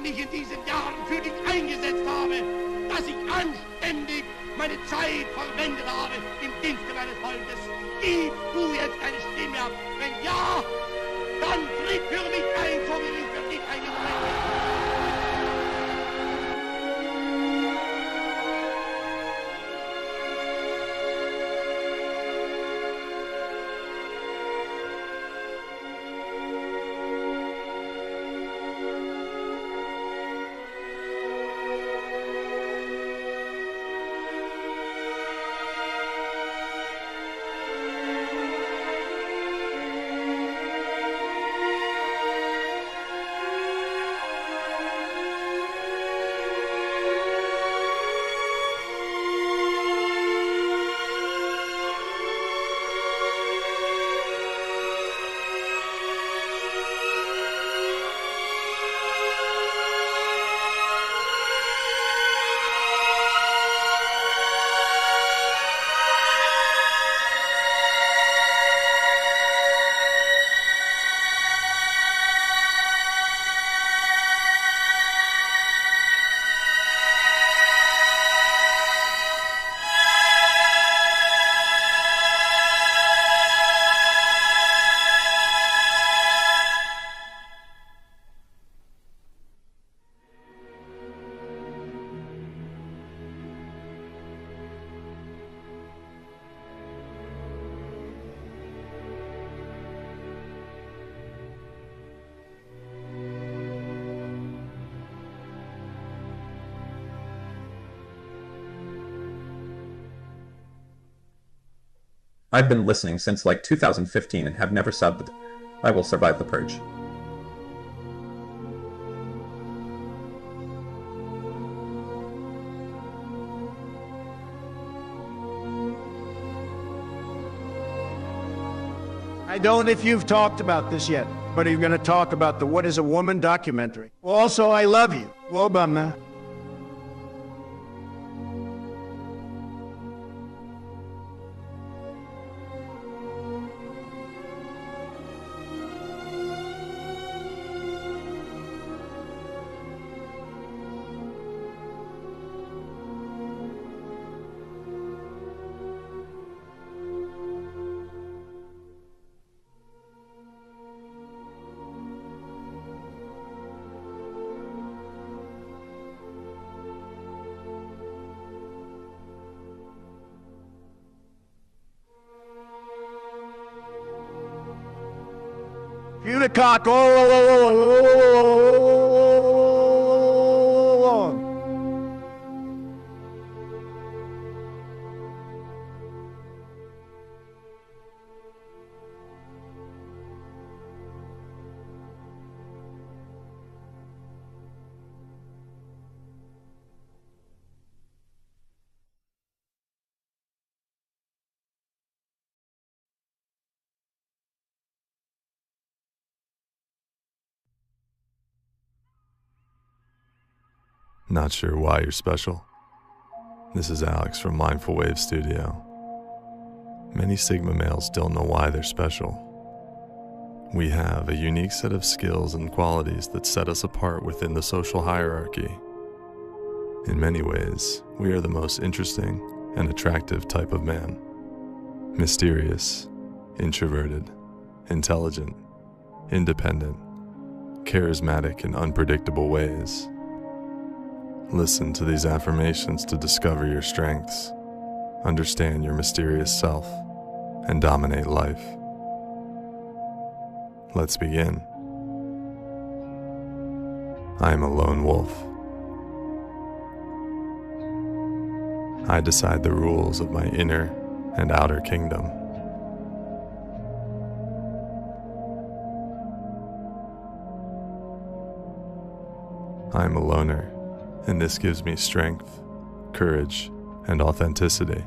mich in diesen Jahren für dich eingesetzt habe, dass ich anständig meine Zeit verwendet habe im Dienste meines Volkes. Gib du jetzt deine Stimme ab. Wenn ja, dann tritt für mich ein, so wie ich für dich eingetreten bin. I've been listening since like 2015 and have never subbed. I will survive the purge. I don't know if you've talked about this yet, but are you going to talk about the What is a Woman documentary? Also, I love you. Obama. Unicock all along. Not sure why you're special? This is Alex from Mindful Wave Studio. Many Sigma males don't know why they're special. We have a unique set of skills and qualities that set us apart within the social hierarchy. In many ways, we are the most interesting and attractive type of man. Mysterious, introverted, intelligent, independent, charismatic in unpredictable ways. Listen to these affirmations to discover your strengths, understand your mysterious self, and dominate life. Let's begin. I am a lone wolf. I decide the rules of my inner and outer kingdom. I am a loner, and this gives me strength, courage, and authenticity.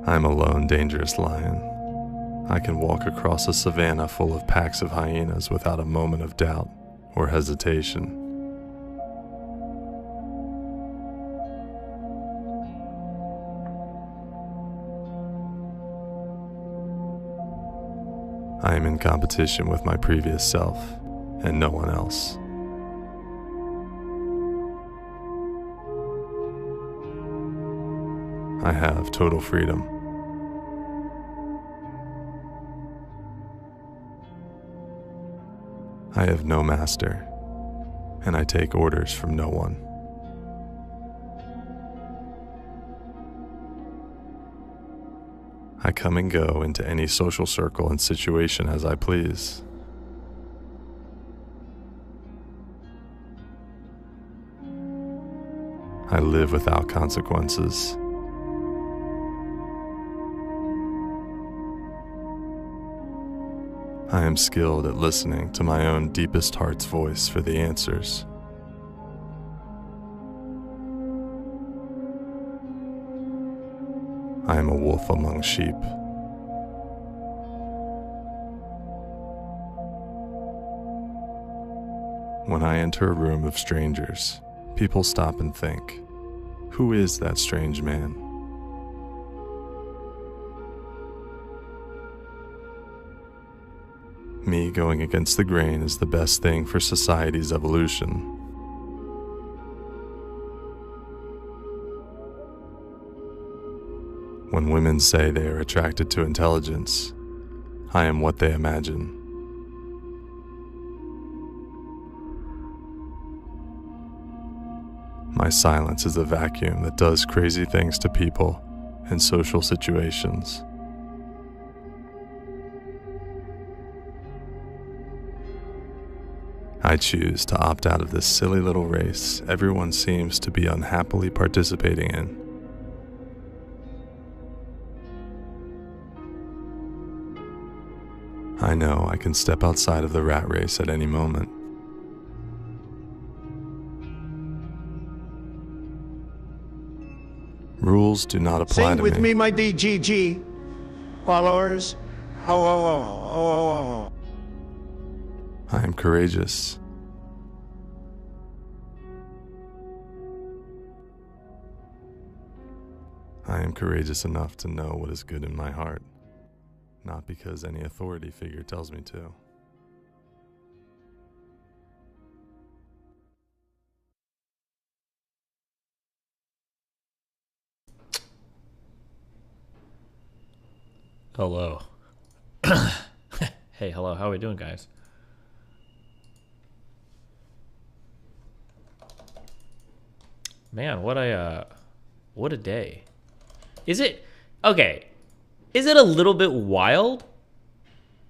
I'm a lone, dangerous lion. I can walk across a savanna full of packs of hyenas without a moment of doubt or hesitation. I am in competition with my previous self and no one else. I have total freedom. I have no master, and I take orders from no one. I come and go into any social circle and situation as I please. I live without consequences. I am skilled at listening to my own deepest heart's voice for the answers. I am a wolf among sheep. When I enter a room of strangers, people stop and think, who is that strange man? Me going against the grain is the best thing for society's evolution. When women say they are attracted to intelligence, I am what they imagine. My silence is a vacuum that does crazy things to people and social situations. I choose to opt out of this silly little race everyone seems to be unhappily participating in. I know I can step outside of the rat race at any moment. Rules do not apply Sing to with me. me, my DGG followers. Ho, ho, ho, ho, ho, ho. I am courageous. I am courageous enough to know what is good in my heart, not because any authority figure tells me to. Hello. Hey, hello. How are we doing, guys? Man, what a day. Is it okay? Is it a little bit wild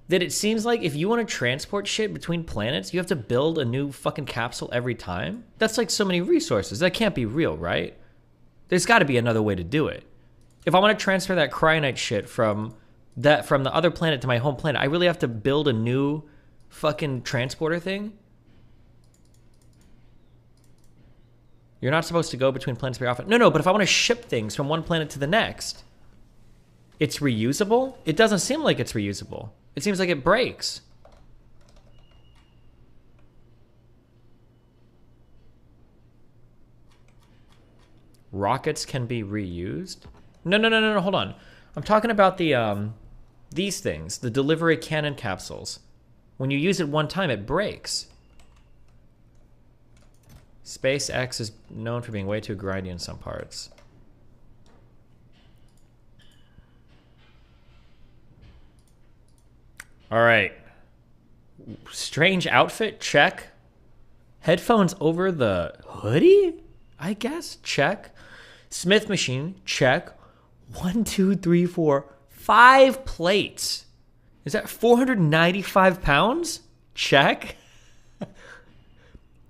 that it seems like if you want to transport shit between planets, you have to build a new fucking capsule every time? That's like so many resources. That can't be real, right? There's got to be another way to do it. If I want to transfer that cryonite shit from the other planet to my home planet, I really have to build a new fucking transporter thing? You're not supposed to go between planets very often. No, but if I want to ship things from one planet to the next, it's reusable? It doesn't seem like it's reusable. It seems like it breaks. Rockets can be reused? No, hold on. I'm talking about the, these things, the delivery cannon capsules. When you use it one time, it breaks. SpaceX is known for being way too grindy in some parts. All right. Strange outfit, check. Headphones over the hoodie, I guess, check. Smith machine, check. 1, 2, 3, 4, 5 plates. Is that 495 pounds? Check.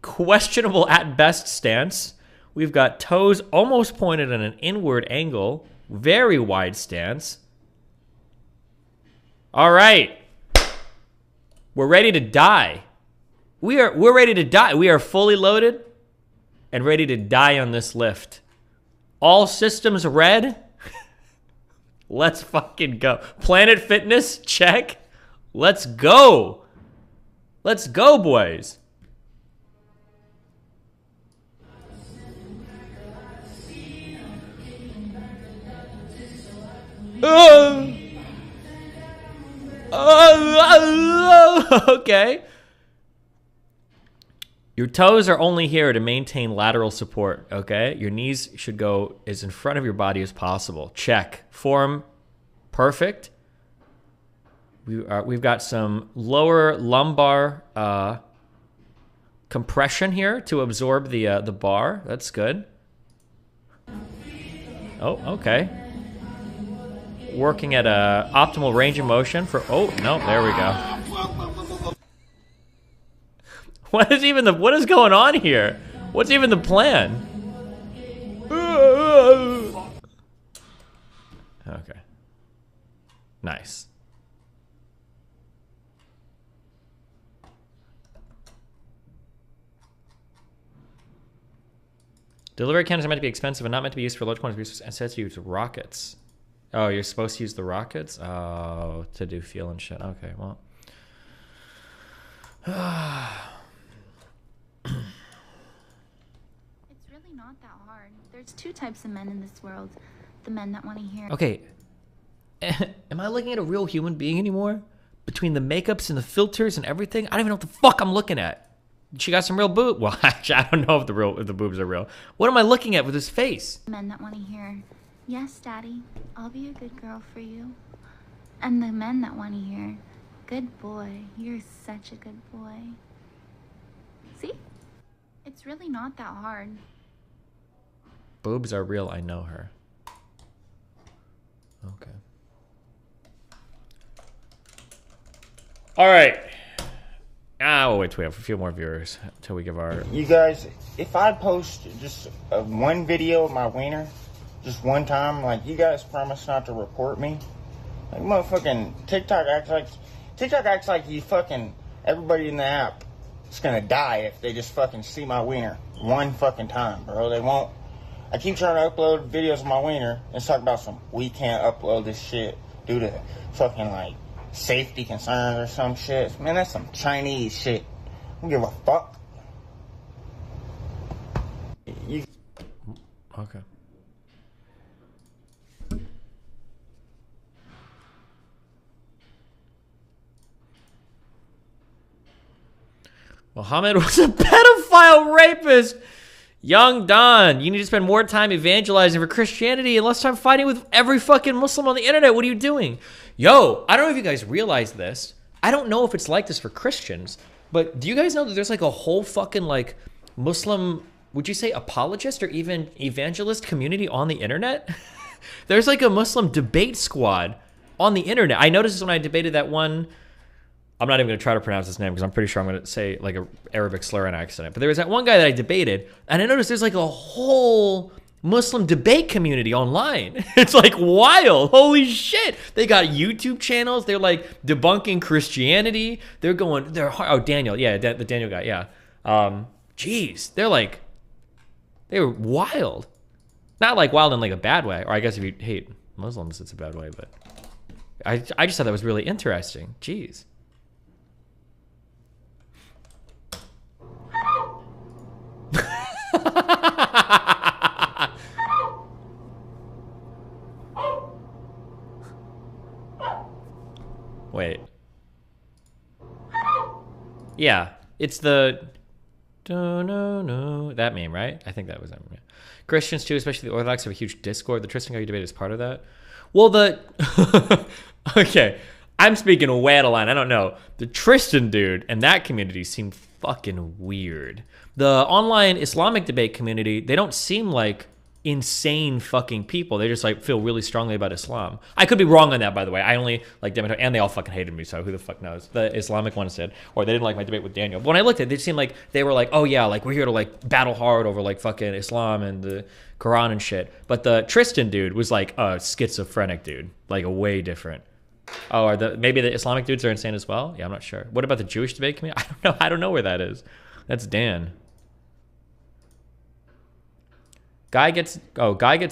Questionable at best stance. We've got toes almost pointed at an inward angle. Very wide stance. All right. We're ready to die. We're ready to die. We are fully loaded and ready to die on this lift. All systems red. Let's fucking go. Planet Fitness, check. Let's go. Let's go, boys. Okay. Your toes are only here to maintain lateral support, okay? Your knees should go as in front of your body as possible. Check. Form, perfect. We've got some lower lumbar compression here to absorb the bar. That's good. Oh, okay. Working at a optimal range of motion for... Oh, no, there we go. What is going on here? What's even the plan? Okay. Nice. Delivery cannons are meant to be expensive and not meant to be used for large quantities of resources. Instead, to use rockets. Oh, you're supposed to use the rockets? Oh, to do fuel and shit. Okay, well. It's really not that hard. There's two types of men in this world. The men that want to hear... Okay. Am I looking at a real human being anymore? Between the makeups and the filters and everything? I don't even know what the fuck I'm looking at. She got some real boob. Well, actually, I don't know if the boobs are real. What am I looking at with his face? Men that want to hear, yes, Daddy, I'll be a good girl for you. And the men that want to hear, good boy, you're such a good boy. See? It's really not that hard. Boobs are real. I know her. Okay. All right. We'll wait till we have a few more viewers until we give our... You guys, if I post just one video of my wiener, just one time, like, you guys promise not to report me? Like, motherfucking TikTok acts like you fucking, everybody in the app is gonna die if they just fucking see my wiener one fucking time, bro. They won't. I keep trying to upload videos of my wiener and talk about we can't upload this shit due to fucking, like, safety concerns or some shit. Man, that's some Chinese shit. I don't give a fuck. Okay. Muhammad was a pedophile rapist. Young Don, you need to spend more time evangelizing for Christianity and less time fighting with every fucking Muslim on the internet. What are you doing? Yo, I don't know if you guys realize this. I don't know if it's like this for Christians, but do you guys know that there's like a whole fucking like Muslim, would you say apologist or even evangelist community on the internet? There's like a Muslim debate squad on the internet. I noticed this when I debated that one. I'm not even going to try to pronounce his name because I'm pretty sure I'm going to say like an Arabic slur on accident. But there was that one guy that I debated, and I noticed there's like a whole Muslim debate community online. It's like wild. Holy shit. They got YouTube channels. They're like debunking Christianity. They're Daniel. Yeah, the Daniel guy. Yeah. Jeez. They were wild. Not like wild in like a bad way. Or I guess if you hate Muslims, it's a bad way. But I just thought that was really interesting. Jeez. Wait. Yeah, it's the no that meme, right? I think that was that meme. Christians too, especially the Orthodox, have a huge Discord. The Tristan guy debate is part of that. Well, okay, I'm speaking way out of line. I don't know. The Tristan dude and that community seem fucking weird. The online Islamic debate community, they don't seem like insane fucking people. They just like feel really strongly about Islam. I could be wrong on that, by the way. I only like them, and they all fucking hated me, so who the fuck knows? The Islamic ones did, or they didn't like my debate with Daniel. But when I looked at it, they seemed like they were like, oh yeah, like we're here to like battle hard over like fucking Islam and the Quran and shit. But the Tristan dude was like a schizophrenic dude, like a way different. Oh, maybe the Islamic dudes are insane as well? Yeah, I'm not sure. What about the Jewish debate community? I don't know where that is. That's Dan. Guy gets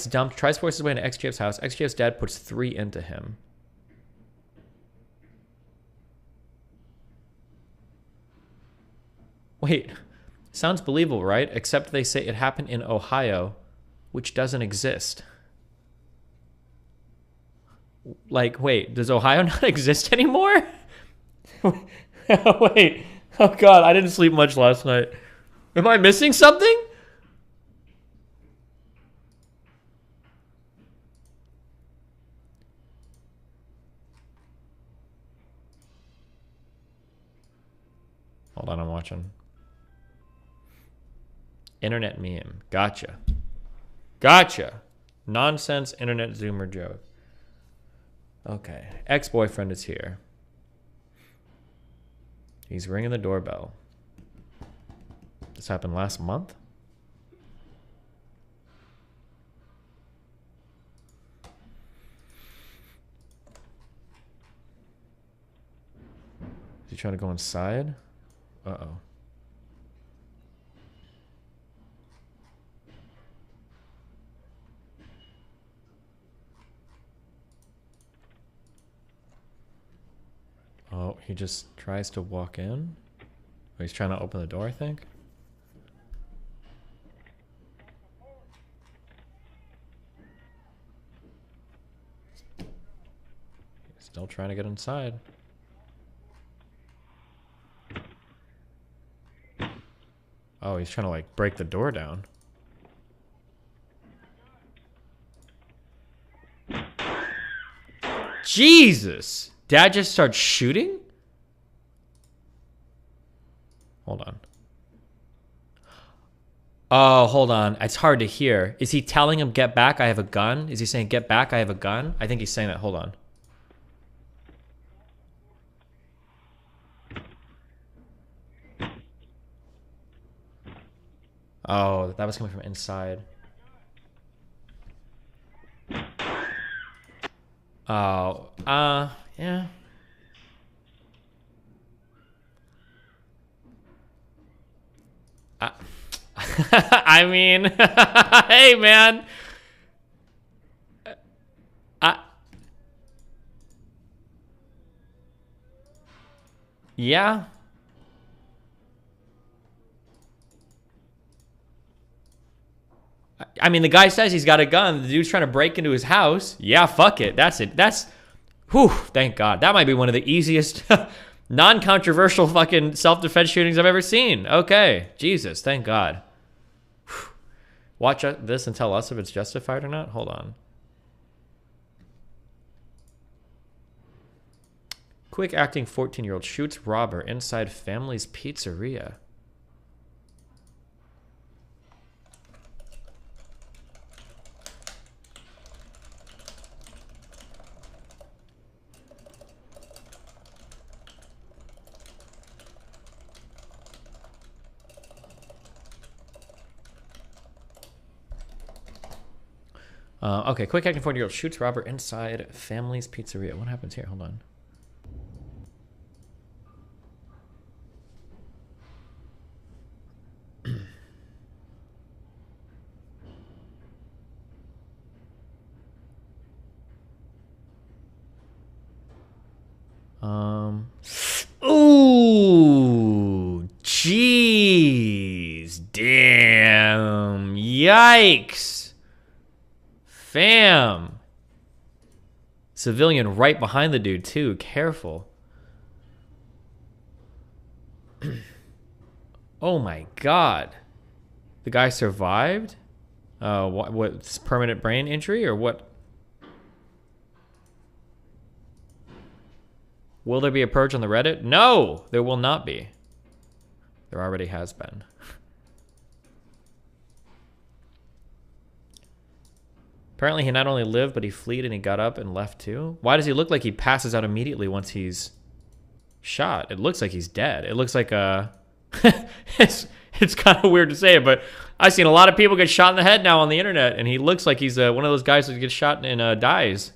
dumped, tries to force his way into XGF's house. XGF's dad puts 3 into him. Wait, sounds believable, right? Except they say it happened in Ohio, which doesn't exist. Like, wait, does Ohio not exist anymore? Wait, oh God, I didn't sleep much last night. Am I missing something? Hold on, I'm watching. Internet meme. Gotcha. Nonsense internet zoomer joke. Okay. Ex-boyfriend is here. He's ringing the doorbell. This happened last month? Is he trying to go inside? Uh-oh. Oh, he just tries to walk in? Oh, he's trying to open the door, I think? He's still trying to get inside. Oh, he's trying to like break the door down. Jesus! Dad just starts shooting? Hold on. Oh, hold on. It's hard to hear. Is he telling him, get back, I have a gun? Is he saying, get back, I have a gun? I think he's saying that. Hold on. Oh, that was coming from inside. Oh, yeah. I mean, hey, man. Yeah. I mean, the guy says he's got a gun. The dude's trying to break into his house. Yeah, fuck it. That's it. Whew, thank God. That might be one of the easiest, non-controversial fucking self-defense shootings I've ever seen. Okay. Jesus, thank God. Whew. Watch this and tell us if it's justified or not. Hold on. Quick acting 14-year-old shoots robber inside family's pizzeria. Okay, quick acting 14-year-old shoots robber inside family's pizzeria. What happens here? Hold on. Ooh, jeez, damn, yikes, fam. Civilian right behind the dude too. Careful. Oh my God, the guy survived. What's permanent brain injury or what? Will there be a purge on the Reddit? No, there will not be. There already has been. Apparently he not only lived, but he fled and he got up and left too. Why does he look like he passes out immediately once he's shot? It looks like he's dead. It looks like it's kind of weird to say, but I've seen a lot of people get shot in the head now on the internet, and he looks like he's one of those guys who gets shot and dies.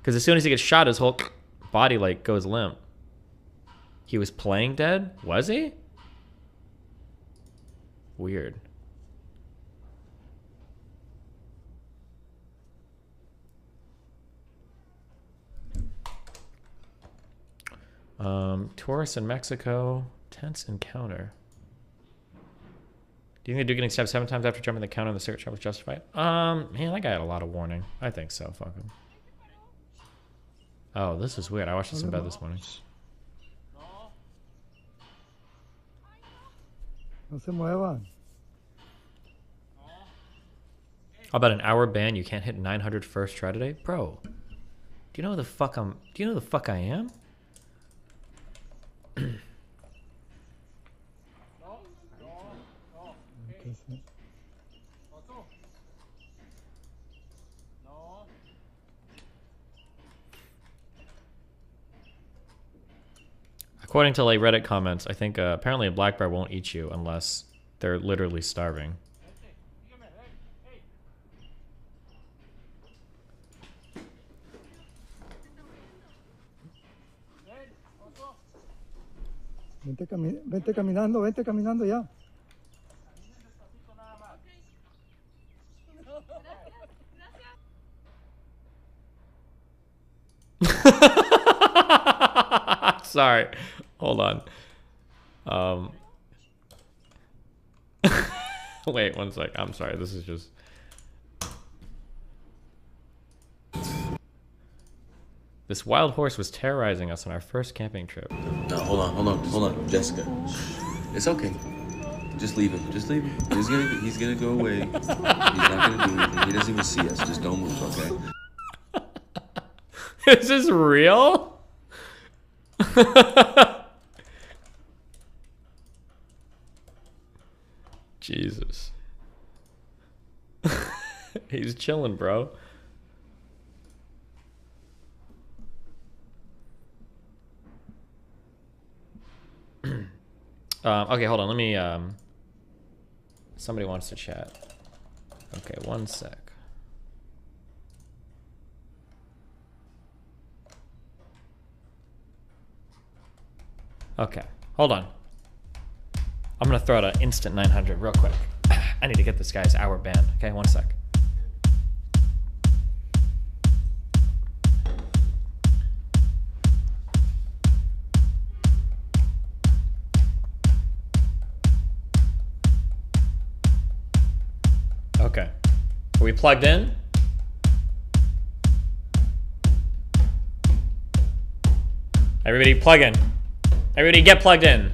Because as soon as he gets shot, his whole body like goes limp. He was playing dead? Was he? Weird. Tourists in Mexico. Tense encounter. Do you think the dude getting stabbed 7 times after jumping the counter in the cigarette shop was justified? Man, that guy had a lot of warning. I think so. Fuck him. Oh, this is weird. I watched this in bed this morning. No se muevan. How about an hour ban? You can't hit 900 first try today, bro. Do you know who the fuck I'm? Do you know who the fuck I am? According to like Reddit comments, I think apparently a black bear won't eat you unless they're literally starving. Vente caminando ya. Sorry. Hold on. Wait 1 sec. I'm sorry. This is just... This wild horse was terrorizing us on our first camping trip. No, hold on, Jessica. It's okay. Just leave him. Just leave him. He's gonna go away. He's not gonna do anything. He doesn't even see us. Just don't move, okay? Is this real? Jesus. He's chilling, bro. Okay, hold on. Let me Somebody wants to chat. Okay, one sec. Okay, hold on. I'm gonna throw out an instant 900 real quick. I need to get this guy's hour ban. Okay, one sec. Okay. Are we plugged in? Everybody plug in. Everybody get plugged in.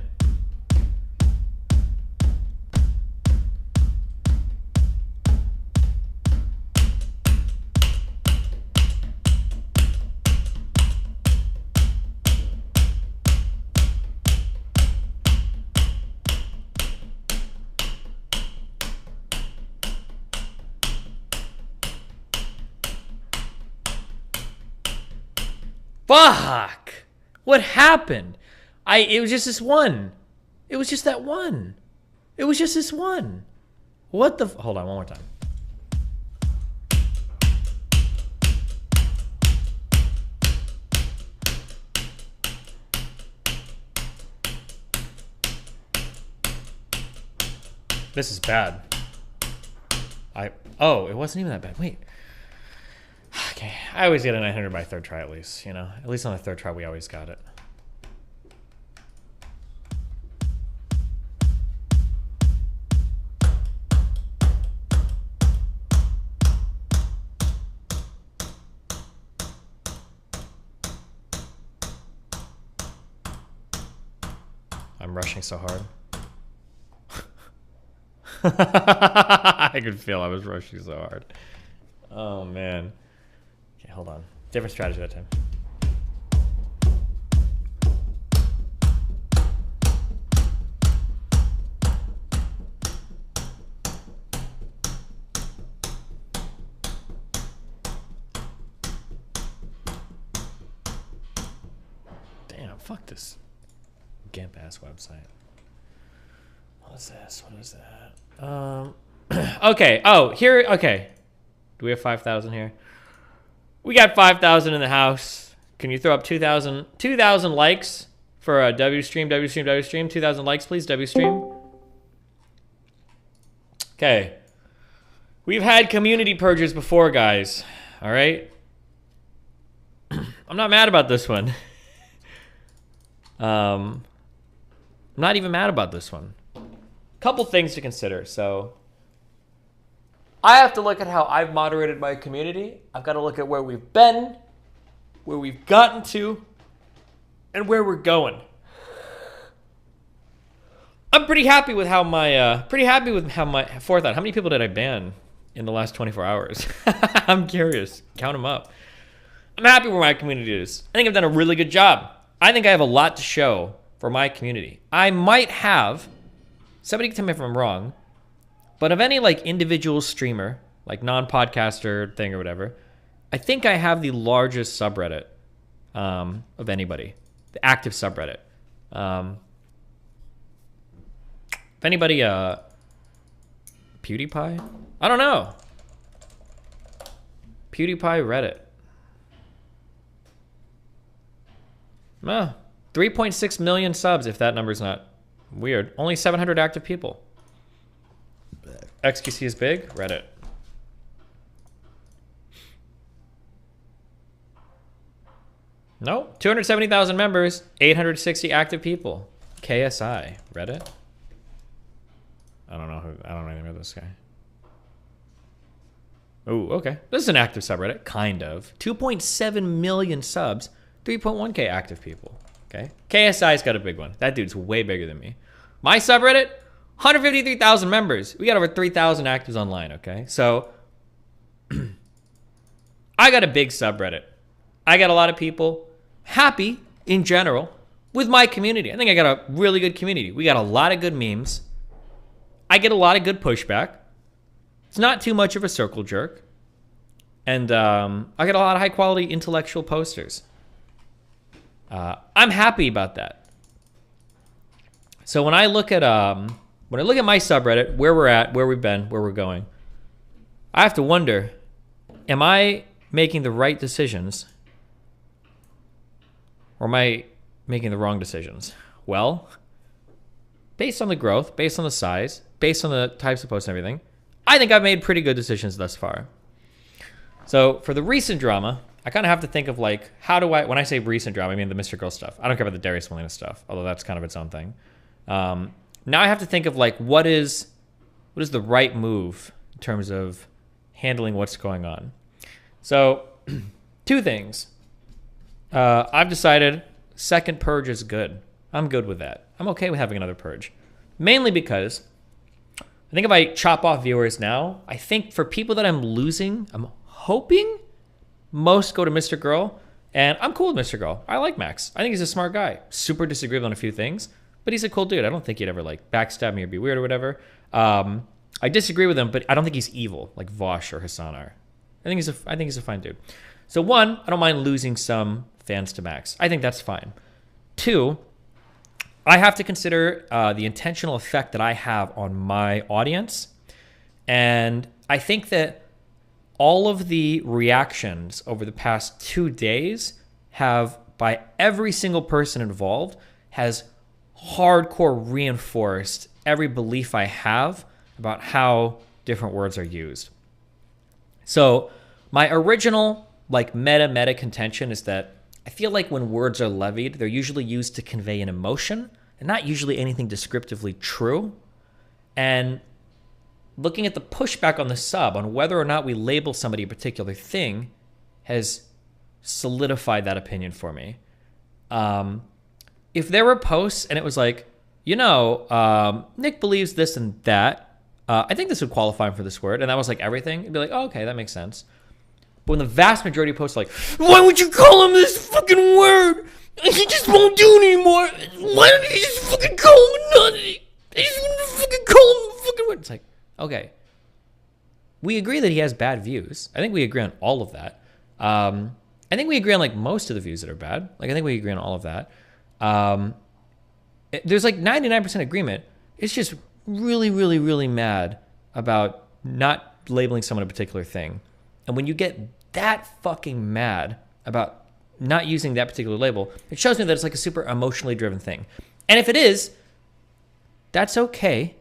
Fuck! What happened? It was just this one. It was just that one. It was just this one. What the hold on, one more time. This is bad. Oh, it wasn't even that bad. Wait. Okay, I always get a 900 by third try at least, you know? At least on the third try, we always got it. I'm rushing so hard. I could feel I was rushing so hard. Oh, man. Okay, hold on. Different strategy that time. Damn, fuck this GIMP ass website. What is this? What is that? Okay. Oh, here. Okay. Do we have 5,000 here? We got 5,000 in the house. Can you throw up 2,000 likes for a W stream? 2,000 likes, please. W stream. Okay. We've had community purges before, guys. All right. I'm not mad about this one. I'm not even mad about this one. Couple things to consider. So I have to look at how I've moderated my community. I've got to look at where we've been, where we've gotten to, and where we're going. I'm pretty happy with how my forethought. How many people did I ban in the last 24 hours? I'm curious. Count them up. I'm happy where my community is. I think I've done a really good job. I think I have a lot to show for my community. I might have, somebody can tell me if I'm wrong, but of any like individual streamer, like non-podcaster thing or whatever, I think I have the largest subreddit of anybody, the active subreddit. If anybody, PewDiePie? I don't know. PewDiePie Reddit. 3.6 million subs, if that number's not weird. Only 700 active people. XQC is big. Reddit. No, 270,000 members, 860 active people. KSI. Reddit. I don't know anything about this guy. Oh, okay. This is an active subreddit, kind of. 2.7 million subs, 3.1k active people. Okay. KSI's got a big one. That dude's way bigger than me. My subreddit, 153,000 members. We got over 3,000 actives online, okay? So, I got a big subreddit. I got a lot of people happy, in general, with my community. I think I got a really good community. We got a lot of good memes. I get a lot of good pushback. It's not too much of a circle jerk. And I get a lot of high-quality intellectual posters. I'm happy about that. So when I look at when I look at my subreddit, where we're at, where we've been, where we're going, I have to wonder, am I making the right decisions or am I making the wrong decisions? Well, based on the growth, based on the size, based on the types of posts and everything, I think I've made pretty good decisions thus far. So for the recent drama, I kind of have to think of like, how do I, when I say recent drama, I mean the Mr. Girl stuff. I don't care about the Darius Molina stuff, although that's kind of its own thing. Now I have to think of like, what is the right move in terms of handling what's going on? So two things. I've decided second purge is good. I'm good with that. I'm okay with having another purge. Mainly because I think if I chop off viewers now, I think for people that I'm losing, I'm hoping most go to Mr. Girl. And I'm cool with Mr. Girl. I like Max. I think he's a smart guy. Super disagreeable on a few things, but he's a cool dude. I don't think he'd ever like backstab me or be weird or whatever. I disagree with him, but I don't think he's evil like Vosh or Hassan are. I think he's a fine dude. So one, I don't mind losing some fans to Max. I think that's fine. Two, I have to consider the intentional effect that I have on my audience. And I think that all of the reactions over the past 2 days have, by every single person involved, has hardcore reinforced every belief I have about how different words are used. So my original like meta contention is that I feel like when words are levied, they're usually used to convey an emotion and not usually anything descriptively true. And looking at the pushback on the sub on whether or not we label somebody a particular thing has solidified that opinion for me. If there were posts and it was like, Nick believes this and that, I think this would qualify him for this word, and that was like everything, it'd be like, oh, okay, that makes sense. But when the vast majority of posts are like, why would you call him this fucking word? He just won't do it anymore. Why don't you just fucking call him a nutty? I just want to fucking call him a fucking word. It's like, okay. We agree that he has bad views. I think we agree on all of that. I think we agree on like most of the views that are bad. Like I think we agree on all of that. There's like 99% agreement. It's just really, really, really mad about not labeling someone a particular thing. And when you get that fucking mad about not using that particular label, it shows me that it's like a super emotionally driven thing. And if it is, that's okay.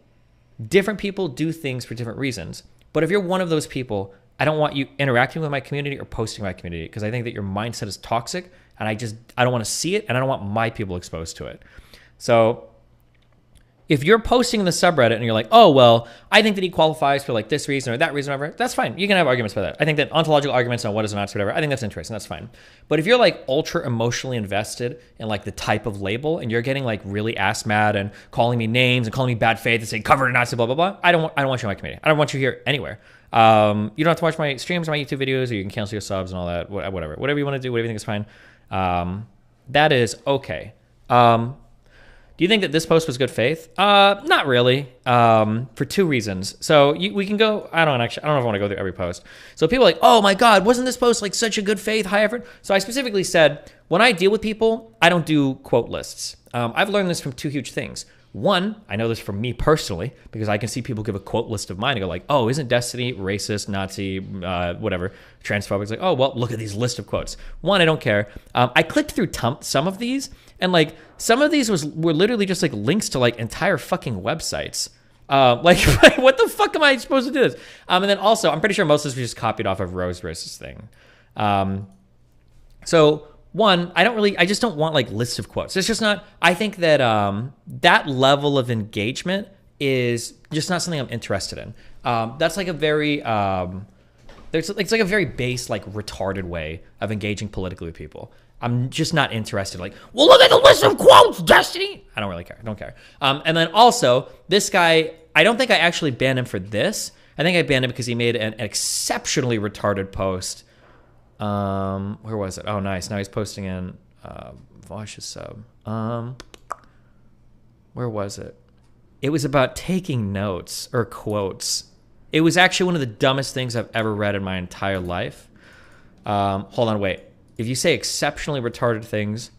Different people do things for different reasons. But if you're one of those people, I don't want you interacting with my community or posting my community because I think that your mindset is toxic and I don't want to see it and I don't want my people exposed to it. So if you're posting in the subreddit and you're like, oh, well, I think that he qualifies for like this reason or that reason or whatever, that's fine. You can have arguments about that. I think that ontological arguments on what is or not, whatever, I think that's interesting. That's fine. But if you're like ultra emotionally invested in like the type of label and you're getting like really ass mad and calling me names and calling me bad faith and saying covered or not, blah, blah, blah, I don't want you in my community. I don't want you here anywhere. You don't have to watch my streams or my YouTube videos, or you can cancel your subs and all that, whatever you want to do, whatever you think is fine. That is okay. Do you think that this post was good faith? Not really, for two reasons. So we can go, I don't know if I want to go through every post. So people are like, oh my God, wasn't this post like such a good faith, high effort? So I specifically said, when I deal with people, I don't do quote lists. I've learned this from two huge things. One, I know this from me personally, because I can see people give a quote list of mine and go like, oh, isn't Destiny racist, Nazi, whatever, transphobic? It's like, oh, well, look at these list of quotes. One, I don't care. I clicked through some of these, and like some of these were literally just like links to like entire fucking websites. Like, what the fuck am I supposed to do this? And then also, I'm pretty sure most of this was just copied off of Rose versus thing. So one, I just don't want like lists of quotes. It's just not, I think that that level of engagement is just not something I'm interested in. That's like a very, it's like a very base, like retarded way of engaging politically with people. I'm just not interested. Like, well, look at the list of quotes, Destiny. I don't really care. I don't care. And then also, this guy, I don't think I actually banned him for this. I think I banned him because he made an exceptionally retarded post. Where was it? Oh, nice. Now he's posting in Vosh's sub. Where was it? It was about taking notes or quotes. It was actually one of the dumbest things I've ever read in my entire life. Hold on, wait. If you say exceptionally retarded things,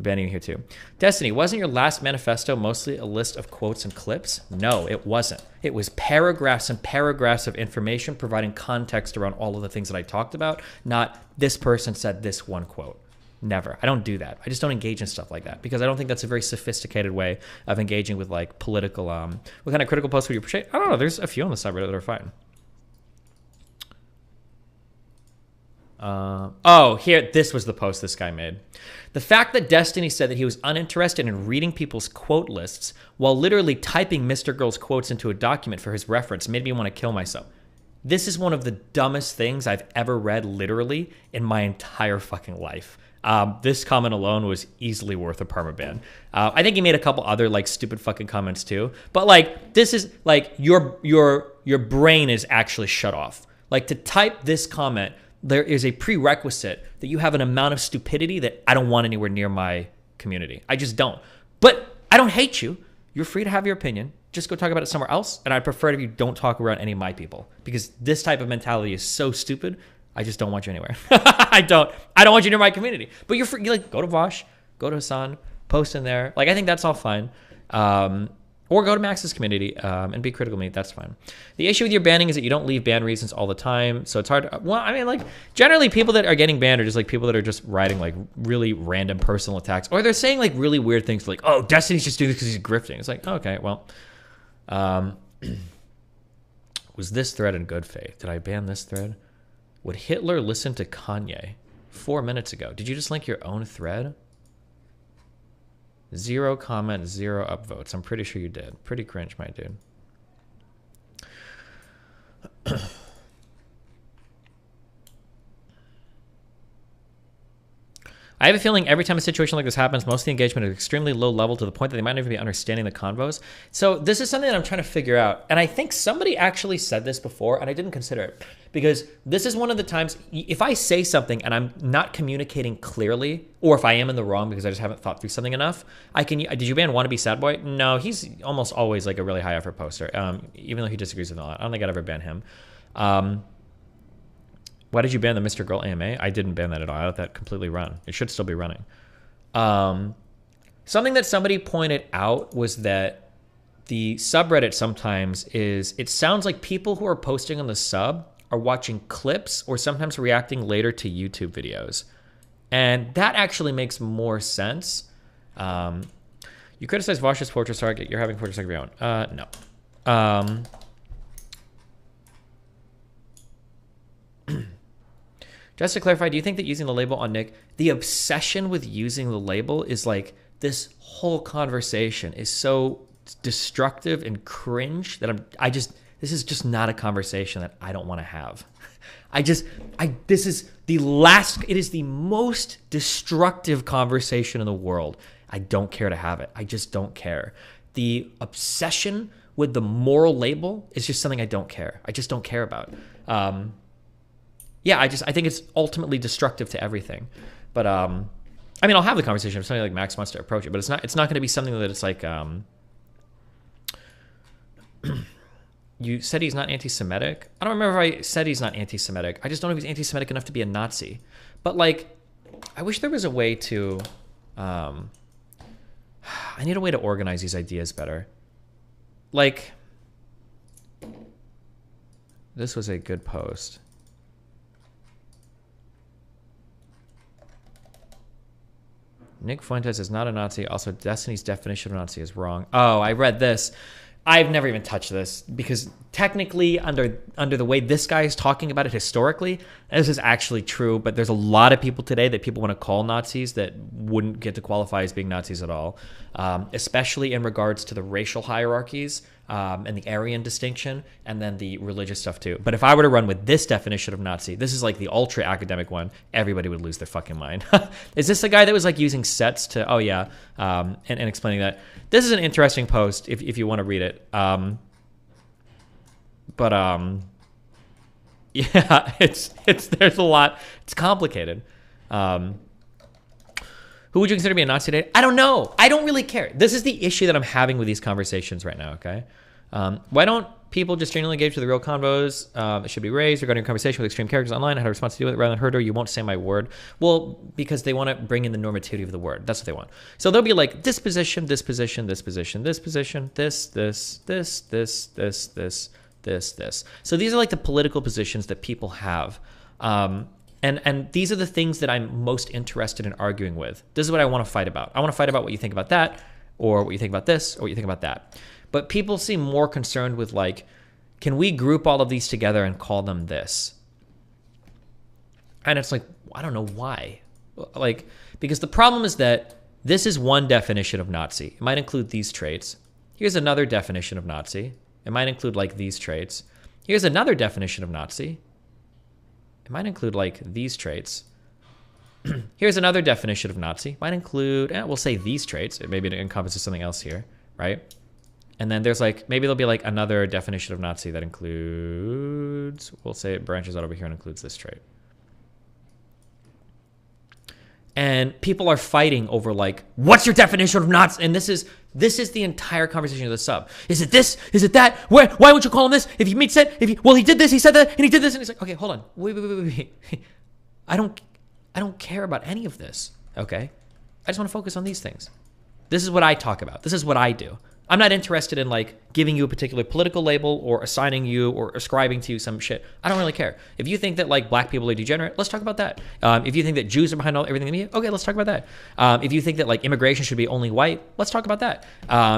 banning you here too. Destiny, wasn't your last manifesto mostly a list of quotes and clips? No, it wasn't. It was paragraphs and paragraphs of information providing context around all of the things that I talked about, not this person said this one quote. Never. I don't do that. I just don't engage in stuff like that because I don't think that's a very sophisticated way of engaging with like political, what kind of critical posts would you appreciate? I don't know. There's a few on the subreddit that are fine. Here, this was the post this guy made. The fact that Destiny said that he was uninterested in reading people's quote lists while literally typing Mr. Girl's quotes into a document for his reference made me want to kill myself. This is one of the dumbest things I've ever read literally in my entire fucking life. This comment alone was easily worth a permaban. I think he made a couple other like stupid fucking comments too. But like, this is like your brain is actually shut off. Like to type this comment, there is a prerequisite that you have an amount of stupidity that I don't want anywhere near my community. I just don't. But I don't hate you. You're free to have your opinion. Just go talk about it somewhere else. And I'd prefer if you don't talk around any of my people because this type of mentality is so stupid. I just don't want you anywhere. I don't want you near my community. But you're free. You like go to Vosh, go to Hassan, post in there. Like I think that's all fine. Or go to Max's community and be critical of me. That's fine. The issue with your banning is that you don't leave ban reasons all the time. So it's hard. Well, I mean, like, generally people that are getting banned are just like people that are just writing like really random personal attacks. Or they're saying like really weird things like, oh, Destiny's just doing this because he's grifting. It's like, okay, well. Was this thread in good faith? Did I ban this thread? Would Hitler listen to Kanye? 4 minutes ago. Did you just link your own thread? 0 comment, 0 upvotes. I'm pretty sure you did. Pretty cringe, my dude. I have a feeling every time a situation like this happens, most of the engagement is extremely low level to the point that they might not even be understanding the convos. So this is something that I'm trying to figure out. And I think somebody actually said this before, and I didn't consider it. Because this is one of the times, if I say something and I'm not communicating clearly, or if I am in the wrong because I just haven't thought through something enough, I can, did you ban Wannabe Sad Boy? No, he's almost always like a really high effort poster, even though he disagrees with me a lot. I don't think I'd ever ban him. Why did you ban the Mr. Girl AMA? I didn't ban that at all. I let that completely run. It should still be running. Something that somebody pointed out was that the subreddit sometimes is, it sounds like people who are posting on the sub are watching clips or sometimes reacting later to YouTube videos. And that actually makes more sense. You criticize Vosh's Fortress Target. You're having Fortress Target of your own. No. Just to clarify, do you think that using the label on Nick, the obsession with using the label is like this whole conversation is so destructive and cringe that this is just not a conversation that I don't want to have. This is the most destructive conversation in the world. I don't care to have it. I just don't care. The obsession with the moral label is just something I don't care. I just don't care about. Yeah, I think it's ultimately destructive to everything. But I mean, I'll have the conversation if something like Max wants to approach it, but it's not going to be something that it's like you said he's not anti-Semitic. I don't remember if I said he's not anti-Semitic. I just don't know if he's anti-Semitic enough to be a Nazi. But like, I wish there was a way to I need a way to organize these ideas better. Like, this was a good post. Nick Fuentes is not a Nazi. Also, Destiny's definition of Nazi is wrong. Oh, I read this. I've never even touched this because technically under the way this guy is talking about it historically, this is actually true, but there's a lot of people today that people want to call Nazis that wouldn't get to qualify as being Nazis at all, especially in regards to the racial hierarchies and the Aryan distinction and then the religious stuff too. But if I were to run with this definition of Nazi, this is like the ultra academic one, everybody would lose their fucking mind. Is this the guy that was like using sets to, oh yeah, and explaining that? This is an interesting post if you want to read it. Yeah, there's a lot. It's complicated. Who would you consider to be a Nazi today? I don't know. I don't really care. This is the issue that I'm having with these conversations right now, okay? Why don't people just genuinely engage with the real convos. It should be raised regarding your conversation with extreme characters online. How to respond to deal with it rather than hurt her. You won't say my word. Well, because they want to bring in the normativity of the word. That's what they want. So they'll be like this position, this position, this position, this position, this. So these are like the political positions that people have. And these are the things that I'm most interested in arguing with. This is what I want to fight about. I want to fight about what you think about that, or what you think about this, or what you think about that. But people seem more concerned with like, can we group all of these together and call them this? And it's like, I don't know why. Like, because the problem is that this is one definition of Nazi. It might include these traits. Here's another definition of Nazi. It might include like these traits. Here's another definition of Nazi. It might include like these traits. Here's another definition of Nazi. Might include, we'll say these traits. Maybe it encompasses something else here, right? And then there's like, maybe there'll be like another definition of Nazi that includes, we'll say it branches out over here and includes this trait. And people are fighting over like, what's your definition of Nazi? And this is the entire conversation of the sub. Is it this? Is it that? Why would you call him this? If he meets it, well, he did this, he said that, and he did this, and he's like, okay, hold on, wait. I don't care about any of this. Okay, I just want to focus on these things. This is what I talk about. This is what I do. I'm not interested in like giving you a particular political label or assigning you or ascribing to you some shit. I don't really care. If you think that like black people are degenerate, let's talk about that. If you think that Jews are behind everything in the media, okay, let's talk about that. If you think that like immigration should be only white, let's talk about that.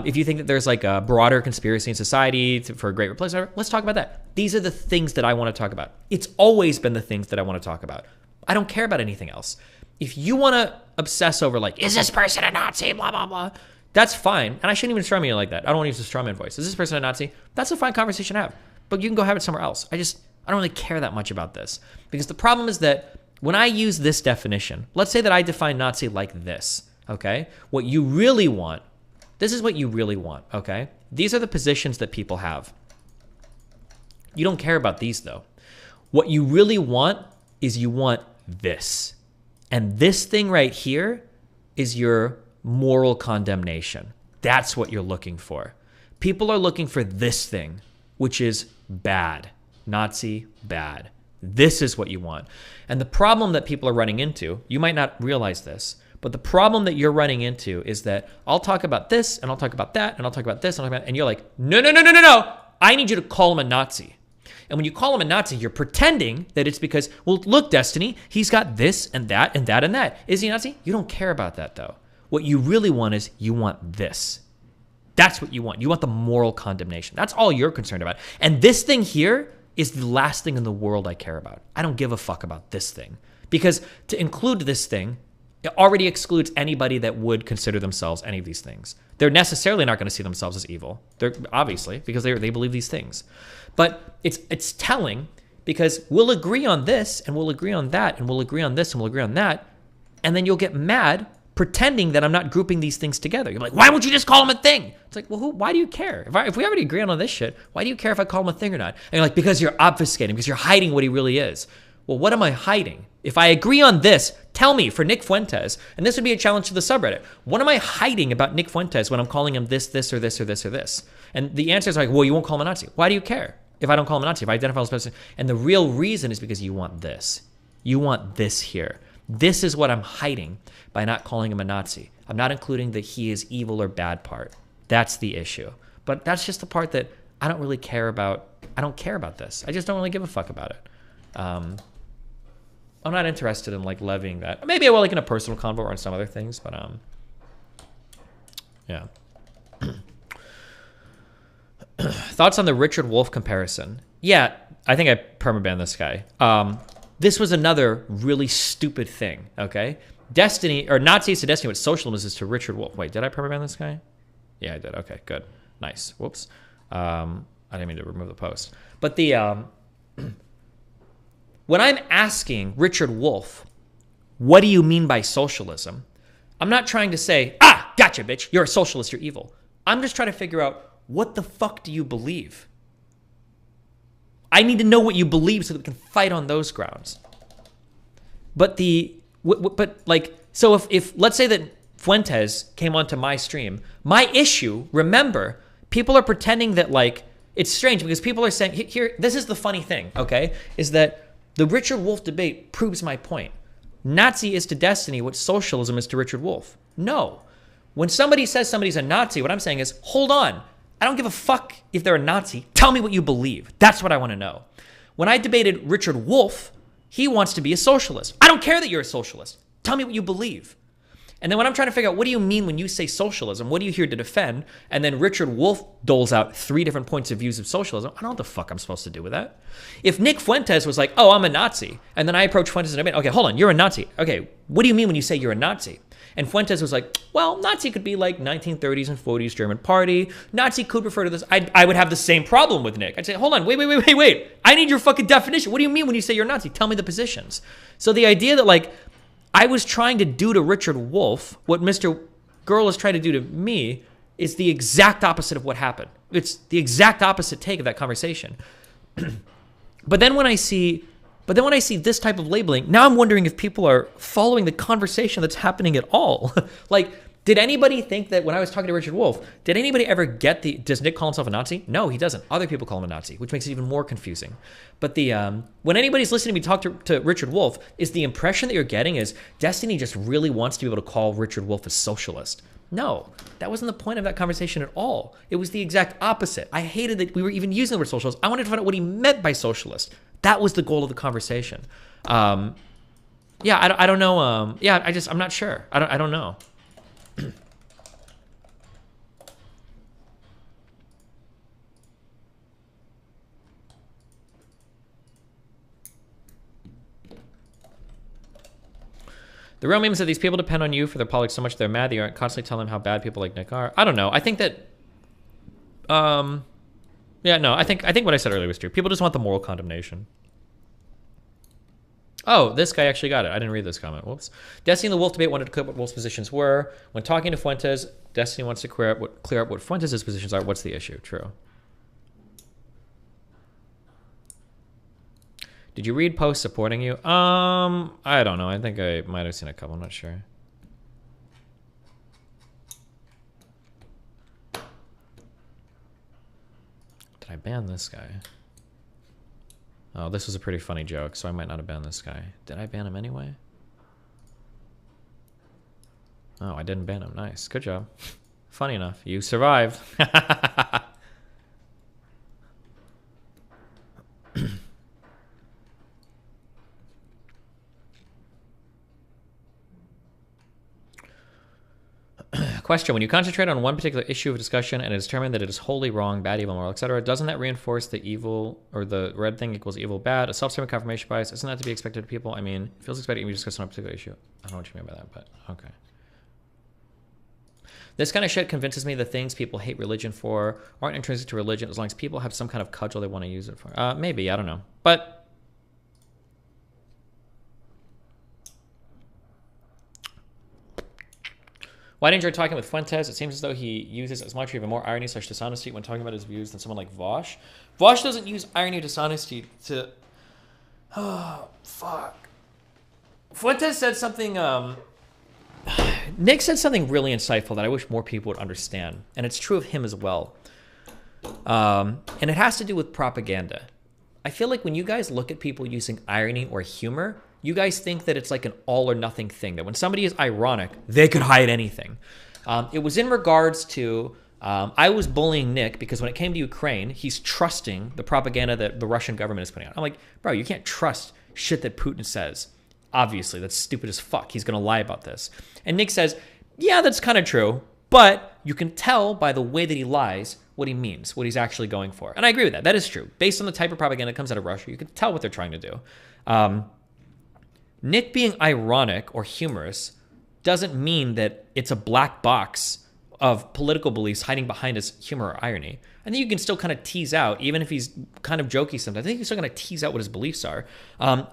If you think that there's like a broader conspiracy in society for a great replacement, let's talk about that. These are the things that I want to talk about. It's always been the things that I want to talk about. I don't care about anything else. If you want to obsess over like, is this person a Nazi, blah, blah, blah, that's fine. And I shouldn't even strawman you like that. I don't want to use the strawman voice. Is this person a Nazi? That's a fine conversation to have. But you can go have it somewhere else. I don't really care that much about this. Because the problem is that when I use this definition, let's say that I define Nazi like this, okay? What you really want, this is what you really want, okay? These are the positions that people have. You don't care about these though. What you really want is you want this. And this thing right here is your moral condemnation. That's what you're looking for. People are looking for this thing, which is bad. Nazi, bad. This is what you want. And the problem that people are running into, you might not realize this, but the problem that you're running into is that I'll talk about this, and I'll talk about that, and I'll talk about this, and I'll talk about, and you're like, no. I need you to call him a Nazi. And when you call him a Nazi, you're pretending that it's because, well, look, Destiny, he's got this and that and that and that. Is he a Nazi? You don't care about that, though. What you really want is you want this. That's what you want. You want the moral condemnation. That's all you're concerned about. And this thing here is the last thing in the world I care about. I don't give a fuck about this thing. Because to include this thing, it already excludes anybody that would consider themselves any of these things. They're necessarily not going to see themselves as evil. They're obviously, because they believe these things. But it's telling because we'll agree on this and we'll agree on that and we'll agree on this and we'll agree on that. And then you'll get mad pretending that I'm not grouping these things together. You're like, why won't you just call him a thing? It's like, well, why do you care? If we already agree on all this shit, why do you care if I call him a thing or not? And you're like, because you're obfuscating, because you're hiding what he really is. Well, what am I hiding? If I agree on this, tell me for Nick Fuentes, and this would be a challenge to the subreddit. What am I hiding about Nick Fuentes when I'm calling him this, this, or this, or this, or this? And the answer is like, well, you won't call him a Nazi. Why do you care if I don't call him a Nazi, if I identify as a person? And the real reason is because you want this. You want this here. This is what I'm hiding by not calling him a Nazi. I'm not including the he is evil or bad part. That's the issue. But that's just the part that I don't really care about. I don't care about this. I just don't really give a fuck about it. I'm not interested in like levying that. Maybe I will like in a personal convo or on some other things, but yeah. Thoughts on the Richard Wolff comparison? Yeah, I think I permabanned this guy. This was another really stupid thing, okay? Destiny, or Nazis to Destiny, what socialism is to Richard Wolff. Wait, did I permaban this guy? Yeah, I did. Okay, good. Nice. Whoops. I didn't mean to remove the post. But the when I'm asking Richard Wolff, what do you mean by socialism? I'm not trying to say, gotcha, bitch. You're a socialist. You're evil. I'm just trying to figure out, what the fuck do you believe? I need to know what you believe so that we can fight on those grounds. But so if let's say that Fuentes came onto my stream, my issue, remember, people are pretending that like It's strange because people are saying, here, this is the funny thing, okay, is that the Richard Wolff debate proves my point. Nazi is to Destiny what socialism is to Richard Wolff. No. When somebody says somebody's a Nazi, what I'm saying is, hold on. I don't give a fuck if they're a Nazi. Tell me what you believe. That's what I want to know. When I debated Richard Wolff, he wants to be a socialist. I don't care that you're a socialist. Tell me what you believe. And then when I'm trying to figure out, what do you mean when you say socialism? What are you here to defend? And then Richard Wolff doles out 3 different points of views of socialism. I don't know what the fuck I'm supposed to do with that. If Nick Fuentes was like, oh, I'm a Nazi, and then I approach Fuentes and I mean, okay, hold on, you're a Nazi. Okay, what do you mean when you say you're a Nazi? And Fuentes was like, well, Nazi could be like 1930s and 40s German party. Nazi could refer to this. I would have the same problem with Nick. I'd say, hold on, wait. I need your fucking definition. What do you mean when you say you're a Nazi? Tell me the positions. So the idea that like, I was trying to do to Richard Wolff what Mr. Girl is trying to do to me is the exact opposite of what happened. It's the exact opposite take of that conversation. But then when I see this type of labeling, now I'm wondering if people are following the conversation that's happening at all. Like, did anybody think that when I was talking to Richard Wolff, did anybody ever get does Nick call himself a Nazi? No, he doesn't. Other people call him a Nazi, which makes it even more confusing. But when anybody's listening to me talk to Richard Wolff, is the impression that you're getting is Destiny just really wants to be able to call Richard Wolff a socialist. No, that wasn't the point of that conversation at all. It was the exact opposite. I hated that we were even using the word socialist. I wanted to find out what he meant by socialist. That was the goal of the conversation. I don't know. I'm not sure. I don't know. The real meme is that these people depend on you for their politics so much they're mad that you aren't constantly telling them how bad people like Nick are. I don't know. I think that, I think what I said earlier was true. People just want the moral condemnation. Oh, this guy actually got it. I didn't read this comment. Whoops. Destiny and the Wolff debate wanted to clear up what Wolff's positions were. When talking to Fuentes, Destiny wants to clear up what Fuentes' positions are. What's the issue? True. Did you read posts supporting you? I don't know. I think I might have seen a couple. I'm not sure. Did I ban this guy? Oh, this was a pretty funny joke, so I might not have banned this guy. Did I ban him anyway? Oh, I didn't ban him. Nice. Good job. Funny enough. You survived. Question: when you concentrate on one particular issue of discussion and it's determined that it is wholly wrong, bad, evil, moral, etc., doesn't that reinforce the evil or the red thing equals evil, bad? A self-serving confirmation bias, isn't that to be expected of people? I mean, it feels expected when you discuss on a particular issue. I don't know what you mean by that, but okay. This kind of shit convinces me that things people hate religion for aren't intrinsic to religion as long as people have some kind of cudgel they want to use it for. Maybe, I don't know. But why didn't you enjoy talking with Fuentes? It seems as though he uses as much or even more irony / dishonesty when talking about his views than someone like Vosh. Vosh doesn't use irony or dishonesty to... Oh, fuck. Fuentes said something... Nick said something really insightful that I wish more people would understand. And it's true of him as well. And it has to do with propaganda. I feel like when you guys look at people using irony or humor... You guys think that it's like an all or nothing thing, that when somebody is ironic, they could hide anything. It was in regards to, I was bullying Nick because when it came to Ukraine, he's trusting the propaganda that the Russian government is putting out. I'm like, bro, you can't trust shit that Putin says. Obviously, that's stupid as fuck. He's going to lie about this. And Nick says, yeah, that's kind of true, but you can tell by the way that he lies what he means, what he's actually going for. And I agree with that. That is true. Based on the type of propaganda that comes out of Russia, you can tell what they're trying to do. Nick being ironic or humorous doesn't mean that it's a black box of political beliefs hiding behind his humor or irony. I think you can still kind of tease out, even if he's kind of jokey sometimes, I think he's still going to tease out what his beliefs are.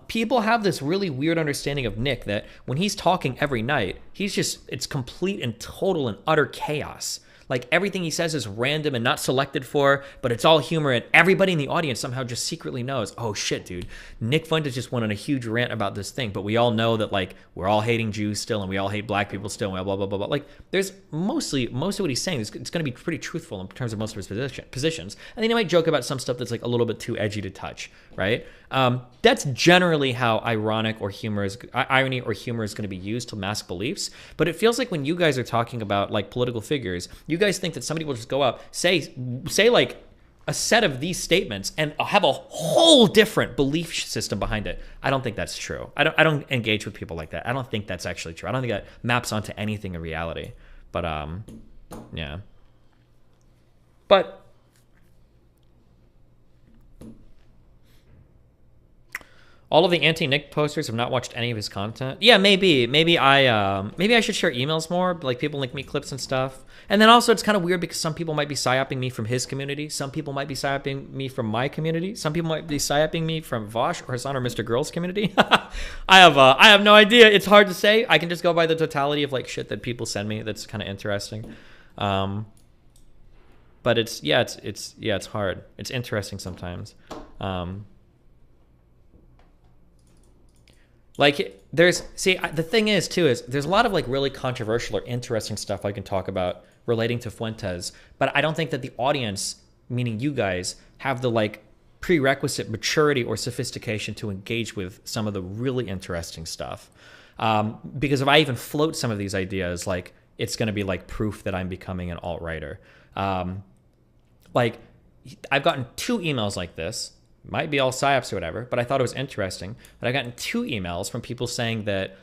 People have this really weird understanding of Nick that when he's talking every night, it's complete and total and utter chaos. Like everything he says is random and not selected for, but it's all humor, and everybody in the audience somehow just secretly knows, oh shit, dude, Nick Fuentes just went on a huge rant about this thing, but we all know that like we're all hating Jews still, and we all hate black people still, and blah blah blah blah. Like there's most of what he's saying is it's going to be pretty truthful in terms of most of his positions, and then he might joke about some stuff that's like a little bit too edgy to touch, right? That's generally how irony or humor is going to be used to mask beliefs. But it feels like when you guys are talking about like political figures, you guys think that somebody will just go up, say like a set of these statements and have a whole different belief system behind it. I don't think that's true. I don't engage with people like that. I don't think that's actually true. I don't think that maps onto anything in reality. But yeah. But all of the anti-Nick posters have not watched any of his content. Yeah, maybe I should share emails more. Like people link me clips and stuff. And then also it's kind of weird because some people might be psyoping me from his community. Some people might be psyoping me from my community. Some people might be psyoping me from Vosh or Hassan or Mr. Girl's community. I have no idea. It's hard to say. I can just go by the totality of like shit that people send me. That's kind of interesting. But it's hard. It's interesting sometimes. Like the thing is too is there's a lot of like really controversial or interesting stuff I can talk about relating to Fuentes, but I don't think that the audience, meaning you guys, have the like prerequisite maturity or sophistication to engage with some of the really interesting stuff. Because if I even float some of these ideas, like it's going to be like proof that I'm becoming an alt-righter. Like I've gotten 2 emails like this. Might be all psyops or whatever, but I thought it was interesting. But I gotten 2 emails from people saying that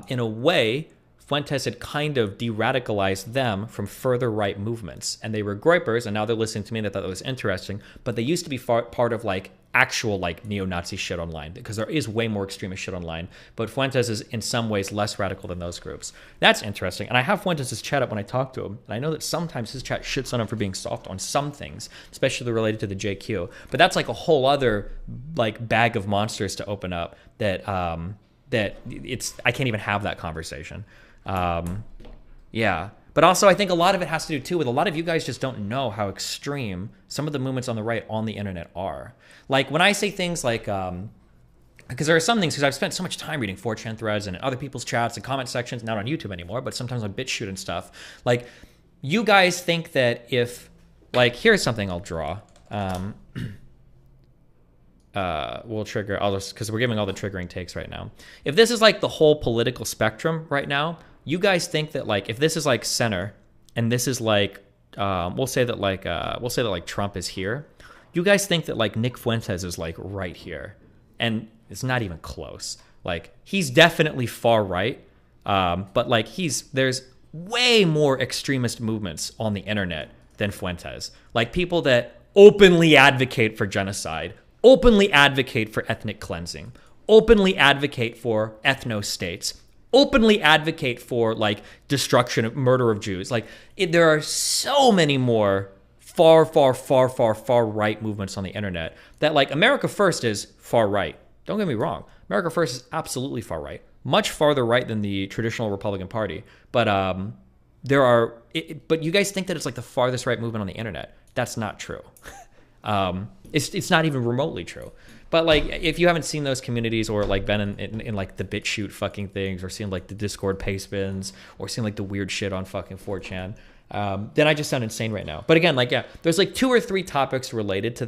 in a way, Fuentes had kind of de-radicalized them from further right movements. And they were groypers, and now they're listening to me and they thought that was interesting. But they used to be part of like actual like neo-Nazi shit online, because there is way more extremist shit online. But Fuentes is in some ways less radical than those groups. That's interesting. And I have Fuentes' chat up when I talk to him. And I know that sometimes his chat shits on him for being soft on some things, especially related to the JQ. But that's like a whole other like bag of monsters to open up that I can't even have that conversation. Yeah. But also I think a lot of it has to do too with a lot of you guys just don't know how extreme some of the movements on the right on the internet are. Like when I say things like, because there are some things, because I've spent so much time reading 4chan threads and other people's chats and comment sections, not on YouTube anymore, but sometimes on BitChute and stuff. Like you guys think that if, like, here's something I'll draw. We'll trigger, because we're giving all the triggering takes right now. If this is like the whole political spectrum right now, you guys think that like if this is like center and this is like we'll say that like Trump is here, you guys think that like Nick Fuentes is like right here, and it's not even close. Like he's definitely far right, but like there's way more extremist movements on the internet than Fuentes. Like people that openly advocate for genocide, openly advocate for ethnic cleansing, openly advocate for ethno-states, openly advocate for like destruction of murder of Jews. Like there are so many more far right movements on the internet that like America First is far right. Don't get me wrong. America First is absolutely far right, much farther right than the traditional Republican Party. But but you guys think that it's like the farthest right movement on the internet. That's not true. It's not even remotely true. But like, if you haven't seen those communities or like been in like the BitChute fucking things or seen like the Discord paste bins or seen like the weird shit on fucking 4chan, then I just sound insane right now. But again, like, yeah, there's like 2 or 3 topics related to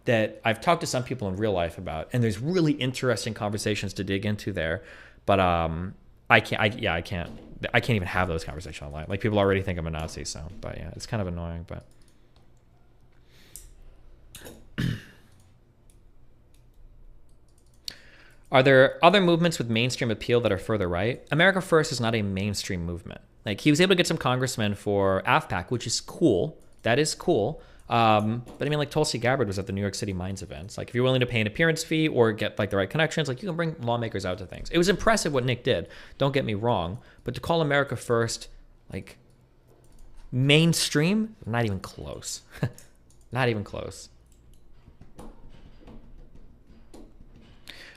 that I've talked to some people in real life about, and there's really interesting conversations to dig into there. But I can't even have those conversations online. Like people already think I'm a Nazi, so, but yeah, it's kind of annoying, but. Are there other movements with mainstream appeal that are further right? America First is not a mainstream movement. Like he was able to get some congressmen for AFPAC, which is cool. That is cool. But I mean, like Tulsi Gabbard was at the New York City Minds events. Like if you're willing to pay an appearance fee or get like the right connections, like you can bring lawmakers out to things. It was impressive what Nick did. Don't get me wrong. But to call America First like mainstream, not even close. Not even close.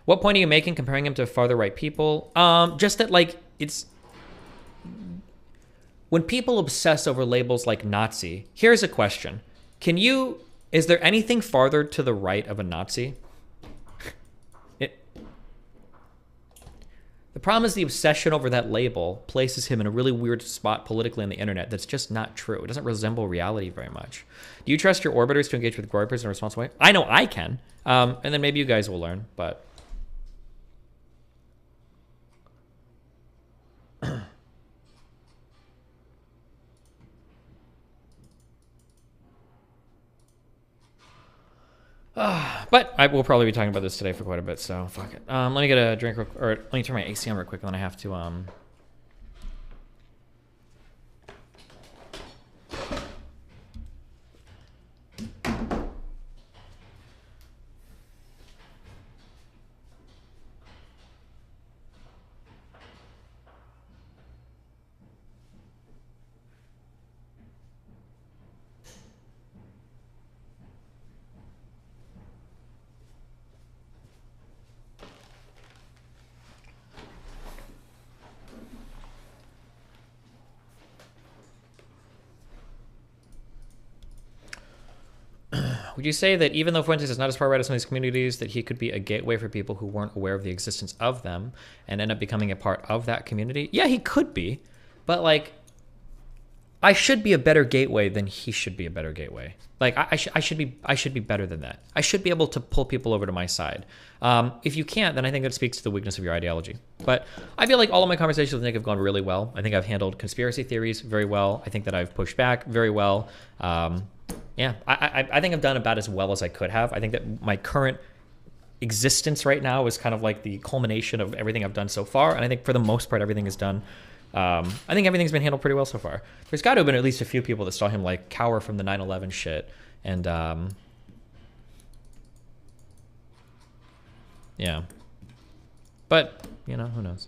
What point are you making comparing him to farther right people? Just that like when people obsess over labels like Nazi, here's a question. Is there anything farther to the right of a Nazi? The problem is the obsession over that label places him in a really weird spot politically on the internet that's just not true. It doesn't resemble reality very much. Do you trust your orbiters to engage with groypers in a responsible way? I know I can. And then maybe you guys will learn, but... But I will probably be talking about this today for quite a bit, so fuck it. Let me get a drink, or let me turn my AC on real quick, and then I have to Would you say that even though Fuentes is not as far right as some of these communities, that he could be a gateway for people who weren't aware of the existence of them and end up becoming a part of that community? Yeah, he could be. But, like, I should be a better gateway than he should be a better gateway. Like, I should be better than that. I should be able to pull people over to my side. If you can't, then I think it speaks to the weakness of your ideology. But I feel like all of my conversations with Nick have gone really well. I think I've handled conspiracy theories very well. I think that I've pushed back very well. Yeah, I think I've done about as well as I could have. I think that my current existence right now is kind of like the culmination of everything I've done so far. And I think for the most part, everything is done. I think everything's been handled pretty well so far. There's got to have been at least a few people that saw him like cower from the 9/11 shit. And yeah. But, you know, who knows?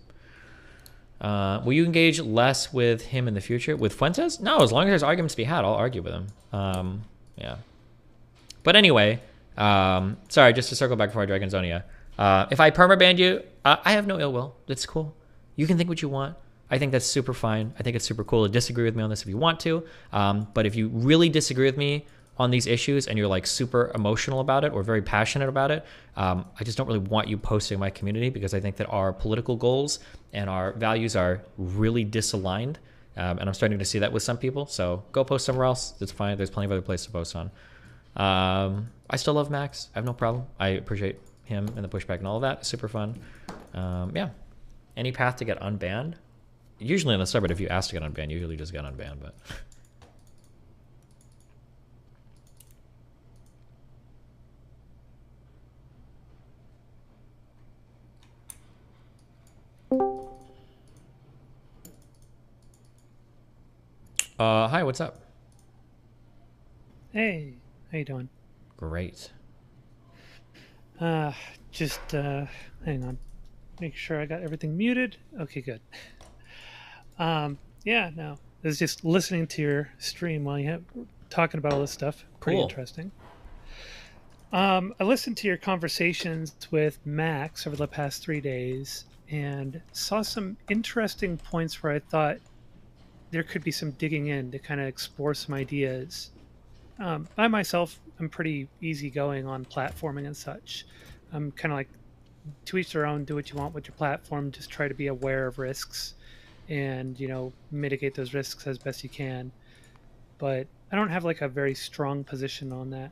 Will you engage less with him in the future? With Fuentes? No, as long as there's arguments to be had, I'll argue with him. Yeah. But anyway, sorry, just to circle back before I drag in Zonia. If I permabanned you, I have no ill will. That's cool. You can think what you want. I think that's super fine. I think it's super cool to disagree with me on this if you want to. But if you really disagree with me on these issues and you're like super emotional about it or very passionate about it, I just don't really want you posting in my community because I think that our political goals and our values are really disaligned. And I'm starting to see that with some people. So go post somewhere else. That's fine. There's plenty of other places to post on. I still love Max. I have no problem. I appreciate him and the pushback and all of that. Super fun. Yeah. Any path to get unbanned? Usually on the subreddit, if you ask to get unbanned, you usually just get unbanned. But hi, what's up? Hey, how you doing? Great. Just hang on. Make sure I got everything muted. Okay, good. Yeah, no. I was just listening to your stream while you talking about all this stuff. Pretty interesting. I listened to your conversations with Max over the past 3 days and saw some interesting points where I thought there could be some digging in to kind of explore some ideas. I myself, I'm pretty easygoing on platforming and such. I'm kind of like, to each their own, do what you want with your platform, just try to be aware of risks and, you know, mitigate those risks as best you can. But I don't have like a very strong position on that.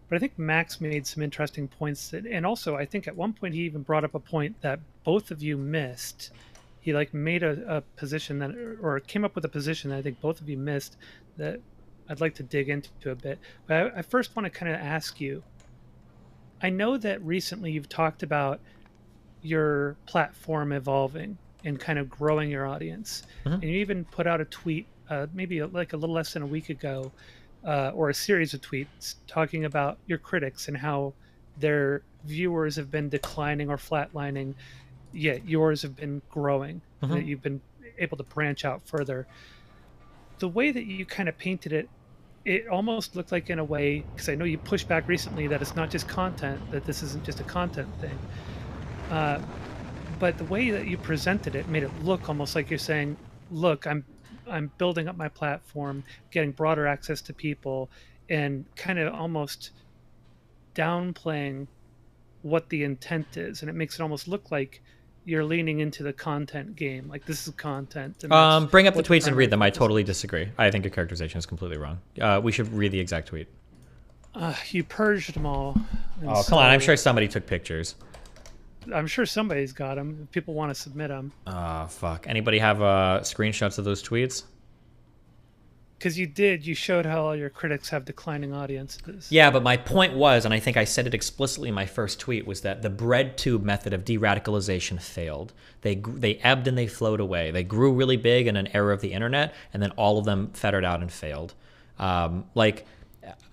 But I think Max made some interesting points and also I think at one point he even brought up a point that both of you missed. He like made a position that, or came up with a position that I think both of you missed that I'd like to dig into a bit. But I first want to kind of ask you, I know that recently you've talked about your platform evolving and kind of growing your audience. Mm-hmm. And you even put out a tweet, maybe like a little less than a week ago, or a series of tweets talking about your critics and how their viewers have been declining or flatlining, yet yours have been growing, mm-hmm. that you've been able to branch out further. The way that you kind of painted it, it almost looked like in a way, because I know you pushed back recently that it's not just content, that this isn't just a content thing. But the way that you presented it made it look almost like you're saying, look, I'm I'm building up my platform, getting broader access to people, and kind of almost downplaying what the intent is, and it makes it almost look like you're leaning into the content game, like this is content. And bring up the tweets and read them. I totally disagree. I think your characterization is completely wrong. We should read the exact tweet. You purged them all. Oh, come on. I'm sure somebody took pictures. I'm sure somebody's got them. If people want to submit them. Fuck. Anybody have screenshots of those tweets? Because you showed how all your critics have declining audiences. Yeah, but my point was, and I think I said it explicitly in my first tweet, was that the bread tube method of de-radicalization failed. They ebbed and they flowed away. They grew really big in an era of the internet, and then all of them fettered out and failed. Like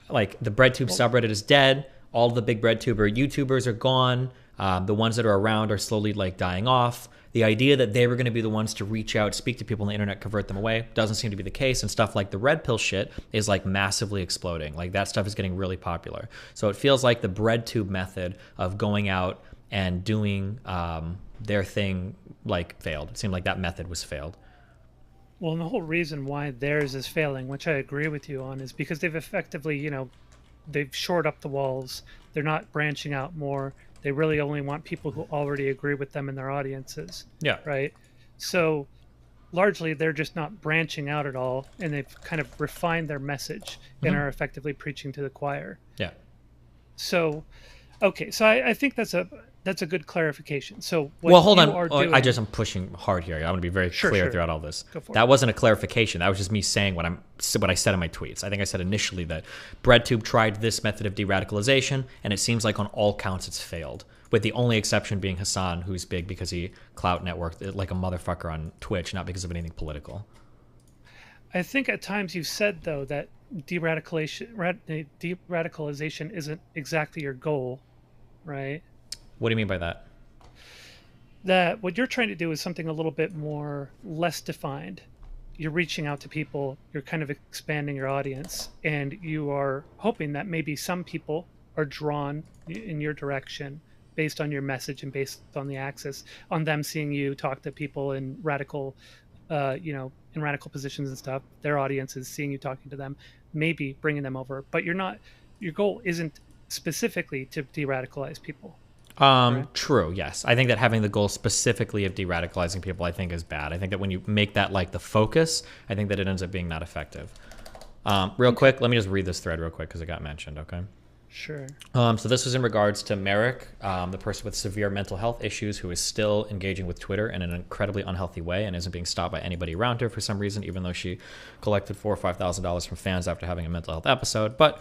the breadtube subreddit is dead. All of the big breadtuber YouTubers are gone. The ones that are around are slowly like dying off. The idea that they were going to be the ones to reach out, speak to people on the internet, convert them away, doesn't seem to be the case. And stuff like the red pill shit is like massively exploding. Like that stuff is getting really popular. So it feels like the breadtube method of going out and doing their thing like failed. It seemed like that method was failed. Well, and the whole reason why theirs is failing, which I agree with you on, is because they've effectively, they've shored up the walls. They're not branching out more. They really only want people who already agree with them in their audiences. Yeah. Right? So largely they're just not branching out at all, and they've kind of refined their message and are effectively preaching to the choir. Yeah. So, okay. So I think that's a good clarification. So hold on. I'm pushing hard here. I want to be very clear throughout all this. Go for that it. wasn't a clarification. That was just me saying what I said in my tweets. I think I said initially that BreadTube tried this method of de-radicalization, and it seems like on all counts it's failed, with the only exception being Hassan, who's big because he clout networked like a motherfucker on Twitch, not because of anything political. I think at times you've said, though, that de-radicalization isn't exactly your goal, right? What do you mean by that? That what you're trying to do is something a little bit more less defined. You're reaching out to people, you're kind of expanding your audience, and you are hoping that maybe some people are drawn in your direction based on your message and based on the access, on them seeing you talk to people in radical, in radical positions and stuff. Their audience is seeing you talking to them, maybe bringing them over. But your goal isn't specifically to de-radicalize people. Right? True, yes. I think that having the goal specifically of de-radicalizing people, I think is bad. I think that when you make that like the focus, I think that it ends up being not effective. Real quick, let me just read this thread real quick because it got mentioned, okay? Sure. So this was in regards to Merrick, the person with severe mental health issues who is still engaging with Twitter in an incredibly unhealthy way and isn't being stopped by anybody around her for some reason, even though she collected $4,000 or $5,000 from fans after having a mental health episode. But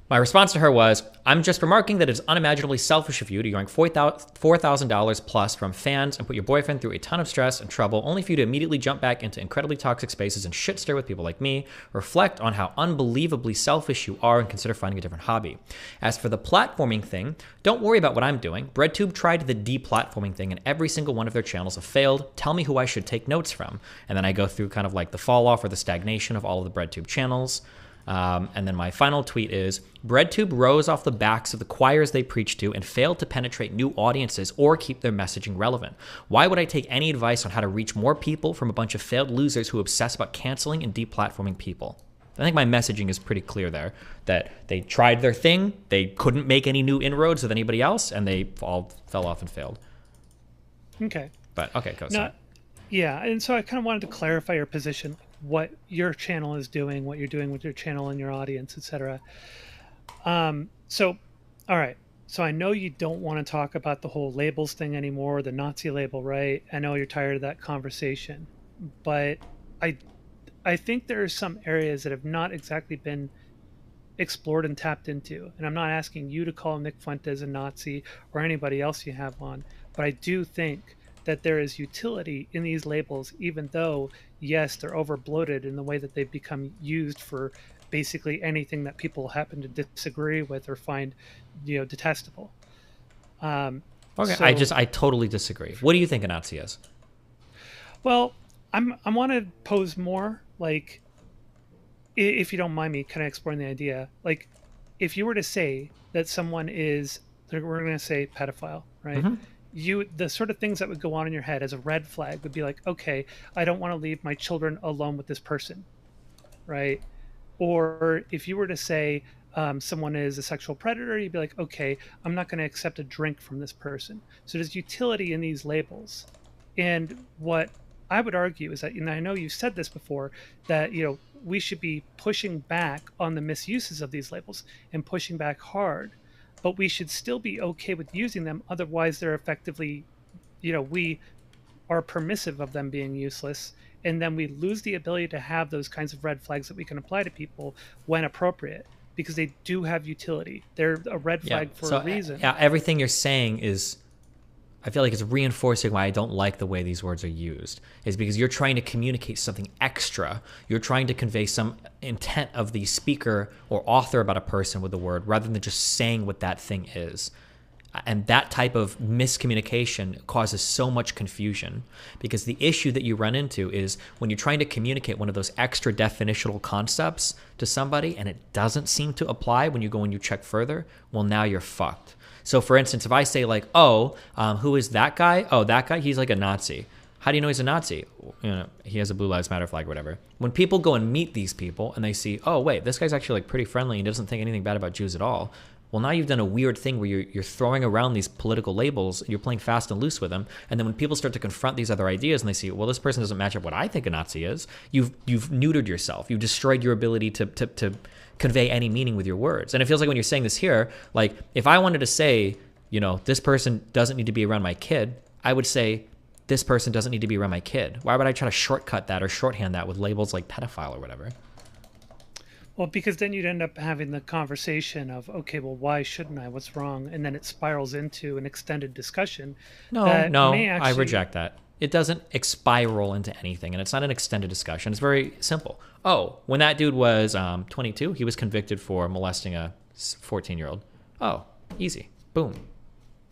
my response to her was, I'm just remarking that it's unimaginably selfish of you to yank $4,000 plus from fans and put your boyfriend through a ton of stress and trouble only for you to immediately jump back into incredibly toxic spaces and shit stir with people like me. Reflect on how unbelievably selfish you are and consider finding a different hobby. As for the platforming thing, don't worry about what I'm doing. BreadTube tried the de-platforming thing and every single one of their channels have failed. Tell me who I should take notes from. And then I go through kind of like the fall off or the stagnation of all of the BreadTube channels. And then my final tweet is, BreadTube rose off the backs of the choirs they preach to and failed to penetrate new audiences or keep their messaging relevant. Why would I take any advice on how to reach more people from a bunch of failed losers who obsess about canceling and deplatforming people? I think my messaging is pretty clear there, that they tried their thing, they couldn't make any new inroads with anybody else, and they all fell off and failed. Okay. But, okay, go. No, yeah, and so I kind of wanted to clarify your position, what your channel is doing, what you're doing with your channel and your audience, etc. So, all right. So I know you don't want to talk about the whole labels thing anymore, the Nazi label, right? I know you're tired of that conversation, but I think there are some areas that have not exactly been explored and tapped into. And I'm not asking you to call Nick Fuentes a Nazi or anybody else you have on, but I do think that there is utility in these labels, even though, yes, they're over bloated in the way that they've become used for basically anything that people happen to disagree with or find, detestable. Okay, so, I totally disagree. What do you think a Nazi is? Well, I want to pose more, like, if you don't mind me kind of exploring the idea, like, if you were to say that someone is, we're going to say pedophile, right? Mm-hmm. the sort of things that would go on in your head as a red flag would be like, okay, I don't want to leave my children alone with this person, right? Or if you were to say someone is a sexual predator, you'd be like, okay, I'm not going to accept a drink from this person. So there's utility in these labels. And what I would argue is that, and I know you said this before, that, we should be pushing back on the misuses of these labels and pushing back hard, but we should still be okay with using them. Otherwise, they're effectively, we are permissive of them being useless. And then we lose the ability to have those kinds of red flags that we can apply to people when appropriate, because they do have utility. They're a red flag for a reason. Yeah, everything you're saying is, I feel like it's reinforcing why I don't like the way these words are used, is because you're trying to communicate something extra. You're trying to convey some intent of the speaker or author about a person with the word, rather than just saying what that thing is. And that type of miscommunication causes so much confusion, because the issue that you run into is when you're trying to communicate one of those extra definitional concepts to somebody and it doesn't seem to apply when you go and you check further, well, now you're fucked. So for instance, if I say like, who is that guy? Oh, that guy, he's like a Nazi. How do you know he's a Nazi? He has a Blue Lives Matter flag or whatever. When people go and meet these people and they see, oh, wait, this guy's actually like pretty friendly and doesn't think anything bad about Jews at all. Well, now you've done a weird thing where you're throwing around these political labels, you're playing fast and loose with them, and then when people start to confront these other ideas and they see, well, this person doesn't match up what I think a Nazi is, you've neutered yourself. You've destroyed your ability to convey any meaning with your words. And it feels like when you're saying this here, like if I wanted to say, this person doesn't need to be around my kid, I would say, this person doesn't need to be around my kid. Why would I try to shortcut that or shorthand that with labels like pedophile or whatever? Well, because then you'd end up having the conversation of, okay, well, why shouldn't I? What's wrong? And then it spirals into an extended discussion. No, I reject that. It doesn't spiral into anything, and it's not an extended discussion. It's very simple. Oh, when that dude was 22, he was convicted for molesting a 14-year-old. Oh, easy. Boom.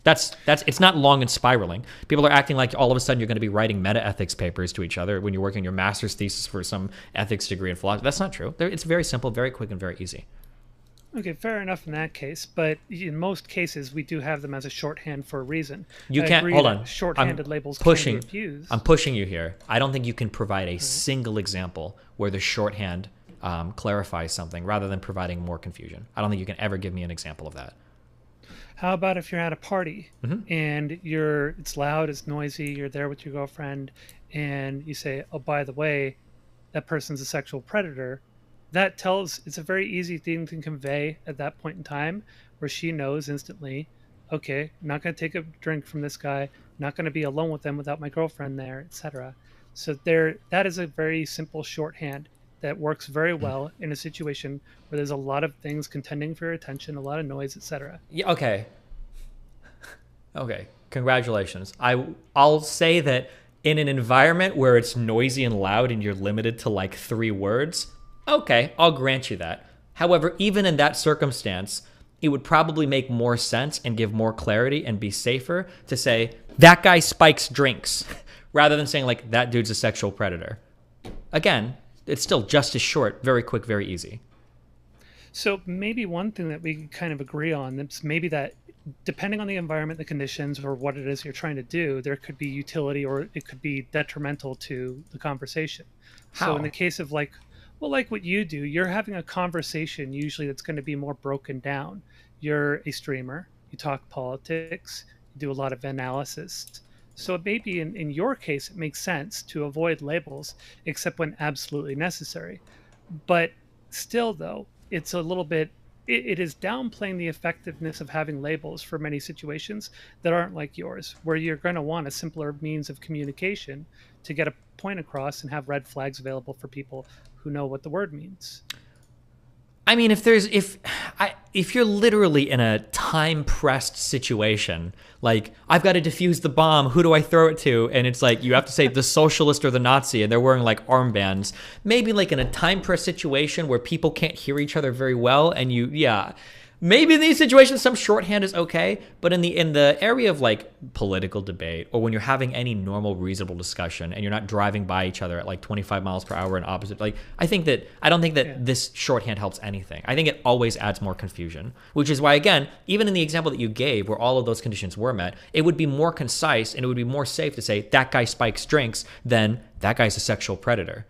It's not long and spiraling. People are acting like all of a sudden you're going to be writing meta-ethics papers to each other when you're working on your master's thesis for some ethics degree in philosophy. That's not true. It's very simple, very quick, and very easy. Okay, fair enough in that case. But in most cases, we do have them as a shorthand for a reason. You can't, hold on. Shorthanded labels can be abused. I'm pushing you here. I don't think you can provide a single example where the shorthand clarifies something rather than providing more confusion. I don't think you can ever give me an example of that. How about if you're at a party and it's loud, it's noisy, you're there with your girlfriend, and you say, oh, by the way, that person's a sexual predator. It's a very easy thing to convey at that point in time, where she knows instantly, okay, not going to take a drink from this guy, not going to be alone with them without my girlfriend there, etc. So that is a very simple shorthand that works very well in a situation where there's a lot of things contending for your attention, a lot of noise, etc. Yeah, okay. Congratulations. I'll say that in an environment where it's noisy and loud and you're limited to like 3 words, okay, I'll grant you that. However, even in that circumstance, it would probably make more sense and give more clarity and be safer to say, that guy spikes drinks, rather than saying like, that dude's a sexual predator. Again, it's still just as short, very quick, very easy. So maybe one thing that we kind of agree on is maybe that depending on the environment, the conditions, or what it is you're trying to do, there could be utility or it could be detrimental to the conversation. How? So in the case of like what you do, you're having a conversation usually that's going to be more broken down. You're a streamer, you talk politics, you do a lot of analysis. So maybe in your case, it makes sense to avoid labels, except when absolutely necessary. But still, though, it's a little bit, it is downplaying the effectiveness of having labels for many situations that aren't like yours, where you're going to want a simpler means of communication to get a point across and have red flags available for people who know what the word means. I mean, if you're literally in a time-pressed situation, like, I've got to defuse the bomb, who do I throw it to? And it's like, you have to say the socialist or the Nazi, and they're wearing, like, armbands. Maybe, like, in a time-pressed situation where people can't hear each other very well, and Maybe in these situations some shorthand is okay, but in the area of like political debate, or when you're having any normal reasonable discussion and you're not driving by each other at like 25 miles per hour in opposite, like I don't think that this shorthand helps anything. I think it always adds more confusion, which is why, again, even in the example that you gave where all of those conditions were met, it would be more concise and it would be more safe to say that guy spikes drinks than that guy's a sexual predator.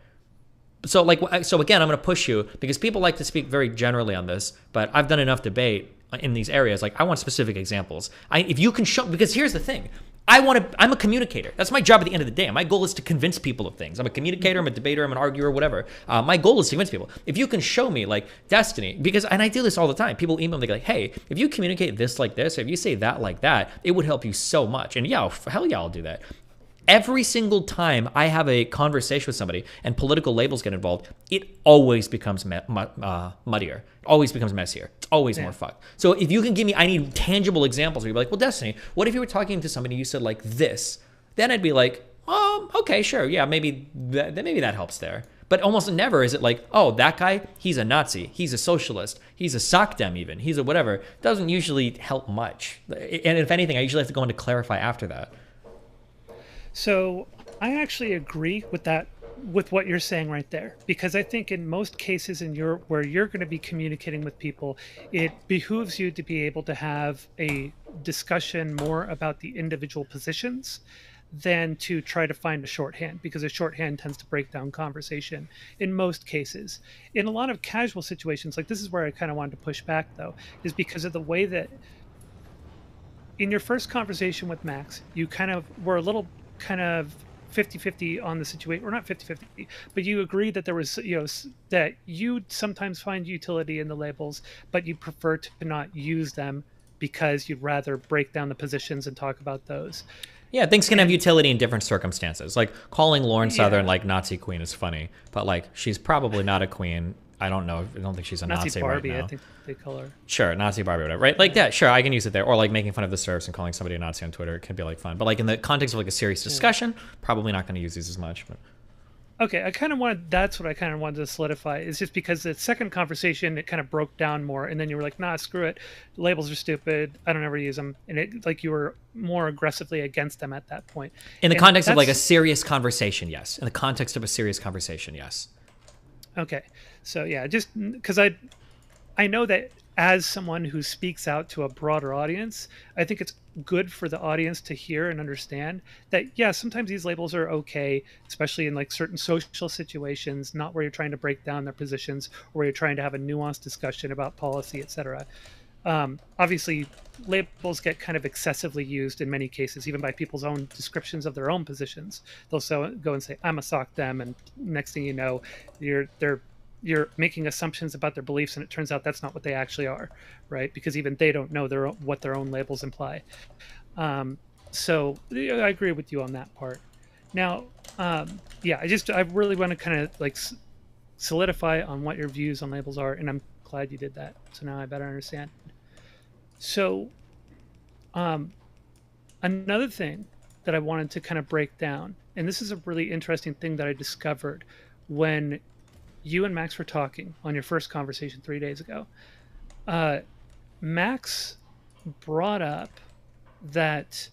So again, I'm going to push you because people like to speak very generally on this, but I've done enough debate in these areas. Like, I want specific examples. If you can show, because here's the thing. I'm a communicator. That's my job at the end of the day. My goal is to convince people of things. I'm a communicator, I'm a debater, I'm an arguer, whatever. My goal is to convince people. If you can show me, like, Destiny, and I do this all the time. People email me, like, hey, if you communicate this like this, or if you say that like that, it would help you so much. And yeah, hell yeah, I'll do that. Every single time I have a conversation with somebody and political labels get involved, it always becomes muddier. It always becomes messier. It's always more fucked. So if you can give me, I need tangible examples where you're like, well, Destiny, what if you were talking to somebody and you said like this? Then I'd be like, oh, okay, sure. Yeah, maybe that helps there. But almost never is it like, oh, that guy, he's a Nazi. He's a socialist. He's a sockdem even. He's a whatever. Doesn't usually help much. And if anything, I usually have to go in to clarify after that. So I actually agree with that, with what you're saying right there, because I think in most cases where you're going to be communicating with people, it behooves you to be able to have a discussion more about the individual positions than to try to find a shorthand, because a shorthand tends to break down conversation in most cases. In a lot of casual situations, like this is where I kind of wanted to push back though, is because of the way that in your first conversation with Max, you kind of were a little kind of 50-50 on the situation, or not 50-50, but you agreed that there was, that you sometimes find utility in the labels, but you prefer to not use them because you'd rather break down the positions and talk about those. Yeah, things can have utility in different circumstances. Like calling Lauren Southern like Nazi queen is funny, but like she's probably not a queen. I don't know. I don't think she's a Nazi Barbie, right now. I think they call her. Sure, Nazi Barbie, whatever. Right? Like that. Sure, I can use it there. Or like making fun of the serfs and calling somebody a Nazi on Twitter. It can be like fun. But like in the context of like a serious discussion, probably not going to use these as much. But okay, that's what I kind of wanted to solidify. Is just because the second conversation, it kind of broke down more, and then you were like, nah, screw it. Labels are stupid. I don't ever use them. And it like you were more aggressively against them at that point. In the context of like a serious conversation, yes. In the context of a serious conversation, yes. Okay. So yeah, just because I know that as someone who speaks out to a broader audience, I think it's good for the audience to hear and understand that, yeah, sometimes these labels are okay, especially in like certain social situations, not where you're trying to break down their positions or where you're trying to have a nuanced discussion about policy, etc. Obviously, labels get kind of excessively used in many cases, even by people's own descriptions of their own positions. They'll go and say, I'm a sock them, and next thing you know, you're making assumptions about their beliefs, and it turns out that's not what they actually are, right? Because even they don't know what their own labels imply. So I agree with you on that part. Now, yeah, I really want to kind of like solidify on what your views on labels are, and I'm glad you did that. So now I better understand. So another thing that I wanted to kind of break down, and this is a really interesting thing that I discovered when you and Max were talking on your first conversation 3 days ago. Max brought up that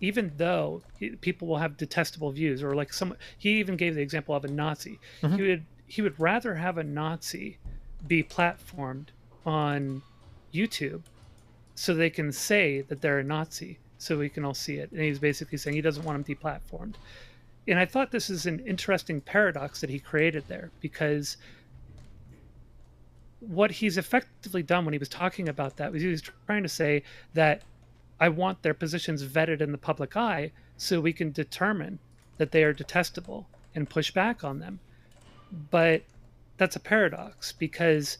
even though people will have detestable views, or like he even gave the example of a Nazi. Mm-hmm. He would rather have a Nazi be platformed on YouTube so they can say that they're a Nazi, so we can all see it. And he's basically saying he doesn't want them deplatformed. And I thought this is an interesting paradox that he created there, because what he's effectively done when he was talking about that was he was trying to say that I want their positions vetted in the public eye so we can determine that they are detestable and push back on them. But that's a paradox, because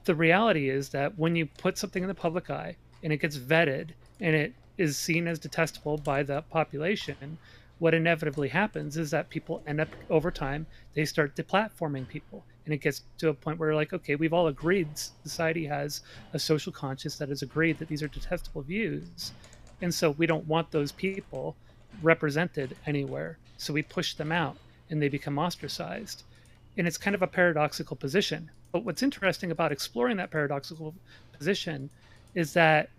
the reality is that when you put something in the public eye and it gets vetted and it is seen as detestable by the population, what inevitably happens is that people end up, over time, they start deplatforming people. And it gets to a point where, like, okay, we've all agreed, society has a social conscience that has agreed that these are detestable views. And so we don't want those people represented anywhere. So we push them out and they become ostracized. And it's kind of a paradoxical position. what's interesting about exploring that paradoxical position is that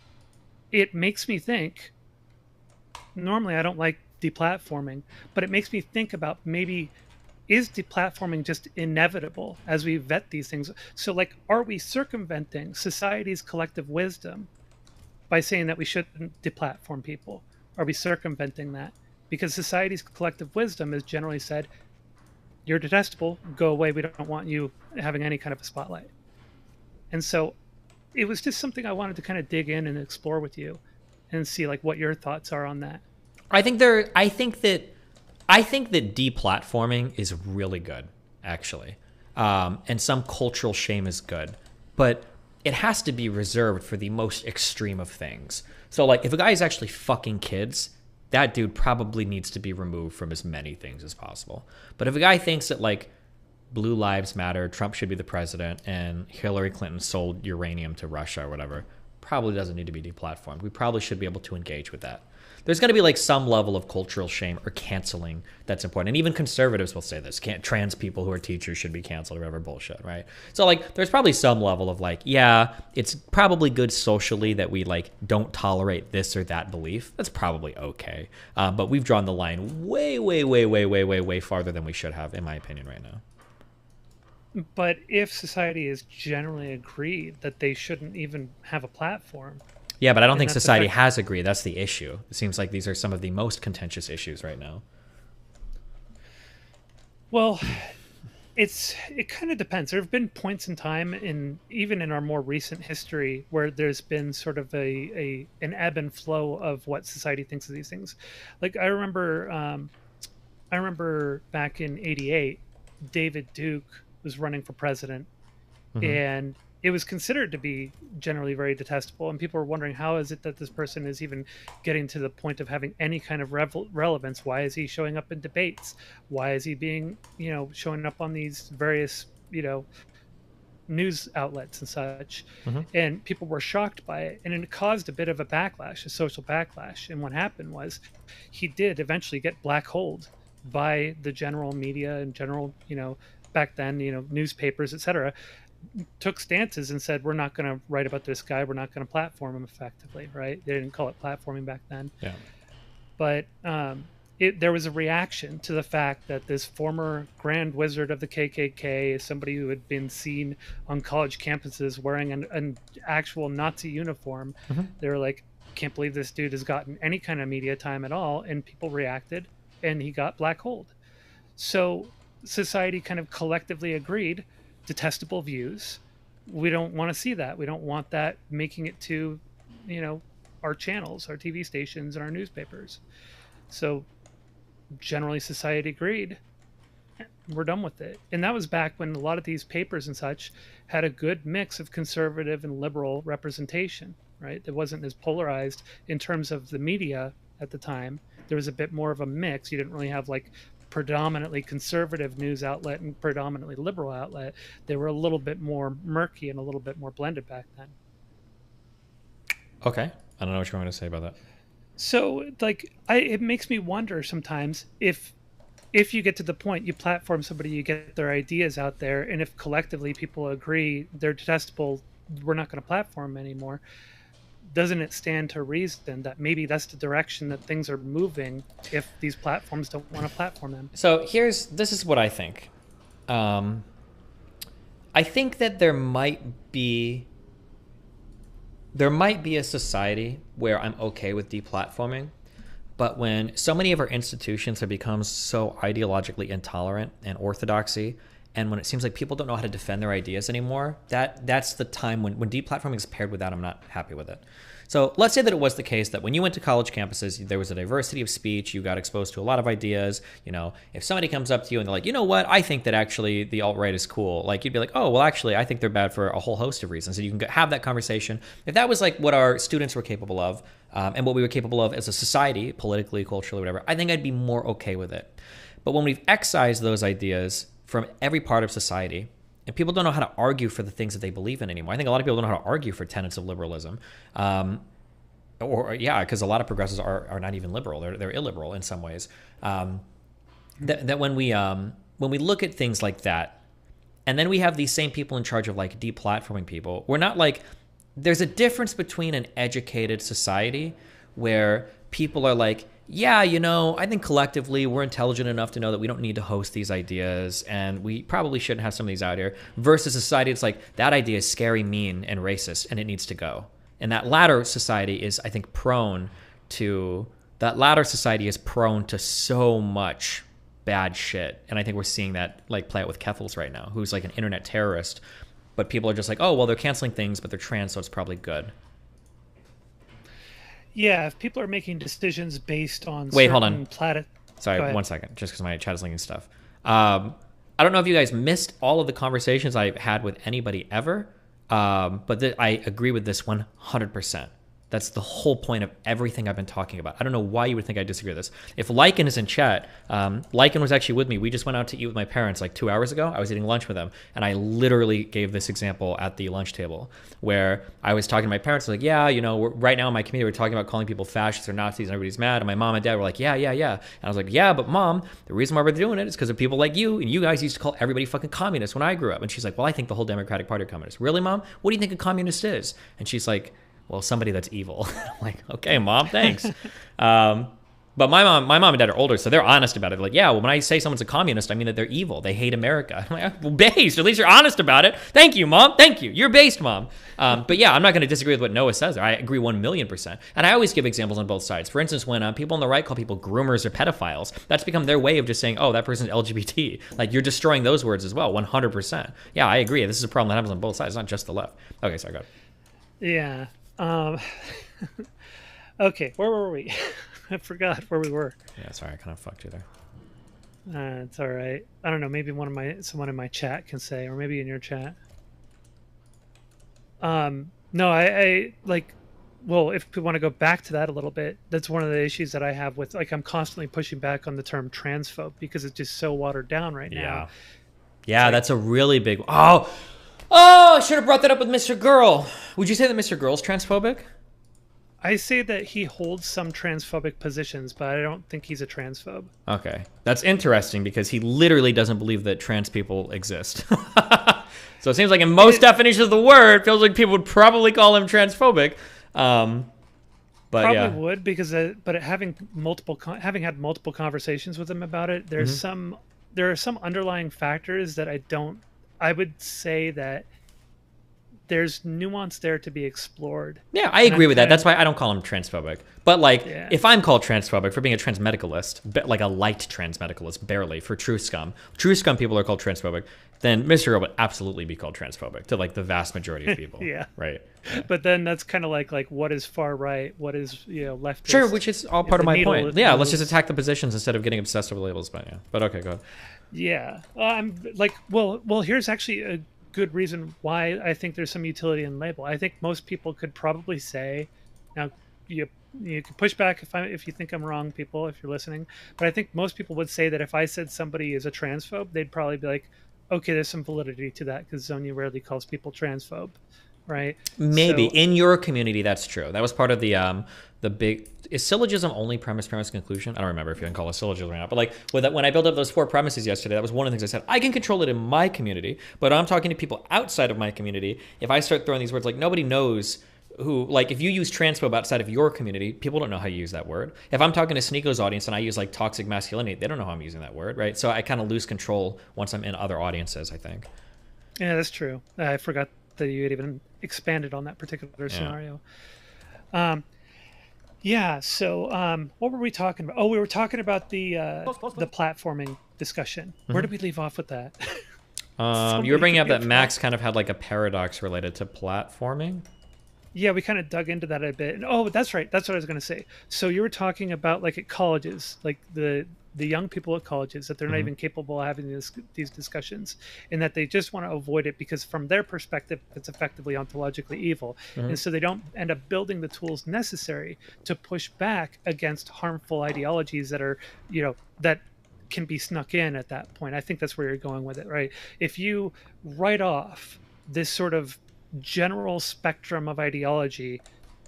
it makes me think. Normally, I don't like deplatforming, but it makes me think about maybe is deplatforming just inevitable as we vet these things? So, like, are we circumventing society's collective wisdom by saying that we shouldn't deplatform people? Are we circumventing that? Because society's collective wisdom has generally said, you're detestable, go away, we don't want you having any kind of a spotlight. And so it was just something I wanted to kind of dig in and explore with you and see like what your thoughts are on that. I think that deplatforming is really good, actually. And some cultural shame is good. But it has to be reserved for the most extreme of things. So, like, if a guy is actually fucking kids, that dude probably needs to be removed from as many things as possible. But if a guy thinks that, like, blue lives matter, Trump should be the president, and Hillary Clinton sold uranium to Russia or whatever, probably doesn't need to be deplatformed. We probably should be able to engage with that. There's going to be like some level of cultural shame or canceling that's important. And even conservatives will say this. Trans people who are teachers should be canceled or whatever bullshit, right? So like there's probably some level of like, yeah, it's probably good socially that we like don't tolerate this or that belief. That's probably okay. But we've drawn the line way farther than we should have, in my opinion, right now. But if society is generally agreed that they shouldn't even have a platform. Yeah, but I don't think society has agreed. That's the issue. It seems like these are some of the most contentious issues right now. Well, it kind of depends. There have been points in time, even in our more recent history, where there's been sort of an ebb and flow of what society thinks of these things. Like I remember back in '88, David Duke was running for president, and it was considered to be generally very detestable, and people were wondering, how is it that this person is even getting to the point of having any kind of relevance? Why is he showing up in debates? Why is he being, showing up on these various, news outlets and such? And people were shocked by it, and it caused a bit of a backlash, a social backlash. And what happened was he did eventually get black-holed by the general media and general, back then, newspapers, etc., took stances and said, we're not going to write about this guy. We're not going to platform him effectively, right? They didn't call it platforming back then. Yeah. But there was a reaction to the fact that this former Grand Wizard of the KKK, somebody who had been seen on college campuses wearing an actual Nazi uniform, they were like, can't believe this dude has gotten any kind of media time at all. And people reacted, and he got black-holed. So society kind of collectively agreed, detestable views. We don't want to see that. We don't want that making it to, our channels, our TV stations, and our newspapers. So generally society agreed. We're done with it. And that was back when a lot of these papers and such had a good mix of conservative and liberal representation, right? It wasn't as polarized in terms of the media at the time. There was a bit more of a mix. You didn't really have like predominantly conservative news outlet and predominantly liberal outlet. They were a little bit more murky and a little bit more blended back then. Okay. I don't know what you're going to say about that. So like, it makes me wonder sometimes if you get to the point you platform somebody, you get their ideas out there, and if collectively people agree they're detestable, we're not going to platform them anymore. Doesn't it stand to reason that maybe that's the direction that things are moving if these platforms don't want to platform them? So this is what I think. I think that there might be a society where I'm okay with deplatforming, but when so many of our institutions have become so ideologically intolerant and orthodoxy, and when it seems like people don't know how to defend their ideas anymore, that's the time when deplatforming is paired with that, I'm not happy with it. So let's say that it was the case that when you went to college campuses, there was a diversity of speech, you got exposed to a lot of ideas. If somebody comes up to you and they're like, you know what, I think that actually the alt-right is cool, like you'd be like, oh, well, actually, I think they're bad for a whole host of reasons. And you can have that conversation. If that was like what our students were capable of, and what we were capable of as a society, politically, culturally, whatever, I think I'd be more okay with it. But when we've excised those ideas from every part of society, and people don't know how to argue for the things that they believe in anymore. I think a lot of people don't know how to argue for tenets of liberalism. Because a lot of progressives are not even liberal. They're illiberal in some ways. That when we look at things like that, And then we have these same people in charge of like deplatforming people. We're not like, there's a difference between an educated society where people are like, yeah, you know, I think collectively we're intelligent enough to know that we don't need to host these ideas and we probably shouldn't have some of these out here, versus society it's like, that idea is scary, mean, and racist, and it needs to go. And that latter society is, I think, prone to so much bad shit. And I think we're seeing that like play out with Keffels right now, who's like an internet terrorist. But people are just like, oh, well, they're canceling things, but they're trans, so it's probably good. Yeah, if people are making decisions based on Wait, hold on. Sorry, 1 second, just because my chat is linking stuff. I don't know if you guys missed all of the conversations I've had with anybody ever, but I agree with this 100%. That's the whole point of everything I've been talking about. I don't know why you would think I disagree with this. If Lycan is in chat, Lycan was actually with me. We just went out to eat with my parents like 2 hours ago. I was eating lunch with them, and I literally gave this example at the lunch table where I was talking to my parents. Like, yeah, you know, right now in my community, we're talking about calling people fascists or Nazis, and everybody's mad. And my mom and dad were like, yeah. And I was like, yeah, but mom, the reason why we're doing it is because of people like you, and you guys used to call everybody fucking communist when I grew up. And she's like, well, I think the whole Democratic Party are communist. Really, mom? What do you think a communist is? And she's like, well, somebody that's evil. I'm like, okay, mom, thanks. But my mom and dad are older, so they're honest about it. They're like, yeah, well, when I say someone's a communist, I mean that they're evil. They hate America. I'm like, well, based. At least you're honest about it. Thank you, mom. Thank you. You're based, mom. But yeah, I'm not going to disagree with what Noah says there. I agree 1,000,000%. And I always give examples on both sides. For instance, when people on the right call people groomers or pedophiles, that's become their way of just saying, oh, that person's LGBT. Like, you're destroying those words as well, 100%. Yeah, I agree. This is a problem that happens on both sides, not just the left. Okay, sorry, go ahead. Yeah. Okay, where were we? I forgot where we were. Yeah, sorry, I kind of fucked you there. It's all right. I don't know. Maybe someone in my chat can say, or maybe in your chat. No, I like. Well, if we want to go back to that a little bit, that's one of the issues that I have with, like, I'm constantly pushing back on the term transphobe because it's just so watered down right now. Yeah, that's a really big. Oh, I should have brought that up with Mr. Girl. Would you say that Mr. Girl's transphobic? I say that he holds some transphobic positions, but I don't think he's a transphobe. Okay. That's interesting because he literally doesn't believe that trans people exist. So it seems like in most definitions of the word, it feels like people would probably call him transphobic. But probably would, because but having had multiple conversations with him about it, there are some underlying factors that I would say that there's nuance there to be explored. Yeah, I agree with that. That's why I don't call him transphobic. But like, if I'm called transphobic for being a transmedicalist, like a light transmedicalist, barely, for true scum people are called transphobic, then Mr. Girl would absolutely be called transphobic to like the vast majority of people. Yeah. Right. Yeah. But then that's kind of like what is far right, what is leftist. Sure, which is all part of my point. Yeah, let's just attack the positions instead of getting obsessed with labels. But okay, go ahead. Yeah, I'm like, well, here's actually a good reason why I think there's some utility in label. I think most people could probably say, now you can push back if you think I'm wrong, people, if you're listening, but I think most people would say that if I said somebody is a transphobe, they'd probably be like, okay, there's some validity to that because Zonia rarely calls people transphobe, right? Maybe in your community that's true. That was part of the big. Is syllogism only premise conclusion? I don't remember if you can call it syllogism or not. But like when I built up those 4 premises yesterday, that was one of the things I said. I can control it in my community, but I'm talking to people outside of my community. If I start throwing these words, like nobody knows who. Like if you use transphobe outside of your community, people don't know how you use that word. If I'm talking to Sneeko's audience and I use like toxic masculinity, they don't know how I'm using that word, right? So I kind of lose control once I'm in other audiences, I think. Yeah, that's true. I forgot that you had even expanded on that particular scenario. Yeah, so what were we talking about? Oh, we were talking about the platforming discussion. Where did we leave off with that? You were bringing up that Max kind of had like a paradox related to platforming. Yeah, we kind of dug into that a bit. Oh, that's right. That's what I was going to say. So you were talking about like at colleges, like the young people at colleges, that they're not even capable of having these discussions, and that they just want to avoid it because from their perspective, it's effectively ontologically evil. And so they don't end up building the tools necessary to push back against harmful ideologies that are, that can be snuck in at that point. I think that's where you're going with it, right? If you write off this sort of general spectrum of ideology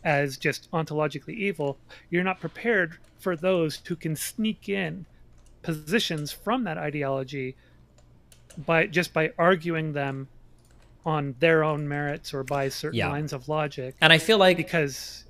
as just ontologically evil, you're not prepared for those who can sneak in positions from that ideology by arguing them on their own merits or by certain Yeah. lines of logic. And I feel like because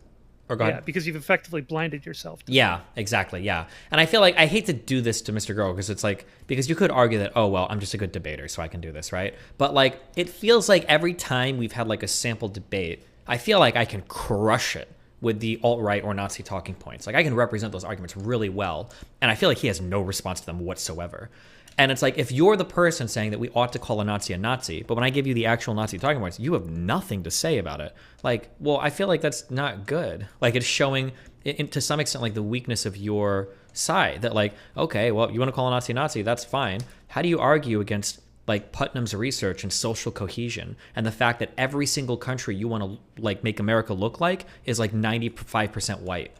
go ahead. because you've effectively blinded yourself to Yeah, exactly. Yeah. And I feel like I hate to do this to Mr. Girl because it's like, because you could argue that, oh, well, I'm just a good debater, so I can do this, right? But like, it feels like every time we've had like a sample debate, I feel like I can crush it with the alt-right or Nazi talking points. Like, I can represent those arguments really well. And I feel like he has no response to them whatsoever. And it's like, if you're the person saying that we ought to call a Nazi, but when I give you the actual Nazi talking points, you have nothing to say about it. Like, well, I feel like that's not good. Like, it's showing, to some extent, like the weakness of your side. That like, okay, well, you want to call a Nazi, that's fine. How do you argue against like Putnam's research and social cohesion and the fact that every single country you want to like make America look like is like 95% white?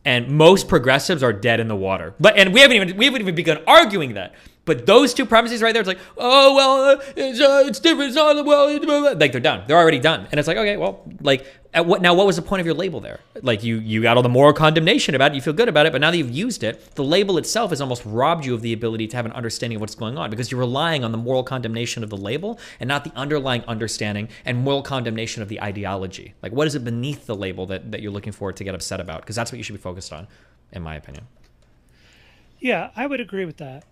And most progressives are dead in the water. And we haven't even begun arguing that. But those two premises right there, it's like, oh, well, it's different. It's not, well, like they're done. They're already done. And it's like, okay, well, like, what was the point of your label there? Like, you got all the moral condemnation about it. You feel good about it. But now that you've used it, the label itself has almost robbed you of the ability to have an understanding of what's going on because you're relying on the moral condemnation of the label and not the underlying understanding and moral condemnation of the ideology. Like, what is it beneath the label that you're looking for to get upset about? Because that's what you should be focused on, in my opinion. Yeah, I would agree with that.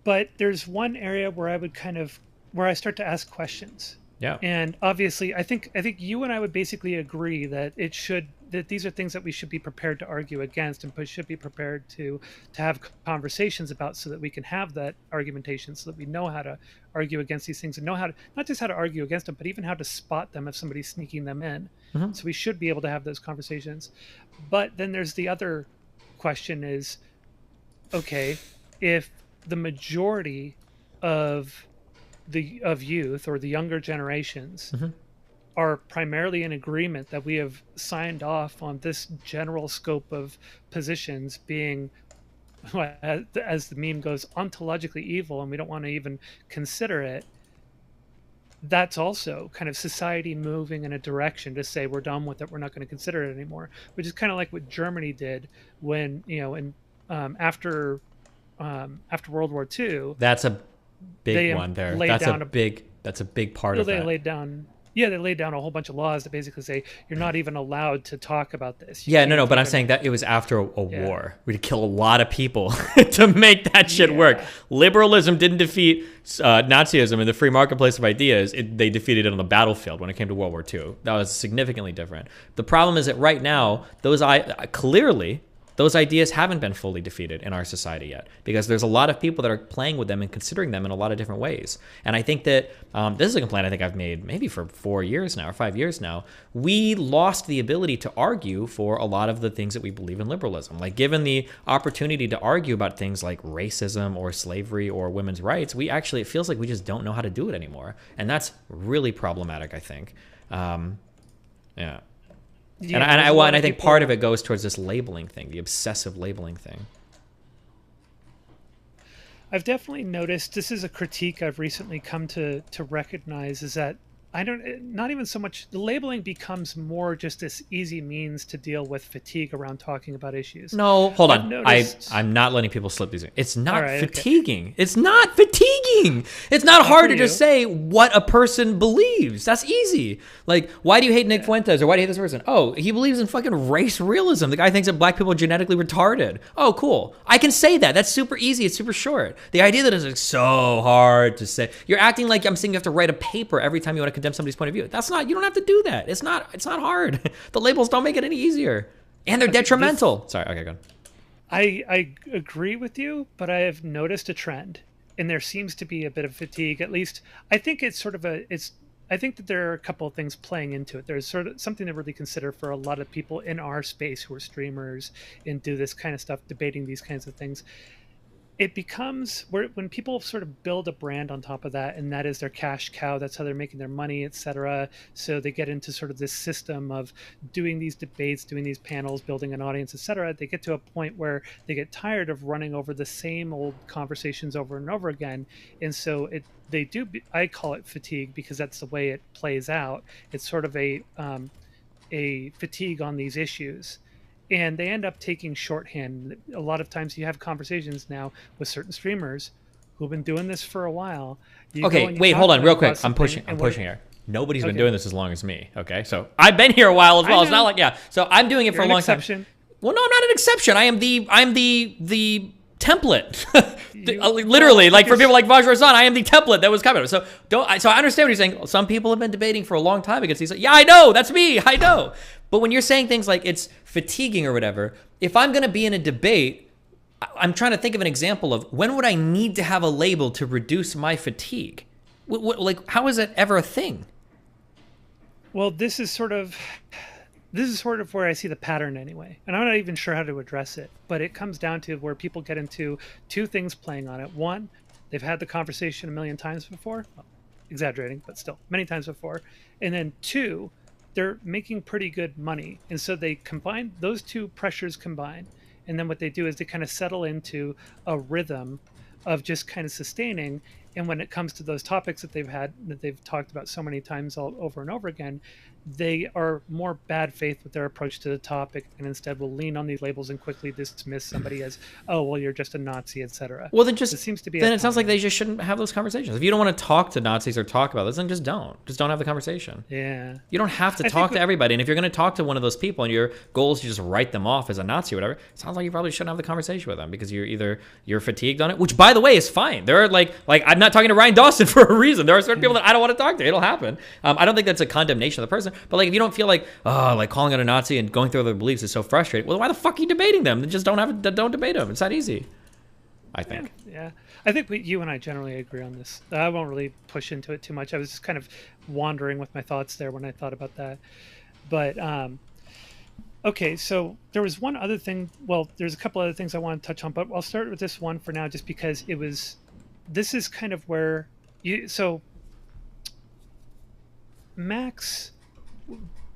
But there's one area where I start to ask questions. Yeah. And obviously, I think you and I would basically agree that these are things that we should be prepared to argue against and should be prepared to have conversations about so that we can have that argumentation, so that we know how to argue against these things and know how to, not just how to argue against them, but even how to spot them if somebody's sneaking them in. Mm-hmm. So we should be able to have those conversations. But then there's the other question is, okay, if the majority of youth or the younger generations mm-hmm. are primarily in agreement that we have signed off on this general scope of positions being, as the meme goes, ontologically evil, and we don't want to even consider it, that's also kind of society moving in a direction to say we're done with it, we're not going to consider it anymore, which is kind of like what Germany did when, after World War II. That's a big one there. That's a big part of that. They laid down a whole bunch of laws that basically say you're not even allowed to talk about this. But I'm saying that it was after a war. We had to kill a lot of people to make that shit work. Liberalism didn't defeat Nazism in the free marketplace of ideas. They defeated it on the battlefield when it came to World War II. That was significantly different. The problem is that right now, those ideas haven't been fully defeated in our society yet because there's a lot of people that are playing with them and considering them in a lot of different ways. And I think that this is a complaint I think I've made maybe for 4 years now or 5 years now. We lost the ability to argue for a lot of the things that we believe in liberalism. Like, given the opportunity to argue about things like racism or slavery or women's rights, it feels like we just don't know how to do it anymore. And that's really problematic, I think. Yeah. Yeah, and I think part of it goes towards this labeling thing, the obsessive labeling thing. I've definitely noticed, this is a critique I've recently come to recognize, is that not even so much, the labeling becomes more just this easy means to deal with fatigue around talking about issues. No, hold on. I'm not letting people slip these. It's not fatiguing. Okay. It's not fatiguing. It's not hard to just say what a person believes. That's easy. Like, why do you hate Nick Fuentes or why do you hate this person? Oh, he believes in fucking race realism. The guy thinks that black people are genetically retarded. Oh, cool. I can say that. That's super easy. It's super short. The idea that it's like so hard to say. You're acting like I'm saying you have to write a paper every time you want to condemn somebody's point of view. That's not, you don't have to do that. It's not hard. The labels don't make it any easier. And they're detrimental. Sorry, okay, go on. I agree with you, but I have noticed a trend. And there seems to be a bit of fatigue. At least, I think it's sort of I think that there are a couple of things playing into it. There's sort of something to really consider for a lot of people in our space who are streamers and do this kind of stuff, debating these kinds of things. It becomes when people sort of build a brand on top of that, and that is their cash cow, that's how they're making their money, etc. So they get into sort of this system of doing these debates, doing these panels, building an audience, etc. They get to a point where they get tired of running over the same old conversations over and over again. And so I call it fatigue because that's the way it plays out. It's sort of a fatigue on these issues. And they end up taking shorthand. A lot of times you have conversations now with certain streamers who've been doing this for a while. Okay, wait, hold on, real quick. I'm pushing here. Nobody's been doing this as long as me. Okay, so I've been here a while as well. It's not like So I'm doing it for a long time. Well, no, I'm not an exception. I'm the template. Literally, like for people like Vajrasan, I am the template that was coming. So I understand what you're saying. Some people have been debating for a long time against these. Yeah, I know, that's me. I know. But when you're saying things like it's fatiguing or whatever, if I'm going to be in a debate, I'm trying to think of an example of when would I need to have a label to reduce my fatigue? Like, how is that ever a thing? Well, this is sort of where I see the pattern anyway. And I'm not even sure how to address it, but it comes down to where people get into two things playing on it. One, they've had the conversation a million times before, well, exaggerating, but still many times before. And then two, they're making pretty good money. And so they combine those two pressures combined. And then what they do is they kind of settle into a rhythm of just kind of sustaining. And when it comes to those topics that they've talked about so many times all over and over again, they are more bad faith with their approach to the topic, and instead will lean on these labels and quickly dismiss somebody as, oh, well, you're just a Nazi, etc. Well, then it sounds like they just shouldn't have those conversations. If you don't want to talk to Nazis or talk about this, then just don't have the conversation. Yeah, you don't have to talk to everybody. And if you're going to talk to one of those people and your goal is to just write them off as a Nazi or whatever, it sounds like you probably shouldn't have the conversation with them because you're fatigued on it. Which, by the way, is fine. There are like I'm not talking to Ryan Dawson for a reason. There are certain people that I don't want to talk to. It'll happen. I don't think that's a condemnation of the person. But like, if you don't feel like calling out a Nazi and going through their beliefs is so frustrating, well, why the fuck are you debating them? Just don't debate them. It's that easy, I think. Yeah. I think you and I generally agree on this. I won't really push into it too much. I was just kind of wandering with my thoughts there when I thought about that. But okay, so there was one other thing. Well, there's a couple other things I want to touch on, but I'll start with this one for now, just because this is kind of where Max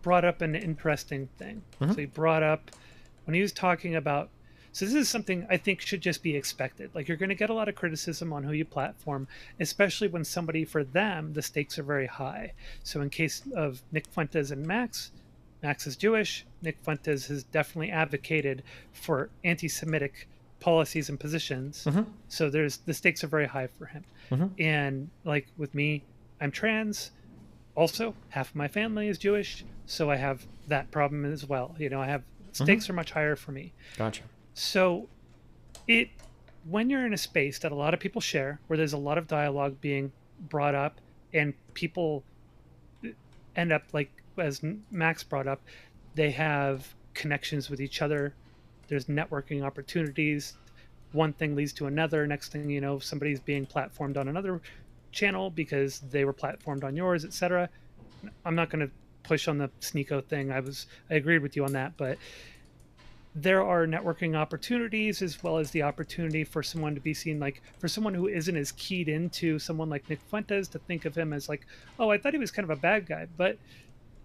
brought up an interesting thing. Mm-hmm. So he brought up when he was talking about, so this is something I think should just be expected. Like, you're going to get a lot of criticism on who you platform, especially when somebody, for them, the stakes are very high. So in case of Nick Fuentes and Max is Jewish. Nick Fuentes has definitely advocated for anti-Semitic policies and positions. Mm-hmm. So the stakes are very high for him. Mm-hmm. And like with me, I'm trans. Also, half of my family is Jewish, so I have that problem as well. I have stakes are much higher for me. Gotcha. So when you're in a space that a lot of people share, where there's a lot of dialogue being brought up, and people end up, like as Max brought up, they have connections with each other. There's networking opportunities. One thing leads to another. Next thing you know, somebody's being platformed on another channel because they were platformed on yours, etc. I'm not going to push on the Sneeko thing. I agreed with you on that, but there are networking opportunities as well as the opportunity for someone to be seen, like for someone who isn't as keyed into someone like Nick Fuentes, to think of him as like, oh, I thought he was kind of a bad guy, but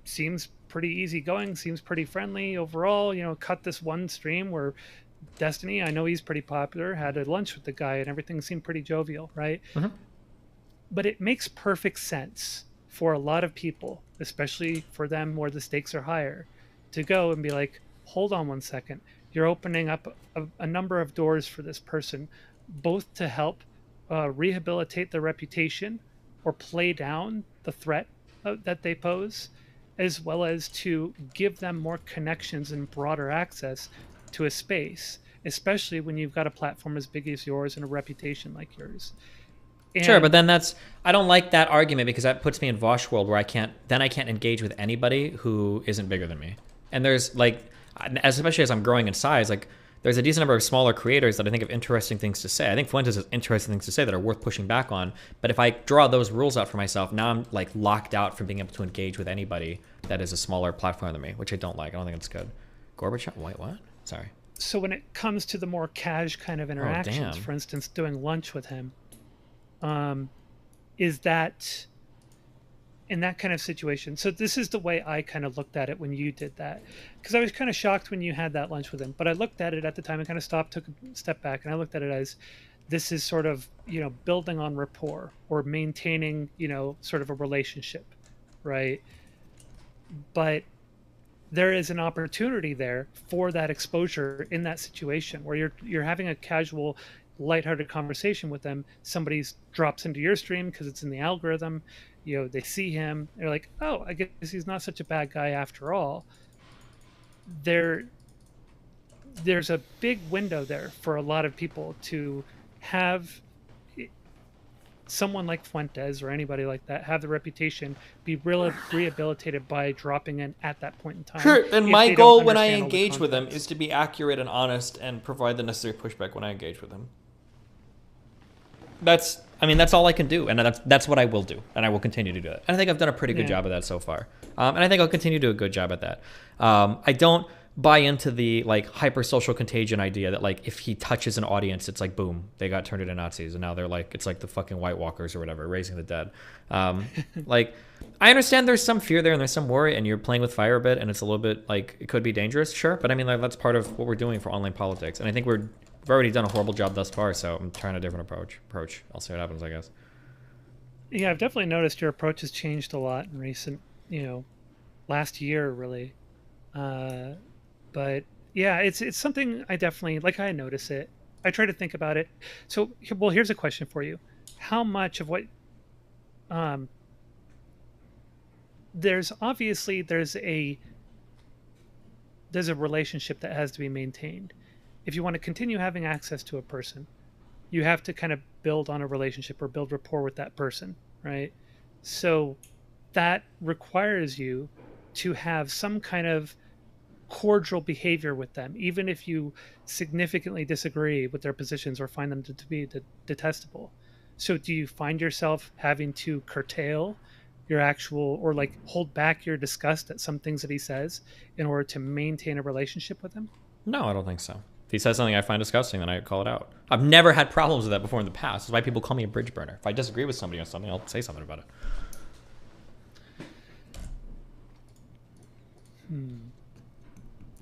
seems pretty easygoing, seems pretty friendly overall. Cut this one stream where Destiny, I know he's pretty popular, had a lunch with the guy and everything seemed pretty jovial, right? Mm-hmm. But it makes perfect sense for a lot of people, especially for them where the stakes are higher, to go and be like, hold on one second. You're opening up a number of doors for this person, both to help rehabilitate their reputation or play down the threat that they pose, as well as to give them more connections and broader access to a space, especially when you've got a platform as big as yours and a reputation like yours. Sure, but then I don't like that argument, because that puts me in Vosh world where I can't engage with anybody who isn't bigger than me. And there's like, especially as I'm growing in size, like there's a decent number of smaller creators that I think have interesting things to say. I think Fuentes has interesting things to say that are worth pushing back on. But if I draw those rules out for myself, now I'm like locked out from being able to engage with anybody that is a smaller platform than me, which I don't like. I don't think it's good. Gorbachev? Wait, what? Sorry. So when it comes to the more cash kind of interactions, for instance, doing lunch with him, is that in that kind of situation? So this is the way I kind of looked at it when you did that, because I was kind of shocked when you had that lunch with him, but I looked at it at the time and kind of stopped, took a step back, and I looked at it as, this is sort of, building on rapport or maintaining, sort of a relationship, right? But there is an opportunity there for that exposure in that situation where you're having a casual, lighthearted conversation with them, somebody drops into your stream because it's in the algorithm. You know, they see him, they're like, oh, I guess he's not such a bad guy after all. There's a big window there for a lot of people to have someone like Fuentes or anybody like that have the reputation, be rehabilitated by dropping in at that point in time. Sure, and my goal when I engage with them is to be accurate and honest and provide the necessary pushback when I engage with them. That's all I can do, and that's what I will do, and I will continue to do it. And I think I've done a pretty good job of that so far, and I think I'll continue to do a good job at that. I don't buy into the like hyper social contagion idea that like if he touches an audience, it's like boom, they got turned into Nazis, and now they're like, it's like the fucking White Walkers or whatever, raising the dead. Like, I understand there's some fear there and there's some worry, and you're playing with fire a bit, and it's a little bit like it could be dangerous, sure, but I mean like, that's part of what we're doing for online politics, and I think we've already done a horrible job thus far, so I'm trying a different approach. I'll see what happens, I guess. Yeah, I've definitely noticed your approach has changed a lot in recent, last year, really. But yeah, it's something I definitely, like, I notice it. I try to think about it. So, well, here's a question for you. How much of what, there's a relationship that has to be maintained. If you want to continue having access to a person, you have to kind of build on a relationship or build rapport with that person, right? So that requires you to have some kind of cordial behavior with them, even if you significantly disagree with their positions or find them to be detestable. So do you find yourself having to curtail your actual, or like hold back your disgust at some things that he says in order to maintain a relationship with him? No, I don't think so. If he says something I find disgusting, then I call it out. I've never had problems with that before in the past. That's why people call me a bridge burner. If I disagree with somebody on something, I'll say something about it.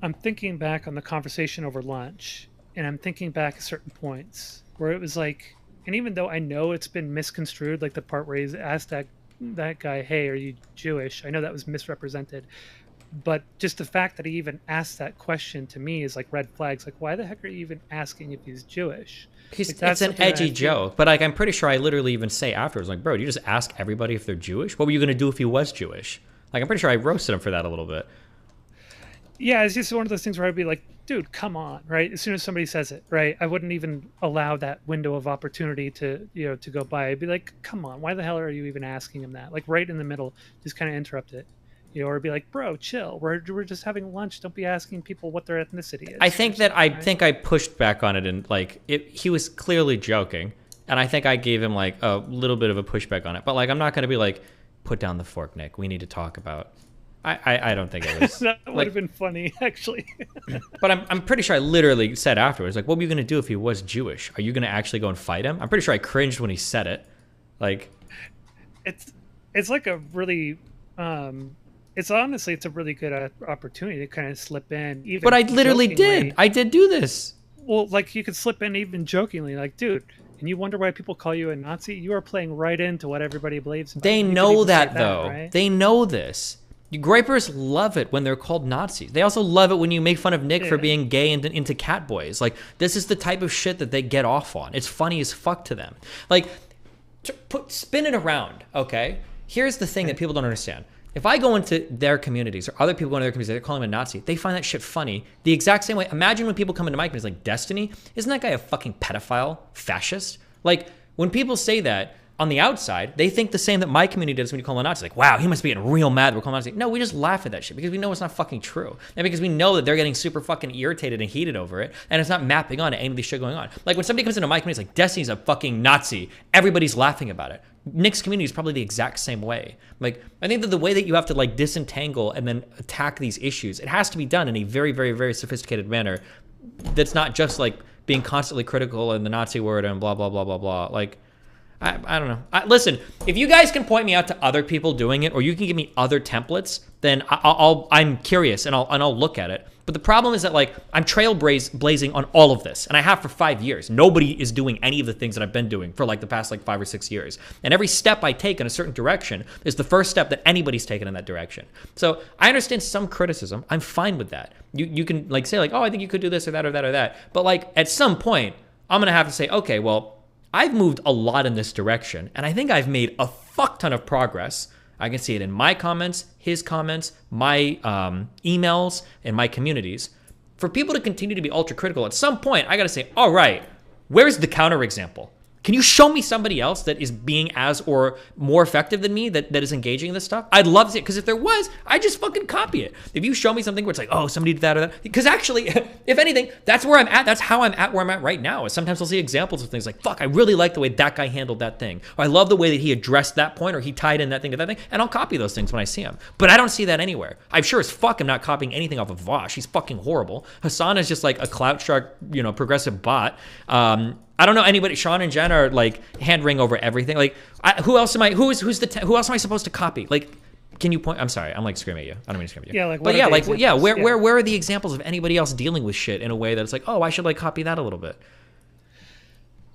I'm thinking back on the conversation over lunch, and I'm thinking back at certain points where it was like, and even though I know it's been misconstrued, like the part where he's asked that guy, hey, are you Jewish? I know that was misrepresented. But just the fact that he even asked that question to me is like red flags. Like, why the heck are you even asking if he's Jewish? It's an edgy joke. But like, I'm pretty sure I literally even say afterwards, like, bro, you just ask everybody if they're Jewish? What were you going to do if he was Jewish? Like, I'm pretty sure I roasted him for that a little bit. Yeah, it's just one of those things where I'd be like, dude, come on, right? As soon as somebody says it, right? I wouldn't even allow that window of opportunity to go by. I'd be like, come on, why the hell are you even asking him that? Like right in the middle, just kind of interrupt it. Or be like, bro, chill. We're just having lunch. Don't be asking people what their ethnicity is. I think I pushed back on it, and like he was clearly joking, and I think I gave him like a little bit of a pushback on it. But like, I'm not going to be like, put down the fork, Nick. We need to talk about. I don't think it was. That would have been funny, actually. But I'm pretty sure I literally said afterwards, like, what were you going to do if he was Jewish? Are you going to actually go and fight him? I'm pretty sure I cringed when he said it. Like, it's like a really. It's a really good opportunity to kind of slip in. Even but I literally did. I did do this. Well, like you could slip in even jokingly, like, dude, and you wonder why people call you a Nazi? You are playing right into what everybody believes. They know that, though. Right? They know this. Gripers love it when they're called Nazis. They also love it when you make fun of Nick for being gay and into cat boys. Like, this is the type of shit that they get off on. It's funny as fuck to them. Like, spin it around, okay? Here's the thing that people don't understand. If I go into their communities or other people go into their communities, they're calling him a Nazi, they find that shit funny the exact same way. Imagine when people come into my communities like Destiny, isn't that guy a fucking pedophile, fascist? Like, when people say that on the outside, they think the same that my community does when you call him a Nazi. Like, wow, he must be getting real mad that we're calling him a Nazi. No, we just laugh at that shit because we know it's not fucking true. And because we know that they're getting super fucking irritated and heated over it, and it's not mapping on to any of the shit going on. Like, when somebody comes into my community, it's like, Destiny's a fucking Nazi. Everybody's laughing about it. Nick's community is probably the exact same way. Like, I think that the way that you have to like disentangle and then attack these issues, it has to be done in a very, very, very sophisticated manner. That's not just like being constantly critical in the Nazi word and blah, blah, blah, blah, blah. Like, I don't know. Listen, if you guys can point me out to other people doing it, or you can give me other templates, then I'm curious and I'll look at it. But the problem is that like I'm trailblazing on all of this, and I have for 5 years. Nobody is doing any of the things that I've been doing for like the past like 5 or 6 years. And every step I take in a certain direction is the first step that anybody's taken in that direction. So I understand some criticism. I'm fine with that. You can like say like, oh, I think you could do this or that or that or that. But like at some point, I'm going to have to say, okay, well, I've moved a lot in this direction, and I think I've made a fuck ton of progress. I can see it in my comments, his comments, my emails, and my communities. For people to continue to be ultra critical, at some point, I got to say, all right, where's the counterexample? Can you show me somebody else that is being as or more effective than me that is engaging in this stuff? I'd love to see it, because if there was, I'd just fucking copy it. If you show me something where it's like, oh, somebody did that or that, because actually, if anything, that's where I'm at. That's how I'm at where I'm at right now. Is sometimes I'll see examples of things like, fuck, I really like the way that guy handled that thing. Or I love the way that he addressed that point, or he tied in that thing to that thing, and I'll copy those things when I see them. But I don't see that anywhere. I'm sure as fuck I'm not copying anything off of Vosh. He's fucking horrible. Hassan is just like a clout shark, progressive bot. I don't know anybody. Sean and Jen are like hand-wring over everything. Like, who else am I? Who else am I supposed to copy? Like, can you point? I'm sorry, I'm like screaming at you. I don't mean to scream at you. Yeah, like, but yeah, like, yeah. Where are the examples of anybody else dealing with shit in a way that's like, oh, I should like copy that a little bit?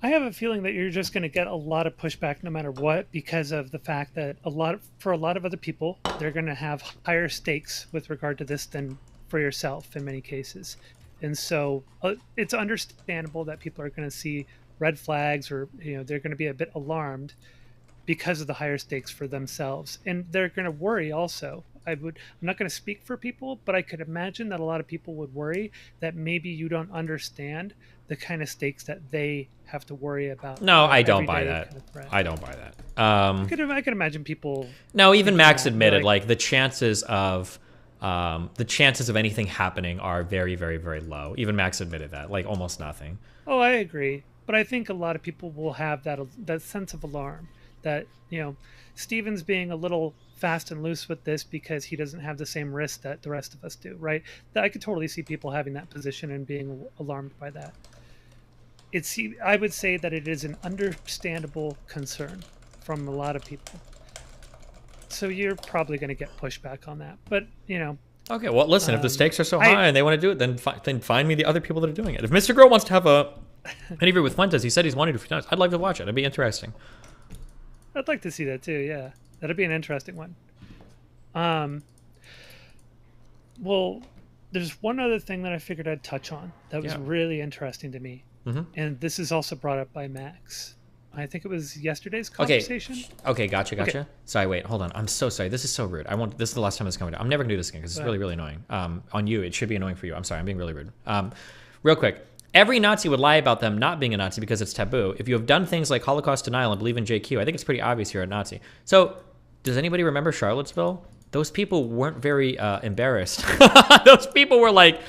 I have a feeling that you're just going to get a lot of pushback no matter what, because of the fact that for a lot of other people, they're going to have higher stakes with regard to this than for yourself in many cases. And so it's understandable that people are going to see red flags, or they're going to be a bit alarmed because of the higher stakes for themselves, and they're going to worry also. I'm not going to speak for people, but I could imagine that a lot of people would worry that maybe you don't understand the kind of stakes that they have to worry about. No, I don't buy that. I don't buy that. I could imagine people. No, even Max admitted like the chances of anything happening are very, very, very low. Even Max admitted that, like almost nothing. Oh, I agree. But I think a lot of people will have that sense of alarm that, Steven's being a little fast and loose with this because he doesn't have the same risk that the rest of us do, right? That I could totally see people having that position and being alarmed by that. I would say that it is an understandable concern from a lot of people. So you're probably going to get pushback on that. But, Okay, well, listen, if the stakes are so high and they want to do it, then find me the other people that are doing it. If Mr. Girl wants to have an interview with Fuentes, he said he's wanted to a few times. I'd like to watch it. It'd be interesting. I'd like to see that too, yeah. That'd be an interesting one. Well, there's one other thing that I figured I'd touch on that was really interesting to me. Mm-hmm. And this is also brought up by Max. I think it was yesterday's conversation. Okay, gotcha. Okay. Sorry, wait, hold on. I'm so sorry. This is so rude. This is the last time it's coming down. I'm never gonna do this again because it's really, really annoying. On you, it should be annoying for you. I'm sorry, I'm being really rude. Real quick. Every Nazi would lie about them not being a Nazi because it's taboo. If you have done things like Holocaust denial and believe in JQ, I think it's pretty obvious you're a Nazi. So, does anybody remember Charlottesville? Those people weren't very embarrassed. Those people were like,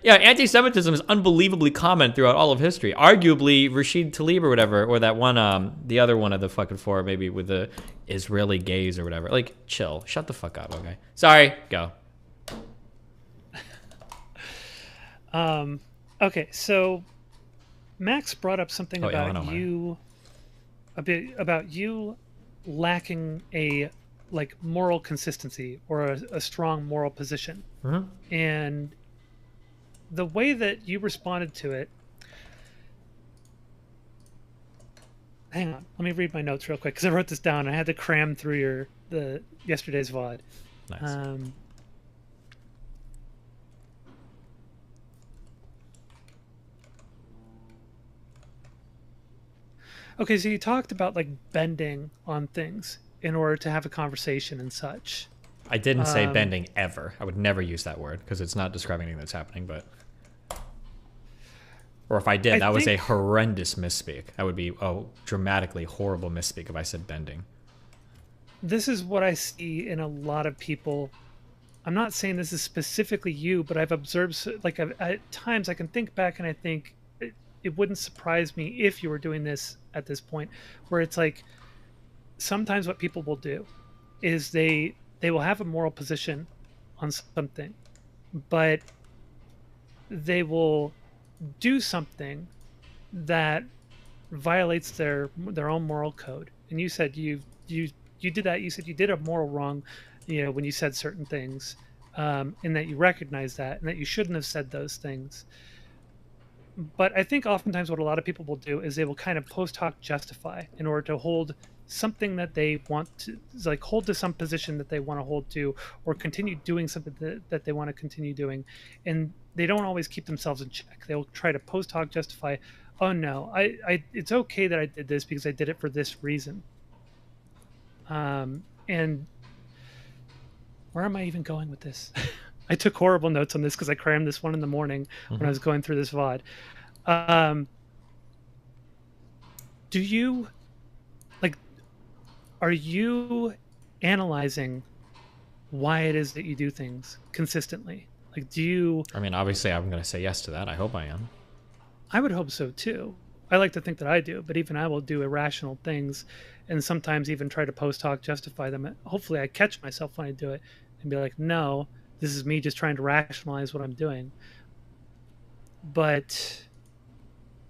anti-Semitism is unbelievably common throughout all of history. Arguably, Rashid Tlaib or whatever, or that one, the other one of the fucking four, maybe with the Israeli gays or whatever. Like, chill. Shut the fuck up, okay? Sorry, go. Okay, so Max brought up something about you lacking a moral consistency or a strong moral position. Mm-hmm. And the way that you responded to it, hang on, let me read my notes real quick because I wrote this down. I had to cram through yesterday's VOD. Nice. Okay, so you talked about bending on things in order to have a conversation and such. I didn't say bending ever. I would never use that word because it's not describing anything that's happening. But, or if I did, that was a horrendous misspeak. That would be a dramatically horrible misspeak if I said bending. This is what I see in a lot of people. I'm not saying this is specifically you, but I've observed at times I can think back and I think it wouldn't surprise me if you were doing this at this point, where it's sometimes what people will do is they will have a moral position on something, but they will do something that violates their own moral code. And you said you did that. You said you did a moral wrong, when you said certain things, and that you recognize that and that you shouldn't have said those things. But I think oftentimes what a lot of people will do is they will kind of post hoc justify in order to hold something that they want to, hold to some position that they want to hold to, or continue doing something that they want to continue doing. And they don't always keep themselves in check. They'll try to post hoc justify, oh no, it's okay that I did this because I did it for this reason. And where am I even going with this? I took horrible notes on this because I crammed this one in the morning when I was going through this VOD. Do you, like, are you analyzing why it is that you do things consistently? Like, do you... I mean, obviously I'm going to say yes to that. I hope I am. I would hope so too. I like to think that I do, but even I will do irrational things and sometimes even try to post hoc justify them. Hopefully I catch myself when I do it and be like, no, this is me just trying to rationalize what I'm doing. But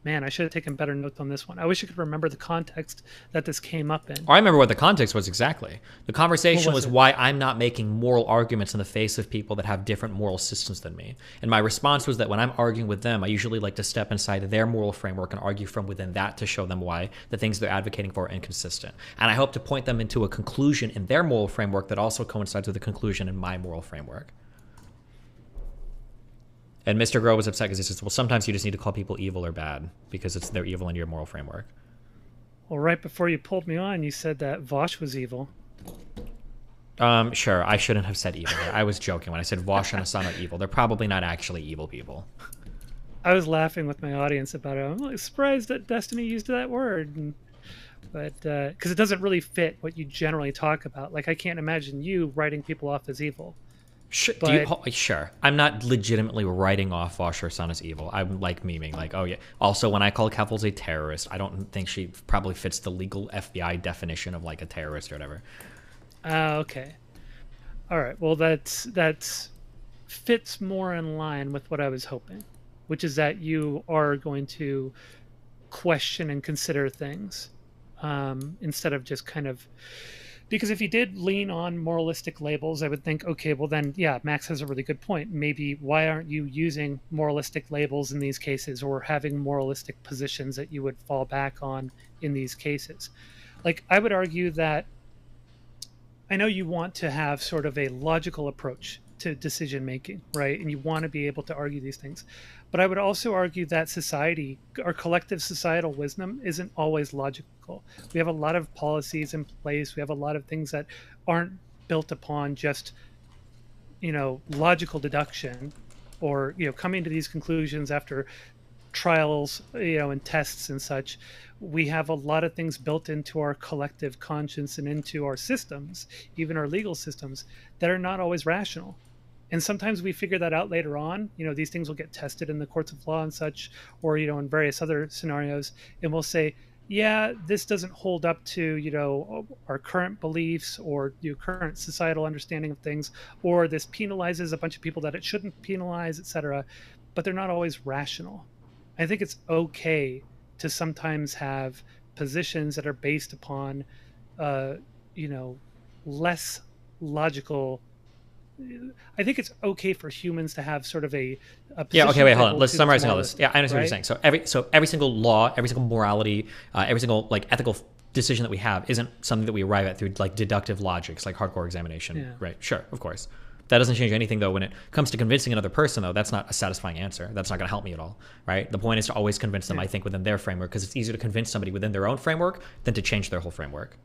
man, I should have taken better notes on this one. I wish I could remember the context that this came up in. I remember what the context was exactly. The conversation was it? why I'm not making moral arguments in the face of people that have different moral systems than me. And my response was that when I'm arguing with them, I usually like to step inside their moral framework and argue from within that to show them why the things they're advocating for are inconsistent. And I hope to point them into a conclusion in their moral framework that also coincides with a conclusion in my moral framework. And Mr. Grow was upset because he says, well, sometimes you just need to call people evil or bad because they're evil in your moral framework. Well, right before you pulled me on, you said that Vosh was evil. Sure, I shouldn't have said evil. I was joking when I said Vosh and Hassan are evil. They're probably not actually evil people. I was laughing with my audience about it. I'm like surprised that Destiny used that word. But because it doesn't really fit what you generally talk about. Like, I can't imagine you writing people off as evil. Sure, But, sure. I'm not legitimately writing off Vosh or Hassan as evil. I'm like memeing, like, oh yeah. Also, when I call Keffels a terrorist, I don't think she probably fits the legal FBI definition of like a terrorist or whatever. Okay. All right. Well, that's fits more in line with what I was hoping, which is that you are going to question and consider things instead of just kind of... Because if you did lean on moralistic labels, I would think, okay, well then, yeah, Max has a really good point. Maybe why aren't you using moralistic labels in these cases or having moralistic positions that you would fall back on in these cases? Like, I would argue that I know you want to have sort of a logical approach to decision making, right? And you want to be able to argue these things. But I would also argue that society, our collective societal wisdom, isn't always logical. We have a lot of policies in place. We have a lot of things that aren't built upon just, logical deduction or, coming to these conclusions after trials, and tests and such. We have a lot of things built into our collective conscience and into our systems, even our legal systems, that are not always rational. And sometimes we figure that out later on. These things will get tested in the courts of law and such, or, in various other scenarios. And we'll say, yeah, this doesn't hold up to, our current beliefs or current societal understanding of things, or this penalizes a bunch of people that it shouldn't penalize, etc. But they're not always rational. I think it's okay to sometimes have positions that are based upon, less logical. I think it's okay for humans to have sort of a yeah. Okay, wait, hold on. Let's summarize all this. moralistic, Yeah, I understand what you're saying. So every single law, every single morality, every single like ethical decision that we have isn't something that we arrive at through like deductive logics, like hardcore examination. Yeah. Right? Sure, of course. That doesn't change anything, though. When it comes to convincing another person, though, that's not a satisfying answer. That's not going to help me at all, right? The point is to always convince them, I think, within their framework, because it's easier to convince somebody within their own framework than to change their whole framework.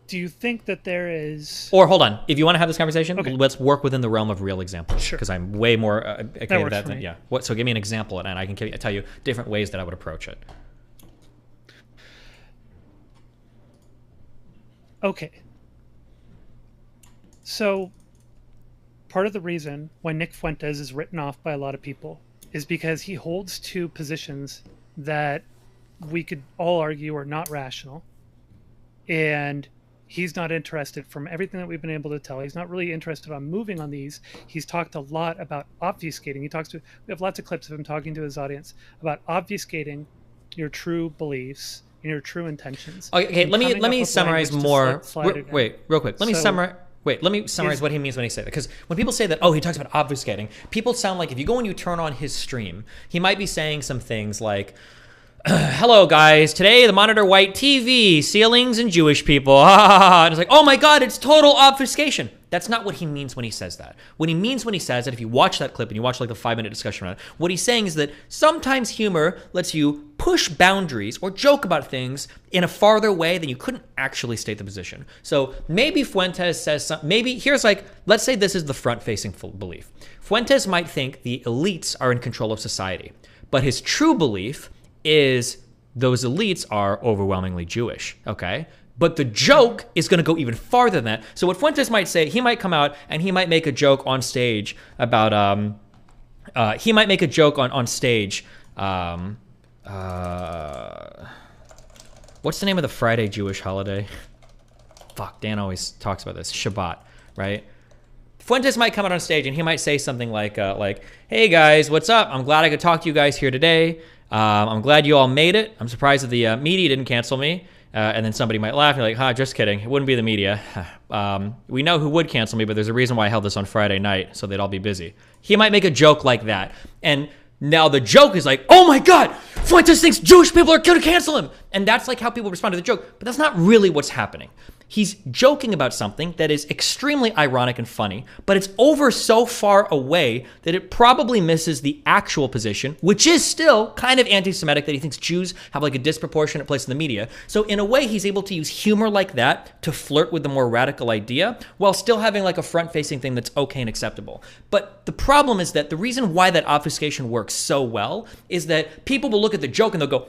Do you think that there is... Or, hold on. If you want to have this conversation, okay, let's work within the realm of real examples. Sure. Because I'm way more okay that with works that for than... me. Yeah. So give me an example, and I can tell you different ways that I would approach it. Okay. So, part of the reason why Nick Fuentes is written off by a lot of people is because he holds two positions that we could all argue are not rational. And he's not interested, from everything that we've been able to tell, he's not really interested on moving on these. He's talked a lot about obfuscating. We have lots of clips of him talking to his audience about obfuscating your true beliefs and your true intentions. Okay, let me summarize more. Wait, real quick. Let me summarize what he means when he says that. Because when people say that, he talks about obfuscating, people sound like if you go and you turn on his stream, he might be saying some things like, hello guys, today the monitor white TV, ceilings, and Jewish people. And it's like, oh my god, it's total obfuscation. That's not what he means when he says that. What he means when he says that, if you watch that clip and you watch like the 5-minute discussion around it, what he's saying is that sometimes humor lets you push boundaries or joke about things in a farther way than you couldn't actually state the position. So maybe Fuentes says something, maybe here's like, let's say this is the front-facing belief. Fuentes might think the elites are in control of society, but his true belief is those elites are overwhelmingly Jewish, okay? But the joke is going to go even farther than that. So what Fuentes might say, he might come out and he might make a joke on stage about, he might make a joke on stage, what's the name of the Friday Jewish holiday? Fuck, Dan always talks about this, Shabbat, right? Fuentes might come out on stage and he might say something like, hey guys, what's up? I'm glad I could talk to you guys here today. I'm glad you all made it. I'm surprised that the media didn't cancel me. And then somebody might laugh and you're like, just kidding. It wouldn't be the media. We know who would cancel me, but there's a reason why I held this on Friday night, so they'd all be busy. He might make a joke like that. And now the joke is like, oh my God, Fuentes thinks Jewish people are going to cancel him. And that's like how people respond to the joke. But that's not really what's happening. He's joking about something that is extremely ironic and funny, but it's over so far away that it probably misses the actual position, which is still kind of anti-Semitic, that he thinks Jews have like a disproportionate place in the media. So in a way, he's able to use humor like that to flirt with the more radical idea while still having like a front-facing thing that's okay and acceptable. But the problem is that the reason why that obfuscation works so well is that people will look at the joke and they'll go,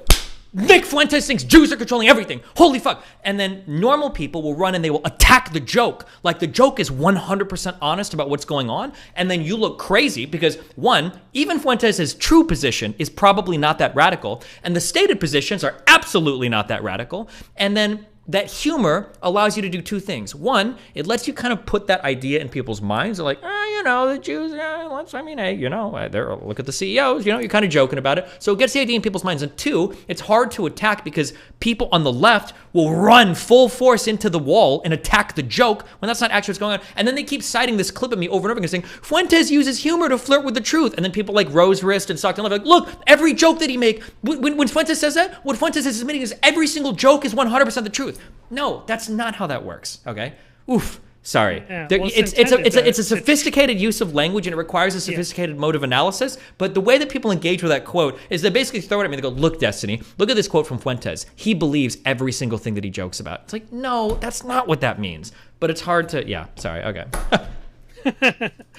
Nick Fuentes thinks Jews are controlling everything. Holy fuck. And then normal people will run and they will attack the joke. Like the joke is 100% honest about what's going on. And then you look crazy because, one, even Fuentes' true position is probably not that radical. And the stated positions are absolutely not that radical. And then that humor allows you to do two things. One, it lets you kind of put that idea in people's minds. They're like, the Jews, look at the CEOs, you're kind of joking about it. So it gets the idea in people's minds. And two, it's hard to attack because people on the left will run full force into the wall and attack the joke when that's not actually what's going on. And then they keep citing this clip of me over and over again saying, Fuentes uses humor to flirt with the truth. And then people like Rose Wrist and Stockton Love, like, look, every joke that he make, when Fuentes says that, what Fuentes is admitting is every single joke is 100% the truth. No, that's not how that works, okay? Oof, sorry. Yeah, well, it's a sophisticated use of language and it requires a sophisticated mode of analysis, but the way that people engage with that quote is they basically throw it at me and they go, look, Destiny, look at this quote from Fuentes. He believes every single thing that he jokes about. It's like, no, that's not what that means. But it's hard to, okay.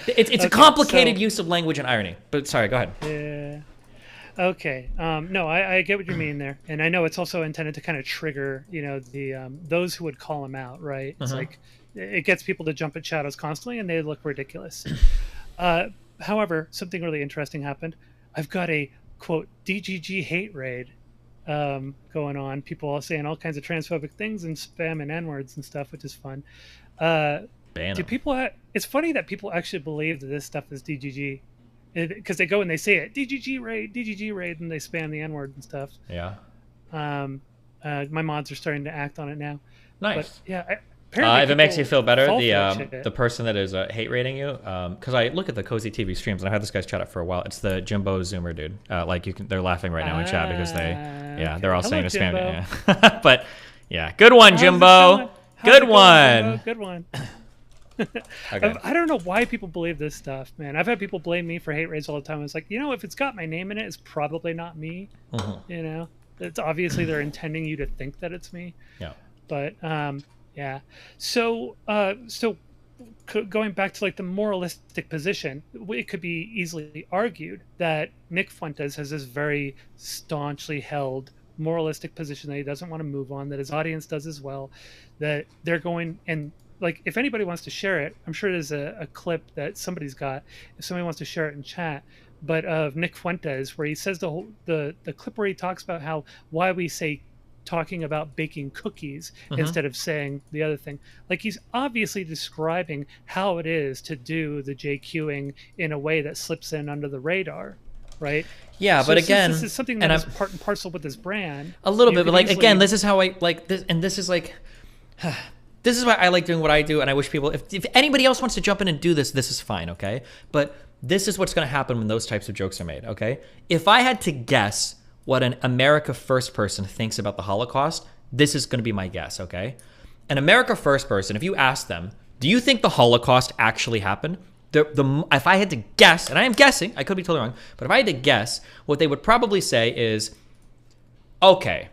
It's a complicated use of language and irony, but sorry, go ahead. Yeah. Okay. No, I get what you mean there, and I know it's also intended to kind of trigger, the those who would call him out, right? It's like it gets people to jump at shadows constantly, and they look ridiculous. However, something really interesting happened. I've got a quote DGG hate raid going on. People all saying all kinds of transphobic things and spam and N-words and stuff, which is fun. Do people? It's funny that people actually believe that this stuff is DGG. Because they go and they say it, DGG raid, and they spam the N-word and stuff. Yeah. My mods are starting to act on it now. Nice. But, yeah. If it makes you feel better, the person that is hate raiding you, because I look at the Cozy TV streams and I've had this guy's chat up for a while. It's the Jimbo Zoomer dude. They're laughing right now in chat because they're all saying it's spam. Yeah. But yeah, good one, Jimbo. Good one. Good one. Okay. I don't know why people believe this stuff, man. I've had people blame me for hate raids all the time. It's like, if it's got my name in it, it's probably not me. It's obviously they're intending you to think that it's me. Yeah. But yeah. So going back to like the moralistic position, it could be easily argued that Nick Fuentes has this very staunchly held moralistic position that he doesn't want to move on, that his audience does as well, that they're going and like, if anybody wants to share it, I'm sure there's a clip that somebody's got. If somebody wants to share it in chat, but of Nick Fuentes, where he says the clip where he talks about why we say talking about baking cookies instead of saying the other thing. Like, he's obviously describing how it is to do the JQing in a way that slips in under the radar, right? Yeah, but again, this is something that is part and parcel with his brand. A little bit, but like again, this is how I like this, and this is like. This is why I like doing what I do, and I wish people, if anybody else wants to jump in and do this, this is fine, okay? But this is what's going to happen when those types of jokes are made, okay? If I had to guess what an America First person thinks about the Holocaust, this is going to be my guess, okay? An America First person, if you ask them, Do you think the Holocaust actually happened? If I had to guess, and I am guessing, I could be totally wrong, but if I had to guess, what they would probably say is, okay,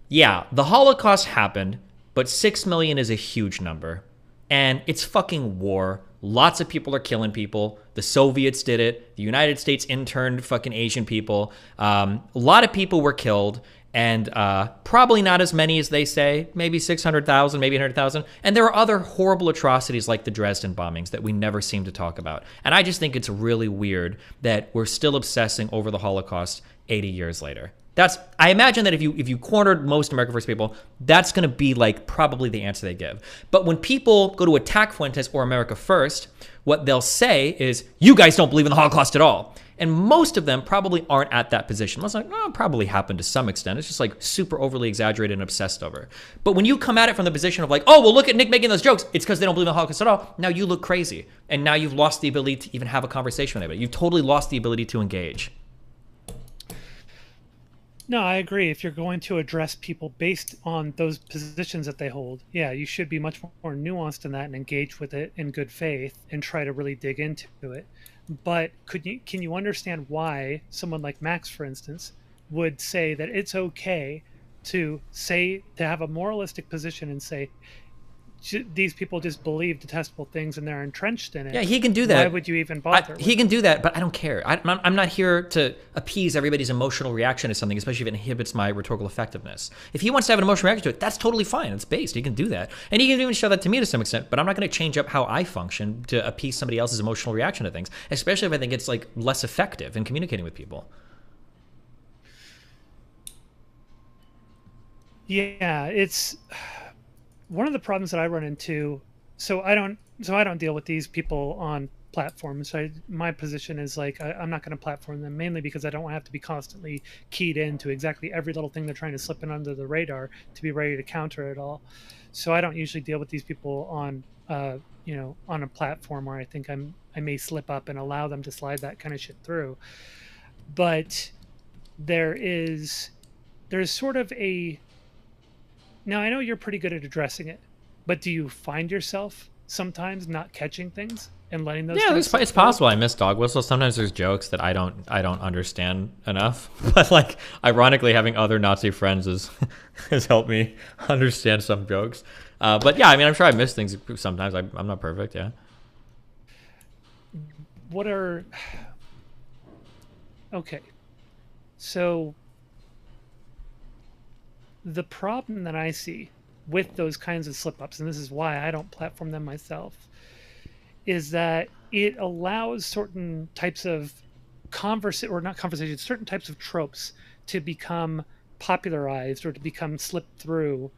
yeah, the Holocaust happened, but 6 million is a huge number. And it's fucking war. Lots of people are killing people. The Soviets did it. The United States interned fucking Asian people. A lot of people were killed. And probably not as many as they say, maybe 600,000, maybe 100,000. And there are other horrible atrocities like the Dresden bombings that we never seem to talk about. And I just think it's really weird that we're still obsessing over the Holocaust 80 years later. I imagine that if you cornered most America First people, that's going to be like probably the answer they give. But when people go to attack Fuentes or America First, what they'll say is, you guys don't believe in the Holocaust at all. And most of them probably aren't at that position. It's like, oh, it probably happened to some extent. It's just like super overly exaggerated and obsessed over. But when you come at it from the position of like, oh, well, look at Nick making those jokes, it's because they don't believe in the Holocaust at all. Now you look crazy. And now you've lost the ability to even have a conversation with anybody. You've totally lost the ability to engage. No, I agree. If you're going to address people based on those positions that they hold, yeah, you should be much more nuanced in that and engage with it in good faith and try to really dig into it. But can you understand why someone like Max, for instance, would say that it's okay to have a moralistic position and say these people just believe detestable things and they're entrenched in it? Yeah, he can do that. Why would you even bother? He can do that, but I don't care. I'm not here to appease everybody's emotional reaction to something, especially if it inhibits my rhetorical effectiveness. If he wants to have an emotional reaction to it, that's totally fine. It's based. He can do that. And he can even show that to me to some extent, but I'm not going to change up how I function to appease somebody else's emotional reaction to things, especially if I think it's like less effective in communicating with people. Yeah, it's one of the problems that I run into. So I don't deal with these people on platforms. So my position is like, I'm not going to platform them, mainly because I don't have to be constantly keyed into exactly every little thing they're trying to slip in under the radar to be ready to counter it all. So I don't usually deal with these people on on a platform where I think I may slip up and allow them to slide that kind of shit through. But there's sort of a, now I know you're pretty good at addressing it, but do you find yourself sometimes not catching things and letting those? Yeah, it's possible. I miss dog whistles. Sometimes there's jokes that I don't understand enough. But like, ironically, having other Nazi friends has helped me understand some jokes. But yeah, I mean, I'm sure I miss things sometimes. I'm not perfect. Yeah. Okay, so the problem that I see with those kinds of slip-ups, and this is why I don't platform them myself, is that it allows certain types of certain types of tropes to become popularized or to become slipped through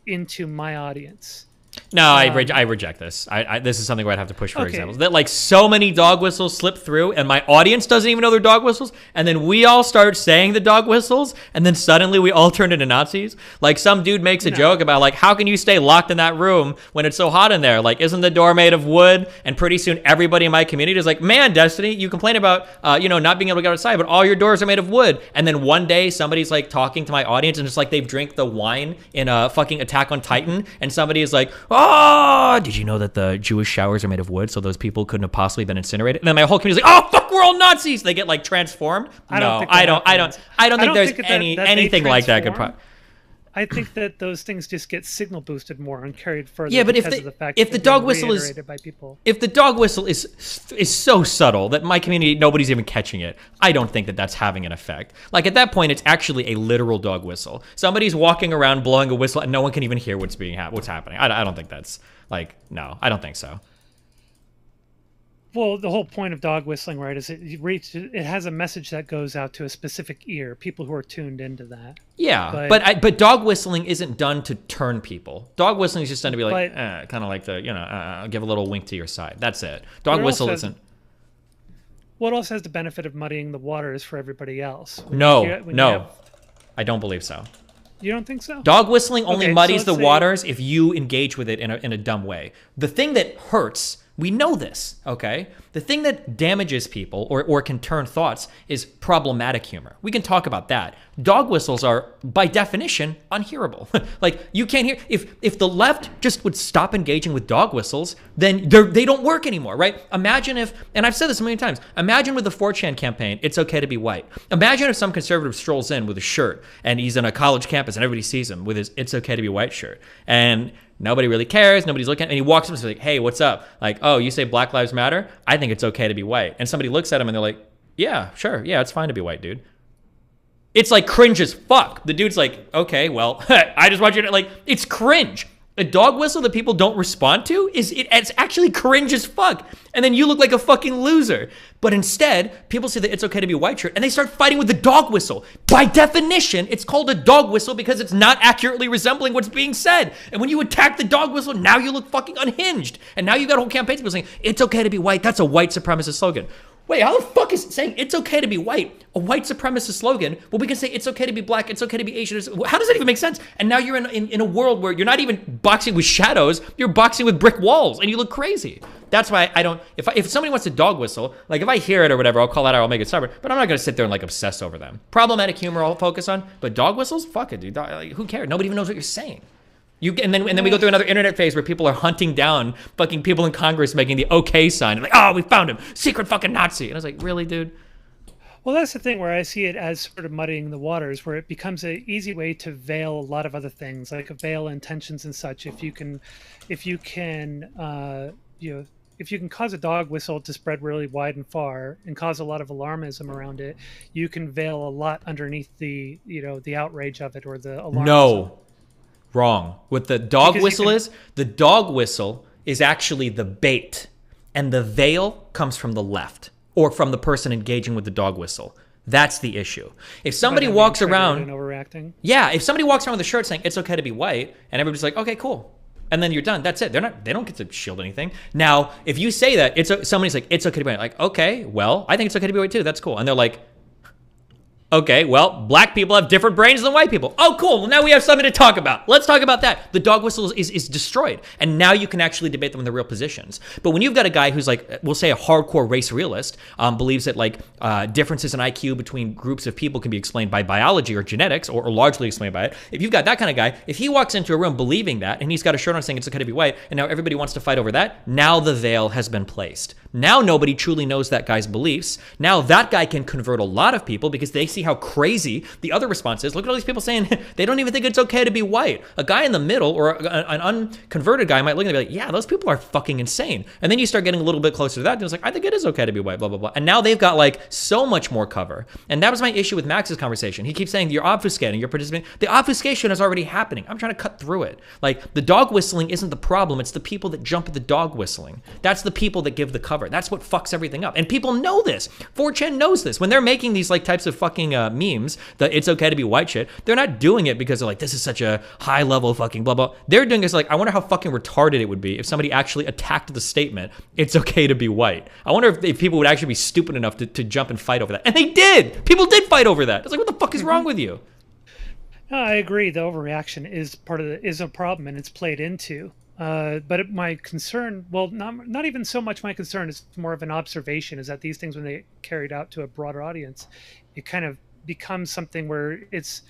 into my audience. No, I reject this. This is something where I'd have to push for examples. That like so many dog whistles slip through, and my audience doesn't even know they're dog whistles, and then we all start saying the dog whistles, and then suddenly we all turn into Nazis. Like some dude makes a joke about like, how can you stay locked in that room when it's so hot in there? Like, isn't the door made of wood? And pretty soon everybody in my community is like, man, Destiny, you complain about not being able to get outside, but all your doors are made of wood. And then one day somebody's like talking to my audience, and it's like they've drank the wine in a fucking Attack on Titan, and somebody is like, oh, did you know that the Jewish showers are made of wood, so those people couldn't have possibly been incinerated? And then my whole community's like, oh fuck, we're all Nazis. They get like transformed. I don't think there's anything like that could I think that those things just get signal boosted more and carried further. Yeah, but if the dog whistle is so subtle that my community, nobody's even catching it, I don't think that that's having an effect. Like at that point, it's actually a literal dog whistle. Somebody's walking around blowing a whistle and no one can even hear what's happening. I don't think that's like, no, I don't think so. Well, the whole point of dog whistling, right, is it has a message that goes out to a specific ear, people who are tuned into that. Yeah, but dog whistling isn't done to turn people. Dog whistling is just done to be like, kind of like the, give a little wink to your side. That's it. Dog whistle isn't. Well, it also has the benefit of muddying the waters for everybody else. I don't believe so. You don't think so? Dog whistling only muddies the waters if you engage with it in a dumb way. The thing that hurts We know this, okay? The thing that damages people or can turn thoughts is problematic humor. We can talk about that. Dog whistles are, by definition, unhearable. Like, you can't hear... If the left just would stop engaging with dog whistles, then they don't work anymore, right? Imagine if... And I've said this a million times. Imagine with the 4chan campaign, it's okay to be white. Imagine if some conservative strolls in with a shirt, and he's on a college campus, and everybody sees him with his it's okay to be white shirt. And... nobody really cares. Nobody's looking. And he walks up and says, like, hey, what's up? Like, oh, you say Black Lives Matter? I think it's okay to be white. And somebody looks at him and they're like, yeah, sure. Yeah, it's fine to be white, dude. It's like cringe as fuck. The dude's like, okay, well, I just want you to, like, it's cringe. A dog whistle that people don't respond to it's actually cringe as fuck. And then you look like a fucking loser. But instead, people say that it's okay to be white shirt and they start fighting with the dog whistle. By definition, it's called a dog whistle because it's not accurately resembling what's being said. And when you attack the dog whistle, now you look fucking unhinged. And now you've got whole campaigns people saying, it's okay to be white. That's a white supremacist slogan. Wait, how the fuck is saying it's okay to be white a white supremacist slogan? Well, we can say it's okay to be black, it's okay to be Asian. How does that even make sense? And now you're in a world where you're not even boxing with shadows, you're boxing with brick walls, and you look crazy. That's why I don't, if somebody wants to dog whistle, like if I hear it or whatever, I'll call that out, I'll make it stubborn, but I'm not gonna sit there and like obsess over them. Problematic humor I'll focus on, but dog whistles? Fuck it, dude. Like, who cares? Nobody even knows what you're saying. And then we go through another internet phase where people are hunting down fucking people in Congress making the okay sign. Like, oh, we found him. Secret fucking Nazi. And I was like, really, dude? Well, that's the thing where I see it as sort of muddying the waters, where it becomes an easy way to veil a lot of other things, like veil intentions and such. If you can cause a dog whistle to spread really wide and far and cause a lot of alarmism around it, you can veil a lot underneath the outrage of it or the alarmism. No. Wrong. What the dog whistle is, the dog whistle is actually the bait, and the veil comes from the left or from the person engaging with the dog whistle. That's the issue. If somebody walks around and overreacting, if somebody walks around with a shirt saying it's okay to be white, and everybody's like, okay, cool, and then you're done. That's it. They don't get to shield anything. Now, if you say that somebody's like, it's okay to be white, like, okay, well, I think it's okay to be white too. That's cool, and they're like, okay, well, black people have different brains than white people. Oh, cool. Well, now we have something to talk about. Let's talk about that. The dog whistle is destroyed. And now you can actually debate them in their real positions. But when you've got a guy who's like, we'll say a hardcore race realist, believes that like differences in IQ between groups of people can be explained by biology or genetics or largely explained by it. If you've got that kind of guy, if he walks into a room believing that and he's got a shirt on saying it's okay to be white and now everybody wants to fight over that, now the veil has been placed. Now nobody truly knows that guy's beliefs. Now that guy can convert a lot of people because they see how crazy the other response is. Look at all these people saying they don't even think it's okay to be white. A guy in the middle or an unconverted guy might look at it and be like, yeah, those people are fucking insane. And then you start getting a little bit closer to that and it's like, I think it is okay to be white, blah, blah, blah. And now they've got like so much more cover. And that was my issue with Max's conversation. He keeps saying you're obfuscating, you're participating. The obfuscation is already happening. I'm trying to cut through it. Like the dog whistling isn't the problem. It's the people that jump at the dog whistling. That's the people that give the cover. That's what fucks everything up. And people know this. 4chan knows this. When they're making these like types of fucking memes, that it's okay to be white shit, they're not doing it because they're like, this is such a high level fucking blah, blah. They're doing this like, I wonder how fucking retarded it would be if somebody actually attacked the statement, it's okay to be white. I wonder if people would actually be stupid enough to jump and fight over that. And they did. People did fight over that. It's like, what the fuck is wrong with you? No, I agree. The overreaction is a problem and it's played into. But my concern, well, not even so much my concern, it's more of an observation, is that these things, when they carried out to a broader audience, it kind of becomes something where it's,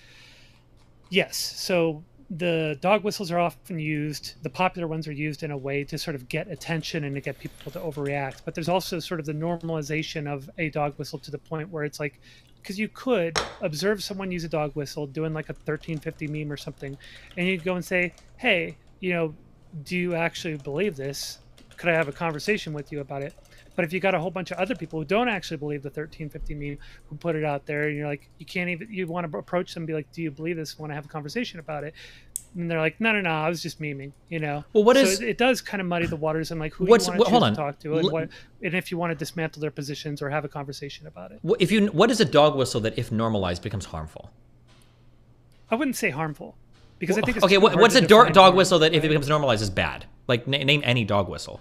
yes, so the dog whistles are often used, the popular ones are used in a way to sort of get attention and to get people to overreact. But there's also sort of the normalization of a dog whistle to the point where it's like, because you could observe someone use a dog whistle doing like a 1350 meme or something, and you go and say, hey, do you actually believe this? Could I have a conversation with you about it? But if you got a whole bunch of other people who don't actually believe the 1350 meme, who put it out there, and you're like, you want to approach them and be like, do you believe this? Want to have a conversation about it? And they're like, no, I was just memeing, Well, it does kind of muddy the waters and like who you want to talk to and if you want to dismantle their positions or have a conversation about it. What is a dog whistle that, if normalized, becomes harmful? I wouldn't say harmful. Because I think it's okay, what's a dog whistle that, if it becomes normalized, is bad? Like, name any dog whistle.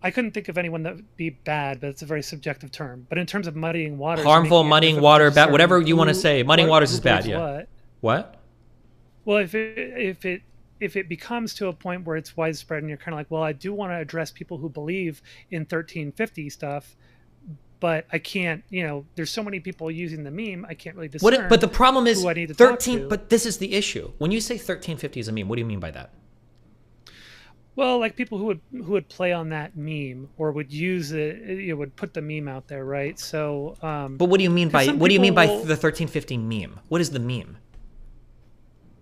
I couldn't think of anyone that would be bad, but it's a very subjective term. But in terms of muddying waters, harmful, muddying water, bad, whatever you want to say, muddying waters is bad. Yeah. What? Well, if it if it becomes to a point where it's widespread and you're kind of like, well, I do want to address people who believe in 1350 stuff, but I can't, there's so many people using the meme, I can't really discern. But the problem is who I need to 13. talk to. But this is the issue. When you say 1350 is a meme, what do you mean by that? Well, like people who would play on that meme or would use it, would put the meme out there, right? So. But what do you mean by the 1350 meme? What is the meme?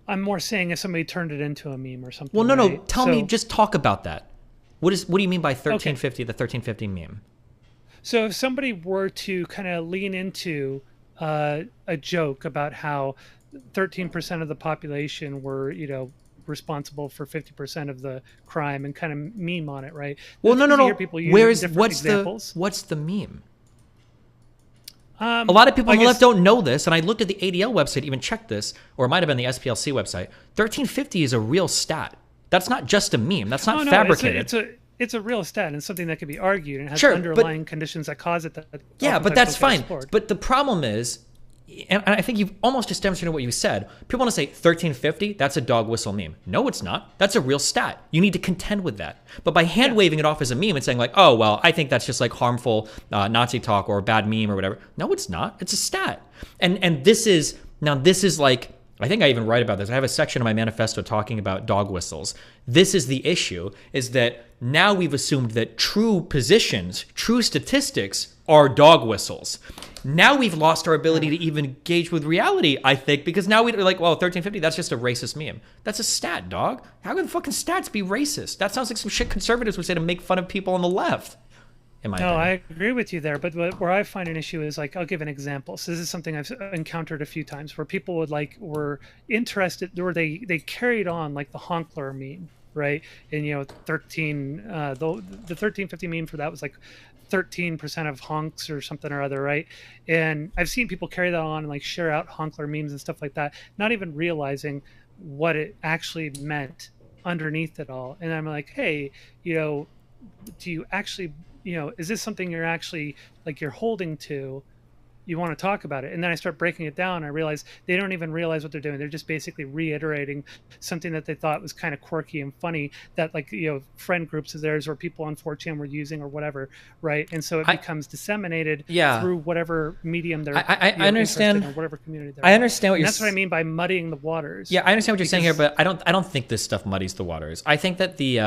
I'm more saying if somebody turned it into a meme or something. Well, no. Right? Tell me, just talk about that. What do you mean by 1350? The 1350 meme. So if somebody were to kind of lean into a joke about how 13% of the population were, responsible for 50% of the crime and kind of meme on it, right? Well, no. What's examples. the meme? A lot of people on the left don't know this, and I looked at the ADL website, even checked this, or it might have been the SPLC website. 1350 is a real stat. That's not just a meme. That's not fabricated. It's a real stat and something that can be argued and has underlying conditions that cause it. But that's fine. But the problem is, and I think you've almost just demonstrated what you said. People want to say 1350, that's a dog whistle meme. No, it's not. That's a real stat. You need to contend with that. But by hand waving it off as a meme and saying like, oh, well, I think that's just like harmful Nazi talk or a bad meme or whatever. No, it's not. It's a stat. And this is like, I think I even write about this. I have a section of my manifesto talking about dog whistles. This is the issue, is that now we've assumed that true positions, true statistics are dog whistles. Now we've lost our ability to even engage with reality, I think, because now we're like, well, 1350, that's just a racist meme. That's a stat, dog. How can fucking stats be racist? That sounds like some shit conservatives would say to make fun of people on the left. I agree with you there, but where I find an issue is, like, I'll give an example. So this is something I've encountered a few times where people were interested, or they carried on like the honkler meme, right? And the 1350 meme for that was like 13% of honks or something or other, right? And I've seen people carry that on and like share out honkler memes and stuff like that, not even realizing what it actually meant underneath it all. And I'm like, hey, do you actually, is this something you're actually like you're holding to? You want to talk about it? And then I start breaking it down. I realize they don't even realize what they're doing. They're just basically reiterating something that they thought was kind of quirky and funny that, like, friend groups of theirs or people on 4chan were using or whatever, right? And so it becomes disseminated through whatever medium they're I understand, or whatever community they're I understand what you're that's what I mean by muddying the waters. Yeah, I understand what you're saying here, but I don't think this stuff muddies the waters. I think that the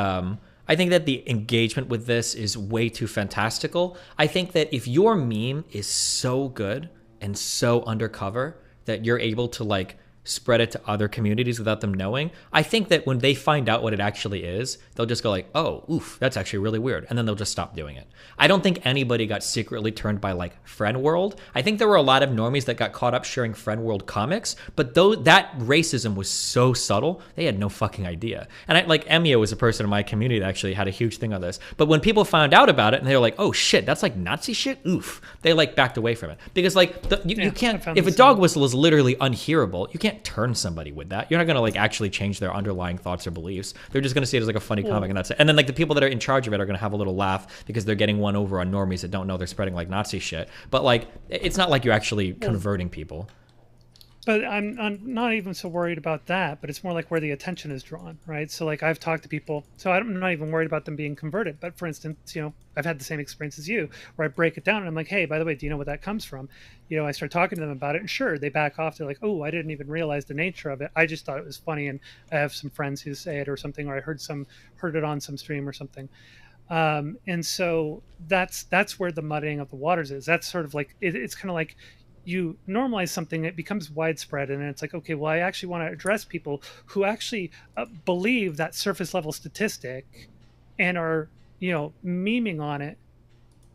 engagement with this is way too fantastical. I think that if your meme is so good and so undercover that you're able to like spread it to other communities without them knowing, I think that when they find out what it actually is, they'll just go like, oh, oof, that's actually really weird. And then they'll just stop doing it. I don't think anybody got secretly turned by like Friend World. I think there were a lot of normies that got caught up sharing Friend World comics, but though that racism was so subtle, they had no fucking idea. And Emio was a person in my community that actually had a huge thing on this. But when people found out about it and they were like, oh shit, that's like Nazi shit, oof, they like backed away from it. Because like you can't, if a dog whistle is literally unhearable, you can't turn somebody with that. You're not gonna like actually change their underlying thoughts or beliefs. They're just gonna see it as like a funny comic and that's it. And then like the people that are in charge of it are gonna have a little laugh because they're getting one over on normies that don't know they're spreading like Nazi shit. But like it's not like you're actually converting people. But I'm not even so worried about that, but it's more like where the attention is drawn, right? So like I've talked to people, so I'm not even worried about them being converted. But for instance, I've had the same experience as you, where I break it down and I'm like, hey, by the way, do you know where that comes from? I start talking to them about it, and sure, they back off. They're like, oh, I didn't even realize the nature of it. I just thought it was funny, and I have some friends who say it or something, or I heard it on some stream or something. And so that's where the muddying of the waters is. That's sort of like it's kind of like you normalize something, it becomes widespread, and it's like, okay, well, I actually want to address people who actually believe that surface level statistic and are memeing on it.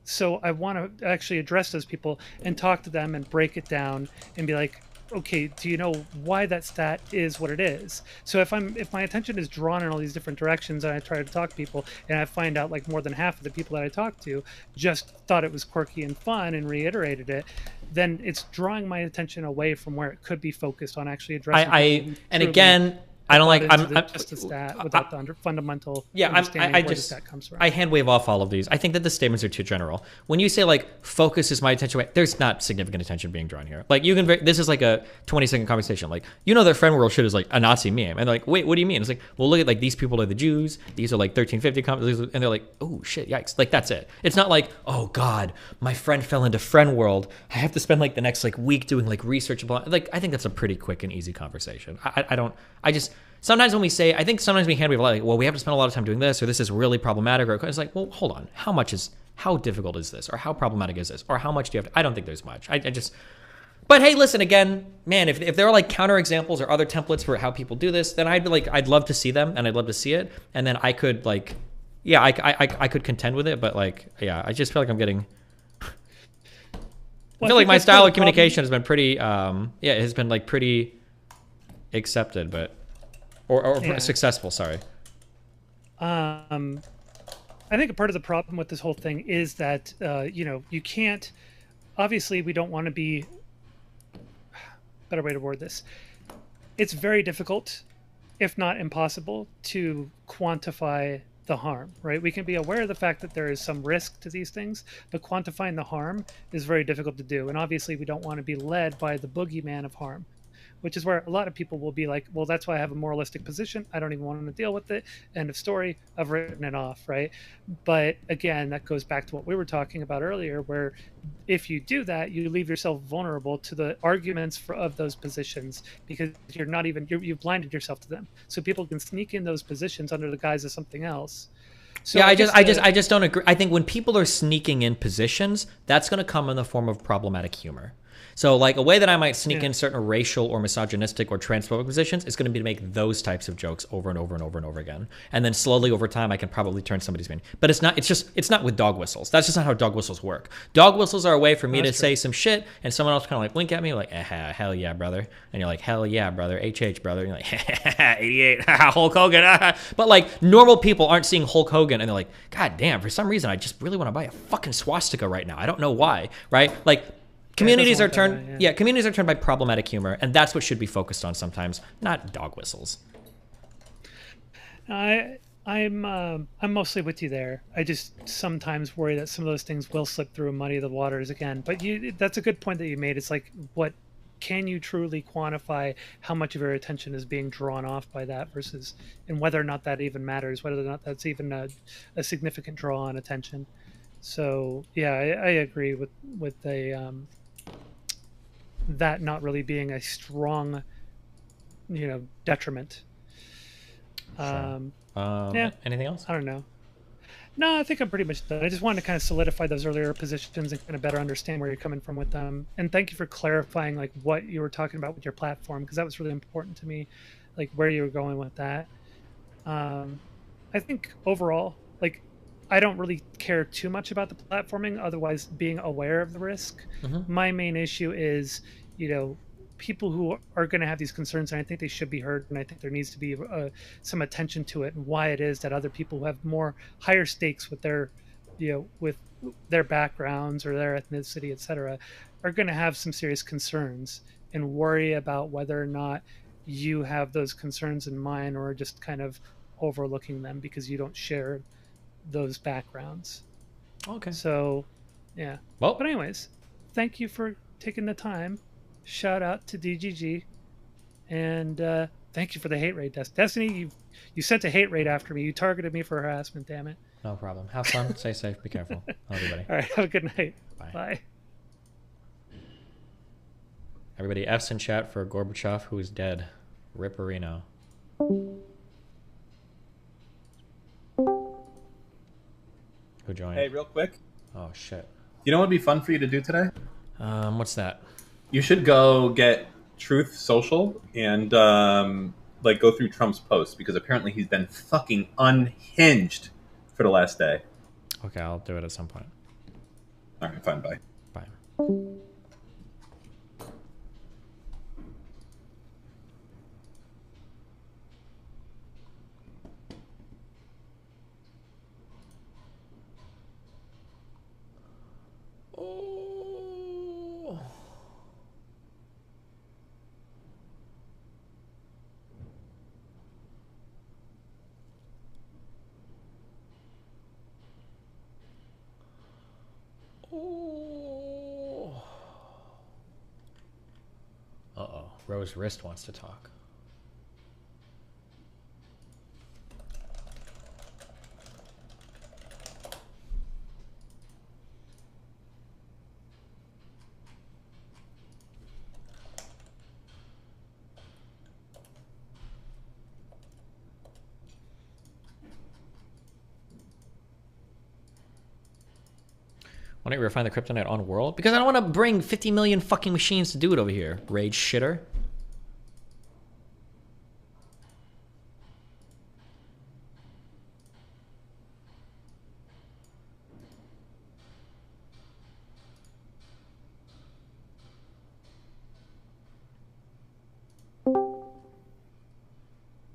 So I want to actually address those people and talk to them and break it down and be like, okay, do you know why that stat is what it is? So if my attention is drawn in all these different directions and I try to talk to people and I find out like more than half of the people that I talked to just thought it was quirky and fun and reiterated it, then it's drawing my attention away from where it could be focused on actually addressing. And again, I don't like. I'm just a stat without the fundamental understanding where the stat comes from. I hand wave off all of these. I think that the statements are too general. When you say like focus is my attention, there's not significant attention being drawn here. Like you can. This is like a 20-second conversation. Like that friend world shit is like a Nazi meme, and they're like, wait, what do you mean? It's like, well, look at like these people are the Jews. These are like 1350 comments, and they're like, oh shit, yikes. Like that's it. It's not like, oh god, my friend fell into friend world. I have to spend like the next like week doing like research about. Like I think that's a pretty quick and easy conversation. Sometimes when we say, I think sometimes we hand wave like, well, we have to spend a lot of time doing this, or this is really problematic, or it's like, well, hold on, how difficult is this, or how problematic is this, or how much do you have to, I don't think there's much. But hey, listen, again, man, if there are like counter examples or other templates for how people do this, then I'd love to see them, and I'd love to see it, and then I could like, yeah, I could contend with it, but like, yeah, I just feel like I'm getting, I feel like my style of communication has been pretty, it has been like pretty accepted, but. Or successful, sorry. I think a part of the problem with this whole thing is that, you can't, obviously we don't want to be, better way to word this. It's very difficult, if not impossible, to quantify the harm, right? We can be aware of the fact that there is some risk to these things, but quantifying the harm is very difficult to do. And obviously we don't want to be led by the boogeyman of harm, which is where a lot of people will be like, well, that's why I have a moralistic position. I don't even want to deal with it. End of story. I've written it off, right? But again, that goes back to what we were talking about earlier, where if you do that, you leave yourself vulnerable to the arguments of those positions because you've blinded yourself to them. So people can sneak in those positions under the guise of something else. So yeah, I just don't agree. I think when people are sneaking in positions, that's going to come in the form of problematic humor. So like a way that I might sneak in certain racial or misogynistic or transphobic positions is going to be to make those types of jokes over and over and over and over again. And then slowly over time, I can probably turn somebody's opinion. But it's not with dog whistles. That's just not how dog whistles work. Dog whistles are a way for me to say some shit and someone else kind of like wink at me like, hell yeah, brother. And you're like, hell yeah, brother. HH, brother. And you're like, 88, Hulk Hogan. But like normal people aren't seeing Hulk Hogan and they're like, God damn, for some reason, I just really want to buy a fucking swastika right now. I don't know why, right? Like, communities are turned by problematic humor, and that's what should be focused on sometimes, not dog whistles. I'm mostly with you there. I just sometimes worry that some of those things will slip through and muddy the waters again. But that's a good point that you made. It's like, what can you truly quantify how much of your attention is being drawn off by that versus, and whether or not that even matters, whether or not that's even a significant draw on attention. So yeah, I agree with that not really being a strong, detriment. Sure. Yeah. Anything else? I don't know. No, I think I'm pretty much done. I just wanted to kind of solidify those earlier positions and kind of better understand where you're coming from with them. And thank you for clarifying like what you were talking about with your platform, because that was really important to me, like where you were going with that. I think overall, like, I don't really care too much about the platforming, otherwise being aware of the risk. Mm-hmm. My main issue is, people who are going to have these concerns, and I think they should be heard, and I think there needs to be some attention to it, and why it is that other people who have higher stakes with their, with their backgrounds or their ethnicity, etc., are going to have some serious concerns and worry about whether or not you have those concerns in mind or just kind of overlooking them because you don't share those backgrounds. Okay. So, yeah. Well, but anyways, thank you for taking the time. Shout out to DGG, and thank you for the hate raid, Destiny. You sent a hate raid after me. You targeted me for harassment. Damn it. No problem. Have fun. Stay safe. Be careful. Everybody. All right. Have a good night. Bye. Bye. Everybody, F's in chat for Gorbachev, who is dead. Ripperino. Who joined? Hey, real quick. Oh, shit. You know what would be fun for you to do today? What's that? You should go get Truth Social and go through Trump's posts, because apparently he's been fucking unhinged for the last day. Okay, I'll do it at some point. All right, fine, bye. Bye. Rose Wrist wants to talk. Why don't you refine the kryptonite on world? Because I don't want to bring 50 million fucking machines to do it over here. Rage shitter.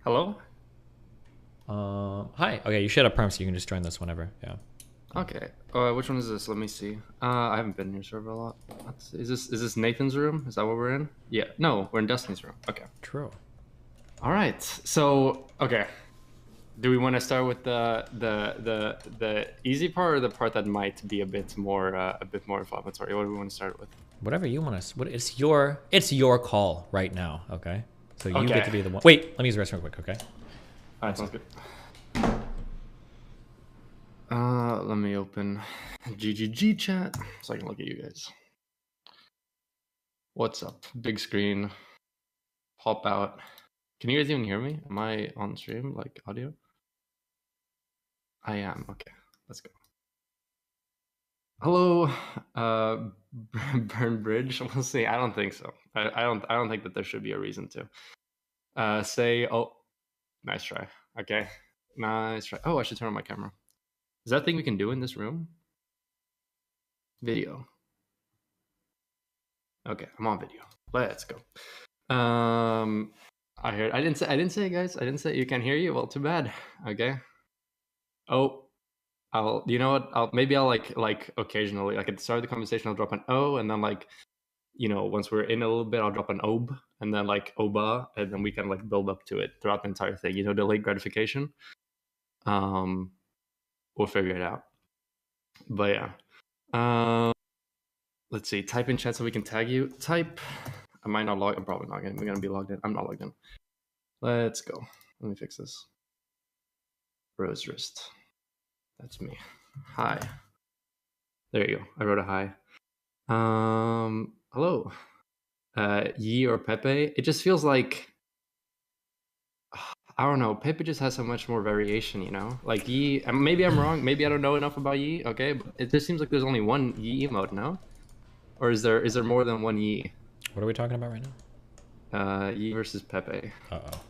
Hello? Hi. Okay, you should have perms, so you can just join this whenever. Yeah. Okay. Which one is this? Let me see. I haven't been in your server a lot. Is this Nathan's room? Is that what we're in? Yeah. No, we're in Destiny's room. Okay. True. All right. So, okay. Do we want to start with the easy part or the part that might be a bit more inflammatory? What do we want to start with? Whatever you want to. It's your call right now. Okay. So you get to be the one. Wait. Let me use the restroom real quick. Okay. All right. Sounds good. Let me open GGG chat so I can look at you guys. What's up? Big screen. Pop out. Can you guys even hear me? Am I on stream, like audio? I am. Okay, let's go. Hello, Burn Bridge. We'll see. I don't think so. I don't think that there should be a reason to. Say, oh, nice try. Okay, nice try. Oh, I should turn on my camera. Is that a thing we can do in this room? Video. Okay, I'm on video. Let's go. I heard. I didn't say, guys. I didn't say you can't hear you. Well, too bad. Okay. Oh, you know what? Maybe I'll like occasionally, like at the start of the conversation, I'll drop an O, and then like, once we're in a little bit, I'll drop an ob, and then like oba, and then we can like build up to it throughout the entire thing. Delayed gratification. We'll figure it out. But yeah. Let's see. Type in chat so we can tag you. Type. I might not log. I'm probably not in. We're gonna be logged in. I'm not logged in. Let's go. Let me fix this. Rose Wrist. That's me. Hi. There you go. I wrote a hi. Hello. Yi or Pepe. It just feels like, I don't know. Pepe just has so much more variation, Like Yi. Maybe I'm wrong. Maybe I don't know enough about Yi. Okay, but it just seems like there's only one Yi emote, no? Or is there more than one Yi? What are we talking about right now? Yi versus Pepe. Uh-oh.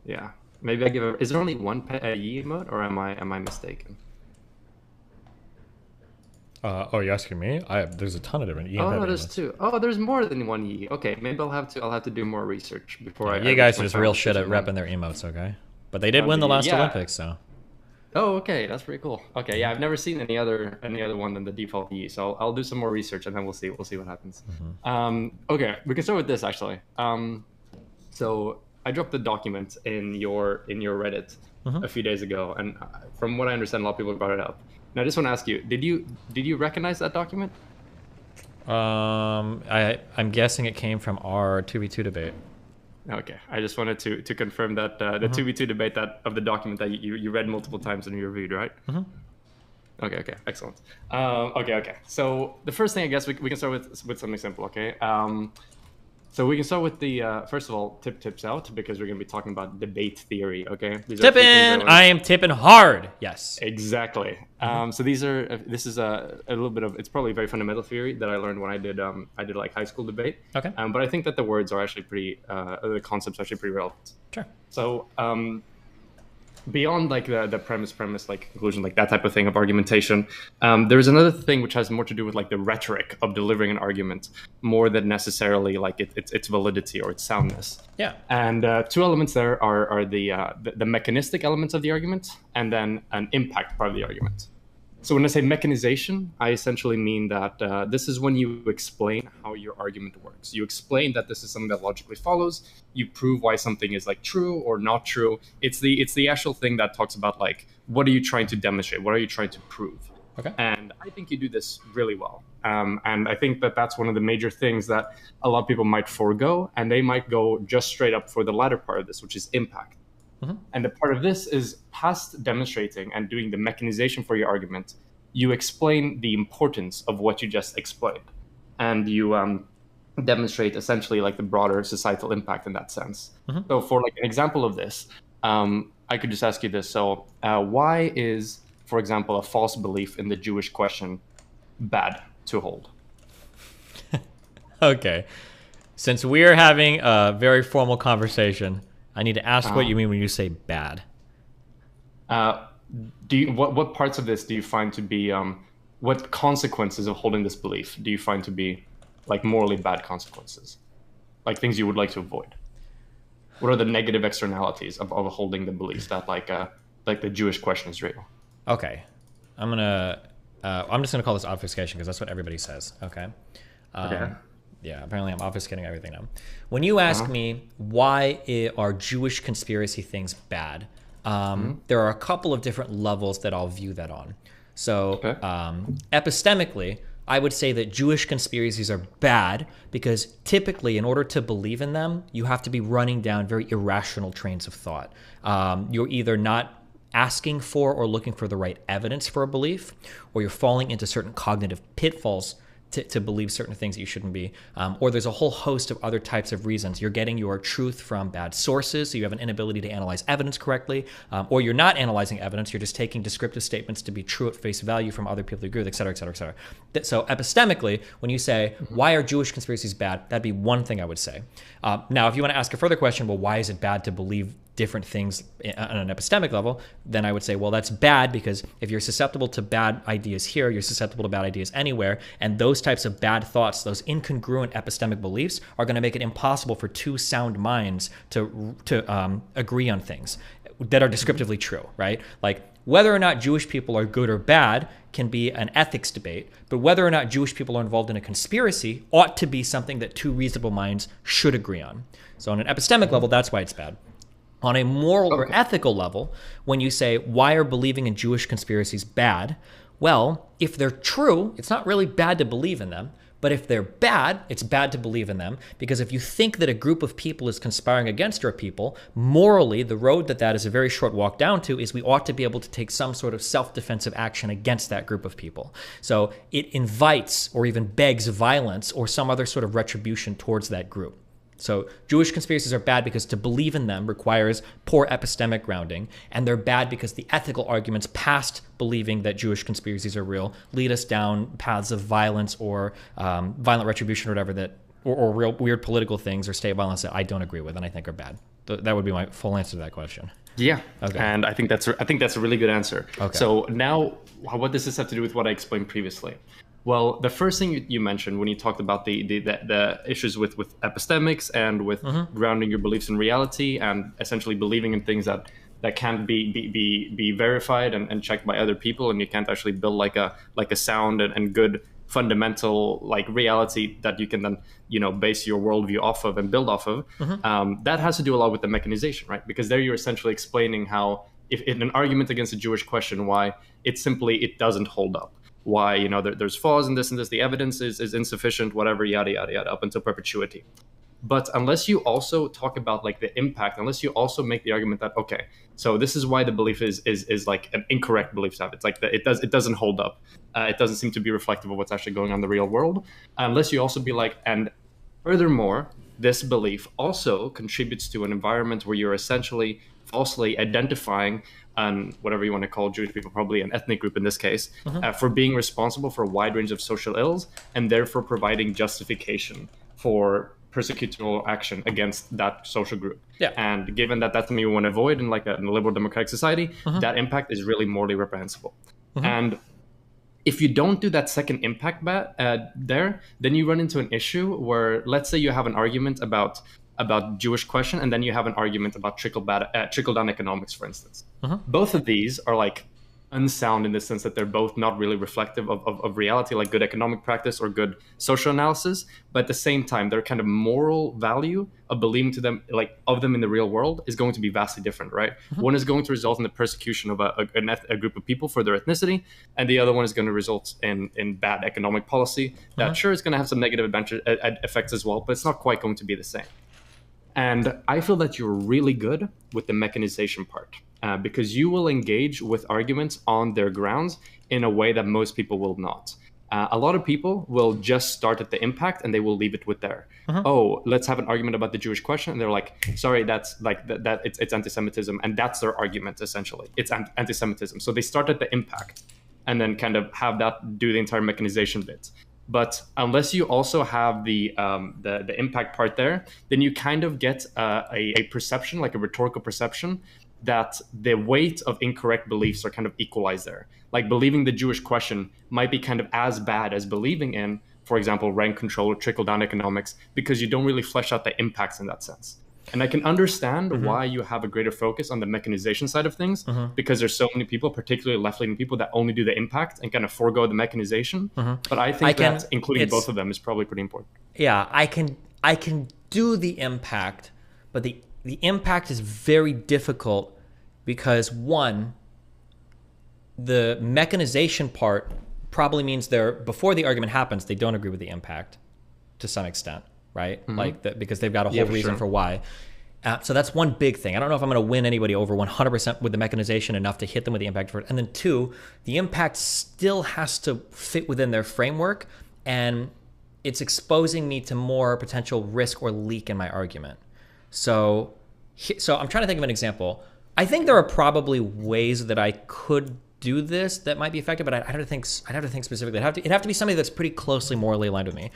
Yeah. Maybe I give a. Is there only one Yi emote, or am I mistaken? Oh, you're asking me? There's a ton of different Yi. Oh, no, there's two. Oh, there's more than one Yi. Okay, maybe I'll have to do more research before You guys are just real shit at repping their emotes, okay? But they did win the last Olympics, so. Oh, okay, that's pretty cool. Okay, yeah, I've never seen any other one than the default Yi, so I'll do some more research and then we'll see what happens. Mm-hmm. Okay, we can start with this actually. So I dropped the document in your Reddit a few days ago, and from what I understand, a lot of people brought it up. Now, I just want to ask you: Did you recognize that document? I'm guessing it came from our 2v2 debate. Okay, I just wanted to confirm that the 2v2 debate of the document that you read multiple times and you reviewed, right? Okay, excellent. Okay. So the first thing, I guess we can start with something simple. Okay. So we can start with the first of all, tips out, because we're going to be talking about debate theory. Okay. Tipping. I am tipping hard. Yes. Exactly. So this is a little bit of, it's probably a very fundamental theory that I learned when I did like high school debate. Okay. But I think that the words are actually pretty, the concepts are actually pretty relevant. Sure. So beyond like the premise like conclusion, like that type of thing of argumentation, there's another thing which has more to do with like the rhetoric of delivering an argument more than necessarily like its validity or its soundness. Yeah. And two elements there are the mechanistic elements of the argument, and then an impact part of the argument. So when I say mechanization, I essentially mean that this is when you explain how your argument works. You explain that this is something that logically follows. You prove why something is like true or not true. It's the actual thing that talks about like, what are you trying to demonstrate? What are you trying to prove? Okay. And I think you do this really well. And I think that that's one of the major things that a lot of people might forego, and they might go just straight up for the latter part of this, which is impact. And the part of this is past demonstrating and doing the mechanization for your argument. You explain the importance of what you just explained, and you demonstrate essentially like the broader societal impact in that sense. So for like an example of this, I could just ask you this. So why is, for example, a false belief in the Jewish question bad to hold? Okay. Since we're having a very formal conversation, I need to ask what you mean when you say bad. What parts of this do you find to be, what consequences of holding this belief do you find to be like morally bad consequences? Like things you would like to avoid? What are the negative externalities of holding the belief that like the Jewish question is real? Okay. I'm just gonna call this obfuscation because that's what everybody says. Okay. Okay. Yeah, apparently I'm obfuscating everything now. When you ask me why are Jewish conspiracy things bad, there are a couple of different levels that I'll view that on. So epistemically, I would say that Jewish conspiracies are bad because typically in order to believe in them, you have to be running down very irrational trains of thought. You're either not asking for or looking for the right evidence for a belief, or you're falling into certain cognitive pitfalls to believe certain things that you shouldn't be, or there's a whole host of other types of reasons. You're getting your truth from bad sources, so you have an inability to analyze evidence correctly, or you're not analyzing evidence, you're just taking descriptive statements to be true at face value from other people who agree with, et cetera, et cetera, et cetera. So epistemically, when you say, why are Jewish conspiracies bad, that'd be one thing I would say. Now, if you want to ask a further question, well, why is it bad to believe different things on an epistemic level, then I would say, well, that's bad because if you're susceptible to bad ideas here, you're susceptible to bad ideas anywhere, and those types of bad thoughts, those incongruent epistemic beliefs, are going to make it impossible for two sound minds to agree on things that are descriptively true, right? Like whether or not Jewish people are good or bad can be an ethics debate, but whether or not Jewish people are involved in a conspiracy ought to be something that two reasonable minds should agree on. So on an epistemic level, that's why it's bad. On a moral or ethical level, when you say, why are believing in Jewish conspiracies bad? Well, if they're true, it's not really bad to believe in them. But if they're bad, it's bad to believe in them. Because if you think that a group of people is conspiring against our people, morally, the road that is a very short walk down to is we ought to be able to take some sort of self-defensive action against that group of people. So it invites or even begs violence or some other sort of retribution towards that group. So Jewish conspiracies are bad because to believe in them requires poor epistemic grounding, and they're bad because the ethical arguments past believing that Jewish conspiracies are real lead us down paths of violence or violent retribution or whatever or real weird political things or state violence that I don't agree with and I think are bad. That would be my full answer to that question. Yeah, okay. And I think that's a really good answer. Okay. So now, what does this have to do with what I explained previously? Well, the first thing you mentioned when you talked about the issues with epistemics and with grounding your beliefs in reality and essentially believing in things that can't be verified and checked by other people, and you can't actually build like a sound and good fundamental like reality that you can then base your worldview off of and build off of. That has to do a lot with the mechanization, right? Because there you're essentially explaining how if in an argument against a Jewish question, why it doesn't hold up. Why there's flaws in this and this, the evidence is insufficient, whatever, yada yada yada, up until perpetuity. But unless you also talk about like the impact, unless you also make the argument that okay, so this is why the belief is like an incorrect belief to have. It's like it doesn't hold up. It doesn't seem to be reflective of what's actually going on in the real world. Unless you also be like, and furthermore, this belief also contributes to an environment where you're essentially falsely identifying whatever you want to call Jewish people, probably an ethnic group in this case, for being responsible for a wide range of social ills and therefore providing justification for persecutorial action against that social group. Yeah. And given that that's something we want to avoid in like a liberal democratic society, that impact is really morally reprehensible. And if you don't do that second impact there, then you run into an issue where, let's say you have an argument about Jewish question, and then you have an argument about trickle-down economics, for instance. Both of these are like unsound in the sense that they're both not really reflective of reality, like good economic practice or good social analysis. But at the same time, their kind of moral value of believing to them, like of them in the real world, is going to be vastly different, right? One is going to result in the persecution of a group of people for their ethnicity, and the other one is going to result in bad economic policy that sure is going to have some negative effects as well, but it's not quite going to be the same. And I feel that you're really good with the mechanization part, because you will engage with arguments on their grounds in a way that most people will not. A lot of people will just start at the impact and they will leave it with there. Oh, let's have an argument about the Jewish question. And they're like, sorry, that's like that it's anti-Semitism. And that's their argument, essentially. It's anti-Semitism. So they start at the impact and then kind of have that do the entire mechanization bit. But unless you also have the impact part there, then you kind of get a perception, like a rhetorical perception, that the weight of incorrect beliefs are kind of equalized there. Like believing the Jewish question might be kind of as bad as believing in, for example, rent control or trickle-down economics, because you don't really flesh out the impacts in that sense. And I can understand why you have a greater focus on the mechanization side of things, because there's so many people, particularly left-leaning people, that only do the impact and kind of forego the mechanization. But I think that including both of them is probably pretty important. Yeah, I can do the impact, but the impact is very difficult because, one, the mechanization part probably means before the argument happens, they don't agree with the impact to some extent, right? Because they've got a whole reason for why. So that's one big thing. I don't know if I'm going to win anybody over 100% with the mechanization enough to hit them with the impact first. And then two, the impact still has to fit within their framework, and it's exposing me to more potential risk or leak in my argument. So I'm trying to think of an example. I think there are probably ways that I could do this that might be effective, but I'd have to think specifically. It'd have to be somebody that's pretty closely morally aligned with me.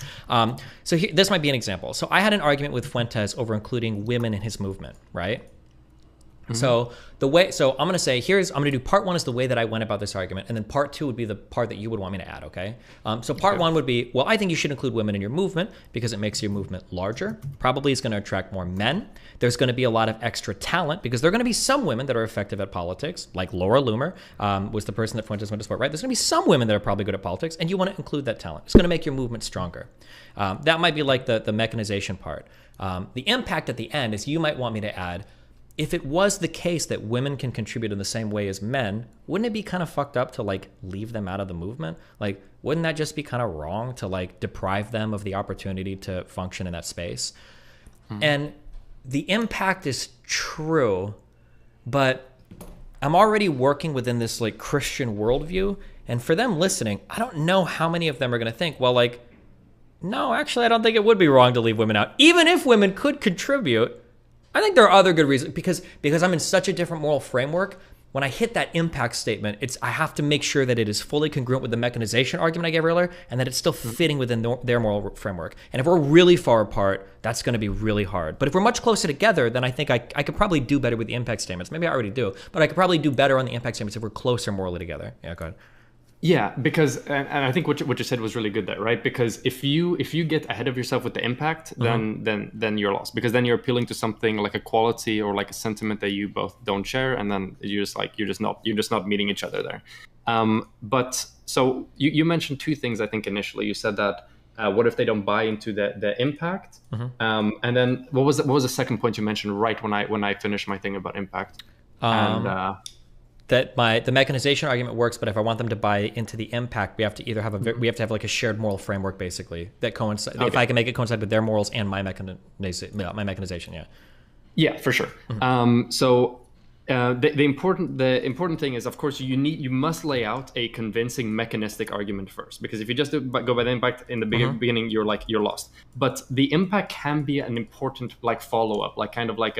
This might be an example. So I had an argument with Fuentes over including women in his movement, right? So I'm going to say, I'm going to do part one is the way that I went about this argument, and then part two would be the part that you would want me to add, okay? So part one would be, well, I think you should include women in your movement because it makes your movement larger. Probably is going to attract more men. There's going to be a lot of extra talent because there are going to be some women that are effective at politics, like Laura Loomer was the person that Fuentes went to support, right? There's going to be some women that are probably good at politics, and you want to include that talent. It's going to make your movement stronger. That might be like the mechanization part. The impact at the end is you might want me to add, if it was the case that women can contribute in the same way as men, wouldn't it be kind of fucked up to like leave them out of the movement? Like, wouldn't that just be kind of wrong to like deprive them of the opportunity to function in that space? And the impact is true, but I'm already working within this like Christian worldview. And for them listening, I don't know how many of them are going to think, well, like, no, actually, I don't think it would be wrong to leave women out. Even if women could contribute, I think there are other good reasons because I'm in such a different moral framework. When I hit that impact statement, I have to make sure that it is fully congruent with the mechanization argument I gave earlier, and that it's still fitting within their moral framework. And if we're really far apart, that's going to be really hard. But if we're much closer together, then I think I could probably do better with the impact statements. Maybe I already do, but I could probably do better on the impact statements if we're closer morally together. Yeah, go ahead. Yeah, because and I think what you said was really good there, right? Because if you get ahead of yourself with the impact, then you're lost. Because then you're appealing to something like a quality or like a sentiment that you both don't share, and then you're just not meeting each other there. But so you mentioned two things. I think initially you said that what if they don't buy into the impact, and then what was the second point you mentioned right when I finished my thing about impact? That the mechanization argument works, but if I want them to buy into the impact, we have to either have like a shared moral framework, basically, that coincide. Okay. If I can make it coincide with their morals and my mechanization, yeah. Yeah, for sure. The important thing is, of course, you must lay out a convincing mechanistic argument first, because if you just go by the impact in the beginning, you're lost. But the impact can be an important like follow up, like kind of like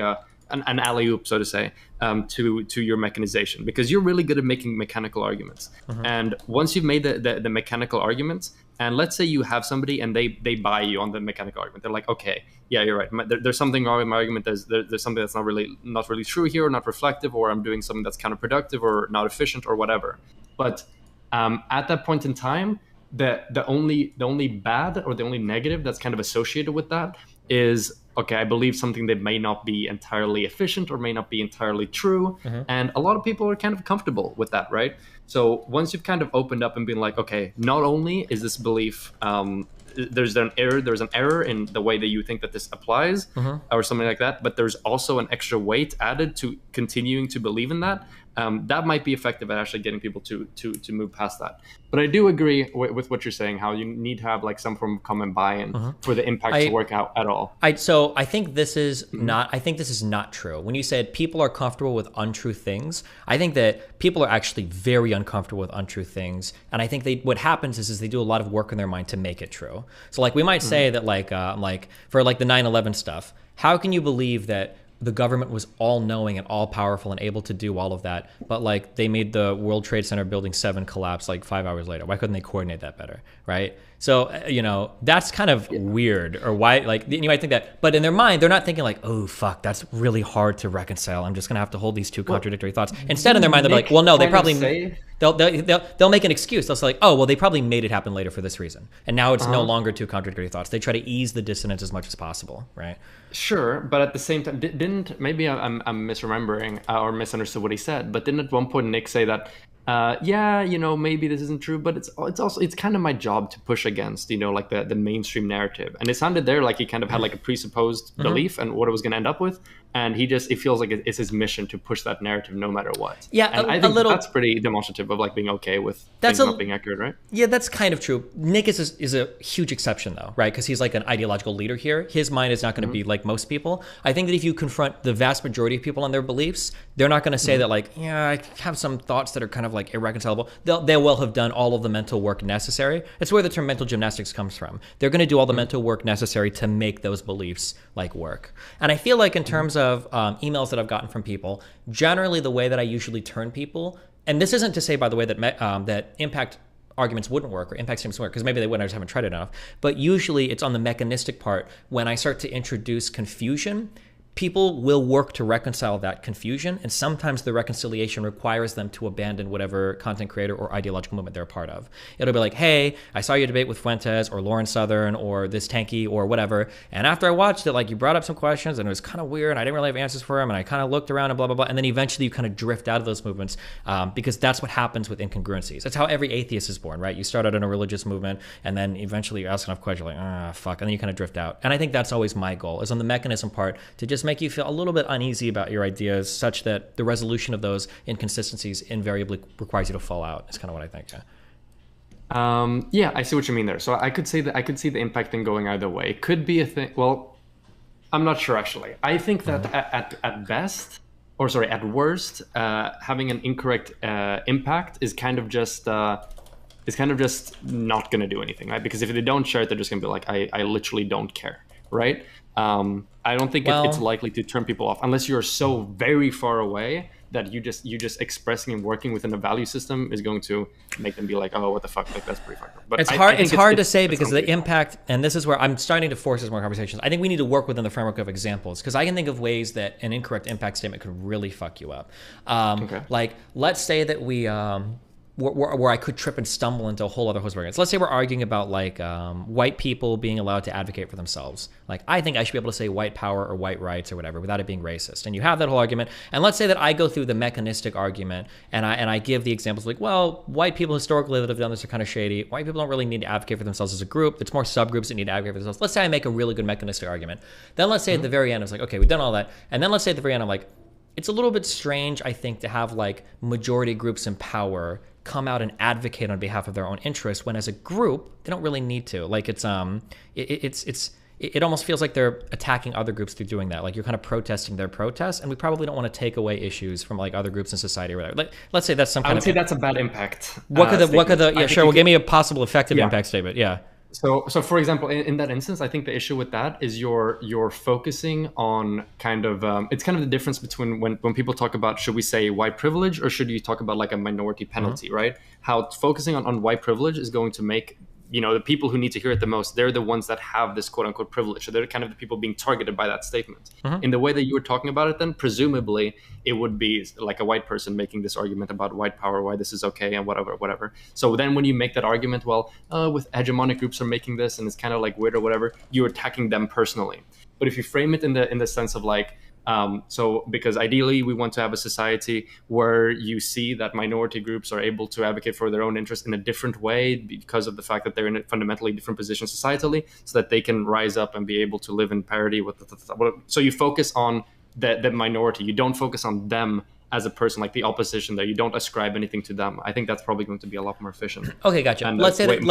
an alley-oop, so to say, to your mechanization, because you're really good at making mechanical arguments. And once you've made the mechanical arguments, and let's say you have somebody and they buy you on the mechanical argument, they're like, okay, yeah, you're right. There's something wrong with my argument. There's something that's not really true here, or not reflective, or I'm doing something that's counterproductive or not efficient or whatever. But at that point in time, the only bad or the only negative that's kind of associated with that is okay, I believe something that may not be entirely efficient or may not be entirely true. And a lot of people are kind of comfortable with that, right? So once you've kind of opened up and been like, okay, not only is this belief, there's an error in the way that you think that this applies or something like that, but there's also an extra weight added to continuing to believe in that. That might be effective at actually getting people to move past that. But I do agree with what you're saying, how you need to have like some form of common buy-in for the impact to work out at all. So I think this is not. I think this is not true. When you said people are comfortable with untrue things, I think that people are actually very uncomfortable with untrue things, and I think what happens is they do a lot of work in their mind to make it true. So like we might say that like for like the 9/11 stuff, how can you believe that the government was all-knowing and all-powerful and able to do all of that, but like they made the World Trade Center Building 7 collapse like 5 hours later? Why couldn't they coordinate that better, right? So, that's kind of weird. Or why, like, you might think that, but in their mind, they're not thinking like, oh, fuck, that's really hard to reconcile. I'm just going to have to hold these two contradictory thoughts. Instead, in their mind, they're like, well, no, they probably, they'll make an excuse. They'll say like, oh, well, they probably made it happen later for this reason. And now it's no longer two contradictory thoughts. They try to ease the dissonance as much as possible, right? Sure, but at the same time, maybe I'm misremembering or misunderstood what he said, but didn't at one point Nick say that, maybe this isn't true, but it's kind of my job to push against, like the mainstream narrative. And it sounded there like he kind of had like a presupposed belief and what it was going to end up with. And it feels like it's his mission to push that narrative no matter what. Yeah, and I think that's pretty demonstrative of like being okay with things not being accurate, right? Yeah, that's kind of true. Nick is a huge exception though, right? Because he's like an ideological leader here. His mind is not going to be like most people. I think that if you confront the vast majority of people on their beliefs, they're not going to say that like, yeah, I have some thoughts that are kind of like irreconcilable. They will have done all of the mental work necessary. That's where the term mental gymnastics comes from. They're going to do all the mental work necessary to make those beliefs like work. And I feel like in terms of emails that I've gotten from people, generally the way that I usually turn people, and this isn't to say, by the way, that that impact arguments wouldn't work or impact statements wouldn't work, because maybe they wouldn't, I just haven't tried it enough. But usually it's on the mechanistic part. When I start to introduce confusion, people will work to reconcile that confusion, and sometimes the reconciliation requires them to abandon whatever content creator or ideological movement they're a part of. It'll be like, hey, I saw you debate with Fuentes or Lauren Southern or this Tanky or whatever, and after I watched it, like, you brought up some questions and it was kind of weird and I didn't really have answers for them, and I kind of looked around and blah, blah, blah, and then eventually you kind of drift out of those movements because that's what happens with incongruencies. That's how every atheist is born, right? You start out in a religious movement and then eventually you're asking enough questions, you're like, fuck, and then you kind of drift out. And I think that's always my goal, is on the mechanism part, to just make you feel a little bit uneasy about your ideas, such that the resolution of those inconsistencies invariably requires you to fall out. Is kind of what I think. Yeah, I see what you mean there. So I could see the impact thing going either way. It could be a thing. Well, I'm not sure actually. I think that at worst, having an incorrect impact is kind of just not going to do anything, right? Because if they don't share it, they're just going to be like, I literally don't care, right? I don't think it's likely to turn people off unless you're so very far away that you just expressing and working within a value system is going to make them be like, oh, what the fuck, like that's pretty fucked up. But it's hard to say because the impact, and this is where I'm starting to force these more conversations. I think we need to work within the framework of examples, because I can think of ways that an incorrect impact statement could really fuck you up. Like, let's say that we where I could trip and stumble into a whole other host of arguments. Let's say we're arguing about like white people being allowed to advocate for themselves. Like, I think I should be able to say white power or white rights or whatever without it being racist. And you have that whole argument. And let's say that I go through the mechanistic argument and I give the examples like, well, white people historically that have done this are kind of shady. White people don't really need to advocate for themselves as a group. It's more subgroups that need to advocate for themselves. Let's say I make a really good mechanistic argument. Then let's say at the very end, it's like, okay, we've done all that. And then let's say at the very end, I'm like, it's a little bit strange, I think, to have like majority groups in power come out and advocate on behalf of their own interests, when as a group they don't really need to. Like, it almost feels like they're attacking other groups through doing that. Like, you're kind of protesting their protests, and we probably don't want to take away issues from like other groups in society or whatever. Let's say that's some kind of. I would say that's a bad impact. What could the yeah, sure. Well, give me a possible effective impact statement. Yeah. So for example, in that instance, I think the issue with that is you're focusing on kind of it's kind of the difference between when people talk about, should we say white privilege or should you talk about like a minority penalty, right? How focusing on white privilege is going to make you know, the people who need to hear it the most, they're the ones that have this quote unquote privilege. So they're kind of the people being targeted by that statement. In the way that you were talking about it, then presumably it would be like a white person making this argument about white power, why this is okay and whatever. So then when you make that argument, well, with hegemonic groups are making this and it's kind of like weird or whatever, you're attacking them personally. But if you frame it in the sense of like, so because ideally we want to have a society where you see that minority groups are able to advocate for their own interests in a different way because of the fact that they're in a fundamentally different position societally, so that they can rise up and be able to live in parity with so you focus on the minority. You don't focus on them as a person, like the opposition there. You don't ascribe anything to them. I think that's probably going to be a lot more efficient. Okay, gotcha. Let's say that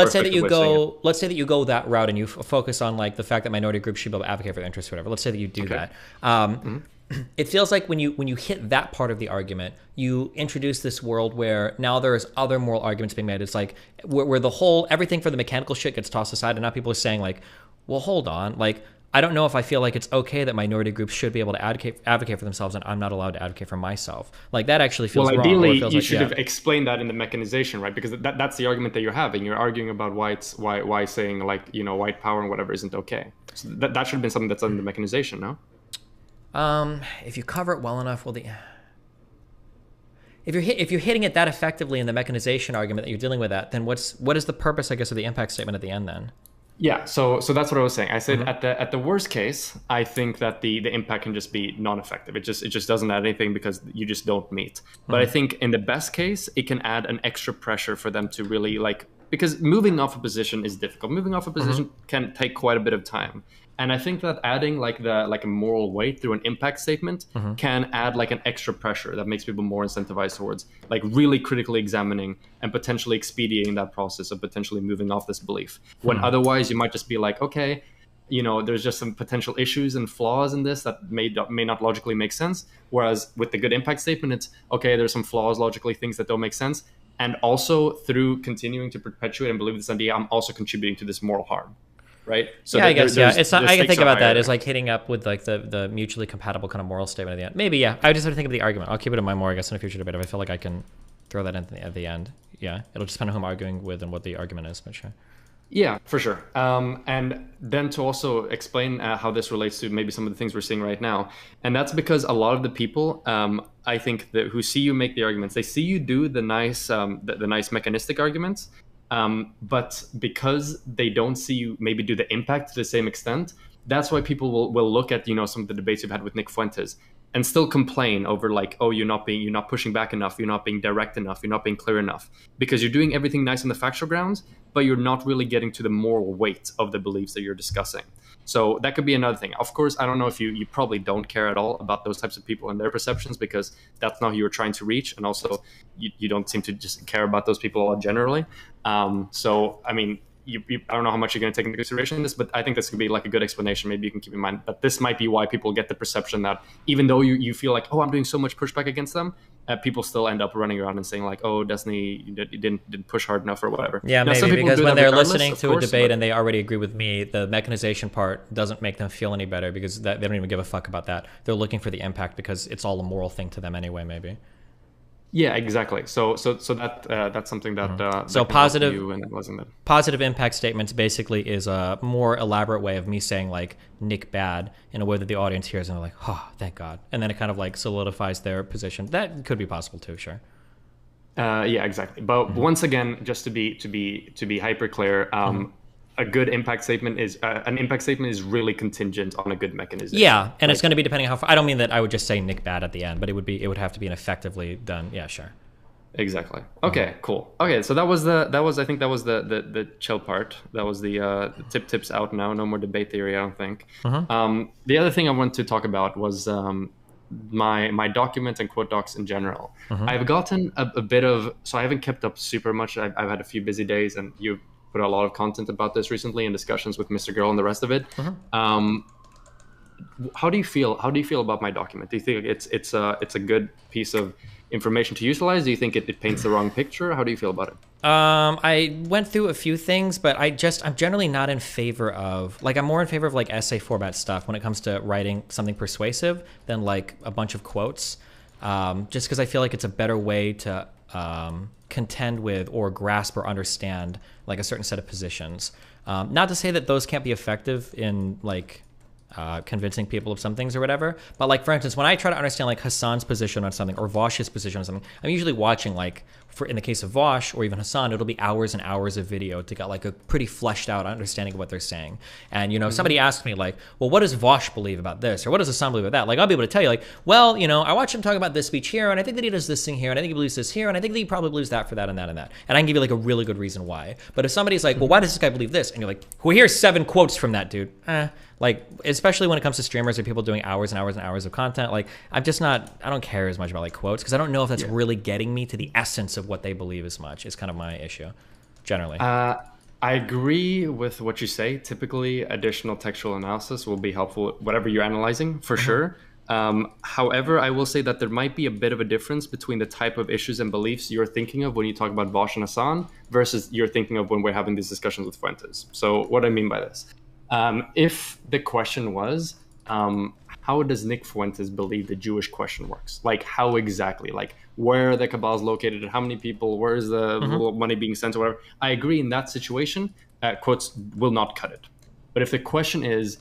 you go that route and you focus on like the fact that minority groups should be able to advocate for their interests or whatever. Let's say that you do that. It feels like when you hit that part of the argument, you introduce this world where now there's other moral arguments being made. It's like where the whole everything for the mechanical shit gets tossed aside, and now people are saying like, well, hold on, like, I don't know if I feel like it's okay that minority groups should be able to advocate for themselves and I'm not allowed to advocate for myself. Like that actually feels wrong. Well, ideally, you like, should have explained that in the mechanization, right? Because that's the argument that you're having. You're arguing about why saying like, you know, white power and whatever isn't okay. So that should have been something that's in the mechanization, no? If you cover it well enough, if you're hitting it that effectively in the mechanization argument that you're dealing with that, then what is the purpose, I guess, of the impact statement at the end then? Yeah, so that's what I was saying. I said at the worst case, I think that the impact can just be non-effective. It just doesn't add anything because you just don't meet. But I think in the best case, it can add an extra pressure for them to really like, because moving off a position is difficult. Moving off a position can take quite a bit of time. And I think that adding like a moral weight through an impact statement can add like an extra pressure that makes people more incentivized towards like really critically examining and potentially expediting that process of potentially moving off this belief. When otherwise you might just be like, okay, you know, there's just some potential issues and flaws in this that may not logically make sense. Whereas with the good impact statement, it's okay, there's some flaws logically, things that don't make sense. And also through continuing to perpetuate and believe this idea, I'm also contributing to this moral harm. Right. So yeah, I guess it's not. I can think about that as like hitting up with like the mutually compatible kind of moral statement at the end. Maybe I just have to think of the argument. I'll keep it in mind more, I guess, in a future debate if I feel like I can throw that in at the end. Yeah, it'll just depend on who I'm arguing with and what the argument is, but sure. Yeah, for sure. And then to also explain how this relates to maybe some of the things we're seeing right now, and that's because a lot of the people, I think, who see you make the arguments, they see you do the nice mechanistic arguments. But because they don't see you maybe do the impact to the same extent, that's why people will look at, you know, some of the debates you've had with Nick Fuentes and still complain over like, oh, you're not pushing back enough, you're not being direct enough, you're not being clear enough, because you're doing everything nice on the factual grounds, but you're not really getting to the moral weight of the beliefs that you're discussing. So that could be another thing. Of course, I don't know if you probably don't care at all about those types of people and their perceptions, because that's not who you're trying to reach. And also you don't seem to just care about those people a lot generally. So, I mean, I don't know how much you're going to take into consideration in this, but I think this could be like a good explanation. Maybe you can keep in mind that this might be why people get the perception that even though you feel like, oh, I'm doing so much pushback against them, people still end up running around and saying like, oh, Destiny, you didn't push hard enough or whatever. Yeah, now, maybe because when they're listening to a debate and they already agree with me, the mechanization part doesn't make them feel any better because they don't even give a fuck about that. They're looking for the impact because it's all a moral thing to them anyway, maybe. Yeah, exactly. So that's something that so that positive you and it wasn't it. Positive impact statements basically is a more elaborate way of me saying like Nick bad in a way that the audience hears and they're like, oh, thank God, and then it kind of like solidifies their position. That could be possible too, sure. Yeah, exactly. But once again, just to be hyper clear, a good impact statement is an impact statement is really contingent on a good mechanism. Yeah, and it's going to be depending how far. I don't mean that I would just say Nick bad at the end, but it would have to be an effectively done. Yeah, sure. Exactly. Okay, cool. Okay, so that was I think that was the chill part. That was the tips out now. No more debate theory, I don't think. The other thing I wanted to talk about was my document and quote docs in general. I've gotten a bit of, so I haven't kept up super much. I've had a few busy days, and you've put a lot of content about this recently in discussions with Mr. Girl and the rest of it. How do you feel about my document? Do you think it's a good piece of information to utilize? Do you think it paints the wrong picture? How do you feel about it? I went through a few things, but I'm generally not in favor of, like, I'm more in favor of like essay format stuff when it comes to writing something persuasive than like a bunch of quotes. Just because I feel like it's a better way to contend with or grasp or understand like a certain set of positions. Not to say that those can't be effective in like convincing people of some things or whatever, but like for instance, when I try to understand like Hassan's position on something or Vosh's position on something, I'm usually watching like, for in the case of Vosh or even Hassan, it'll be hours and hours of video to get like a pretty fleshed out understanding of what they're saying. And you know, somebody asked me like, well, what does Vosh believe about this, or what does Hassan believe about that? Like I'll be able to tell you like, well, you know, I watched him talk about this speech here, and I think that he does this thing here, and I think he believes this here, and I think that he probably believes that for that and that and that. And I can give you like a really good reason why. But if somebody's like, well, why does this guy believe this? And you're like, well, here's 7 quotes from that dude. Like, especially when it comes to streamers or people doing hours and hours and hours of content, like I'm just not, I don't care as much about like quotes because I don't know if that's really getting me to the essence of what they believe as much. It's kind of my issue, generally. I agree with what you say. Typically, additional textual analysis will be helpful, whatever you're analyzing, for sure. However, I will say that there might be a bit of a difference between the type of issues and beliefs you're thinking of when you talk about Vosh and Hassan versus you're thinking of when we're having these discussions with Fuentes. So what I mean by this, if the question was, how does Nick Fuentes believe the Jewish question works? Like, how exactly? Like, where are the cabals located? How many people? Where is the money being sent or whatever? I agree in that situation, quotes will not cut it. But if the question is,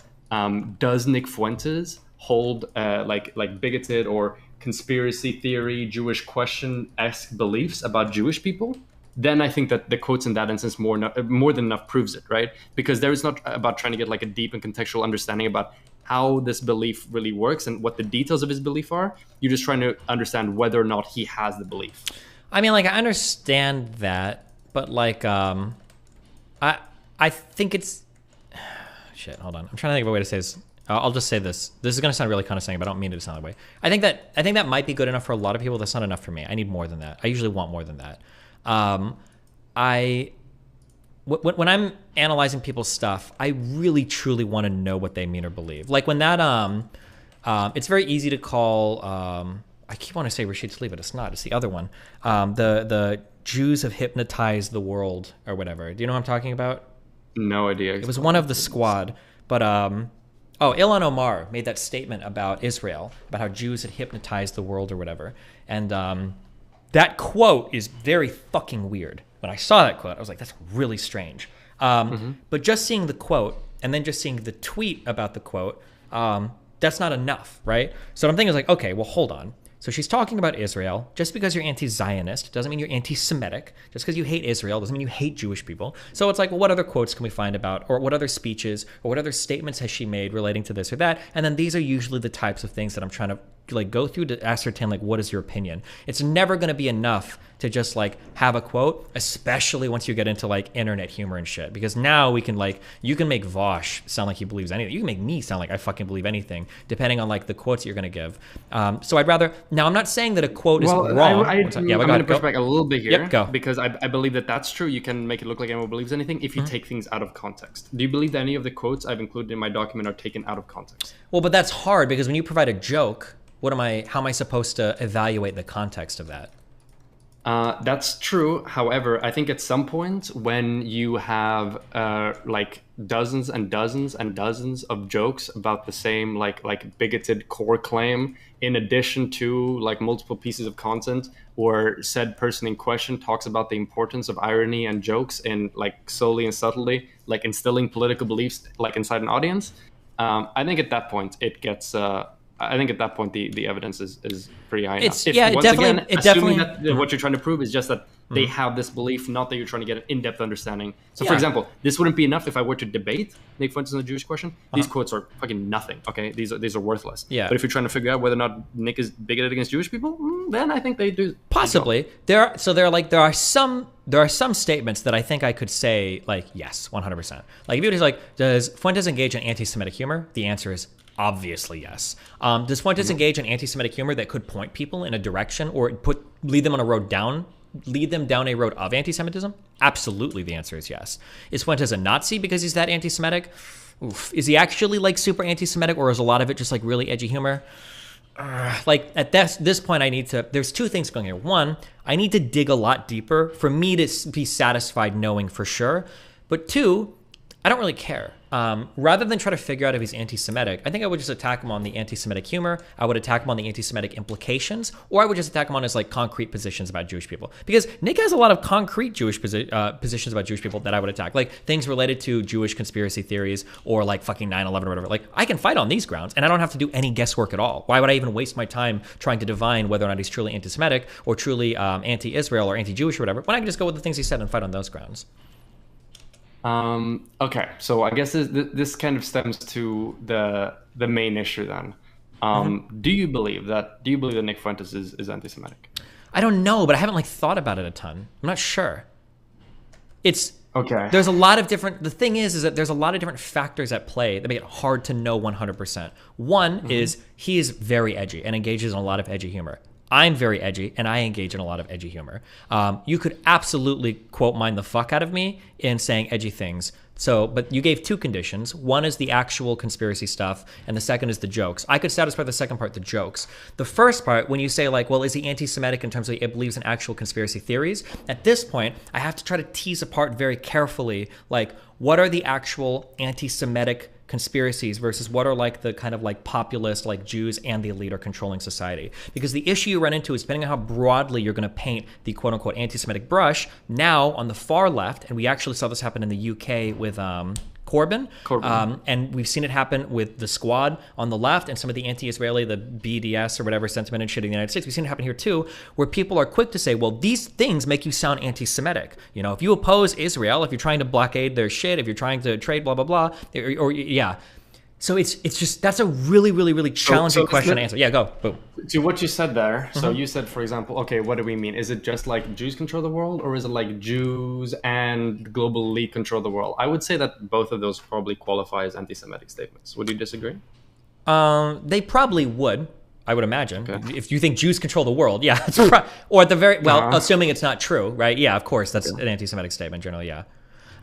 does Nick Fuentes hold like bigoted or conspiracy theory, Jewish question-esque beliefs about Jewish people, then I think that the quotes in that instance more than enough proves it, right? Because there is not about trying to get like a deep and contextual understanding about how this belief really works and what the details of his belief are. You're just trying to understand whether or not he has the belief. I mean, like I understand that, but like I think it's shit. Hold on, I'm trying to think of a way to say this. I'll just say this. This is going to sound really condescending, but I don't mean it to sound that way. I think that might be good enough for a lot of people. That's not enough for me. I need more than that. I usually want more than that. When I'm analyzing people's stuff, I really truly want to know what they mean or believe. Like when that, it's very easy to call, I keep wanting to say Rashid Tlaib, but it's not, it's the other one. The Jews have hypnotized the world or whatever. Do you know what I'm talking about? No idea. It was one of the squad, but, Ilhan Omar made that statement about Israel, about how Jews had hypnotized the world or whatever. And, that quote is very fucking weird. When I saw that quote, I was like, that's really strange. But just seeing the quote and then just seeing the tweet about the quote, that's not enough, right? So what I'm thinking is like, okay, well, hold on. So she's talking about Israel. Just because you're anti-Zionist doesn't mean you're anti-Semitic. Just because you hate Israel doesn't mean you hate Jewish people. So it's like, well, what other quotes can we find about, or what other speeches, or what other statements has she made relating to this or that? And then these are usually the types of things that I'm trying to like go through to ascertain like what is your opinion. It's never going to be enough to just like have a quote, especially once you get into like internet humor and shit, because now we can like, you can make Vosh sound like he believes anything, you can make me sound like I fucking believe anything depending on like the quotes you're going to give. So I'd rather, now I'm not saying that a quote is wrong. I'm going to push back a little bit here. Yep, go. Because I believe that that's true. You can make it look like anyone believes anything if you take things out of context. Do you believe that any of the quotes I've included in my document are taken out of context? Well, but that's hard because when you provide a joke, how am I supposed to evaluate the context of that? That's true. However, I think at some point when you have like dozens and dozens and dozens of jokes about the same like bigoted core claim, in addition to like multiple pieces of content where said person in question talks about the importance of irony and jokes in like slowly and subtly like instilling political beliefs like inside an audience, I think at that point it gets I think at that point the evidence is pretty high enough. Assuming that what you're trying to prove is just that they have this belief, not that you're trying to get an in-depth understanding. So, for example, this wouldn't be enough if I were to debate Nick Fuentes on the Jewish question. These quotes are fucking nothing. Okay, these are worthless. Yeah. But if you're trying to figure out whether or not Nick is bigoted against Jewish people, then I think they do. Possibly. There are some statements that I think I could say like yes, 100%. Like if you were just like, does Fuentes engage in anti-Semitic humor? The answer is obviously yes. Does Fuentes engage in anti-Semitic humor that could point people in a direction or lead them down a road of anti-Semitism? Absolutely, the answer is yes. Is Fuentes a Nazi because he's that anti-Semitic? Oof. Is he actually like super anti-Semitic, or is a lot of it just like really edgy humor? Like at this point, there's two things going here. One, I need to dig a lot deeper for me to be satisfied knowing for sure. But two, I don't really care. Rather than try to figure out if he's anti-Semitic, I think I would just attack him on the anti-Semitic humor. I would attack him on the anti-Semitic implications, or I would just attack him on his like concrete positions about Jewish people. Because Nick has a lot of concrete Jewish positions about Jewish people that I would attack, like things related to Jewish conspiracy theories or like fucking 9/11 or whatever. Like I can fight on these grounds, and I don't have to do any guesswork at all. Why would I even waste my time trying to divine whether or not he's truly anti-Semitic or truly anti-Israel or anti-Jewish or whatever? When I can just go with the things he said and fight on those grounds. Okay, so I guess this kind of stems to the main issue then. Do you believe that Nick Fuentes is anti-Semitic? I don't know, but I haven't like thought about it a ton. I'm not sure. It's okay. There's a lot of different. The thing is that there's a lot of different factors at play that make it hard to know 100%. One is he is very edgy and engages in a lot of edgy humor. I'm very edgy, and I engage in a lot of edgy humor. You could absolutely quote mine the fuck out of me in saying edgy things. So, but you gave two conditions. One is the actual conspiracy stuff, and the second is the jokes. I could satisfy the second part, the jokes. The first part, when you say like, well, is he anti-Semitic in terms of he believes in actual conspiracy theories? At this point, I have to try to tease apart very carefully, like, what are the actual anti-Semitic conspiracies versus what are like the kind of like populist, like Jews and the elite are controlling society. Because the issue you run into is depending on how broadly you're going to paint the quote unquote anti-Semitic brush. Now on the far left, and we actually saw this happen in the UK with Corbyn. And we've seen it happen with the Squad on the left and some of the anti-Israeli, the BDS or whatever sentiment and shit in the United States. We've seen it happen here too, where people are quick to say, well, these things make you sound anti-Semitic. You know, if you oppose Israel, if you're trying to blockade their shit, if you're trying to trade, blah, blah, blah, or yeah. So it's just, that's a really, really, really challenging question to answer. Yeah, go. Boom. To what you said there, so you said, for example, okay, what do we mean? Is it just like Jews control the world, or is it like Jews and global elite control the world? I would say that both of those probably qualify as anti-Semitic statements. Would you disagree? They probably would, I would imagine. Okay. If you think Jews control the world, yeah. Or at the very, well, assuming it's not true, right? Yeah, of course, that's an anti-Semitic statement generally, yeah.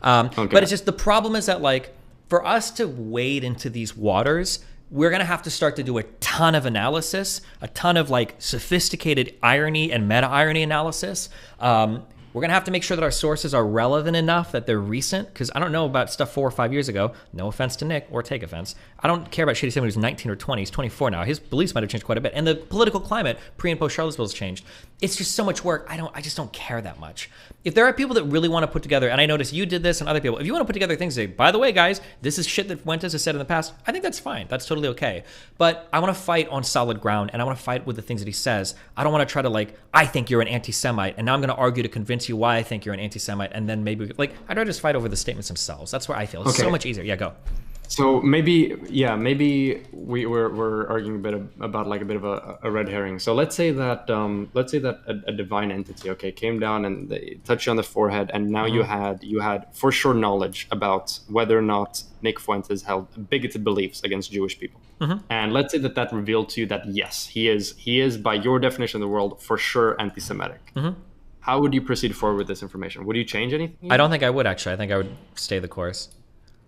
But it's just, the problem is that like, for us to wade into these waters, we're going to have to start to do a ton of analysis, a ton of like sophisticated irony and meta-irony analysis. We're going to have to make sure that our sources are relevant enough that they're recent, because I don't know about stuff 4 or 5 years ago. No offense to Nick, or take offense. I don't care about Shady Sam when he was 19 or 20. He's 24 now. His beliefs might have changed quite a bit. And the political climate pre and post Charlottesville has changed. It's just so much work. I just don't care that much. If there are people that really want to put together, and I notice you did this and other people, if you want to put together things and say, by the way, guys, this is shit that Fuentes has said in the past, I think that's fine. That's totally okay. But I want to fight on solid ground, and I want to fight with the things that he says. I don't want to try to like, I think you're an anti-Semite, and now I'm going to argue to convince you why I think you're an anti-Semite, and then maybe, like, I'd rather just fight over the statements themselves. That's where I feel. It's so much easier. Yeah, go. So maybe we're arguing a bit about like a bit of a red herring. So let's say that a divine entity, okay, came down and they touched you on the forehead, and now you had for sure knowledge about whether or not Nick Fuentes held bigoted beliefs against Jewish people. And let's say that revealed to you that yes, he is by your definition of the world for sure anti-Semitic. How would you proceed forward with this information? Would you change anything? I don't think I would, actually. I think I would stay the course.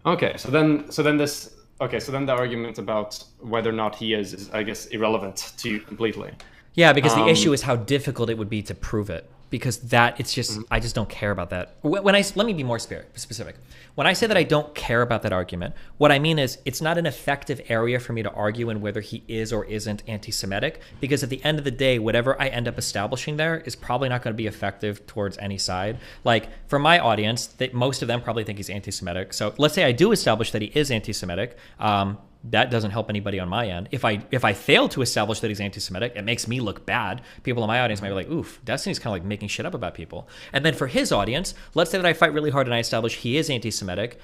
Okay, so then the argument about whether or not he is I guess irrelevant to you completely. Yeah, because the issue is how difficult it would be to prove it. Because that, it's just, I just don't care about that. Let me be more specific. When I say that I don't care about that argument, what I mean is it's not an effective area for me to argue in whether he is or isn't anti-Semitic, because at the end of the day, whatever I end up establishing there is probably not going to be effective towards any side. Like, for my audience, most of them probably think he's anti-Semitic. So let's say I do establish that he is anti-Semitic. That doesn't help anybody on my end. If I fail to establish that he's anti-Semitic, it makes me look bad. People in my audience might be like, oof, Destiny's kind of like making shit up about people. And then for his audience, let's say that I fight really hard and I establish he is anti-Semitic.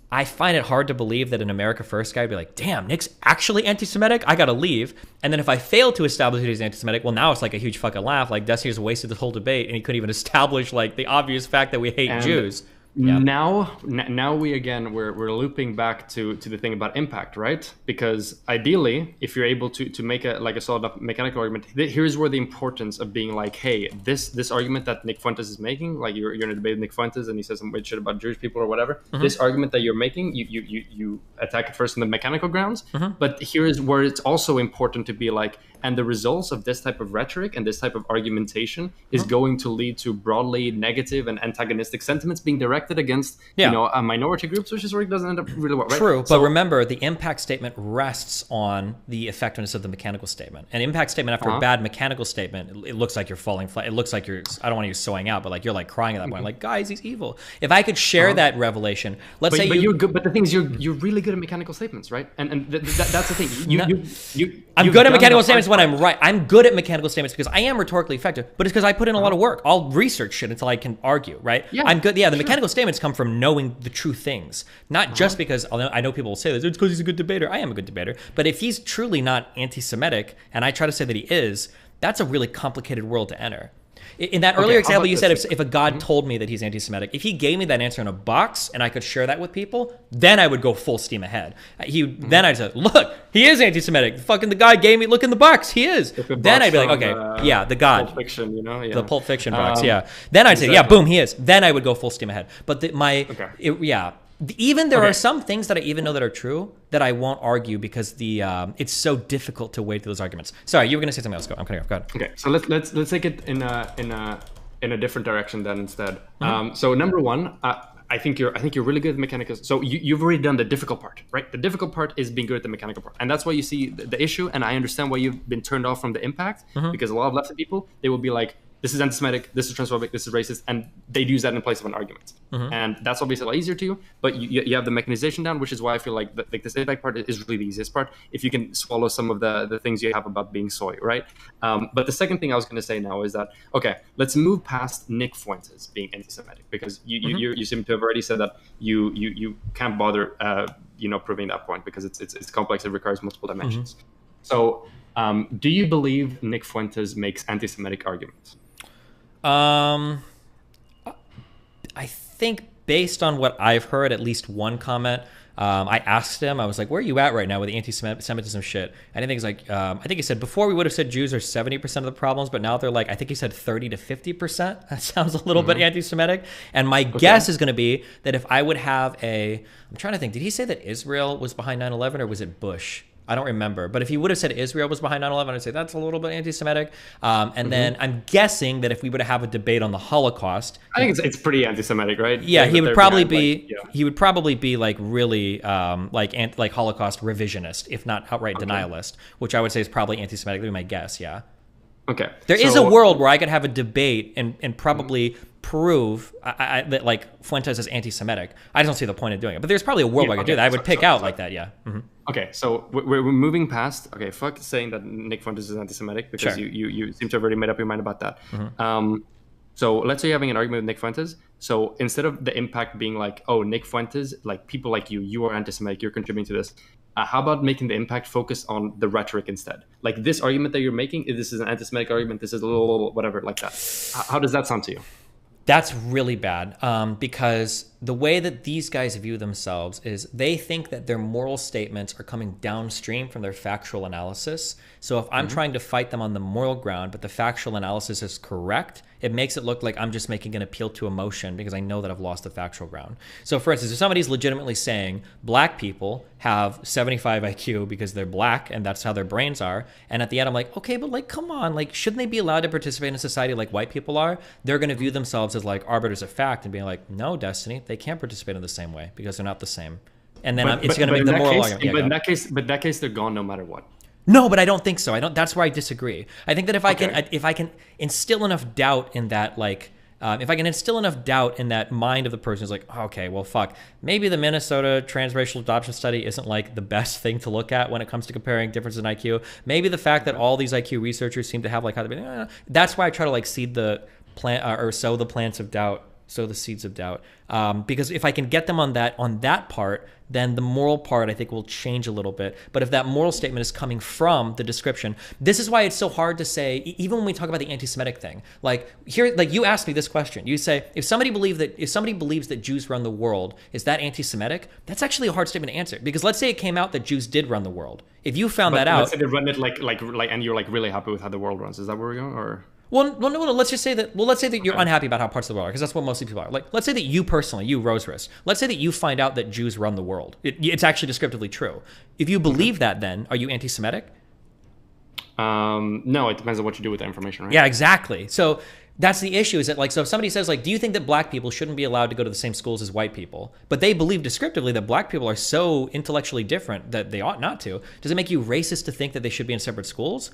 I find it hard to believe that an America First guy would be like, damn, Nick's actually anti-Semitic? I gotta leave. And then if I fail to establish that he's anti-Semitic, well, now it's like a huge fucking laugh. Like, Destiny's wasted this whole debate and he couldn't even establish like the obvious fact that we hate Jews. Yeah. Now we're looping back to the thing about impact, right? Because ideally, if you're able to make a solid up mechanical argument, here's where the importance of being like, hey, this argument that Nick Fuentes is making, like you're in a debate with Nick Fuentes and he says some weird shit about Jewish people or whatever. This argument that you're making, you attack it first on the mechanical grounds. But here's where it's also important to be like, and the results of this type of rhetoric and this type of argumentation is going to lead to broadly negative and antagonistic sentiments being directed directed against minority groups, which is where it doesn't end up really well. Right? True, but remember, the impact statement rests on the effectiveness of the mechanical statement. An impact statement after a bad mechanical statement, it looks like you're falling flat. It looks like you're, I don't want to use sewing out, but like you're like crying at that point, like, guys, he's evil. If I could share that revelation, let's say you're good, but the thing is, you're really good at mechanical statements, right? And that's the thing. I'm good at mechanical statements when I'm right. I'm good at mechanical statements because I am rhetorically effective, but it's because I put in a lot of work. I'll research shit until I can argue, right? Yeah, I'm good. Yeah, the mechanical statements come from knowing the true things, not just because I know people will say this, it's because he's a good debater. I am a good debater. But if he's truly not anti-Semitic, and I try to say that he is, that's a really complicated world to enter. In that earlier example, you said if a God told me that he's anti-Semitic, if he gave me that answer in a box and I could share that with people, then I would go full steam ahead. Then I'd say, look, he is anti-Semitic. Fucking the guy gave me, look in the box, he is. Then I'd be like, okay, yeah, the God. Pulp Fiction, the Pulp Fiction box, yeah. Then I'd say, yeah, boom, he is. Then I would go full steam ahead. But even there are some things that I even know that are true that I won't argue because it's so difficult to wade through those arguments. Sorry, you were going to say something else. I'm cutting off. Go ahead. Okay, so let's take it in a different direction then instead. So number one, I think you're really good at mechanical. So you've already done the difficult part, right? The difficult part is being good at the mechanical part, and that's why you see the issue. And I understand why you've been turned off from the impact because a lot of lefty people, they will be like, this is anti-Semitic, this is transphobic, this is racist, and they'd use that in place of an argument. And that's obviously a lot easier to you, but you have the mechanization down, which is why I feel like this impact part is really the easiest part, if you can swallow some of the things you have about being soy, right? But the second thing I was going to say now is that, okay, let's move past Nick Fuentes being anti-Semitic, because you seem to have already said that you can't bother proving that point because it's complex, it requires multiple dimensions. So do you believe Nick Fuentes makes anti-Semitic arguments? I think based on what I've heard, at least one comment, I asked him, I was like, where are you at right now with the anti-Semitism shit? And I think he's like, I think he said, before we would have said Jews are 70% of the problems, but now they're like, I think he said 30 to 50%. That sounds a little bit anti-Semitic. And my guess is going to be that if I would have I'm trying to think, did he say that Israel was behind 9/11 or was it Bush? I don't remember, but if he would have said Israel was behind 9/11, I'd say that's a little bit anti-Semitic. And then I'm guessing that if we were to have a debate on the Holocaust, I think it's pretty anti-Semitic, right? Yeah, he would probably be he would probably be like really like Holocaust revisionist, if not outright denialist, which I would say is probably anti-Semitic. That'd be my guess. Yeah. Okay. There is a world where I could have a debate and probably prove that like Fuentes is anti-Semitic. I just don't see the point of doing it. But there's probably a world where I could do that. I would pick out like that. Yeah. Okay, so we're moving past. Okay, fuck saying that Nick Fuentes is anti-Semitic because you seem to have already made up your mind about that. So let's say you're having an argument with Nick Fuentes. So instead of the impact being like, oh, Nick Fuentes, like people like you are anti-Semitic, you're contributing to this. How about making the impact focus on the rhetoric instead? Like this argument that you're making, this is an anti-Semitic argument, this is a little whatever, like that. How does that sound to you? That's really bad because the way that these guys view themselves is they think that their moral statements are coming downstream from their factual analysis. So if I'm trying to fight them on the moral ground, but the factual analysis is correct, it makes it look like I'm just making an appeal to emotion because I know that I've lost the factual ground. So for instance, if somebody's legitimately saying black people have 75 IQ because they're black and that's how their brains are, and at the end I'm like, okay, but like, come on, like, shouldn't they be allowed to participate in a society like white people are? They're going to view themselves as like arbiters of fact and being like, no, Destiny, they can't participate in the same way because they're not the same. And then it's going to make the moral argument. Yeah, but in that case, they're gone no matter what. No, but I don't think so. That's where I disagree. I think that if I can instill enough doubt in that, like, if I can instill enough doubt in that mind of the person who's like, oh, okay, well, fuck, maybe the Minnesota transracial adoption study isn't like the best thing to look at when it comes to comparing differences in IQ. Maybe the fact that all these IQ researchers seem to have like how to be, that's why I try to like seed the plant or sow the plants of doubt, sow the seeds of doubt. Because if I can get them on that part, then the moral part I think will change a little bit. But if that moral statement is coming from the description, this is why it's so hard to say, even when we talk about the anti-Semitic thing, like here, like you asked me this question, you say, if somebody believes that Jews run the world, is that anti-Semitic? That's actually a hard statement to answer, because let's say it came out that Jews did run the world. If you found that out, let's say they run it like, and you're like really happy with how the world runs. Is that where we're going, or? Well, no. Let's just say that. Well, let's say that you're unhappy about how parts of the world are, because that's what most people are. Like, let's say that you personally, you Rose Wrist, let's say that you find out that Jews run the world. It's actually descriptively true. If you believe that, then are you anti-Semitic? No, it depends on what you do with that information, right? Yeah, exactly. So That's the issue, is that like, so if somebody says like, do you think that black people shouldn't be allowed to go to the same schools as white people, but they believe descriptively that black people are so intellectually different that they ought not to, does it make you racist to think that they should be in separate schools?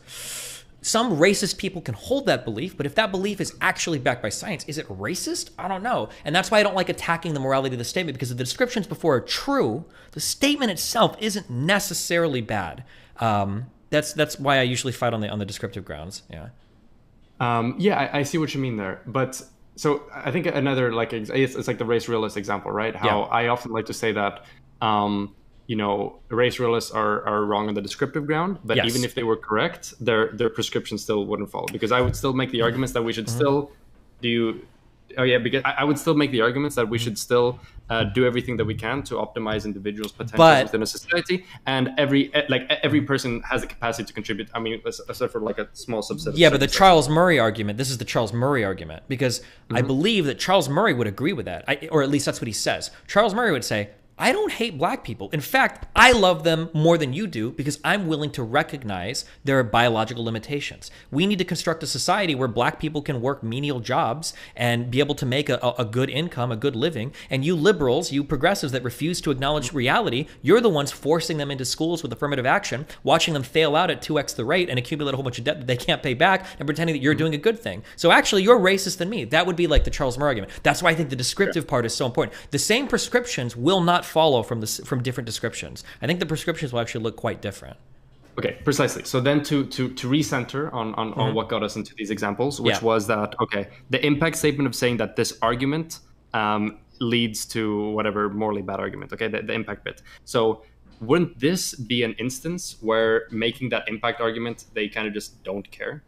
Some racist people can hold that belief, but if that belief is actually backed by science, is it racist? I don't know. And that's why I don't like attacking the morality of the statement, because if the descriptions before are true, the statement itself isn't necessarily bad. That's why I usually fight on the descriptive grounds. Yeah. I see what you mean there. But so I think another, like, it's like the race realist example, right? How I often like to say that, race realists are wrong on the descriptive ground, but even if they were correct, their prescription still wouldn't follow, because I would still make the arguments that we should still because I would still make the arguments that we should still do everything that we can to optimize individuals' potentials within a society, and every person has the capacity to contribute. I mean, except for like a small subset. Yeah, but the Charles Murray argument. This is the Charles Murray argument, because I believe that Charles Murray would agree with that, or at least that's what he says. Charles Murray would say, I don't hate black people. In fact, I love them more than you do, because I'm willing to recognize their biological limitations. We need to construct a society where black people can work menial jobs and be able to make a good income, a good living. And you liberals, you progressives that refuse to acknowledge reality, you're the ones forcing them into schools with affirmative action, watching them fail out at 2x the rate and accumulate a whole bunch of debt that they can't pay back, and pretending that you're doing a good thing. So actually, you're racist than me. That would be like the Charles Murray argument. That's why I think the descriptive part is so important. The same prescriptions will not follow from different descriptions. I think the prescriptions will actually look quite different. Okay, precisely. So then to recenter on what got us into these examples, which was that, the impact statement of saying that this argument leads to whatever morally bad argument, the impact bit. So wouldn't this be an instance where making that impact argument, they kind of just don't care?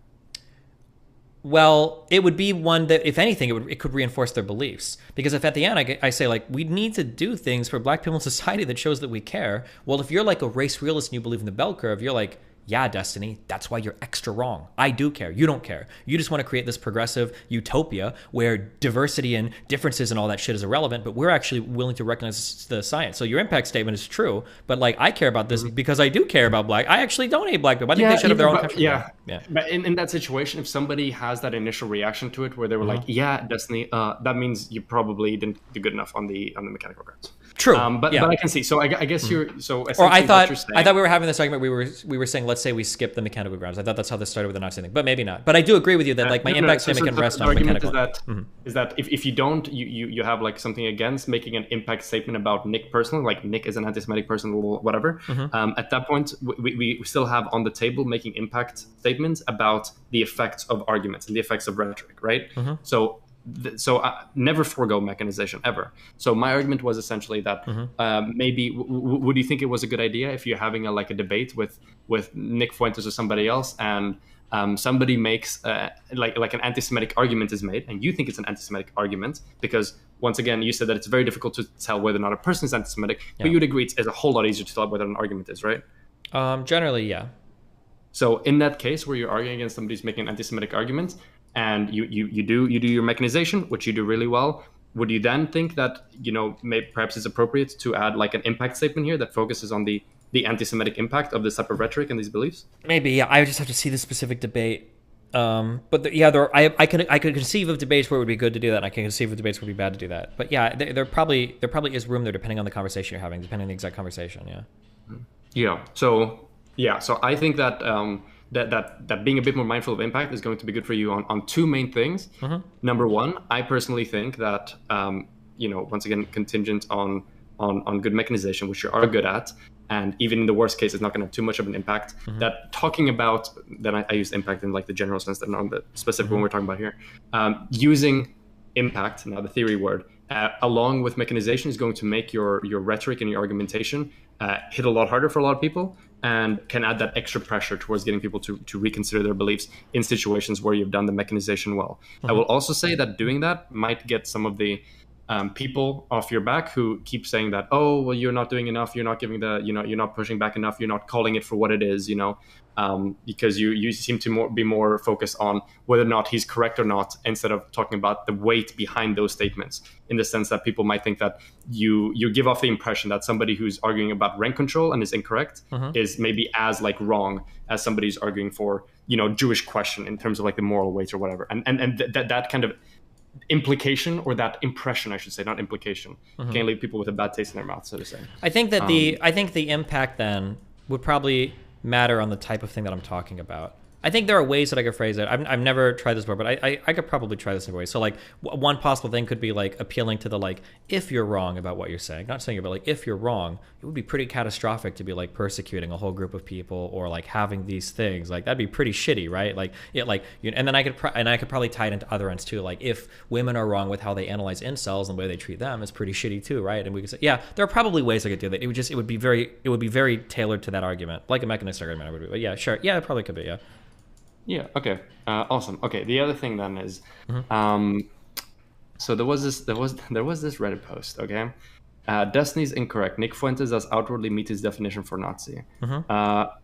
Well, it would be one that, if anything, it could reinforce their beliefs. Because if at the end I say, like, we need to do things for black people in society that shows that we care, well, if you're like a race realist and you believe in the bell curve, you're like, yeah, Destiny, that's why you're extra wrong. I do care. You don't care. You just want to create this progressive utopia where diversity and differences and all that shit is irrelevant, but we're actually willing to recognize the science. So your impact statement is true, but like, I care about this because I do care about black. I actually don't hate black people. I think they should have their own country. Yeah. But in that situation, if somebody has that initial reaction to it where they were like, yeah, Destiny, that means you probably didn't do good enough on the mechanical grounds. True. But I can see. So I guess you're so. Or I thought we were having this argument. We were saying, let's say we skip the mechanical grounds. I thought that's how this started with the Nazi thing, but maybe not. But I do agree with you that like my impact statement can rest on mechanical. Is that if you don't, you have like something against making an impact statement about Nick personally, like Nick is an anti-Semitic person, whatever. At that point, we still have on the table making impact statements about the effects of arguments and the effects of rhetoric, right? So never forego mechanization ever. So my argument was essentially that maybe would you think it was a good idea if you're having a debate with Nick Fuentes or somebody else, and somebody makes like an anti-Semitic argument is made, and you think it's an anti-Semitic argument because once again you said that it's very difficult to tell whether or not a person is anti-Semitic, but you'd agree it's a whole lot easier to tell whether an argument is, right? Generally, yeah. So in that case where you're arguing against somebody who's making an anti-Semitic argument, and you do your mechanization, which you do really well, would you then think that perhaps it's appropriate to add like an impact statement here that focuses on the anti-Semitic impact of this type of rhetoric and these beliefs? Maybe, yeah. I just have to see the specific debate. I could conceive of debates where it would be good to do that, and I can conceive of debates where it would be bad to do that. But yeah, there probably is room there depending on the conversation you're having, depending on the exact conversation. Yeah. So I think that. That being a bit more mindful of impact is going to be good for you on two main things. Number one, I personally think that once again contingent on good mechanization, which you are good at, and even in the worst case, it's not going to have too much of an impact. That talking about that, I use impact in like the general sense, that not the specific one we're talking about here. Using impact, now the theory word, along with mechanization is going to make your rhetoric and your argumentation hit a lot harder for a lot of people, and can add that extra pressure towards getting people to reconsider their beliefs in situations where you've done the mechanization well. I will also say that doing that might get some of the people off your back who keep saying that, oh, well, you're not doing enough, you're not giving you're not pushing back enough, you're not calling it for what it is, because you seem to be more focused on whether or not he's correct or not, instead of talking about the weight behind those statements, in the sense that people might think that you give off the impression that somebody who's arguing about rent control and is incorrect is maybe as like wrong as somebody who's arguing for Jewish question in terms of like the moral weight or whatever, and that kind of implication, or that impression, I should say, not implication, can leave people with a bad taste in their mouth, so to say. I think that the impact then would probably matter on the type of thing that I'm talking about. I think there are ways that I could phrase it. I've never tried this before, but I could probably try this in a way. So like one possible thing could be like appealing to the like, if you're wrong about what you're saying, not saying you're, but like if you're wrong, it would be pretty catastrophic to be like persecuting a whole group of people or like having these things. Like that'd be pretty shitty, right? Like and then I could probably tie it into other ends too. Like if women are wrong with how they analyze incels and the way they treat them is pretty shitty too, right? And we could say, yeah, there are probably ways I could do that. It would be very tailored to that argument, like a mechanistic argument. Would be, but yeah, sure, yeah, it probably could be, yeah. Yeah. Okay. Awesome. Okay. The other thing then is, so there was this Reddit post. Okay. Destiny's incorrect. Nick Fuentes does outwardly meet his definition for Nazi.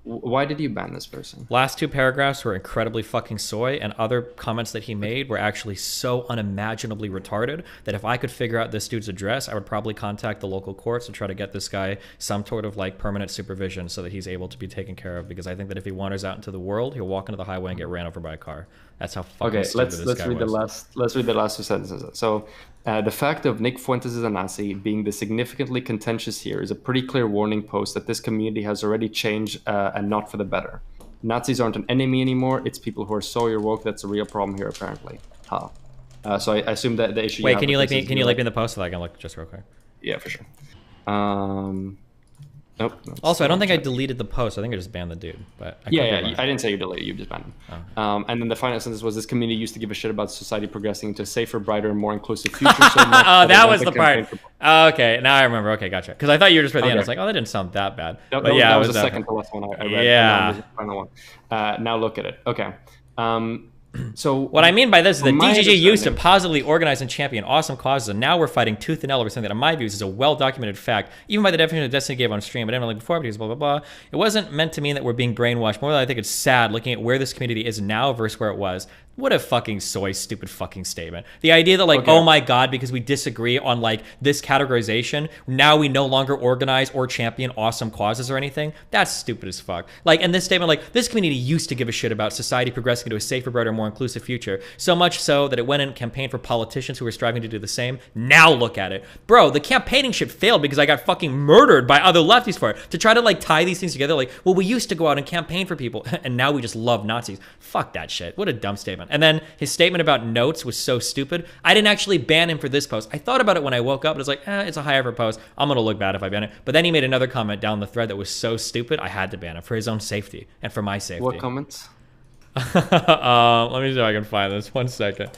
Why did you ban this person? Last two paragraphs were incredibly fucking soy, and other comments that he made were actually so unimaginably retarded that if I could figure out this dude's address, I would probably contact the local courts and try to get this guy some sort of like permanent supervision so that he's able to be taken care of. Because I think that if he wanders out into the world, he'll walk into the highway and get ran over by a car. That's how fucking stupid this guy was. Let's read the last two sentences. So, the fact of Nick Fuentes is a Nazi being the significantly contentious here is a pretty clear warning post that this community has already changed and not for the better. Nazis aren't an enemy anymore. It's people who are so woke that's a real problem here, apparently. So I assume that the issue. Wait, can you link me in the post so that I can look just real quick? Yeah, for sure. Nope. Also, I don't think I deleted the post. I think I just banned the dude. But I didn't say you deleted. You just banned him. Oh. And then the final sentence was, this community used to give a shit about society progressing into a safer, brighter, and more inclusive future. So that was the part. Okay, now I remember. Okay, gotcha. Because I thought you were just for the end. I was like, oh, that didn't sound that bad. But yeah, that was the second to last one I read. Yeah. And that was the final one. Now look at it. Okay. So what I mean by this is that DGG used to positively organize and champion awesome causes, and now we're fighting tooth and nail over something that, in my views, is a well-documented fact, even by the definition that Destiny gave on stream, but evidently before, because blah, blah, blah. It wasn't meant to mean that we're being brainwashed. More than I think it's sad looking at where this community is now versus where it was. What a fucking soy, stupid fucking statement. The idea that, like, oh my God, because we disagree on, like, this categorization, now we no longer organize or champion awesome causes or anything, that's stupid as fuck. Like, and this statement, like, this community used to give a shit about society progressing into a safer, brighter, more inclusive future. So much so that it went and campaigned for politicians who were striving to do the same. Now look at it. Bro, the campaigning shit failed because I got fucking murdered by other lefties for it. To try to, like, tie these things together, like, well, we used to go out and campaign for people, and now we just love Nazis. Fuck that shit. What a dumb statement. And then his statement about notes was so stupid. I didn't actually ban him for this post. I thought about it when I woke up, and I was like, it's a high effort post. I'm going to look bad if I ban it. But then he made another comment down the thread that was so stupid, I had to ban him for his own safety and for my safety. What comments? Let me see if I can find this. 1 second.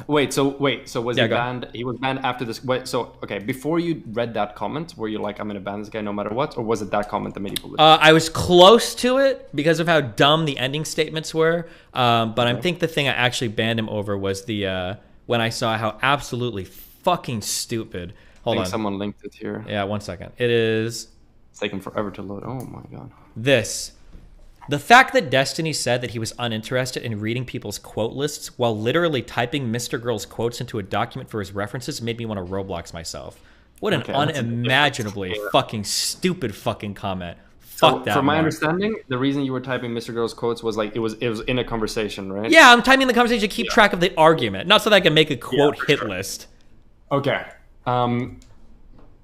Wait, so was he banned? He was banned after this. Wait, so okay, before you read that comment, were you like, I'm gonna ban this guy no matter what, or was it that comment that made you believe? I was close to it because of how dumb the ending statements were. But I think the thing I actually banned him over was the when I saw how absolutely fucking stupid. Hold on, someone linked it here. Yeah, 1 second. It is. It's taking forever to load. Oh my God. This. The fact that Destiny said that he was uninterested in reading people's quote lists while literally typing Mr. Girl's quotes into a document for his references made me want to Roblox myself. What an unimaginably fucking stupid fucking comment. Fuck that. From my understanding, the reason you were typing Mr. Girl's quotes was like it was in a conversation, right? Yeah, I'm typing the conversation to keep track of the argument, not so that I can make a quote hit list. Okay.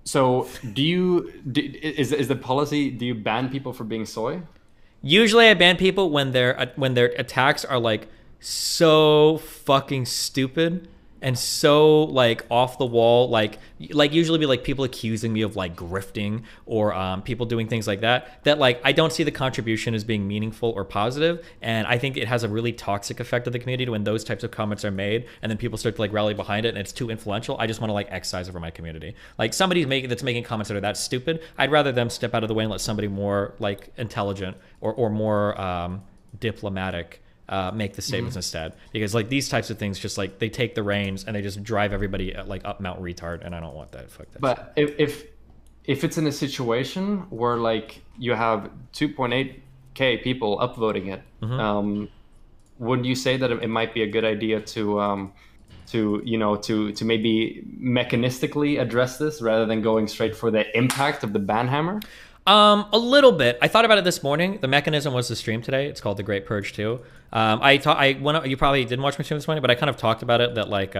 So is the policy, do you ban people for being soy? Usually I ban people when their attacks are like so fucking stupid and so like off the wall, like usually be like people accusing me of like grifting or people doing things like that like I don't see the contribution as being meaningful or positive, and I think it has a really toxic effect of the community when those types of comments are made and then people start to like rally behind it and it's too influential. I just want to like excise over my community. Like somebody that's making comments that are that stupid, I'd rather them step out of the way and let somebody more like intelligent or more diplomatic make the statements instead, because like these types of things just like they take the reins and they just drive everybody like up Mount Retard, and I don't want that. Fuck that. But if it's in a situation where like you have 2.8k people upvoting it, wouldn't you say that it might be a good idea to maybe mechanistically address this rather than going straight for the impact of the ban hammer? A little bit. I thought about it this morning. The mechanism was the stream today. It's called the Great Purge 2. You probably didn't watch my stream this morning, but I kind of talked about it that like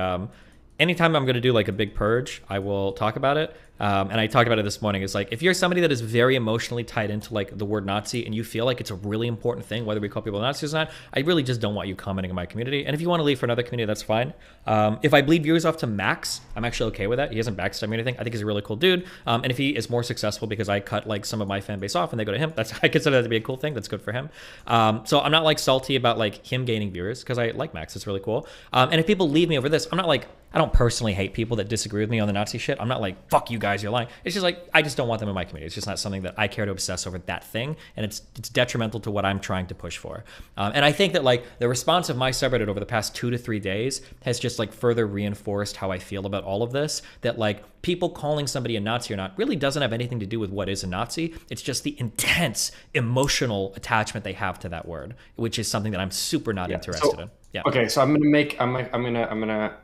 anytime I'm going to do like a big purge, I will talk about it. And I talked about it this morning. It's like, if you're somebody that is very emotionally tied into like the word Nazi and you feel like it's a really important thing, whether we call people Nazis or not, I really just don't want you commenting in my community. And if you want to leave for another community, that's fine. If I bleed viewers off to Max, I'm actually okay with that. He hasn't backstabbed me or anything. I think he's a really cool dude. And if he is more successful because I cut like some of my fan base off and they go to him, I consider that to be a cool thing. That's good for him. So I'm not like salty about like him gaining viewers because I like Max. It's really cool. And if people leave me over this, I'm not like, I don't personally hate people that disagree with me on the Nazi shit. I'm not like, fuck you guys, you're lying. It's just like, I just don't want them in my community. It's just not something that I care to obsess over that thing. And it's detrimental to what I'm trying to push for. And I think that like the response of my subreddit over the past 2 to 3 days has just like further reinforced how I feel about all of this. That like people calling somebody a Nazi or not really doesn't have anything to do with what is a Nazi. It's just the intense emotional attachment they have to that word, which is something that I'm super not interested in. Yeah. Okay, so I'm gonna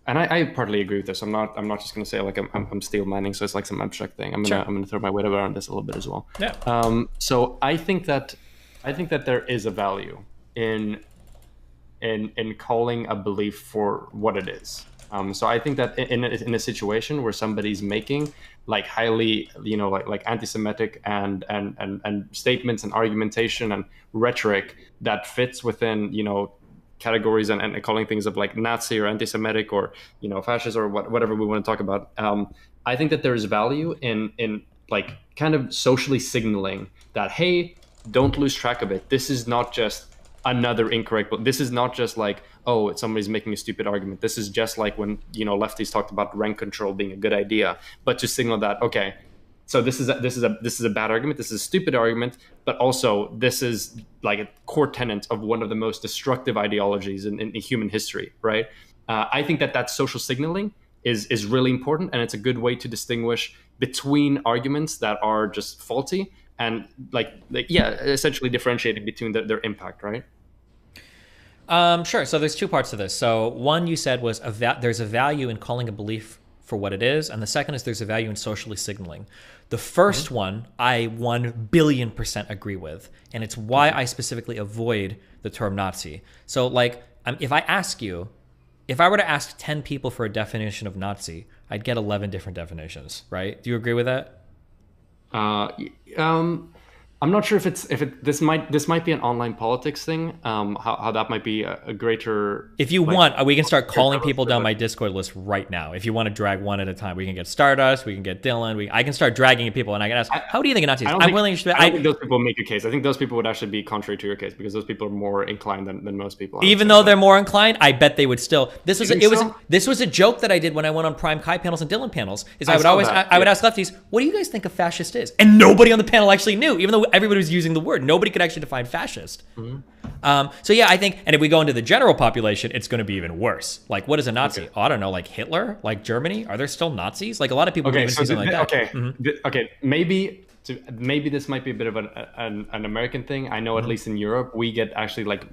and I partly agree with this. I'm not just gonna say like I'm steel mining, so it's like some abstract thing. I'm gonna throw my weight around this a little bit as well. Yeah. So I think that there is a value in calling a belief for what it is. So I think that in a situation where somebody's making like highly, like anti-Semitic and statements and argumentation and rhetoric that fits within, categories and calling things of like Nazi or anti-Semitic or, fascist or whatever we want to talk about. I think that there is value in like kind of socially signaling that, hey, don't lose track of it. This is not just another incorrect, but this is not just like, oh, somebody's making a stupid argument. This is just like when, lefties talked about rank control being a good idea, but to signal that, okay, so this is a bad argument. This is a stupid argument, but also this is like a core tenet of one of the most destructive ideologies in human history, right? I think that social signaling is really important, and it's a good way to distinguish between arguments that are just faulty and essentially differentiating between their impact, right? Sure. So there's 2 parts to this. So one you said was there's a value in calling a belief for what it is, and the second is there's a value in socially signaling. The first one I 1 billion% agree with, and it's why I specifically avoid the term Nazi. So like, if I were to ask 10 people for a definition of Nazi, I'd get 11 different definitions, right? Do you agree with that? I'm not sure this might be an online politics thing. How that might be a greater. If you want, we can start calling people down my Discord list right now. If you want to drag one at a time, we can get Stardust, we can get Dylan. I can start dragging people, and I can ask, how do you think of Nazis? I don't think those people make a case. I think those people would actually be contrary to your case because those people are more inclined than most people. Even though they're more inclined, I bet they would still. This was a joke that I did when I went on Prime Kai panels and Dylan panels. I would ask lefties, what do you guys think a fascist is? And nobody on the panel actually knew, even though everybody was using the word. Nobody could actually define fascist. Mm-hmm. So yeah, I think, and if we go into the general population, it's going to be even worse. Like, what is a Nazi? Okay. Oh, I don't know, like Hitler, like Germany. Are there still Nazis? Like a lot of people even see something like that. Okay, okay, maybe this might be a bit of an American thing. I know at least in Europe, we get actually like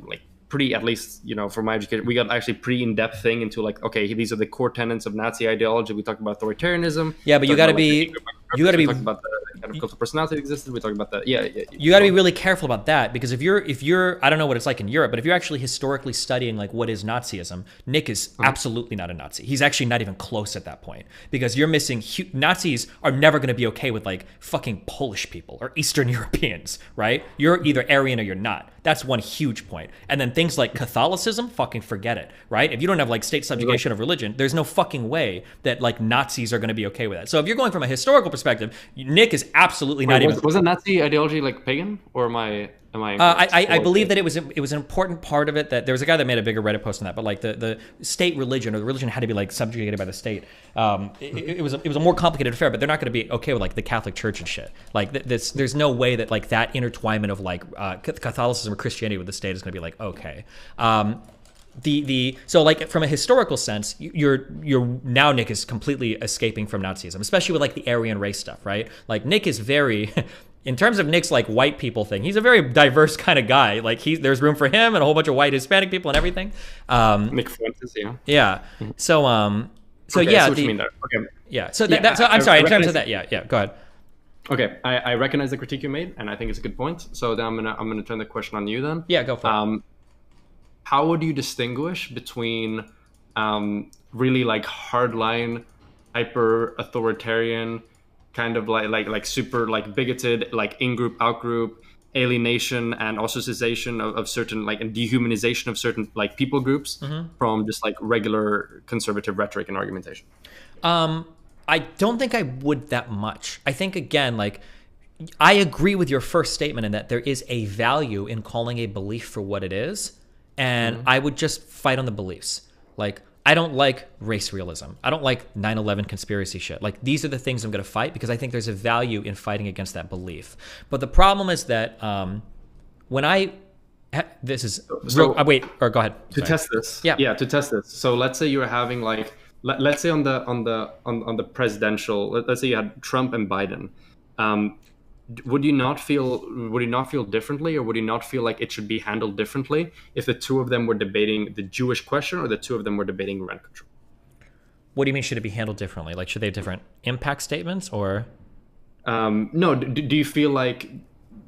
pretty, at least, from my education, we got actually pretty in-depth thing into like, okay, these are the core tenets of Nazi ideology. We talked about authoritarianism. Yeah, but you got to be talking about the kind of cult of personality that existed. We talked about that. Yeah. You got to be really careful about that, because if you're, I don't know what it's like in Europe, but if you're actually historically studying like what is Nazism, Nick is absolutely not a Nazi. He's actually not even close at that point, because you're missing. Nazis are never going to be okay with like fucking Polish people or Eastern Europeans, right? You're either Aryan or you're not. That's one huge point. And then things like Catholicism, fucking forget it, right? If you don't have like state subjugation of religion, there's no fucking way that like Nazis are going to be okay with that. So if you're going from a historical perspective, Nick is absolutely not even. Was Nazi ideology like pagan, or am I? I believe that it was an important part of it. That there was a guy that made a bigger Reddit post on that, but like the state religion, or the religion had to be like subjugated by the state. It was a more complicated affair, but they're not going to be okay with like the Catholic Church and shit. Like there's no way that like that intertwinement of like Catholicism or Christianity with the state is going to be like okay. So like from a historical sense, you're now Nick is completely escaping from Nazism, especially with like the Aryan race stuff, right? Like Nick is very. In terms of Nick's like white people thing, he's a very diverse kind of guy. Like there's room for him and a whole bunch of white Hispanic people and everything. Nick Fuentes, yeah. Yeah. So okay, yeah. I see what you mean there. Okay. Yeah. So I'm sorry. In terms of that, yeah. Go ahead. Okay, I recognize the critique you made, and I think it's a good point. So then I'm gonna turn the question on you then. Yeah, go for it. How would you distinguish between really like hardline, hyper authoritarian, kind of like super like bigoted, like in group, out group, alienation and ostracization of certain like and dehumanization of certain like people groups from just like regular conservative rhetoric and argumentation? I don't think I would that much. I think, again, like, I agree with your first statement in that there is a value in calling a belief for what it is, and I would just fight on the beliefs. Like, I don't like race realism. I don't like 9/11 conspiracy shit. Like, these are the things I'm going to fight because I think there's a value in fighting against that belief. But the problem is that when I... This is... wait, or go ahead. To test this. Yeah, to test this. So let's say you're having like... Let's say on the presidential, let's say you had Trump and Biden, would you not feel differently, or would you not feel like it should be handled differently if the two of them were debating the Jewish question or the two of them were debating rent control? What do you mean, should it be handled differently? Like, should they have different impact statements, or? No. Do you feel like?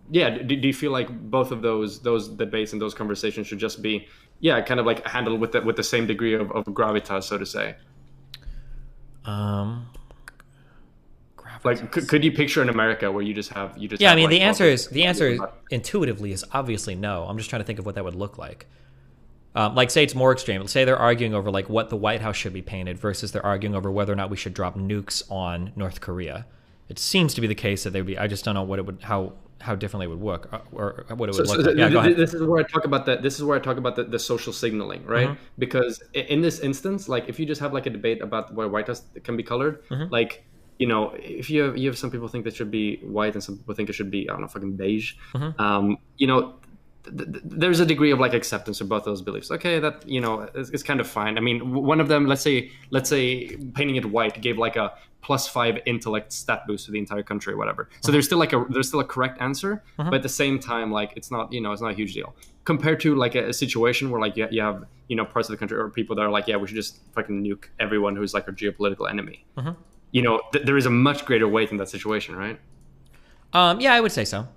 Yeah. Do you feel like both of those debates and those conversations should just be, kind of like handled with the same degree of gravitas, so to say? Like, could you picture in America where you just have Yeah, I mean, the answer intuitively is obviously no. I'm just trying to think of what that would look like. Like, say it's more extreme. Let's say they're arguing over like what the White House should be painted versus they're arguing over whether or not we should drop nukes on North Korea. It seems to be the case that they would be. I just don't know what it would how differently it would work or what it would look like. Yeah, go ahead. This is where I talk about the social signaling, right? Because in this instance, like, if you just have like a debate about where White House can be colored, like, you know, if you have some people think that should be white and some people think it should be, I don't know, fucking beige, you know, there's a degree of like acceptance of both those beliefs. Okay, that, you know, is kind of fine. I mean, one of them, let's say painting it white gave like a +5 intellect stat boost to the entire country or whatever. So there's still a correct answer, but at the same time, like, it's not a huge deal compared to like a situation where like you have, you know, parts of the country or people that are like, yeah, we should just fucking nuke everyone who's like our geopolitical enemy. You know, there is a much greater weight in that situation, right? Yeah, I would say so.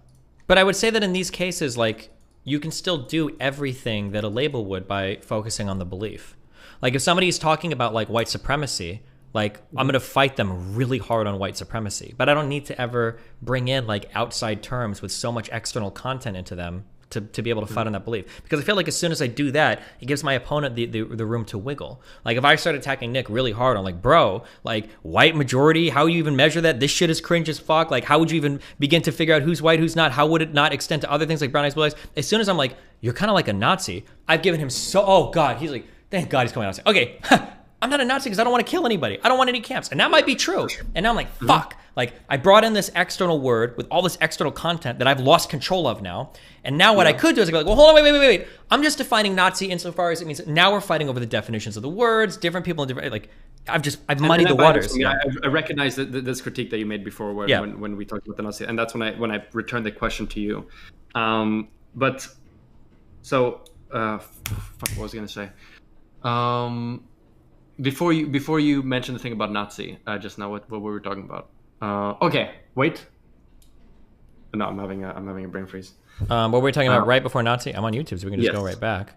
But I would say that in these cases, like, you can still do everything that a label would by focusing on the belief. Like, if somebody's talking about like white supremacy, like, I'm going to fight them really hard on white supremacy, but I don't need to ever bring in like outside terms with so much external content into them to be able to fight on that belief. Because I feel like as soon as I do that, it gives my opponent the room to wiggle. Like, if I start attacking Nick really hard on like, bro, like, white majority, how you even measure that? This shit is cringe as fuck. Like, how would you even begin to figure out who's white, who's not? How would it not extend to other things like brown eyes, blue eyes? As soon as I'm like, you're kind of like a Nazi, I've given him oh God, he's like, thank God he's coming out and saying, okay, I'm not a Nazi because I don't want to kill anybody. I don't want any camps. And that might be true. And now I'm like, fuck. Like, I brought in this external word with all this external content that I've lost control of now. And now what I could do is go like, well, hold on, wait. I'm just defining Nazi insofar as it means now we're fighting over the definitions of the words, different people in different, like, I've muddied the waters. I mean, I recognize this critique that you made before when we talked about the Nazi, and that's when I returned the question to you. But so, what was I gonna say? Before you mentioned the thing about Nazi, just now, what we were talking about. Okay, wait. No, I'm having a brain freeze. What were we talking about right before Nazi? I'm on YouTube, so we can just go right back.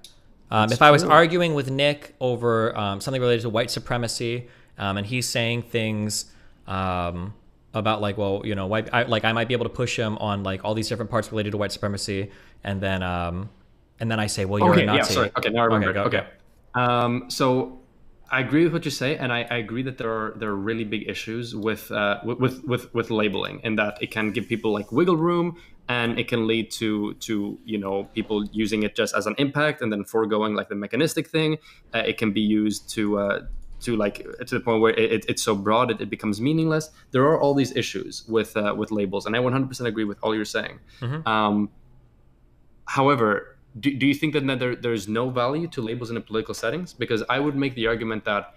If I was arguing with Nick over something related to white supremacy, and he's saying things about like, well, you know, I might be able to push him on like all these different parts related to white supremacy, and then I say, well, you're a Nazi. Yeah, sorry. Okay, now I remember. Okay. So I agree with what you say, and I agree that there are really big issues with labeling, and that it can give people like wiggle room, and it can lead to you know, people using it just as an impact and then foregoing like the mechanistic thing. It can be used to the point where it's so broad it becomes meaningless. There are all these issues with labels, and I 100% agree with all you're saying. However, do you think that there's no value to labels in a political settings? Because I would make the argument that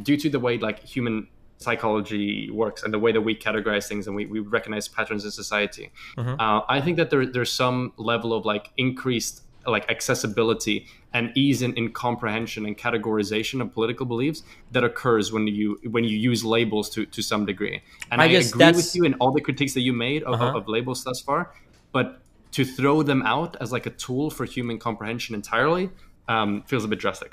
due to the way like human psychology works and the way that we categorize things and we recognize patterns in society, I think that there's some level of like increased like accessibility and ease in comprehension and categorization of political beliefs that occurs when you use labels to some degree. And I guess agree with you in all the critiques that you made of labels thus far, but to throw them out as like a tool for human comprehension entirely feels a bit drastic.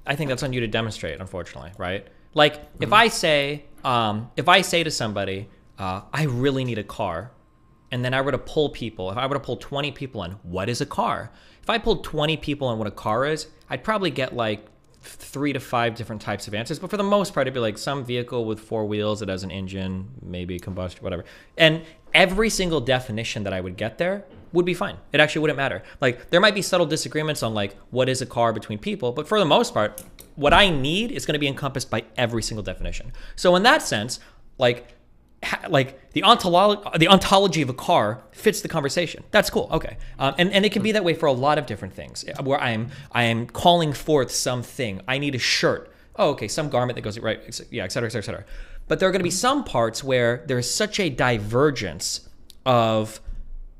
I think that's on you to demonstrate, unfortunately, right? Like, if I say to somebody, I really need a car, and then I were to poll people, if I were to poll 20 people on what is a car, if I pulled 20 people on what a car is, I'd probably get like 3 to 5 different types of answers. But for the most part, it'd be like some vehicle with 4 wheels that has an engine, maybe combustion, whatever. And every single definition that I would get there would be fine. It actually wouldn't matter. Like, there might be subtle disagreements on like what is a car between people, but for the most part, what I need is going to be encompassed by every single definition. So in that sense, like the ontology of a car fits the conversation. That's cool. Okay. And it can be that way for a lot of different things where I am calling forth something. I need a shirt. Oh, okay. Some garment that goes right. Yeah, et cetera, et cetera, et cetera. But there are going to be some parts where there's such a divergence of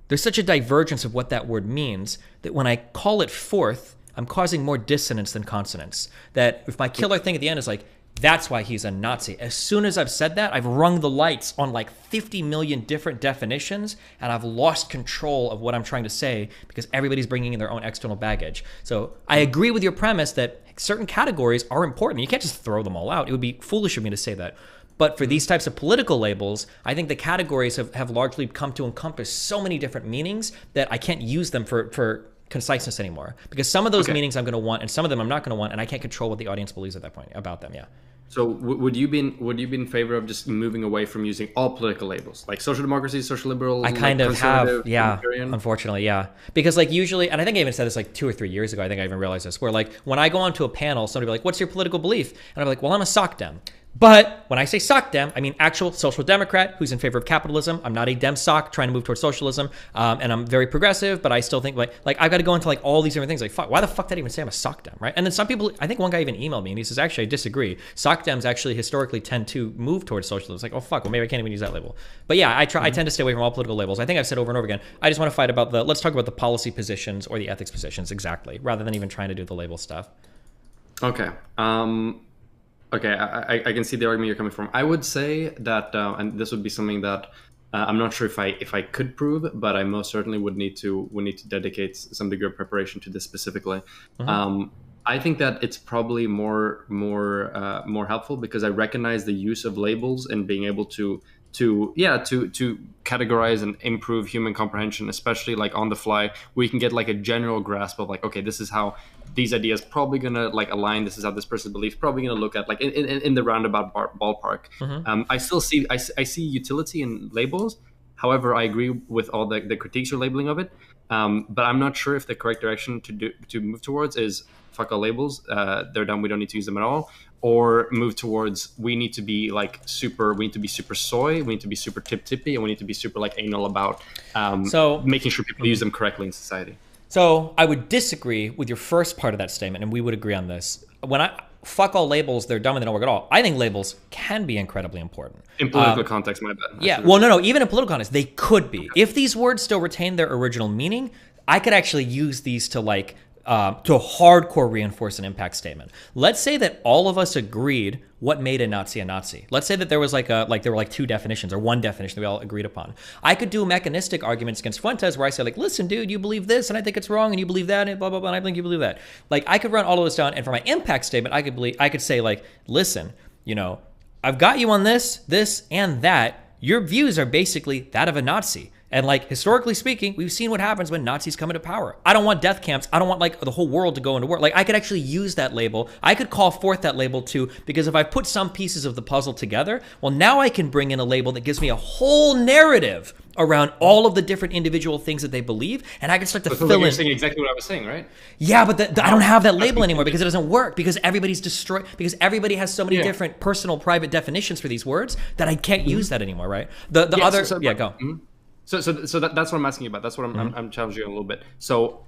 what that word means that when I call it forth, I'm causing more dissonance than consonance. That if my killer thing at the end is like, that's why he's a Nazi. As soon as I've said that, I've rung the lights on like 50 million different definitions, and I've lost control of what I'm trying to say because everybody's bringing in their own external baggage. So I agree with your premise that certain categories are important. You can't just throw them all out. It would be foolish of me to say that. But for these types of political labels, I think the categories have largely come to encompass so many different meanings that I can't use them for conciseness anymore, because some of those meanings I'm going to want and some of them I'm not going to want, and I can't control what the audience believes at that point about them. Yeah. So would you be in favor of just moving away from using all political labels, like social democracy, social liberal? I kind of have, yeah. Unfortunately, yeah. Because like usually, and I think I even said this like 2 or 3 years ago. I think I even realized this, where like when I go onto a panel, somebody will be like, "What's your political belief?" And I'm like, "Well, I'm a sock dem." But when I say sock dem, I mean actual social democrat who's in favor of capitalism. I'm not a dem sock trying to move towards socialism. And I'm very progressive, but I still think like I've got to go into like all these different things. Like, fuck, why the fuck did I even say I'm a sock dem, right? And then some people, I think one guy even emailed me and he says, actually, I disagree. Sock dems actually historically tend to move towards socialism. It's like, oh, fuck, well, maybe I can't even use that label. But yeah, I tend to stay away from all political labels. I think I've said over and over again, I just want to fight about let's talk about the policy positions or the ethics positions exactly, rather than even trying to do the label stuff. Okay. Okay, I can see the argument you're coming from. I would say that, and this would be something that I'm not sure if I could prove, but I most certainly would need to dedicate some degree of preparation to this specifically. I think that it's probably more helpful because I recognize the use of labels and being able to categorize and improve human comprehension, especially like on the fly, where you can get like a general grasp of like, okay, this is how these ideas probably gonna like align. This is how this person's beliefs probably gonna look at like in the roundabout ballpark. I still see I see utility in labels. However, I agree with all the critiques or labeling of it. But I'm not sure if the correct direction to move towards is fuck all labels. They're done. We don't need to use them at all. Or move towards we need to be super soy, we need to be super tip-tippy, and we need to be super like anal about making sure people use them correctly in society. So I would disagree with your first part of that statement, and we would agree on this. When I fuck all labels, they're dumb and they don't work at all. I think labels can be incredibly important. In political context, my bad. Yeah, well, no, even in political context, they could be. If these words still retain their original meaning, I could actually use these to to hardcore reinforce an impact statement. Let's say that all of us agreed what made a Nazi a Nazi. Let's say that there was there were 2 definitions or 1 definition that we all agreed upon. I could do mechanistic arguments against Fuentes where I say like, listen, dude, you believe this and I think it's wrong, and you believe that and blah blah blah, and I think you believe that. Like, I could run all of this down, and for my impact statement, I could say like, listen, I've got you on this, and that. Your views are basically that of a Nazi. And like, historically speaking, we've seen what happens when Nazis come into power. I don't want death camps. I don't want like the whole world to go into war. Like, I could actually use that label. I could call forth that label too, because if I put some pieces of the puzzle together, well, now I can bring in a label that gives me a whole narrative around all of the different individual things that they believe, and I can start to fill in. You're saying exactly what I was saying, right? Yeah, but I don't have that label anymore because it doesn't work, because everybody's destroyed, because everybody has so many different personal, private definitions for these words that I can't use that anymore, right? Go. So that's what I'm asking about. That's what I'm challenging you a little bit. So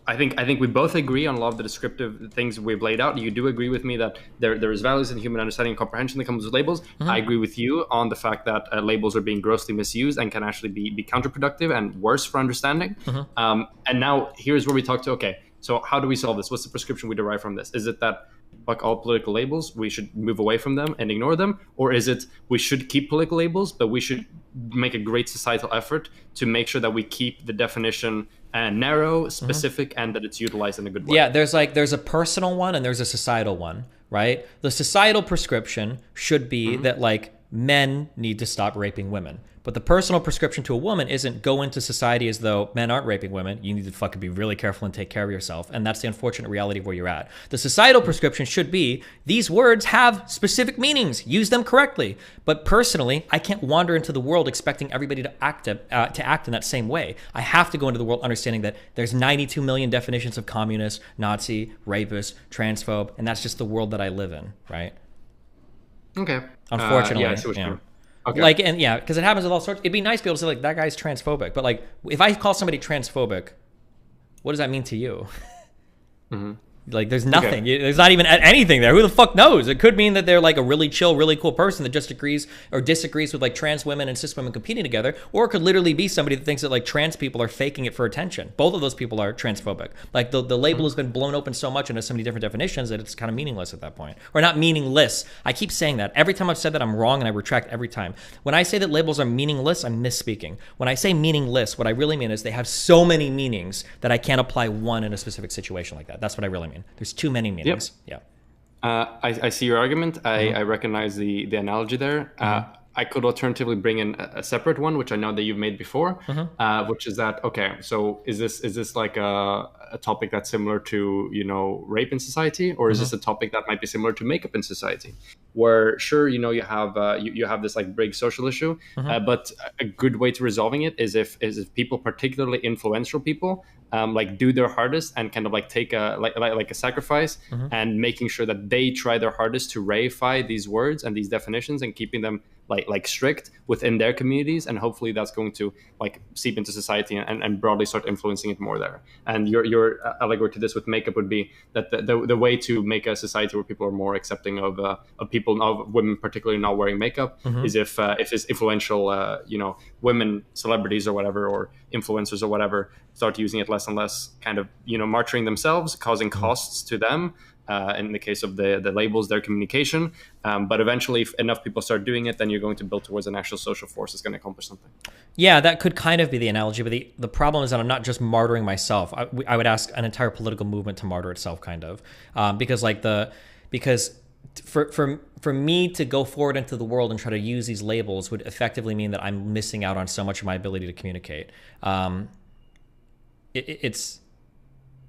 I think we both agree on a lot of the descriptive things we've laid out. You do agree with me that there is values in human understanding and comprehension that comes with labels. Mm-hmm. I agree with you on the fact that labels are being grossly misused and can actually be counterproductive and worse for understanding. Mm-hmm. And now here's where we talk to, okay, so how do we solve this? What's the prescription we derive from this? Is it that fuck all political labels, we should move away from them and ignore them? Or is it we should keep political labels, but we should make a great societal effort to make sure that we keep the definition narrow, specific, and that it's utilized in a good way? Yeah, there's a personal one and there's a societal one, right? The societal prescription should be that like men need to stop raping women. But the personal prescription to a woman isn't go into society as though men aren't raping women. You need to fucking be really careful and take care of yourself. And that's the unfortunate reality of where you're at. The societal prescription should be these words have specific meanings. Use them correctly. But personally, I can't wander into the world expecting everybody to act in that same way. I have to go into the world understanding that there's 92 million definitions of communist, Nazi, rapist, transphobe, and that's just the world that I live in, right? Okay. Unfortunately, yeah, I see what you mean. Okay. Like, and yeah, because it happens with all sorts. It'd be nice to be able to say like that guy's transphobic, but like if I call somebody transphobic, what does that mean to you? Mm-hmm. Like there's nothing. Okay. There's not even anything there. Who the fuck knows? It could mean that they're like a really chill, really cool person that just agrees or disagrees with like trans women and cis women competing together, or it could literally be somebody that thinks that like trans people are faking it for attention. Both of those people are transphobic. Like the label has been blown open so much and has so many different definitions that it's kind of meaningless at that point. Or not meaningless. I keep saying that. Every time I've said that, I'm wrong and I retract every time. When I say that labels are meaningless, I'm misspeaking. When I say meaningless, what I really mean is they have so many meanings that I can't apply one in a specific situation like that. That's what I really mean. There's too many meanings. Yep. Yeah. I see your argument. I recognize the analogy there. I could alternatively bring in a separate one, which I know that you've made before, which is that, okay, so is this like a topic that's similar to, rape in society, or is this a topic that might be similar to makeup in society? Where sure, you have this like big social issue, but a good way to resolving it is if people, particularly influential people, like do their hardest and kind of like take a sacrifice and making sure that they try their hardest to reify these words and these definitions and keeping them like strict within their communities, and hopefully that's going to like seep into society and broadly start influencing it more there. And your allegory to this with makeup would be that the way to make a society where people are more accepting of people, of women particularly, not wearing makeup is if it's influential women, celebrities or whatever, or influencers or whatever, start using it less and less, kind of martyring themselves, causing costs to them. In the case of the labels, their communication. But eventually, if enough people start doing it, then you're going to build towards an actual social force that's going to accomplish something. Yeah, that could kind of be the analogy. But the problem is that I'm not just martyring myself. I would ask an entire political movement to martyr itself, kind of. Because for me to go forward into the world and try to use these labels would effectively mean that I'm missing out on so much of my ability to communicate. It's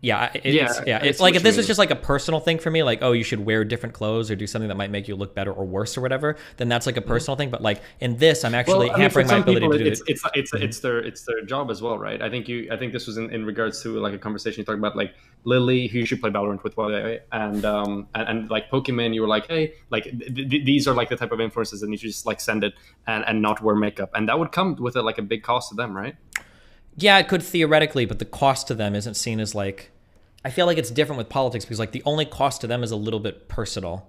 like if this was just like a personal thing for me, like, oh, you should wear different clothes or do something that might make you look better or worse or whatever, then that's like a personal thing. But like in this, I'm actually hampering my ability to do it. It's their job as well, right? I think this was in regards to like a conversation you talked about, like Lily, who you should play Valorant with, and like Pokemon. You were like, hey, like these are like the type of influences that you should just like send it and not wear makeup, and that would come with like a big cost to them, right? Yeah, it could theoretically, but the cost to them isn't seen as like, I feel like it's different with politics because like the only cost to them is a little bit personal.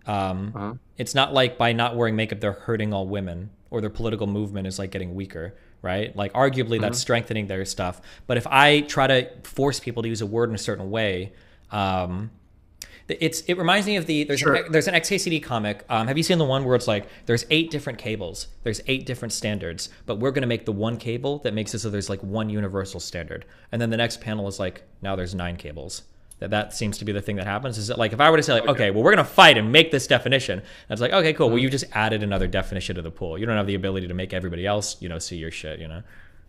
It's not like by not wearing makeup, they're hurting all women or their political movement is like getting weaker, right? Like arguably that's strengthening their stuff. But if I try to force people to use a word in a certain way, it reminds me of there's an XKCD comic. Have you seen the one where it's like there's 8 different cables, there's 8 different standards, but we're going to make the one cable that makes it so there's like one universal standard, and then the next panel is like now there's 9 cables. That seems to be the thing that happens. Is that like if I were to say like okay, well we're going to fight and make this definition, and it's like okay cool, well you just added another definition to the pool. You don't have the ability to make everybody else see your shit.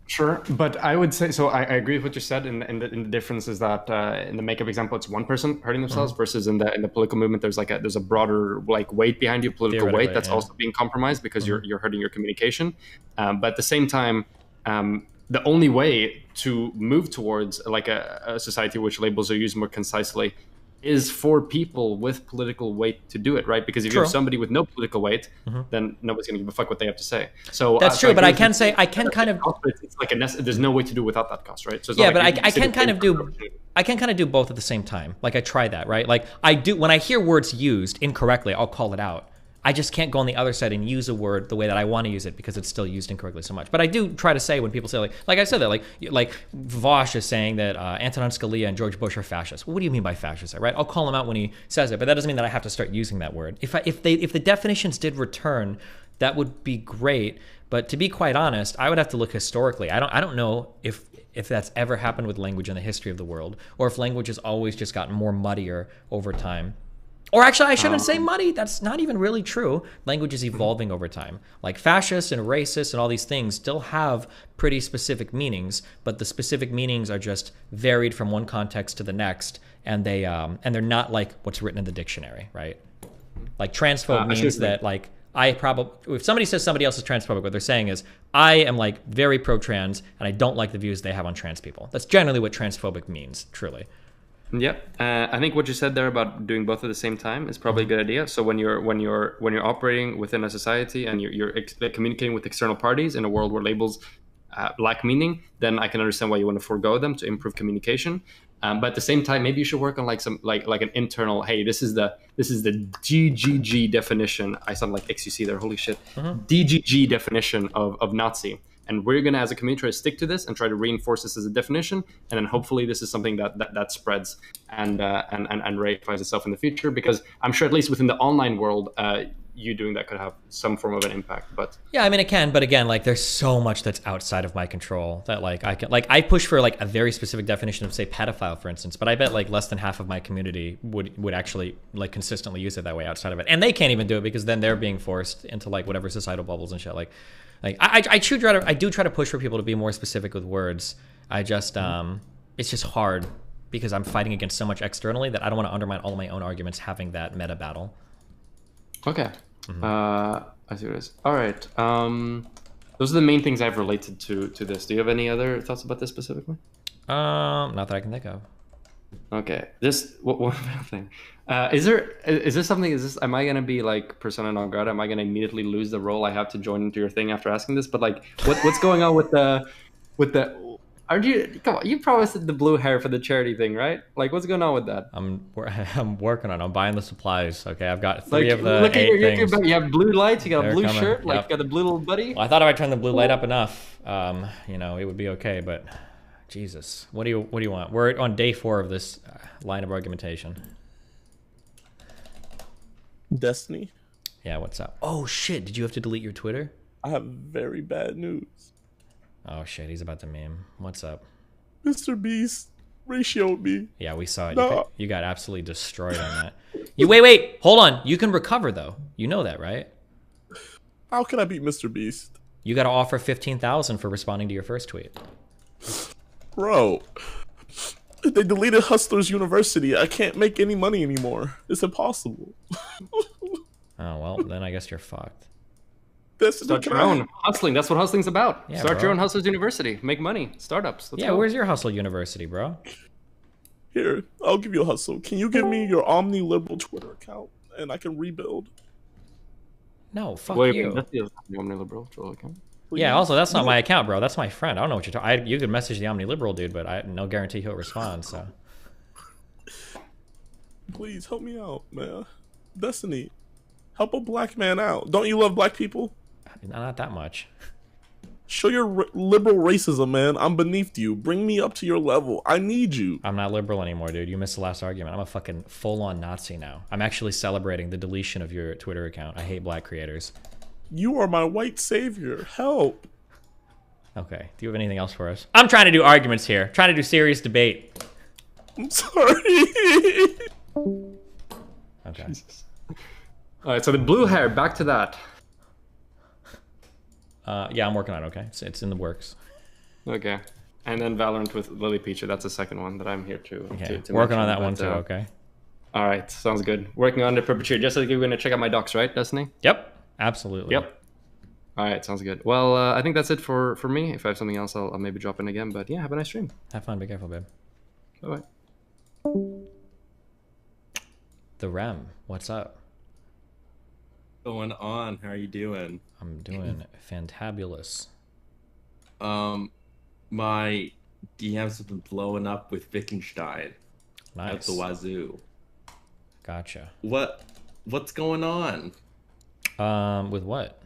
Sure, but I would say, so I agree with what you said, and the difference is that in the makeup example, it's one person hurting themselves versus in the political movement, there's a broader like weight behind you, political weight that's also being compromised because you're hurting your communication. But at the same time, the only way to move towards like a society which labels are used more concisely is for people with political weight to do it, right? Because if you True. have somebody with no political weight, then nobody's going to give a fuck what they have to say. So That's true, but I can say I can kind of. It's like there's no way to do without that cost, right? So it's Yeah, not but like I can kind of do. I can kind of do both at the same time. Like I try that, right? Like I do when I hear words used incorrectly, I'll call it out. I just can't go on the other side and use a word the way that I want to use it because it's still used incorrectly so much. But I do try to say when people say like I said that like Vosh is saying that Antonin Scalia and George Bush are fascists. Well, what do you mean by fascist, right? I'll call him out when he says it, but that doesn't mean that I have to start using that word. If the definitions did return, that would be great. But to be quite honest, I would have to look historically. I don't know if that's ever happened with language in the history of the world, or if language has always just gotten more muddier over time. Or actually, I shouldn't say muddy. That's not even really true. Language is evolving over time. Like fascist and racist and all these things still have pretty specific meanings, but the specific meanings are just varied from one context to the next, and they're not like what's written in the dictionary, right? Like transphobe means that like if somebody says somebody else is transphobic, what they're saying is I am like very pro-trans and I don't like the views they have on trans people. That's generally what transphobic means, truly. Yep, I think what you said there about doing both at the same time is probably a good idea. So when you're operating within a society and you're communicating with external parties in a world where labels lack meaning, then I can understand why you want to forego them to improve communication. But at the same time, maybe you should work on like some like an internal. Hey, this is the DGG definition. I sound like XUC there. Holy shit, DGG definition of Nazi. And we're going to, as a community, try to stick to this and try to reinforce this as a definition. And then hopefully this is something that spreads and reifies itself in the future. Because I'm sure at least within the online world, you doing that could have some form of an impact. But yeah, I mean, it can. But again, like there's so much that's outside of my control that like I push for like a very specific definition of say pedophile, for instance. But I bet like less than half of my community would actually like consistently use it that way outside of it. And they can't even do it because then they're being forced into like whatever societal bubbles and shit. Like I do try to push for people to be more specific with words. I just it's just hard because I'm fighting against so much externally that I don't want to undermine all of my own arguments having that meta battle. Okay. I see what it is. All right. Those are the main things I've related to this. Do you have any other thoughts about this specifically? Not that I can think of. Okay. This one thing. Is this something? Am I gonna be like persona non grata? Am I gonna immediately lose the role I have to join into your thing after asking this? But like, what's going on with the? Come on, you promised the blue hair for the charity thing, right? Like, what's going on with that? I'm working on it. I'm buying the supplies. Okay, I've got 3 of the 8 things. You have blue lights. You got They're a blue coming. shirt. Like, Yep. you got the blue little buddy. Well, I thought if I turned the blue light up enough, it would be okay. But Jesus, what do you want? We're on day 4 of this line of argumentation. Destiny. Yeah, what's up? Oh shit! Did you have to delete your Twitter? I have very bad news. Oh shit! He's about to meme. What's up? Mr. Beast ratioed me. Yeah, we saw it. No. You got absolutely destroyed on that. You wait, hold on. You can recover though. You know that, right? How can I beat Mr. Beast? You got to offer 15,000 for responding to your first tweet. Bro, they deleted Hustlers University. I can't make any money anymore. It's impossible. Oh well, then I guess you're fucked. Start your own hustling. That's what hustling's about. Yeah, Start bro. your own Hustlers University. Make money. Startups. Let's Yeah, go. where's your Hustle University, bro? Here, I'll give you a hustle. Can you give me your omni-liberal Twitter account and I can rebuild? No, fuck Wait, you. that's the omni-liberal Twitter account. Yeah, also, that's not my account, bro. That's my friend. I don't know what you're talking. You could message the omni-liberal dude, but I no guarantee he'll respond, so. Please, help me out, man. Destiny, help a black man out. Don't you love black people? Not that much. Show your liberal racism, man. I'm beneath you. Bring me up to your level. I need you. I'm not liberal anymore, dude. You missed the last argument. I'm a fucking full-on Nazi now. I'm actually celebrating the deletion of your Twitter account. I hate black creators. You are my white savior. Help. Okay. Do you have anything else for us? I'm trying to do arguments here. Trying to do serious debate. I'm sorry. Okay. Jesus. All right, so the blue hair, back to that. Yeah, I'm working on it, okay? It's in the works. Okay. And then Valorant with Lily Peacher. That's the second one that I'm here to. Okay. To Working mention, on that but, one too, okay? All right, sounds good. Working on the perpetuity. Just like you're going to check out my docs, right, Destiny? Yep, absolutely. Yep. All right, sounds good. Well, I think that's it for me. If I have something else, I'll maybe drop in again. But yeah, have a nice stream. Have fun. Be careful, babe. Bye-bye. The Rem, what's up? Going on? How are you doing? I'm doing fantabulous. My DMs have been blowing up with Wittgenstein. Nice. At the wazoo. Gotcha. What's going on? With what?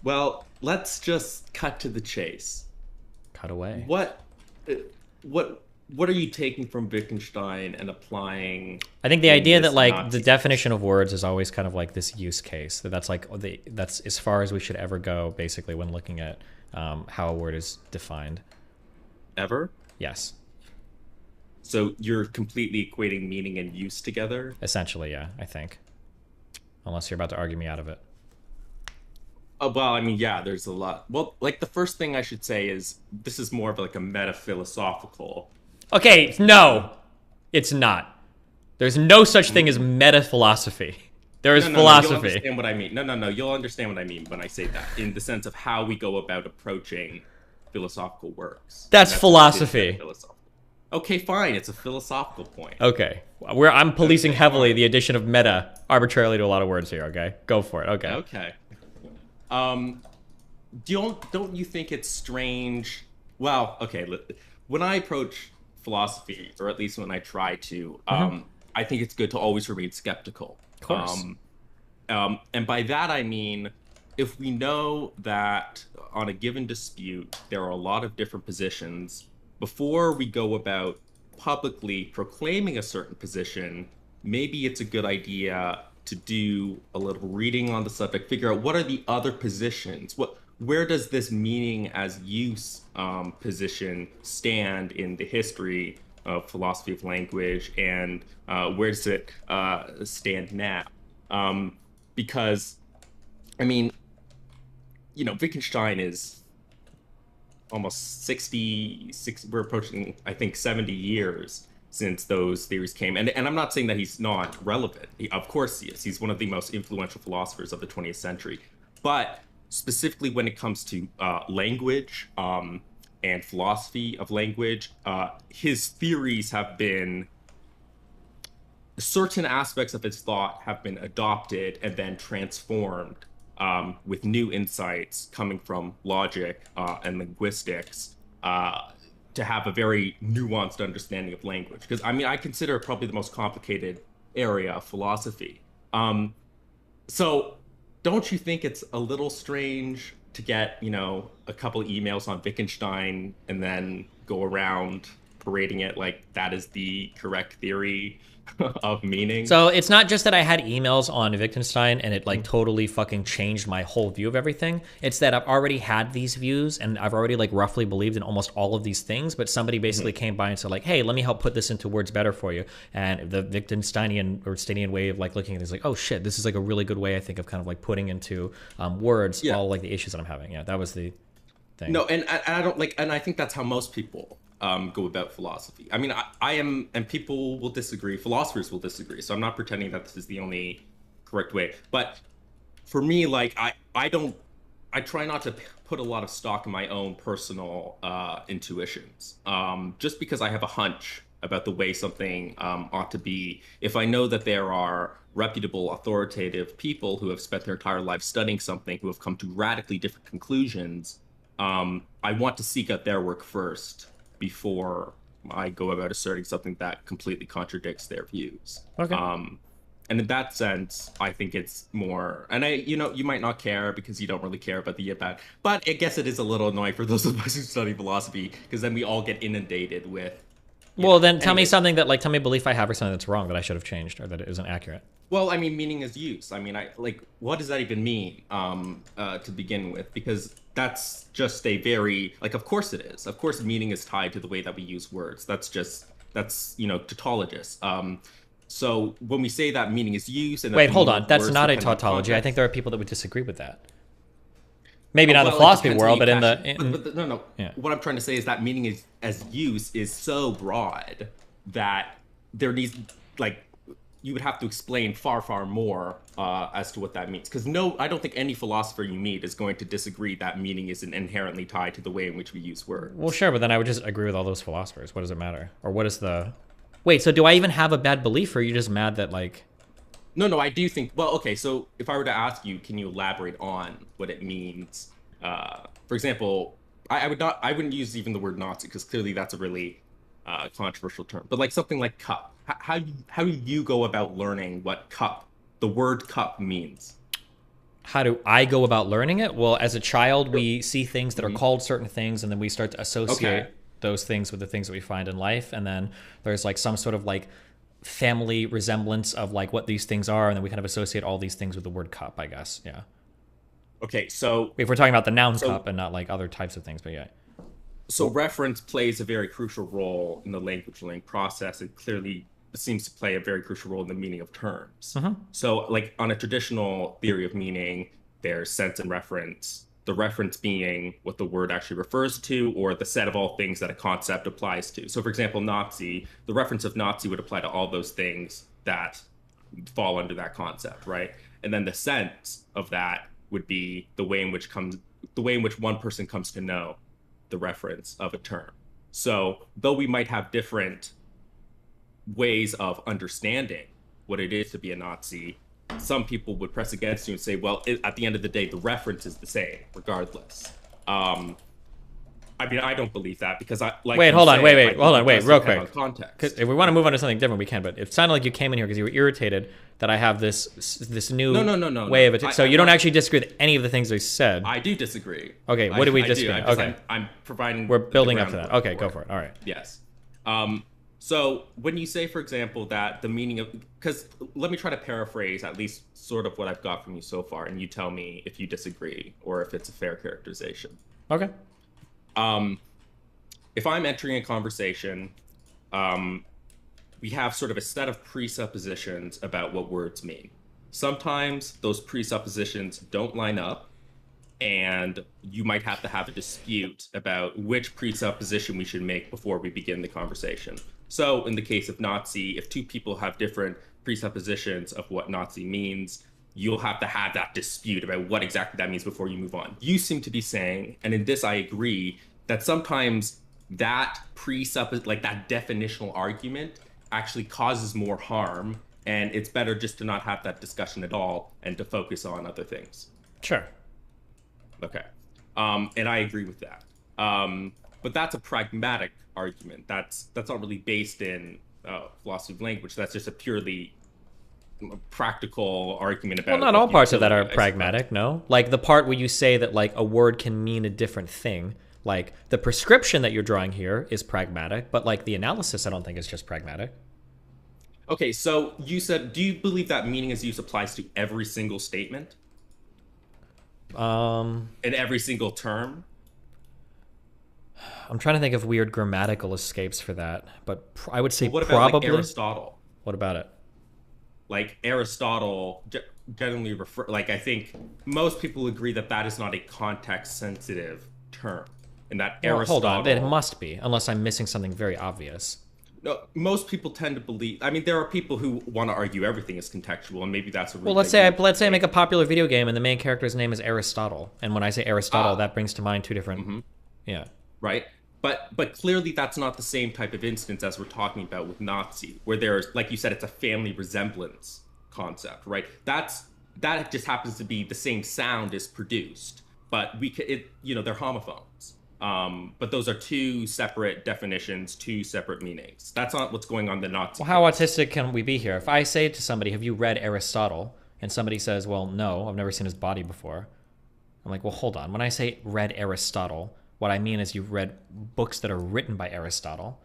Well, let's just cut to the chase. Cut away. What are you taking from Wittgenstein and applying? I think the idea that like the definition of words is always kind of like this use case. That's like that's as far as we should ever go, basically, when looking at how a word is defined. Ever? Yes. So you're completely equating meaning and use together? Essentially, yeah, I think. Unless you're about to argue me out of it. Well, I mean, yeah, there's a lot. Well, like the first thing I should say is this is more of like a meta-philosophical. Okay, no, it's not. There's no such thing as meta-philosophy. There is philosophy. You'll understand what I mean. No, you'll understand what I mean when I say that, in the sense of how we go about approaching philosophical works. That's philosophy. Okay, fine. It's a philosophical point. Okay, I'm policing heavily the addition of meta arbitrarily to a lot of words here. Okay, go for it. Okay. Okay. Don't you think it's strange? Well, okay. When I approach philosophy, or at least when I try to, I think it's good to always remain skeptical. Of course. And by that I mean, if we know that on a given dispute there are a lot of different positions, before we go about publicly proclaiming a certain position, maybe it's a good idea to do a little reading on the subject, figure out what are the other positions, where does this meaning as use position stand in the history of philosophy of language, and where does it stand now? Because, I mean, you know, Wittgenstein is almost 66, we're approaching, I think, 70 years since those theories came. And I'm not saying that he's not relevant. Of course he is. He's one of the most influential philosophers of the 20th century. But specifically when it comes to language and philosophy of language, his theories have been, certain aspects of his thought have been adopted and then transformed with new insights coming from logic and linguistics to have a very nuanced understanding of language. Because, I mean, I consider it probably the most complicated area of philosophy. So don't you think it's a little strange to get, you know, a couple of emails on Wittgenstein and then go around parading it like that is the correct theory of meaning? So it's not just that I had emails on Wittgenstein and it like totally fucking changed my whole view of everything. It's that I've already had these views and I've already like roughly believed in almost all of these things, but somebody basically came by and said like, hey, let me help put this into words better for you. And the Wittgensteinian or Steinian way of like looking at this, like, oh shit, this is like a really good way, I think, of kind of like putting into words all like the issues that I'm having. Yeah, that was the thing. No, and I don't like, and I think that's how most people go about philosophy. I mean, I am, and people will disagree, philosophers will disagree, so I'm not pretending that this is the only correct way. But for me, like, I try not to put a lot of stock in my own personal intuitions. Just because I have a hunch about the way something ought to be, if I know that there are reputable, authoritative people who have spent their entire life studying something, who have come to radically different conclusions, I want to seek out their work first before I go about asserting something that completely contradicts their views. Okay. And in that sense, I think it's more, and you know, you might not care because you don't really care about the about, but I guess it is a little annoying for those of us who study philosophy, because then we all get inundated with. Well, then tell me something that, like, tell me a belief I have or something that's wrong that I should have changed or that it isn't accurate. Well, I mean, meaning is use. I mean, what does that even mean to begin with? Because that's just a very, like, of course it is. Of course, meaning is tied to the way that we use words. That's, you know, tautologous. So when we say that meaning is use, and wait, hold on, that's not a tautology. I think there are people that would disagree with that. Maybe not in the philosophy world, but in the no. Yeah. What I'm trying to say is that meaning is as use is so broad that there needs, like, you would have to explain far more as to what that means. Because I don't think any philosopher you meet is going to disagree that meaning isn't inherently tied to the way in which we use words. Well, sure, but then I would just agree with all those philosophers. What does it matter? Or what is the Wait, so do I even have a bad belief, or are you just mad that, like... No, I do think... Well, okay, so if I were to ask you, can you elaborate on what it means? For example, I wouldn't use even the word Nazi, because clearly that's a really controversial term. But like something like cup. How do you go about learning what cup, the word cup, means? How do I go about learning it? Well, as a child, we see things that are called certain things, and then we start to associate those things with the things that we find in life. And then there's like some sort of like family resemblance of like what these things are, and then we kind of associate all these things with the word cup, I guess. Yeah. Okay, so if we're talking about the noun cup and not like other types of things, but yeah. So reference plays a very crucial role in the language learning process. It clearly seems to play a very crucial role in the meaning of terms. So like on a traditional theory of meaning, there's sense and reference, the reference being what the word actually refers to, or the set of all things that a concept applies to. So for example, Nazi, the reference of Nazi would apply to all those things that fall under that concept, right? And then the sense of that would be the way in which one person comes to know the reference of a term. So though we might have different ways of understanding what it is to be a Nazi, some people would press against you and say, well, at the end of the day, the reference is the same regardless. I mean, I don't believe that, because I like. Wait, hold on, wait, real quick. Context. Because if we want to move on to something different, we can. But it sounded like you came in here because you were irritated that I have this new way of it. So you don't actually disagree with any of the things I said. I do disagree. Okay, what do we disagree? Okay, I'm providing. We're building up to that. Okay, go for it. All right. Yes. So when you say, for example, that the meaning of, because let me try to paraphrase at least sort of what I've got from you so far, and you tell me if you disagree or if it's a fair characterization. Okay. If I'm entering a conversation, we have sort of a set of presuppositions about what words mean. Sometimes those presuppositions don't line up, and you might have to have a dispute about which presupposition we should make before we begin the conversation. So in the case of Nazi, if two people have different presuppositions of what Nazi means, you'll have to have that dispute about what exactly that means before you move on. You seem to be saying, and in this I agree, that sometimes that that definitional argument actually causes more harm, and it's better just to not have that discussion at all and to focus on other things. Sure. Okay. And I agree with that. But that's a pragmatic argument. That's not really based in philosophy of language. That's just a purely practical argument about. Well, not all parts of that are pragmatic, no. Like the part where you say that like a word can mean a different thing. Like the prescription that you're drawing here is pragmatic, but like the analysis I don't think is just pragmatic. Okay, so you said, do you believe that meaning as use applies to every single statement? In every single term? I'm trying to think of weird grammatical escapes for that, but I would say what about, probably like, Aristotle? What about it? Like Aristotle generally I think most people agree that that is not a context-sensitive term, and that Aristotle. Hold on, it must be, unless I'm missing something very obvious. No, most people tend to believe. I mean, there are people who want to argue everything is contextual, and maybe that's a. Well, let's say I make a popular video game, and the main character's name is Aristotle, and when I say Aristotle, that brings to mind two different. Yeah. Right, but clearly that's not the same type of instance as we're talking about with Nazi, where there's, like you said, it's a family resemblance concept, right? That just happens to be the same sound is produced, but they're homophones. But those are two separate definitions, two separate meanings. That's not what's going on in the Nazi. Well, how autistic can we be here? If I say to somebody, have you read Aristotle? And somebody says, well, no, I've never seen his body before. I'm like, well, hold on. When I say read Aristotle, what I mean is you've read books that are written by Aristotle.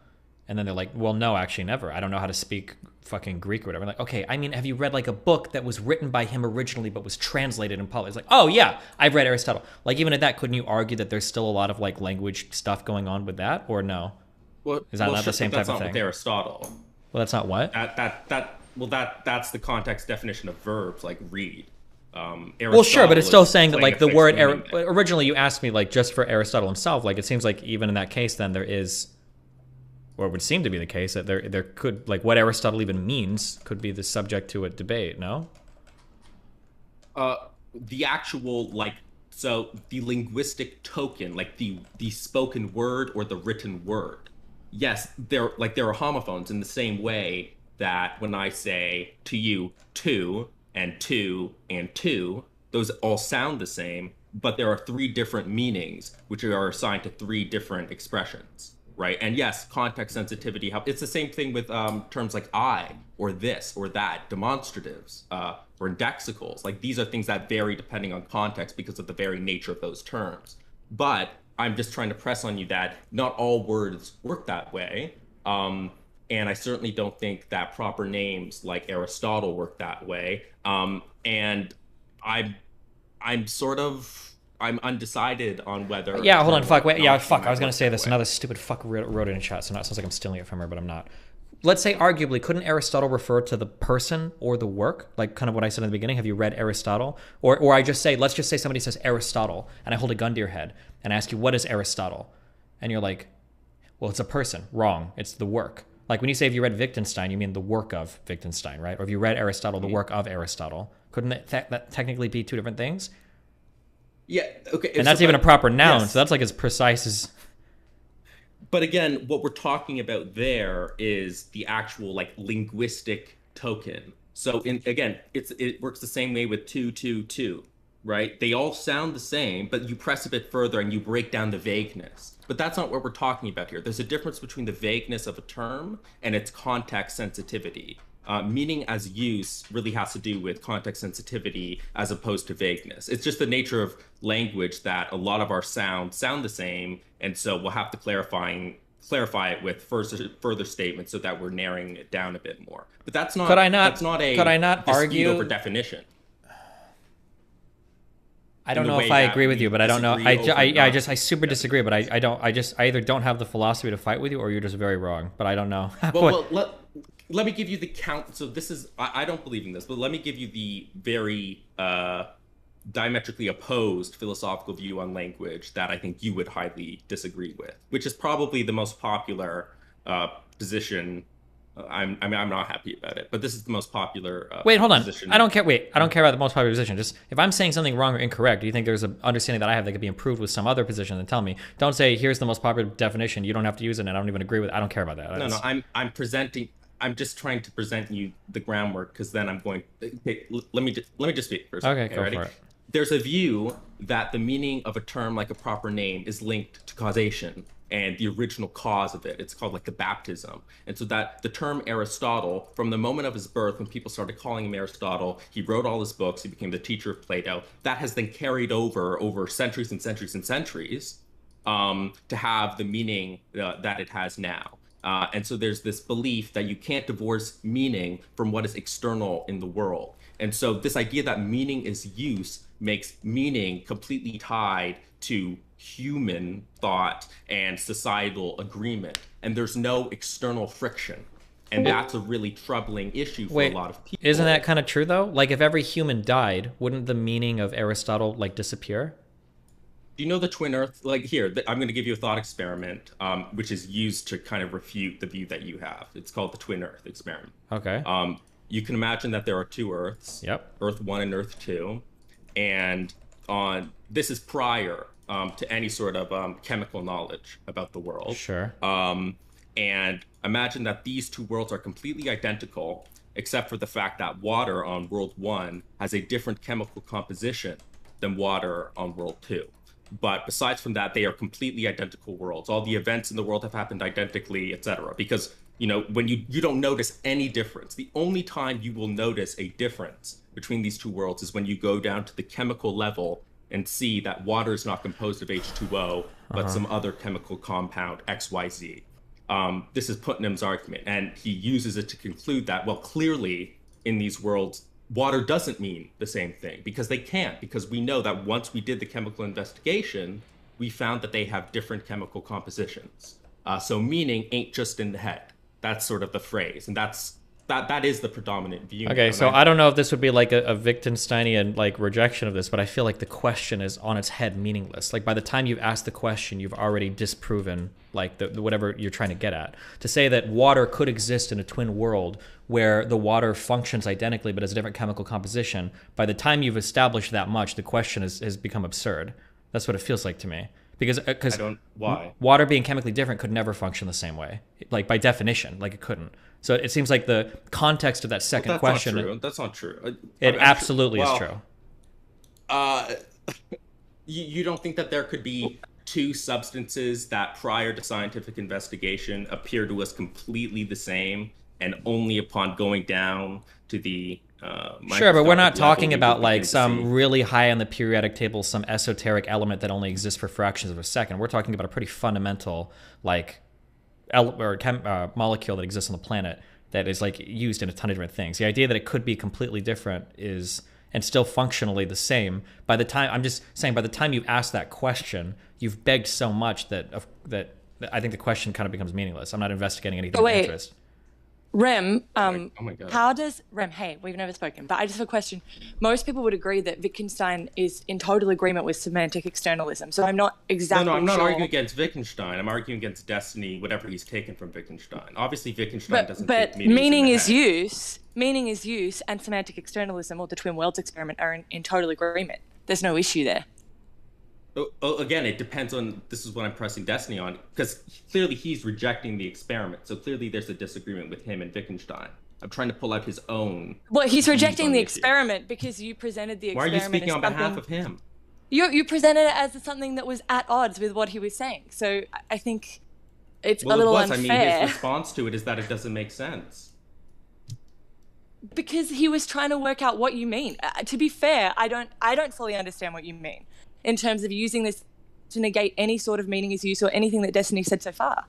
And then they're like, well, no, actually never. I don't know how to speak fucking Greek or whatever. I'm like, okay, I mean, have you read like a book that was written by him originally but was translated in published? It's like, oh yeah, I've read Aristotle. Like even at that, couldn't you argue that there's still a lot of like language stuff going on with that, or no? Well, is that not the same type of thing? That's not with Aristotle. Well, that's not what? That's the context definition of verbs, like read. Well, sure, but it's still saying that like the word originally you asked me like just for Aristotle himself. Like it seems like even in that case, then there is, or it would seem to be the case that there could, like what Aristotle even means could be the subject to a debate. No. The actual the linguistic token, like the spoken word or the written word, yes, there are homophones in the same way that when I say to you two and two, those all sound the same, but there are three different meanings which are assigned to three different expressions, right? And yes, context sensitivity help. It's the same thing with terms like I or this or that, demonstratives or indexicals. Like these are things that vary depending on context because of the very nature of those terms. But I'm just trying to press on you that not all words work that way. And I certainly don't think that proper names like Aristotle work that way. And I'm undecided on whether. Yeah, hold on, fuck. Wait, yeah, fuck. I was gonna say this. Another stupid fuck wrote it in chat, so now it sounds like I'm stealing it from her, but I'm not. Let's say, arguably, couldn't Aristotle refer to the person or the work? Like kind of what I said in the beginning. Have you read Aristotle? Or I just say, let's just say somebody says Aristotle, and I hold a gun to your head and ask you, what is Aristotle? And you're like, well, it's a person. Wrong. It's the work. Like when you say if you read Wittgenstein, you mean the work of Wittgenstein, right? Or if you read Aristotle, the work of Aristotle. Couldn't that technically be two different things? Yeah, okay. And that's even a proper noun, so that's like as precise as... But again, what we're talking about there is the actual like linguistic token. So it works the same way with two, right? They all sound the same, but you press a bit further and you break down the vagueness. But that's not what we're talking about here. There's a difference between the vagueness of a term and its context sensitivity. Meaning as use really has to do with context sensitivity as opposed to vagueness. It's just the nature of language that a lot of our sounds sound the same, and so we'll have to clarify it with further statements so that we're narrowing it down a bit more. But that's not. Could I not argue over definition? I don't know if I agree with you, but I don't know. I super disagree, but I either don't have the philosophy to fight with you, or you're just very wrong. But I don't know. Let me give you the count. So this is, I don't believe in this, but let me give you the very diametrically opposed philosophical view on language that I think you would highly disagree with, which is probably the most popular position. I'm not happy about it, but this is the most popular Wait, hold on. position. I don't care about the most popular position. Just if I'm saying something wrong or incorrect, do you think there's an understanding that I have that could be improved with some other position? Then tell me. Don't say, here's the most popular definition. You don't have to use it, and I don't even agree with it. I don't care about that. No, I'm just trying to present you the groundwork, because then I'm going. Okay, let me just speak first. Okay, go for it. There's a view that the meaning of a term like a proper name is linked to causation and the original cause of it. It's called like the baptism. And so that the term Aristotle, from the moment of his birth, when people started calling him Aristotle, he wrote all his books, he became the teacher of Plato. That has then carried over centuries and centuries and centuries to have the meaning that it has now. And so there's this belief that you can't divorce meaning from what is external in the world. And so this idea that meaning is use makes meaning completely tied to human thought and societal agreement. And there's no external friction. And that's a really troubling issue for a lot of people. Isn't that kind of true, though? Like, if every human died, wouldn't the meaning of Aristotle, like, disappear? Do you know the twin earth? Like, here, I'm going to give you a thought experiment, which is used to kind of refute the view that you have. It's called the twin earth experiment. Okay. You can imagine that there are two Earths. Yep. Earth 1 and Earth 2. And this is prior to any sort of chemical knowledge about the world. Sure. And imagine that these two worlds are completely identical, except for the fact that water on World 1 has a different chemical composition than water on World 2. But besides from that, they are completely identical worlds. All the events in the world have happened identically, etc. Because, you know, when you don't notice any difference. The only time you will notice a difference between these two worlds is when you go down to the chemical level and see that water is not composed of H2O, but some other chemical compound, XYZ. This is Putnam's argument, and he uses it to conclude that, well, clearly in these worlds, water doesn't mean the same thing, because they can't, because we know that once we did the chemical investigation, we found that they have different chemical compositions. So meaning ain't just in the head. That's sort of the phrase, and that is the predominant view. Okay, so I don't know if this would be like a Wittgensteinian like rejection of this, but I feel like the question is on its head meaningless. Like by the time you've asked the question, you've already disproven like the whatever you're trying to get at. To say that water could exist in a twin world where the water functions identically but has a different chemical composition, by the time you've established that much, the question has become absurd. That's what it feels like to me. Because why? Water being chemically different could never function the same way. Like by definition, like it couldn't. So it seems like the context of that second question. Not true. That's not true. It absolutely is true. You don't think that there could be two substances that prior to scientific investigation appear to us completely the same, and only upon going down to the sure, but we're not talking about like some really high on the periodic table, some esoteric element that only exists for fractions of a second. We're talking about a pretty fundamental like molecule that exists on the planet that is like used in a ton of different things. The idea that it could be completely different is and still functionally the same. By the time you've asked that question, you've begged so much that I think the question kind of becomes meaningless. I'm not investigating anything of interest. Rem, oh my God. How does Rem? Hey, we've never spoken, but I just have a question. Most people would agree that Wittgenstein is in total agreement with semantic externalism. So I'm not exactly No, I'm not sure. arguing against Wittgenstein. I'm arguing against Destiny, whatever he's taken from Wittgenstein. Obviously, Wittgenstein doesn't take meaning is use, and semantic externalism or the twin worlds experiment are in total agreement. There's no issue there. Again, it depends on, this is what I'm pressing Destiny on, because clearly he's rejecting the experiment. So clearly there's a disagreement with him and Wittgenstein. I'm trying to pull out his own. Well, he's rejecting the experiment because you presented the experiment. Why are you speaking on behalf of him? You presented it as something that was at odds with what he was saying. So I think it's a little unfair. I mean, his response to it is that it doesn't make sense. Because he was trying to work out what you mean. To be fair, I don't fully understand what you mean in terms of using this to negate any sort of meaning is use or anything that Destiny said so far.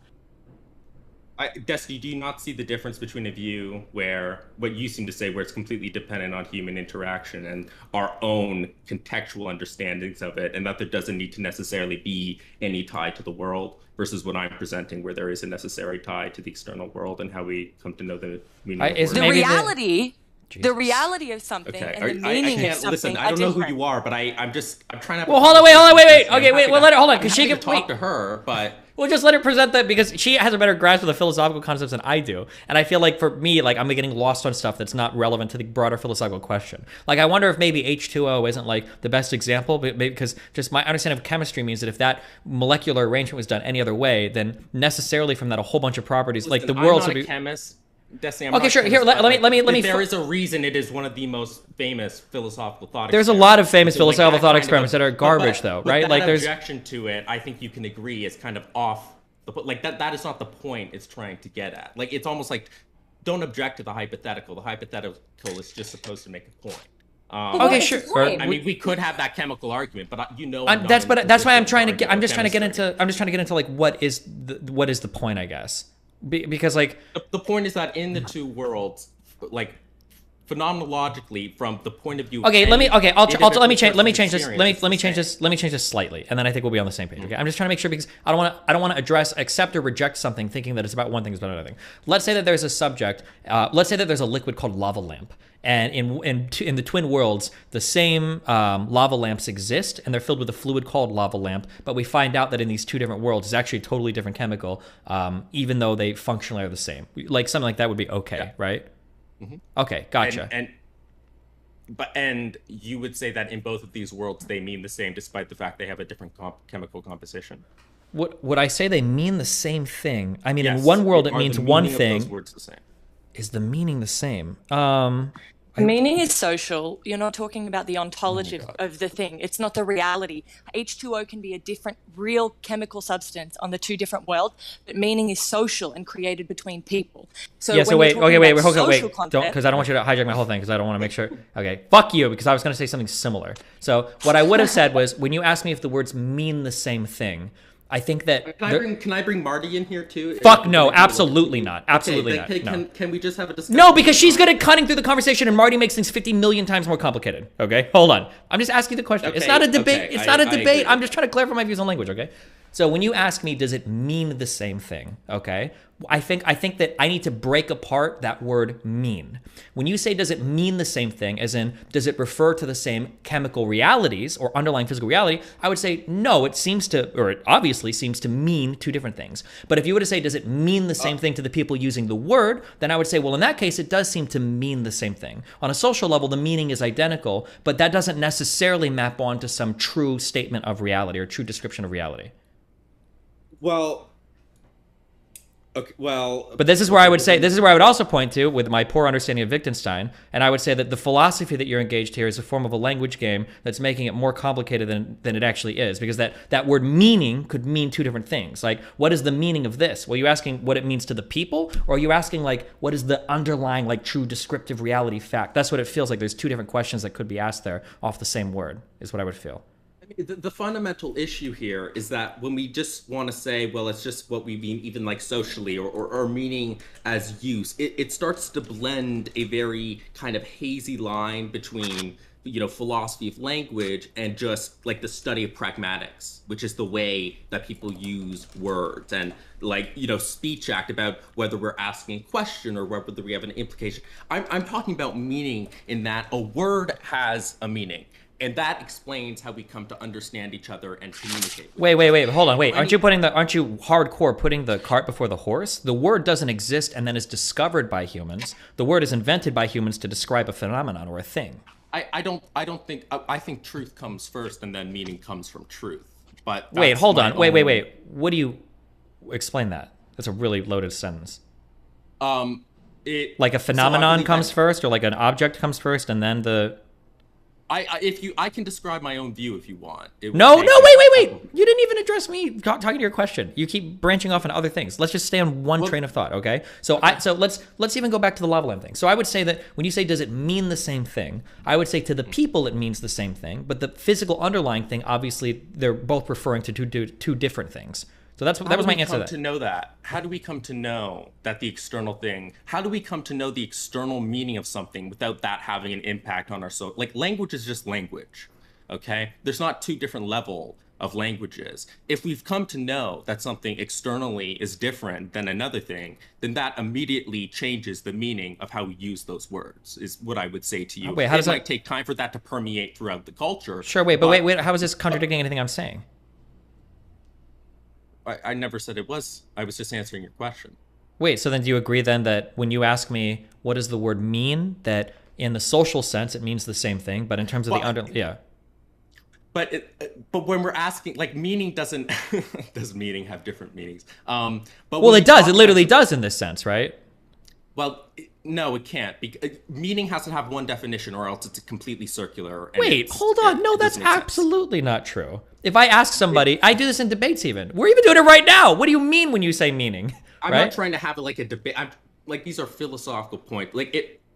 Destiny, do you not see the difference between a view where, what you seem to say, where it's completely dependent on human interaction and our own contextual understandings of it, and that there doesn't need to necessarily be any tie to the world, versus what I'm presenting, where there is a necessary tie to the external world and how we come to know the meaning of words? The reality of something and the meaning of something. Listen, I don't know who you are, but I'm trying to. Well, hold on, wait. Okay, wait. Well, let her hold on, because she can talk to her, but we'll just let her present that because she has a better grasp of the philosophical concepts than I do, and I feel like for me, like I'm getting lost on stuff that's not relevant to the broader philosophical question. Like I wonder if maybe H2O isn't like the best example, but maybe because just my understanding of chemistry means that if that molecular arrangement was done any other way, then necessarily from that a whole bunch of properties, like the world would be. Chemist. Destiny, okay, sure. Here, let me. There is a reason it is one of the most famous philosophical thought. There's a lot of famous philosophical thought experiments that are garbage, though, right? But like, there's objection to it. I think you can agree is kind of off. Like that is not the point it's trying to get at. Like it's almost like don't object to the hypothetical. The hypothetical is just supposed to make a point. Okay, sure. I mean, we could have that chemical argument, but that's why I'm trying to get. I'm just trying to get into like what is the point, I guess. Because like the point is that in the two worlds, like phenomenologically, from the point of view. Okay, let me change this slightly, and then I think we'll be on the same page. Okay, I'm just trying to make sure because I don't want to accept or reject something thinking that it's about one thing, it's about another thing. Let's say that there's a subject. Let's say that there's a liquid called lava lamp. And in the twin worlds, the same lava lamps exist, and they're filled with a fluid called lava lamp. But we find out that in these two different worlds, it's actually a totally different chemical, even though they functionally are the same. Like something like that would be okay, right? Mm-hmm. Okay, gotcha. And you would say that in both of these worlds, they mean the same, despite the fact they have a different chemical composition. Would I say they mean the same thing? I mean, in one world it means one thing. Those words the same? Is the meaning the same? Meaning is social. You're not talking about the ontology of the thing. It's not the reality. H2O can be a different real chemical substance on the two different worlds, but meaning is social and created between people. So yeah, so wait, because I don't want you to hijack my whole thing because I don't want to make sure. Okay, fuck you, because I was going to say something similar. So what I would have said was, when you asked me if the words mean the same thing, I think that can I bring Marty in here too? Fuck no, absolutely not. Absolutely not. No. Can we just have a discussion? No, because she's good at cutting through the conversation, and Marty makes things 50 million times more complicated. Okay, hold on. I'm just asking the question. It's not a debate. It's not a debate. I'm just trying to clarify my views on language. Okay. So when you ask me, does it mean the same thing? Okay. I think that I need to break apart that word mean. When you say, does it mean the same thing, as in, does it refer to the same chemical realities or underlying physical reality? I would say, no, it obviously seems to mean two different things. But if you were to say, does it mean the same thing to the people using the word, then I would say, well, in that case, it does seem to mean the same thing. On a social level, the meaning is identical, but that doesn't necessarily map onto some true statement of reality or true description of reality. Well, okay, well, but this is where I would say, this is where I would also point to with my poor understanding of Wittgenstein, and I would say that the philosophy that you're engaged here is a form of a language game that's making it more complicated than it actually is, because that word meaning could mean two different things. Like, what is the meaning of this? Well, are you asking what it means to the people, or are you asking, like, what is the underlying, like, true descriptive reality fact? That's what it feels like. There's two different questions that could be asked there off the same word, is what I would feel. The fundamental issue here is that when we just want to say, well, it's just what we mean, even like socially or meaning as use, it starts to blend a very kind of hazy line between, you know, philosophy of language and just like the study of pragmatics, which is the way that people use words, and like, you know, speech act about whether we're asking a question or whether we have an implication. I'm talking about meaning in that a word has a meaning. And that explains how we come to understand each other and communicate. Wait, hold on, wait. Aren't you hardcore putting the cart before the horse? The word doesn't exist and then is discovered by humans. The word is invented by humans to describe a phenomenon or a thing. I think truth comes first and then meaning comes from truth. But wait, hold on. Wait. What do you explain that? That's a really loaded sentence. Like a phenomenon comes first, or like an object comes first and then the... I can describe my own view if you want. Wait. You didn't even address me talking to your question. You keep branching off on other things. Let's just stay on one train of thought, okay? So let's even go back to the lava lamp thing. So I would say that when you say, does it mean the same thing? I would say to the people it means the same thing, but the physical underlying thing, obviously, they're both referring to two different things. So that was my answer to that. How do we come to know that? How do we come to know that the external thing? How do we come to know the external meaning of something without that having an impact on our soul? Like, language is just language, okay? There's not two different level of languages. If we've come to know that something externally is different than another thing, then that immediately changes the meaning of how we use those words, is what I would say to you. Wait, how does it might take time for that to permeate throughout the culture. Sure, wait, how is this contradicting anything I'm saying? I never said it was. I was just answering your question. Wait, so then do you agree then that when you ask me what does the word mean, that in the social sense it means the same thing, but in terms of yeah. But when we're asking, like, meaning doesn't does meaning have different meanings? Well, it does. It literally does in this sense, right? Well, no, it can't. Meaning has to have one definition, or else it's completely circular. Wait, hold on. No, that's absolutely not true. If I ask somebody, I do this in debates even. We're even doing it right now. What do you mean when you say meaning? I'm not trying to have like a debate. These are philosophical points.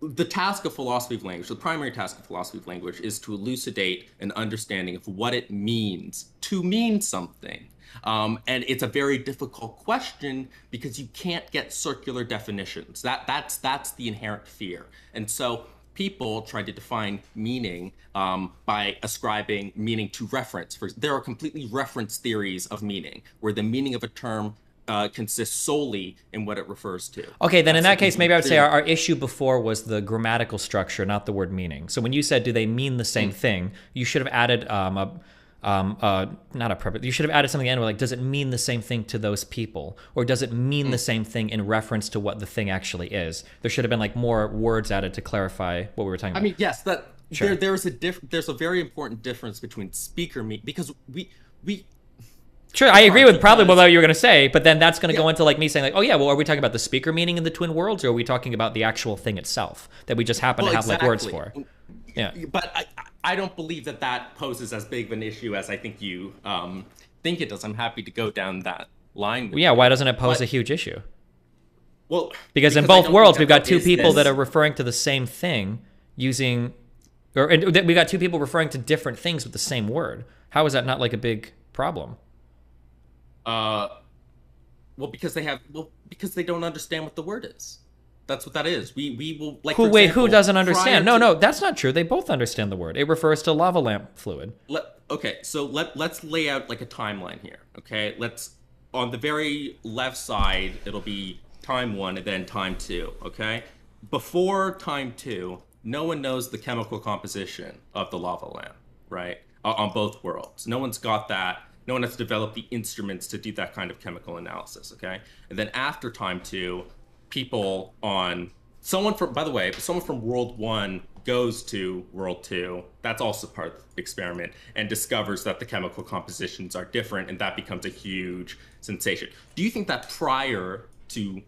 The task of philosophy of language, the primary task of philosophy of language, is to elucidate an understanding of what it means to mean something. And it's a very difficult question because you can't get circular definitions. That's the inherent fear. And so people try to define meaning by ascribing meaning to reference. There are completely reference theories of meaning, where the meaning of a term consists solely in what it refers to. Okay, then in that case, maybe I would say our issue before was the grammatical structure, not the word meaning. So when you said, do they mean the same thing, you should have added not a purpose. You should have added something in, like, does it mean the same thing to those people, or does it mean the same thing in reference to what the thing actually is? There should have been like more words added to clarify what we were talking about. I mean, yes, that Sure. there's a very important difference between speaker meaning, because we. Sure, I agree with probably what you were going to say, but then that's going to go into like me saying like, oh yeah, well, are we talking about the speaker meaning in the twin worlds, or are we talking about the actual thing itself that we just happen to have like words for? Yeah. But I don't believe that poses as big of an issue as I think you think it does. I'm happy to go down that line. Yeah, why doesn't it pose a huge issue? Well, because in both worlds we've got two people that are referring to the same thing using, or we got two people referring to different things with the same word. How is that not like a big problem? Well, because they don't understand what the word is. That's what that is. We will like. Who doesn't understand? No, that's not true. They both understand the word. It refers to lava lamp fluid. Let's lay out like a timeline here. Okay, on the very left side, it'll be time 1 and then time 2. Okay, before time 2, no one knows the chemical composition of the lava lamp, right? On both worlds, no one's got that. No one has developed the instruments to do that kind of chemical analysis, okay? And then after time 2, someone from World 1 goes to World 2, that's also part of the experiment, and discovers that the chemical compositions are different, and that becomes a huge sensation. Do you think that prior to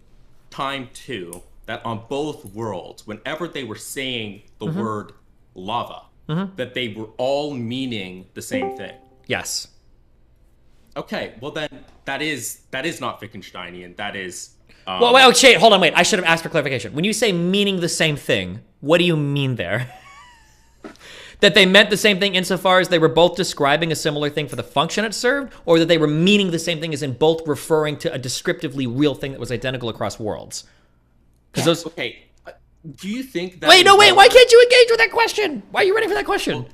Time 2, that on both worlds, whenever they were saying the word lava, that they were all meaning the same thing? Yes. Okay, well then, that is not Wittgensteinian, that is... Well, wait, okay, hold on, wait. I should have asked for clarification. When you say meaning the same thing, what do you mean there? That they meant the same thing insofar as they were both describing a similar thing for the function it served, or that they were meaning the same thing as in both referring to a descriptively real thing that was identical across worlds? Because those... Okay, do you think that... Wait, why can't you engage with that question? Why are you ready for that question?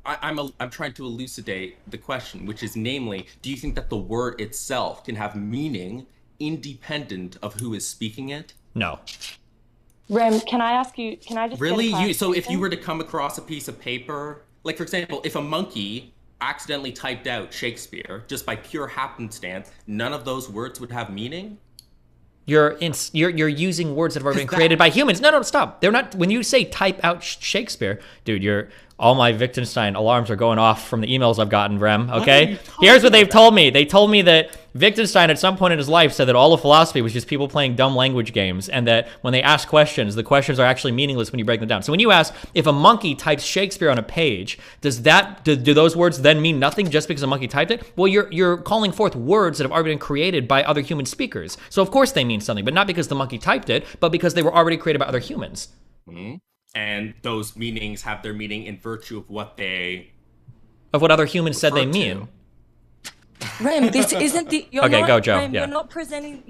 Well, I'm trying to elucidate the question, which is namely, do you think that the word itself can have meaning independent of who is speaking it? No. Rem, can I ask you, can I just Really? So if you were to come across a piece of paper, like for example, if a monkey accidentally typed out Shakespeare just by pure happenstance, none of those words would have meaning? You're using words that have already been created by humans. No, stop. They're not. When you say type out Shakespeare, dude, all my Wittgenstein alarms are going off from the emails I've gotten, Rem. Okay, here's what they've told me. They told me that Wittgenstein at some point in his life said that all of philosophy was just people playing dumb language games, and that when they ask questions, the questions are actually meaningless when you break them down. So when you ask if a monkey types Shakespeare on a page, do those words then mean nothing just because a monkey typed it? Well, you're calling forth words that have already been created by other human speakers. So of course they mean something, but not because the monkey typed it, but because they were already created by other humans. Mm-hmm. And those meanings have their meaning in virtue of what other humans said they mean. Rem, this isn't the. Go, Joe. Rem, yeah. You're not presenting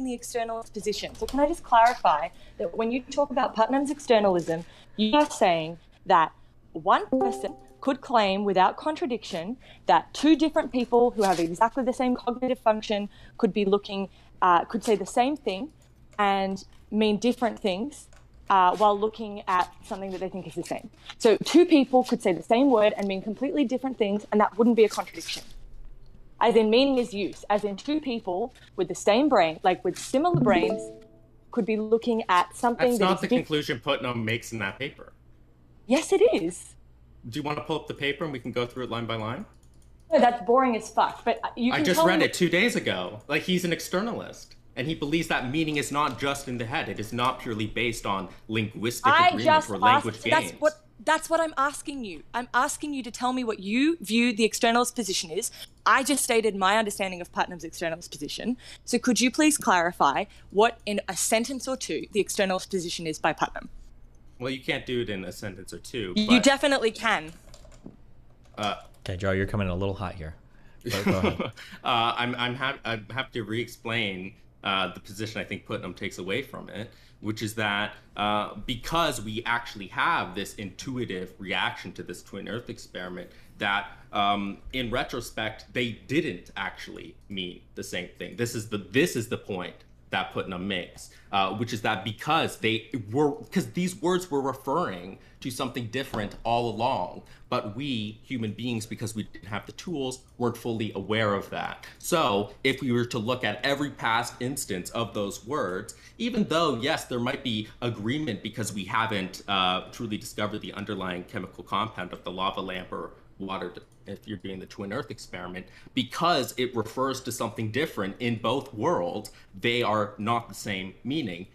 the externalist position. So can I just clarify that when you talk about Putnam's externalism, you are saying that one person could claim without contradiction that two different people who have exactly the same cognitive function could say the same thing and mean different things. While looking at something that they think is the same. So two people could say the same word and mean completely different things, and that wouldn't be a contradiction. As in meaning is use, as in two people with the same brain, like with similar brains, could be looking at something That's not the conclusion Putnam makes in that paper. Yes, it is. Do you want to pull up the paper and we can go through it line by line? No, that's boring as fuck, but you can I just read it 2 days ago. Like, he's an externalist. And he believes that meaning is not just in the head. It is not purely based on linguistic agreement or language games. That's what I'm asking you. I'm asking you to tell me what you view the externalist position is. I just stated my understanding of Putnam's externalist position. So could you please clarify what, in a sentence or two, the externalist position is by Putnam? Well, you can't do it in a sentence or two. You definitely can. Okay, Joe, you're coming in a little hot here. Go ahead. I'm happy to re-explain the position I think Putnam takes away from it, which is that because we actually have this intuitive reaction to this twin Earth experiment, that in retrospect they didn't actually mean the same thing. This is the point that Putnam makes, which is that because these words were referring to something different all along, but we human beings, because we didn't have the tools, weren't fully aware of that. So if we were to look at every past instance of those words, even though, yes, there might be agreement because we haven't truly discovered the underlying chemical compound of the lava lamp or water, if you're doing the twin Earth experiment, because it refers to something different in both worlds, they are not the same meaning.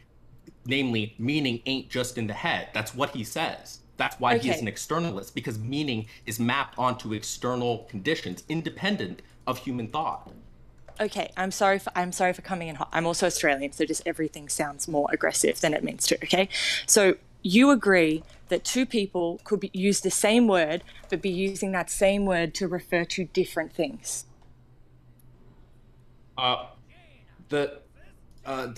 Namely, meaning ain't just in the head. That's what he says. That's why he is an externalist, because meaning is mapped onto external conditions independent of human thought. Okay, I'm sorry for coming in hot. I'm also Australian, so just everything sounds more aggressive than it means to, okay? So you agree that two people could use the same word, but be using that same word to refer to different things? The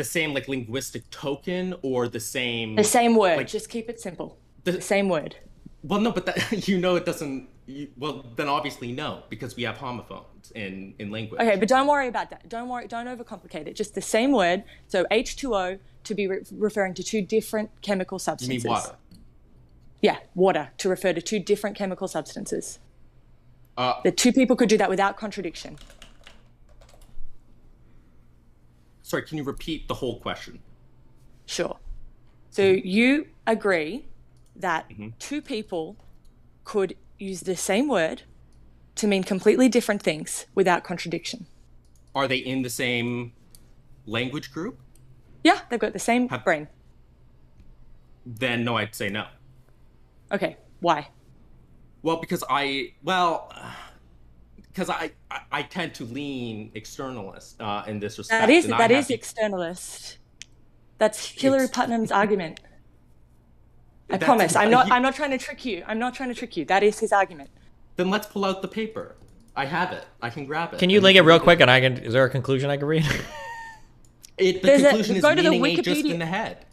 same like linguistic token, or the same... The same word, like, just keep it simple. The same word. Well, no, but that, it doesn't... Well, then obviously no, because we have homophones in language. Okay, but don't worry about that. Don't overcomplicate it. Just the same word, so H2O to be referring to two different chemical substances. You mean water? Yeah, water, to refer to two different chemical substances. The two people could do that without contradiction. Sorry, can you repeat the whole question? Sure. So you agree that two people could use the same word to mean completely different things without contradiction. Are they in the same language group? Yeah, they've got the same brain. Then no, I'd say no. Okay, why? Well, because I tend to lean externalist in this respect. That is externalist. That's Hillary Putnam's argument. I promise. I'm not trying to trick you. I'm not trying to trick you. That is his argument. Then let's pull out the paper. I have it. I can grab it. Can you link it real quick and is there a conclusion I can read? The conclusion is meaning ain't just in the head.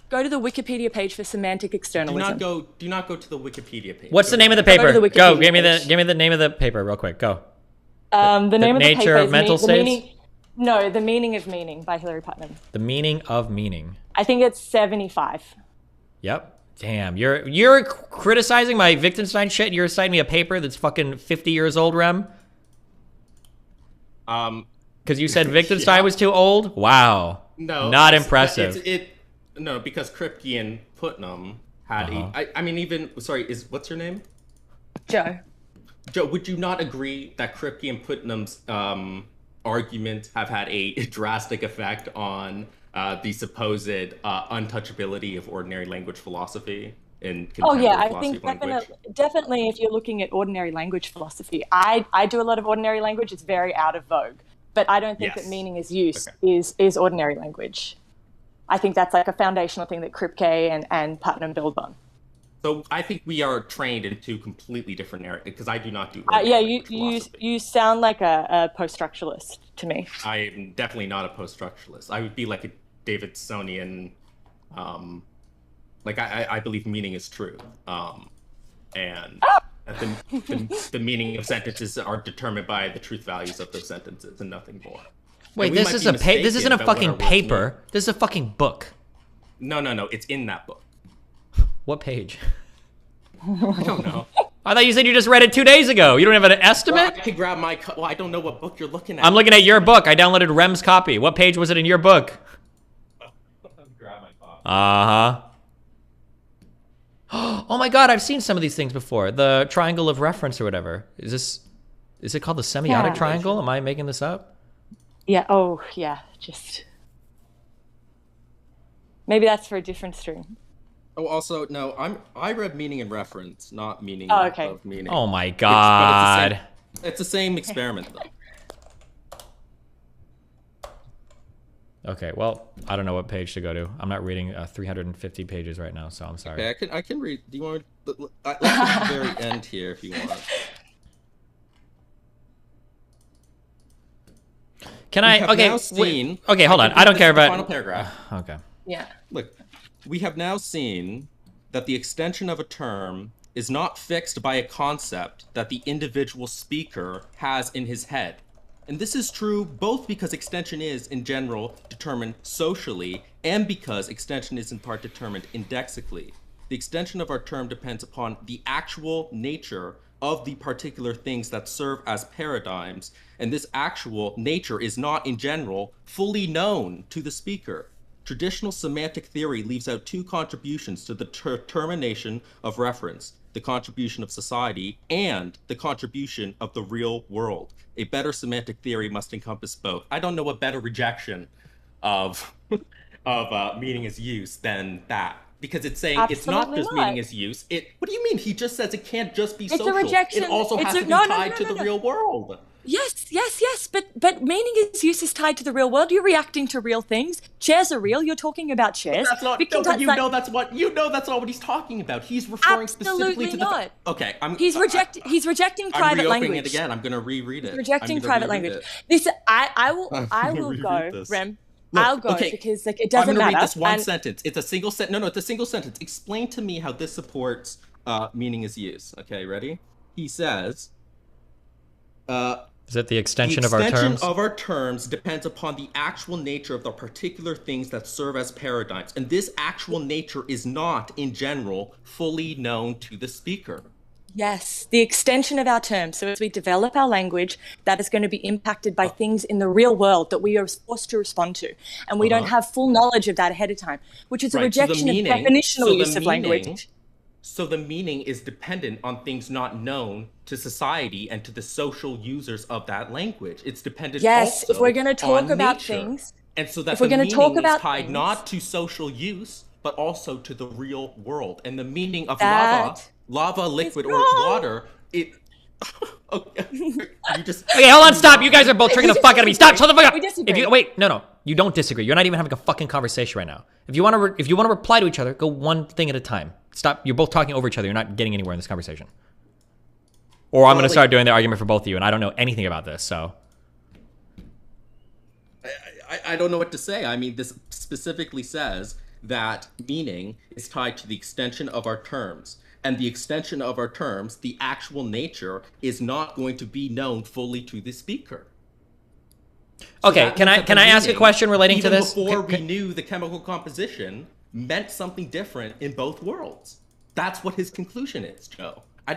Go to the Wikipedia page for semantic externalism. Do not go to the Wikipedia page. What's the name of the paper? Go. Give me the name of the paper real quick. Go. The name of the Nature paper of is Mental States? The Meaning of Meaning by Hillary Putnam. The Meaning of Meaning. I think it's 75. Yep. Damn, you're criticizing my Wittgenstein shit and you're citing me a paper that's fucking 50 years old, Rem? Because you said Wittgenstein was too old? Wow. No. Not impressive. No, because Kripke and Putnam had what's your name? Joe. Joe, would you not agree that Kripke and Putnam's arguments have had a drastic effect on the supposed untouchability of ordinary language philosophy in I think definitely if you're looking at ordinary language philosophy, I do a lot of ordinary language. It's very out of vogue, but I don't think that meaning is use is ordinary language. I think that's like a foundational thing that Kripke and Putnam build on. So I think we are trained in two completely different areas because I do not do. You sound like a post-structuralist to me. I am definitely not a post-structuralist. I would be like a Davidsonian. I believe meaning is true, and the meaning of sentences are determined by the truth values of those sentences and nothing more. Wait, this isn't a fucking paper. This is a fucking book. No. It's in that book. What page? I don't know. I thought you said you just read it 2 days ago. You don't have an estimate? Well, I could grab my... I don't know what book you're looking at. I'm looking at your book. I downloaded Rem's copy. What page was it in your book? Grab my copy. Uh-huh. Oh my god, I've seen some of these things before. The triangle of reference or whatever. Is it called the semiotic triangle? Am I making this up? Yeah. Oh, yeah. Just... Maybe that's for a different stream. Oh, also, no, I read meaning and reference, not meaning of meaning. Oh my god. It's the same experiment, though. Okay, well, I don't know what page to go to. I'm not reading 350 pages right now, so I'm sorry. Okay, I can read. Do you want to... Let's get to the very end here, if you want. Can I... Okay, okay, hold on. I don't care about... Final paragraph. Okay. Yeah. Look, we have now seen that the extension of a term is not fixed by a concept that the individual speaker has in his head. And this is true both because extension is, in general, determined socially, and because extension is in part determined indexically. The extension of our term depends upon the actual nature of the particular things that serve as paradigms, and this actual nature is not, in general, fully known to the speaker. Traditional semantic theory leaves out two contributions to the determination of reference: the contribution of society and the contribution of the real world. A better semantic theory must encompass both. I don't know a better rejection of meaning as use than that, because it's saying it's not just meaning as use. What do you mean? He just says it can't just be social. It's a rejection. It also has to be tied to the real world. Yes, but meaning is use is tied to the real world. You're reacting to real things. Chairs are real. You're talking about chairs. That's not. That's not what he's talking about. He's referring specifically to the. Okay, He's rejecting private language. I'm reopening it again. I'm going to reread it. He's rejecting private language. I will go, Rem. Look, I'll go because it doesn't matter. I'm going to read this one sentence. It's a single sentence. No, it's a single sentence. Explain to me how this supports meaning is use. Okay, ready? He says. Is it the extension of our terms? The extension of our terms depends upon the actual nature of the particular things that serve as paradigms. And this actual nature is not, in general, fully known to the speaker. Yes, the extension of our terms. So as we develop our language, that is going to be impacted by things in the real world that we are forced to respond to. And we don't have full knowledge of that ahead of time, which is a rejection of definitional use of language. So the meaning is dependent on things not known to society and to the social users of that language. It's dependent Yes, also if we're going to talk on about nature. things, And so that if we're the going to talk meaning is about tied things, not to social use, but also to the real world. And the meaning of That lava, liquid, or wrong. water, it... Okay, you just... Okay, hold on, stop. You guys are both triggering the fuck out of me. Stop, shut the fuck up. We disagree. If you wait, no, you don't disagree. You're not even having a fucking conversation right now. If you want to reply to each other, go one thing at a time. Stop. You're both talking over each other. You're not getting anywhere in this conversation. Or I'm going to start doing the argument for both of you, and I don't know anything about this, so. I don't know what to say. I mean, this specifically says that meaning is tied to the extension of our terms. And the extension of our terms, the actual nature, is not going to be known fully to the speaker. So okay, can I ask a question relating to this? Before we knew the chemical composition meant something different in both worlds. That's what his conclusion is, Joe. I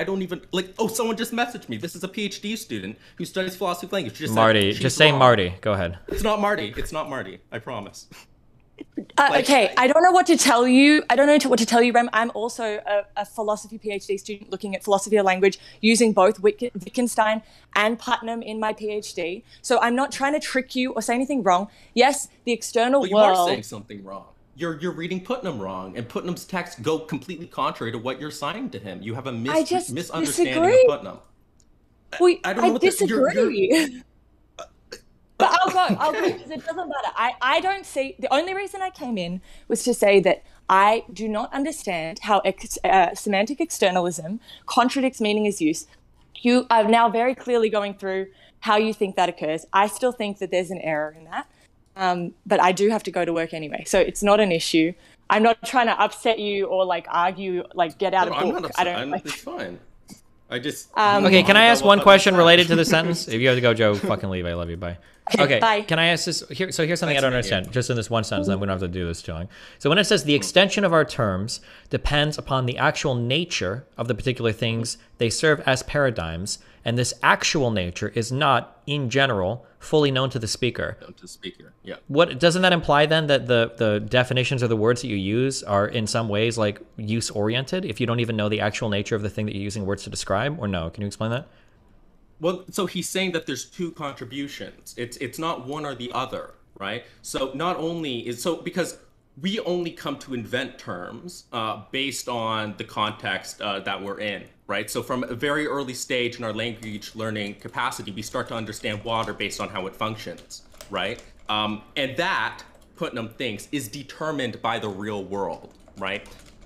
don't even, like, oh, someone just messaged me. This is a PhD student who studies philosophy of language. Marty, just say Marty. Go ahead. It's not Marty. It's not Marty. I promise. Okay, I don't know what to tell you. I don't know what to tell you, Rem. I'm also a philosophy PhD student looking at philosophy of language using both Wittgenstein and Putnam in my PhD. So I'm not trying to trick you or say anything wrong. Yes, the external Well, you world... are saying something wrong. You're reading Putnam wrong, and Putnam's texts go completely contrary to what you're signing to him. You have a misunderstanding disagree. of Putnam. Well, I don't know what disagree. But I'll go, because it doesn't matter. I don't see, the only reason I came in was to say that I do not understand how semantic externalism contradicts meaning as use. You are now very clearly going through how you think that occurs. I still think that there's an error in that. But I do have to go to work anyway, so it's not an issue. I'm not trying to upset you or like argue, like get out of book. I'm not upset. I don't. It's fine. I just okay, can I ask one question related to the sentence? If you have to go, Joe, fucking leave. I love you. Bye. Okay, bye. Can I ask this? Here's something I don't understand. Just in this one sentence, then we don't have to do this too long. So when it says the extension of our terms depends upon the actual nature of the particular things they serve as paradigms, and this actual nature is not, in general, fully known to the speaker. Known to the speaker, yeah. What doesn't that imply then that the definitions or the words that you use are in some ways like use oriented if you don't even know the actual nature of the thing that you're using words to describe, or no? Can you explain that? Well, so he's saying that there's two contributions. It's not one or the other, right? So not only is because we only come to invent terms based on the context that we're in, right? So from a very early stage in our language learning capacity, we start to understand water based on how it functions, right? And that, Putnam thinks, is determined by the real world, right?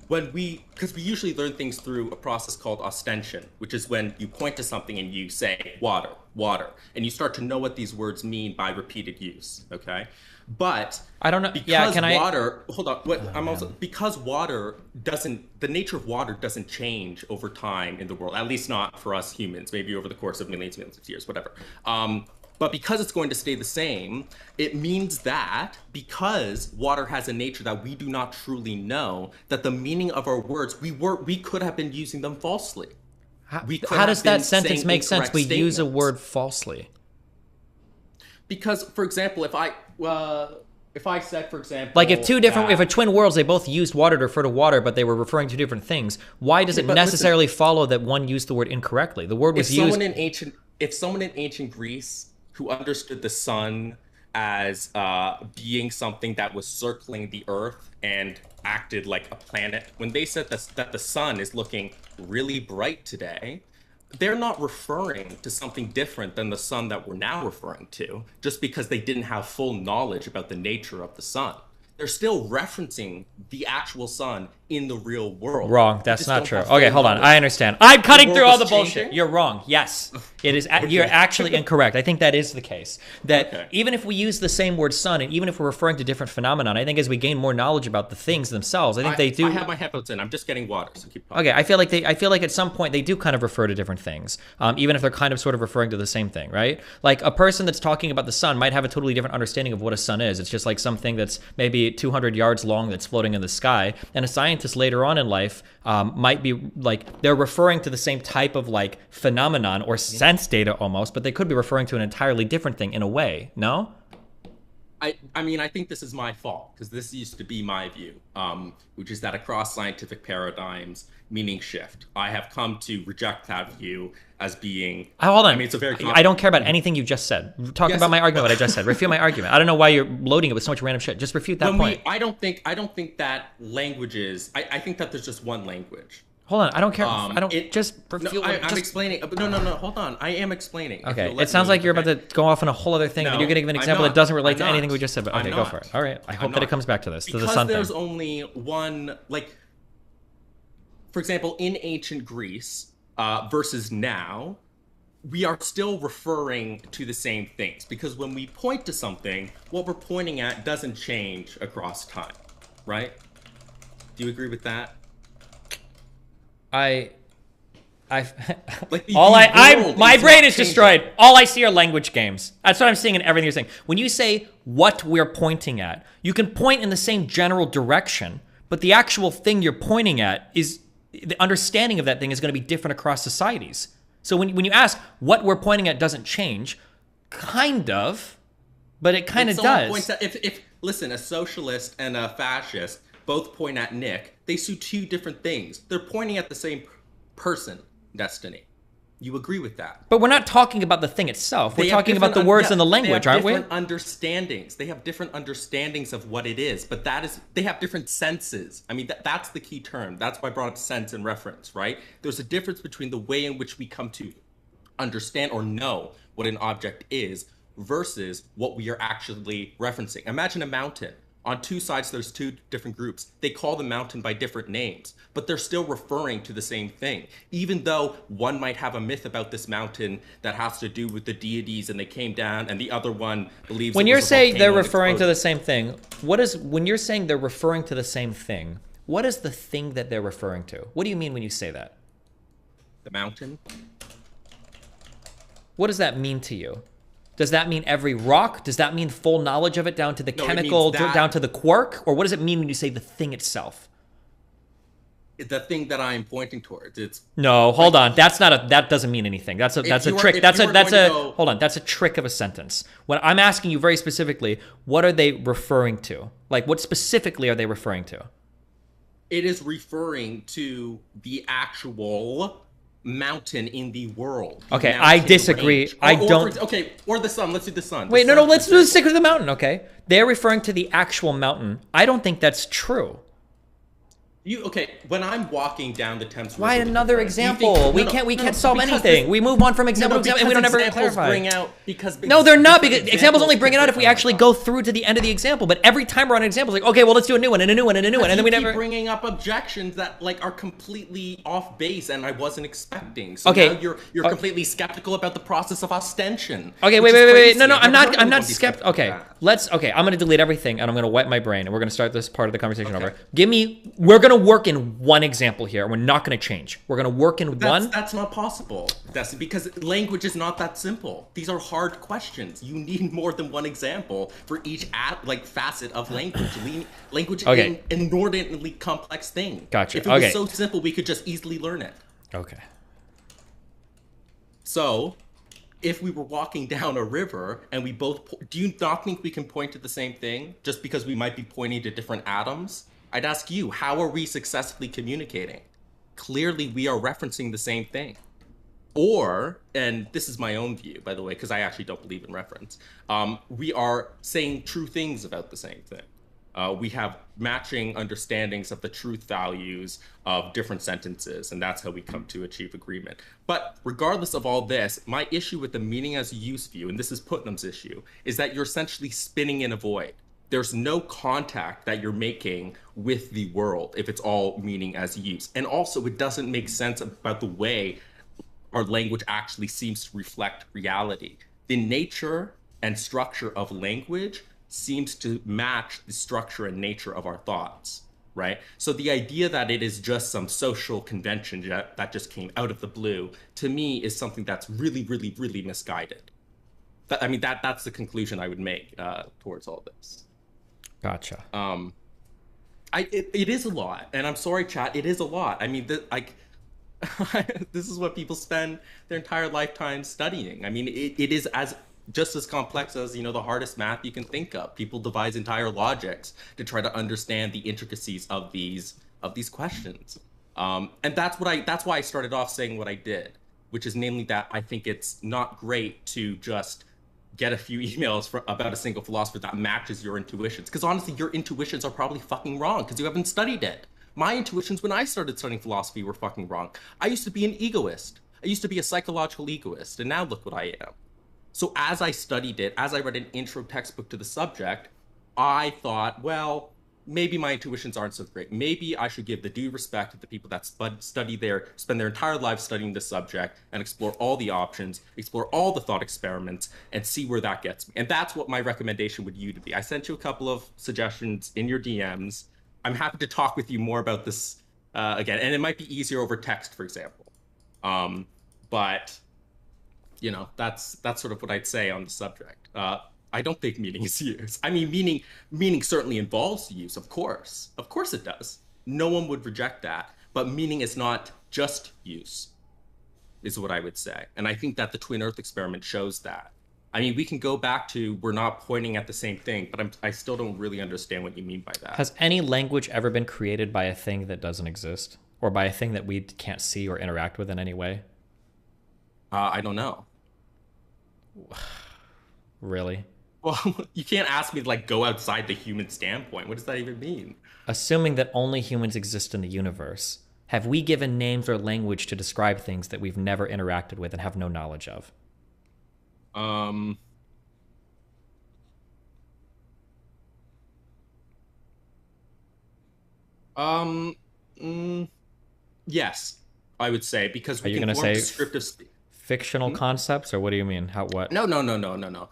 Because we usually learn things through a process called ostension, which is when you point to something and you say water, water, and you start to know what these words mean by repeated use, okay? But I don't know. Because hold on. Because water the nature of water doesn't change over time in the world, at least not for us humans, maybe over the course of millions of years, whatever. But because it's going to stay the same, it means that because water has a nature that we do not truly know, that the meaning of our words, we could have been using them falsely. How does that sentence make sense? We use a word falsely. Because, for example, if I said, for example, like if a twin worlds, they both used water to refer to water, but they were referring to different things, why does it necessarily follow that one used the word incorrectly? The word was used. If someone in ancient Greece who understood the sun as being something that was circling the earth and acted like a planet, when they said that the sun is looking really bright today, they're not referring to something different than the sun that we're now referring to, just because they didn't have full knowledge about the nature of the sun. They're still referencing the actual sun in the real world. Wrong. That's not true. Okay, hold on. I understand. I'm cutting through all the bullshit. You're wrong. Yes, it is. Okay. You're actually incorrect. I think that is the case. That even if we use the same word sun, and even if we're referring to different phenomenon, I think as we gain more knowledge about the things themselves, I think they do. I have my headphones in. I'm just getting water, so keep talking. Okay, I feel like at some point they do kind of refer to different things, even if they're kind of sort of referring to the same thing, right? Like a person that's talking about the sun might have a totally different understanding of what a sun is. It's just like something that's maybe 200 yards long that's floating in the sky, and a scientist later on in life might be like they're referring to the same type of like phenomenon or sense data almost, but they could be referring to an entirely different thing in a way. No? I mean, I think this is my fault because this used to be my view, which is that across scientific paradigms, meaning shift. I have come to reject that view as being. Hold on. I mean, it's a very. I don't care about anything you just said. Talk about my argument. What I just said. Refute my argument. I don't know why you're loading it with so much random shit. Just refute that point. I don't think that languages. I think that there's just one language. Hold on. I don't care. I don't just refute. No, I'm explaining. No. Hold on. I am explaining. Okay. It sounds like you're about to go off on a whole other thing, and you're going to give an example that doesn't relate to anything we just said. But okay, go for it. All right. I hope that it comes back to this, to the sun thing. Because there's only one, like, for example, in ancient Greece versus now, we are still referring to the same things because when we point to something, what we're pointing at doesn't change across time, right? Do you agree with that? My my brain is destroyed. All I see are language games. That's what I'm seeing in everything you're saying. When you say what we're pointing at, you can point in the same general direction, but the actual thing you're pointing at is the understanding of that thing is going to be different across societies. So when you ask what we're pointing at doesn't change, kind of, but it kind of does. Listen, a socialist and a fascist both point at Nick. They see two different things. They're pointing at the same person, Destiny. You agree with that? But we're not talking about the thing itself. We're talking about the words and the language, aren't we? They have different understandings. They have different understandings of what it is, but they have different senses. I mean, that's the key term. That's why I brought up sense and reference, right? There's a difference between the way in which we come to understand or know what an object is versus what we are actually referencing. Imagine a mountain. On two sides, there's two different groups. They call the mountain by different names, but they're still referring to the same thing. Even though one might have a myth about this mountain that has to do with the deities and they came down, and the other one believes. When you're saying they're referring to the same thing, when you're saying they're referring to the same thing, what is the thing that they're referring to? What do you mean when you say that? The mountain. What does that mean to you? Does that mean every rock? Does that mean full knowledge of it down to the chemical, down to the quark? Or what does it mean when you say the thing itself? The thing that I am pointing towards. No, hold on. That doesn't mean anything. That's a trick. Hold on. That's a trick of a sentence. When I'm asking you very specifically, what are they referring to? Like, what specifically are they referring to? It is referring to the actual mountain in the world. Okay, I disagree. Or the sun. Let's do the sun. Wait, no, let's do the stick with the mountain, okay? They're referring to the actual mountain. I don't think that's true. When I'm walking down the Thames River. Why another example? We can't solve anything. We move on from example to example and we don't ever clarify. No, they're not, because examples only bring it out if we actually go through to the end of the example. But every time we're on an example, it's like, okay, well, let's do a new one and a new one and a new one, and then we never keep bringing up objections that are completely off base and I wasn't expecting. So now you're completely skeptical about the process of ostension. Okay, wait. No, I'm not skeptical. Okay, I'm gonna delete everything and I'm gonna wipe my brain and we're gonna start this part of the conversation over. We're gonna work in one example here. We're not going to change. We're going to work in one. That's not possible. That's because language is not that simple. These are hard questions. You need more than one example for each facet of language. Language is an inordinately complex thing. Gotcha. If it was so simple, we could just easily learn it. Okay. So, if we were walking down a river and we both, do you not think we can point to the same thing just because we might be pointing to different atoms? I'd ask you, how are we successfully communicating? Clearly, we are referencing the same thing. Or, and this is my own view, by the way, because I actually don't believe in reference, we are saying true things about the same thing. We have matching understandings of the truth values of different sentences, and that's how we come to achieve agreement. But regardless of all this, my issue with the meaning as use view, and this is Putnam's issue, is that you're essentially spinning in a void. There's no contact that you're making with the world if it's all meaning as use. And also, it doesn't make sense about the way our language actually seems to reflect reality. The nature and structure of language seems to match the structure and nature of our thoughts, right? So the idea that it is just some social convention that just came out of the blue, to me, is something that's really, really, really misguided. That's the conclusion I would make towards all this. Gotcha. It is a lot, and I'm sorry, chat. It is a lot. I mean, this is what people spend their entire lifetime studying. I mean, it is as just as complex as, the hardest math you can think of. People devise entire logics to try to understand the intricacies of these questions. And that's why I started off saying what I did, which is namely that I think it's not great to just get a few emails about a single philosopher that matches your intuitions. Because honestly, your intuitions are probably fucking wrong because you haven't studied it. My intuitions when I started studying philosophy were fucking wrong. I used to be an egoist. I used to be a psychological egoist, and now look what I am. So as I studied it, as I read an intro textbook to the subject, I thought, well, maybe my intuitions aren't so great. Maybe I should give the due respect to the people that spend their entire lives studying this subject and explore all the options, explore all the thought experiments, and see where that gets me. And that's what my recommendation would you to be. I sent you a couple of suggestions in your DMs. I'm happy to talk with you more about this again, and it might be easier over text, for example. But that's sort of what I'd say on the subject. I don't think meaning is use. I mean, meaning certainly involves use, of course. Of course it does. No one would reject that. But meaning is not just use, is what I would say. And I think that the Twin Earth experiment shows that. I mean, we can go back to we're not pointing at the same thing, but I still don't really understand what you mean by that. Has any language ever been created by a thing that doesn't exist? Or by a thing that we can't see or interact with in any way? I don't know. Really? Well, you can't ask me to go outside the human standpoint. What does that even mean? Assuming that only humans exist in the universe, have we given names or language to describe things that we've never interacted with and have no knowledge of? Yes, I would say, because we can form descriptive fictional concepts, or what do you mean? What? No.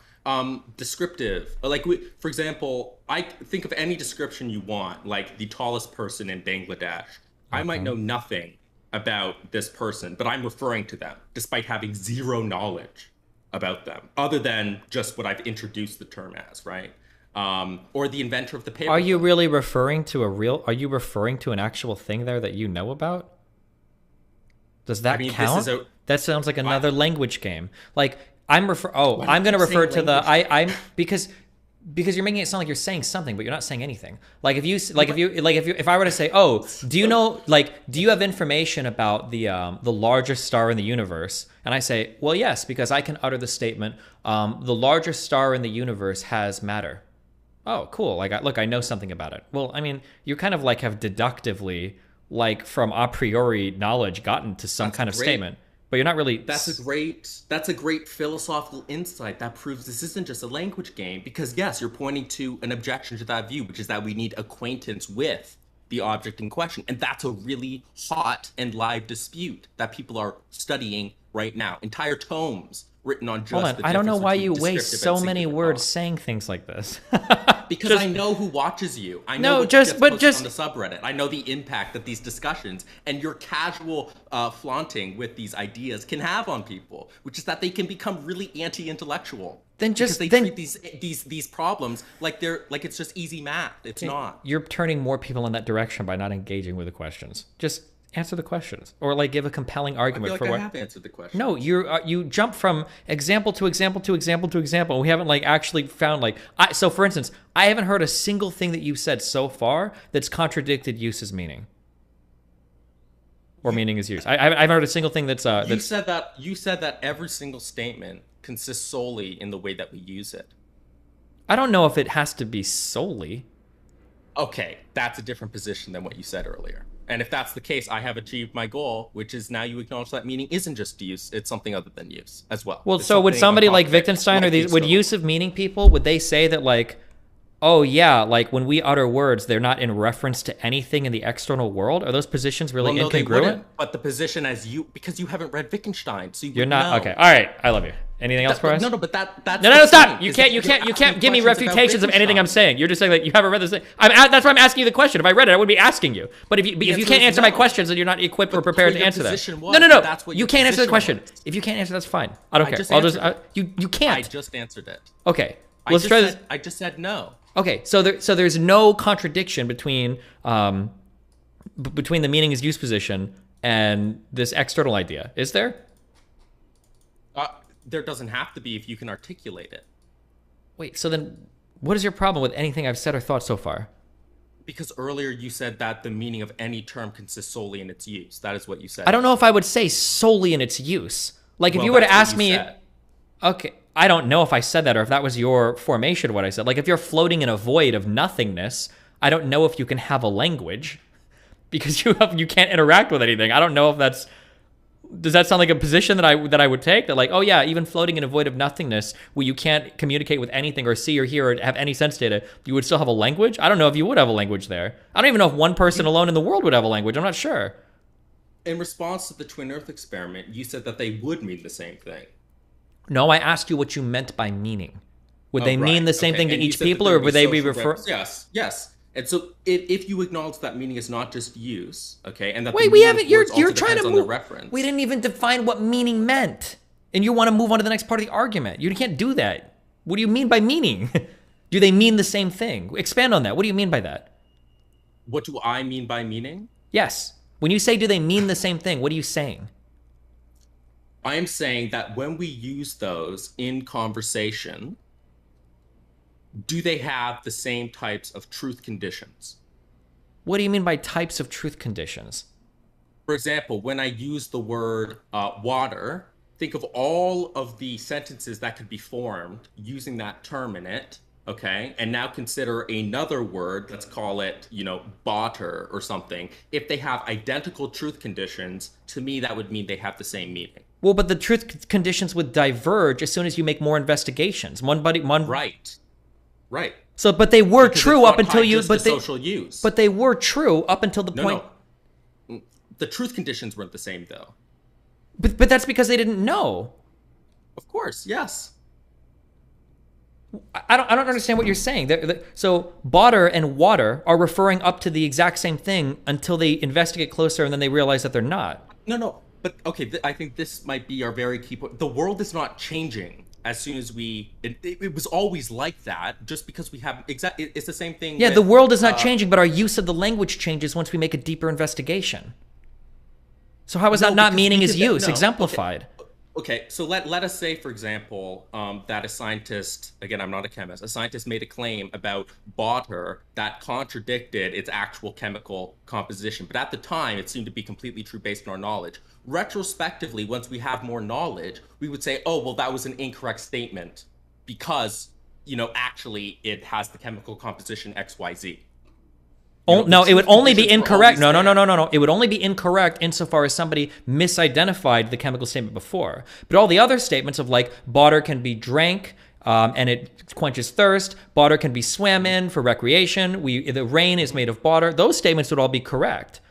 Descriptive. For example, I think of any description you want, like the tallest person in Bangladesh. I might know nothing about this person, but I'm referring to them, despite having zero knowledge about them, other than just what I've introduced the term as, right? Or the inventor of the paper. Are you really referring to are you referring to an actual thing there that you know about? Does that count? That sounds like another language game. I'm going to refer to the because you're making it sound like you're saying something, but you're not saying anything. If I were to say, "Oh, do you know do you have information about the largest star in the universe?" And I say, "Well, yes, because I can utter the statement, the largest star in the universe has matter." Oh, cool. I know something about it. Well, I mean, you kind of have deductively from a priori knowledge gotten to some kind of statement. But you're not really. That's a great philosophical insight that proves this isn't just a language game. Because yes, you're pointing to an objection to that view, which is that we need acquaintance with the object in question, and that's a really hot and live dispute that people are studying right now. Entire tomes written on just. Hold on, I don't know why you waste so many words saying things like this. Because I know who watches you. I know what gets posted on the subreddit. I know the impact that these discussions and your casual flaunting with these ideas can have on people, which is that they can become really anti-intellectual. Because they treat these problems like it's just easy math. It's not. You're turning more people in that direction by not engaging with the questions. Just answer the questions, or give a compelling argument for what. I have answered the question. No, you jump from example to example to example to example. We haven't actually found so. For instance, I haven't heard a single thing that you've said so far that's contradicted use as meaning, or meaning as use. I haven't heard a single thing that's. You said that every single statement consists solely in the way that we use it. I don't know if it has to be solely. Okay, that's a different position than what you said earlier. And if that's the case, I have achieved my goal, which is now you acknowledge that meaning isn't just use, it's something other than use as well. Well, so would somebody like Wittgenstein would use of meaning people, would they say that oh yeah, when we utter words, they're not in reference to anything in the external world? Are those positions really incongruent? But the position because you haven't read Wittgenstein, so you're not. Okay, all right, I love you. Anything else for us? No, but that's no, stop! You can't give me refutations of anything I'm saying. You're just saying you haven't read this thing. That's why I'm asking you the question. If I read it, I would be asking you. But if you can't answer my questions, then you're not equipped or prepared to answer that. No. You can't answer the question. If you can't answer, that's fine. I don't care. You can't. I just answered it. Okay, let's try this. I just said no. Okay, so there's no contradiction between the meaning is use position and this external idea, is there? there doesn't have to be if you can articulate it. Wait, so then what is your problem with anything I've said or thought so far? Because earlier you said that the meaning of any term consists solely in its use. That is what you said. I don't know if I would say solely in its use. Like, if Well, you were to that's ask what you me, said. okay, I don't know if I said that or if that was your formation of what I said. Like, if you're floating in a void of nothingness, I don't know if you can have a language because you can't interact with anything. I don't know if that's... Does that sound like a position that I would take? That like, oh yeah, even floating in a void of nothingness where you can't communicate with anything or see or hear or have any sense data, you would still have a language? I don't know if you would have a language there. I don't even know if one person alone in the world would have a language. I'm not sure. In response to the Twin Earth experiment, you said that they would mean the same thing. No, I asked you what you meant by meaning. Would they right. mean the same thing to And you each said that people, there or would would they be social referring? reference. Yes. And so if you acknowledge that meaning is not just use, okay, and that Wait, the we meaning haven't. of You're words also trying to depends on the move. reference. We didn't even define what meaning meant, and you want to move on to the next part of the argument. You can't do that. What do you mean by meaning? Do they mean the same thing? Expand on that. What do you mean by that? What do I mean by meaning? Yes. When you say do they mean the same thing, what are you saying? I am saying that when we use those in conversation, do they have the same types of truth conditions? What do you mean by types of truth conditions? For example, when I use the word water, think of all of the sentences that could be formed using that term in it, okay? And now consider another word, let's call it, botter or something. If they have identical truth conditions, to me, that would mean they have the same meaning. Well, but the truth conditions would diverge as soon as you make more investigations. Right. So, but they were Because true it's up not until tied you. just But to they, social use. But they were true up until the point. No. The truth conditions weren't the same, though. But that's because they didn't know. Of course, yes. I don't understand what you're saying. So botter and water are referring up to the exact same thing until they investigate closer and then they realize that they're not. No. But okay, I think this might be our very key point. The world is not changing as soon as it was always like that. Just because we have it's the same thing. Yeah, with, the world is not changing, but our use of the language changes once we make a deeper investigation. So how is that not meaning is use exemplified? Okay, so let us say, for example, that a scientist, again, I'm not a chemist, a scientist made a claim about water that contradicted its actual chemical composition. But at the time, it seemed to be completely true based on our knowledge. Retrospectively, once we have more knowledge, we would say, oh, well, that was an incorrect statement because, actually it has the chemical composition XYZ. No, it would only be incorrect. No. It would only be incorrect insofar as somebody misidentified the chemical statement before. But all the other statements of like, water can be drank and it quenches thirst. Water can be swam in for recreation. The rain is made of water. Those statements would all be correct.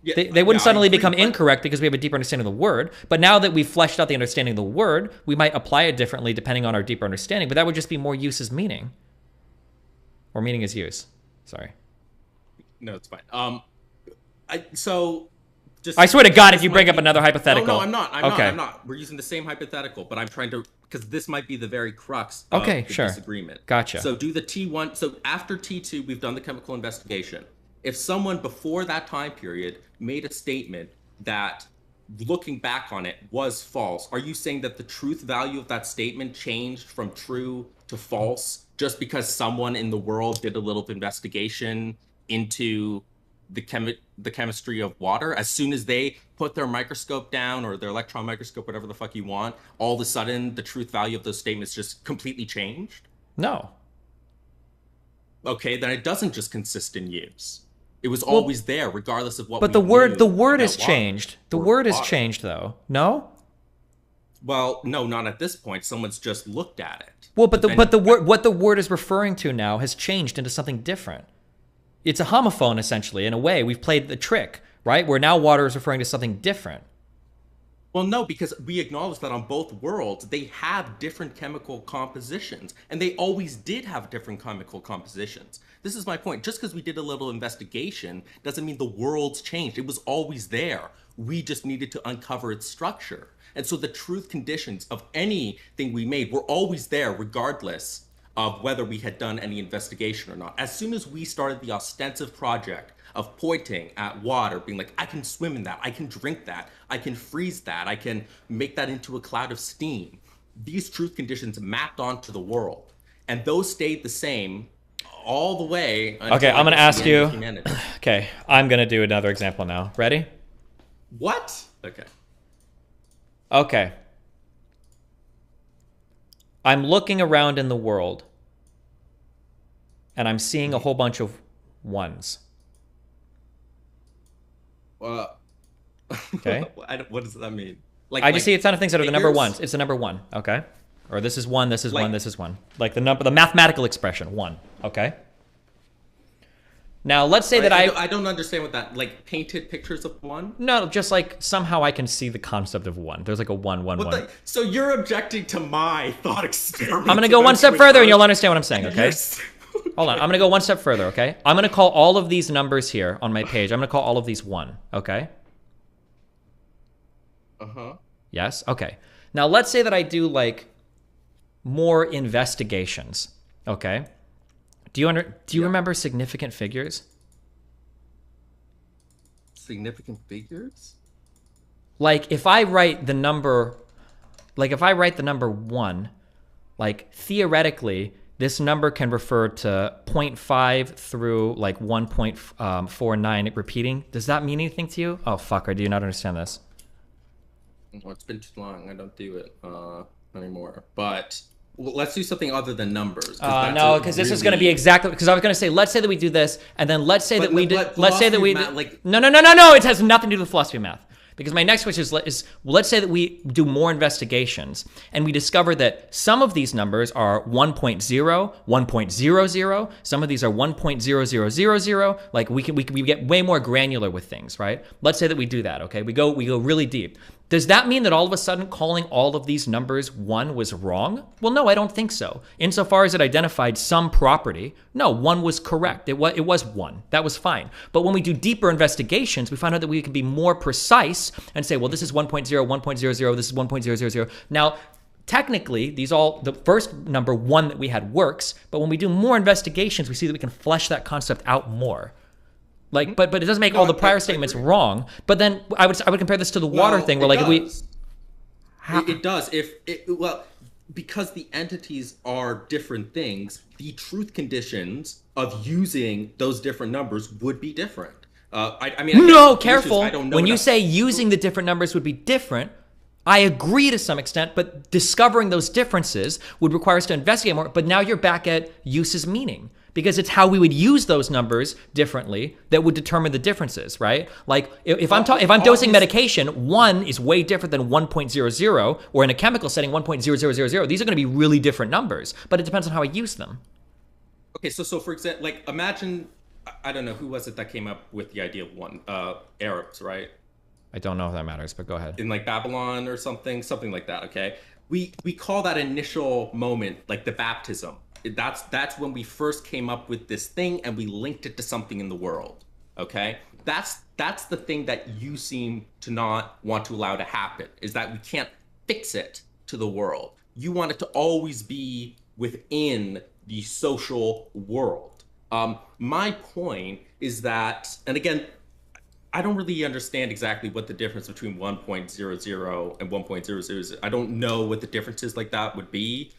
Yeah, they wouldn't suddenly become incorrect because we have a deeper understanding of the word. But now that we've fleshed out the understanding of the word, we might apply it differently depending on our deeper understanding. But that would just be more use as meaning. Or meaning as use. Sorry. No, it's fine. I swear to God, if you bring up another hypothetical. No, I'm not. We're using the same hypothetical, but I'm trying to, because this might be the very crux of the disagreement. Gotcha. So do the T1, so after T2, we've done the chemical investigation. If someone before that time period made a statement that, looking back on it, was false, are you saying that the truth value of that statement changed from true to false just because someone in the world did a little investigation into the chemistry of water? As soon as they put their microscope down or their electron microscope, whatever the fuck you want, all of a sudden the truth value of those statements just completely changed? No. Okay, then it doesn't just consist in use. It was always there, regardless of what. But the word has changed. The word has changed, though. No. Well, no, not at this point. Someone's just looked at it. Well, but the word, what the word is referring to now has changed into something different. It's a homophone, essentially. In a way, we've played the trick, right? Where now water is referring to something different. Well, no, because we acknowledge that on both worlds, they have different chemical compositions, and they always did have different chemical compositions. This is my point. Just because we did a little investigation doesn't mean the world's changed. It was always there. We just needed to uncover its structure. And so the truth conditions of anything we made were always there, regardless of whether we had done any investigation or not. As soon as we started the ostensive project of pointing at water, being like, I can swim in that, I can drink that, I can freeze that, I can make that into a cloud of steam, these truth conditions mapped onto the world. And those stayed the same all the way until Okay, I'm going to ask you. humanity. Okay, I'm going to do another example now. Ready? What? Okay. Okay. I'm looking around in the world, and I'm seeing a whole bunch of ones. Okay. What does that mean? I just see a ton of things that are the number ones. It's the number one, okay? Or this is one, this is one, this is one. Like the mathematical expression, one, okay? Now, let's say that I don't understand what that, like painted pictures of one? No, just like somehow I can see the concept of one. There's like a one. So you're objecting to my thought experiment. I'm going to go one step further and you'll understand what I'm saying, okay? Hold on, I'm going to go one step further, okay? I'm going to call all of these numbers here on my page. I'm going to call all of these one, okay? Uh-huh. Yes? Okay. Now, let's say that I do like more investigations, okay? Do you remember significant figures? Significant figures? Like if I write the number one, like theoretically, this number can refer to 0.5 through like 1.49 repeating. Does that mean anything to you? Oh, fuck, or do you not understand this? Well, it's been too long. I don't do it anymore. But let's do something other than numbers. No, because this is going to be exactly, because I was going to say, let's say that we do this, and then let's say that we do, let's say that we do, no, it has nothing to do with philosophy of math. Because my next question is let's say that we do more investigations and we discover that some of these numbers are 1.0, 1.00, some of these are 1.0000, like we get way more granular with things, right? Let's say that we do that, okay? We go really deep. Does that mean that all of a sudden calling all of these numbers one was wrong? Well, no, I don't think so. Insofar as it identified some property, no, one was correct. It was one. That was fine. But when we do deeper investigations, we find out that we can be more precise and say, well, this is 1.0, 1.00, this is 1.000. Now, technically, the first number one that we had works, but when we do more investigations, we see that we can flesh that concept out more. Like, but it doesn't make all the prior statements wrong. But then I would compare this to the water thing, where like it does because the entities are different things. The truth conditions of using those different numbers would be different. Careful. When you say using the different numbers would be different, I agree to some extent, but discovering those differences would require us to investigate more. But now you're back at uses meaning. Because it's how we would use those numbers differently that would determine the differences, right? Like if I'm dosing medication, one is way different than 1.00, or in a chemical setting, 1.0000. These are going to be really different numbers, but it depends on how I use them. Okay, so for example, like imagine, I don't know, who was it that came up with the idea of one? Arabs, right? I don't know if that matters, but go ahead. In like Babylon or something like that, okay? We call that initial moment like the baptism. That's when we first came up with this thing and we linked it to something in the world, okay? That's the thing that you seem to not want to allow to happen, is that we can't fix it to the world. You want it to always be within the social world. My point is that, and again, I don't really understand exactly what the difference between 1.00 and 1.00 is. I don't know what the differences like that would be.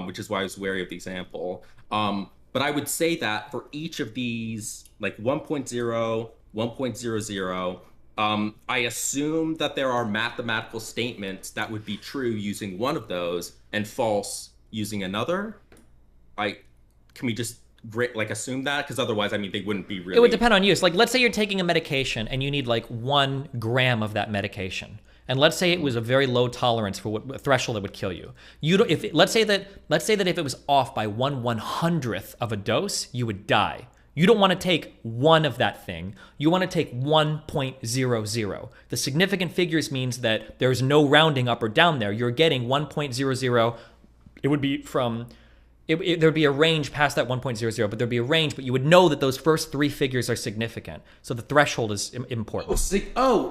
Which is why I was wary of the example. But I would say that for each of these, like 1.0, 1.00, I assume that there are mathematical statements that would be true using one of those and false using another. Can we just assume that? Because otherwise, I mean, they wouldn't be really... It would depend on use. Like, let's say you're taking a medication and you need like 1 gram of that medication. And let's say it was a very low tolerance for a threshold that would kill you. Let's say that if it was off by 1/100th of a dose, you would die. You don't want to take one of that thing. You want to take 1.00. The significant figures means that there's no rounding up or down there. You're getting 1.00. It would be from... there'd be a range past that 1.00, but there'd be a range, but you would know that those first 3 figures are significant. So the threshold is important.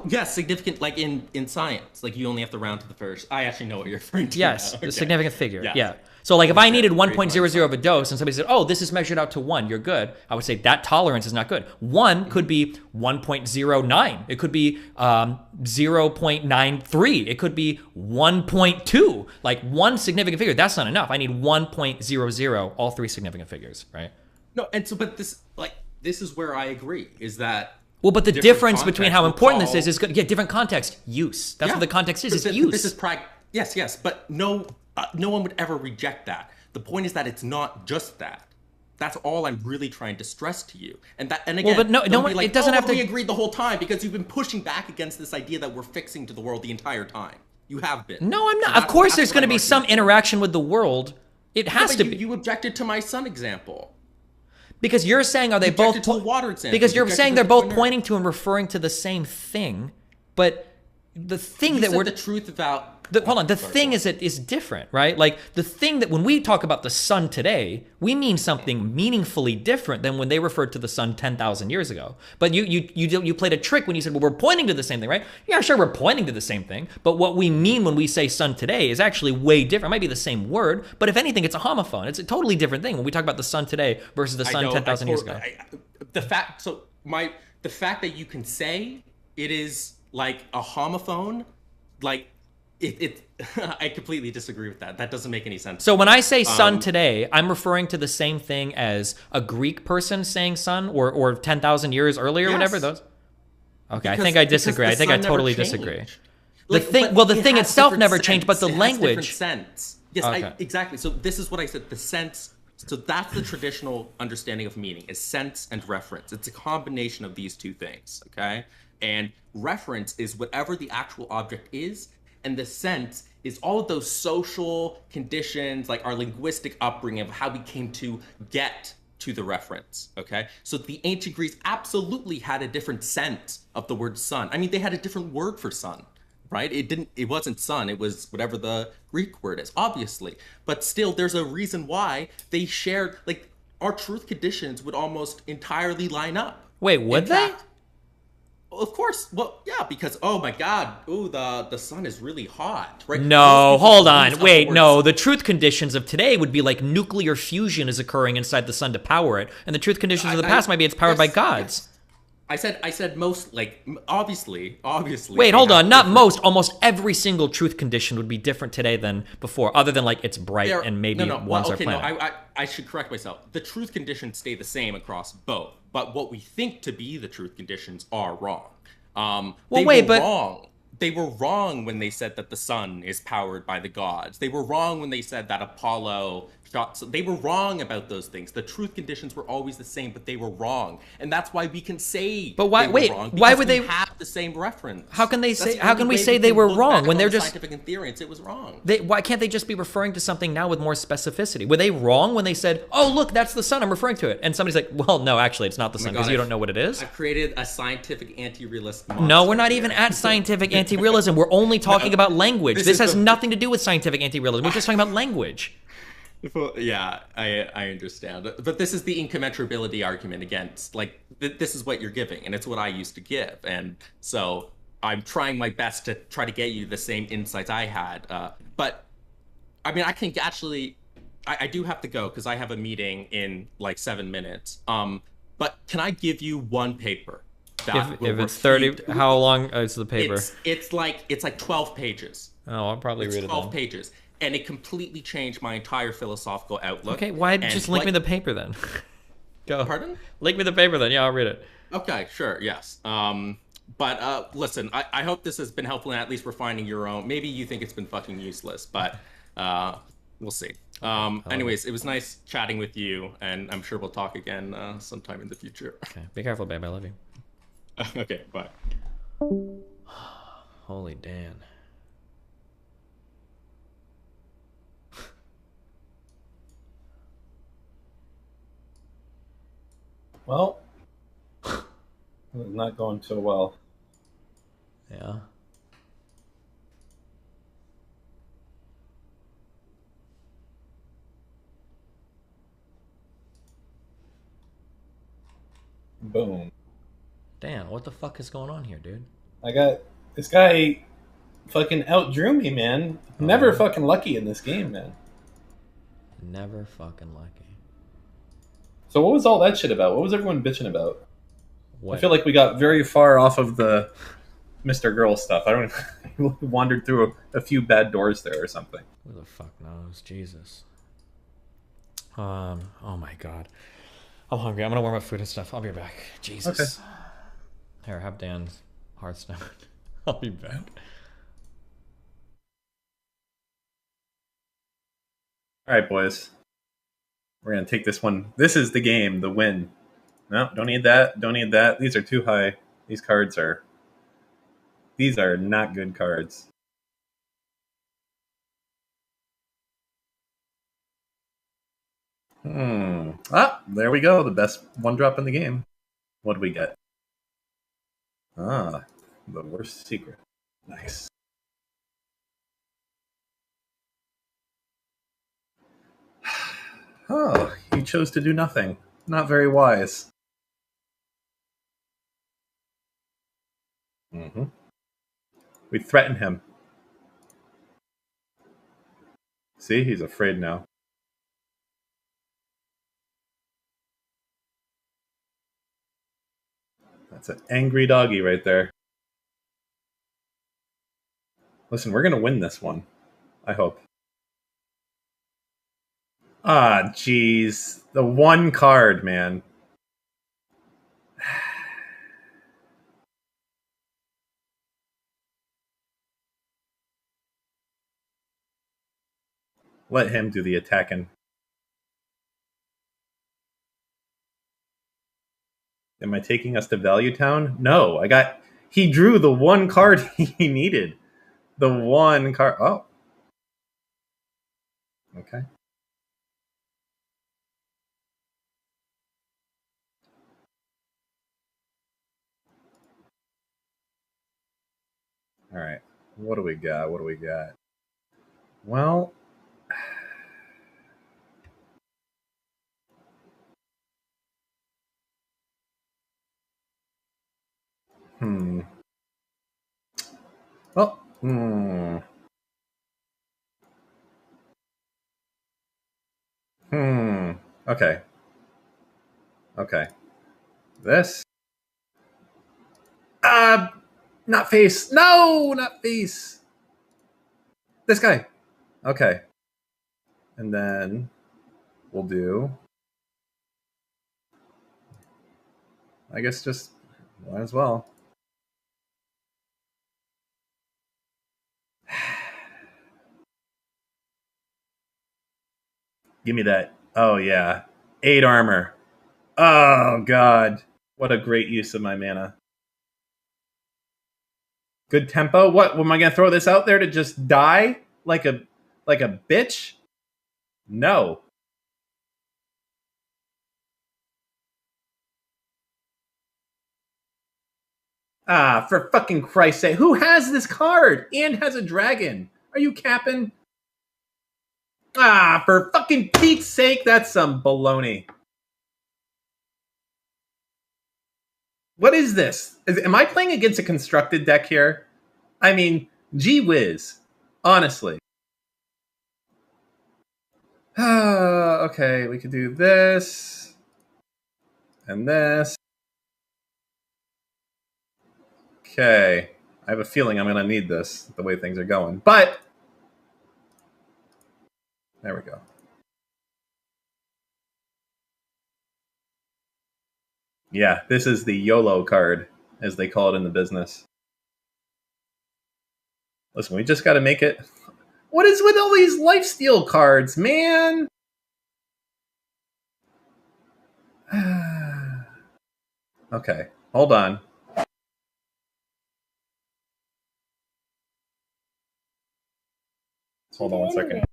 Yes, significant, like in science. Like you only have to round to the first. I actually know what you're referring to. Yes, now. the Okay. significant figure. Yes. Yeah. So like if I needed 1.00 of a dose and somebody said, oh, this is measured out to 1, you're good. I would say that tolerance is not good. 1 could be 1.09. It could be 0.93. It could be 1.2. Like one significant figure. That's not enough. I need 1.00, all three significant figures, right? No, and so, but this is where I agree, is that... Well, but the difference between how important this is different context. Use. That's what the context is. It's use. This is yes, but no one would ever reject that. The point is that it's not just that. That's all I'm really trying to stress to you. And again, well, but no one, like, it doesn't have to. We agreed the whole time because you've been pushing back against this idea that we're fixing to the world the entire time. You have been. No, I'm not. So of course, there's going to be some interaction with the world. It has to be. You objected to my son example. Because you're saying, are they both? To the water example. Because you're saying they're both pointing to and referring to the same thing, but the thing that we're the truth about. Hold on, the thing is different, right? Like the thing that when we talk about the sun today, we mean something meaningfully different than when they referred to the sun 10,000 years ago. But you played a trick when you said, well, we're pointing to the same thing, right? Yeah, sure, we're pointing to the same thing, but what we mean when we say sun today is actually way different. It might be the same word, but if anything, it's a homophone. It's a totally different thing when we talk about the sun today versus the sun 10,000 years ago. The fact that you can say it is like a homophone, like. I completely disagree with that. That doesn't make any sense. So when I say sun today, I'm referring to the same thing as a Greek person saying sun or 10,000 years earlier, or whatever those. Okay, I think I disagree. I think I totally disagree. The thing itself never changed, but the language. Different sense. Yes, okay. Exactly. So this is what I said. The sense. So that's the traditional understanding of meaning: is sense and reference. It's a combination of these two things. Okay, and reference is whatever the actual object is. And the sense is all of those social conditions, like our linguistic upbringing of how we came to get to the reference, okay? So the ancient Greeks absolutely had a different sense of the word sun. I mean, they had a different word for sun, right? It wasn't sun, it was whatever the Greek word is, obviously. But still, there's a reason why they shared, like, our truth conditions would almost entirely line up. Wait, would they? Of course. Well, yeah, because, oh my God, ooh, the sun is really hot, right? No, hold on. Wait, no. The truth conditions of today would be like nuclear fusion is occurring inside the sun to power it. And the truth conditions of the past might be it's powered by gods. Yes. I said most, like, obviously. Wait, hold on. Not most. Almost every single truth condition would be different today than before, other than, like, it's bright and maybe one's our planet. No, I should correct myself. The truth conditions stay the same across both. But what we think to be the truth conditions are wrong. They were wrong when they said that the sun is powered by the gods. They were wrong when they said that Apollo shot. So they were wrong about those things. The truth conditions were always the same, but they were wrong, and that's why we can say. But why? Wait, why would they have the same reference? How can they say? How can we say they were wrong when they're just scientific in theory and say it was wrong? Why can't they just be referring to something now with more specificity? Were they wrong when they said, "Oh, look, that's the sun. I'm referring to it," and somebody's like, "Well, no, actually, it's not the sun because you don't know what it is." I've created a scientific anti-realist. No, we're not even at scientific anti-realism. We're only talking about language. This has nothing to do with scientific anti-realism. We're just talking about language. Yeah, I understand. But this is the incommensurability argument against, like, this is what you're giving, and it's what I used to give. And so I'm trying my best to try to get you the same insights I had. But, I mean, I can actually, I do have to go because I have a meeting in, like, 7 minutes. But can I give you one paper? If it's 30, how long is the paper? It's like 12 pages. Oh, I'll probably read it. 12 pages. And it completely changed my entire philosophical outlook. Okay, why just link me the paper then? Go. Pardon? Link me the paper then. Yeah, I'll read it. Okay, sure, yes. But listen, I hope this has been helpful in at least refining your own. Maybe you think it's been fucking useless, but we'll see. Anyways, it was nice chatting with you, and I'm sure we'll talk again sometime in the future. Okay, be careful, babe. I love you. Okay, bye. Holy Dan. Well, it's not going so well. Yeah. Boom. Dan, what the fuck is going on here, dude? I got this guy fucking outdrew me, man. Never fucking lucky in this game, man. Never fucking lucky. So what was all that shit about? What was everyone bitching about? What? I feel like we got very far off of the Mr. Girl stuff. I don't know. We wandered through a few bad doors there or something. Who the fuck knows? Jesus. Oh my god. I'm hungry. I'm gonna warm up food and stuff. I'll be back. Jesus. Okay. Here, have Dan's Hearthstone. I'll be back. All right, boys. We're going to take this one. This is the game, the win. No, don't need that. Don't need that. These are too high. These are not good cards. Ah, there we go. The best one drop in the game. What do we get? Ah, the worst secret. Nice. Oh, he chose to do nothing. Not very wise. We threaten him. See, he's afraid now. That's an angry doggy right there. Listen, we're going to win this one. I hope. Ah, jeez. The one card, man. Let him do the attacking. Am I taking us to Value Town? No, he drew the one card he needed. The one card. Oh. Okay. All right. What do we got? Well, Well, Okay. This. Not face. No, not face. This guy. Okay. And then we'll do. I guess just might as well. Give me that. Oh, yeah. 8 armor. Oh, God. What a great use of my mana. Good tempo. What? Am I going to throw this out there to just die like a bitch? No. Ah, for fucking Christ's sake. Who has this card and has a dragon? Are you capping? Ah, for fucking Pete's sake, that's some baloney. What is this? Am I playing against a constructed deck here? I mean, gee whiz. Honestly. Okay, we could do this. And this. Okay. I have a feeling I'm going to need this, the way things are going. But there we go. Yeah, this is the YOLO card, as they call it in the business. Listen, we just got to make it. What is with all these lifesteal cards, man? Okay, hold on. Hold on 1 second.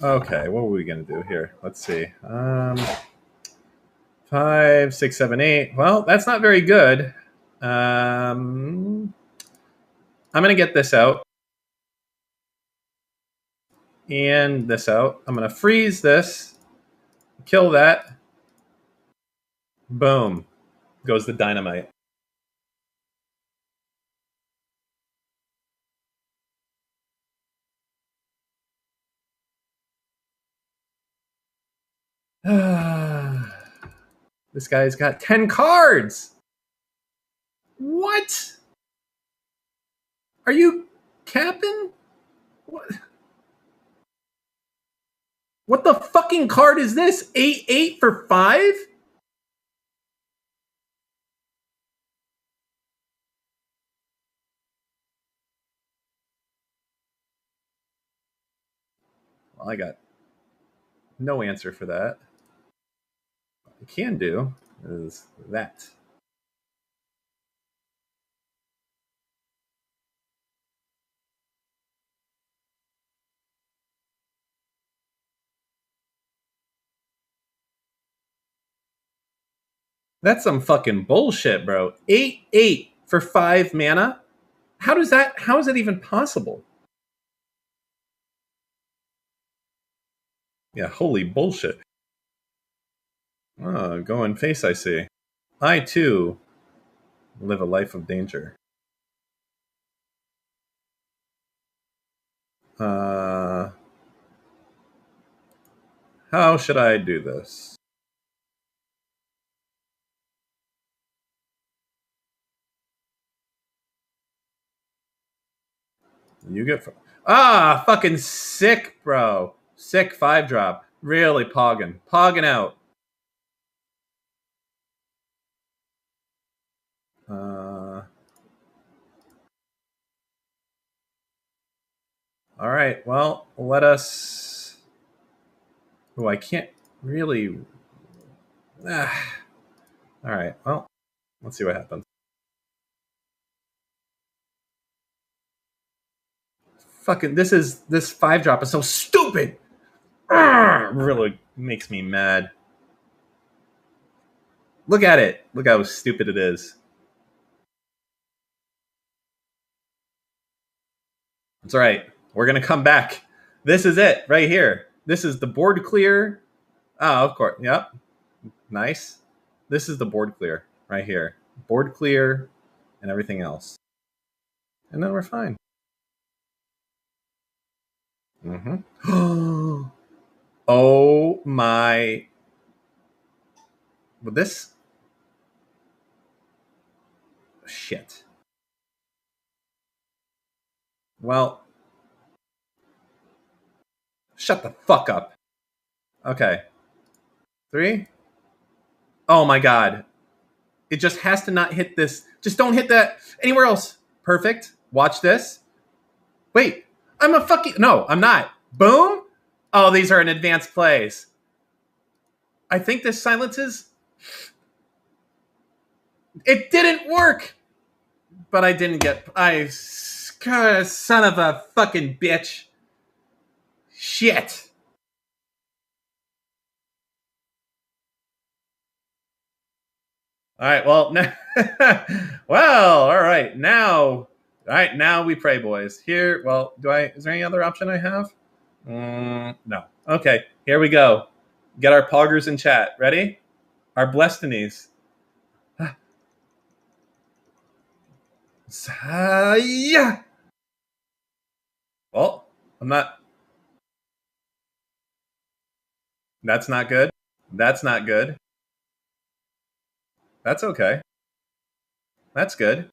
Okay, what were we going to do here? Let's see. 5, 6, 7, 8. Well, that's not very good. I'm going to get this out. And this out. I'm going to freeze this. Kill that. Boom. Goes the dynamite. This guy's got 10 cards. What? Are you capping? What the fucking card is this? 8-8 for 5? Well, I got no answer for that. What I can do is that. That's some fucking bullshit, bro. 8-8 for 5 mana? How is that even possible? Yeah, holy bullshit. Oh, going face, I see. I, too, live a life of danger. How should I do this? You get... fucking sick, bro. Sick 5-drop. Really pogging. Pogging out. All right, well, let us... Oh, I can't really... All right, well, let's see what happens. Fucking, this 5-drop is so stupid! Really makes me mad. Look at it. Look how stupid it is. It's all right. We're going to come back. This is it right here. This is the board clear. Oh, of course. Yep. Nice. This is the board clear right here. Board clear and everything else. And then we're fine. Mm-hmm. Oh my. With this? Shit. Well. Shut the fuck up. Okay. 3. Oh my god. It just has to not hit this. Just don't hit that anywhere else. Perfect. Watch this. Wait. I'm a fucking... No, I'm not. Boom. Oh, these are in advanced plays. I think this silences... It didn't work. But I didn't get... Son of a fucking bitch. Shit. All right, well, well, all right, now we pray, boys. Here, well, is there any other option I have? No. Okay, here we go. Get our poggers in chat. Ready? Our blestinies. Yeah. Well, I'm not. That's not good. That's not good. That's okay. That's good.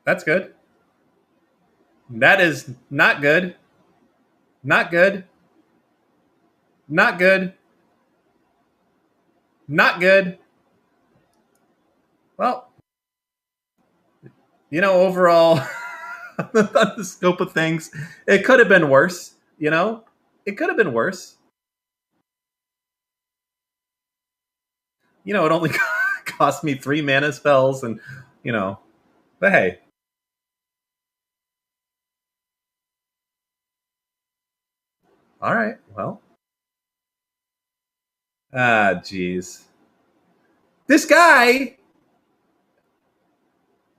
That's good. That is not good. Not good. Not good. Not good. Well, overall, on the scope of things, it could have been worse. It could have been worse. It only cost me 3 mana spells and, but hey. All right, well. Jeez. This guy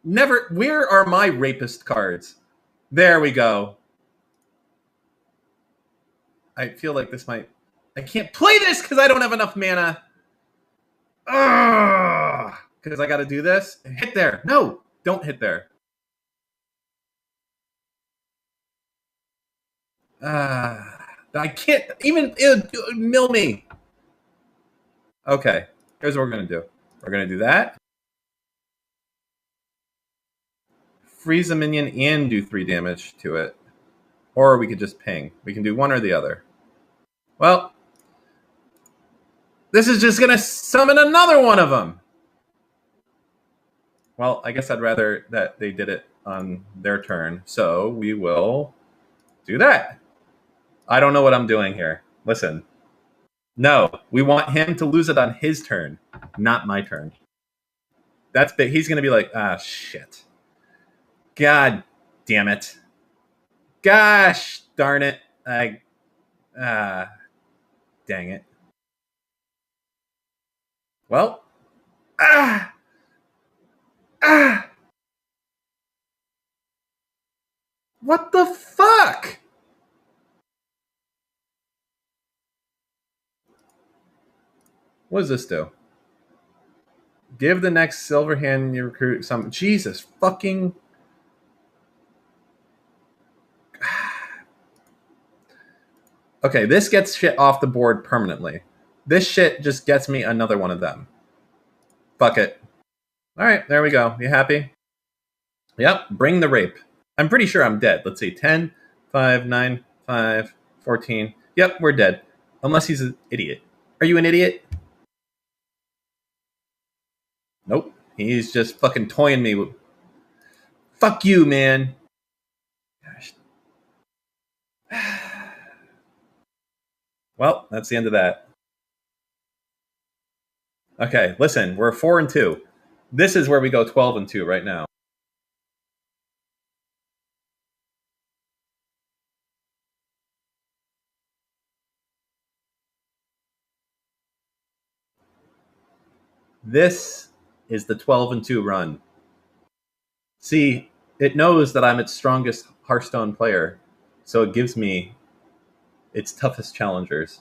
never... Where are my rapist cards? There we go. I feel like this might... I can't play this because I don't have enough mana. Ugh! Because I got to do this. Hit there. No, don't hit there. I can't even mill me. Okay, here's what we're going to do. We're going to do that. Freeze a minion and do 3 damage to it. Or we could just ping. We can do one or the other. Well, this is just going to summon another one of them. Well, I guess I'd rather that they did it on their turn. So we will do that. I don't know what I'm doing here. Listen. No, we want him to lose it on his turn, not my turn. That's big. He's going to be like, shit. God damn it. Gosh darn it. Dang it. Well. What the fuck? What does this do? Give the next silver hand you recruit some... Jesus fucking... Okay, this gets shit off the board permanently. This shit just gets me another one of them. Fuck it. Alright, there we go. You happy? Yep, bring the rape. I'm pretty sure I'm dead. Let's see. 10, 5, 9, 5, 14. Yep, we're dead. Unless he's an idiot. Are you an idiot? Nope. He's just fucking toying me with... Fuck you, man. Gosh. Well, that's the end of that. Okay, listen. We're 4-2. This is where we go 12-2 right now. This is the 12-2 run. See, it knows that I'm its strongest Hearthstone player, so it gives me its toughest challengers.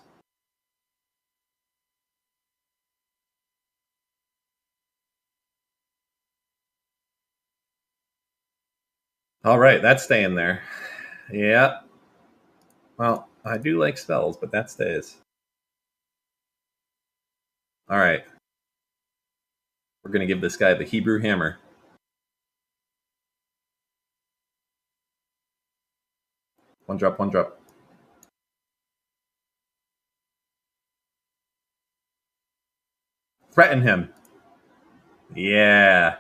All right, that's staying there. Yeah. Well, I do like spells, but that stays. All right. We're going to give this guy the Hebrew hammer. One drop, one drop. Threaten him. Yeah.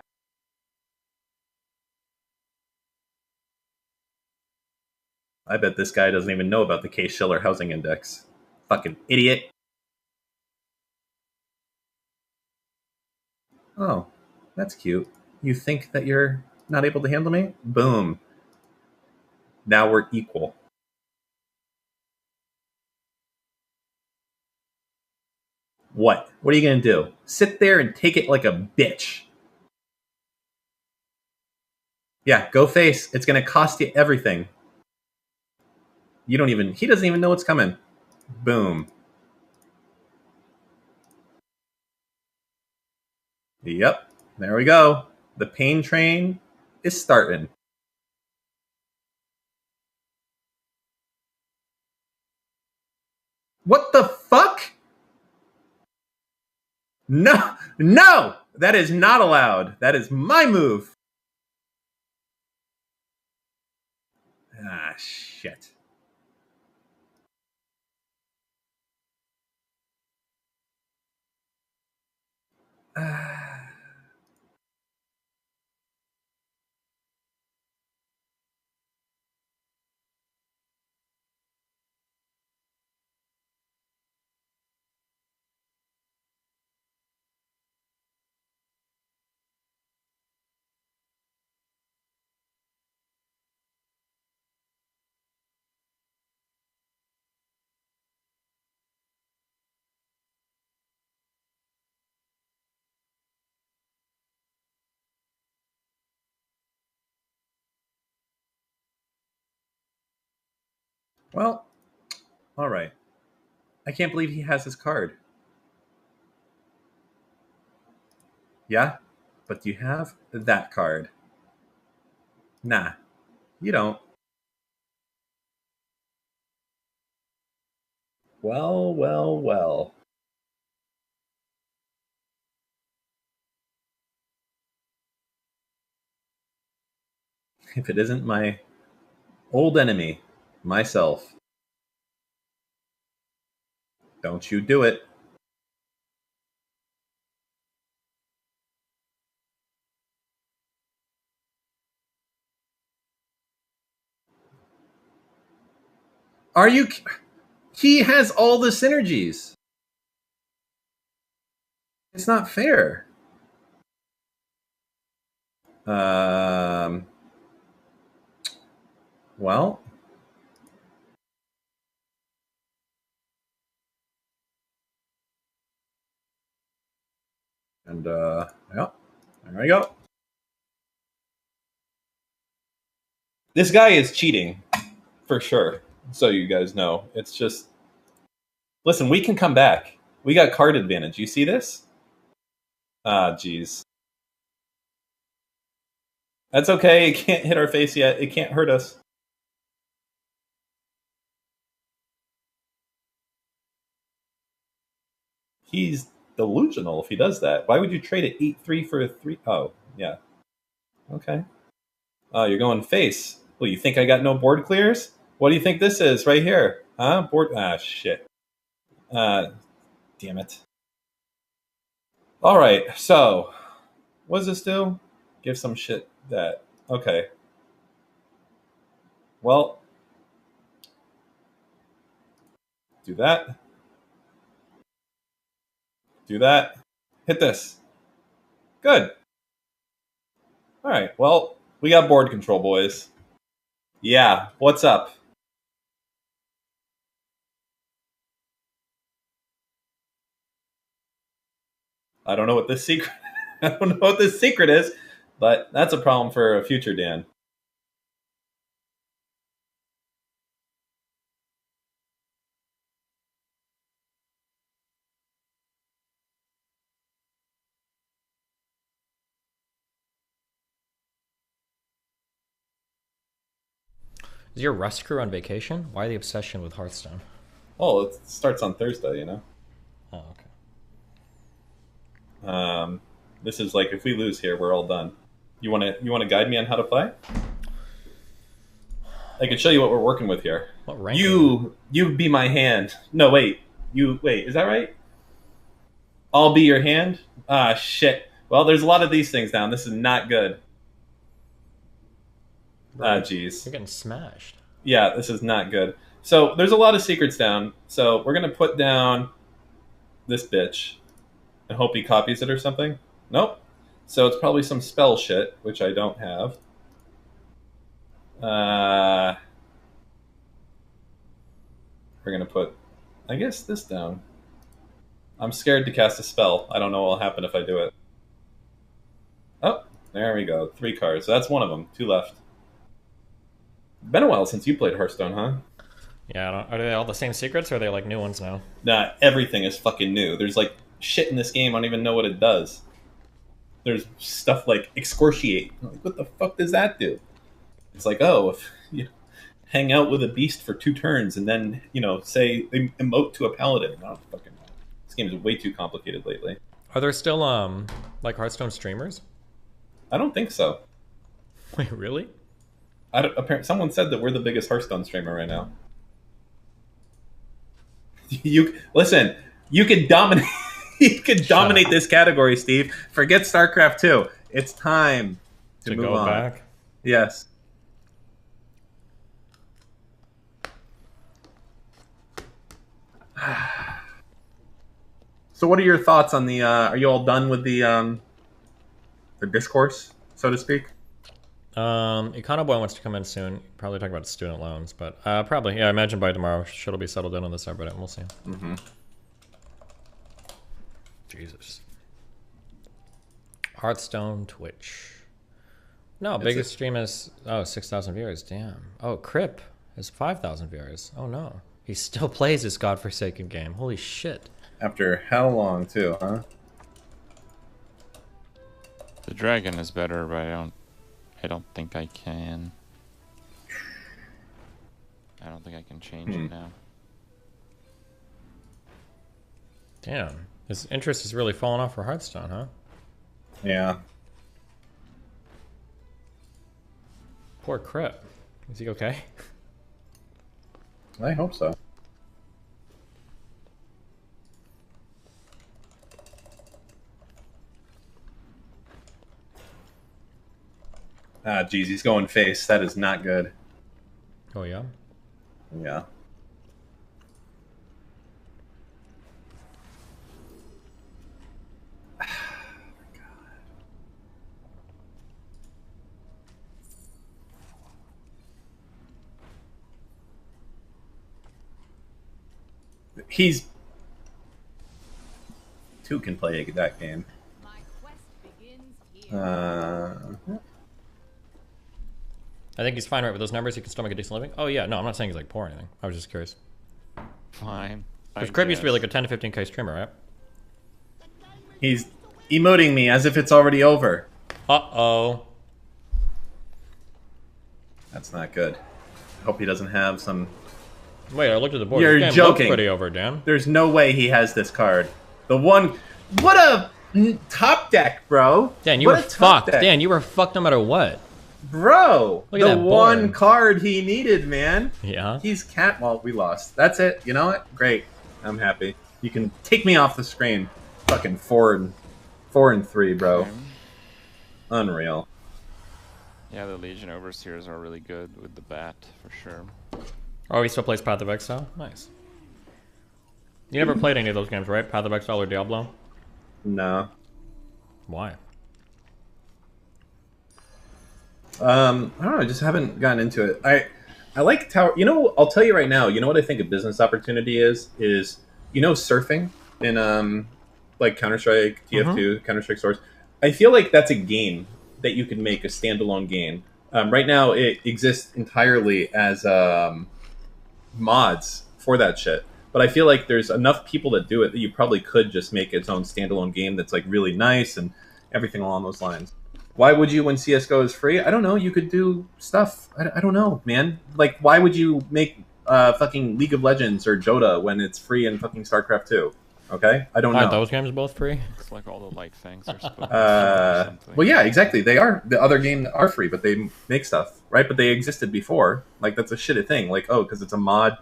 I bet this guy doesn't even know about the Case-Shiller Housing Index. Fucking idiot. Oh, that's cute. You think that you're not able to handle me? Boom. Now we're equal. What? What are you going to do? Sit there and take it like a bitch. Yeah, go face. It's going to cost you everything. You don't even... He doesn't even know what's coming. Boom. Yep. There we go. The pain train is starting. What the fuck? No! No! That is not allowed. That is my move. Ah, shit. Well, all right. I can't believe he has his card. Yeah, but do you have that card? Nah, you don't. Well, well, well. If it isn't my old enemy, myself. Don't you do it. Are you... He has all the synergies. It's not fair. Well... And, yeah, there we go. This guy is cheating, for sure. So you guys know. It's just... Listen, we can come back. We got card advantage. You see this? Ah, jeez. That's okay. It can't hit our face yet. It can't hurt us. He's delusional if he does that. Why would you trade it 8-3 for a 3? Oh, yeah. Okay. Oh, you're going face. Well, you think I got no board clears? What do you think this is right here? Huh? Board... Ah, shit. Damn it. All right, so what does this do? Give some shit that... Okay. Well, do that. Do that. Hit this. Good. All right, well, we got board control, boys. Yeah, what's up? I don't know what this secret... I don't know what this secret is, but that's a problem for a future Dan. Is your Rust crew on vacation? Why the obsession with Hearthstone? Oh, it starts on Thursday, you know? Oh, okay. This is like, if we lose here, we're all done. You want to guide me on how to play? I can show you what we're working with here. What rank? You be my hand. No, wait. Wait, is that right? I'll be your hand? Ah, shit. Well, there's a lot of these things down. This is not good. Ah, jeez. You're getting smashed. Yeah, this is not good. So there's a lot of secrets down. So we're going to put down this bitch and hope he copies it or something. Nope. So it's probably some spell shit, which I don't have. We're going to put, I guess, this down. I'm scared to cast a spell. I don't know what will happen if I do it. Oh, there we go. 3 cards. So that's one of them. 2 left. Been a while since you played Hearthstone, huh? Yeah, are they all the same secrets, or are they like new ones now? Nah, everything is fucking new. There's like shit in this game, I don't even know what it does. There's stuff like excoriate. Like, what the fuck does that do? It's like, oh, if you hang out with a beast for 2 turns and then, say, emote to a paladin. I don't fucking know. This game is way too complicated lately. Are there still, like Hearthstone streamers? I don't think so. Wait, really? Apparently, someone said that we're the biggest Hearthstone streamer right now. Listen. You could dominate. You could dominate this category, Steve. Forget StarCraft 2. It's time to move on. Back. Yes. So, what are your thoughts on the? Are you all done with the discourse, so to speak? Econoboy wants to come in soon. Probably talk about student loans, but probably, yeah. I imagine by tomorrow she'll be settled in on this subreddit. We'll see. Mm-hmm. Jesus. Hearthstone Twitch. No, biggest stream is 6,000 viewers. Damn. Oh, Crip has 5,000 viewers. Oh no. He still plays this godforsaken game. Holy shit. After how long, too, huh? The dragon is better, but I don't think I can. I don't think I can change it now. Damn. His interest has really fallen off for Hearthstone, huh? Yeah. Poor Crip. Is he okay? I hope so. Ah, geez, he's going face. That is not good. Oh, yeah? Yeah. He's... Two can play that game. I think he's fine right with those numbers. He can still make a decent living. Oh yeah, no, I'm not saying he's like poor or anything. I was just curious. Fine. Because Crib used to be like a 10 to 15k streamer, right? He's emoting me as if it's already over. Uh-oh. That's not good. I hope he doesn't have some... Wait, I looked at the board. You're This game joking. looks pretty over, Dan. There's no way he has this card. The one... What a top deck, bro. Dan, you What were a top fucked. deck. Dan, you were fucked no matter what. Bro, Look at the that one board. card he needed, man. Yeah. He's cat. Well, we lost. That's it. You know what? Great. I'm happy. You can take me off the screen. Fucking 4 and 3, bro. Okay. Unreal. Yeah, the Legion Overseers are really good with the bat, for sure. Oh, he still plays Path of Exile? Nice. You never played any of those games, right? Path of Exile or Diablo? No. Why? I don't know. I just haven't gotten into it. I like Tower. You know, I'll tell you right now. You know what I think a business opportunity is you know surfing in like Counter-Strike, TF2, Counter-Strike Source. I feel like that's a game that you could make a standalone game. Right now, it exists entirely as mods for that shit. But I feel like there's enough people that do it that you probably could just make its own standalone game that's like really nice and everything along those lines. Why would you when CSGO is free? I don't know. You could do stuff. I don't know, man. Like, why would you make fucking League of Legends or Dota when it's free in fucking StarCraft 2? Okay? I don't know. Aren't those games both free? It's like all the light things are supposed to be something. Well, yeah, exactly. They are. The other games are free, but they make stuff, right? But they existed before. Like, that's a shitty thing. Like, oh, because it's a mod.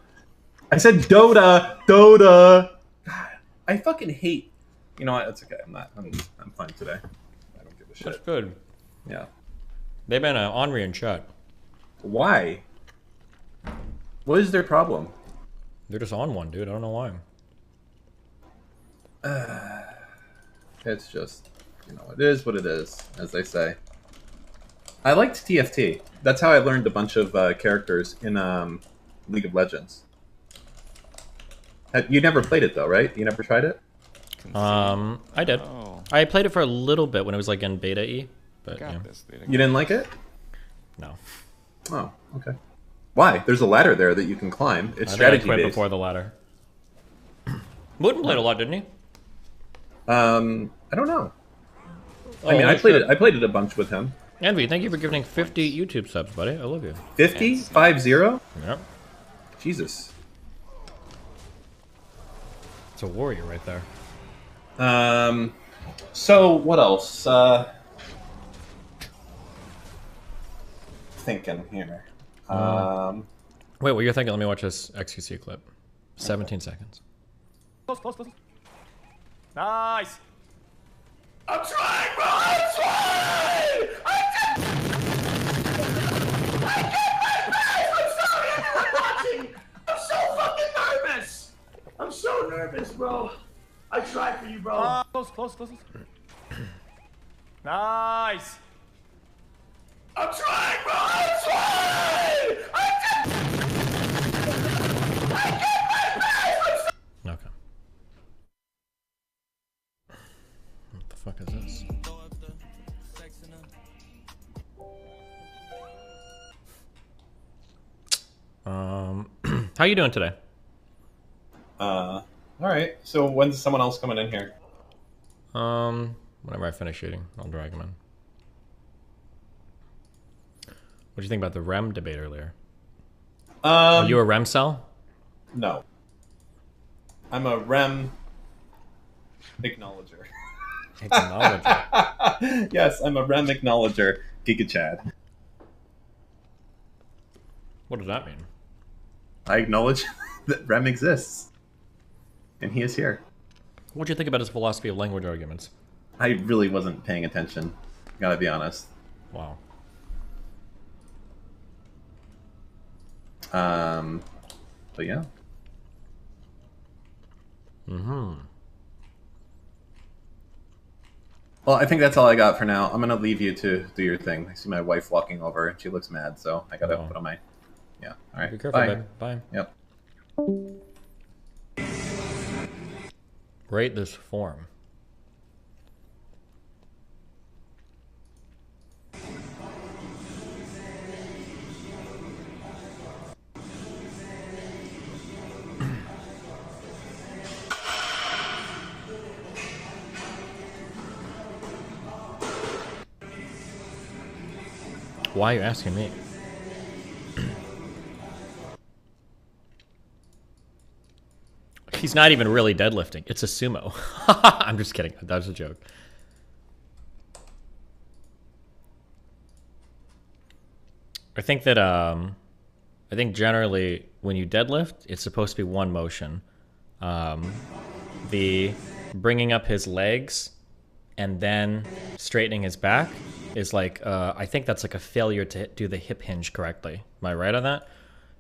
I said Dota! Dota! God, I fucking hate... You know what? That's okay. I'm fine today. I don't give a shit. That's good. Yeah. They've been ornery in chat. Why? What is their problem? They're just on one, dude. I don't know why. It's just, you know, it is what it is, as they say. I liked TFT. That's how I learned a bunch of characters in League of Legends. You never played it though, right? You never tried it? I did. Oh. I played it for a little bit when it was like in beta E, but Got yeah. this, You didn't like it? No. Oh, okay. Why? There's a ladder there that you can climb. It's I strategy quit based. before the ladder. Wooden played a lot, didn't he? I don't know. Oh, I mean, holy I played shit. it. I played it a bunch with him. Envy, thank you for giving 50 YouTube subs, buddy. I love you. 50? 50? Yep. Jesus. It's a warrior right there. So what else? Thinking here. Wait, what you're thinking? Let me watch this XQC clip. 17 seconds. Close, close, close. Nice. I'm trying, bro! I'm trying! I'm sorry, I'm watching! I'm so fucking nervous! I'm so nervous, bro. I tried for you, bro. Close, close, close. Nice. I'm trying, bro! I'm trying! Okay. What the fuck is this? How you doing today? All right. So when's someone else coming in here? Whenever I finish shooting, I'll drag him in. What do you think about the REM debate earlier? Are you a REM cell? No. I'm a REM acknowledger. Acknowledger. Yes, I'm a REM acknowledger, Giga Chad. What does that mean? I acknowledge that REM exists. And he is here. What do you think about his philosophy of language arguments? I really wasn't paying attention. Gotta be honest. Wow. But yeah. Mm-hmm. Well, I think that's all I got for now. I'm gonna leave you to do your thing. I see my wife walking over and she looks mad, so I gotta put on my... Yeah, alright. Be careful, bye. babe. Bye. Yep. Rate this form. Why are you asking me? He's not even really deadlifting. It's a sumo. I'm just kidding. That was a joke. I think that I think generally when you deadlift, it's supposed to be one motion. The bringing up his legs and then straightening his back is like I think that's like a failure to do the hip hinge correctly. Am I right on that?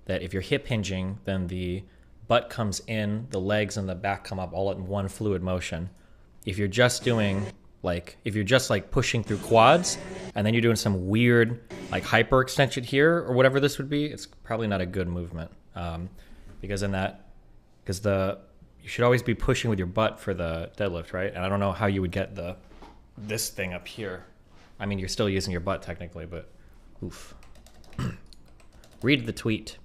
That if you're hip hinging, then the butt comes in, the legs and the back come up all in one fluid motion. If you're just doing like, if you're just like pushing through quads and then you're doing some weird like hyper extension here or whatever this would be, it's probably not a good movement. Because in that, because you should always be pushing with your butt for the deadlift, right? And I don't know how you would get this thing up here. I mean, you're still using your butt technically, but oof. Read the tweet.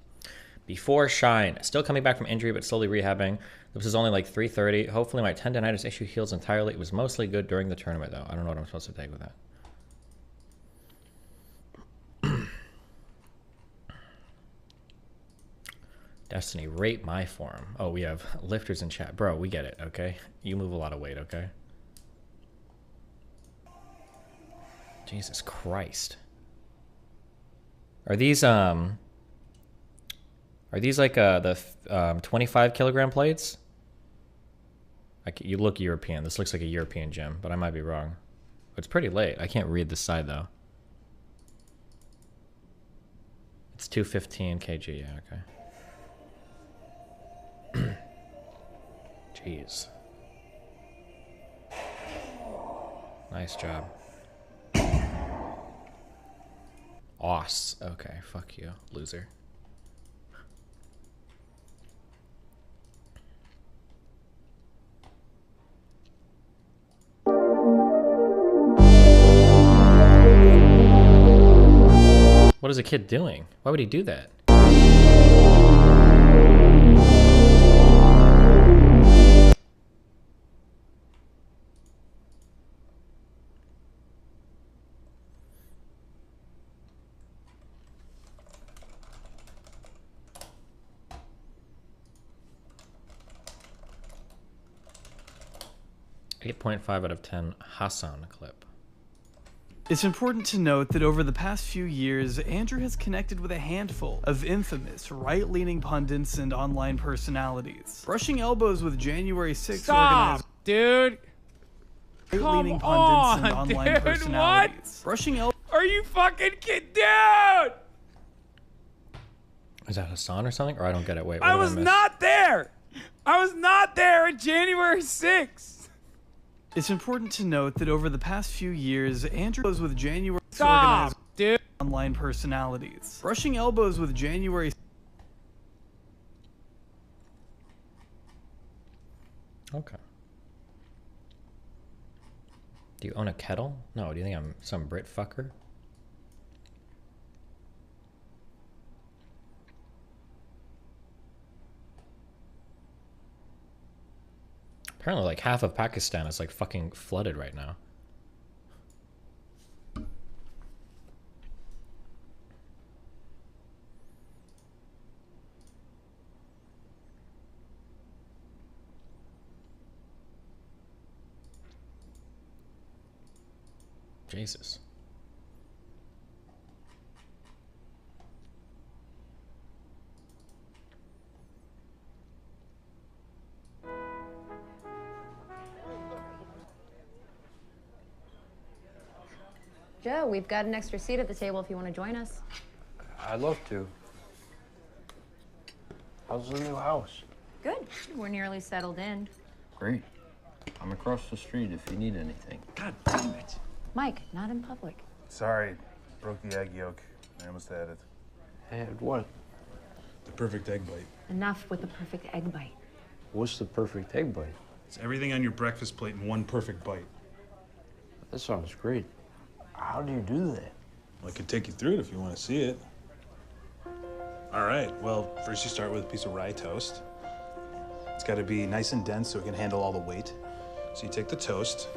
Before Shine, still coming back from injury, but slowly rehabbing. This is only like 3:30. Hopefully my tendonitis issue heals entirely. It was mostly good during the tournament, though. I don't know what I'm supposed to take with that. Destiny, rate my form. Oh, we have lifters in chat. Bro, we get it, okay? You move a lot of weight, okay? Jesus Christ. Are these like the 25 kilogram plates? You look European. This looks like a European gym, but I might be wrong. It's pretty late. I can't read this side though. It's 215 kg. Yeah, okay. Jeez. Nice job. Oss. Okay, fuck you, loser. What is a kid doing? Why would he do that? 8.5 out of 10 Hassan clip. It's important to note that over the past few years, Andrew has connected with a handful of infamous right-leaning pundits and online personalities. Brushing elbows with January 6th Stop, dude! Right-leaning Come pundits and on, online dude, personalities. what? Brushing elbows. Are you fucking kidding, dude? Is that Hassan or something? Or I don't get it. Wait, what I did was miss? not there. I was not there on January 6th. It's important to note that over the past few years, Andrew was with January Stop, dude. Online personalities. Brushing elbows with January. Okay. Do you own a kettle? No, do you think I'm some Brit fucker? Apparently, like half of Pakistan is like fucking flooded right now. Jesus. Joe, we've got an extra seat at the table if you want to join us. I'd love to. How's the new house? Good. We're nearly settled in. Great. I'm across the street if you need anything. God damn it. Mike, not in public. Sorry, broke the egg yolk. I almost had it. Had what? The perfect egg bite. Enough with the perfect egg bite. What's the perfect egg bite? It's everything on your breakfast plate in one perfect bite. That sounds great. How do you do that? Well, I could take you through it if you want to see it. All right, well, first you start with a piece of rye toast. It's got to be nice and dense so it can handle all the weight. So you take the toast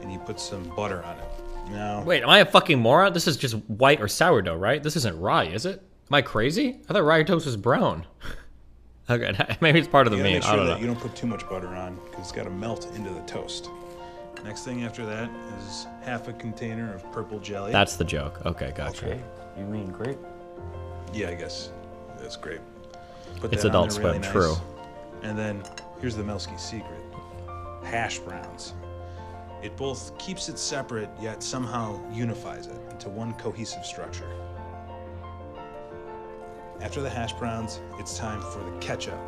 and you put some butter on it. Now, Wait, am I a fucking moron? This is just white or sourdough, right? This isn't rye, is it? Am I crazy? I thought rye toast was brown. Okay, maybe it's part of the you gotta meat. make sure I don't that know. you don't put too much butter on because it's got to melt into the toast. Next thing after that is half a container of purple jelly. That's the joke. Okay, gotcha. Okay, you mean grape? Yeah, I guess that's grape. Put It's that on Adult there really Swim, nice. true. And then here's the Melsky secret: hash browns. It both keeps it separate yet somehow unifies it into one cohesive structure. After the hash browns, it's time for the ketchup.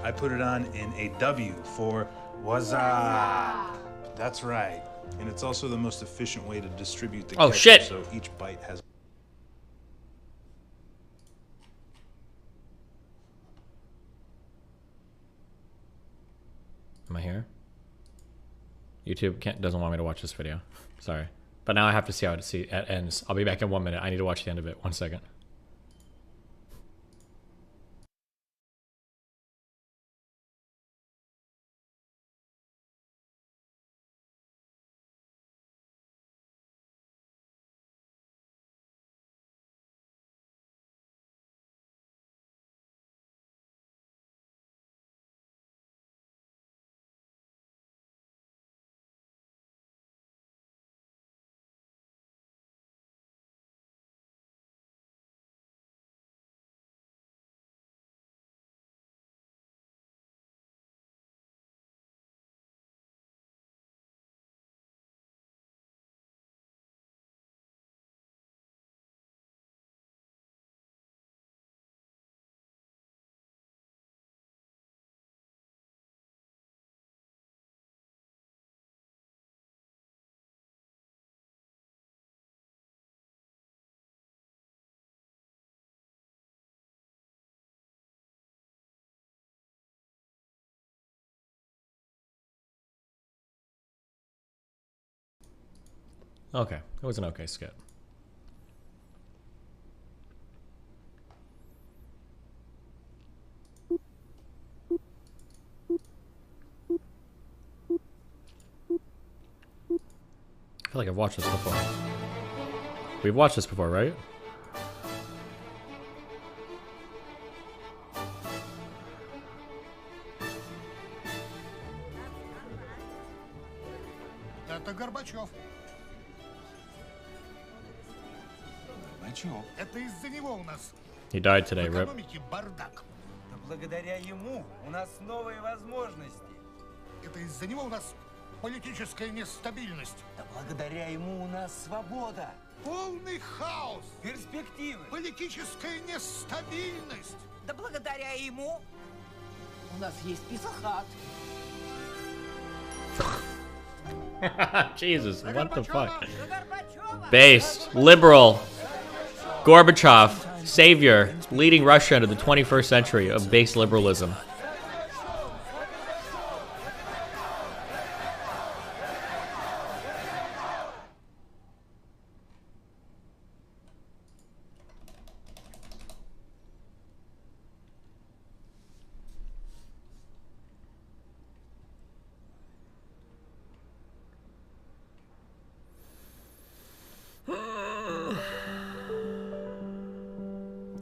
I put it on in a W for waza. That's right. And it's also the most efficient way to distribute the Oh, ketchup, shit. so each bite has. Am I here? YouTube doesn't want me to watch this video. Sorry. But now I have to see how it ends. I'll be back in 1 minute. I need to watch the end of it. 1 second. Okay. It was an okay skit. I feel like I've watched this before. We've watched this before, right? Это Горбачев. Горбачев? Это из-за него у нас He died today, в rip. экономике бардак. Да благодаря ему у нас новые возможности. Это из-за него у нас политическая нестабильность. Да благодаря ему у нас свобода. Полный хаос. Перспективы. Политическая нестабильность. Да благодаря ему у нас есть писахат. Jesus, what the fuck? Based, liberal, Gorbachev, savior, leading Russia into the 21st century of base liberalism.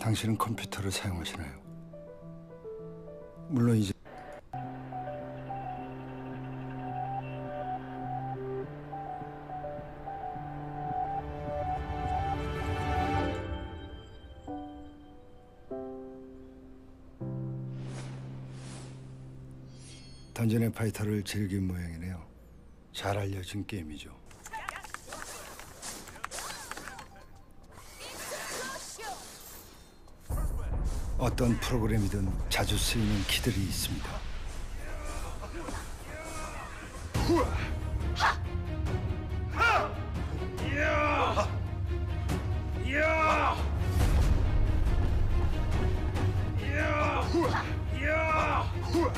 당신은 컴퓨터를 사용하시나요? 물론 이제 던전의 파이터를 즐긴 모양이네요. 잘 알려진 게임이죠. 어떤 프로그램이든 자주 쓰이는 키들이 있습니다.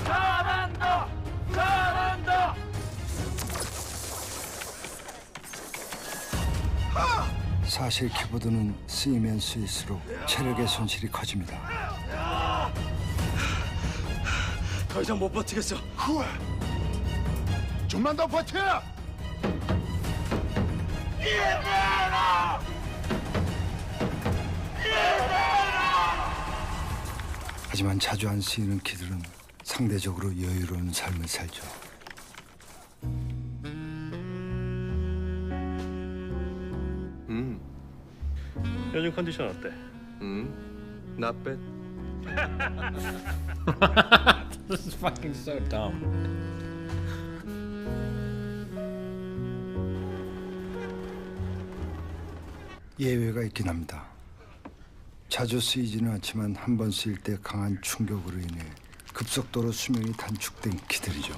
잘한다! 잘한다! 사실 키보드는 쓰이면 쓰일수록 체력의 손실이 커집니다. 더 이상 못 버티겠어. 좀만 더 버텨! 이래라! 하지만 자주 안 쓰이는 키들은 상대적으로 여유로운 삶을 살죠. 요즘 컨디션 어때? Not bad. This is fucking so dumb. 예외가 있긴 합니다. 자주 쓰이지는 않지만 한 번 쓰일 때 강한 충격으로 인해 급속도로 수명이 단축된 키들이죠.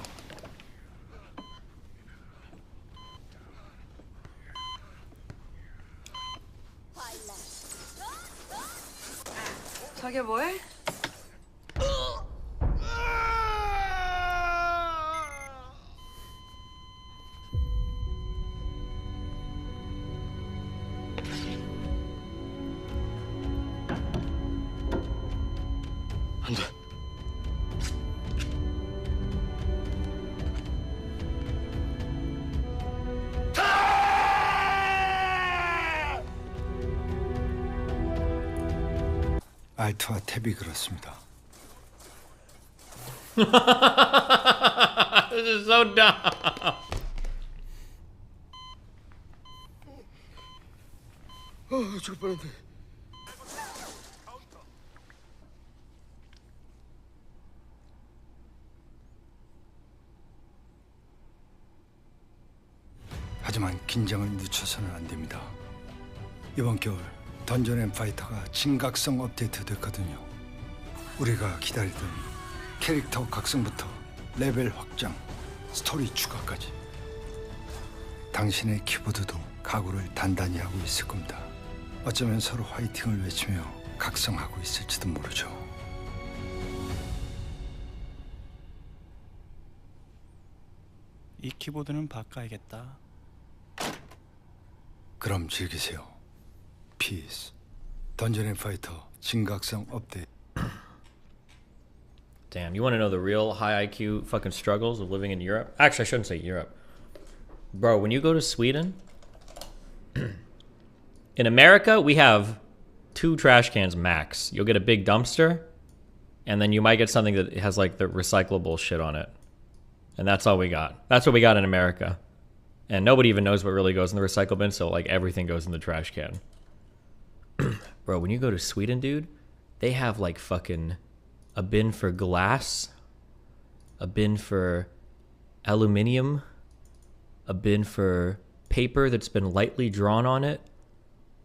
저게 뭐해? 안 돼. 알트와 탭이 그렇습니다. This is so dumb. 죽을 뻔했네. 하지만 긴장을 늦춰서는 안 됩니다. 이번 겨울 던전 앤 파이터가 진각성 업데이트 됐거든요. 우리가 기다리던 캐릭터 각성부터 레벨 확장, 스토리 추가까지. 당신의 키보드도 각오를 단단히 하고 있을 겁니다. 어쩌면 서로 화이팅을 외치며 각성하고 있을지도 모르죠. 이 키보드는 바꿔야겠다. 그럼 즐기세요. 피스. 던전 앤 파이터 진각성 업데이트. Damn, you want to know the real high IQ fucking struggles of living in Europe? Actually, I shouldn't say Europe. Bro, when you go to Sweden, in America, we have 2 trash cans max. You'll get a big dumpster, and then you might get something that has like the recyclable shit on it. And that's all we got. That's what we got in America. And nobody even knows what really goes in the recycle bin, so like everything goes in the trash can. Bro, when you go to Sweden, dude, they have like fucking a bin for glass, a bin for aluminium, a bin for paper that's been lightly drawn on it,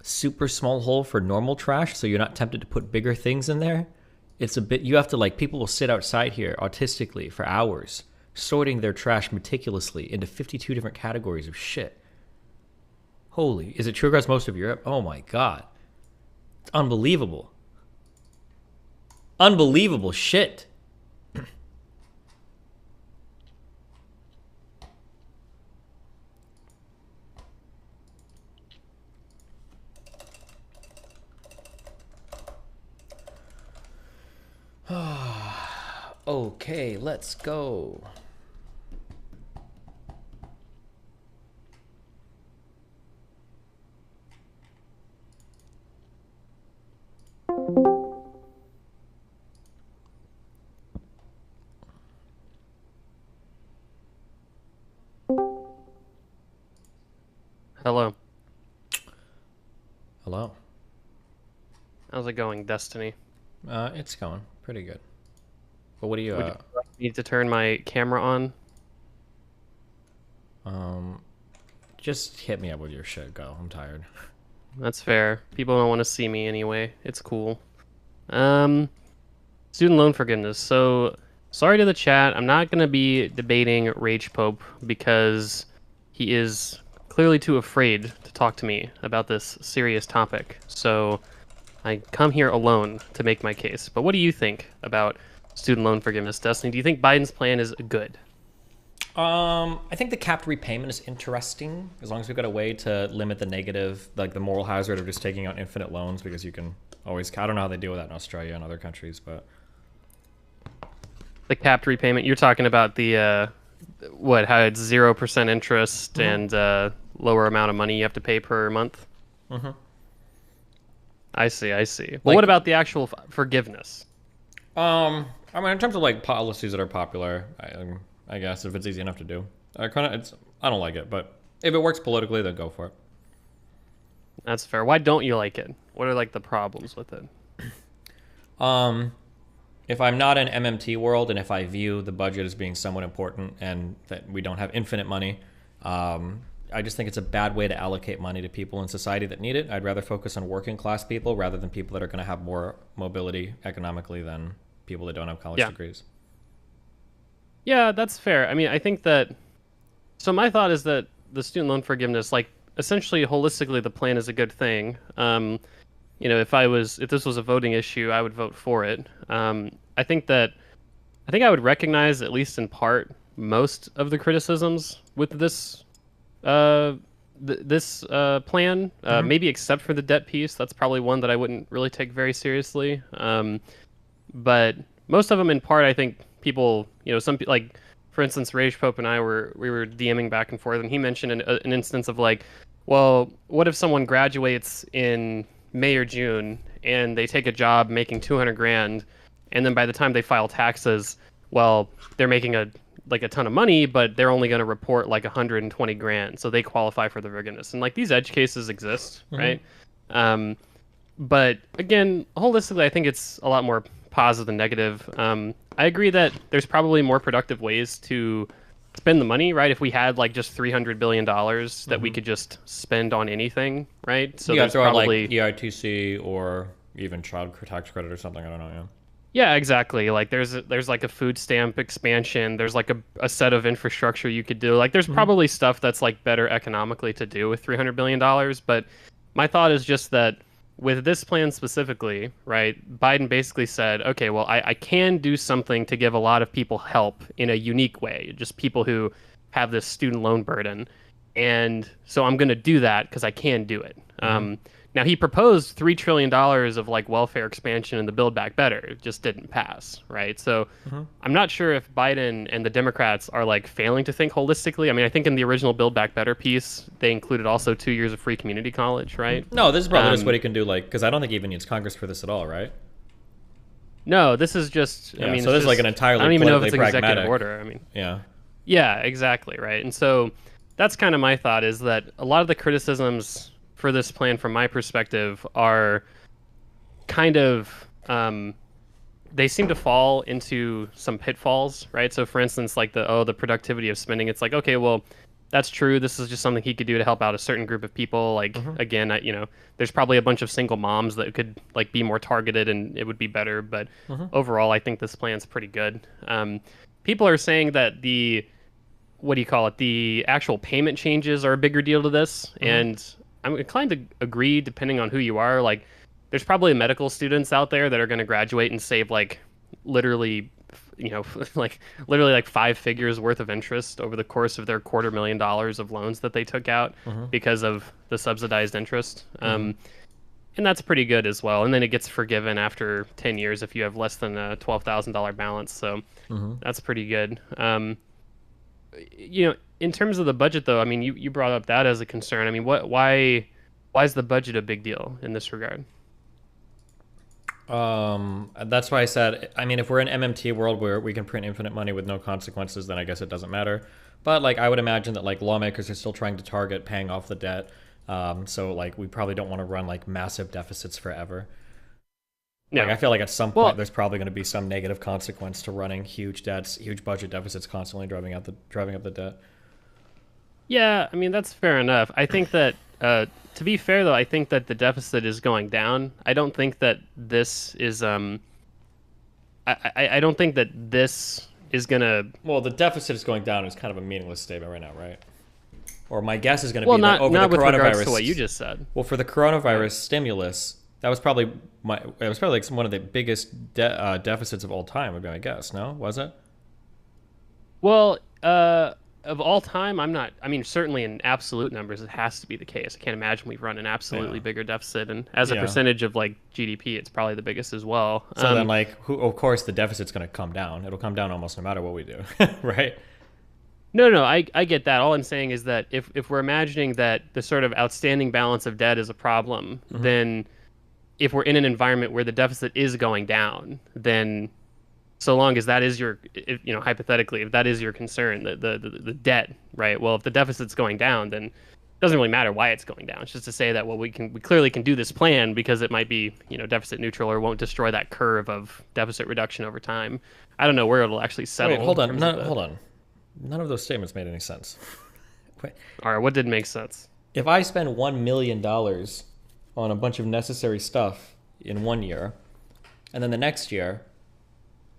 super small hole for normal trash so you're not tempted to put bigger things in there. It's a bit, you have to like, people will sit outside here autistically for hours, sorting their trash meticulously into 52 different categories of shit. Holy, is it true across most of Europe? Oh my God. It's unbelievable. Unbelievable shit. Okay, let's go. you Hello. Hello. How's it going, Destiny? It's going pretty good. But what do you, Would you need to turn my camera on? Just hit me up with your shit, go. I'm tired. That's fair. People don't want to see me anyway. It's cool. Student loan forgiveness. So, sorry to the chat. I'm not going to be debating Rage Pope because he is clearly too afraid to talk to me about this serious topic. So, I come here alone to make my case. But what do you think about student loan forgiveness, Destiny? Do you think Biden's plan is good? I think the capped repayment is interesting, as long as we've got a way to limit the negative, like the moral hazard of just taking out infinite loans, because you can always, I don't know how they deal with that in Australia and other countries, but... The capped repayment, you're talking about the, how it's 0% interest and lower amount of money you have to pay per month? Mm-hmm. I see. Well, what about the actual forgiveness? I mean, in terms of like policies that are popular, I guess if it's easy enough to do, I don't like it, but if it works politically, then go for it. That's fair. Why don't you like it? What are like the problems with it? If I'm not in MMT world, and if I view the budget as being somewhat important, and that we don't have infinite money, I just think it's a bad way to allocate money to people in society that need it. I'd rather focus on working class people rather than people that are going to have more mobility economically than people that don't have college degrees. Yeah, that's fair. I mean, I think that... So my thought is that the student loan forgiveness, like, essentially, holistically, the plan is a good thing. You know, if this was a voting issue, I would vote for it. I think I would recognize, at least in part, most of the criticisms with this plan. Maybe except for the debt piece. That's probably one that I wouldn't really take very seriously. But most of them, in part, I think people, you know, some like, for instance, Rage Pope and I were DMing back and forth, and he mentioned an instance of like, well, what if someone graduates in May or June and they take a job making 200 grand, and then by the time they file taxes, well, they're making a ton of money, but they're only going to report like 120 grand, so they qualify for the forgiveness. And like these edge cases exist, right? But again, holistically, I think it's a lot more positive than negative. I agree that there's probably more productive ways to spend the money, right? If we had like just $300 billion that we could just spend on anything, right? So yeah, there's probably like EITC or even child tax credit or something. I don't know. Yeah. Yeah, exactly. Like there's like a food stamp expansion. There's like a set of infrastructure you could do. Like there's probably stuff that's like better economically to do with $300 billion. But my thought is just that with this plan specifically, right, Biden basically said, okay, well, I can do something to give a lot of people help in a unique way, just people who have this student loan burden. And so I'm going to do that because I can do it. Now, he proposed $3 trillion of like welfare expansion in the Build Back Better. It just didn't pass, right? So I'm not sure if Biden and the Democrats are like failing to think holistically. I mean, I think in the original Build Back Better piece, they included also 2 years of free community college, right? No, this is probably just what he can do, like, because I don't think he even needs Congress for this at all, right? No, this is just, Yeah, I mean, so it's this is like an entirely I don't even know if it's politically executive pragmatic. order. I mean, Yeah, exactly, right? And so that's kind of my thought, is that a lot of the criticisms for this plan, from my perspective, are kind of they seem to fall into some pitfalls, right? So for instance, like the productivity of spending, it's like, okay, well, that's true, this is just something he could do to help out a certain group of people. Like again, you know, there's probably a bunch of single moms that could like be more targeted and it would be better, but overall I think this plan's pretty good. People are saying that the actual payment changes are a bigger deal to this, and I'm inclined to agree, depending on who you are. Like, there's probably medical students out there that are going to graduate and save like literally, you know, like 5 figures worth of interest over the course of their $250,000 of loans that they took out because of the subsidized interest. And that's pretty good as well. And then it gets forgiven after 10 years if you have less than a $12,000 balance. So that's pretty good. You know, in terms of the budget, though, I mean, you brought up that as a concern. I mean, why is the budget a big deal in this regard? That's why I said, I mean, if we're in MMT world where we can print infinite money with no consequences, then I guess it doesn't matter. But like I would imagine that like lawmakers are still trying to target paying off the debt. So like we probably don't want to run like massive deficits forever. Like I feel like at some point there's probably going to be some negative consequence to running huge debts, huge budget deficits, constantly driving up the debt. Yeah, I mean that's fair enough. I think that to be fair though, I think that the deficit is going down. I don't think that this is I don't think that this is gonna. Well, the deficit is going down is kind of a meaningless statement right now, right? Or my guess is going to be that over the coronavirus. Not with regards to what you just said. Well, for the coronavirus stimulus, that was probably like one of the biggest deficits of all time, would be my guess. No, was it? Well, of all time, I'm not. I mean, certainly in absolute numbers, it has to be the case. I can't imagine we've run an absolutely bigger deficit, and as a percentage of like GDP, it's probably the biggest as well. So then, like, of course, the deficit's going to come down. It'll come down almost no matter what we do, right? No, I get that. All I'm saying is that if we're imagining that the sort of outstanding balance of debt is a problem, then if we're in an environment where the deficit is going down, then so long as that is your, hypothetically, if that is your concern, the debt, right? Well, if the deficit's going down, then it doesn't really matter why it's going down. It's just to say that, well, we clearly can do this plan because it might be, deficit neutral or won't destroy that curve of deficit reduction over time. I don't know where it'll actually settle. Wait, hold on. None of those statements made any sense. Wait. All right, what did make sense? If I spend $1 million on a bunch of necessary stuff in 1 year, and then the next year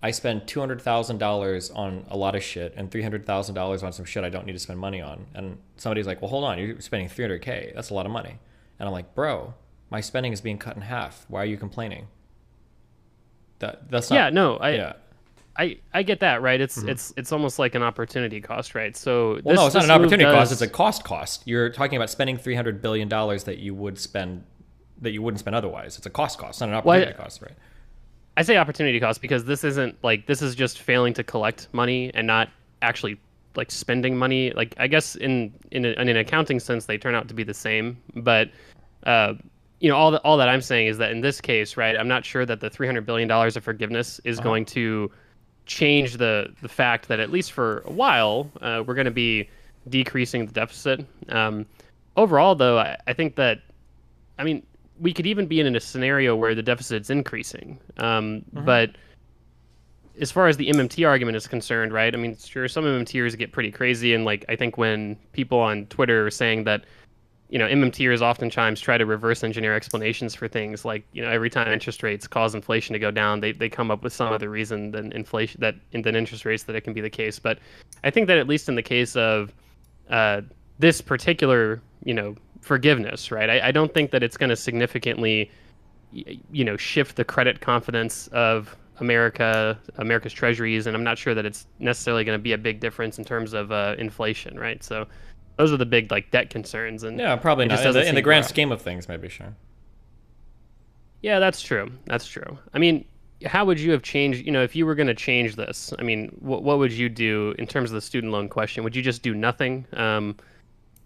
I spend $200,000 on a lot of shit and $300,000 on some shit I don't need to spend money on, and somebody's like, well, hold on, you're spending $300K. That's a lot of money. And I'm like, bro, my spending is being cut in half. Why are you complaining? That's not... Yeah, no, I get that, right? It's almost like an opportunity cost, right? So well, no, it's not an opportunity cost. It's a cost. You're talking about spending $300 billion that you wouldn't spend otherwise. It's a cost, not an opportunity cost, right? I say opportunity cost because this is just failing to collect money and not actually like spending money. Like I guess in an accounting sense they turn out to be the same, but all that I'm saying is that in this case, right, I'm not sure that the $300 billion of forgiveness is going to change the fact that at least for a while we're going to be decreasing the deficit. Overall, though, I think that, I mean, we could even be in a scenario where the deficit's increasing. But as far as the MMT argument is concerned, right, I mean, sure, some MMTers get pretty crazy, and like I think when people on Twitter are saying that, MMTers oftentimes try to reverse engineer explanations for things like, every time interest rates cause inflation to go down, they come up with some other reason than inflation, than interest rates, that it can be the case. But I think that at least in the case of this particular, forgiveness, right, I don't think that it's going to significantly, shift the credit confidence of America's treasuries, and I'm not sure that it's necessarily going to be a big difference in terms of inflation, right? So those are the big like debt concerns, and yeah, probably not in the grand scheme of things, maybe. Sure. Yeah, that's true. I mean, how would you have changed? If you were going to change this, I mean, what would you do in terms of the student loan question? Would you just do nothing?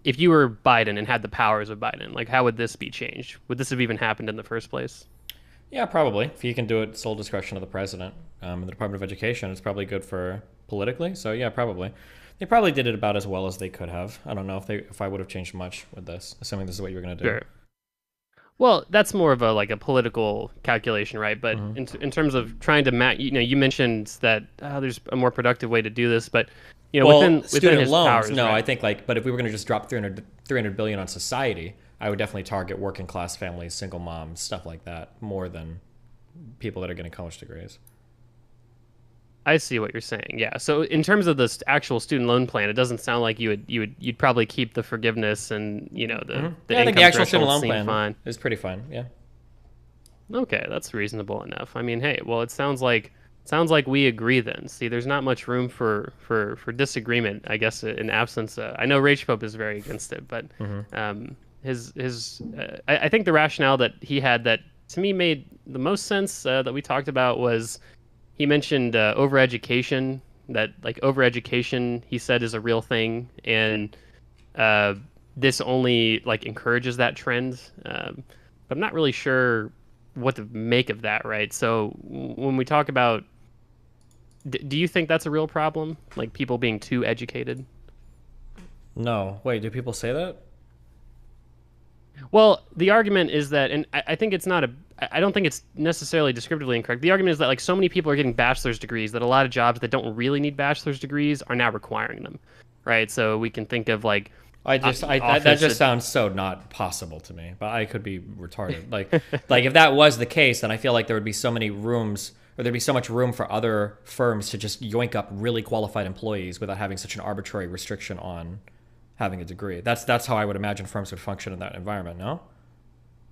If you were Biden and had the powers of Biden, like how would this be changed? Would this have even happened in the first place? Yeah, probably. If you can do it sole discretion of the president and the Department of Education, it's probably good for politically. So yeah, probably. They probably did it about as well as they could have. I don't know if I would have changed much with this, assuming this is what you were going to do. Sure. Well, that's more of a political calculation, right? But in terms of trying to you mentioned that there's a more productive way to do this, but within his loans, powers, no, right? I think but if we were going to just drop 300 billion on society, I would definitely target working class families, single moms, stuff like that, more than people that are getting college degrees. I see what you're saying. Yeah. So in terms of this actual student loan plan, it doesn't sound like you'd probably keep the forgiveness and the I think the actual student loan plan is pretty fine. Yeah. Okay, that's reasonable enough. I mean, hey, well, it sounds like we agree then. See, there's not much room for disagreement, I guess, in absence. I know Rage Pope is very against it, but I think the rationale that he had that to me made the most sense that we talked about was. He mentioned overeducation, that like overeducation, he said, is a real thing, and this only like encourages that trend. But I'm not really sure what to make of that, right? So when we talk about, do you think that's a real problem? Like people being too educated? No. Wait, do people say that? Well, the argument is that, and I think it's not I don't think it's necessarily descriptively incorrect. The argument is that like so many people are getting bachelor's degrees that a lot of jobs that don't really need bachelor's degrees are now requiring them, right? So we can think of like that just sounds so not possible to me, but I could be retarded. Like if that was the case, then I feel like there would be so many rooms, or there'd be so much room for other firms to just yoink up really qualified employees without having such an arbitrary restriction on having a degree. That's how I would imagine firms would function in that environment, no?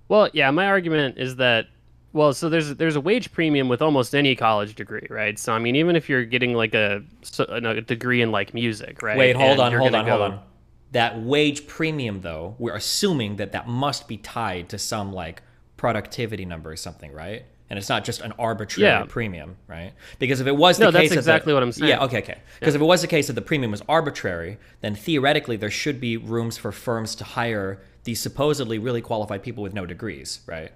Well, yeah, my argument is that, well, so there's a wage premium with almost any college degree, right? So I mean, even if you're getting like a degree in like music, right? Wait, hold on. That wage premium, though, we're assuming that must be tied to some like productivity number or something, right? And it's not just an arbitrary premium, right? Because if it was the case, that's exactly what I'm saying. Yeah, okay. Because if it was the case that the premium was arbitrary, then theoretically there should be rooms for firms to hire these supposedly really qualified people with no degrees, right?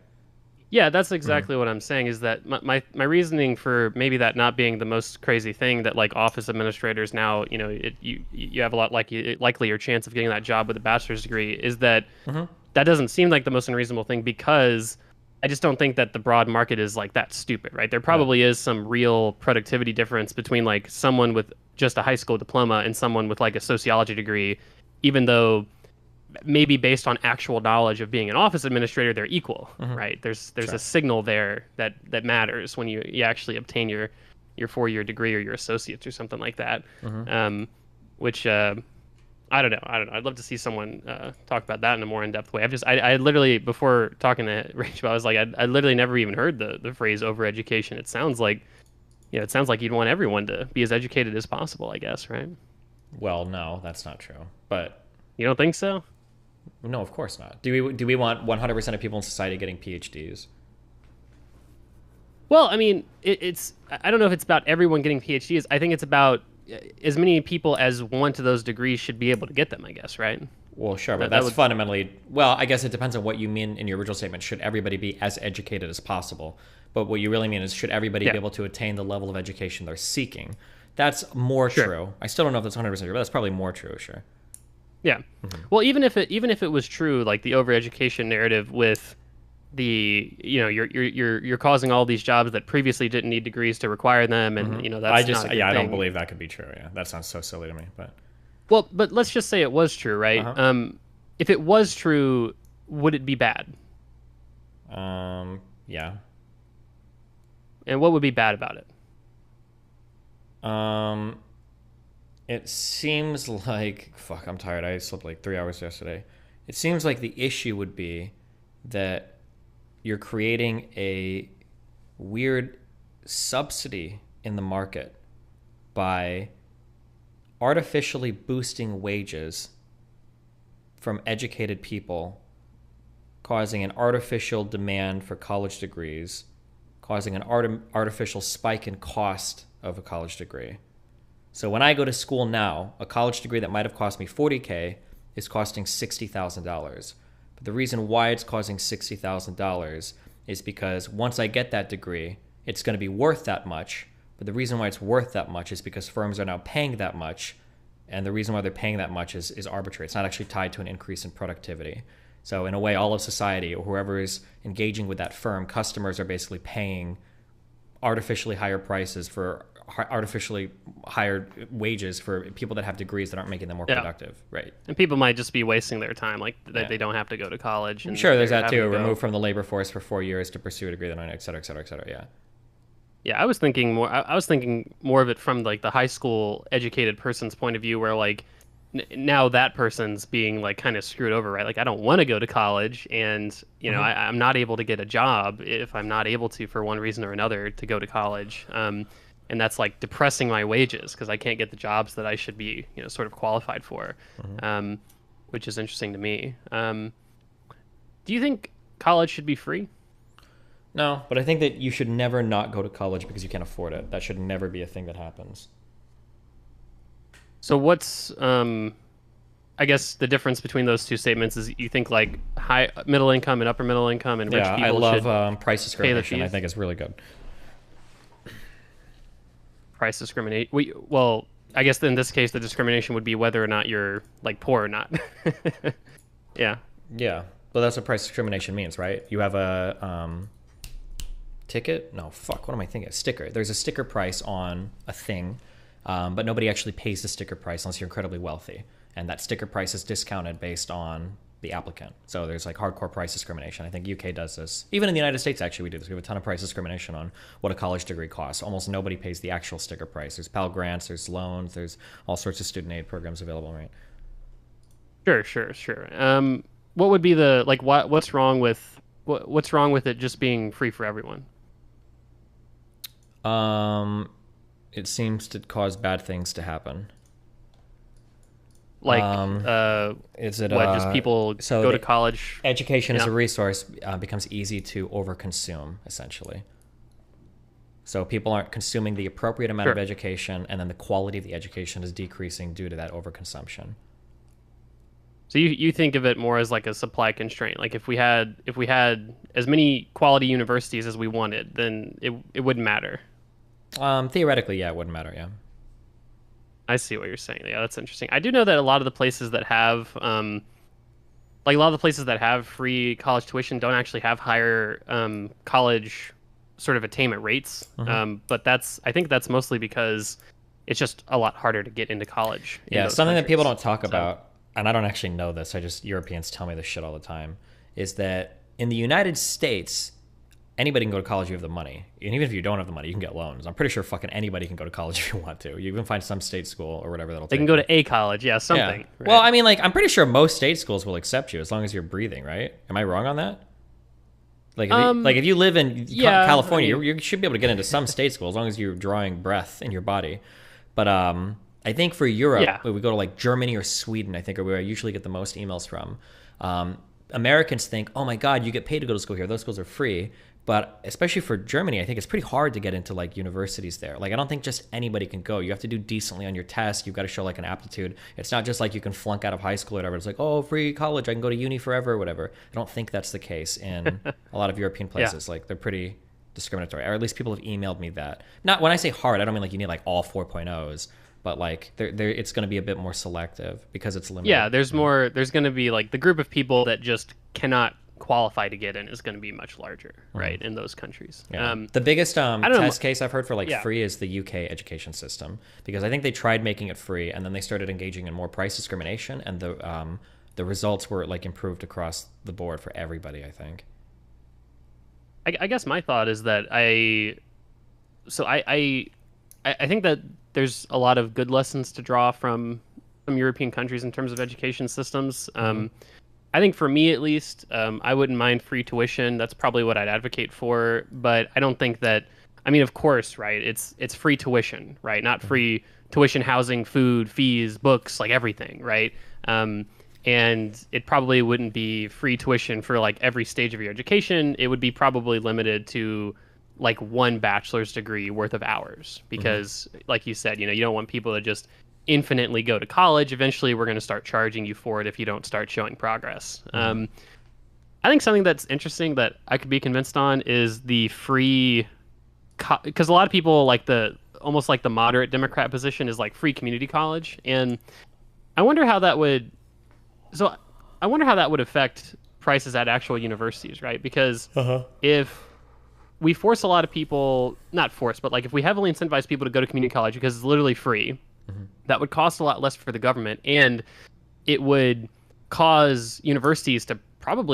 Yeah, that's exactly what I'm saying, is that my reasoning for maybe that not being the most crazy thing, that like office administrators now, you know, you have a lot likelier chance of getting that job with a bachelor's degree, is that that doesn't seem like the most unreasonable thing, because I just don't think that the broad market is like that stupid, right? There probably is some real productivity difference between like someone with just a high school diploma and someone with like a sociology degree, even though maybe based on actual knowledge of being an office administrator, they're equal, right? There's a signal there that matters when you actually obtain your 4-year degree or your associates or something like that. Which I don't know. I'd love to see someone talk about that in a more in-depth way. I literally, before talking to Rachel, I was like, I literally never even heard the phrase overeducation. It sounds like, you'd want everyone to be as educated as possible, I guess, right? Well, no, that's not true. But you don't think so? No, of course not. Do we want 100% of people in society getting PhDs? Well, I mean, I don't know if it's about everyone getting PhDs. I think it's about as many people as want those degrees should be able to get them, I guess, right? Well, sure, but that's fundamentally... Well, I guess it depends on what you mean in your original statement. Should everybody be as educated as possible? But what you really mean is, should everybody be able to attain the level of education they're seeking? That's more true. I still don't know if that's 100% true, but that's probably more true, sure. Yeah. Well, even if it was true, like the overeducation narrative with the, you're causing all these jobs that previously didn't need degrees to require them, and that's not a good I don't thing. believe that could be true. Yeah, that sounds so silly to me. But let's just say it was true, right? If it was true, would it be bad? Yeah. And what would be bad about it? It seems like... Fuck, I'm tired. I slept like 3 hours yesterday. It seems like the issue would be that you're creating a weird subsidy in the market by artificially boosting wages from educated people, causing an artificial demand for college degrees, causing an artificial spike in cost of a college degree. So when I go to school now, a college degree that might have cost me $40,000 is costing $60,000. But the reason why it's costing $60,000 is because once I get that degree, it's going to be worth that much. But the reason why it's worth that much is because firms are now paying that much. And the reason why they're paying that much is arbitrary. It's not actually tied to an increase in productivity. So in a way, all of society, or whoever is engaging with that firm, customers are basically paying artificially higher prices for artificially higher wages for people that have degrees that aren't making them more productive, right? And people might just be wasting their time, like they don't have to go to college. And sure, there's that too. Removed from the labor force for 4 years to pursue a degree, that et cetera, et cetera, et cetera. Yeah. Yeah, I was thinking more of it from like the high school educated person's point of view, where like now that person's being like kind of screwed over, right? Like I don't want to go to college, and I'm not able to get a job if I'm not able to, for one reason or another, to go to college. And that's like depressing my wages because I can't get the jobs that I should be, sort of qualified for, which is interesting to me. Do you think college should be free? No, but I think that you should never not go to college because you can't afford it. That should never be a thing that happens. So what's, I guess the difference between those two statements is you think like high middle income and upper middle income and rich people I love should price discrimination. I think it's really good. Price discrimination. Well, I guess in this case, the discrimination would be whether or not you're like poor or not. Yeah. Yeah. Well, that's what price discrimination means, right? You have a ticket. No, fuck. What am I thinking? A sticker. There's a sticker price on a thing, but nobody actually pays the sticker price unless you're incredibly wealthy, and that sticker price is discounted based on the applicant. So there's like hardcore price discrimination. I think UK does this. Even in the United States, actually, we do this. We have a ton of price discrimination on what a college degree costs. Almost nobody pays the actual sticker price. There's Pell Grants, there's loans, there's all sorts of student aid programs available, right? Sure. What would be the like? What's wrong with it just being free for everyone? It seems to cause bad things to happen. Like, is it just people go to college? Education as a resource becomes easy to overconsume, essentially. So people aren't consuming the appropriate amount of education, and then the quality of the education is decreasing due to that overconsumption. So you think of it more as like a supply constraint. Like if we had as many quality universities as we wanted, then it wouldn't matter. Theoretically, yeah, it wouldn't matter. Yeah. I see what you're saying. Yeah, that's interesting. I do know that a lot of the places that have, free college tuition don't actually have higher college sort of attainment rates. Mm-hmm. But I think that's mostly because it's just a lot harder to get into college. Yeah, something that people don't talk about, and I don't actually know this, Europeans tell me this shit all the time, is that in the United States, anybody can go to college if you have the money. And even if you don't have the money, you can get loans. I'm pretty sure fucking anybody can go to college if you want to. You can find some state school or whatever that'll take They can go to a college, something. Yeah. Right? Well, I mean, like, I'm pretty sure most state schools will accept you as long as you're breathing, right? Am I wrong on that? Like, if you live in California, you should be able to get into some state school as long as you're drawing breath in your body. But I think for Europe, we go to like Germany or Sweden, I think, are where I usually get the most emails from. Americans think, oh my God, you get paid to go to school here. Those schools are free. But especially for Germany, I think it's pretty hard to get into like universities there. Like, I don't think just anybody can go. You have to do decently on your test. You've got to show like an aptitude. It's not just like you can flunk out of high school or whatever. It's like, oh, free college, I can go to uni forever or whatever. I don't think that's the case in a lot of European places. Like, they're pretty discriminatory, or at least people have emailed me that. Not when I say hard, I don't mean like you need like all 4.0s, but like it's going to be a bit more selective because it's limited. Yeah, there's going to be like the group of people that just cannot qualify to get in is going to be much larger, right, in those countries. Yeah. The biggest test case I've heard for like free is the UK education system, because I think they tried making it free and then they started engaging in more price discrimination, and the results were like improved across the board for everybody, I think. I guess my thought is that I think that there's a lot of good lessons to draw from European countries in terms of education systems. I think for me, at least, I wouldn't mind free tuition. That's probably what I'd advocate for. But I don't think that, I mean, of course, right, it's free tuition, right? Not free tuition, housing, food, fees, books, like everything, right? And it probably wouldn't be free tuition for like every stage of your education. It would be probably limited to like one bachelor's degree worth of hours, because like you said, you don't want people to just infinitely go to college. Eventually we're going to start charging you for it if you don't start showing progress. I think something that's interesting that I could be convinced on is the free, because a lot of people like almost like the moderate Democrat position is like free community college, and I wonder how that would affect prices at actual universities, right? Because if we force a lot of people, not force, but like if we heavily incentivize people to go to community college because it's literally free, that would cost a lot less for the government, and it would cause universities to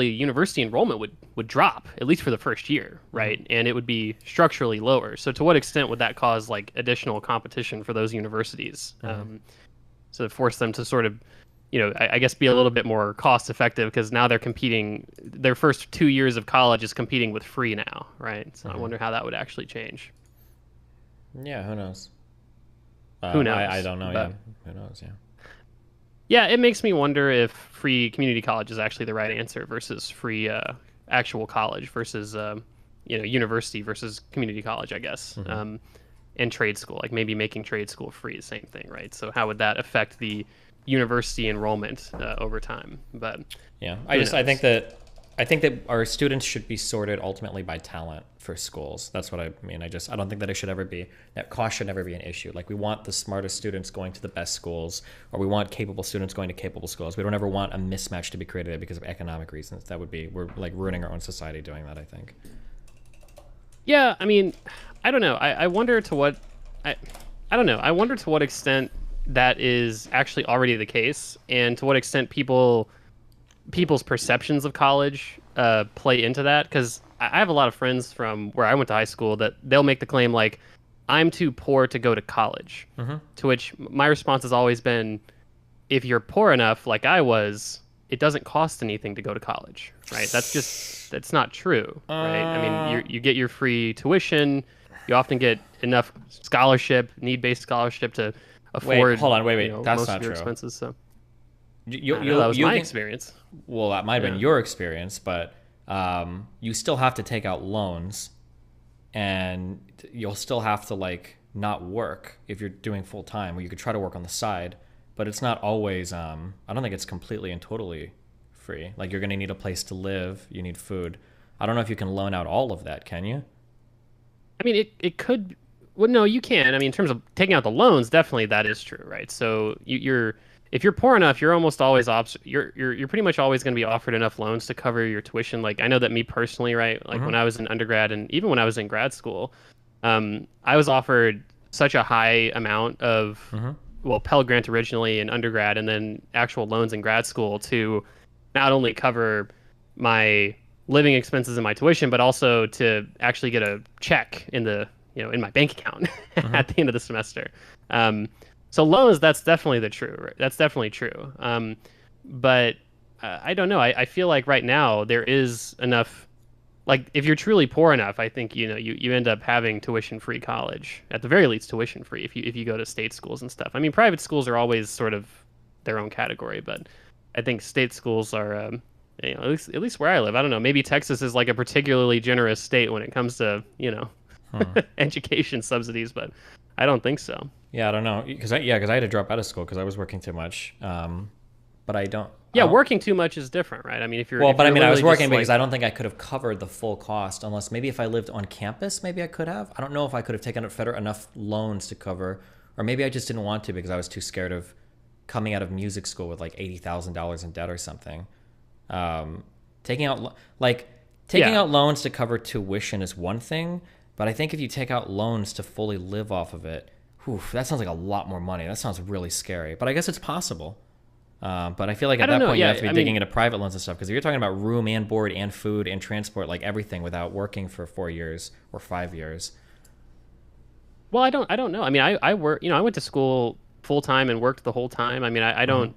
university enrollment would drop, at least for the first year, right? And it would be structurally lower. So to what extent would that cause like additional competition for those universities? So force them to sort of, I guess be a little bit more cost effective, because now they're competing, their first 2 years of college is competing with free now, right? So I wonder how that would actually change. Yeah, who knows? Who knows? I don't know. Yeah, who knows? Yeah. Yeah, it makes me wonder if free community college is actually the right answer versus free actual college versus university versus community college, I guess, and trade school. Like maybe making trade school free, same thing, right? So how would that affect the university enrollment over time? But yeah, I think I think that our students should be sorted ultimately by talent for schools. That's what I mean. I don't think that it should ever be, that cost should never be an issue. Like, we want the smartest students going to the best schools, or we want capable students going to capable schools. We don't ever want a mismatch to be created because of economic reasons. We're like ruining our own society doing that, I think. Yeah, I mean, I don't know. I wonder to what, I don't know. I wonder to what extent that is actually already the case, and to what extent people's perceptions of college play into that. Because I have a lot of friends from where I went to high school that they'll make the claim like, I'm too poor to go to college. To which my response has always been, if you're poor enough like I was, it doesn't cost anything to go to college, right? That's not true, right? I mean, you get your free tuition, you often get enough scholarship, need-based scholarship to afford. Wait, hold on, wait. That's most not of your true. expenses. So that was my experience. Well, that might have been your experience, but you still have to take out loans, and you'll still have to like not work if you're doing full time, or you could try to work on the side, but it's not always. I don't think it's completely and totally free. Like, you're going to need a place to live, you need food. I don't know if you can loan out all of that, can you? I mean, it could. Well, no, you can. I mean, in terms of taking out the loans, definitely that is true, right? So if you're poor enough, you're almost always you're pretty much always going to be offered enough loans to cover your tuition. Like, I know that me personally, right? Like, when I was in undergrad and even when I was in grad school, I was offered such a high amount of Pell Grant originally in undergrad, and then actual loans in grad school to not only cover my living expenses and my tuition, but also to actually get a check in my bank account at the end of the semester. So loans, that's definitely true. That's definitely true. But I don't know. I feel like right now there is enough. Like, if you're truly poor enough, I think you end up having tuition-free college, at the very least tuition-free if you go to state schools and stuff. I mean, private schools are always sort of their own category, but I think state schools are. At least where I live, I don't know. Maybe Texas is like a particularly generous state when it comes to education subsidies, but I don't think so. Yeah, I don't know, because I had to drop out of school because I was working too much. But I don't. Yeah, working too much is different, right? I mean, I was working because I don't think I could have covered the full cost unless maybe if I lived on campus, maybe I could have. I don't know if I could have taken enough loans to cover, or maybe I just didn't want to because I was too scared of coming out of music school with like $80,000 in debt or something. Taking out loans to cover tuition is one thing, but I think if you take out loans to fully live off of it, that sounds like a lot more money. That sounds really scary, but I guess it's possible. But I feel like at that point you have to be digging into private loans and stuff, because if you're talking about room and board and food and transport, like everything, without working for 4 years or 5 years. Well, I don't know. I mean, I work. I went to school full time and worked the whole time. I mean, I don't.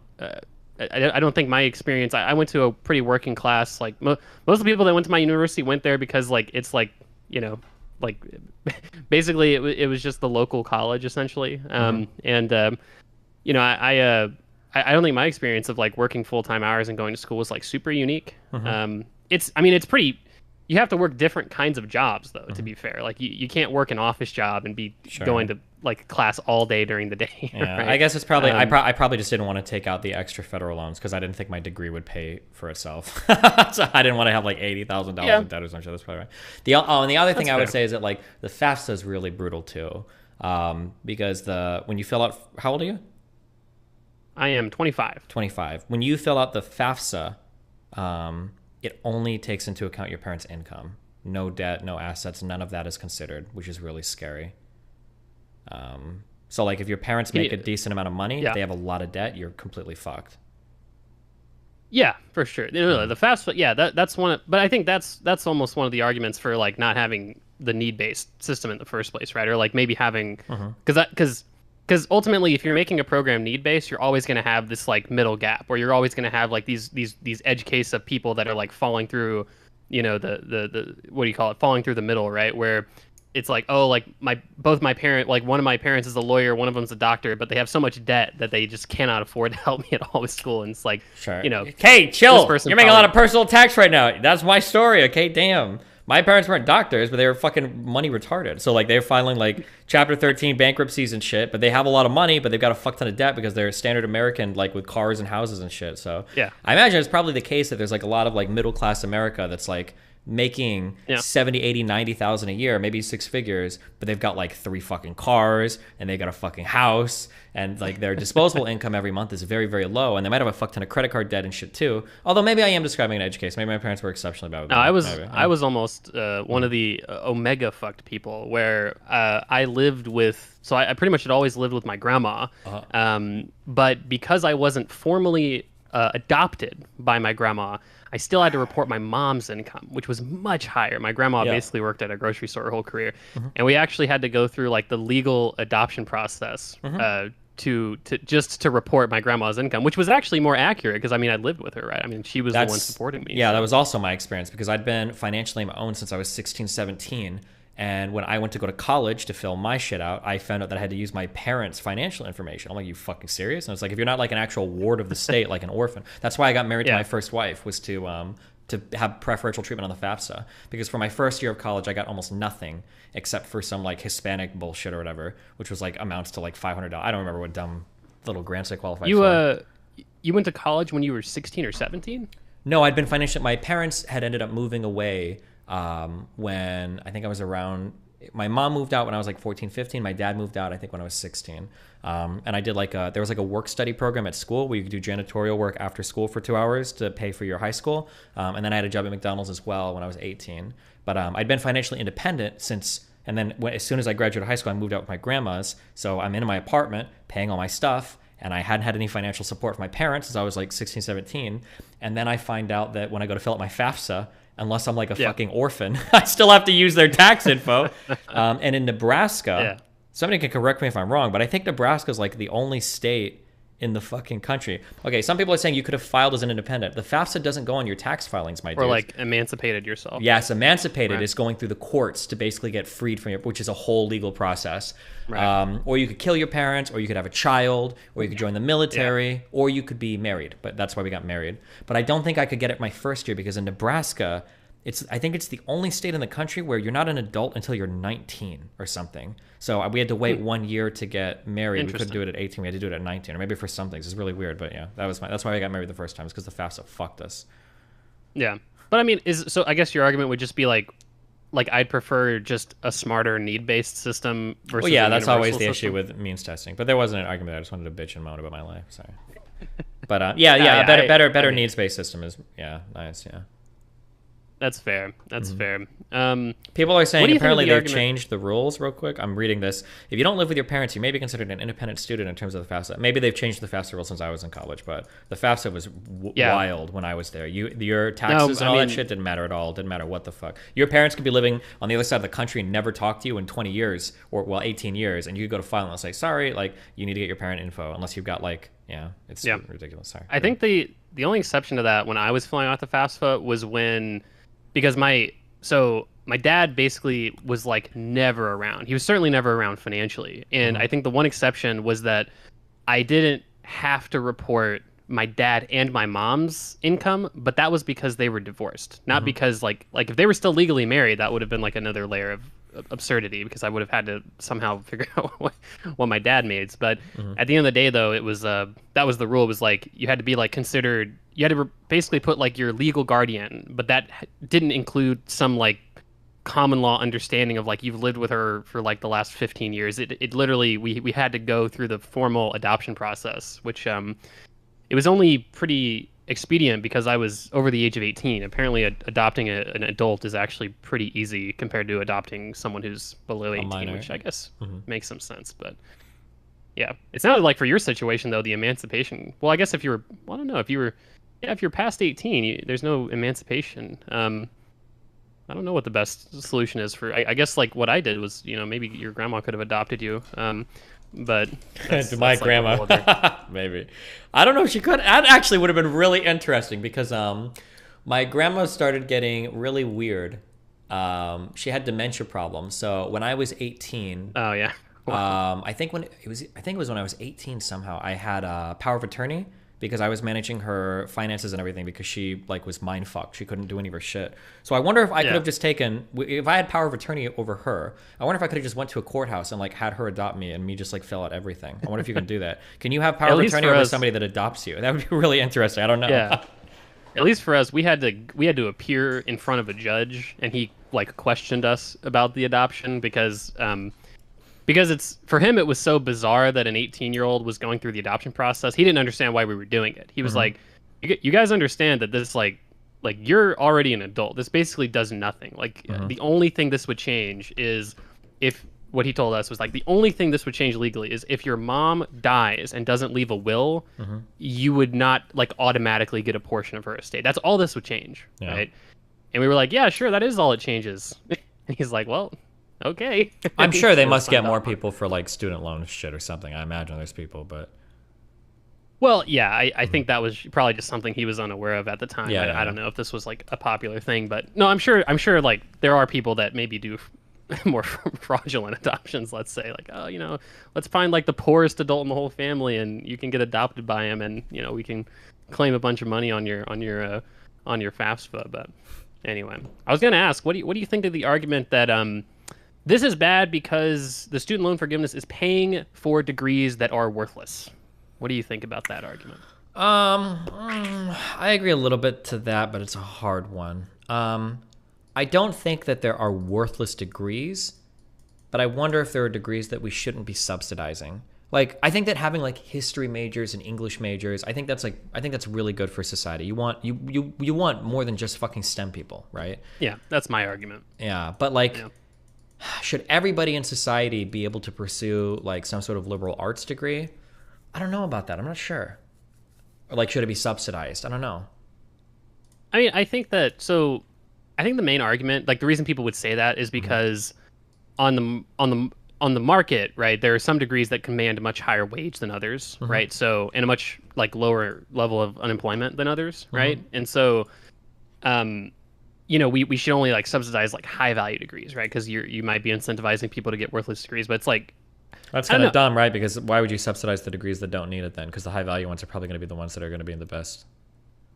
I don't think my experience. I went to a pretty working class. Like most of the people that went to my university went there because it's basically it was just the local college essentially. I don't think my experience of like working full-time hours and going to school was like super unique. It's pretty. You have to work different kinds of jobs though, to be fair. Like you can't work an office job and be going to like class all day during the day. Yeah, right? I guess it's probably I probably just didn't want to take out the extra federal loans because I didn't think my degree would pay for itself. So I didn't want to have like $80,000 in debt or something. That's probably right. And the other thing I would say is that like the FAFSA is really brutal too, because when you fill out, how old are you? I am 25. 25. When you fill out the FAFSA, it only takes into account your parents' income. No debt, no assets, none of that is considered, which is really scary. So like if your parents make a decent amount of money, if they have a lot of debt, you're completely fucked. Yeah, for sure. The FAFSA, that's one. But I think that's almost one of the arguments for like not having the need-based system in the first place, right? Or like maybe having because ultimately, if you're making a program need-based, you're always going to have this like middle gap, where you're always going to have like these edge case of people that are like falling through, the what do you call it? Falling through the middle, right? Where it's like, oh, like both my parent, like one of my parents is a lawyer, one of them's a doctor, but they have so much debt that they just cannot afford to help me at all with school. And it's like, Okay, chill. You're making a lot of personal attacks right now. That's my story. Okay, damn. My parents weren't doctors, but they were fucking money retarded. So like they're filing like Chapter 13 bankruptcies and shit, but they have a lot of money, but they've got a fuck ton of debt because they're standard American, like with cars and houses and shit. So yeah, I imagine it's probably the case that there's like a lot of like middle class America that's like making 70, 80, 90,000 a year, maybe 6 figures, but they've got like 3 fucking cars and they got a fucking house, and like their disposable income every month is very, very low, and they might have a fuck ton of credit card debt and shit too. Although maybe I am describing an edge case. Maybe my parents were exceptionally bad with No, that. I was almost one of the omega fucked people where I lived with, so I pretty much had always lived with my grandma, but because I wasn't formally adopted by my grandma, I still had to report my mom's income, which was much higher. My grandma basically worked at a grocery store her whole career, and we actually had to go through like the legal adoption process to report my grandma's income, which was actually more accurate because I mean I lived with her, right? I mean she was the one supporting me. Yeah, so. That was also my experience because I'd been financially on my own since I was 16, 17. And when I went to go to college to fill my shit out, I found out that I had to use my parents' financial information. I'm like, you fucking serious? And it's like, if you're not like an actual ward of the state, like an orphan. That's why I got married to my first wife, was to have preferential treatment on the FAFSA. Because for my first year of college, I got almost nothing except for some like Hispanic bullshit or whatever, which was like amounts to like $500. I don't remember what dumb little grants I qualified for. You went to college when you were 16 or 17? No, I'd been financially. My parents had ended up moving away when I think I was around, my mom moved out when I was like 14, 15. My dad moved out, I think, when I was 16. And I did there was like a work study program at school where you could do janitorial work after school for 2 hours to pay for your high school. And then I had a job at McDonald's as well when I was 18. But I'd been financially independent since, and then as soon as I graduated high school, I moved out with my grandma's. So I'm in my apartment paying all my stuff. And I hadn't had any financial support from my parents since I was like 16, 17. And then I find out that when I go to fill out my FAFSA, unless I'm like a fucking orphan, I still have to use their tax info. And in Nebraska, somebody can correct me if I'm wrong, but I think Nebraska is like the only state in the fucking country. Okay, some people are saying you could have filed as an independent. The FAFSA doesn't go on your tax filings, my dude. Or like emancipated yourself. Yes, emancipated is going through the courts to basically get freed from your, which is a whole legal process. Right. Or you could kill your parents, or you could have a child, or you could join the military, or you could be married. But that's why we got married. But I don't think I could get it my first year because in Nebraska, I think it's the only state in the country where you're not an adult until you're 19 or something. So we had to wait 1 year to get married. We couldn't do it at 18. We had to do it at 19, or maybe for some things. It's really weird, but yeah, that's why I got married the first time. Is because the FAFSA fucked us. Yeah, but I mean, so I guess your argument would just be like I'd prefer just a smarter need-based system versus. Well, yeah, that's always the system. issue with means testing. But there wasn't an argument. I just wanted to bitch and moan about my life. Sorry. But a better needs-based system is nice. Yeah. That's fair. That's fair. People are saying apparently they've changed the rules real quick. I'm reading this. If you don't live with your parents, you may be considered an independent student in terms of the FAFSA. Maybe they've changed the FAFSA rules since I was in college, but the FAFSA was wild when I was there. Your taxes and all that shit didn't matter at all. Didn't matter what the fuck. Your parents could be living on the other side of the country and never talk to you in 20 years or 18 years, and you could go to file and say, sorry, like you need to get your parent info unless you've got it's ridiculous. Sorry. I think the only exception to that when I was filling out the FAFSA was because my dad basically was like never around. He was certainly never around financially. And I think the one exception was that I didn't have to report my dad and my mom's income, but that was because they were divorced. Not because like if they were still legally married, that would have been like another layer of absurdity because I would have had to somehow figure out what my dad made. But at the end of the day, though, it was that was the rule. Was like you had to be like considered. You had to basically put like your legal guardian, but that didn't include some like common law understanding of like you've lived with her for like the last 15 years. It literally we had to go through the formal adoption process, which it was only pretty expedient because I was over the age of 18. Apparently adopting an adult is actually pretty easy compared to adopting someone who's below 18, which I guess makes some sense. But yeah, it sounded like for your situation though, the emancipation, well, I guess if you're past 18, there's no emancipation. I don't know what the best solution is for, I guess like what I did was, maybe your grandma could have adopted you. But my grandma, maybe. I don't know if she could. That actually would have been really interesting because my grandma started getting really weird. She had dementia problems. So when I was 18, wow. I think it was when I was 18 somehow I had a power of attorney because I was managing her finances and everything because she like was mind fucked. She couldn't do any of her shit. So I wonder if I could have just taken, if I had power of attorney over her, I wonder if I could have just went to a courthouse and like had her adopt me and me just like fill out everything. I wonder if you can do that. Can you have power of attorney over somebody that adopts you? That would be really interesting. I don't know. Yeah. At least for us, we had to appear in front of a judge, and he like questioned us about the adoption because it's for him it was so bizarre that an 18-year-old was going through the adoption process. He didn't understand why we were doing it. He was like, "You guys understand that this like you're already an adult. This basically does nothing. Like the only thing this would change is if." What he told us was like the only thing this would change legally is if your mom dies and doesn't leave a will, you would not like automatically get a portion of her estate. That's all this would change, right? And we were like, yeah, sure, that is all it changes. And he's like, well, okay. I'm sure they must get more people for like student loan shit or something. I imagine there's people, but well, yeah, I think that was probably just something he was unaware of at the time. I don't know if this was like a popular thing, but no, I'm sure like there are people that maybe do more fraudulent adoptions, let's say, like, oh, you know, let's find like the poorest adult in the whole family and you can get adopted by him and, you know, we can claim a bunch of money on your FAFSA. But anyway, I was going to ask, what do you think of the argument that this is bad because the student loan forgiveness is paying for degrees that are worthless? What do you think about that argument? I agree a little bit to that, but it's a hard one. I don't think that there are worthless degrees, but I wonder if there are degrees that we shouldn't be subsidizing. Like, I think that having like history majors and English majors, I think that's really good for society. You want more than just fucking STEM people, right? Yeah, that's my argument. Yeah, but like, should everybody in society be able to pursue like some sort of liberal arts degree? I don't know about that. I'm not sure. Or like, should it be subsidized? I don't know. I mean, I think the main argument, like the reason people would say that is because on the market, right, there are some degrees that command a much higher wage than others, right? So, and a much like lower level of unemployment than others, right? And so, you know, we should only like subsidize like high value degrees, right? Because you might be incentivizing people to get worthless degrees, but it's like that's kind of dumb, right? Because why would you subsidize the degrees that don't need it then? Because the high value ones are probably going to be the ones that are going to be in the best.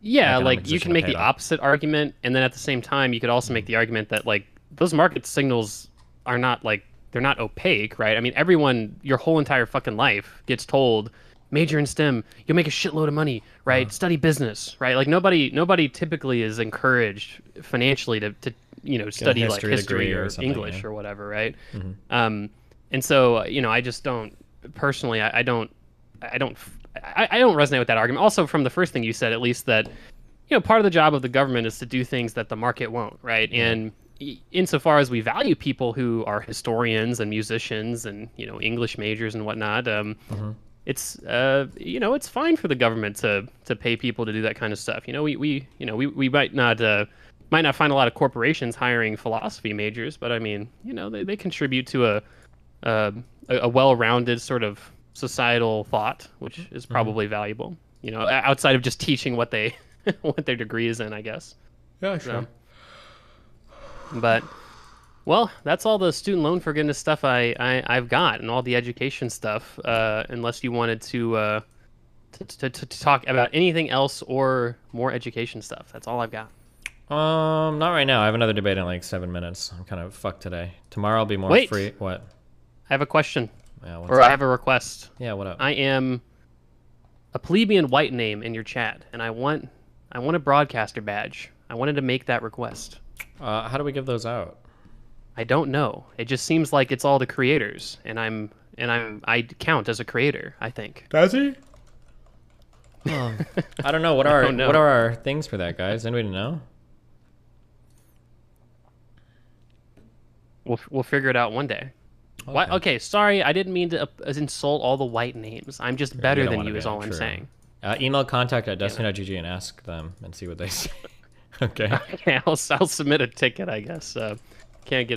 Yeah, like you can make the opposite argument, and then at the same time, you could also make the argument that like those market signals are not like they're not opaque, right? I mean, everyone, your whole entire fucking life gets told, major in STEM, you'll make a shitload of money, right? Study business, right? Like nobody typically is encouraged financially to you know study like history or English or whatever, right? And so you know, I just don't personally, I don't resonate with that argument. Also, from the first thing you said, at least that, you know, part of the job of the government is to do things that the market won't, right? And insofar as we value people who are historians and musicians and, you know, English majors and whatnot, it's you know, it's fine for the government to pay people to do that kind of stuff. You know, we might not find a lot of corporations hiring philosophy majors, but I mean, you know, they contribute to a well-rounded sort of societal thought, which is probably valuable, you know, outside of just teaching what they what their degree is in, I guess. Yeah, sure. But well, that's all the student loan forgiveness stuff I've got, and all the education stuff. Unless you wanted to talk about anything else or more education stuff, that's all I've got. Not right now. I have another debate in like 7 minutes. I'm kind of fucked today. Tomorrow I'll be more free. What? I have a question. Yeah, or I have a request. Yeah, what up? I am a plebeian white name in your chat, and I want a broadcaster badge. I wanted to make that request. How do we give those out? I don't know. It just seems like it's all the creators, and I count as a creator, I think. Does he? I don't know. What are our things for that, guys? Anybody know? We'll figure it out one day. Okay. What? Okay, sorry, I didn't mean to insult all the white names. I'm just better than you, is all I'm saying. Email contact@destiny.gg and ask them and see what they say. Okay. Okay, I'll submit a ticket, I guess. Can't do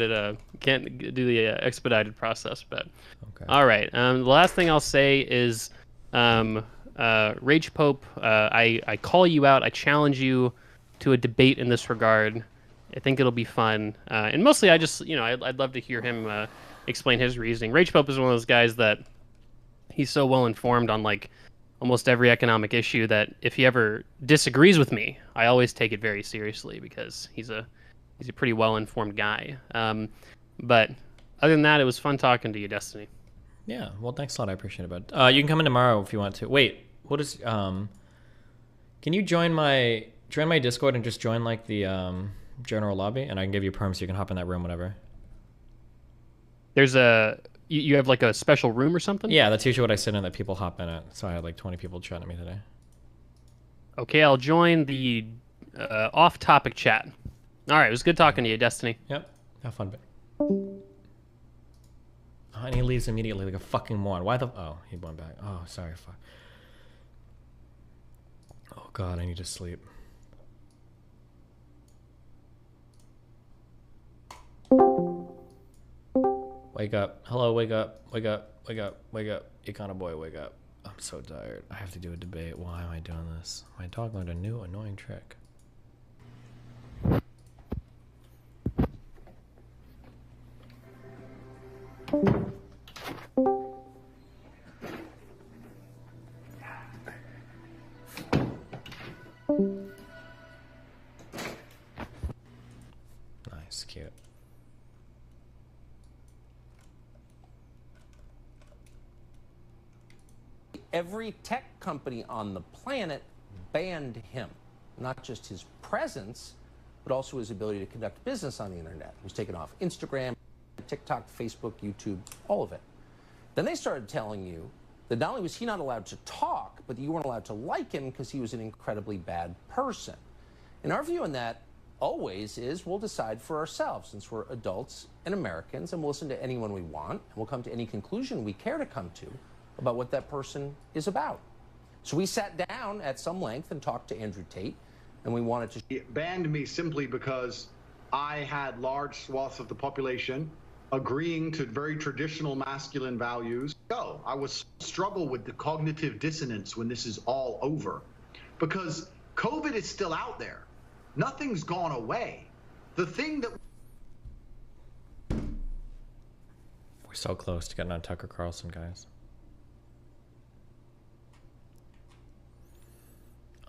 the expedited process, but okay. All right. The last thing I'll say is, Rage Pope, I call you out. I challenge you to a debate in this regard. I think it'll be fun, and mostly I just, you know, I'd love to hear him explain his reasoning. Rage Pope is one of those guys that he's so well informed on like almost every economic issue that if he ever disagrees with me, I always take it very seriously because he's a pretty well-informed guy. But other than that, it was fun talking to you, Destiny. Yeah, well, thanks a lot. I appreciate it, bud. You can come in tomorrow if you want to. Wait, what is... Can you join my Discord and just join, like, the general lobby? And I can give you perms so you can hop in that room whenever. There's a... You have, like, a special room or something? Yeah, that's usually what I sit in that people hop in it. So I had, like, 20 people chatting to me today. Okay, I'll join the off-topic chat. All right, it was good talking to you, Destiny. Yep, have fun, babe. Oh, and he leaves immediately like a fucking moron. Why the... Oh, he went back. Oh, sorry, fuck. Oh, God, I need to sleep. Wake up. Hello, wake up. Wake up. Wake up. Wake up. Econo boy, wake up. I'm so tired. I have to do a debate. Why am I doing this? My dog learned a new annoying trick. Nice, cute. Every tech company on the planet banned him. Not just his presence, but also his ability to conduct business on the internet. He was taken off Instagram, TikTok, Facebook, YouTube, all of it. Then they started telling you that not only was he not allowed to talk, but that you weren't allowed to like him because he was an incredibly bad person. And our view on that always is we'll decide for ourselves, since we're adults and Americans, and we'll listen to anyone we want, and we'll come to any conclusion we care to come to about what that person is about. So we sat down at some length and talked to Andrew Tate, and we wanted to... He banned me simply because I had large swaths of the population agreeing to very traditional masculine values. No, I was struggle with the cognitive dissonance when this is all over, because COVID is still out there. Nothing's gone away. The thing that... We're so close to getting on Tucker Carlson, guys.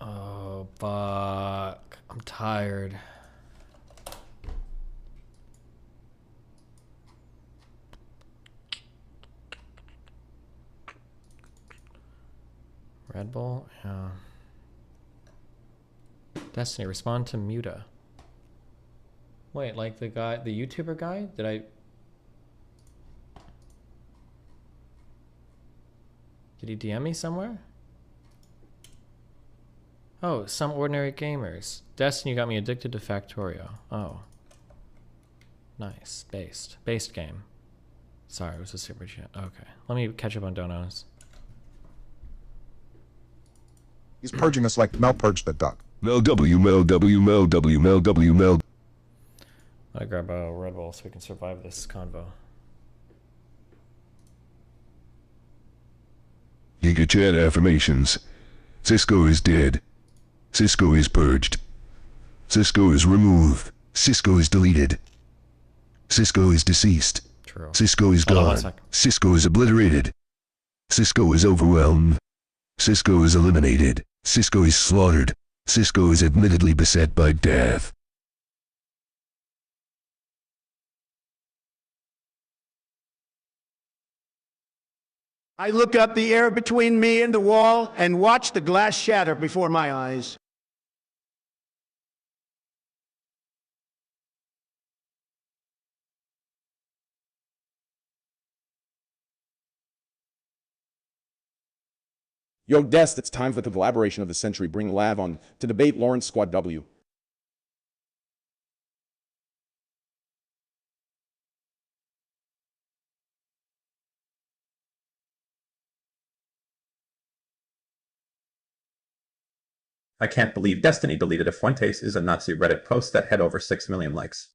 Oh, fuck. I'm tired. Red Bull? Yeah. Destiny, respond to Muta. Wait, like the guy, the YouTuber guy? Did he DM me somewhere? Oh, some ordinary gamers. Destiny got me addicted to Factorio. Oh. Nice. Based game. Sorry, it was a super chat. Okay. Let me catch up on donos. He's purging us like Mel purged the duck. Mel W, Mel W, Mel W, Mel W, Mel. I'm gonna grab a Red Bull so we can survive this convo. Giga chat affirmations. Cisco is dead. Cisco is purged. Cisco is removed. Cisco is deleted. Cisco is deceased. True. Cisco is Hold on one gone. sec. Cisco is obliterated. Cisco is overwhelmed. Cisco is eliminated. Cisco is slaughtered. Cisco is admittedly beset by death. I look up the air between me and the wall and watch the glass shatter before my eyes. Yo, Des, it's time for the collaboration of the century. Bring Lav on to debate Lawrence Squad W. I can't believe Destiny deleted a Fuentes is a Nazi Reddit post that had over 6 million likes.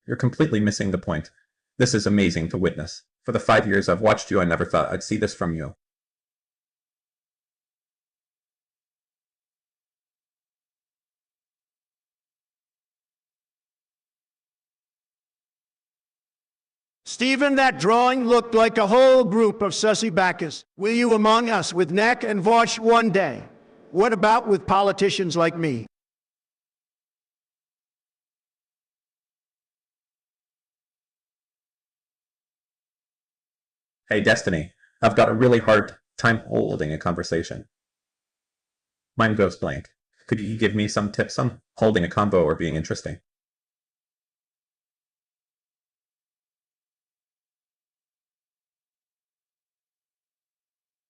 You're completely missing the point. This is amazing to witness. For the 5 years I've watched you, I never thought I'd see this from you. Stephen, that drawing looked like a whole group of sussy backers. Will you among us with Neck and Vosh one day? What about with politicians like me? Hey, Destiny, I've got a really hard time holding a conversation. Mine goes blank. Could you give me some tips on holding a convo or being interesting?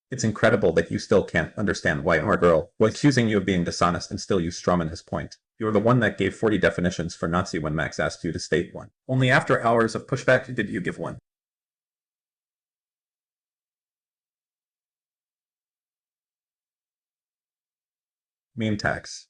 It's incredible that you still can't understand why our girl was accusing you of being dishonest and still you strawman his point. You're the one that gave 40 definitions for Nazi when Max asked you to state one. Only after hours of pushback did you give one. Meme tax.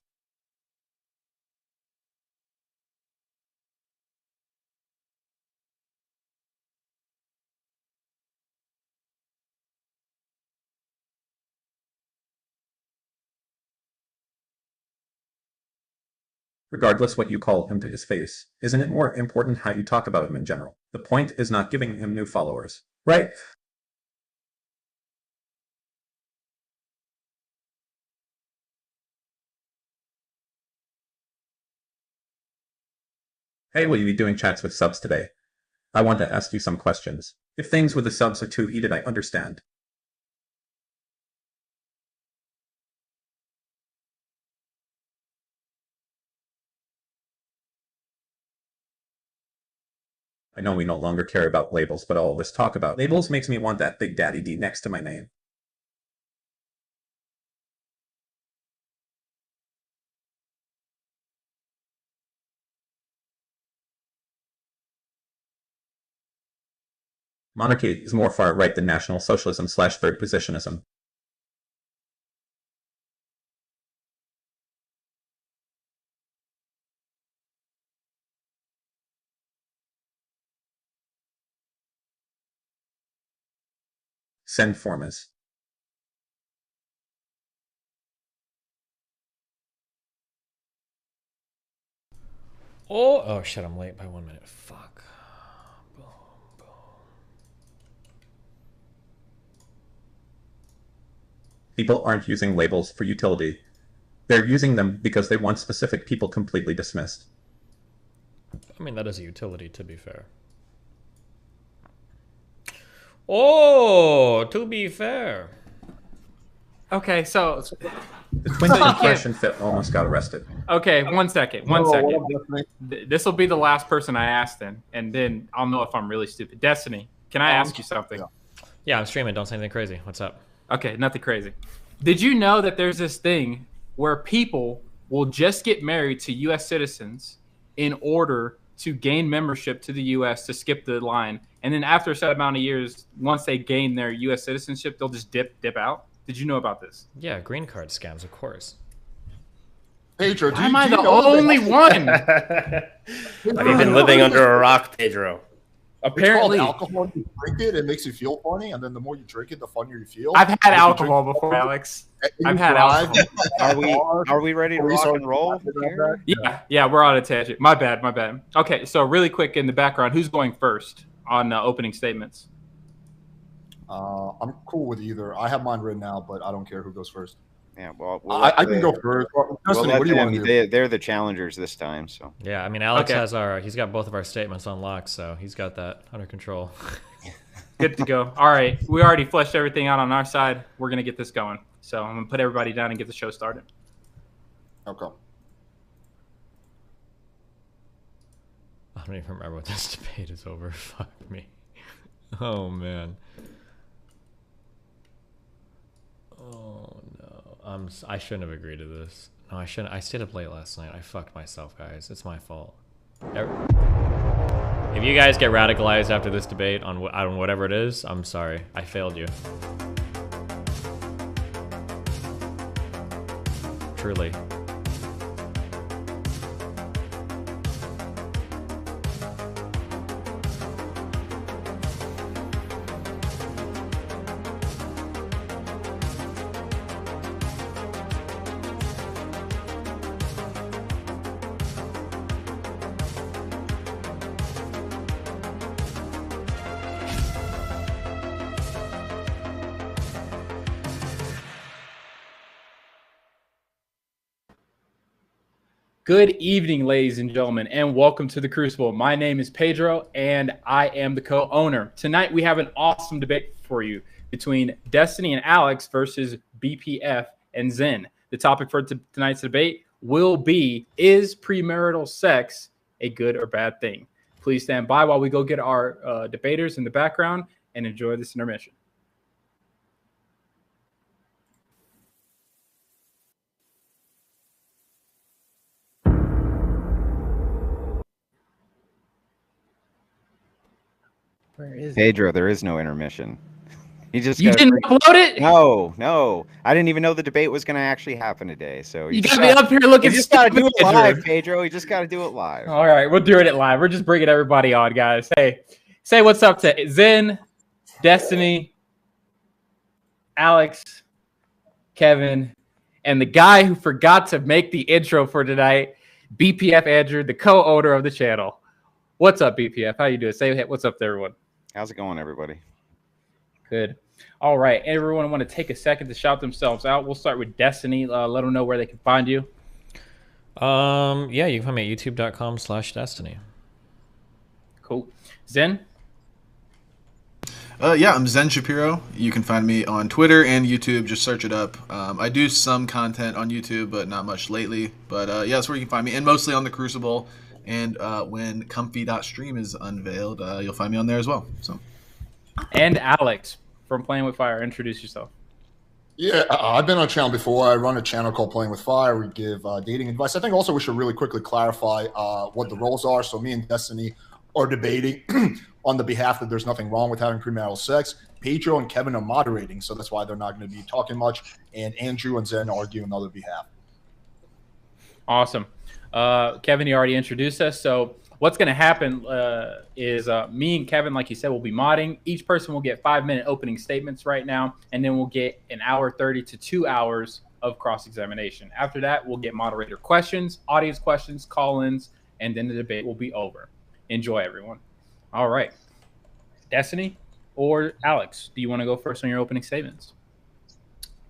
Regardless what you call him to his face, isn't it more important how you talk about him in general? The point is not giving him new followers, right? Hey, will you be doing chats with subs today? I want to ask you some questions. If things with the subs are too heated, I understand. I know we no longer care about labels, but all this talk about labels makes me want that Big Daddy D next to my name. Monarchy is more far right than National Socialism / third positionism. Send formas. Oh shit, I'm late by 1 minute. Fuck. Boom, boom. People aren't using labels for utility. They're using them because they want specific people completely dismissed. I mean, that is a utility, to be fair. Oh, to be fair. Okay, so the twins from Fresh and Fit almost got arrested. Okay, one second. This will be the last person I ask then, and then I'll know if I'm really stupid. Destiny, can I ask you something? Yeah, I'm streaming. Don't say anything crazy. What's up? Okay, nothing crazy. Did you know that there's this thing where people will just get married to U.S. citizens in order to gain membership to the U.S. to skip the line, and then after a set amount of years, once they gain their U.S. citizenship, they'll just dip out? Did you know about this? Yeah, green card scams, of course. Pedro, am I the only one? Have you been living under a rock, Pedro? Apparently, it's called alcohol. You drink it, it makes you feel funny, and then the more you drink it, the funnier you feel. I've had alcohol before, Alex. I've had alcohol. Are we ready to rock and roll here? Yeah, we're on a tangent. My bad. Okay, so really quick in the background, who's going first on opening statements? I'm cool with either. I have mine written out, but I don't care who goes first. Yeah, well, I can go first. Destiny, what do you want to do? They're the challengers this time, so. Yeah, I mean, Alex has he's got both of our statements on lock, so he's got that under control. Good to go. All right, we already fleshed everything out on our side. We're gonna get this going. So I'm gonna put everybody down and get the show started. Okay. I don't even remember what this debate is over. Fuck me. Oh man. Oh no, I shouldn't have agreed to this. No, I shouldn't. I stayed up late last night. I fucked myself, guys. It's my fault. If you guys get radicalized after this debate on whatever it is, I'm sorry. I failed you. Truly. Good evening, ladies and gentlemen, and welcome to the Crucible. My name is Pedro, and I am the co-owner. Tonight, we have an awesome debate for you between Destiny and Alex versus BPF and Zen. The topic for tonight's debate will be, is premarital sex a good or bad thing? Please stand by while we go get our debaters in the background and enjoy this intermission. Where is Pedro, there is no intermission. You didn't upload it? No. I didn't even know the debate was going to actually happen today. So you gotta be up here looking. You just got to do it live, Pedro. You just got to do it live. All right, we're doing it live. We're just bringing everybody on, guys. Hey, say what's up to Zen, Destiny, Alex, Kevin, and the guy who forgot to make the intro for tonight, BPF Andrew, the co-owner of the channel. What's up, BPF? How you doing? Say what's up to everyone. How's it going, everybody? Good. All right. Everyone want to take a second to shout themselves out. We'll start with Destiny. Let them know where they can find you. Yeah, you can find me at youtube.com/Destiny. Cool. Zen? Yeah, I'm Zen Shapiro. You can find me on Twitter and YouTube. Just search it up. I do some content on YouTube, but not much lately. But yeah, that's where you can find me. And mostly on the Crucible. And when comfy.stream is unveiled, you'll find me on there as well. So. And Alex from Playing with Fire. Introduce yourself. Yeah, I've been on a channel before. I run a channel called Playing with Fire. We give dating advice. I think also we should really quickly clarify what the roles are. So me and Destiny are debating on the behalf that there's nothing wrong with having premarital sex. Pedro and Kevin are moderating, so that's why they're not going to be talking much. And Andrew and Zen argue on the other behalf. Awesome. Kevin, you already introduced us. So what's going to happen is me and Kevin, like you said, will be modding. Each person will get 5-minute opening statements right now, and then we'll get an hour 30 to 2 hours of cross-examination. After that, we'll get moderator questions, audience questions, call-ins, and then the debate will be over. Enjoy, everyone. All right. Destiny or Alex, do you want to go first on your opening statements?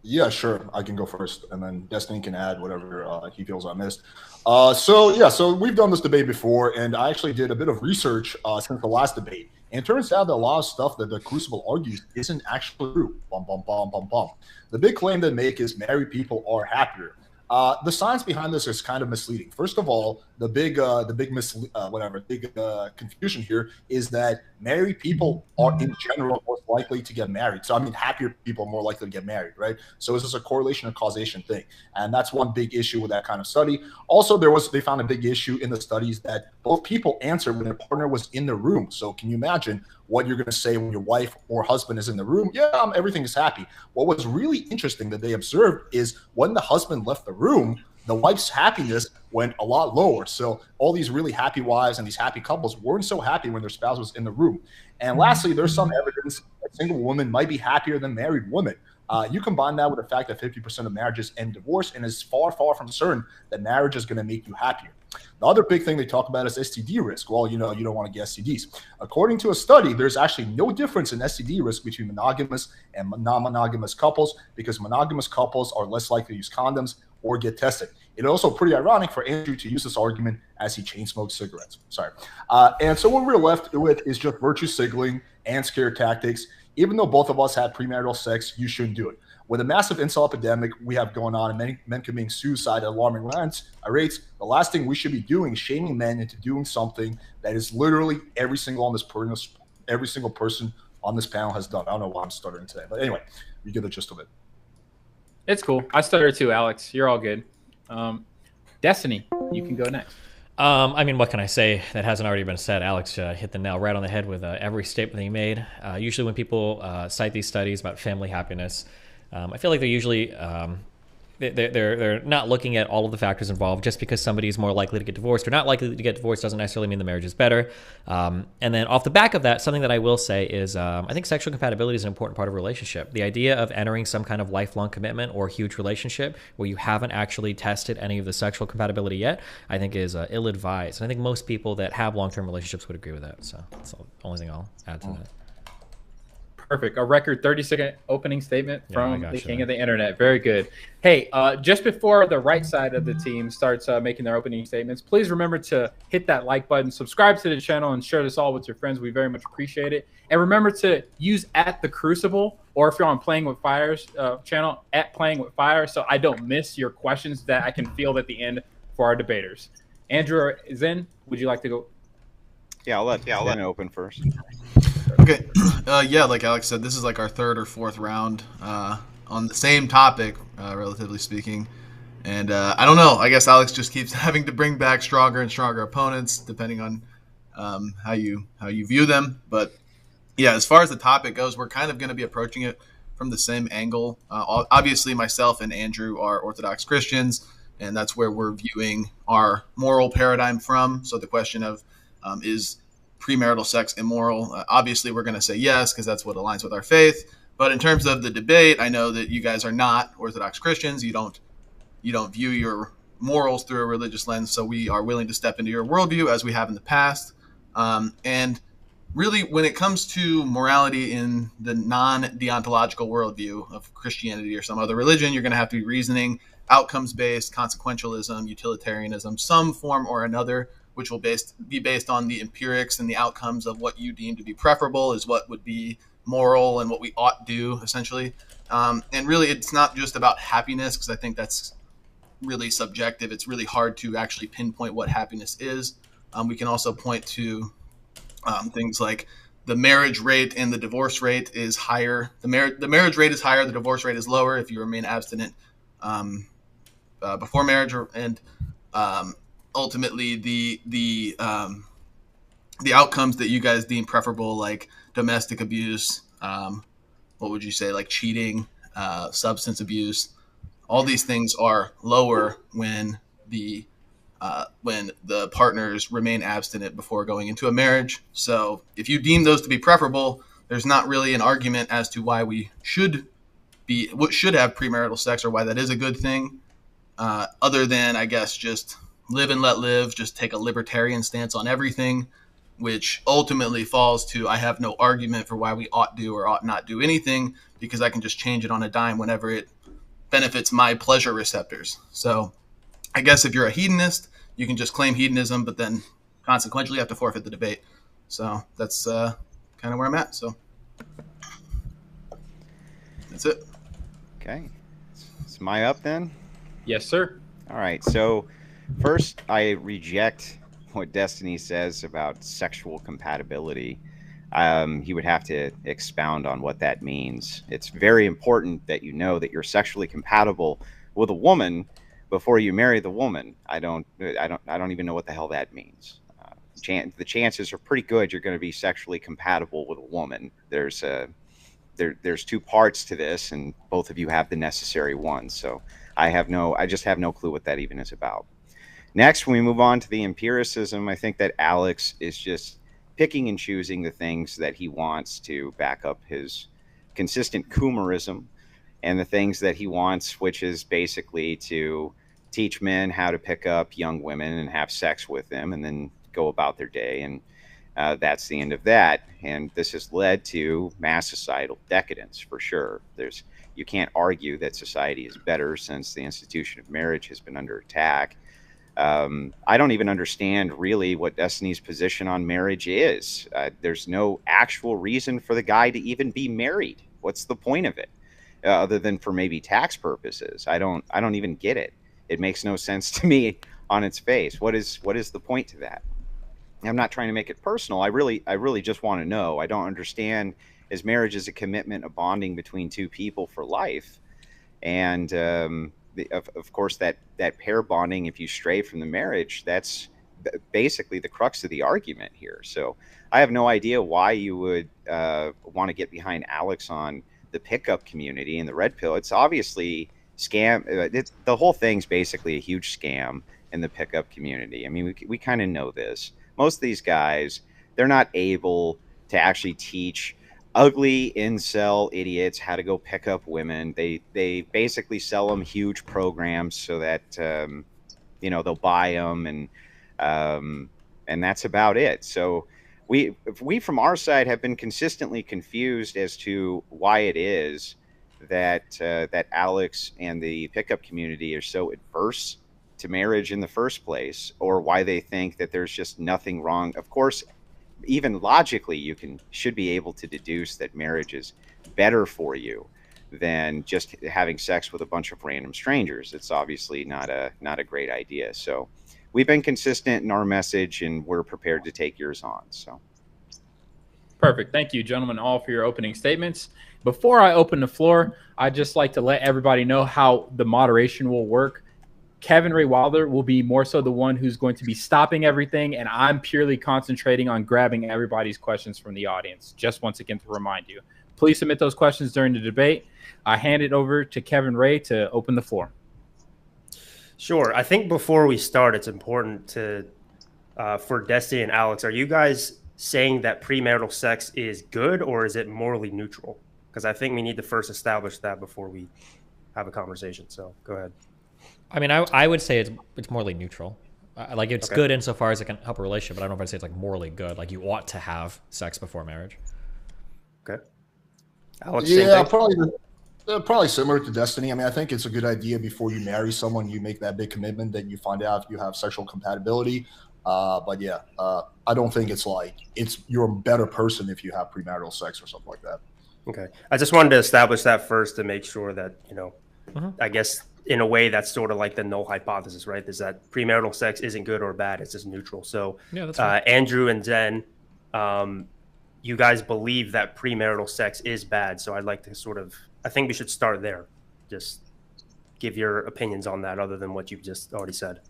Yeah, sure. I can go first, and then Destiny can add whatever he feels I missed. So we've done this debate before, and I actually did a bit of research since the last debate. And it turns out that a lot of stuff that the Crucible argues isn't actually true. The big claim they make is married people are happier. The science behind this is kind of misleading. First of all, the big confusion here is that married people are in general more likely to get married. So I mean, happier people are more likely to get married, right? So is this a correlation or causation thing? And that's one big issue with that kind of study. Also, they found a big issue in the studies that both people answered when their partner was in the room. So can you imagine what you're going to say when your wife or husband is in the room? Yeah, everything is happy. What was really interesting that they observed is when the husband left the room, the wife's happiness went a lot lower. So all these really happy wives and these happy couples weren't so happy when their spouse was in the room. And lastly, there's some evidence that single women might be happier than married women. You combine that with the fact that 50% of marriages end divorce, and is far, far from certain that marriage is going to make you happier. The other big thing they talk about is STD risk. Well, you don't want to get STDs. According to a study, there's actually no difference in STD risk between monogamous and non-monogamous couples, because monogamous couples are less likely to use condoms or get tested. It's also pretty ironic for Andrew to use this argument as he chain smokes cigarettes. Sorry. And so what we're left with is just virtue signaling and scare tactics. Even though both of us had premarital sex, you shouldn't do it. With a massive incel epidemic we have going on and many men committing suicide at alarming rates, the last thing we should be doing is shaming men into doing something that is literally every single person on this panel has done. I don't know why I'm stuttering today, but anyway, you get the gist of it. It's cool. I stutter too, Alex. You're all good. Destiny, you can go next. I mean, what can I say that hasn't already been said? Alex hit the nail right on the head with every statement that he made. Usually when people cite these studies about family happiness, I feel like they're usually they're not looking at all of the factors involved. Just because somebody is more likely to get divorced or not likely to get divorced doesn't necessarily mean the marriage is better. And then off the back of that, something that I will say is I think sexual compatibility is an important part of a relationship. The idea of entering some kind of lifelong commitment or huge relationship where you haven't actually tested any of the sexual compatibility yet, I think is ill-advised. And I think most people that have long-term relationships would agree with that. So that's the only thing I'll add to that. Perfect. A record 30-second opening statement Yeah, I from got the you king there. of the internet. Very good. Hey, just before the right side of the team starts making their opening statements, please remember to hit that like button, subscribe to the channel, and share this all with your friends. We very much appreciate it. And remember to use @TheCrucible, or if you're on Playing with Fire's channel, @PlayingWithFire, so I don't miss your questions that I can field at the end for our debaters. Andrew or Zen, would you like to go? Yeah, I'll let Zen open first. Okay. Yeah, like Alex said, this is like our third or fourth round on the same topic, relatively speaking. And I don't know. I guess Alex just keeps having to bring back stronger and stronger opponents, depending on how you view them. But yeah, as far as the topic goes, we're kind of going to be approaching it from the same angle. Obviously, myself and Andrew are Orthodox Christians, and that's where we're viewing our moral paradigm from. So the question of is premarital sex immoral? Obviously, we're going to say yes, because that's what aligns with our faith. But in terms of the debate, I know that you guys are not Orthodox Christians. You don't view your morals through a religious lens, so we are willing to step into your worldview as we have in the past. And really, when it comes to morality in the non-deontological worldview of Christianity or some other religion, you're going to have to be reasoning, outcomes-based, consequentialism, utilitarianism, some form or another, which will be based on the empirics and the outcomes of what you deem to be preferable is what would be moral and what we ought do, essentially. And really, it's not just about happiness, because I think that's really subjective. It's really hard to actually pinpoint what happiness is. We can also point to things like the marriage rate and the divorce rate is higher. The marriage rate is higher. The divorce rate is lower if you remain abstinent before marriage, and ultimately the outcomes that you guys deem preferable, like domestic abuse, what would you say, like cheating, substance abuse, all these things are lower when the partners remain abstinent before going into a marriage. So if you deem those to be preferable, there's not really an argument as to why we should have premarital sex, or why that is a good thing, other than, I guess, just live and let live, just take a libertarian stance on everything, which ultimately falls to I have no argument for why we ought do or ought not do anything, because I can just change it on a dime whenever it benefits my pleasure receptors. So I guess if you're a hedonist, you can just claim hedonism, but then consequently have to forfeit the debate. So that's kind of where I'm at. So that's it. Okay. Is my up then? Yes, sir. All right. So first, I reject what Destiny says about sexual compatibility. He would have to expound on what that means. It's very important that you know that you're sexually compatible with a woman before you marry the woman. I don't even know what the hell that means. The chances are pretty good you're going to be sexually compatible with a woman. There's two parts to this, and both of you have the necessary ones. So I just have no clue what that even is about. Next, when we move on to the empiricism, I think that Alex is just picking and choosing the things that he wants to back up his consistent coomerism, and the things that he wants, which is basically to teach men how to pick up young women and have sex with them and then go about their day. And that's the end of that. And this has led to mass societal decadence, for sure. You can't argue that society is better since the institution of marriage has been under attack. I don't even understand really what Destiny's position on marriage is. There's no actual reason for the guy to even be married. What's the point of it? Other than for maybe tax purposes. I don't even get it. It makes no sense to me on its face. What is the point to that? I'm not trying to make it personal. I really just want to know. I don't understand, as marriage is a commitment, a bonding between two people for life. And of course, that pair bonding, if you stray from the marriage, that's basically the crux of the argument here. So I have no idea why you would want to get behind Alex on the pickup community and the red pill. It's obviously scam. The whole thing's basically a huge scam in the pickup community. I mean, we kind of know this. Most of these guys, they're not able to actually teach ugly incel idiots how to go pick up women. They basically sell them huge programs so that they'll buy them, and that's about it. So we from our side have been consistently confused as to why it is that that Alex and the pickup community are so adverse to marriage in the first place, or why they think that there's just nothing wrong. Of course, even logically, should be able to deduce that marriage is better for you than just having sex with a bunch of random strangers. It's obviously not a great idea. So we've been consistent in our message, and we're prepared to take yours on. So perfect. Thank you, gentlemen, all for your opening statements. Before I open the floor, I'd just like to let everybody know how the moderation will work. Kevin Ray Wilder will be more so the one who's going to be stopping everything, and I'm purely concentrating on grabbing everybody's questions from the audience. Just once again to remind you, please submit those questions during the debate. I hand it over to Kevin Ray to open the floor. Sure. I think before we start, it's important to, for Destiny and Alex, are you guys saying that premarital sex is good, or is it morally neutral? Because I think we need to first establish that before we have a conversation. So go ahead. I mean, I would say it's morally neutral. Like, it's good insofar as it can help a relationship, but I don't know if I'd say it's like morally good. Like, you ought to have sex before marriage. Okay. Alex, yeah, probably similar to Destiny. I mean, I think it's a good idea before you marry someone, you make that big commitment, that you find out if you have sexual compatibility. But yeah, I don't think it's like you're a better person if you have premarital sex or something like that. Okay. I just wanted to establish that first to make sure that, I guess in a way that's sort of like the null hypothesis, right? Is that premarital sex isn't good or bad. It's just neutral. So yeah, that's right. Andrew and Zen, you guys believe that premarital sex is bad. So I'd like to I think we should start there. Just give your opinions on that other than what you've just already said.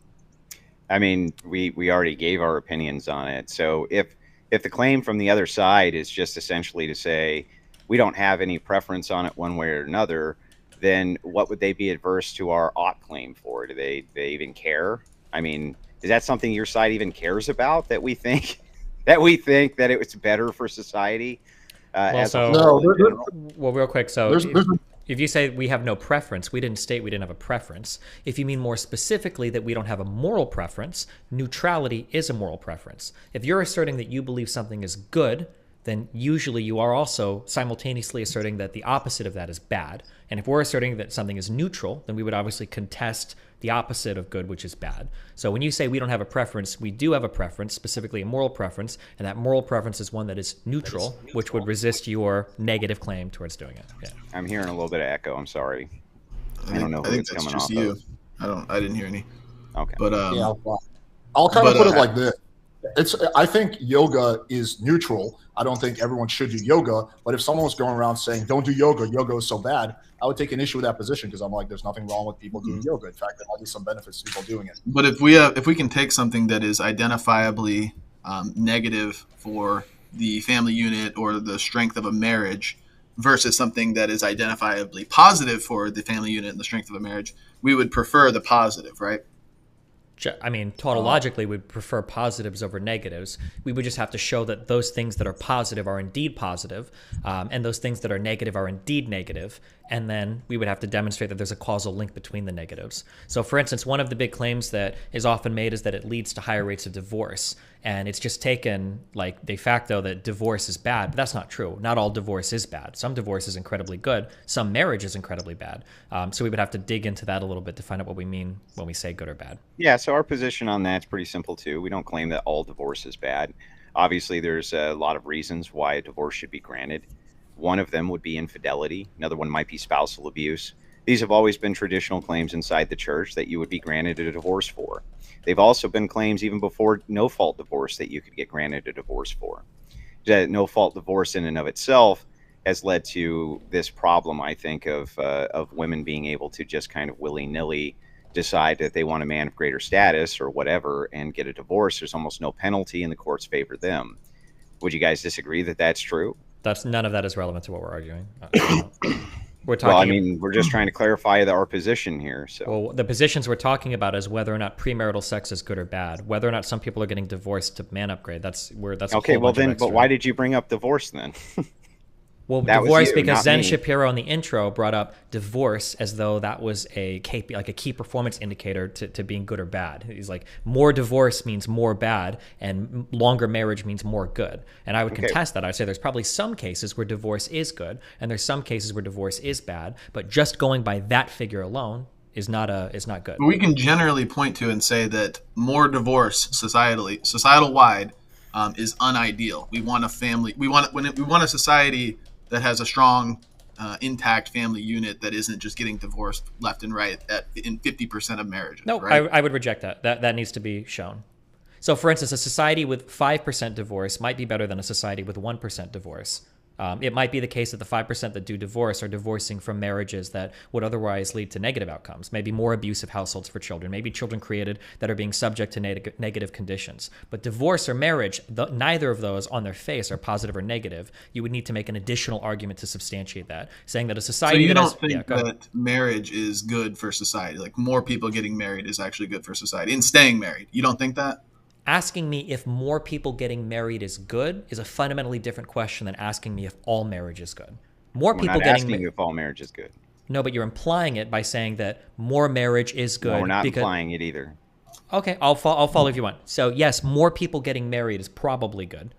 I mean, we already gave our opinions on it. So if the claim from the other side is just essentially to say we don't have any preference on it one way or another, then what would they be adverse to our ought claim for? Do they even care? I mean, is that something your side even cares about, that we think that it was better for society? Well, real quick. So if you say we have no preference, we didn't state we didn't have a preference. If you mean more specifically that we don't have a moral preference, neutrality is a moral preference. If you're asserting that you believe something is good, then usually you are also simultaneously asserting that the opposite of that is bad. And if we're asserting that something is neutral, then we would obviously contest the opposite of good, which is bad. So when you say we don't have a preference, we do have a preference, specifically a moral preference, and that moral preference is one that is neutral, which would resist your negative claim towards doing it. Yeah. I'm hearing a little bit of echo. I'm sorry. I don't know who it's coming off you. of. I didn't hear any. Okay. But yeah, I'll kind of put it like this. I think yoga is neutral. I don't think everyone should do yoga. But if someone was going around saying, don't do yoga, yoga is so bad, I would take an issue with that position, because I'm like, there's nothing wrong with people doing yoga. In fact, there might be some benefits to people doing it. But if we can take something that is identifiably negative for the family unit or the strength of a marriage versus something that is identifiably positive for the family unit and the strength of a marriage, we would prefer the positive, right? I mean, tautologically, we'd prefer positives over negatives. We would just have to show that those things that are positive are indeed positive, and those things that are negative are indeed negative. And then we would have to demonstrate that there's a causal link between the negatives. So, for instance, one of the big claims that is often made is that it leads to higher rates of divorce. And it's just taken like de facto that divorce is bad, but that's not true. Not all divorce is bad. Some divorce is incredibly good. Some marriage is incredibly bad. So we would have to dig into that a little bit to find out what we mean when we say good or bad. Yeah, so our position on that's pretty simple too. We don't claim that all divorce is bad. Obviously, there's a lot of reasons why a divorce should be granted. One of them would be infidelity. Another one might be spousal abuse. These have always been traditional claims inside the church that you would be granted a divorce for. They've also been claims even before no-fault divorce that you could get granted a divorce for. That no-fault divorce in and of itself has led to this problem, I think, of women being able to just kind of willy-nilly decide that they want a man of greater status or whatever and get a divorce. There's almost no penalty, and the courts favor them. Would you guys disagree that that's true? None of that is relevant to what we're arguing. We're just trying to clarify our position here. So, well, the positions we're talking about is whether or not premarital sex is good or bad. Whether or not some people are getting divorced to man upgrade. That's okay. Well, then, but why did you bring up divorce then? Well, That was divorce you, because not Zen me. Shapiro in the intro brought up divorce as though that was a key performance indicator to being good or bad. He's like, more divorce means more bad, and longer marriage means more good. And I would contest that. I'd say there's probably some cases where divorce is good, and there's some cases where divorce is bad. But just going by that figure alone is not good. We can generally point to and say that more divorce societal wide, is unideal. We want a family. We want a society that has a strong, intact family unit that isn't just getting divorced left and right in 50% of marriages. No, right? I would reject that. That needs to be shown. So, for instance, a society with 5% divorce might be better than a society with 1% divorce. It might be the case that the 5% that do divorce are divorcing from marriages that would otherwise lead to negative outcomes, maybe more abusive households for children, maybe children created that are being subject to negative conditions. But divorce or marriage, neither of those on their face are positive or negative. You would need to make an additional argument to substantiate that, saying that a society So you that don't has, think that marriage is good for society? Like more people getting married is actually good for society and staying married. You don't think that? Asking me if more people getting married is good is a fundamentally different question than asking me if all marriage is good. More We're people not getting asking you if all marriage is good. No, but you're implying it by saying that more marriage is good. No, we're not because... implying it either. Okay, I'll follow if you want. So yes, more people getting married is probably good.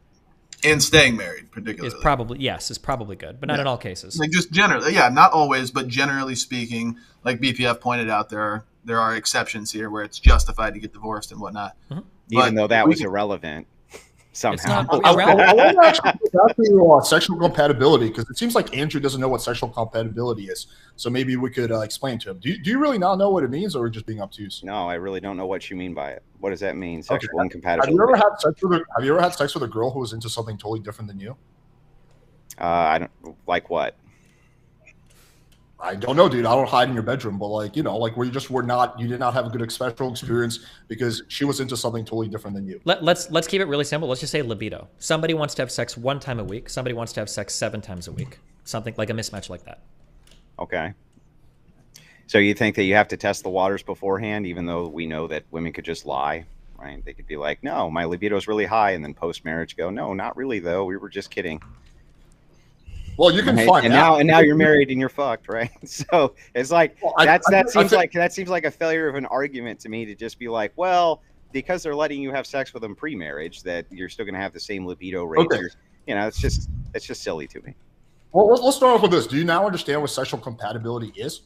And staying married, particularly. Is probably good, but not in all cases. Like just generally, not always, but generally speaking, like BPF pointed out, there are exceptions here where it's justified to get divorced and whatnot. Mm-hmm. Even though that was irrelevant somehow. I want to actually go back to sexual compatibility, because it seems like Andrew doesn't know what sexual compatibility is. So maybe we could explain to him. Do you really not know what it means, or are you just being obtuse? No, I really don't know what you mean by it. What does that mean? Sexual incompatibility. Have you ever had sex with a girl who was into something totally different than you? I don't like what. I don't know, dude. I don't hide in your bedroom, but like where you did not have a good sexual experience because she was into something totally different than you. Let's keep it really simple. Let's just say libido. Somebody wants to have sex 1 time a week. Somebody wants to have sex 7 times a week. Something like a mismatch like that. Okay. So you think that you have to test the waters beforehand, even though we know that women could just lie, right? They could be like, no, my libido is really high, and then post-marriage go, no, not really though. We were just kidding. Well, you can find out. And now you're married and you're fucked, right? So it's like that seems like a failure of an argument to me, to just be like, well, because they're letting you have sex with them pre-marriage, that you're still going to have the same libido rate. Okay. It's just silly to me. Well, let's start off with this. Do you now understand what sexual compatibility is?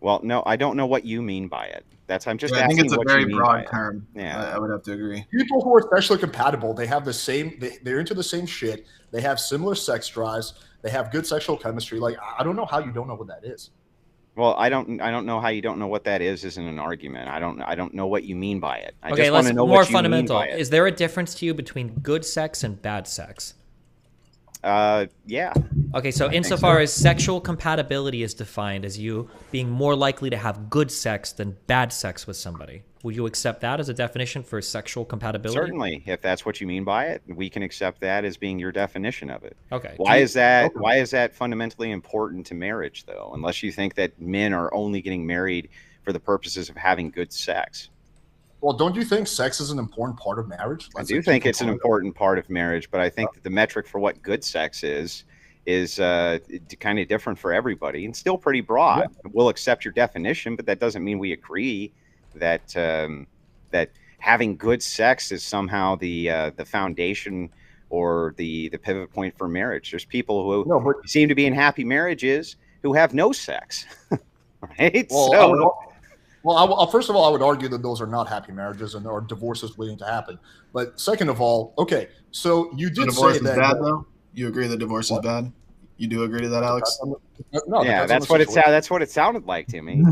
Well, no, I don't know what you mean by it. I'm just asking. I think it's a very broad term. term. Yeah, I would have to agree. People who are sexually compatible, they have the same. They're into the same shit. They have similar sex drives. They have good sexual chemistry. Like, I don't know how you don't know what that is. Well, I don't know how you don't know what that is. Isn't an argument. I don't know what you mean by it. I Okay, just want to know more what you fundamental. mean by it. Is there a difference to you between good sex and bad sex? Yeah. Okay, so insofar as sexual compatibility is defined as you being more likely to have good sex than bad sex with somebody, would you accept that as a definition for sexual compatibility? Certainly, if that's what you mean by it, we can accept that as being your definition of it. Okay. Why is that fundamentally important to marriage, though? Unless you think that men are only getting married for the purposes of having good sex. Well, don't you think sex is an important part of marriage? I do think it's an important part of marriage, but I think that the metric for what good sex is kind of different for everybody and still pretty broad. Yeah. We'll accept your definition, but that doesn't mean we agree that that having good sex is somehow the foundation or the pivot point for marriage. There's people who seem to be in happy marriages who have no sex, right? Well, first of all, I would argue that those are not happy marriages and there are divorces waiting to happen. But second of all, okay, so you did say that. Bad, though? You agree that divorce is bad? You do agree to that, Alex? No, yeah, that's what it sounded like to me.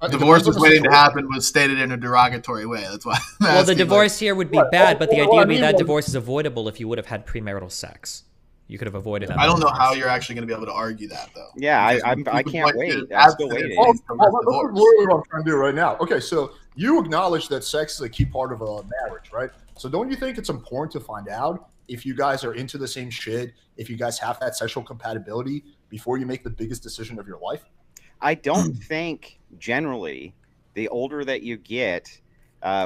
Divorce is waiting to happen was stated in a derogatory way. That's why. Well, the divorce here would be bad, but the idea would be that divorce is avoidable if you would have had premarital sex. You could have avoided that. I don't know how you're actually going to be able to argue that, though. Yeah, I can't wait. I'm still waiting. That's literally what I'm trying to do right now. Okay, so you acknowledge that sex is a key part of a marriage, right? So don't you think it's important to find out if you guys are into the same shit, if you guys have that sexual compatibility before you make the biggest decision of your life? I don't think generally the older that you get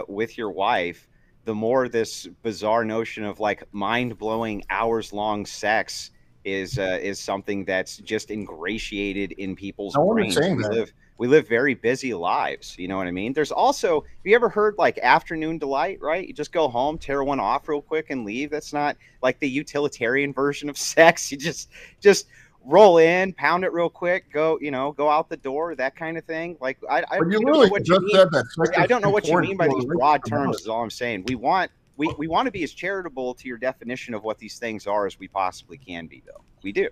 with your wife, the more this bizarre notion of like mind-blowing hours-long sex is something that's just ingratiated in people's No one is brains. saying that. We live very busy lives. You know what I mean? There's also, have you ever heard like afternoon delight, right? You just go home, tear one off real quick and leave. That's not like the utilitarian version of sex. You just roll in, pound it real quick, go out the door, that kind of thing. Like I don't know what you mean. I don't know what you mean by these broad terms is all I'm saying. We want to be as charitable to your definition of what these things are as we possibly can be, though. We do.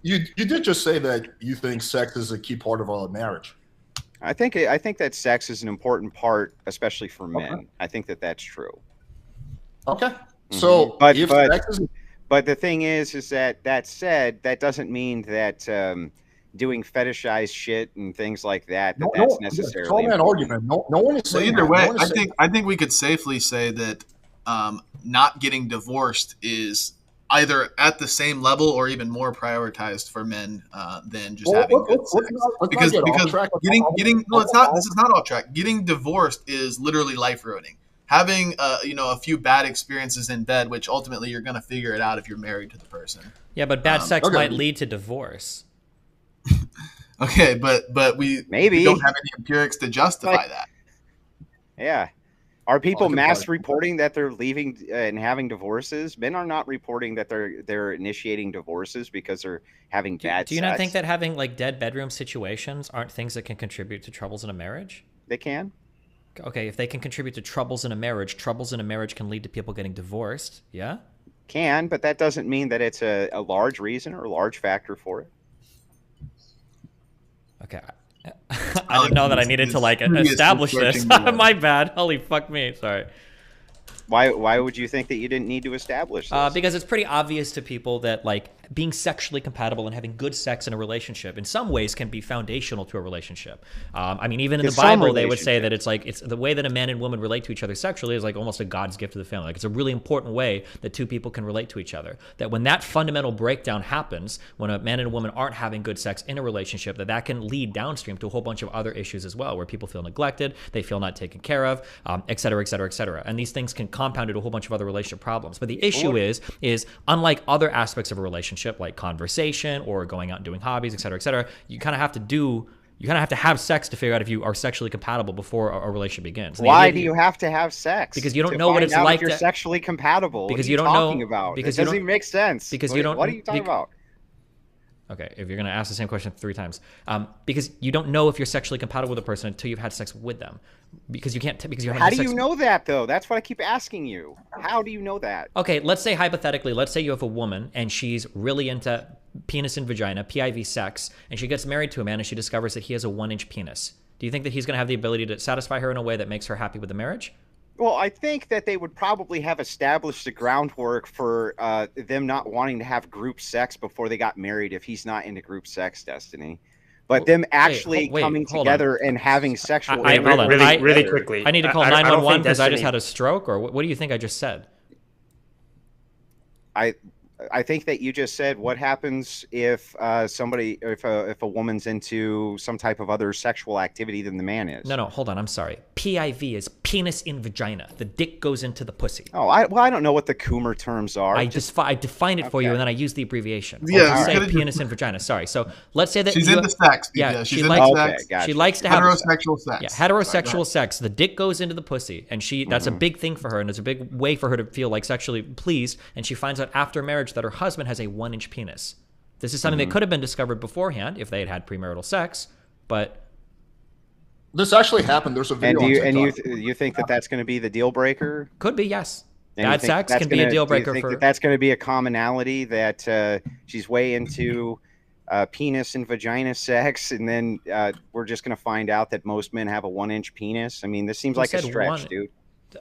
You did just say that you think sex is a key part of a marriage. I think that sex is an important part, especially for men. I think that that's true. Okay. So, but the thing is that said, that doesn't mean that doing fetishized shit and things like that's necessarily. It's all an argument. No one is saying. Either way, I think we could safely say that not getting divorced is either at the same level or even more prioritized for men than just having good sex. Because getting no, it's not. This is not off track. Getting divorced is literally life ruining. Having a few bad experiences in bed, which ultimately you're going to figure it out if you're married to the person. Yeah, but bad sex might lead to divorce. Okay, but we don't have any empirics to justify that. Yeah. Are people mass reporting that they're leaving and having divorces? Men are not reporting that they're initiating divorces because they're having bad sex. Do you not think that having like dead bedroom situations aren't things that can contribute to troubles in a marriage? They can. Okay, if they can contribute to troubles in a marriage can lead to people getting divorced. Yeah? Can, but that doesn't mean that it's a large reason or a large factor for it. Okay. I didn't know that I needed to like establish this. My bad. Holy fuck me. Sorry. Why would you think that you didn't need to establish this? Because it's pretty obvious to people that like being sexually compatible and having good sex in a relationship in some ways can be foundational to a relationship. I mean, even in the Bible, they would say that it's the way that a man and woman relate to each other sexually is like almost a God's gift to the family. Like it's a really important way that two people can relate to each other. That when that fundamental breakdown happens, when a man and a woman aren't having good sex in a relationship, that can lead downstream to a whole bunch of other issues as well, where people feel neglected, they feel not taken care of, et cetera, et cetera, et cetera. And these things can compound into a whole bunch of other relationship problems. But the issue is unlike other aspects of a relationship, like conversation or going out and doing hobbies, et cetera, you kind of have to have sex to figure out if you are sexually compatible before a relationship begins. Why do you have to have sex? Because you don't know what it's like. If you're sexually compatible. Because what are you don't talking know about. Because it doesn't even make sense. Because you don't. What are you talking about? Okay, if you're going to ask the same question 3 times, because you don't know if you're sexually compatible with a person until you've had sex with them, because you can't. Because you haven't. How do you know that though? That's what I keep asking you. How do you know that? Okay, let's say hypothetically, let's say you have a woman and she's really into penis and vagina, PIV sex, and she gets married to a man and she discovers that he has a 1-inch penis. Do you think that he's going to have the ability to satisfy her in a way that makes her happy with the marriage? Well, I think that they would probably have established the groundwork for them not wanting to have group sex before they got married if he's not into group sex, Destiny. But them actually coming together and having sexual... Really quickly. I need to call 911 because I just had a stroke? Or what do you think I just said? I think that you just said what happens if if a woman's into some type of other sexual activity than the man is. No, hold on. I'm sorry. PIV is penis in vagina. The dick goes into the pussy. Oh, I don't know what the Coomer terms are. I define it for you, and then I use the abbreviation. Yeah, say penis in vagina. Sorry. So let's say that she's into sex. Yeah, she's into sex. She likes to have heterosexual sex. Yeah, heterosexual sex. The dick goes into the pussy, and that's a big thing for her, and it's a big way for her to feel like sexually pleased. And she finds out after marriage that her husband has a 1-inch penis. This is something that could have been discovered beforehand if they had had premarital sex, but this actually happened. There's a video. You think that that's going to be the deal breaker? Could be, yes. Bad sex can be a deal breaker. Do you think that's going to be a commonality that she's way into penis and vagina sex, and then we're just going to find out that most men have a 1-inch penis? I mean, this seems like a stretch, dude.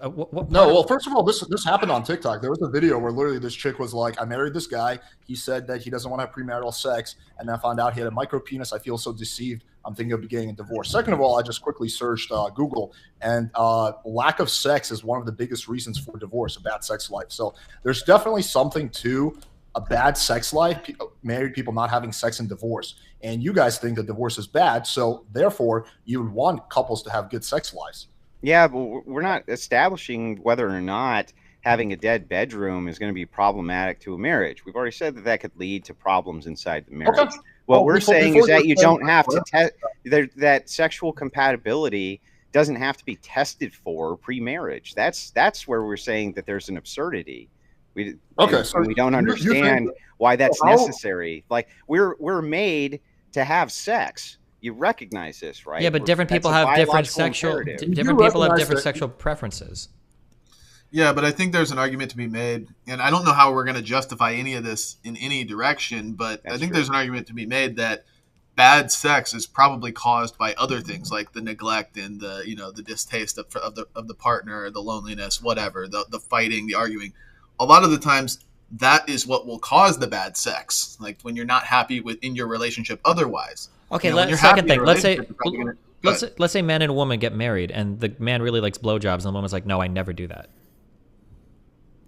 No, well, first of all, this happened on TikTok. There was a video where literally this chick was like, I married this guy. He said that he doesn't want to have premarital sex. And then I found out he had a micro penis. I feel so deceived. I'm thinking of getting a divorce. Second of all, I just quickly searched Google, and lack of sex is one of the biggest reasons for divorce, a bad sex life. So there's definitely something to a bad sex life, married people not having sex and divorce. And you guys think that divorce is bad. So therefore, you would want couples to have good sex lives. Yeah, but we're not establishing whether or not having a dead bedroom is going to be problematic to a marriage. We've already said that that could lead to problems inside the marriage. Okay. What Well, we're before- saying before is that you you say- don't have to test that sexual compatibility doesn't have to be tested for pre-marriage. That's where we're saying that there's an absurdity. Okay, and so we don't you think understand that- why that's how- necessary. Like we're made to have sex. You recognize this, right? Yeah, but different people That's a have different biological sexual imperative. different people have recognize different that- sexual preferences. Yeah, but I think there's an argument to be made, and I don't know how we're going to justify any of this in any direction, but I think there's an argument to be made that bad sex is probably caused by other things like the neglect and the the distaste of the partner, the loneliness, whatever, the fighting, the arguing. A lot of the times that is what will cause the bad sex, like when you're not happy within your relationship otherwise. Okay, when you're second happy in thing. a Let's say relationship, you're probably gonna- let's say man and a woman get married, and the man really likes blowjobs, and the woman's like, "No, I never do that."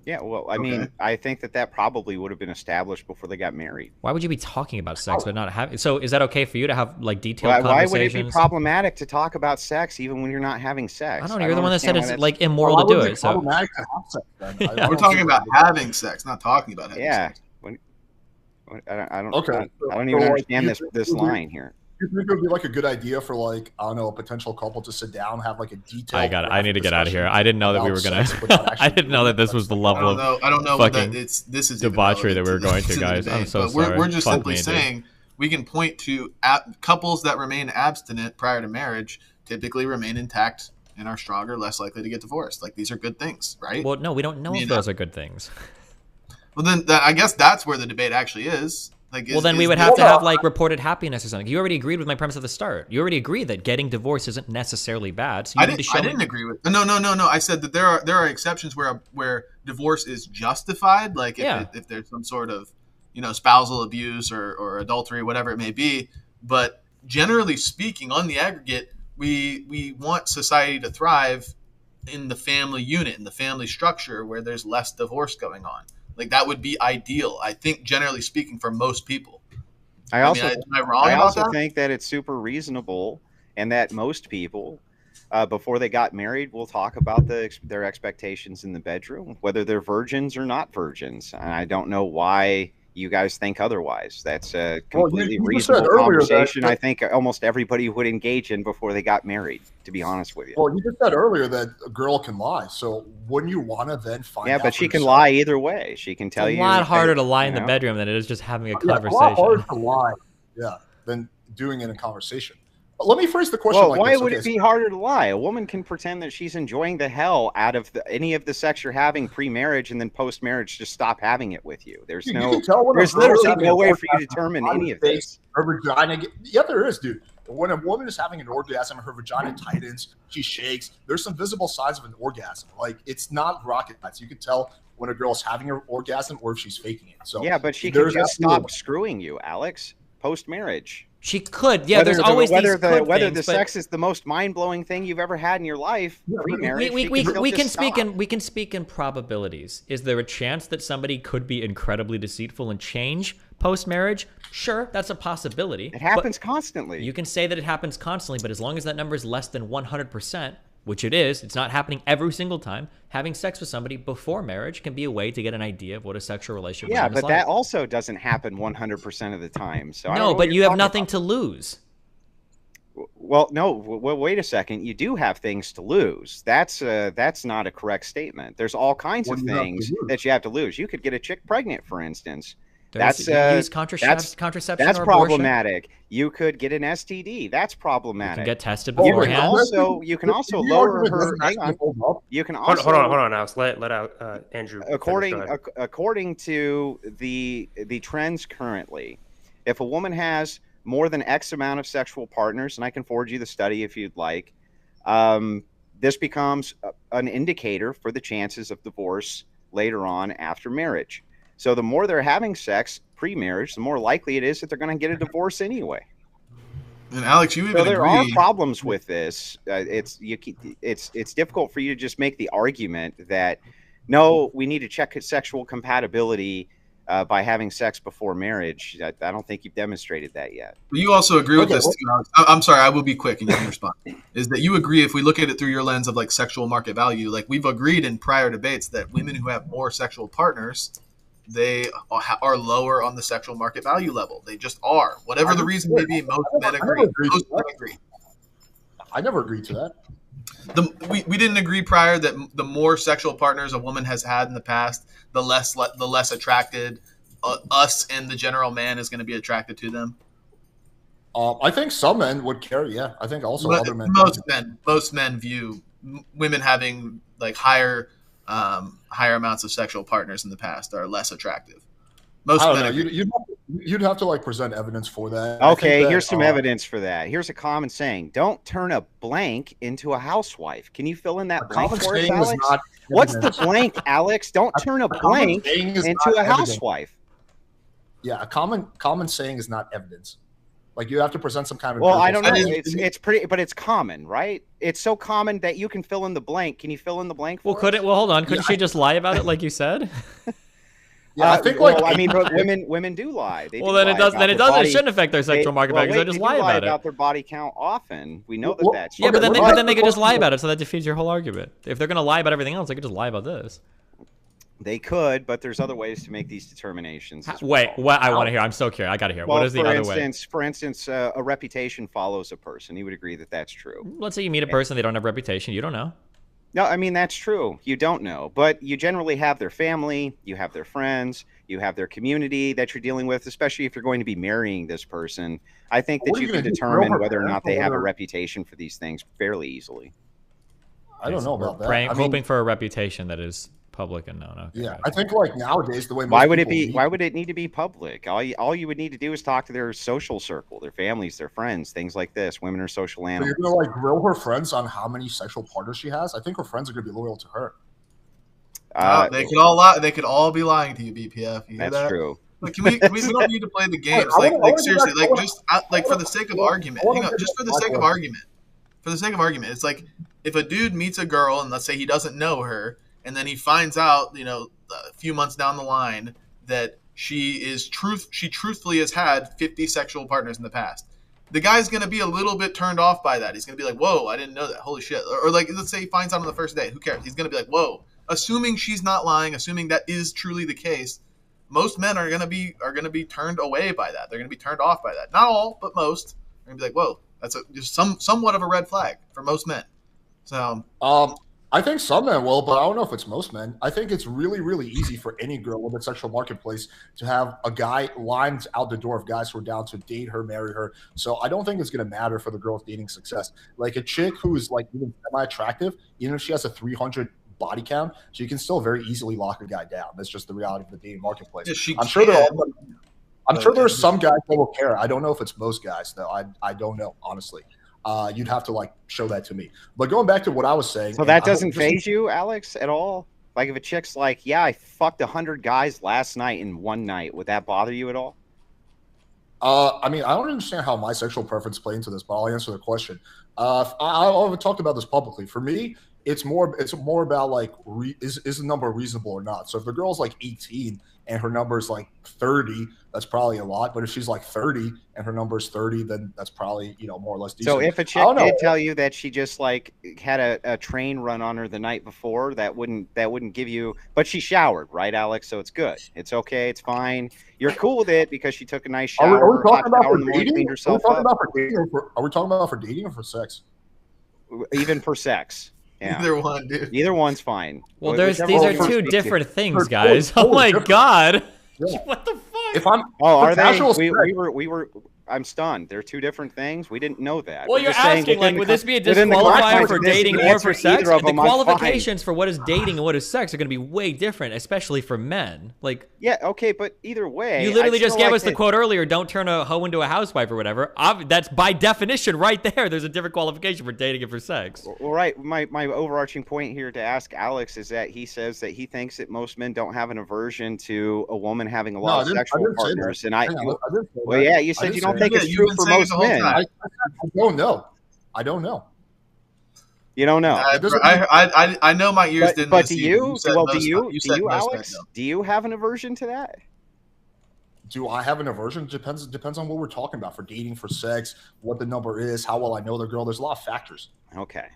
Yeah, well, I mean, I think that probably would have been established before they got married. Why would you be talking about sex but not having? So is that okay for you to have like detailed Why would it conversations? be problematic to talk about sex even when you're not having sex? I don't know. You're the one that said understand it's why like immoral to do it. So problematic to have sex, then? I We're don't talking see- about having sex, not talking about having Yeah. sex. I don't. Okay. I don't even So, like, understand you this think this it would be- line here. You think it would be like a good idea for like, I don't know, a potential couple to sit down, have like a detailed. I got it. I need to get out of here. I didn't know that we were gonna. about sex without I didn't know that this was the level I don't know of what fucking this is even debauchery that we were relevant going to, the guys. I'm debate, so but sorry. We're just Fuck simply me, dude. saying we can point to couples that remain abstinent prior to marriage typically remain intact and are stronger, less likely to get divorced. Like these are good things, right? Well, no, we don't know if those are good things. Well, then I guess that's where the debate actually is. Like, Well, then we would have to have like reported happiness or something. You already agreed with my premise at the start. You already agreed that getting divorced isn't necessarily bad. So you need to show I didn't agree with. No. I said that there are exceptions where divorce is justified, like if there's some sort of spousal abuse or adultery, whatever it may be. But generally speaking, on the aggregate, we want society to thrive in the family unit, in the family structure, where there's less divorce going on. Like that would be ideal, I think, generally speaking, for most people. I also am I wrong about that? think that it's super reasonable, and that most people, before they got married, will talk about their expectations in the bedroom, whether they're virgins or not virgins. And I don't know why you guys think otherwise. That's a completely you reasonable said earlier conversation. that- I think almost everybody would engage in before they got married, to be honest with you. Well, you just said earlier that a girl can lie. So wouldn't you want to then find out? Yeah, but for she can yourself? lie either way. She can tell It's you. a lot harder to lie you in the know? bedroom than it is just having a Yeah, it's a lot conversation. harder to lie, than doing it in a conversation. But let me phrase the question Well, like why this. would Okay, it be harder to lie? A woman can pretend that she's enjoying the hell out of any of the sex you're having pre-marriage, and then post-marriage just stop having it with you. There's You no, can tell when a there's girl is literally having no an way for you to orgasm, determine her any of face, this. Her vagina. Yeah, there is, dude. When a woman is having an orgasm, her vagina tightens, she shakes. There's some visible signs of an orgasm. Like it's not rocket science. You can tell when a girl's having an orgasm or if she's faking it. So Yeah, but she can there's just absolutely- stop screwing you, Alex, post-marriage. She could. Yeah, there's always whether these could whether things, the but sex is the most mind-blowing thing you've ever had in your life. Pre-marriage, we she still can just speak stop. in we can speak in probabilities. Is there a chance that somebody could be incredibly deceitful and change post marriage? Sure, that's a possibility. It happens constantly. You can say that it happens constantly, but as long as that number is less than 100%, which it is, it's not happening every single time. Having sex with somebody before marriage can be a way to get an idea of what a sexual relationship Yeah, is but like. that also doesn't happen 100% of the time. So I don't know No, what but you're you have talking nothing about. to lose. Well, no. Well, wait a second. You do have things to lose. That's not a correct statement. There's all kinds What of do you have to things lose? that you have to lose. You could get a chick pregnant, for instance. There's- you use contraception That's or abortion. problematic. You could get an STD. That's problematic. You can get tested You can beforehand. also lower her. Hang on. You can also Hold on, Alex. Let out Andrew. according finish. Go ahead. according to the trends currently, if a woman has more than X amount of sexual partners, and I can forward you the study if you'd like, this becomes an indicator for the chances of divorce later on after marriage. So the more they're having sex pre-marriage, the more likely it is that they're going to get a divorce anyway. And Alex, you even So there agree. are problems with this. It's difficult for you to just make the argument that no, we need to check sexual compatibility by having sex before marriage. I don't think you've demonstrated that yet. But you also agree with this too, Alex. I'm sorry, I will be quick and you can respond. Is that you agree, if we look at it through your lens of like sexual market value, like we've agreed in prior debates that women who have more sexual partners, they are lower on the sexual market value level. They just are. Whatever the reason may be, most men agree. I never agreed to that. We didn't agree prior that the more sexual partners a woman has had in the past, the less attracted us and the general man is going to be attracted to them. I think some men would care. Yeah, I think also other men. Most men view women having like higher amounts of sexual partners in the past are less attractive. Most I men. don't know. You'd have to like present evidence for that. Okay, here's some evidence for that. Here's a common saying: "Don't turn a blank into a housewife." Can you fill in that blank for us, Alex? What's the blank, Alex? Don't turn a blank into a housewife. Yeah, a common saying is not evidence. Like you have to present some kind of. Well, I don't know. It's pretty, but it's common, right? It's so common that you can fill in the blank. Can you fill in the blank? Well, hold on. Couldn't she just lie about it, like you said? Yeah, I think but women do lie. They then it shouldn't affect their sexual market value because they just lie about it. Their body count often. We know that's true. Yeah, but then they could just lie about it, so that defeats your whole argument. If they're going to lie about everything else, they could just lie about this. They could, but there's other ways to make these determinations. Wait, what? I want to hear. I'm so curious. I got to hear. Well, what is the other way? For instance, a reputation follows a person. You would agree that that's true. Let's say you meet a person, they don't have a reputation. You don't know. No, I mean, that's true. You don't know. But you generally have their family, you have their friends, you have their community that you're dealing with, especially if you're going to be marrying this person. I think that you can determine whether or not they have a reputation for these things fairly easily. I don't know about that. Hoping for a reputation that is public and known. Okay, yeah, I think like nowadays the way why would it need to be public? All you would need to do is talk to their social circle, their families, their friends, things like this. Women are social animals. So you're gonna like grill her friends on how many sexual partners she has? I think her friends are gonna be loyal to her. They could all lie. They could all be lying to you, BPF. You hear that's that? true. Like, we don't need to play the games. Like seriously, like just like for the sake of argument, just for the sake of argument. For the sake of argument, it's like if a dude meets a girl and let's say he doesn't know her. And then he finds out, a few months down the line that she truthfully has had 50 sexual partners in the past. The guy's going to be a little bit turned off by that. He's going to be like, whoa, I didn't know that. Holy shit. Or like, let's say he finds out on the first day. Who cares? He's going to be like, whoa. Assuming she's not lying, assuming that is truly the case, most men are going to be turned away by that. They're going to be turned off by that. Not all, but most. They're going to be like, whoa, that's just somewhat of a red flag for most men. So, I think some men will, but I don't know if it's most men. I think it's really, really easy for any girl in the sexual marketplace to have a guy lined out the door of guys who are down to date her, marry her. So I don't think it's going to matter for the girl's dating success. Like a chick who is like even semi-attractive, even if she has a 300 body count, she can still very easily lock a guy down. That's just the reality of the dating marketplace. Yeah, I'm sure there's some guys that will care. I don't know if it's most guys though. I don't know, honestly. You'd have to like show that to me. But going back to what I was saying, so that doesn't faze you, Alex, at all. Like if a chick's like, "Yeah, I fucked 100 guys last night in one night," would that bother you at all? I mean, I don't understand how my sexual preference play into this, but I'll answer the question. I've talked about this publicly. For me, it's more about like is the number reasonable or not. So if the girl's like 18 and her number is like 30, that's probably a lot. But if she's like 30 and her number is 30, then that's probably more or less decent. So if a chick did tell you that she just like had a train run on her the night before, that wouldn't give you. But she showered, right, Alex? So it's good. It's okay. It's fine. You're cool with it because she took a nice shower. Are we talking about for dating? Are we talking about for dating or for sex? Even for sex. Yeah. Either one, dude. Either one's fine. Well, these are two different things, guys. Oh my god. Yeah. What the fuck? If I'm are they? We were. I'm stunned. They're two different things. We didn't know that. Well, you're asking, like, would this be a disqualifier for dating or for sex? The qualifications for what is dating and what is sex are going to be way different, especially for men. Like, yeah, okay, but either way, you literally just gave us the quote earlier. Don't turn a hoe into a housewife or whatever. That's by definition right there. There's a different qualification for dating and for sex. Well, right. My overarching point here to ask Alex is that he says that he thinks that most men don't have an aversion to a woman having a lot of sexual partners, and well, yeah, you said you don't think it's true for most men. I don't know. I don't know. You don't know. I know my ears didn't. But do you? Well, do you, Alex? Do you have an aversion to that? do I have an aversion? Depends on what we're talking about for dating, for sex, what the number is, how well I know the girl. There's a lot of factors. Okay.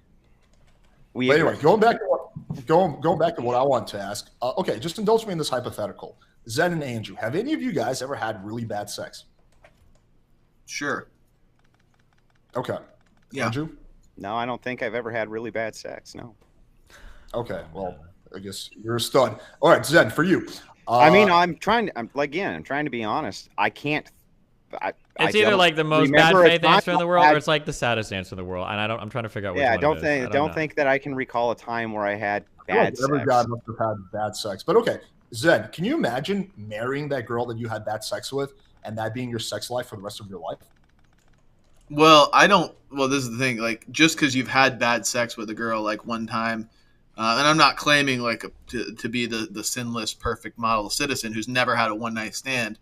But anyway, going back to what I want to ask. Okay, just indulge me in this hypothetical. Zen and Andrew, have any of you guys ever had really bad sex? Sure. Okay. Yeah. Andrew? No, I don't think I've ever had really bad sex. No. Okay. Well, I guess you're a stud. All right, Zen, for you. I mean, I'm trying to be honest. I can't. It's either like the most bad faith answer in the world, or it's like the saddest answer in the world. And I'm trying to figure out which one it is. I don't think that I can recall a time where I had bad sex. Every guy must have had bad sex. But okay, Zen, can you imagine marrying that girl that you had bad sex with and that being your sex life for the rest of your life? Well, I don't. Well, this is the thing. Like, just because you've had bad sex with a girl like one time, and I'm not claiming like to be the sinless, perfect model citizen who's never had a one night stand,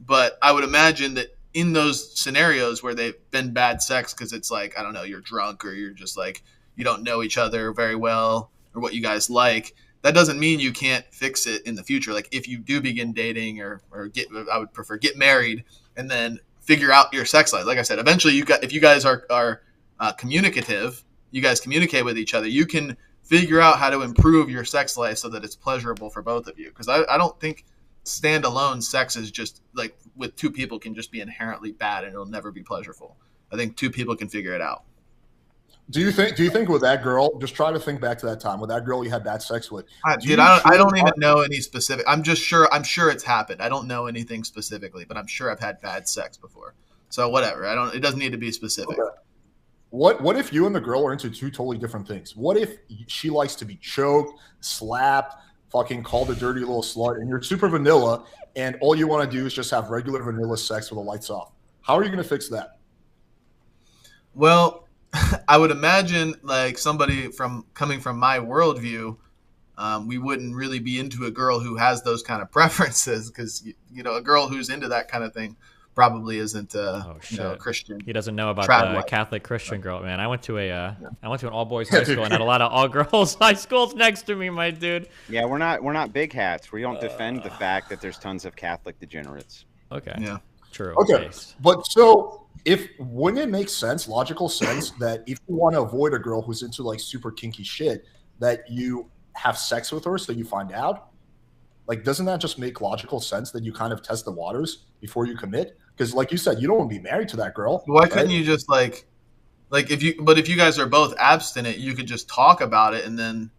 but I would imagine that in those scenarios where they've been bad sex, because it's like, I don't know, you're drunk or you're just like you don't know each other very well or what you guys like. That doesn't mean you can't fix it in the future. Like if you do begin dating or I would prefer get married and then figure out your sex life. Like I said, eventually if you guys are communicative, you guys communicate with each other, you can figure out how to improve your sex life so that it's pleasurable for both of you. Because I don't think standalone sex is just like with two people can just be inherently bad and it'll never be pleasurable. I think two people can figure it out. Do you think with that girl, just try to think back to that time with that girl you had bad sex with? I don't even know any specific. I'm sure it's happened. I don't know anything specifically, but I'm sure I've had bad sex before. So whatever. It doesn't need to be specific. Okay. What if you and the girl are into two totally different things? What if she likes to be choked, slapped, fucking called a dirty little slut, and you're super vanilla, and all you want to do is just have regular vanilla sex with the lights off? How are you going to fix that? Well, I would imagine like somebody coming from my worldview, we wouldn't really be into a girl who has those kind of preferences because a girl who's into that kind of thing probably isn't a Christian. He doesn't know about the Catholic Christian girl, man. I went to an all boys high school and had a lot of all girls high schools next to me, my dude. Yeah, we're not big hats. We don't defend the fact that there's tons of Catholic degenerates. Okay. Yeah. True. Okay. But so wouldn't it make sense, logical sense, that if you want to avoid a girl who's into like super kinky shit, that you have sex with her so you find out? Like, doesn't that just make logical sense that you kind of test the waters before you commit? Because like you said, you don't want to be married to that girl. Why couldn't you just like if you guys are both abstinent, you could just talk about it and then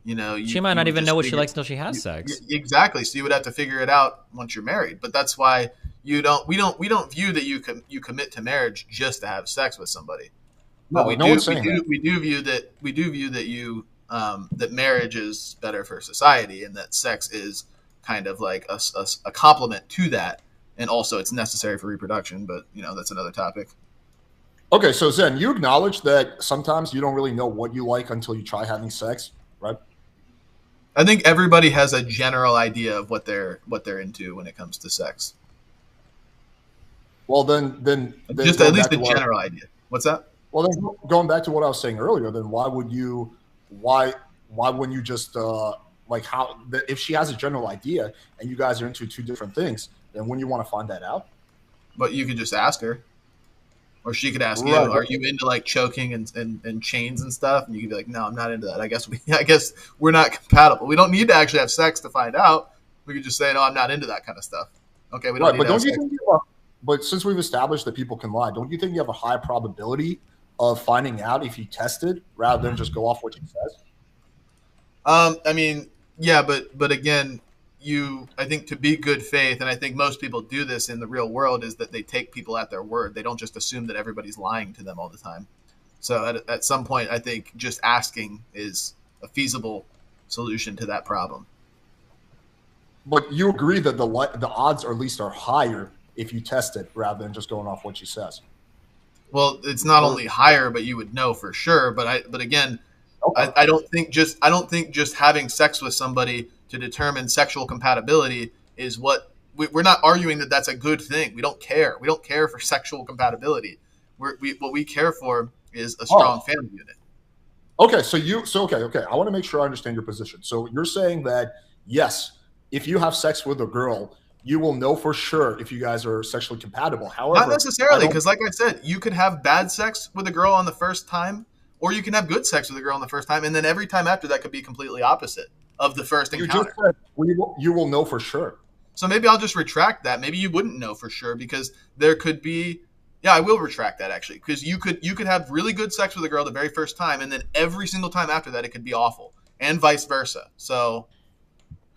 she might not even know what she likes until she has sex. Exactly. So you would have to figure it out once you're married. But that's why we don't view that you commit to marriage just to have sex with somebody. No, but we do view that you that marriage is better for society and that sex is kind of like a complement to that, and also it's necessary for reproduction. But that's another topic. Okay, so Zen, you acknowledge that sometimes you don't really know what you like until you try having sex, right? I think everybody has a general idea of what they're into when it comes to sex. Well, then just at least a general idea. What's that? Well, then going back to what I was saying earlier, then why wouldn't you just if she has a general idea and you guys are into two different things, then wouldn't you want to find that out? But you could just ask her. Or she could ask you, are you into like choking and chains and stuff? And you could be like, no, I'm not into that. I guess we're not compatible. We don't need to actually have sex to find out. We could just say, no, I'm not into that kind of stuff. Okay, we don't need to have sex. But since we've established that people can lie, don't you think you have a high probability of finding out if you tested rather than just go off what she says? I mean, yeah, but again, I think to be good faith, and I think most people do this in the real world, is that they take people at their word. They don't just assume that everybody's lying to them all the time. So at some point, I think just asking is a feasible solution to that problem. But you agree that the odds, or at least, are higher if you test it rather than just going off what she says. Well, it's not only higher, but you would know for sure. But again, okay. I don't think just having sex with somebody to determine sexual compatibility is what we're not arguing that that's a good thing. We don't care. We don't care for sexual compatibility. What we care for is a strong family unit. Okay, okay. I want to make sure I understand your position. So you're saying that yes, if you have sex with a girl, you will know for sure if you guys are sexually compatible. However, Not necessarily, I don't- because like I said, you could have bad sex with a girl on the first time, or you can have good sex with a girl on the first time, and then every time after that could be completely opposite of the first you encounter. just said you will know for sure. So maybe I'll just retract that. Maybe you wouldn't know for sure because there could be. Yeah, I will retract that actually, because you could have really good sex with a girl the very first time, and then every single time after that it could be awful, and vice versa. So,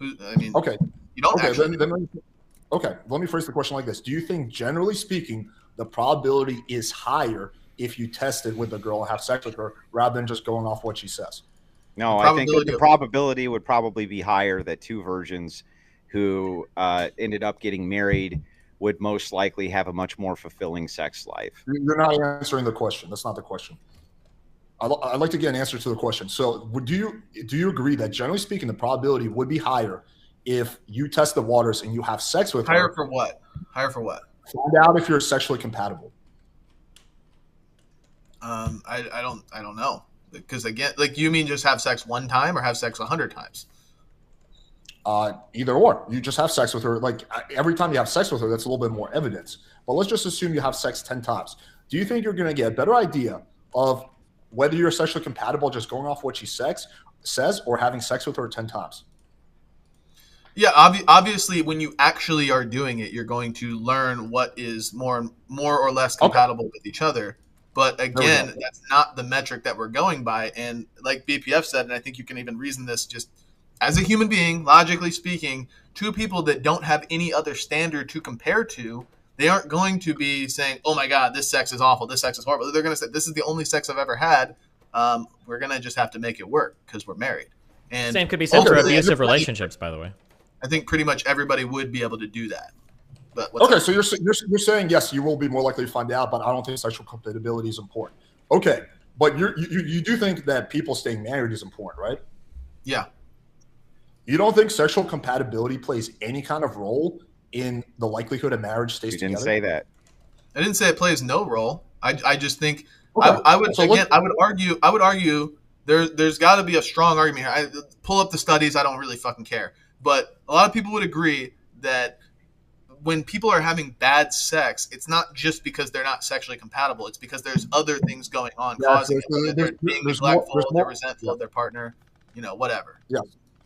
I mean, Okay, you don't okay, actually. Okay, let me phrase the question like this. Do you think, generally speaking, the probability is higher if you test it with a girl and have sex with her rather than just going off what she says? No, I think that the probability would probably be higher that two virgins who ended up getting married would most likely have a much more fulfilling sex life. You're not answering the question. That's not the question. I'd like to get an answer to the question. So do you agree that, generally speaking, the probability would be higher if you test the waters and you have sex with her? Higher for what? Higher for what? Find out if you're sexually compatible. I don't know, because again, like, you mean just have sex one time or have sex 100 times? Either or. You just have sex with her. Like, every time you have sex with her, that's a little bit more evidence. But let's just assume you have sex 10 times. Do you think you're going to get a better idea of whether you're sexually compatible just going off what she says, or having sex with her 10 times? Yeah, obviously, when you actually are doing it, you're going to learn what is more or less compatible with each other. But again, that's not the metric that we're going by. And like BPF said, and I think you can even reason this just as a human being, logically speaking, two people that don't have any other standard to compare to, they aren't going to be saying, oh my God, this sex is awful, this sex is horrible. They're going to say, this is the only sex I've ever had. We're going to just have to make it work because we're married. And same could be said for abusive relationships, by the way. I think pretty much everybody would be able to do that. But okay, so you're saying, yes, you will be more likely to find out, but I don't think sexual compatibility is important. Okay, but you do think that people staying married is important, right? Yeah. You don't think sexual compatibility plays any kind of role in the likelihood of marriage stays together? You didn't say that. I didn't say it plays no role. I just think okay. I would argue there's got to be a strong argument here. I pull up the studies. I don't really fucking care. But a lot of people would agree that when people are having bad sex, it's not just because they're not sexually compatible. It's because there's other things going on causing it. They're being neglectful, they're resentful of their partner, whatever. Yeah,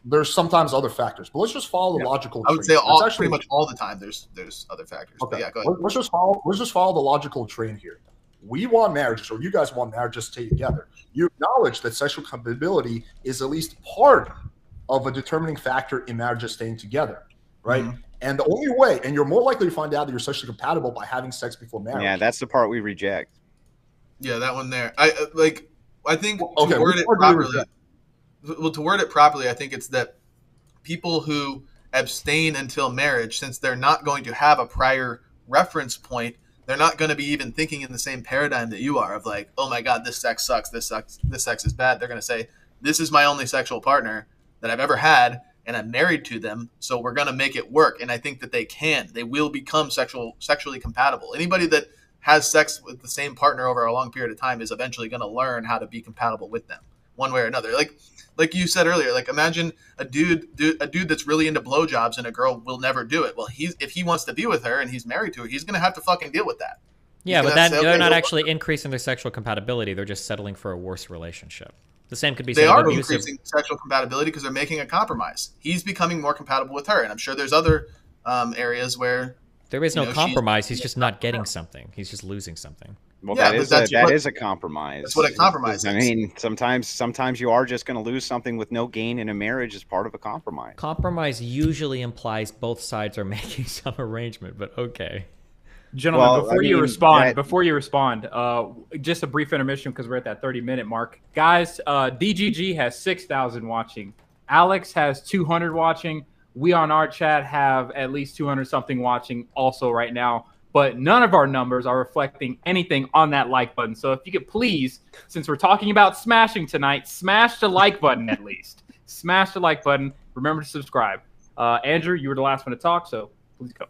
there's sometimes other factors, but let's just follow the logical I would train. say pretty much all the time there's other factors. Okay. But yeah, go ahead. Let's just follow the logical train here. We want marriages, or you guys want marriages to stay together. You acknowledge that sexual compatibility is at least part of a determining factor in marriages staying together, right? Mm-hmm. And the only way, and you're more likely to find out that you're sexually compatible by having sex before marriage. Yeah, that's the part we reject. Yeah, that one there. I think to word it properly. Well, to word it properly, I think it's that people who abstain until marriage, since they're not going to have a prior reference point, they're not going to be even thinking in the same paradigm that you are of like, oh my God, this sex sucks, this sex is bad. They're going to say, this is my only sexual partner that I've ever had, and I'm married to them, so we're going to make it work. And I think that they will become sexually compatible. Anybody that has sex with the same partner over a long period of time is eventually going to learn how to be compatible with them one way or another. Like you said earlier, like imagine a dude that's really into blowjobs and a girl will never do it. Well, if he wants to be with her and he's married to her, he's going to have to fucking deal with that. Yeah, but they're not actually increasing their sexual compatibility. They're just settling for a worse relationship. The same could be said of abusive. They are increasing sexual compatibility because they're making a compromise. He's becoming more compatible with her, and I'm sure there's other areas where there is no compromise. He's just not getting something. He's just losing something. Well, yeah, that is a compromise. That's what a compromise is. I mean, sometimes you are just going to lose something with no gain in a marriage as part of a compromise. Compromise usually implies both sides are making some arrangement, but okay. Gentlemen, before you respond, just a brief intermission because we're at that 30-minute mark. Guys, DGG has 6,000 watching. Alex has 200 watching. We on our chat have at least 200-something watching also right now. But none of our numbers are reflecting anything on that like button. So if you could please, since we're talking about smashing tonight, smash the like button at least. Smash the like button. Remember to subscribe. Andrew, you were the last one to talk, so please go.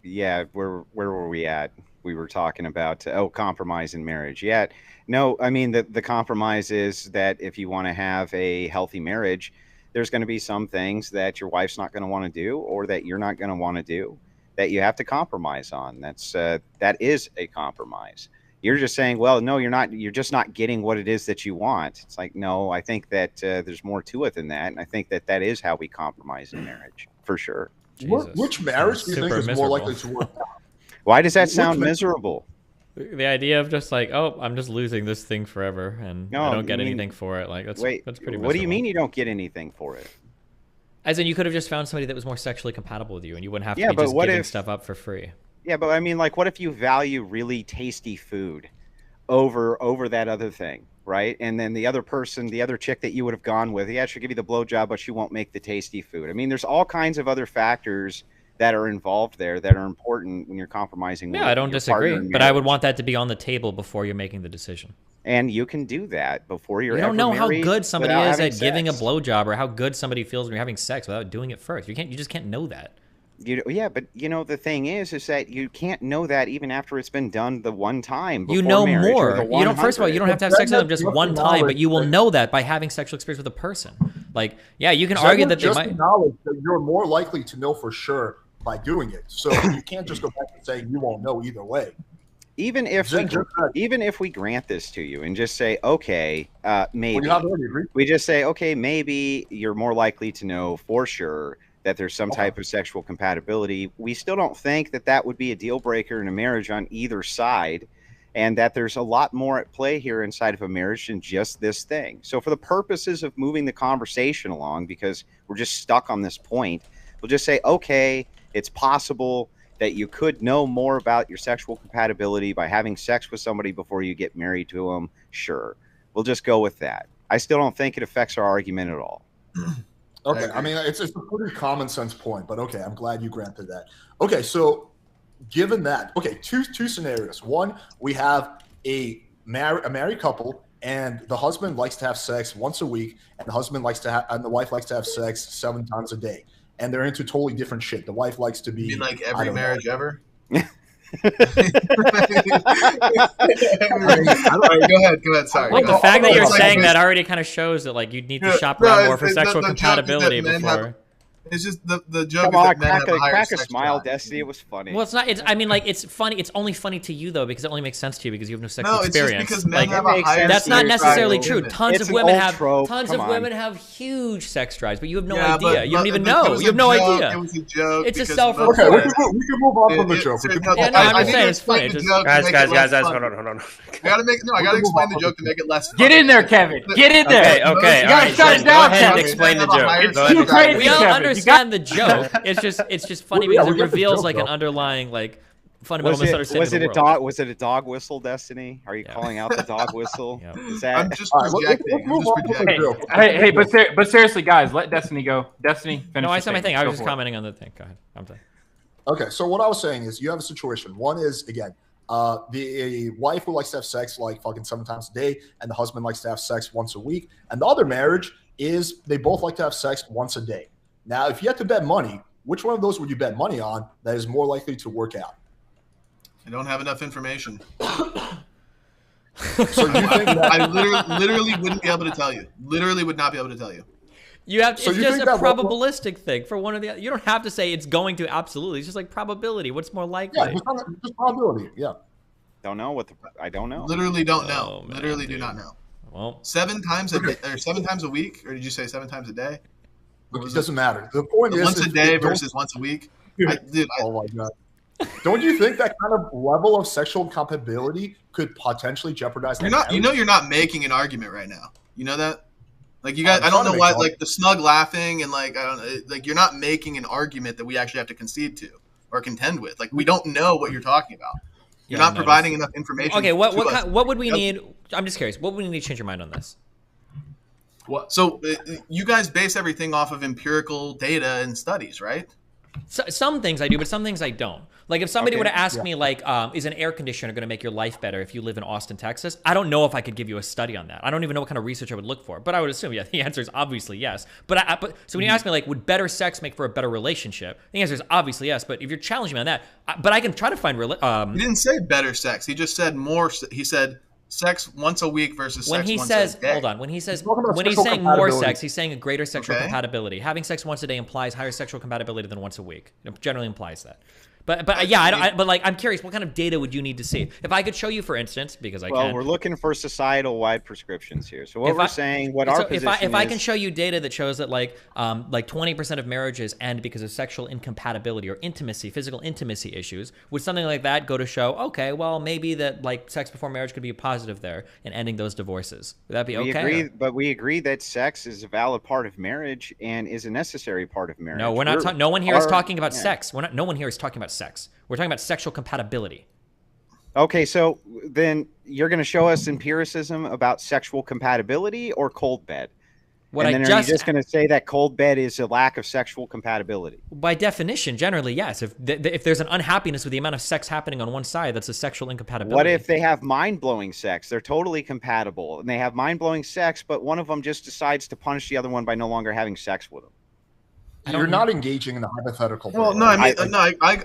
Yeah, where were we at? We were talking about, compromise in marriage. Yeah, no, I mean, the compromise is that if you want to have a healthy marriage, there's going to be some things that your wife's not going to want to do, or that you're not going to want to do, that you have to compromise on. That is a compromise. You're just saying, well, no, you're not. You're just not getting what it is that you want. It's like, no, I think that there's more to it than that, and I think that is how we compromise in marriage, for sure. Which marriage do you think is more likely to work out? Why does that sound miserable? The idea of just like, oh, I'm just losing this thing forever, and I don't get anything for it. Like that's pretty miserable. What do you mean you don't get anything for it? As in, you could have just found somebody that was more sexually compatible with you, and you wouldn't have to be just giving stuff up for free. Yeah, but I mean, like, what if you value really tasty food over that other thing, right? And then the other person, the other chick that you would have gone with, yeah, she'll give you the blowjob, but she won't make the tasty food. I mean, there's all kinds of other factors that are involved there that are important when you're compromising. Yeah, I don't disagree, but I would want that to be on the table before you're making the decision. And you can do that before you're. You don't know how good somebody is at giving a blowjob, or how good somebody feels when you're having sex without doing it first. You just can't know that. Yeah, but the thing is that you can't know that even after it's been done the one time. You know more. You don't. First of all, you don't have to have sex with them just one time, but you will know that by having sexual experience with a person. Like, yeah, you can argue that they might. Knowledge that you're more likely to know for sure by doing it. So you can't just go back and say you won't know either way. Even if we grant this to you and just say, okay, maybe we just say, okay, maybe you're more likely to know for sure that there's some type of sexual compatibility. We still don't think that would be a deal breaker in a marriage on either side, and that there's a lot more at play here inside of a marriage than just this thing. So for the purposes of moving the conversation along, because we're just stuck on this point, we'll just say, okay, it's possible that you could know more about your sexual compatibility by having sex with somebody before you get married to them. Sure. We'll just go with that. I still don't think it affects our argument at all. Okay. I mean, it's a pretty common sense point, but okay, I'm glad you granted that. Okay. So given that, okay, two scenarios. One, we have a married couple, and the husband likes to have sex once a week, and the wife likes to have sex 7 times a day. And they're into totally different shit. The wife likes to be. You mean like every marriage ever? Go ahead. Sorry. Well, the fact that you're saying that already kind of shows that like you need to shop around more for sexual compatibility before. It's just the joke. Come on, is that crack a smile, Destiny. It was funny. Well, it's not. I mean, like, it's funny. It's only funny to you though because it only makes sense to you because you have no sexual experience. Just because men have a higher that's not necessarily true. Women. Tons of women have huge sex drives, but you have no idea. You don't even know. You have no idea. It was a joke. It's a self-report. Okay, we can move on from the joke. Yeah, no, I'm just saying it's funny. Guys, hold on. I gotta explain the joke to make it less funny. Get in there, Kevin. Get in there. Okay. You gotta shut it down, Kevin. Explain the joke. It's too crazy. We all understand the joke. It's just funny because it reveals like an underlying like fundamental misunderstanding. Was it a dog whistle, Destiny? Are you calling out the dog whistle? Is that? I'm just projecting. Hey, but seriously, guys, let Destiny go. Destiny, finish. No, I said my thing. I was just commenting on the thing. Go ahead. I'm done. Okay, so what I was saying is you have a situation. One is, again, the wife who likes to have sex like fucking 7 times a day, and the husband likes to have sex once a week. And the other marriage is they both like to have sex once a day. Now, if you had to bet money, which one of those would you bet money on that is more likely to work out? I don't have enough information. So you think that I literally wouldn't be able to tell you. Literally would not be able to tell you. You have to, it's just a probabilistic thing for one or the other. You don't have to say it's going to absolutely. It's just like probability. What's more likely? Yeah, just probability. Yeah. Don't know I don't know. Literally don't know. Man, literally do not know. Well, 7 times a day, or 7 times a week, or did you say 7 times a day? It doesn't matter. The point is once a day versus once a week. Oh my god! Don't you think that kind of level of sexual compatibility could potentially jeopardize? You're not making an argument right now. You know that? Like you guys, I don't know why. Like the snug laughing and like you're not making an argument that we actually have to concede to or contend with. Like we don't know what you're talking about. You're not providing enough information. Okay, what would we need? I'm just curious. What would we need to change your mind on this? What? So you guys base everything off of empirical data and studies, right? So, some things I do, but some things I don't. Like if somebody were to ask me, like, is an air conditioner going to make your life better if you live in Austin, Texas? I don't know if I could give you a study on that. I don't even know what kind of research I would look for. But I would assume, the answer is obviously yes. But so when you ask me, like, would better sex make for a better relationship? The answer is obviously yes. But if you're challenging me on that, but I can try to find. He didn't say better sex. He just said more. He said sex once a week versus when sex he once says, a day. hold on, when he says, talking about when he's sexual saying more compatibility. sex, he's saying a greater sexual Okay. compatibility. Having sex once a day implies higher sexual compatibility than once a week. It generally implies that. But yeah, but like, I'm curious, what kind of data would you need to see? If I could show you, for instance, because I Well, can. we're looking for societal-wide prescriptions here. So what we're saying, what our position is... If I can show you data that shows that like 20% of marriages end because of sexual incompatibility or intimacy, physical intimacy issues, would something like that go to show, okay, well, maybe that like sex before marriage could be a positive there in ending those divorces? Would that be okay? We agree, but we agree that sex is a valid part of marriage and is a necessary part of marriage. No, we're not talking. No one here is talking about sex. No one here is talking about sex. We're talking about sexual compatibility. Okay, so then you're going to show us empiricism about sexual compatibility or cold bed? Are you just going to say that cold bed is a lack of sexual compatibility? By definition, generally, yes. If there's an unhappiness with the amount of sex happening on one side, that's a sexual incompatibility. What if they have mind-blowing sex? They're totally compatible, and they have mind-blowing sex, but one of them just decides to punish the other one by no longer having sex with them. You're not engaging in the hypothetical. Well, no, I mean,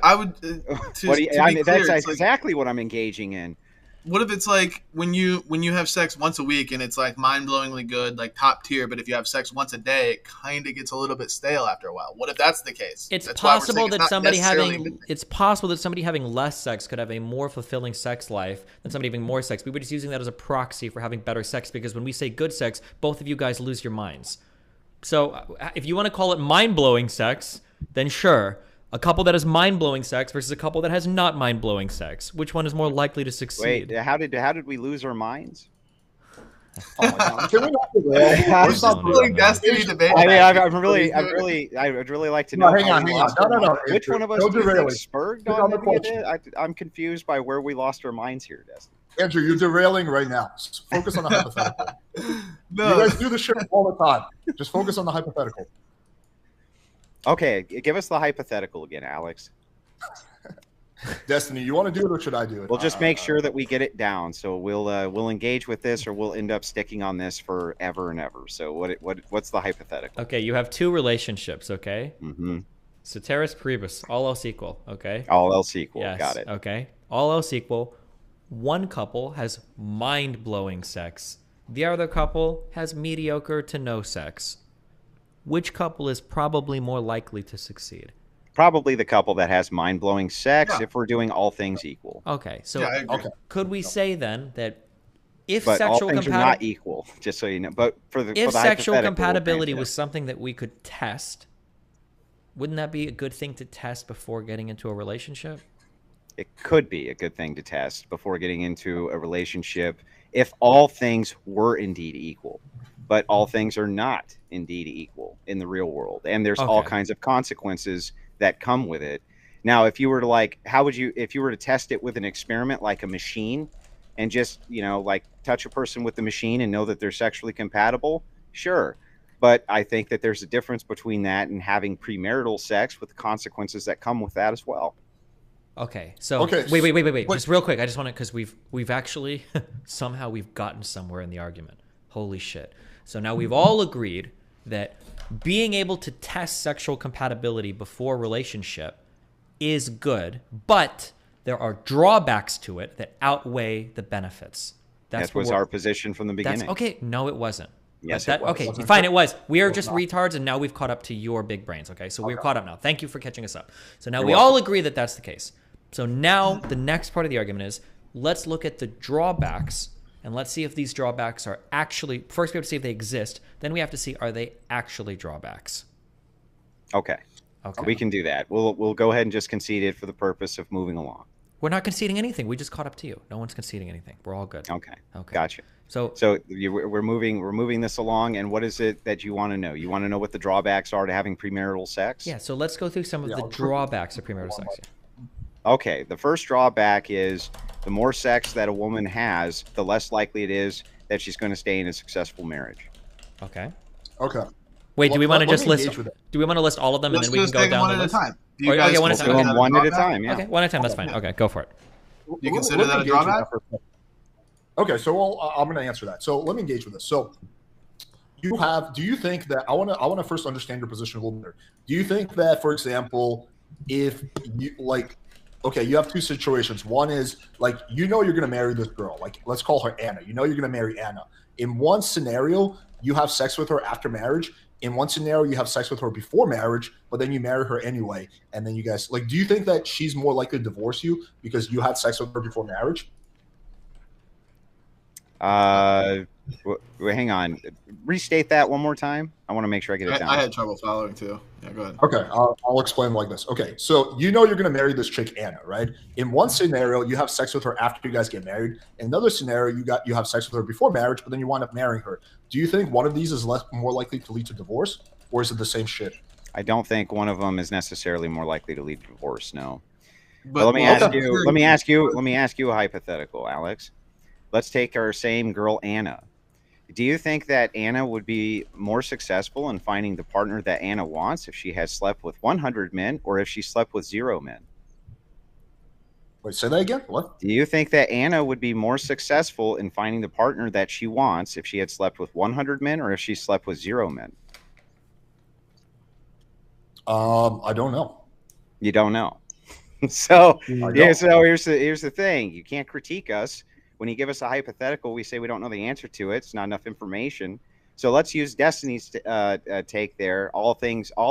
I would. That's exactly what I'm engaging in. What if it's like when you have sex once a week and it's like mind-blowingly good, like top tier, but if you have sex once a day, it kind of gets a little bit stale after a while. What if that's the case? It's possible that somebody having less sex could have a more fulfilling sex life than somebody having more sex. We were just using that as a proxy for having better sex because when we say good sex, both of you guys lose your minds. So if you want to call it mind-blowing sex, then sure. A couple that has mind-blowing sex versus a couple that has not mind-blowing sex. Which one is more likely to succeed? Wait, how did we lose our minds? Oh my God. Can we not doing Destiny debate. I'd really like to know. No, hang on. No. Which one of us No do you think derailing. spurred Stick on on the any of question. it? I'm confused by where we lost our minds here, Destiny. Andrew, you're derailing right now. Just focus on the hypothetical. No. You guys do this shit all the time. Just focus on the hypothetical. Okay, give us the hypothetical again, Alex. Destiny, you want to do it or should I do it? We'll just make sure that we get it down. So we'll engage with this, or we'll end up sticking on this forever and ever. So what's the hypothetical? Okay, you have two relationships. Okay. Mm-hmm. Ceteris paribus, all else equal. Okay. All else equal. Yes. Got it. Okay. All else equal. One couple has mind-blowing sex. The other couple has mediocre to no sex. Which couple is probably more likely to succeed? Probably the couple that has mind-blowing sex if we're doing all things equal. Okay, so could we say then that if but sexual all things are not equal, just so you know. But if sexual compatibility was something that we could test, wouldn't that be a good thing to test before getting into a relationship? It could be a good thing to test before getting into a relationship if all things were indeed equal. But all things are not indeed equal in the real world. And there's all kinds of consequences that come with it. Now, if you were to if you were to test it with an experiment like a machine and just, like touch a person with the machine and know that they're sexually compatible, sure. But I think that there's a difference between that and having premarital sex with the consequences that come with that as well. Okay, so wait. Just real quick, I just want to, because we've actually somehow we've gotten somewhere in the argument. Holy shit! So now we've all agreed that being able to test sexual compatibility before relationship is good, but there are drawbacks to it that outweigh the benefits. That was our position from the beginning. Okay, no, it wasn't. Yes, it was. Okay, fine, it was. We are just retards, and now we've caught up to your big brains. Okay, so we're caught up now. Thank you for catching us up. So now we all agree that that's the case. So now the next part of the argument is, let's look at the drawbacks, and let's see if these drawbacks are actually, first we have to see if they exist, then we have to see, are they actually drawbacks? Okay. We can do that. We'll go ahead and just concede it for the purpose of moving along. We're not conceding anything. We just caught up to you. No one's conceding anything. We're all good. Okay. Gotcha. So we're moving this along, and what is it that you want to know? You want to know what the drawbacks are to having premarital sex? Yeah, so let's go through some of the drawbacks of premarital sex. Okay, the first drawback is the more sex that a woman has, the less likely it is that she's going to stay in a successful marriage. Okay. Wait, do we want to just list? Do we want to list all of them, and then we can go down the list? One at a time. Okay, one at a time. One at a time. Yeah. Okay, one at a time. That's fine. Okay, go for it. You consider that a drawback? Okay, so I'm going to answer that. So let me engage with this. So do you think that I want to first understand your position a little better. Do you think that, for example, if you okay, you have two situations. One is like you're gonna marry this girl. Like let's call her Anna. You're gonna marry Anna. In one scenario, you have sex with her after marriage. In one scenario, you have sex with her before marriage, but then you marry her anyway, and then you guys like. Do you think that she's more likely to divorce you because you had sex with her before marriage? Hang on. Restate that one more time. I want to make sure I get it down. I had trouble following too. Yeah, go ahead. Okay, I'll explain like this. Okay, so you're going to marry this chick Anna, right? In one scenario, you have sex with her after you guys get married. In another scenario, you have sex with her before marriage, but then you wind up marrying her. Do you think one of these is more likely to lead to divorce, or is it the same shit? I don't think one of them is necessarily more likely to lead to divorce. No. But let me ask you a hypothetical, Alex. Let's take our same girl, Anna. Do you think that Anna would be more successful in finding the partner that Anna wants if she had slept with 100 men or if she slept with 0 men? Wait, say that again? What? Do you think that Anna would be more successful in finding the partner that she wants if she had slept with 100 men or if she slept with 0 men? I don't know. You don't know. So here's the thing. You can't critique us. When you give us a hypothetical, we say we don't know the answer to it. It's not enough information. So let's use Destiny's take there. All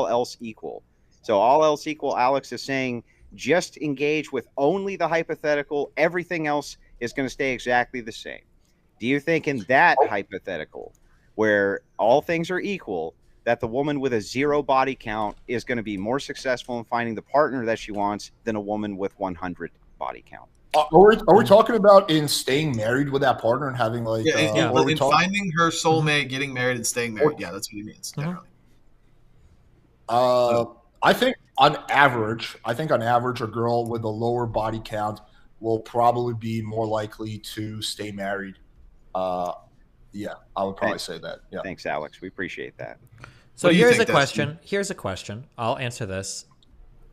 else equal. So all else equal, Alex is saying just engage with only the hypothetical. Everything else is going to stay exactly the same. Do you think in that hypothetical, where all things are equal, that the woman with a 0 body count is going to be more successful in finding the partner that she wants than a woman with 100 body count? Are we talking about in staying married with that partner and having like in finding her soulmate, getting married, and staying married? Yeah, that's what he means. Generally. I think on average, a girl with a lower body count will probably be more likely to stay married. Yeah, I would probably say that. Yeah. Thanks, Alex. We appreciate that. So here's a question. Here's a question. I'll answer this.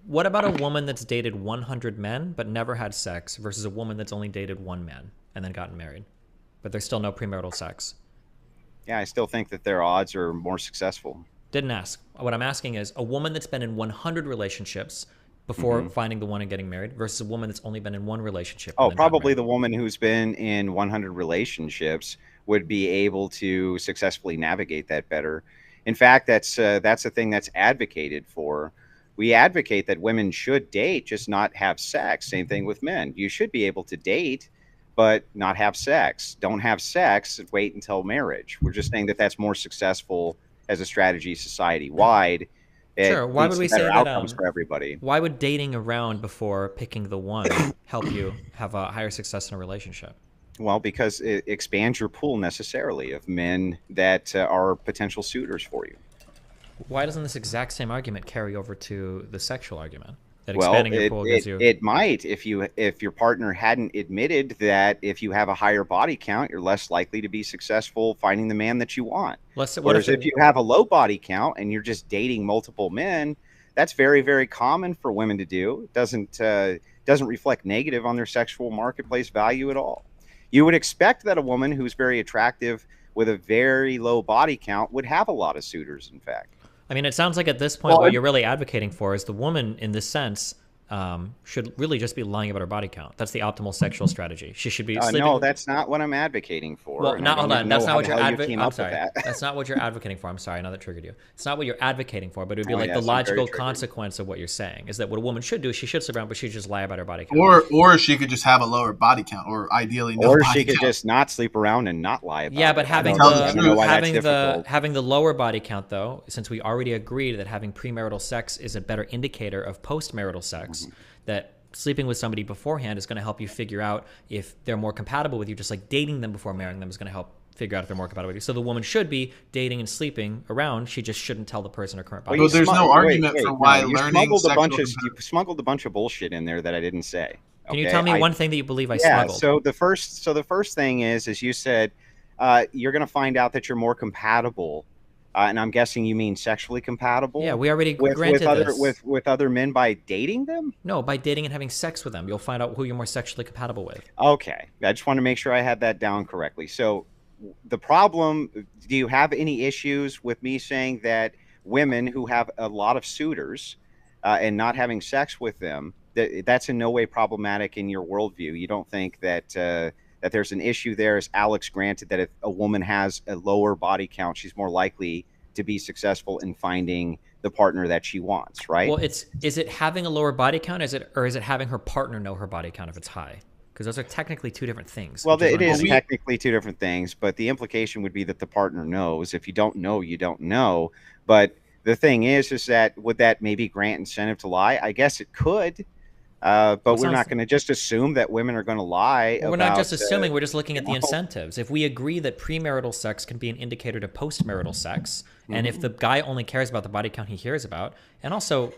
What about a woman that's dated 100 men but never had sex versus a woman that's only dated 1 man and then gotten married, but there's still no premarital sex? Yeah, I still think that their odds are more successful. Didn't ask. What I'm asking is a woman that's been in 100 relationships before finding the one and getting married versus a woman that's only been in 1 relationship. Oh, probably the woman who's been in 100 relationships would be able to successfully navigate that better. In fact, that's a thing that's advocated for. We advocate that women should date, just not have sex. Same thing with men. You should be able to date, but not have sex. Don't have sex, wait until marriage. We're just saying that that's more successful as a strategy society-wide. Sure. Why would we say that? Outcomes for everybody. Why would dating around before picking the one help you have a higher success in a relationship? Well, because it expands your pool necessarily of men that are potential suitors for you. Why doesn't this exact same argument carry over to the sexual argument? That expanding your pool gives you... It might if your partner hadn't admitted that if you have a higher body count, you're less likely to be successful finding the man that you want. Whereas if you have a low body count and you're just dating multiple men, that's very, very common for women to do. It doesn't reflect negative on their sexual marketplace value at all. You would expect that a woman who's very attractive with a very low body count would have a lot of suitors, in fact. I mean, it sounds like at this point what you're really advocating for is the woman, in this sense, should really just be lying about her body count. That's the optimal sexual strategy. She should be sleeping... No, that's not what I'm advocating for. Well, hold on. That's not what you're advocating for. I'm sorry. That's not what you're advocating for. I'm sorry. I know that triggered you. It's not what you're advocating for, but it would be like the logical consequence of what you're saying is that what a woman should do is she should sleep around, but she should just lie about her body count. Or she could just have a lower body count, or ideally no or body she could count. just not sleep around and not lie about it. Yeah, but having the lower body count, though, since we already agreed that having premarital sex is a better indicator of postmarital sex, that sleeping with somebody beforehand is going to help you figure out if they're more compatible with you, just like dating them before marrying them is going to help figure out if they're more compatible with you. So the woman should be dating and sleeping around. She just shouldn't tell the person her current body. Well, there's no argument for why learning you smuggled a bunch of bullshit in there that I didn't say. Can you tell me one thing that you believe I smuggled? So the first thing is, as you said, you're going to find out that you're more compatible. And I'm guessing you mean sexually compatible? Yeah, we already granted this. With other men by dating them? No, by dating and having sex with them. You'll find out who you're more sexually compatible with. Okay. I just want to make sure I had that down correctly. So the problem, do you have any issues with me saying that women who have a lot of suitors and not having sex with them that's in no way problematic in your worldview. You don't think that that there's an issue there. As Alex granted that if a woman has a lower body count, she's more likely to be successful in finding the partner that she wants, right? Well, is it having a lower body count, or is it having her partner know her body count if it's high? Because those are technically two different things. Well, it is technically two different things, but the implication would be that the partner knows. If you don't know, you don't know. But the thing is that would that maybe grant incentive to lie? I guess it could. But we're not going to just assume that women are going to lie. Well, we're not just assuming. We're just looking at the incentives. If we agree that premarital sex can be an indicator to postmarital sex, and if the guy only cares about the body count he hears about, and also,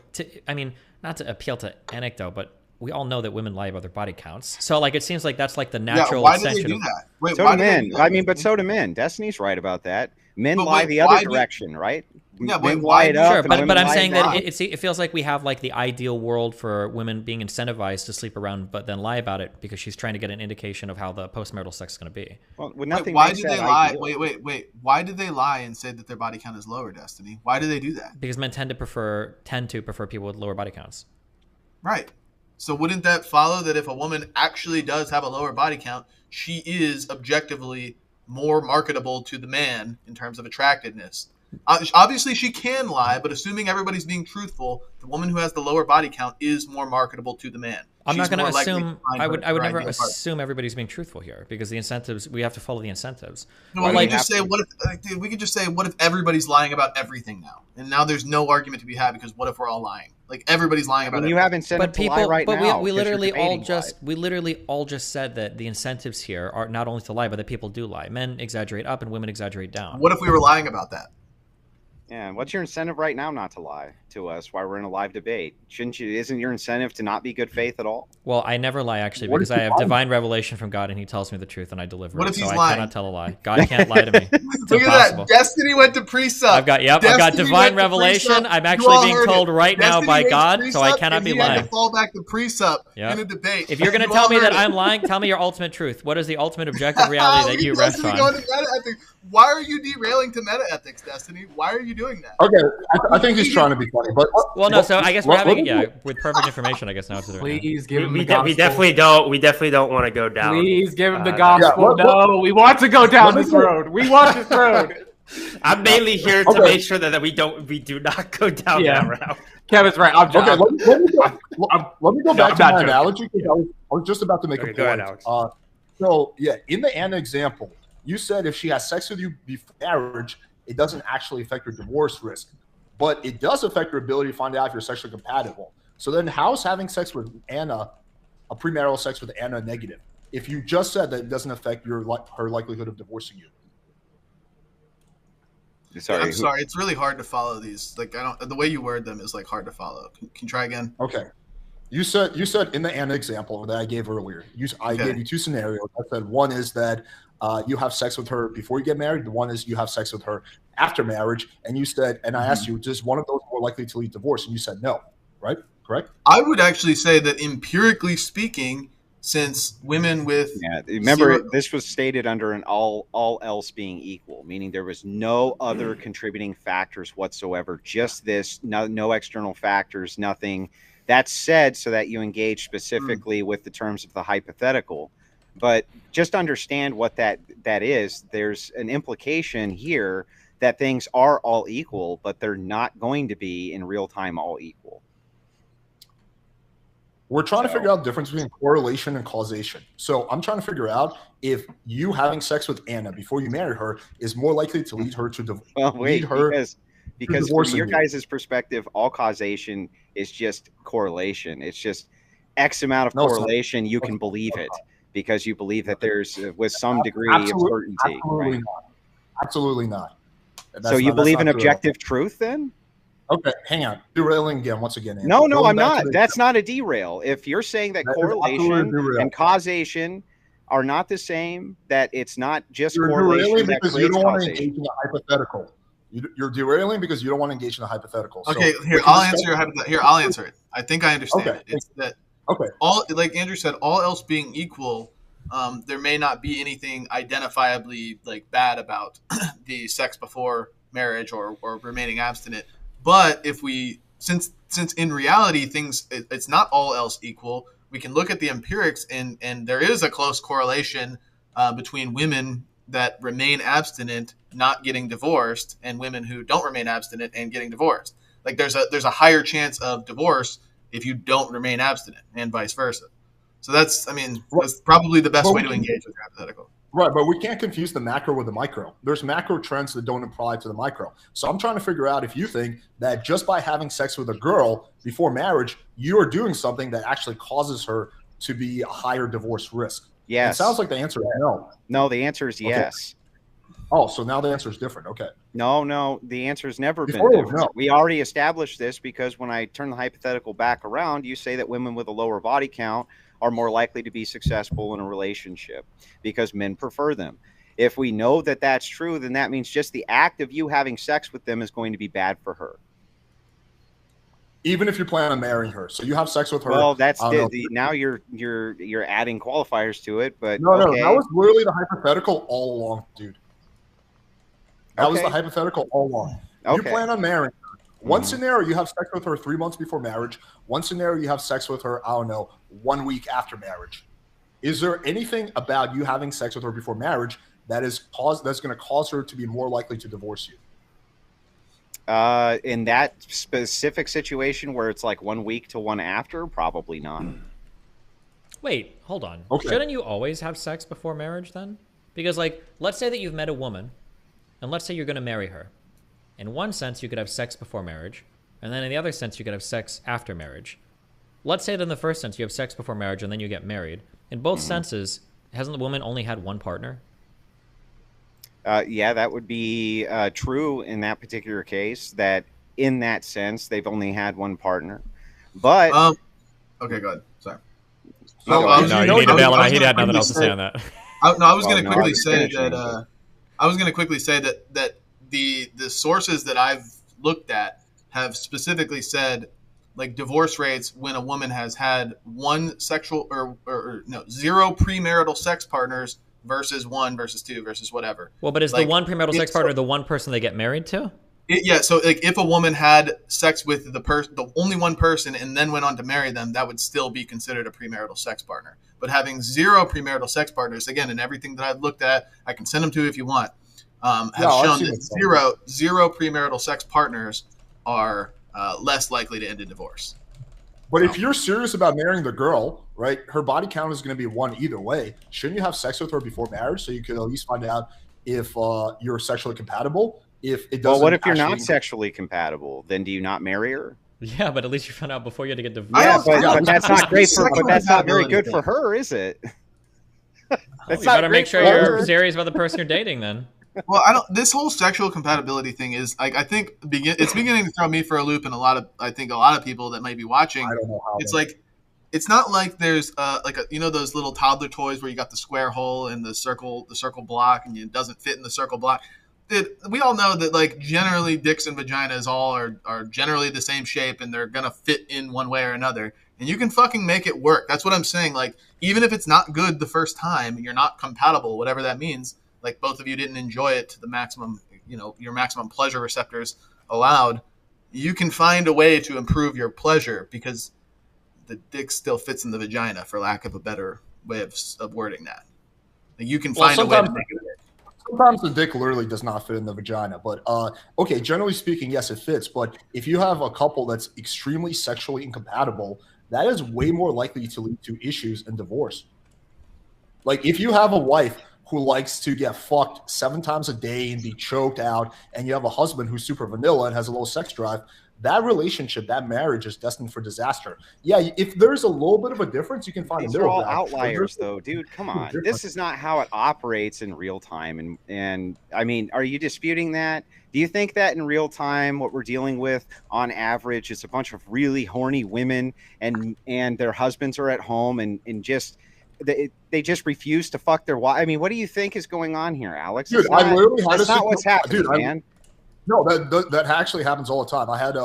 not to appeal to anecdote, but we all know that women lie about their body counts. So, like, it seems like that's like the natural extension. Why do they do that? Wait, so do men. But so do men. Destiny's right about that. Men lie the other direction, right? Yeah, but I'm saying that it feels like we have like the ideal world for women being incentivized to sleep around, but then lie about it because she's trying to get an indication of how the postmarital sex is going to be. Well, why did they lie? Wait. Why did they lie and say that their body count is lower, Destiny? Why do they do that? Because men tend to prefer people with lower body counts. Right. So wouldn't that follow that if a woman actually does have a lower body count, she is objectively more marketable to the man in terms of attractiveness? Obviously, she can lie, but assuming everybody's being truthful, the woman who has the lower body count is more marketable to the man. I'm not going to assume. I would never assume everybody's being truthful here because the incentives. We have to follow the incentives. No, we can just say we could just say what if everybody's lying about everything now, and now there's no argument to be had because what if we're all lying? Like everybody's lying about it. You have incentive to lie right now. But we literally all just said that the incentives here are not only to lie, but that people do lie. Men exaggerate up and women exaggerate down. What if we were lying about that? Yeah, what's your incentive right now not to lie to us while we're in a live debate? Isn't your incentive to not be good faith at all? Well, I never lie actually because I have divine revelation from God and he tells me the truth and I deliver it. So I cannot tell a lie. God can't lie to me. Look at that. Destiny went to precept. I've got divine revelation. I'm actually being told right now by God, so I cannot be lying. To fall back to precept in a debate. If you're going to tell me that I'm lying, tell me your ultimate truth. What is the ultimate objective reality that you rest on? Why are you derailing to meta ethics, Destiny? Why are you doing that? Okay, I think he's trying to be funny, but so I guess we're having with perfect information. I guess now. Please give him the gospel. We definitely don't want to go down. Please give him the gospel. No, we want to go down this road. We want this road. I'm mainly here to make sure that we do not go down that route. Kevin's right. Let me go back to my analogy because I was just about to make a point. Go ahead, Alex. So yeah, in the Anna example, you said if she has sex with you before marriage, it doesn't actually affect her divorce risk, but it does affect her ability to find out if you're sexually compatible. So then how's having sex with Anna, a premarital sex with Anna, negative? If you just said that it doesn't affect her likelihood of divorcing you. I'm sorry. It's really hard to follow these. Like the way you word them is like hard to follow. Can you try again? Okay. You said in the Anna example that I gave earlier, I gave you two scenarios. I said one is that you have sex with her before you get married. The one is you have sex with her after marriage. And you said, and I asked you, is one of those more likely to lead to divorce? And you said no, right? Correct? I would actually say that empirically speaking, since women with remember this was stated under an all else being equal, meaning there was no other contributing factors whatsoever, just this, no external factors, nothing. That's said so that you engage specifically with the terms of the hypothetical. But just understand what that is. There's an implication here that things are all equal, but they're not going to be in real time all equal. We're trying to figure out the difference between correlation and causation. So I'm trying to figure out if you having sex with Anna before you marry her is more likely to lead her to divorce. Because from your guys' perspective, all causation is just correlation. It's just X amount of correlation. You can believe it because you believe that there's with some degree of certainty. Absolutely not. So you believe in objective truth then? Okay, hang on. Derailing again, once again. Andrew. No, I'm not. That's not a derail. If you're saying that correlation and causation are not the same, that it's not just correlation that creates causation. You don't want to engage in a hypothetical. You're derailing because you don't want to engage in a hypothetical. Okay, here I'll answer your hypothetical. Here I'll answer it. I think I understand it. It's that all, like Andrew said, all else being equal, there may not be anything identifiably like bad about the sex before marriage or remaining abstinent. But if we since in reality it's not all else equal, we can look at the empirics and there is a close correlation between women that remain abstinent not getting divorced and women who don't remain abstinent and getting divorced. Like there's a higher chance of divorce if you don't remain abstinent and vice versa. So that's probably the best way to engage with your hypothetical. Right, but we can't confuse the macro with the micro. There's macro trends that don't apply to the micro. So I'm trying to figure out if you think that just by having sex with a girl before marriage, you are doing something that actually causes her to be a higher divorce risk. Yes. It sounds like the answer is no. No, the answer is yes. Oh, so now the answer is different. Okay. No, the answer has never been Before it was different. no. We already established this because when I turn the hypothetical back around, you say that women with a lower body count are more likely to be successful in a relationship because men prefer them. If we know that that's true, then that means just the act of you having sex with them is going to be bad for her. Even if you plan on marrying her, so you have sex with her. Well, that's now you're adding qualifiers to it, but No, okay. that was literally the hypothetical all along, dude. That was the hypothetical all along. You plan on marrying her. One scenario, you have sex with her 3 months before marriage. One scenario, you have sex with her, 1 week after marriage. Is there anything about you having sex with her before marriage that's going to cause her to be more likely to divorce you? In that specific situation where it's like 1 week to one after, probably not. Wait, hold on. Okay. Shouldn't you always have sex before marriage then? Because, like, let's say that you've met a woman, and let's say you're going to marry her. In one sense, you could have sex before marriage, and then in the other sense, you could have sex after marriage. Let's say that in the first sense, you have sex before marriage, and then you get married. In both senses, hasn't the woman only had one partner? Yeah, that would be true in that particular case, that in that sense, they've only had one partner. But... okay, go ahead. Sorry. No, you need to bail him out. He had nothing else to say on that. I was going to quickly say that... I was going to quickly say that the sources that I've looked at have specifically said, like, divorce rates when a woman has had one sexual zero premarital sex partners versus 1 versus 2 versus whatever. Well, but is the one premarital sex partner the one person they get married to? So like if a woman had sex with the only one person and then went on to marry them, that would still be considered a premarital sex partner. But having zero premarital sex partners, again, in everything that I've looked at, I can send them to you if you want, have shown that zero premarital sex partners are less likely to end in divorce. But if you're serious about marrying the girl, right, her body count is going to be 1 either way. Shouldn't you have sex with her before marriage so you could at least find out if you're sexually compatible? If it doesn't. Well, what if you're not sexually compatible? Then do you not marry her? Yeah, but at least you found out before you had to get divorced. Yeah, but that's not great for. But that's not very good for her, is it? You better make sure you're serious about the person you're dating, then. Well, this whole sexual compatibility thing is like I think it's beginning to throw me for a loop, and a lot of people that might be watching. I don't know how. It's not like there's those little toddler toys where you got the square hole and the circle block, and it doesn't fit in the circle block. We all know that, like, generally dicks and vaginas all are generally the same shape, and they're gonna fit in one way or another, and you can fucking make it work. That's what I'm saying. Like, even if it's not good the first time, you're not compatible, whatever that means. Like, both of you didn't enjoy it to the maximum, your maximum pleasure receptors allowed. You can find a way to improve your pleasure because the dick still fits in the vagina, for lack of a better way of wording that. Like, you can find a way to make it work. Sometimes the dick literally does not fit in the vagina, but okay, generally speaking, yes, it fits. But if you have a couple that's extremely sexually incompatible, that is way more likely to lead to issues and divorce. Like, if you have a wife who likes to get fucked 7 times a day and be choked out, and you have a husband who's super vanilla and has a low sex drive, that relationship, that marriage is destined for disaster. Yeah, if there's a little bit of a difference, you can find These are all outliers, though, dude. Come on. This is not how it operates in real time. And I mean, are you disputing that? Do you think that in real time, what we're dealing with on average is a bunch of really horny women and their husbands are at home and just they just refuse to fuck their wife? I mean, what do you think is going on here, Alex? Dude, I literally had that's not what's happening, man. No, that actually happens all the time. I had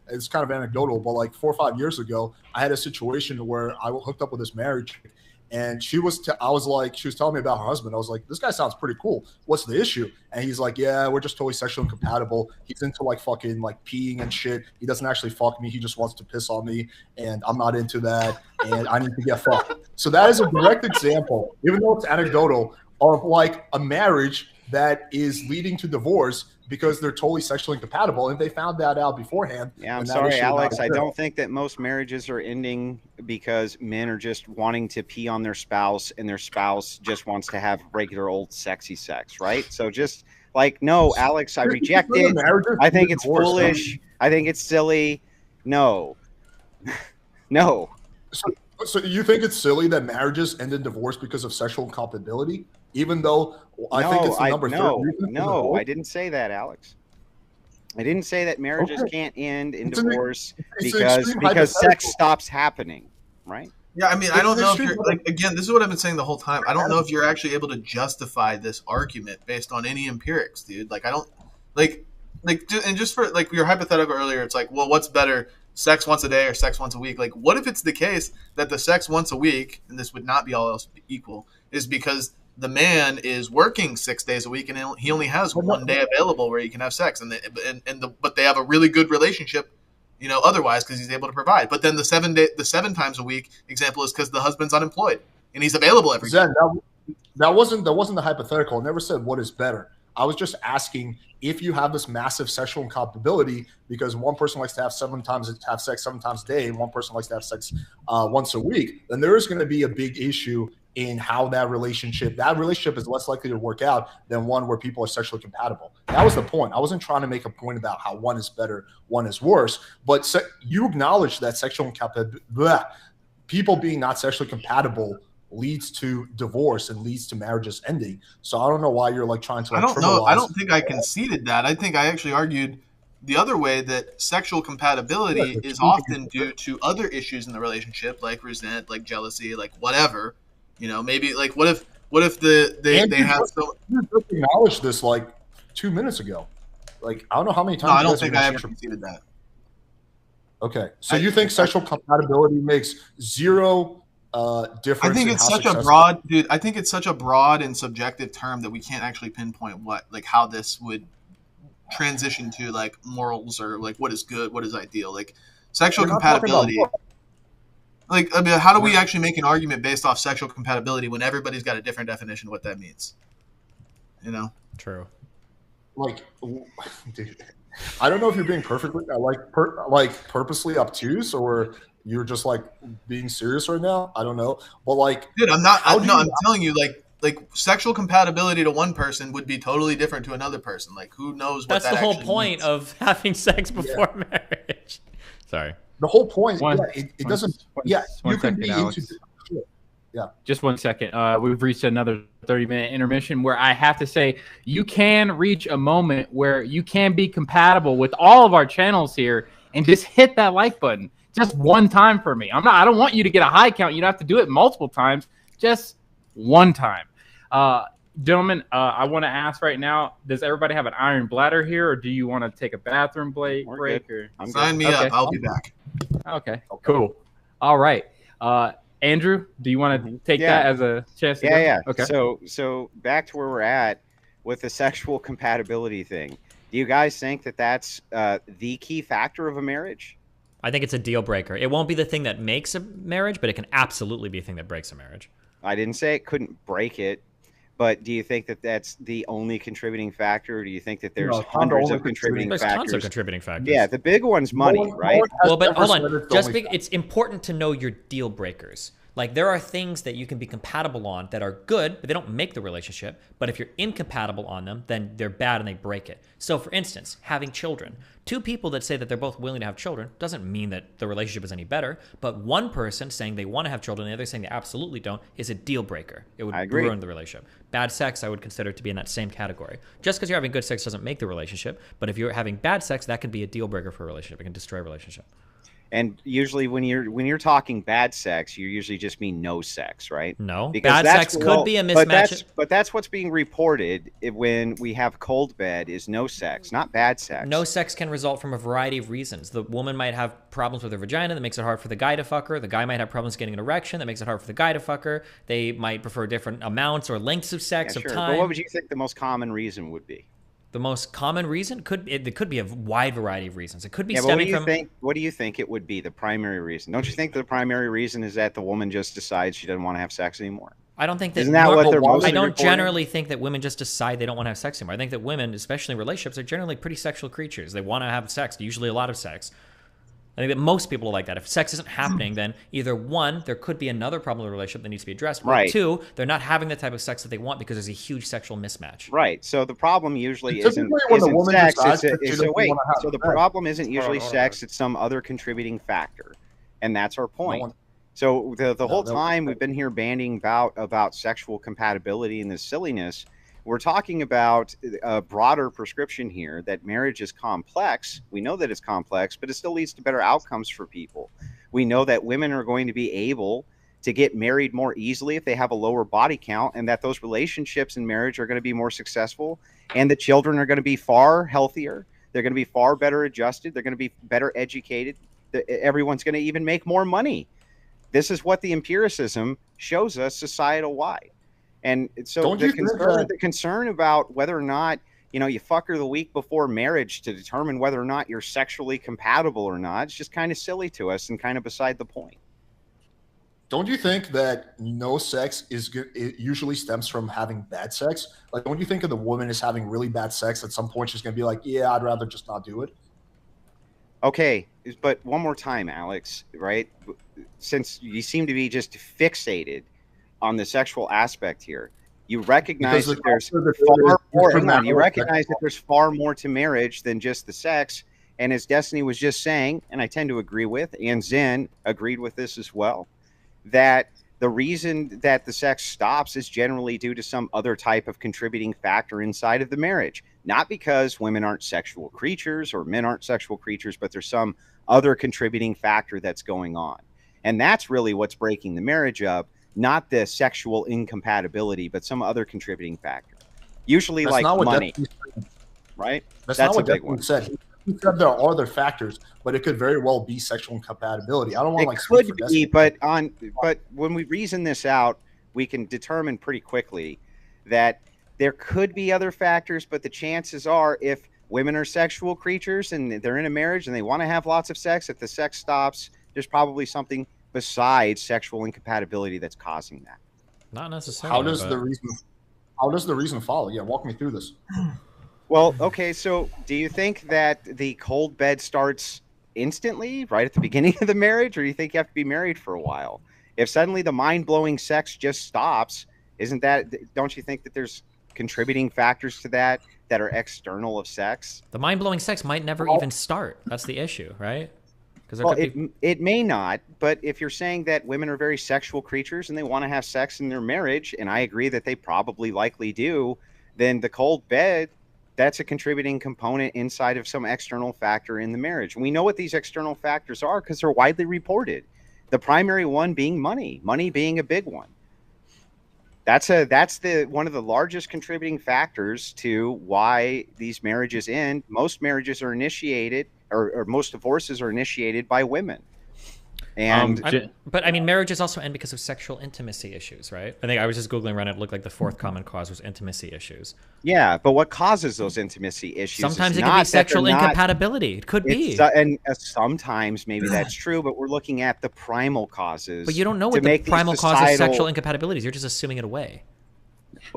it's kind of anecdotal, but like 4 or 5 years ago, I had a situation where I hooked up with this married chick, And she was telling me about her husband. I was like, this guy sounds pretty cool. What's the issue? And he's like, yeah, we're just totally sexually incompatible. He's into like fucking like peeing and shit. He doesn't actually fuck me. He just wants to piss on me, and I'm not into that. And I need to get fucked. So that is a direct example, even though it's anecdotal, of like a marriage that is leading to divorce because they're totally sexually incompatible. And if they found that out beforehand. Yeah, I'm sorry, Alex. I don't think that most marriages are ending because men are just wanting to pee on their spouse and their spouse just wants to have regular old sexy sex, right? So just like, no, Alex, I reject it. I think it's foolish. I think it's silly. No. No. So you think it's silly that marriages end in divorce because of sexual incompatibility? Even though I think it's the number No, I didn't say that, Alex. I didn't say that marriages can't end in divorce because sex stops happening, right? Yeah, I mean, I don't know if you're like, again, this is what I've been saying the whole time. I don't know if you're actually able to justify this argument based on any empirics, dude. Like, I don't and just for like your hypothetical earlier, it's like, well, what's better, sex once a day or sex once a week? Like, what if it's the case that the sex once a week, and this would not be all else equal, is because the man is working 6 days a week and he only has one day available where he can have sex, but they have a really good relationship, you know, otherwise because he's able to provide. But then the 7 times a week example is because the husband's unemployed and he's available every day. That wasn't the hypothetical. I never said what is better. I was just asking if you have this massive sexual incompatibility because one person likes to have sex 7 times a day and one person likes to have sex once a week, then there is going to be a big issue in how that relationship is less likely to work out than one where people are sexually compatible. That was the point. I wasn't trying to make a point about how one is better, one is worse, but you acknowledge that sexual incompatibility, people being not sexually compatible leads to divorce and leads to marriages ending. So I don't know why you're like trying to like, I don't know. I don't think I conceded that. I think I actually argued the other way, that sexual compatibility is often due to other issues in the relationship, like resent, like jealousy, like whatever. You know, maybe like what if they have so. You just acknowledged this like 2 minutes ago. Like I don't know how many times. No, I don't think I ever conceded that. Okay, so you think sexual compatibility makes zero difference? I think it's such a broad, dude. I think it's such a broad and subjective term that we can't actually pinpoint how this would transition to like morals or like what is good, what is ideal. Like sexual compatibility. Like, I mean, how do we actually make an argument based off sexual compatibility when everybody's got a different definition of what that means? You know? True. Like, dude, I don't know if you're being perfectly purposely obtuse or you're just like being serious right now. I don't know, but like, dude, I'm not. I'm telling you, like sexual compatibility to one person would be totally different to another person. Like, who knows what that's the whole point of having sex before marriage. Sorry. The whole point, it doesn't. You can be into. Yeah. Just 1 second. We've reached another 30-minute intermission where I have to say you can reach a moment where you can be compatible with all of our channels here and just hit that like button just one time for me. I don't want you to get a high count. You don't have to do it multiple times. Just one time. Gentlemen, I want to ask right now, does everybody have an iron bladder here, or do you want to take a bathroom break? Sign me up. I'll be back. Okay, cool. All right. Andrew, do you want to take that as a chance to go? Yeah. Okay. So back to where we're at with the sexual compatibility thing. Do you guys think that that's the key factor of a marriage? I think it's a deal breaker. It won't be the thing that makes a marriage, but it can absolutely be a thing that breaks a marriage. I didn't say it couldn't break it, but do you think that that's the only contributing factor, or do you think that there's hundreds of contributing factors? There's tons of contributing factors. Yeah, the big one's money, right? Well, but hold on. It's important to know your deal breakers. Like, there are things that you can be compatible on that are good, but they don't make the relationship. But if you're incompatible on them, then they're bad and they break it. So, for instance, having children. Two people that say that they're both willing to have children doesn't mean that the relationship is any better. But one person saying they want to have children and the other saying they absolutely don't is a deal breaker. It would ruin the relationship. Bad sex, I would consider to be in that same category. Just because you're having good sex doesn't make the relationship. But if you're having bad sex, that can be a deal breaker for a relationship. It can destroy a relationship. And usually when you're talking bad sex, you usually just mean no sex, right? No, because bad sex could be a mismatch. But that's what's being reported when we have cold bed is no sex, not bad sex. No sex can result from a variety of reasons. The woman might have problems with her vagina that makes it hard for the guy to fuck her. The guy might have problems getting an erection that makes it hard for the guy to fuck her. They might prefer different amounts or lengths of sex, Yeah, of sure. time. But what would you think the most common reason would be? The most common reason it could be a wide variety of reasons. It could be Yeah, but stemming from. What do you think it would be the primary reason? Don't you think the primary reason is that the woman just decides she doesn't want to have sex anymore? I don't think that. Isn't that what they're mostly I don't reporting? generally think that women just decide they don't want to have sex anymore. I think that women, especially in relationships, are generally pretty sexual creatures. They want to have sex, usually a lot of sex. I think that most people are like that. If sex isn't happening, then either one, there could be another problem in the relationship that needs to be addressed, or Right. two, they're not having the type of sex that they want because there's a huge sexual mismatch. Right. So the problem usually Typically isn't, when the isn't woman sex. decides It's that she so doesn't wait. wanna have So the sex. problem isn't usually Hold on. sex. It's some other contributing factor, and that's our point. one- So the whole no. time we've been here banding about sexual compatibility and this silliness. We're talking about a broader prescription here that marriage is complex. We know that it's complex, but it still leads to better outcomes for people. We know that women are going to be able to get married more easily if they have a lower body count, and that those relationships in marriage are going to be more successful, and the children are going to be far healthier. They're going to be far better adjusted. They're going to be better educated. Everyone's going to even make more money. This is what the empiricism shows us societal wide. And so Don't you think that- the concern about whether or not, you fuck her the week before marriage to determine whether or not you're sexually compatible or not, it's just kind of silly to us and kind of beside the point. Don't you think that no sex is good? It usually stems from having bad sex. Like, don't you think if the woman is having really bad sex, at some point she's going to be like, yeah, I'd rather just not do it? Okay, but one more time, Alex, right? Since you seem to be just fixated on the sexual aspect here, you recognize Because that there's the- far more. the- Hang on, you recognize that there's far more to marriage than just the sex. And as Destiny was just saying, and I tend to agree with, and Zen agreed with this as well, that the reason that the sex stops is generally due to some other type of contributing factor inside of the marriage. Not because women aren't sexual creatures or men aren't sexual creatures, but there's some other contributing factor that's going on. And that's really what's breaking the marriage up, not the sexual incompatibility, but some other contributing factor. Usually That's like not what money, Destiny said. right? That's a not what big Destiny one. said. He said there are other factors, but it could very well be sexual incompatibility. I don't want to It like speak could for be, Destiny. but when we reason this out, we can determine pretty quickly that there could be other factors, but the chances are if women are sexual creatures and they're in a marriage and they want to have lots of sex, if the sex stops, there's probably something besides sexual incompatibility that's causing that. Not necessarily. How does but- the reason? How does the reason follow? Yeah, walk me through this. Well, okay, so do you think that the cold bed starts instantly, right at the beginning of the marriage, or do you think you have to be married for a while? If suddenly the mind-blowing sex just stops, don't you think that there's contributing factors to that are external of sex? The mind-blowing sex might never even start. That's the issue, right? Because Well, it may not, but if you're saying that women are very sexual creatures and they want to have sex in their marriage, and I agree that they probably likely do, then the cold bed, that's a contributing component inside of some external factor in the marriage. And we know what these external factors are because they're widely reported. The primary one being money being a big one. That's one of the largest contributing factors to why these marriages end. Most marriages are initiated, or most divorces are initiated by women. And but I mean, marriages also end because of sexual intimacy issues, right? I think I was just Googling around it. It looked like the fourth common cause was intimacy issues. yeah, but what causes those intimacy issues? Sometimes is it can not be that sexual they're not- incompatibility. It could be. Sometimes maybe that's true, but we're looking at the primal causes. But you don't know to what the make these primal cause of societal- sexual incompatibilities. You're just assuming it away.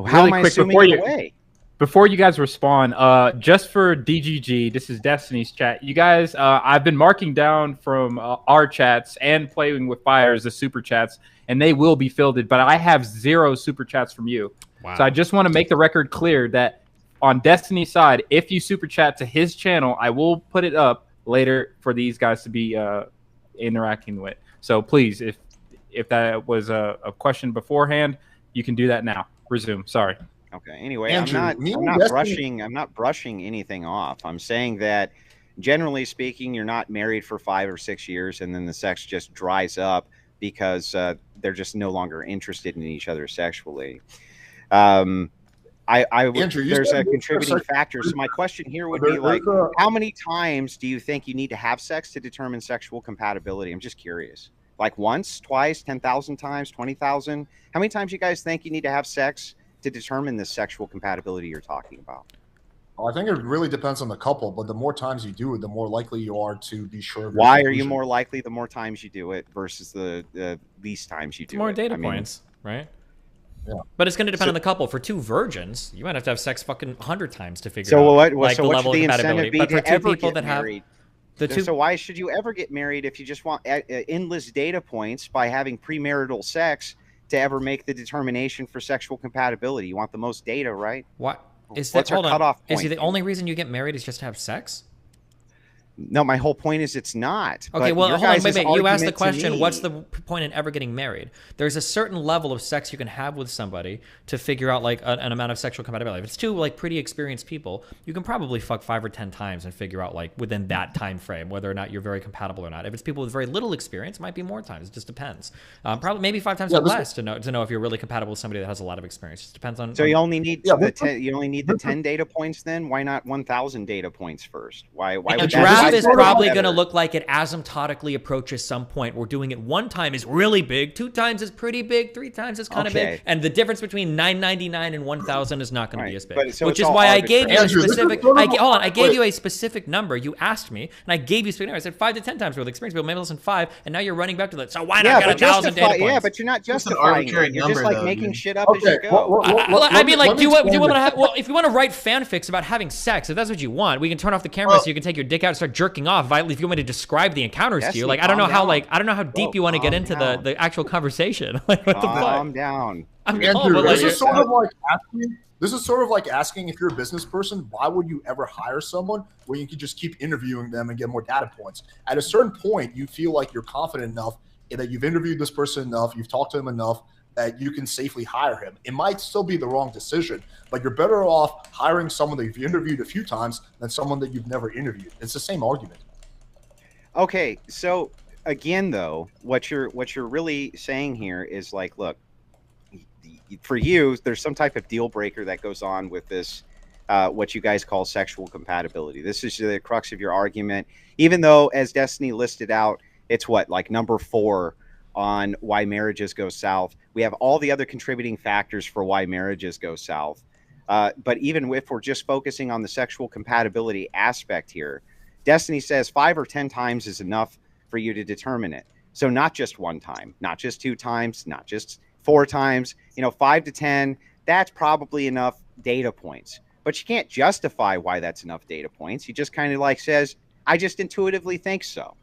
How am I assuming it away? Before you guys respond, just for DGG, this is Destiny's chat. You guys, I've been marking down from our chats and playing with fires the super chats, and they will be fielded. But I have 0 super chats from you. Wow. So I just want to make the record clear that on Destiny's side, if you super chat to his channel, I will put it up later for these guys to be interacting with. So please, if that was a question beforehand, you can do that now. Resume. Sorry. Okay. Anyway, Andrew, I'm not brushing anything off. I'm saying that, generally speaking, you're not married for 5 or 6 years, and then the sex just dries up because they're just no longer interested in each other sexually. Andrew, there's a contributing factor. So my question here would be like, how many times do you think you need to have sex to determine sexual compatibility? I'm just curious. Like once, twice, 10,000 times, 20,000? How many times you guys think you need to have sex to determine the sexual compatibility you're talking about? Well, I think it really depends on the couple, but the more times you do it, the more likely you are to be sure of your Why are you conclusion. more likely the more times you do it versus the least times you do More it? data points, right? Yeah. But it's going to depend on the couple. For 2 virgins, you might have to have sex fucking 100 times to figure So out what? the What level should the of incentive compatibility. be But for to 2 ever people get that have married? the 2, So why should you ever get married if you just want endless data points by having premarital sex to ever make the determination for sexual compatibility? You want the most data, right? What is What's that? our Hold on. cutoff Is point? the only reason you get married is just to have sex? No, my whole point is it's not. Okay, But well, your hold on, guys' wait. You asked the argument to question, me- what's the point in ever getting married? There's a certain level of sex you can have with somebody to figure out like an amount of sexual compatibility. If it's 2 like pretty experienced people, you can probably fuck 5 or 10 times and figure out like within that time frame whether or not you're very compatible or not. If it's people with very little experience, it might be more times. It just depends. Probably maybe 5 times or less to know if you're really compatible with somebody that has a lot of experience. It just depends on. So you only need you only need the 10 data points then? Why not 1,000 data points first? Why A would that graph be is probably better? going to look like it asymptotically approaches some point. We're doing it 1 time is really big, 2 times is pretty big, 3 times is kind of Okay. big, and the difference between 999 and 1,000 is not going to be as big. But- so which it's is all why I gave you a arbitrary. specific. Andrew, Hold on, I gave you a specific number. You asked me, and I gave you a specific number. I said 5 to 10 times worth of experience, but maybe less than 5, and now you're running back to that. So why not get 1,000 data points? Yeah, but you're not Just an justifying arbitrary it. You're just number, like though, making dude. shit up as you go. I mean, like, do you want to have? Well, if you want to write fanfics about having sex, if that's what you want, we can turn off the camera so you can take your dick out and start jerking off. If you want me to describe the encounters to you, like, I don't know how deep you want to get into the actual conversation. Like, what the fuck? Calm down. I'm Andrew, calm, but like, this is sort of like asking if you're a business person, why would you ever hire someone where you can just keep interviewing them and get more data points? At a certain point, you feel like you're confident enough that you've interviewed this person enough, you've talked to him enough that you can safely hire him. It might still be the wrong decision, but you're better off hiring someone that you've interviewed a few times than someone that you've never interviewed. It's the same argument. Okay, so again, though, what you're really saying here is like, look, for you, there's some type of deal breaker that goes on with this, what you guys call sexual compatibility. This is the crux of your argument, even though, as Destiny listed out, it's what, like number 4 on why marriages go south. We have all the other contributing factors for why marriages go south. But even if we're just focusing on the sexual compatibility aspect here, Destiny says 5 or 10 times is enough for you to determine it. So not just 1 time, not just 2 times, not just 4 times, 5 to 10, that's probably enough data points. But you can't justify why that's enough data points. He just kind of like says, I just intuitively think so.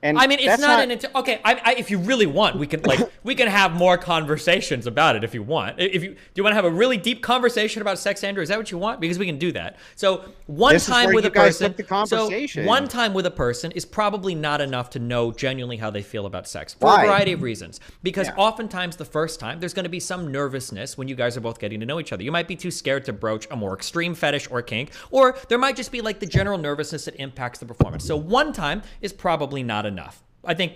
And I mean, it's not okay. If you really want, we can have more conversations about it if you want. Do you want to have a really deep conversation about sex, Andrew? Is that what you want? Because we can do that. So one time with a person is probably not enough to know genuinely how they feel about sex for a variety of reasons. Because oftentimes the first time there's going to be some nervousness when you guys are both getting to know each other. You might be too scared to broach a more extreme fetish or kink, or there might just be like the general nervousness that impacts the performance. So 1 time is probably not enough. I think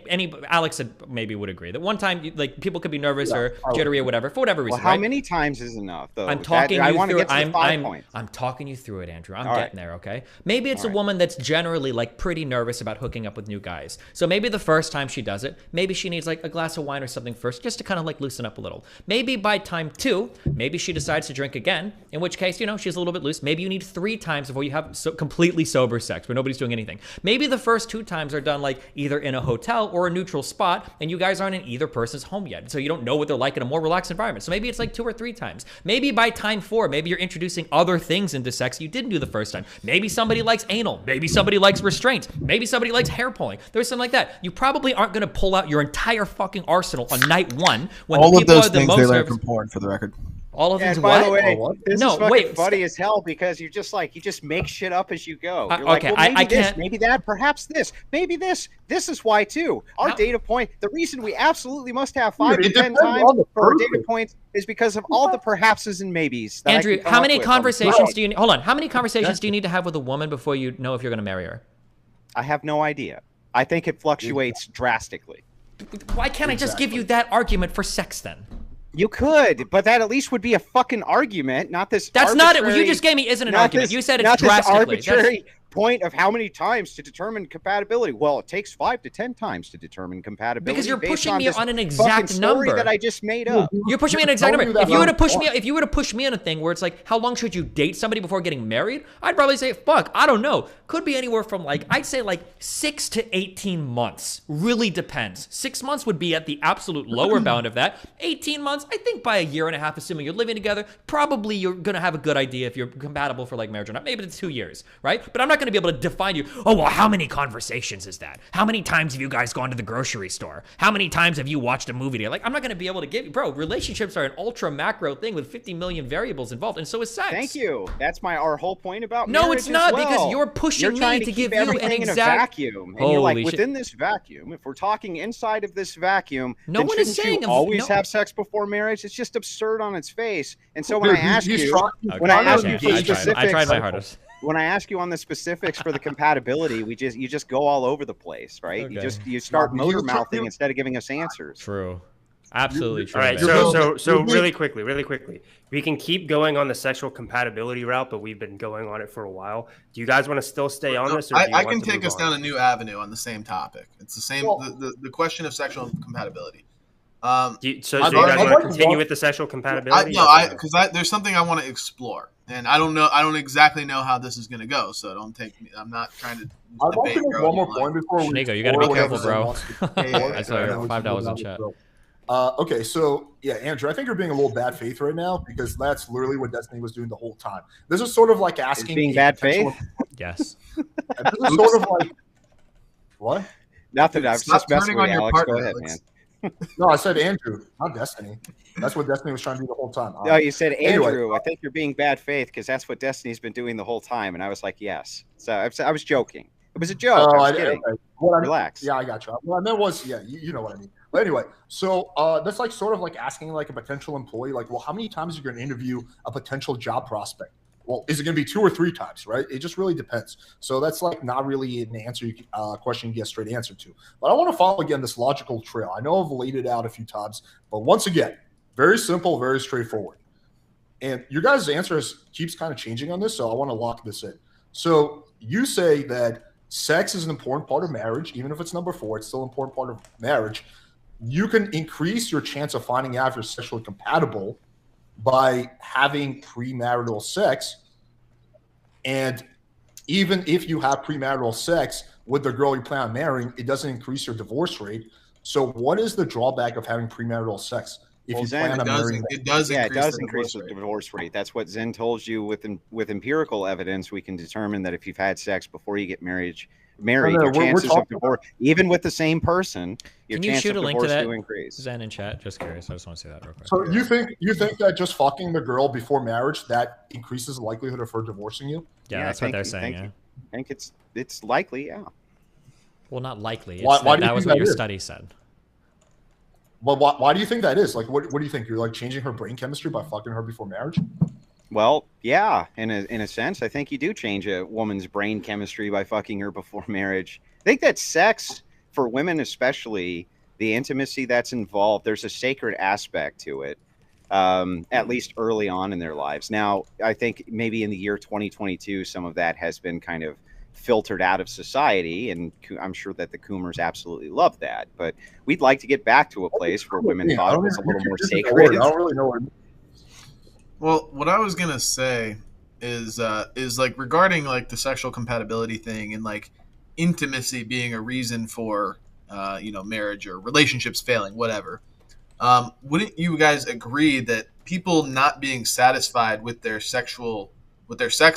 Alex maybe would agree that 1 time, like, people could be nervous or jittery or whatever for whatever reason. Well, how many times is enough, though? I'm talking you through it. I'm talking you through it, Andrew. I'm getting there. Okay. Maybe it's a woman that's generally like pretty nervous about hooking up with new guys. So maybe the first time she does it, maybe she needs like a glass of wine or something first, just to kind of like loosen up a little. Maybe by time 2, maybe she decides to drink again. In which case, she's a little bit loose. Maybe you need 3 times before you have completely sober sex where nobody's doing anything. Maybe the first 2 times are done like either in a hotel or a neutral spot, and you guys aren't in either person's home yet, so you don't know what they're like in a more relaxed environment. So maybe it's like 2 or 3 times. Maybe by time 4, maybe you're introducing other things into sex you didn't do the first time. Maybe somebody likes anal. Maybe somebody likes restraints. Maybe somebody likes hair pulling. There's something like that. You probably aren't going to pull out your entire fucking arsenal on night 1 when all the of people those are the things most they learn nervous. from porn, for the record. All of things. By the way, this no, is fucking wait, funny as hell because you just make shit up as you go. You're okay, like, well, maybe I this, can't. maybe that, perhaps this, maybe this. This is why too. Our data point. The reason we absolutely must have 5 to 10 times for our data points is because of all the perhapses and maybes. Andrew, how many conversations do you hold on? How many conversations do you need to have with a woman before you know if you're going to marry her? I have no idea. I think it fluctuates drastically. Why can't I just give you that argument for sex then? You could, but that at least would be a fucking argument, not this. That's not it. What you just gave me isn't an argument. You said it's drastically. This arbitrary point of how many times to determine compatibility. Well, it takes 5 to 10 times to determine compatibility. Because you're pushing me this on an exact number that I just made up. You're pushing me on an exact number. If you were to push me on a thing where it's like, how long should you date somebody before getting married? I'd probably say, fuck, I don't know. Could be anywhere from I'd say 6 to 18 months. Really depends. 6 months would be at the absolute lower bound of that. 18 months, I think by a year and a half, assuming you're living together, probably you're gonna have a good idea if you're compatible for marriage or not. Maybe it's 2 years, right? But I'm not going to be able to define you. Oh, well, how many conversations is that? How many times have you guys gone to the grocery store? How many times have you watched a movie together? I'm not going to be able to give you, bro, relationships are an ultra macro thing with 50 million variables involved, and so is sex. Thank you. That's our whole point about no, marriage it's not, as well. because you're pushing me to give you an exact in a vacuum. And you're like, within this vacuum, if we're talking inside of this vacuum, no one is saying you always have sex before marriage. It's just absurd on its face. And so when I ask you, I tried my hardest. When I ask you on the specifics for the compatibility, you just go all over the place, right? Okay. You start motor mouthing instead of giving us answers. True. Absolutely true. All right, so really quickly, we can keep going on the sexual compatibility route, but we've been going on it for a while. Do you guys want to still stay on this? Or I can take us down a new avenue on the same topic. It's the same, the question of sexual compatibility. So you guys want to continue with the sexual compatibility? Because there's something I want to explore, and I don't exactly know how this is going to go. So don't take me. I'm not trying to. I'd like to make one more point before we. Shaniko, you got to be careful, bro. I saw your $5 in chat. Okay, so yeah, Andrew, I think you're being a little bad faith right now because that's literally what Destiny was doing the whole time. This is sort of like asking. Being bad faith? Yes. This is sort of like what? Nothing. I was just messing with you, Alex. Go ahead, man. No, I said Andrew, not Destiny. That's what Destiny was trying to do the whole time. No, you said Andrew. I think you're being bad faith because that's what Destiny's been doing the whole time. And I was like, yes. So I was joking. It was a joke. I was kidding. Okay. Relax. Yeah, I got you. What I meant was, yeah, you know what I mean. But anyway, so that's sort of like asking a potential employee, well, how many times are you going to interview a potential job prospect? Well, is it going to be 2 or 3 times, right? It just really depends. So that's not really an answer question you get a straight answer to. But I want to follow again this logical trail. I know I've laid it out a few times, but once again, very simple, very straightforward. And your guys' answer keeps kind of changing on this, so I want to lock this in. So you say that sex is an important part of marriage, even if it's number 4, it's still an important part of marriage. You can increase your chance of finding out if you're sexually compatible by having premarital sex. And even if you have premarital sex with the girl you plan on marrying, it doesn't increase your divorce rate. So what is the drawback of having premarital sex? If you plan on marrying, it does increase the divorce rate. That's what Zen told you. With empirical evidence, we can determine that if you've had sex before you get married, your chances of divorce, even with the same person, can you shoot a link to that? Zen in chat. Just curious. I just want to say that real quick. So you think that just fucking the girl before marriage that increases the likelihood of her divorcing you? Yeah, that's what they're saying. I think it's likely. Yeah. Well, not likely. Why that was what your study said. Well, why do you think that is? What do you think? You're changing her brain chemistry by fucking her before marriage? Well, yeah, in a sense, I think you do change a woman's brain chemistry by fucking her before marriage. I think that sex, for women especially, the intimacy that's involved, there's a sacred aspect to it, at least early on in their lives. Now, I think maybe in the year 2022, some of that has been kind of filtered out of society, and I'm sure that the Coomers absolutely love that. But we'd like to get back to a place where women thought it was a little more sacred. I don't really know what. Well, what I was gonna say is regarding the sexual compatibility thing and intimacy being a reason for marriage or relationships failing, whatever. Wouldn't you guys agree that people not being satisfied with their sex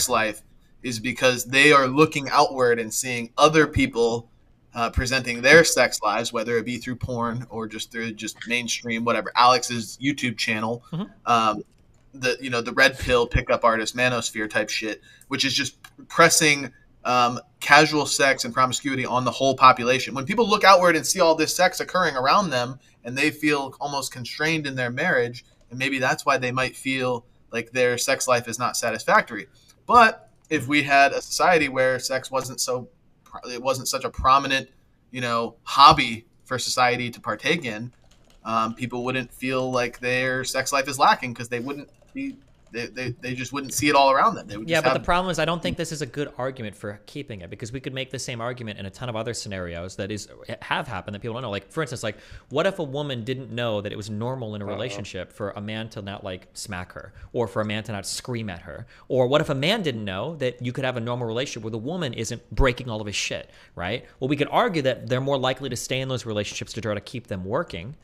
life is because they are looking outward and seeing other people presenting their sex lives, whether it be through porn or just through mainstream, whatever, Alex's YouTube channel, the red pill pickup artist manosphere type shit, which is just pressing casual sex and promiscuity on the whole population. When people look outward and see all this sex occurring around them and they feel almost constrained in their marriage, and maybe that's why they might feel like their sex life is not satisfactory. But if we had a society where sex wasn't so it wasn't such a prominent, hobby for society to partake in, people wouldn't feel like their sex life is lacking because they wouldn't be. They just wouldn't see it all around them. They would just but the problem is I don't think this is a good argument for keeping it, because we could make the same argument in a ton of other scenarios that have happened that people don't know. Like, for instance, like, what if a woman didn't know that it was normal in a relationship for a man to not, like, smack her, or for a man to not scream at her? Or what if a man didn't know that you could have a normal relationship where the woman isn't breaking all of his shit, right? Well, we could argue that they're more likely to stay in those relationships to try to keep them working.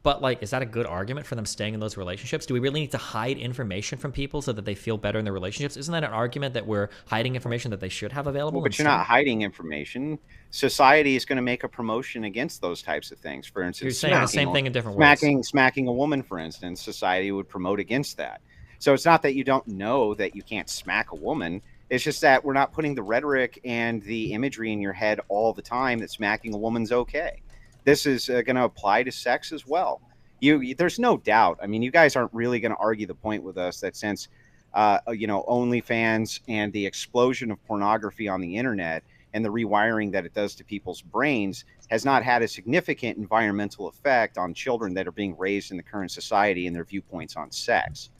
But, like, is that a good argument for them staying in those relationships? Do we really need to hide information from people so that they feel better in their relationships? Isn't that an argument that we're hiding information that they should have available? But you're not hiding information. Society is going to make a promotion against those types of things. For instance, you're saying the same thing in different ways. Smacking a woman, for instance, society would promote against that. So it's not that you don't know that you can't smack a woman. It's just that we're not putting the rhetoric and the imagery in your head all the time that smacking a woman's okay. This is going to apply to sex as well. There's no doubt. I mean, you guys aren't really going to argue the point with us that since, OnlyFans and the explosion of pornography on the internet and the rewiring that it does to people's brains has not had a significant environmental effect on children that are being raised in the current society and their viewpoints on sex.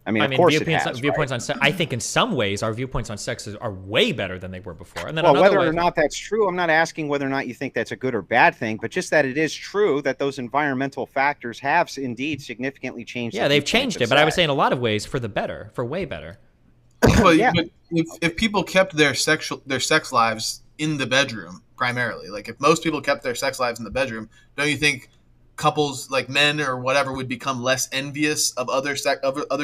I mean, of course it has, viewpoints right? on sex. I think in some ways our viewpoints on sex are way better than they were before. And then well, whether or not that's true, I'm not asking whether or not you think that's a good or bad thing, but just that it is true that those environmental factors have indeed significantly changed. Yeah, they've changed it, but I would say in a lot of ways for the better, for way better. But if people kept their sex lives in the bedroom primarily, like if most people kept their sex lives in the bedroom, don't you think couples, like men or whatever, would become less envious of other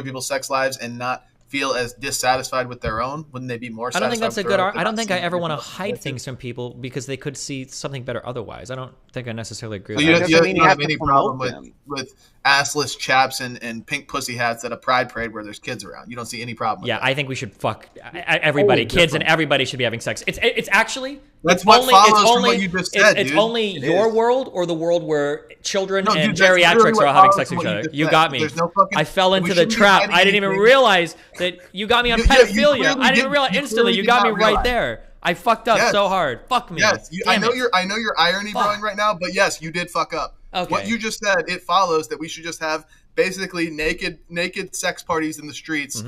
people's sex lives and not feel as dissatisfied with their own? Wouldn't they be more satisfied? I don't think that's a good argument. I don't think I ever want to hide things from people because they could see something better otherwise. I don't think I necessarily agree with that. You don't have any problem with assless chaps and pink pussy hats at a pride parade where there's kids around. You don't see any problem with that. I think we should fuck everybody. Kids and everybody should be having sex. It's actually... That's what follows from what you just said, It's dude. only your world or the world where children and geriatrics are all having sex with each other. You got me. I fell into the trap. I didn't even realize that you got me on pedophilia. I didn't even realize instantly. You got me right there. I fucked up so hard. Fuck me. Yes, I know your irony growing right now, but yes, you did fuck up. Okay. What you just said, it follows that we should just have basically naked sex parties in the streets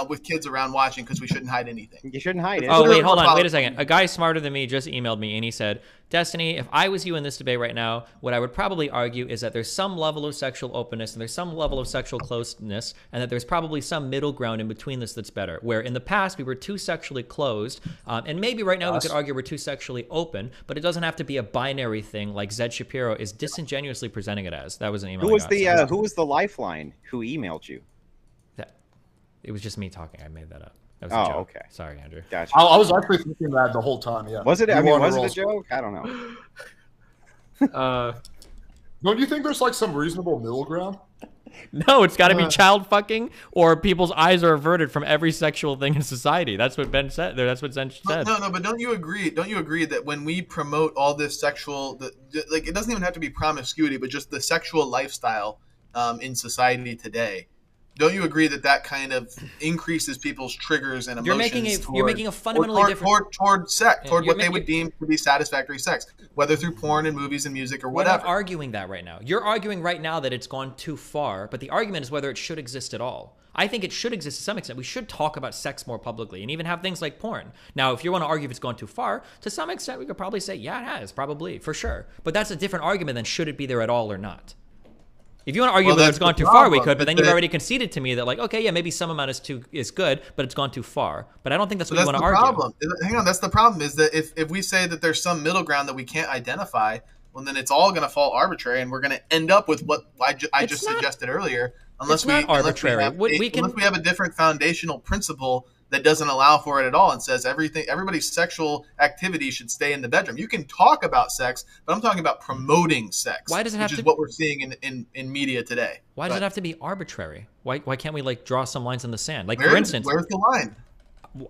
with kids around watching because we shouldn't hide anything. You shouldn't hide it. Oh, wait, hold on. Wait a second. A guy smarter than me just emailed me and he said, Destiny, if I was you in this debate right now, what I would probably argue is that there's some level of sexual openness and there's some level of sexual closeness and that there's probably some middle ground in between this that's better. Where in the past we were too sexually closed and maybe right now we could argue we're too sexually open, but it doesn't have to be a binary thing like Zed Shapiro is disingenuously presenting it as. That was an email. Who was the lifeline who emailed you? It was just me talking. I made that up. That was a joke. Okay. Sorry, Andrew. Gotcha. I was actually thinking that the whole time. Yeah. Was it? I mean, was it a joke? I don't know. Don't you think there's like some reasonable middle ground? No, it's got to be child fucking, or people's eyes are averted from every sexual thing in society. That's what Ben said. That's what Zen said. No, but don't you agree? Don't you agree that when we promote all this sexual, like it doesn't even have to be promiscuity, but just the sexual lifestyle in society today? Don't you agree that kind of increases people's triggers and emotions? You're making a fundamentally different toward sex, toward what they would deem to be satisfactory sex, whether through porn and movies and music or whatever. We're not arguing that right now. You're arguing right now that it's gone too far, but the argument is whether it should exist at all. I think it should exist to some extent. We should talk about sex more publicly and even have things like porn. Now, if you want to argue if it's gone too far, to some extent, we could probably say, yeah, it has, probably, for sure. But that's a different argument than should it be there at all or not. If you want to argue whether it's gone too far, we could, but then you've already conceded to me that, like, okay, yeah, maybe some amount is good, but it's gone too far. But I don't think that's what you want to argue. Problem. Hang on, that's the problem, is that if we say that there's some middle ground that we can't identify, well, then it's all going to fall arbitrary, and we're going to end up with what I just suggested earlier, unless we have a different foundational principle that doesn't allow for it at all and says everybody's sexual activity should stay in the bedroom. You can talk about sex, but I'm talking about promoting sex. Why does it have which is what we're seeing in media today. Why does it have to be arbitrary? Why can't we like draw some lines in the sand? Like, for instance, where's the line?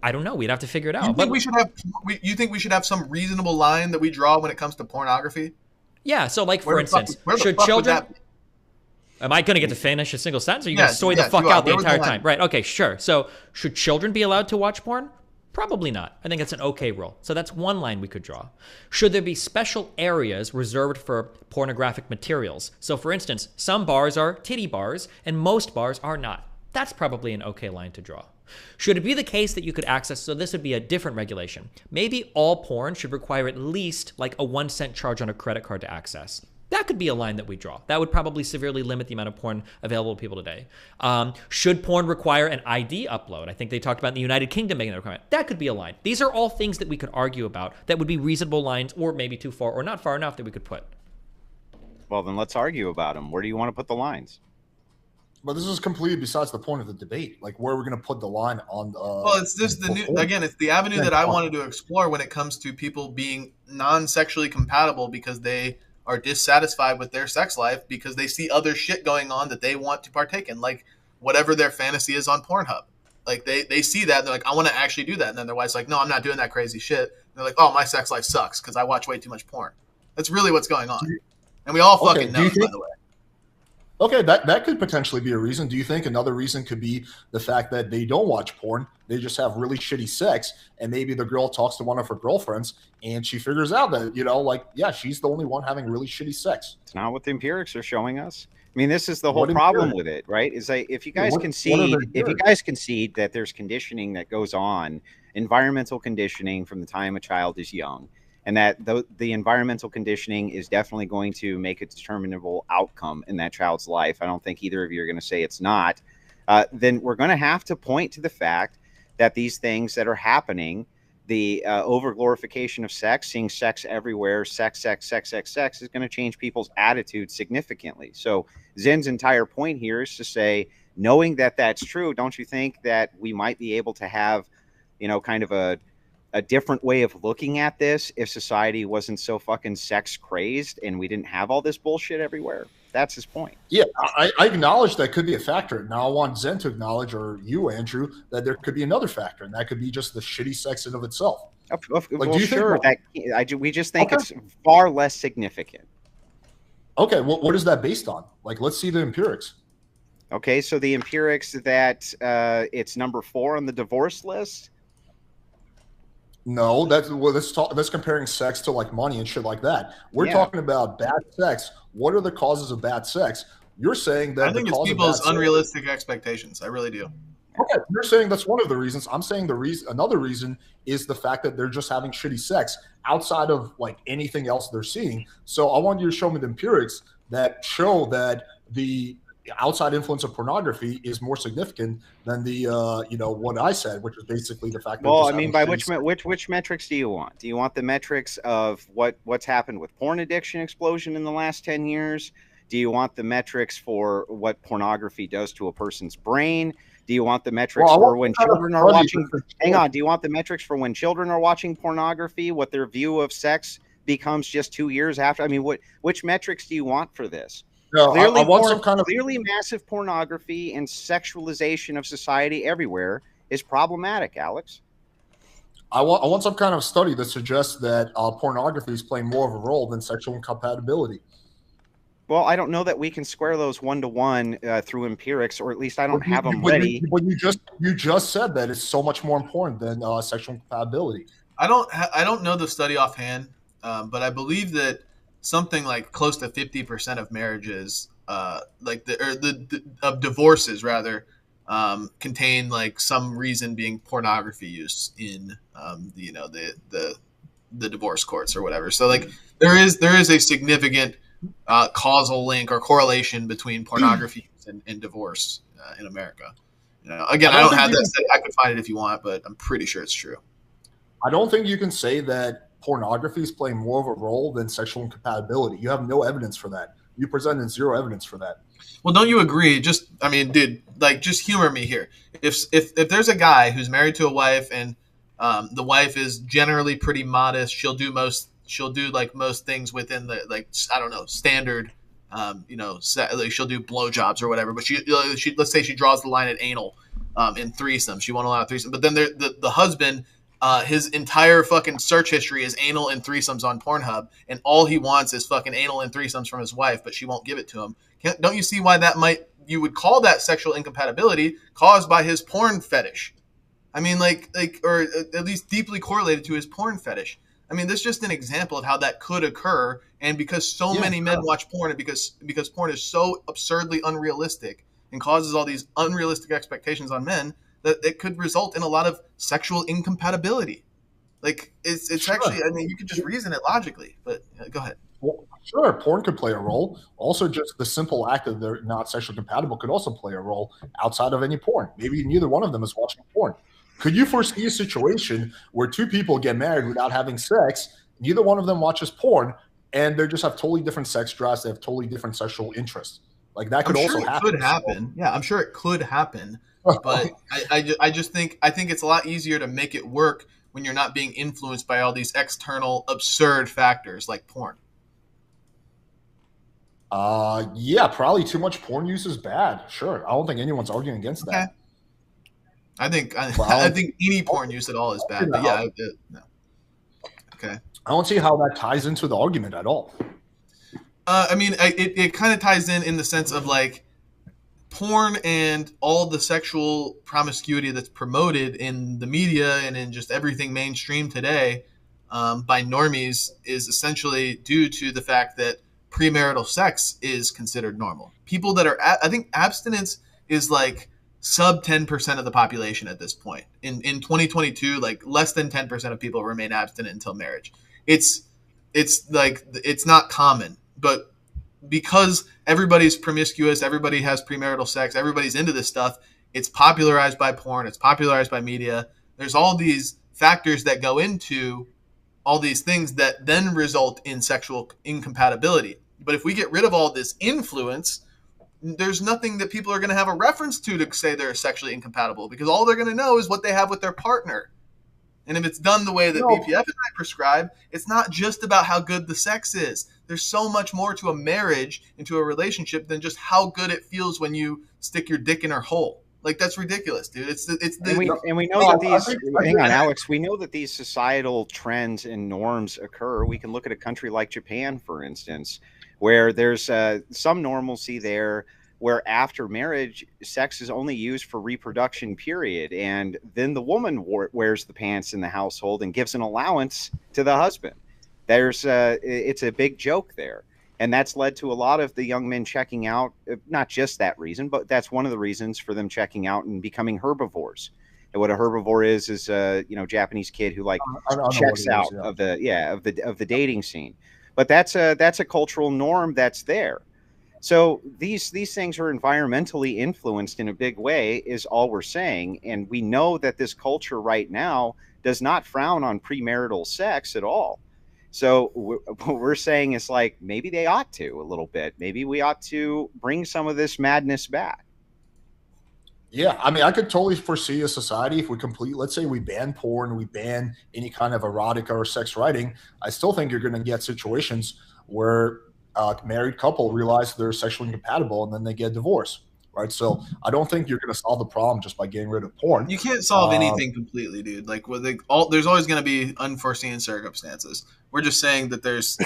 I don't know. We'd have to figure it out. You think we should have some reasonable line that we draw when it comes to pornography? Yeah. So, like, for instance, should children? Am I going to get to finish a single sentence, or are you going to soy the fuck out the entire time? Right, okay, sure. So, should children be allowed to watch porn? Probably not. I think it's an okay rule. So that's one line we could draw. Should there be special areas reserved for pornographic materials? So for instance, some bars are titty bars and most bars are not. That's probably an okay line to draw. Should it be the case that you could access, so this would be a different regulation. Maybe all porn should require at least like a 1 cent charge on a credit card to access. That could be a line that we draw. That would probably severely limit the amount of porn available to people today. Should porn require an ID upload? I think they talked about in the United Kingdom making that requirement. That could be a line. These are all things that we could argue about that would be reasonable lines, or maybe too far or not far enough that we could put. Well, then let's argue about them. Where do you want to put the lines? But this is completely besides the point of the debate. Like, where are we going to put the line on? Well, it's just the new, again, it's the avenue that I wanted to explore when it comes to people being non-sexually compatible because they are dissatisfied with their sex life because they see other shit going on that they want to partake in, like whatever their fantasy is on Pornhub. Like they see that and they're like, I want to actually do that. And then their wife's like, no, I'm not doing that crazy shit. And they're like, oh, my sex life sucks because I watch way too much porn. That's really what's going on. And we all fucking know, by the way. Okay, that could potentially be a reason. Do you think another reason could be the fact that they don't watch porn? They just have really shitty sex, and maybe the girl talks to one of her girlfriends, and she figures out that, like, yeah, she's the only one having really shitty sex. It's not what the empirics are showing us. I mean, this is the whole problem with it, right? Is like if you guys concede that there's conditioning that goes on, environmental conditioning from the time a child is young, and that the environmental conditioning is definitely going to make a determinable outcome in that child's life. I don't think either of you are going to say it's not. Then we're going to have to point to the fact that these things that are happening, the over-glorification of sex, seeing sex everywhere, sex, is going to change people's attitudes significantly. So Zen's entire point here is to say, knowing that that's true, don't you think that we might be able to have, kind of a different way of looking at this if society wasn't so fucking sex crazed and we didn't have all this bullshit everywhere? That's his point. Yeah, I acknowledge that could be a factor. Now I want Zen to acknowledge, or you, Andrew, that there could be another factor, and that could be just the shitty sex in of itself. We just think it's far less significant. Okay, well, what is that based on? Like, let's see the empirics. Okay, so the empirics that it's number 4 on the divorce list. No, that's comparing sex to like money and shit like that. We're talking about bad sex. What are the causes of bad sex? You're saying that I think it's people's unrealistic expectations. I really do. Okay, you're saying that's one of the reasons. I'm saying another reason is the fact that they're just having shitty sex outside of like anything else they're seeing. So I want you to show me the empirics that show that the outside influence of pornography is more significant than the what I said, which is basically the fact that. Well, I mean, by which metrics do you want? Do you want the metrics of what's happened with porn addiction explosion in the last 10 years? Do you want the metrics for what pornography does to a person's brain? Do you want the metrics for when children are watching? Hang on. Do you want the metrics for when children are watching pornography? What their view of sex becomes just 2 years after? I mean, which metrics do you want for this? No, I want some kind of clearly massive pornography and sexualization of society everywhere is problematic, Alex. I want some kind of study that suggests that pornography is playing more of a role than sexual incompatibility. Well, I don't know that we can square those 1-to-1 through empirics, or at least I don't have them ready. But you just said that it's so much more important than sexual incompatibility. I don't know the study offhand, but I believe that something like close to 50% of marriages, of divorces rather, contain like some reason being pornography use in the divorce courts or whatever. So like there is a significant causal link or correlation between pornography and divorce in America. Again, I don't have that study. I could find it if you want, but I'm pretty sure it's true. I don't think you can say that pornography is playing more of a role than sexual incompatibility. You have no evidence for that. You presented zero evidence for that. Well, don't you agree? Just humor me here. If there's a guy who's married to a wife and the wife is generally pretty modest, she'll do most things within the standard, she'll do blowjobs or whatever. But she let's say she draws the line at anal in threesome. She won't allow threesome. But then the husband. His entire fucking search history is anal and threesomes on Pornhub, and all he wants is fucking anal and threesomes from his wife, but she won't give it to him. Don't you see why you would call that sexual incompatibility caused by his porn fetish? I mean, or at least deeply correlated to his porn fetish. I mean, this is just an example of how that could occur. And because so many men watch porn, and because porn is so absurdly unrealistic and causes all these unrealistic expectations on men, that it could result in a lot of sexual incompatibility. Like, it's actually, I mean, you could just reason it logically, but go ahead. Well, sure, porn could play a role. Also, just the simple act of they're not sexually compatible could also play a role outside of any porn. Maybe neither one of them is watching porn. Could you foresee a situation where two people get married without having sex, neither one of them watches porn, and they just have totally different sex drives, they have totally different sexual interests? Like, that could also happen. Could happen. Yeah, I'm sure it could happen. But I just think it's a lot easier to make it work when you're not being influenced by all these external absurd factors like porn. Yeah, probably too much porn use is bad. Sure, I don't think anyone's arguing against that. I think any porn use at all is bad. But yeah, no. Okay. I don't see how that ties into the argument at all. I mean, it kind of ties in the sense of like porn and all the sexual promiscuity that's promoted in the media and in just everything mainstream today by normies is essentially due to the fact that premarital sex is considered normal. People that are, I think abstinence is like sub 10% of the population at this point. In 2022, like less than 10% of people remain abstinent until marriage. It's like, it's not common, but because everybody's promiscuous, everybody has premarital sex, everybody's into this stuff, it's popularized by porn, it's popularized by media. There's all these factors that go into all these things that then result in sexual incompatibility. But if we get rid of all this influence, there's nothing that people are going to have a reference to say they're sexually incompatible, because all they're going to know is what they have with their partner. And if it's done the way that BPF and I prescribe, it's not just about how good the sex is. There's so much more to a marriage and to a relationship than just how good it feels when you stick your dick in her hole. Like, that's ridiculous, dude. And we know that these. Hang on, Alex. We know that these societal trends and norms occur. We can look at a country like Japan, for instance, where there's some normalcy there, where after marriage, sex is only used for reproduction, period, and then the woman wears the pants in the household and gives an allowance to the husband. It's a big joke there. And that's led to a lot of the young men checking out, not just that reason, but that's one of the reasons for them checking out and becoming herbivores. And what a herbivore is Japanese kid who checks out of the dating scene. But that's a cultural norm that's there. So these things are environmentally influenced in a big way, is all we're saying. And we know that this culture right now does not frown on premarital sex at all. So what we're saying is, like, maybe they ought to a little bit. Maybe we ought to bring some of this madness back. Yeah, I mean, I could totally foresee a society if we let's say we ban porn, we ban any kind of erotica or sex writing. I still think you're going to get situations where a married couple realize they're sexually incompatible and then they get divorced, right? So I don't think you're going to solve the problem just by getting rid of porn. You can't solve anything completely, dude. Like, there's always going to be unforeseen circumstances. We're just saying that there's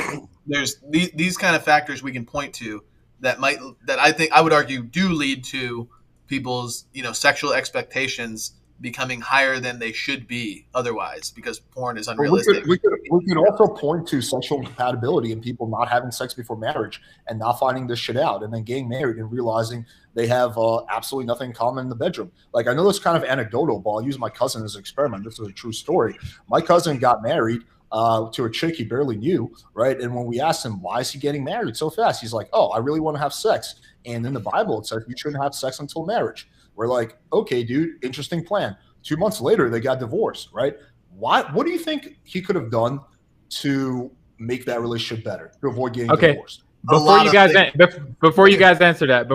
these kind of factors we can point to that I would argue do lead to people's sexual expectations becoming higher than they should be otherwise, because porn is unrealistic. We could also point to sexual incompatibility and people not having sex before marriage and not finding this shit out, and then getting married and realizing they have absolutely nothing in common in the bedroom. Like, I know this kind of anecdotal, but I'll use my cousin as an experiment. This is a true story. My cousin got married to a chick he barely knew, right? And when we asked him, why is he getting married so fast? He's like, oh, I really want to have sex. And in the Bible, it says you shouldn't have sex until marriage. We're like, okay, dude, interesting plan. 2 months later, they got divorced, right? What do you think he could have done to make that relationship better, to avoid getting divorced? Before you guys answer that,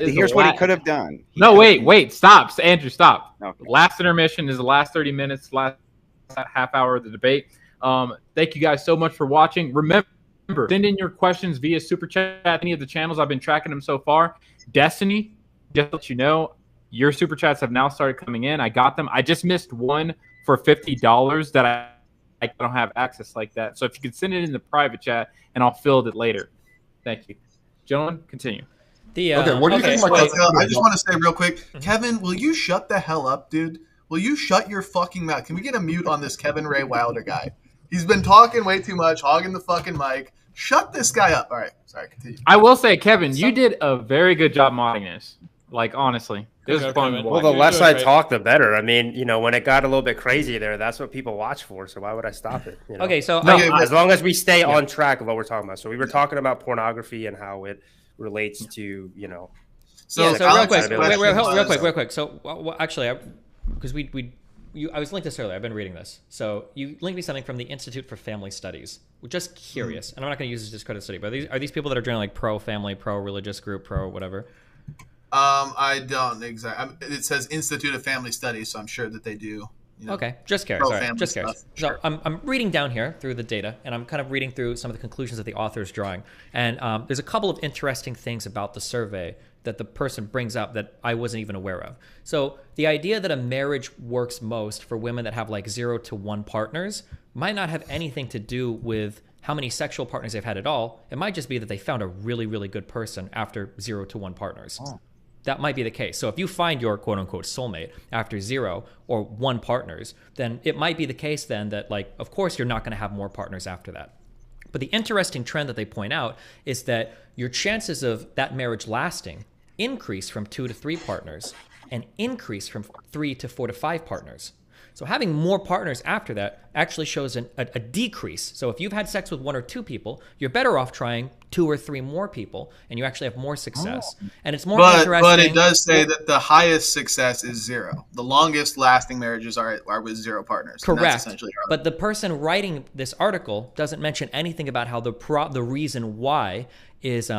here's what he could have done. Wait, stop, Andrew, stop. Okay. Last intermission is the last 30 minutes, last half hour of the debate. Thank you guys so much for watching. Remember, send in your questions via super chat. Any of the channels, I've been tracking them so far. Destiny, just to let you know, your super chats have now started coming in. I got them. I just missed one for $50 that I don't have access like that. So if you could send it in the private chat, and I'll fill it later. Thank you. Gentlemen, continue. Okay, what do you think? I just want to say real quick, Kevin, will you shut the hell up, dude? will you shut your fucking mouth? Can we get a mute on this Kevin Ray Wilder guy? He's been talking way too much, hogging the fucking mic. Shut this guy up. All right, sorry, continue. I will say, Kevin, you did a very good job modding this. Like, honestly. This is fun to watch. Well, the less I talk, the better. I mean, you know, when it got a little bit crazy there, that's what people watch for. So why would I stop it? You know? Okay, so as long as we stay on track of what we're talking about. So we were talking about pornography and how it relates to, you know. So real quick. So actually, because I was linked this earlier. I've been reading this. So you linked me something from the Institute for Family Studies. We're just curious, and I'm not going to use this as discredit study, but are these people that are joining like pro-family, pro-religious group, pro-whatever? I don't exactly. It says Institute of Family Studies, so I'm sure that they do. You know, okay, just curious. All right, just curious. So I'm reading down here through the data, and I'm kind of reading through some of the conclusions that the author is drawing. And there's a couple of interesting things about the survey that the person brings up that I wasn't even aware of. So the idea that a marriage works most for women that have like 0 to 1 partners might not have anything to do with how many sexual partners they've had at all. It might just be that they found a really, really good person after 0 to 1 partners. Oh. That might be the case. So if you find your quote unquote soulmate after 0 or 1 partners, then it might be the case then that, like, of course you're not going to have more partners after that. But the interesting trend that they point out is that your chances of that marriage lasting increase from 2 to 3 partners and increase from 3 to 4 to 5 partners. So having more partners after that actually shows a decrease. So if you've had sex with 1 or 2 people, you're better off trying 2 or 3 more people, and you actually have more success. And it's more interesting. But it does say that the highest success is 0. The longest lasting marriages are with 0 partners. Correct. And that's essentially but the person writing this article doesn't mention anything about how the reason why is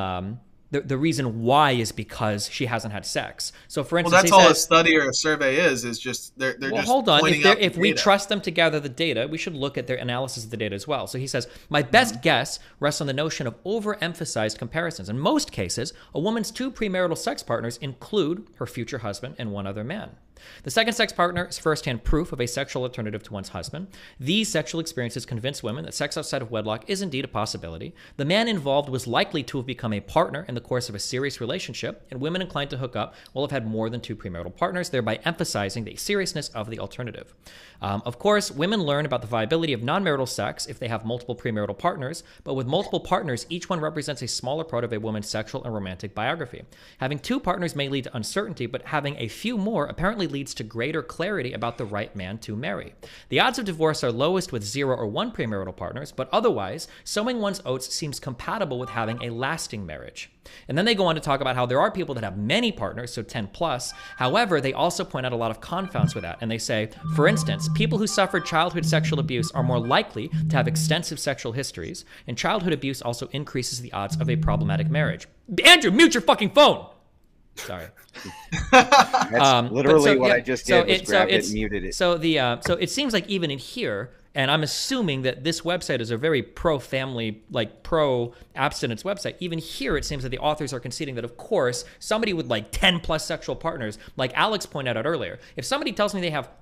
the reason why is because she hasn't had sex. So, for instance, that's all a study or a survey is just they're well, just hold on. If we trust them to gather the data, we should look at their analysis of the data as well. So he says, my best guess rests on the notion of overemphasized comparisons. In most cases, a woman's 2 premarital sex partners include her future husband and 1 other man. The second sex partner is firsthand proof of a sexual alternative to one's husband. These sexual experiences convince women that sex outside of wedlock is indeed a possibility. The man involved was likely to have become a partner in the course of a serious relationship, and women inclined to hook up will have had more than 2 premarital partners, thereby emphasizing the seriousness of the alternative. Of course, women learn about the viability of non-marital sex if they have multiple premarital partners, but with multiple partners, each one represents a smaller part of a woman's sexual and romantic biography. Having 2 partners may lead to uncertainty, but having a few more apparently leads to greater clarity about the right man to marry. The odds of divorce are lowest with 0 or 1 premarital partners, but otherwise, sowing one's oats seems compatible with having a lasting marriage. And then they go on to talk about how there are people that have many partners, so 10 plus. However, they also point out a lot of confounds with that. And they say, for instance, people who suffered childhood sexual abuse are more likely to have extensive sexual histories, and childhood abuse also increases the odds of a problematic marriage. Andrew, mute your fucking phone! Sorry. That's literally what I just did was grabbed it and muted it. So it seems like even in here, and I'm assuming that this website is a very pro-family, like pro-abstinence website. Even here, it seems that the authors are conceding that, of course, somebody with like 10 plus sexual partners, like Alex pointed out earlier, if somebody tells me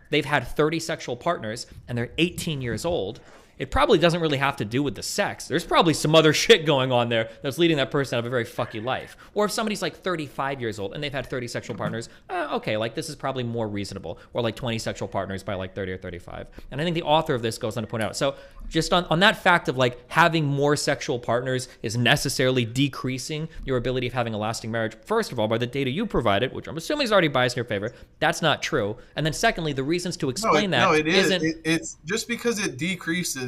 they've had 30 sexual partners and they're 18 years old, it probably doesn't really have to do with the sex. There's probably some other shit going on there that's leading that person to have a very fucky life. Or if somebody's like 35 years old and they've had 30 sexual partners, okay, like this is probably more reasonable. Or like 20 sexual partners by like 30 or 35. And I think the author of this goes on to point out. So just on that fact of like having more sexual partners is necessarily decreasing your ability of having a lasting marriage. First of all, by the data you provided, which I'm assuming is already biased in your favor, that's not true. And then secondly, the reasons to explain it is. It's just because it decreases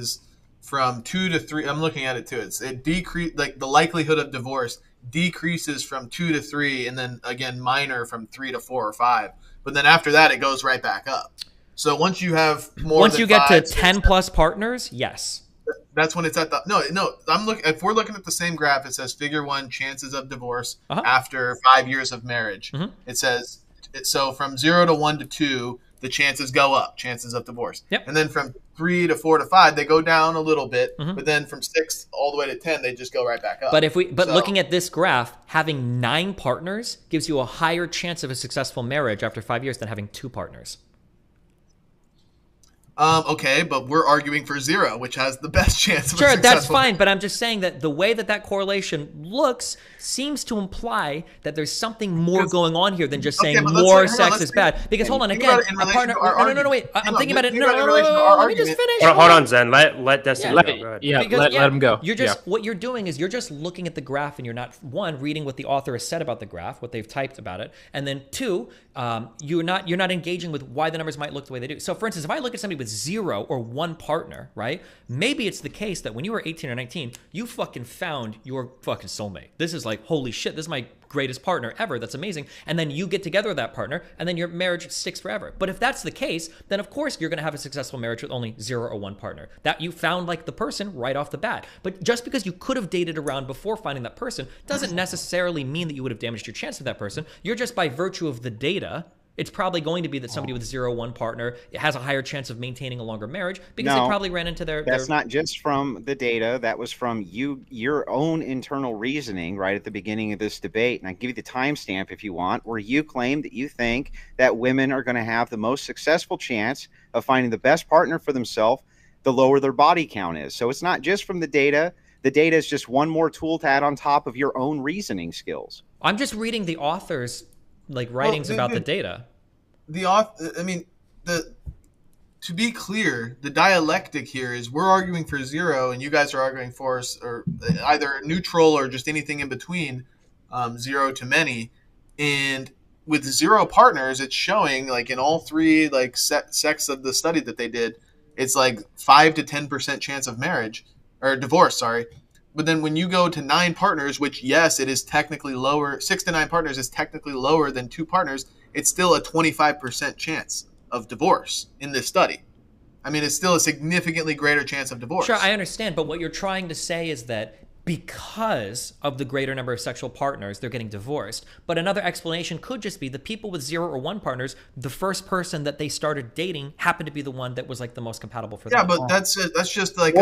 from 2 to 3. I'm looking at it too. It decrease, like the likelihood of divorce decreases from 2 to 3, and then again minor from 3 to 4 or 5. But then after that, it goes right back up. So once you have more, once you get to 10 plus partners, yes, that's when it's at the no. I'm looking. If we're looking at the same graph, it says Figure 1 chances of divorce after 5 years of marriage. It says so from 0 to 1 to 2. The chances go up, chances of divorce. Yep. And then from 3 to 4 to 5, they go down a little bit. But then from 6 all the way to 10, they just go right back up. But looking at this graph, having 9 partners gives you a higher chance of a successful marriage after 5 years than having 2 partners. Okay, but we're arguing for 0, which has the best chance of a Sure, successful. that's fine, but I'm just saying that the way that correlation looks seems to imply that there's something more going on here than just saying more sex is bad. Because hold on, again, a partner. No, wait. I'm thinking about it. No, let me just finish. Hold on, Zen. Let Destiny go. Go ahead. Let him go. You're just what you're doing is you're just looking at the graph and you're not reading what the author has said about the graph, what they've typed about it, and then 2, you're not engaging with why the numbers might look the way they do. So, for instance, if I look at somebody with 0 or 1 partner, right? Maybe it's the case that when you were 18 or 19, you fucking found your fucking soulmate. This is like, holy shit, this is my greatest partner ever. That's amazing. And then you get together with that partner, and then your marriage sticks forever. But if that's the case, then of course you're going to have a successful marriage with only 0 or 1 partner. That you found like the person right off the bat. But just because you could have dated around before finding that person doesn't necessarily mean that you would have damaged your chance with that person. You're just by virtue of the data, it's probably going to be that somebody with 0 or 1 partner has a higher chance of maintaining a longer marriage because they probably ran into their. That's not just from the data. That was from your own internal reasoning right at the beginning of this debate. And I give you the timestamp if you want, where you claim that you think that women are going to have the most successful chance of finding the best partner for themselves the lower their body count is. So it's not just from the data. The data is just one more tool to add on top of your own reasoning skills. I'm just reading the author's writings about the data. To be clear, the dialectic here is we're arguing for 0 and you guys are arguing for or either neutral or just anything in between, 0 to many. And with 0 partners, it's showing like in all 3 sects of the study that they did, it's like 5 to 10% chance of marriage or divorce. Sorry. But then when you go to 9 partners, which yes, it is technically lower, 6 to 9 partners is technically lower than 2 partners. It's still a 25% chance of divorce in this study. I mean, it's still a significantly greater chance of divorce. Sure, I understand. But what you're trying to say is that because of the greater number of sexual partners, they're getting divorced. But another explanation could just be the people with 0 or 1 partners, the first person that they started dating happened to be the one that was like the most compatible for them. Yeah, but that's just like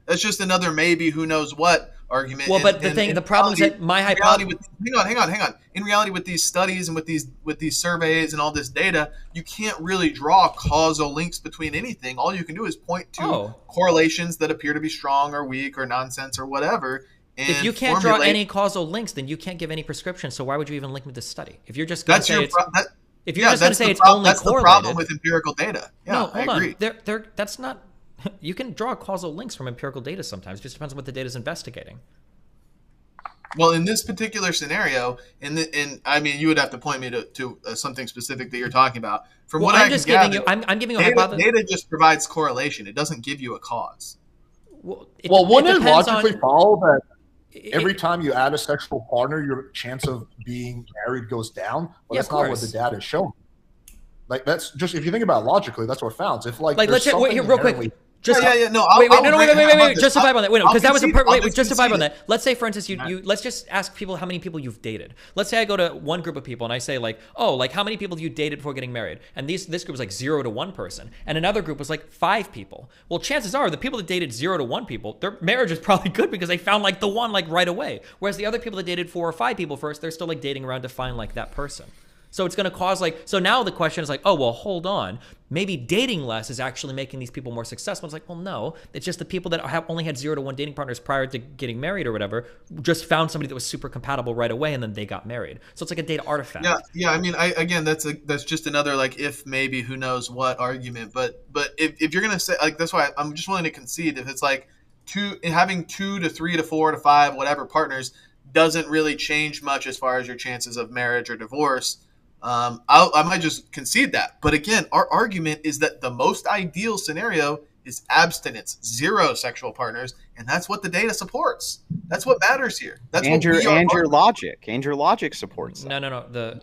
that's just another maybe who knows what argument. Well, but the problem is that my hypothesis. Hang on. In reality, with these studies and with these surveys and all this data, you can't really draw causal links between anything. All you can do is point to correlations that appear to be strong or weak or nonsense or whatever. And if you can't draw any causal links, then you can't give any prescription. So why would you even link with this study? If you're just going to say if you're just going to say it's only that's correlated, the problem with empirical data. Yeah, no, hold I agree. on. That's not. You can draw causal links from empirical data sometimes. It just depends on what the data is investigating. Well, in this particular scenario, I mean, you would have to point me to something specific that you're talking about. From what I can gather, I'm giving you a hypothesis. Data just provides correlation. It doesn't give you a cause. Well, wouldn't it logically follow that every time you add a sexual partner, your chance of being married goes down? Well, that's not what the data is showing. Like, that's just, if you think about it logically, that's what it founds. If let's wait here real quick. Wait, justify on that. Wait, no, because that was justify on that. Let's say, for instance, let's just ask people how many people you've dated. Let's say I go to one group of people and I say how many people have you dated before getting married? And this group was like 0 to 1 person, and another group was like 5 people. Well, chances are the people that dated 0 to 1 people, their marriage is probably good because they found like the one like right away. Whereas the other people that dated 4 or 5 people first, they're still like dating around to find like that person. So it's going to cause so now the question is like, oh, well, hold on. Maybe dating less is actually making these people more successful. It's like, well, no, it's just the people that have only had 0 to 1 dating partners prior to getting married or whatever, just found somebody that was super compatible right away and then they got married. So it's like a data artifact. Yeah. I mean, that's just another like if maybe who knows what argument. But if you're going to say like, that's why I'm just willing to concede if it's like having 2 to 3 to 4 to 5, whatever partners doesn't really change much as far as your chances of marriage or divorce. I might just concede that. But again, our argument is that the most ideal scenario is abstinence, 0 sexual partners, and that's what the data supports. That's what matters here. That's your logic supports that. No.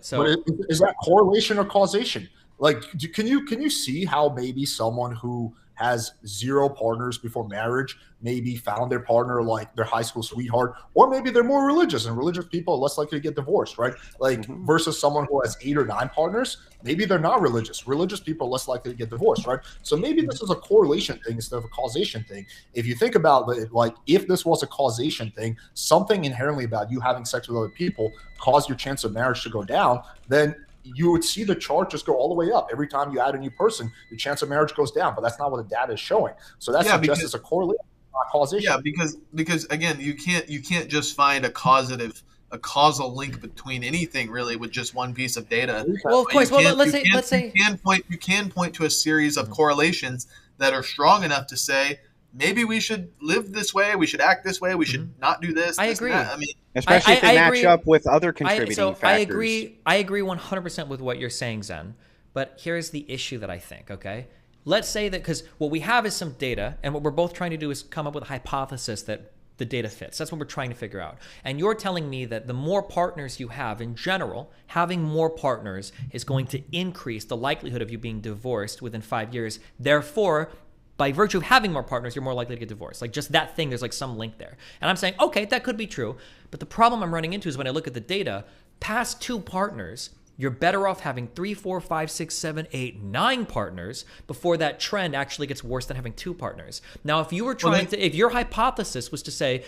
Is that correlation or causation? Like, can you see how maybe someone who has 0 partners before marriage maybe found their partner like their high school sweetheart, or maybe they're more religious, and religious people are less likely to get divorced, right? Like versus someone who has 8 or 9 partners, maybe they're not religious. Religious people are less likely to get divorced, right? So maybe this is a correlation thing instead of a causation thing. If you think about it, like if this was a causation thing, something inherently about you having sex with other people caused your chance of marriage to go down, then you would see the chart just go all the way up. Every time you add a new person, the chance of marriage goes down, but that's not what the data is showing. So that suggests it's a correlation, not causation. Yeah, because again, you can't just find a causal link between anything really with just one piece of data. Well, of course. Well, let's say you can point to a series of correlations that are strong enough to say maybe we should live this way, we should act this way, we should not do this. I this, agree. I mean, especially if they match up with other contributing factors. I agree 100% with what you're saying, Zen. But here's the issue that I think, okay? Let's say that, because what we have is some data, and what we're both trying to do is come up with a hypothesis that the data fits. That's what we're trying to figure out. And you're telling me that the more partners you have in general, having more partners is going to increase the likelihood of you being divorced within 5 years. Therefore, by virtue of having more partners, you're more likely to get divorced. Like just that thing, there's like some link there. And I'm saying, okay, that could be true. But the problem I'm running into is when I look at the data, past 2 partners, you're better off having 3, 4, 5, 6, 7, 8, 9 partners before that trend actually gets worse than having 2 partners. Now, if you were trying to, if your hypothesis was to say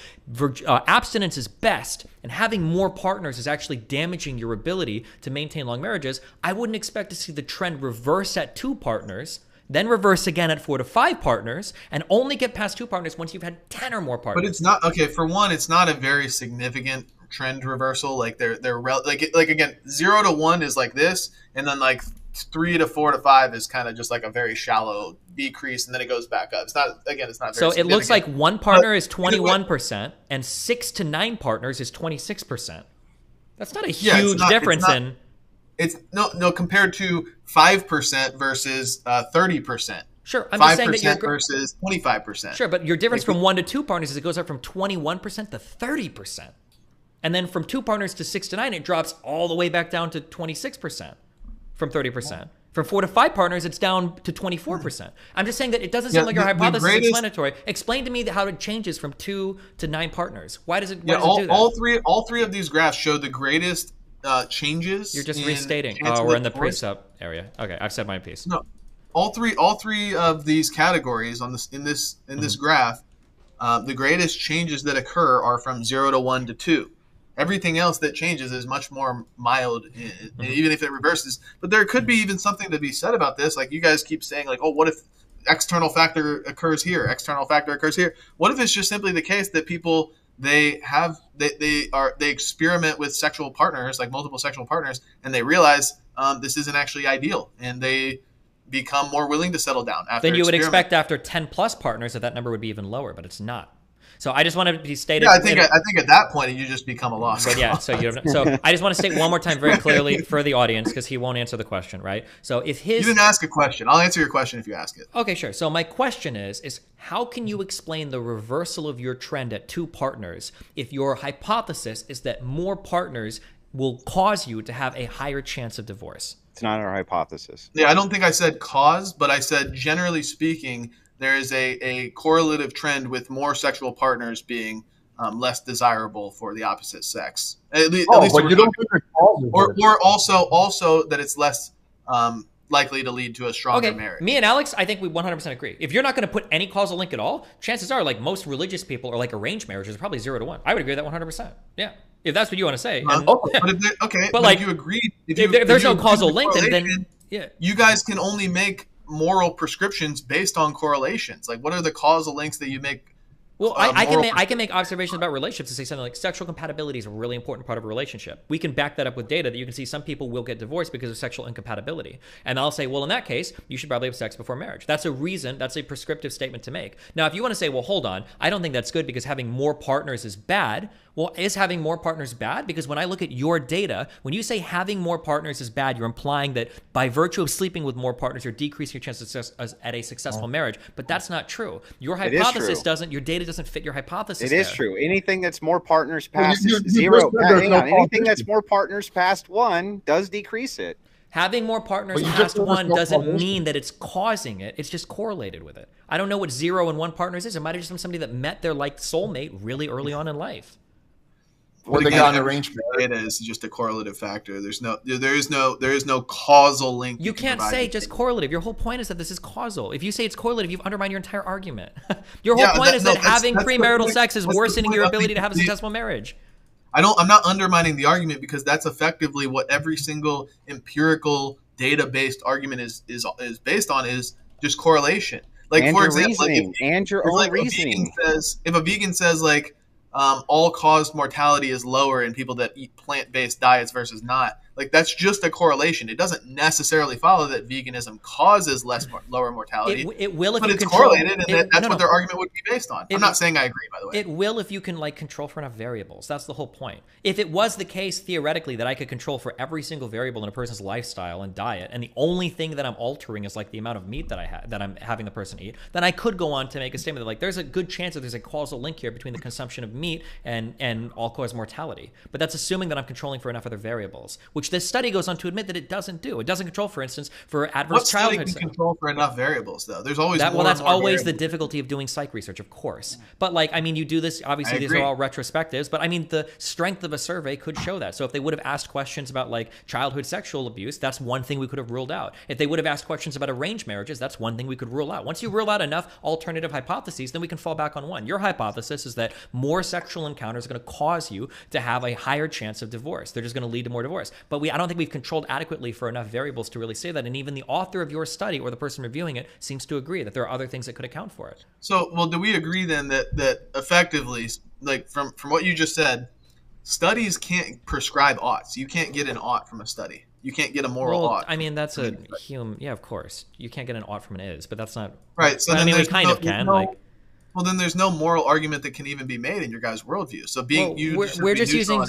abstinence is best and having more partners is actually damaging your ability to maintain long marriages, I wouldn't expect to see the trend reverse at 2 partners, then reverse again at 4 to 5 partners, and only get past 2 partners once you've had 10 or more partners. But it's not, okay, for one, it's not a very significant trend reversal. Like they're like again, 0 to 1 is like this, and then like 3 to 4 to 5 is kind of just like a very shallow decrease, and then it goes back up. It's not, again, it's not very so it looks like 1 partner is 21% and 6 to 9 partners is 26%. That's not a huge difference in it's no compared to 5% versus 30%. Sure, I'm just saying that 5% versus 25%. Sure, but your difference from 1 to 2 partners is it goes up from 21% to 30%. And then from 2 partners to 6 to 9, it drops all the way back down to 26% from 30%. From 4 to 5 partners, it's down to 24%. I'm just saying that it doesn't seem like your hypothesis is explanatory. Explain to me how it changes from 2 to 9 partners. Why does it do that? All three of these graphs show the greatest changes. You're just restating. Oh, we're in the precept area. Okay, I've said my piece. No, all three of these categories on this in this graph, the greatest changes that occur are from 0 to 1 to 2. Everything else that changes is much more mild, even if it reverses. But there could be even something to be said about this. Like you guys keep saying, like, oh, what if external factor occurs here? External factor occurs here. What if it's just simply the case that people they experiment with sexual partners, like multiple sexual partners, and they realize this isn't actually ideal, and they become more willing to settle down after. Then you would expect after 10 plus partners that number would be even lower, but it's not. So I just want to be stated. Yeah, I think at that point you just become a lost. But yeah, so I just want to state one more time very clearly for the audience because he won't answer the question, right? So if you didn't ask a question, I'll answer your question if you ask it. Okay, sure. So my question is how can you explain the reversal of your trend at 2 partners if your hypothesis is that more partners will cause you to have a higher chance of divorce? It's not our hypothesis. Yeah, I don't think I said cause, but I said generally speaking, there is a correlative trend with more sexual partners being less desirable for the opposite sex. At least but you don't think it's causal. Or also that it's less likely to lead to a stronger marriage. Me and Alex, I think we 100% agree. If you're not going to put any causal link at all, chances are, like most religious people or like arranged marriages, are probably 0 to 1. I would agree with that 100%. Yeah, if that's what you want to say. But like you agreed. If there's no causal link, then yeah, you guys can only make moral prescriptions based on correlations. Like, what are the causal links that you make? Well, I can make observations about relationships and say something like sexual compatibility is a really important part of a relationship. We can back that up with data that you can see some people will get divorced because of sexual incompatibility. And I'll say, well, in that case, you should probably have sex before marriage. That's a reason. That's a prescriptive statement to make. Now, if you want to say, well, hold on, I don't think that's good because having more partners is bad. Well, is having more partners bad? Because when I look at your data, when you say having more partners is bad, you're implying that by virtue of sleeping with more partners, you're decreasing your chances at a successful marriage. But that's not true. Your hypothesis doesn't, your data doesn't fit your hypothesis. It is true. Anything that's more partners past 0, anything that's more partners past 1 does decrease it. Having more partners past 1 doesn't mean that it's causing it. It's just correlated with it. I don't know what 0 and 1 partners is. It might have just been somebody that met their like soulmate really early on in life. Or they got an arrangement. It is just a correlative factor. There is no causal link. You can't say just correlative. Your whole point is that this is causal. If you say it's correlative, you've undermined your entire argument. Your whole point is that having premarital sex is worsoning your ability to have a successful marriage. I'm not undermining the argument, because that's effectively what every single empirical data-based argument is based on, is just correlation. Like, And for your example, reasoning, and your own reasoning. If a vegan says like all-cause mortality is lower in people that eat plant-based diets versus not, like, that's just a correlation. It doesn't necessarily follow that veganism causes lower mortality. It will if but you it's control. correlated, and that's what their argument would be based on. I'm not saying I agree, by the way. It will if you can like control for enough variables. That's the whole point. If it was the case theoretically that I could control for every single variable in a person's lifestyle and diet, and the only thing that I'm altering is like the amount of meat that I'm having the person eat, then I could go on to make a statement that like there's a good chance that there's a causal link here between the consumption of meat and all-cause mortality. But that's assuming that I'm controlling for enough other variables, which this study goes on to admit that it doesn't do. It doesn't control, for instance, for adverse childhood. What study can control for enough variables, though? There's always that. More Well, that's and more always variables. the difficulty of doing psych research, of course. But like, I mean, you do this. Obviously, these agree. are all retrospectives. But I mean, the strength of a survey could show that. So if they would have asked questions about like childhood sexual abuse, that's one thing we could have ruled out. If they would have asked questions about arranged marriages, that's one thing we could rule out. Once you rule out enough alternative hypotheses, then we can fall back on one. Your hypothesis is that more sexual encounters are going to cause you to have a higher chance of divorce. They're just going to lead to more divorce. But I don't think we've controlled adequately for enough variables to really say that. And even the author of your study or the person reviewing it seems to agree that there are other things that could account for it. So, well, do we agree then that effectively, like from what you just said, studies can't prescribe oughts? You can't get an ought from a study. You can't get a moral ought. I mean, that's a human. Yeah, of course. You can't get an ought from an is, but that's not right. So I mean, we kind no, of can. No, like, well, then there's no moral argument that can even be made in your guys' worldview. So we're just using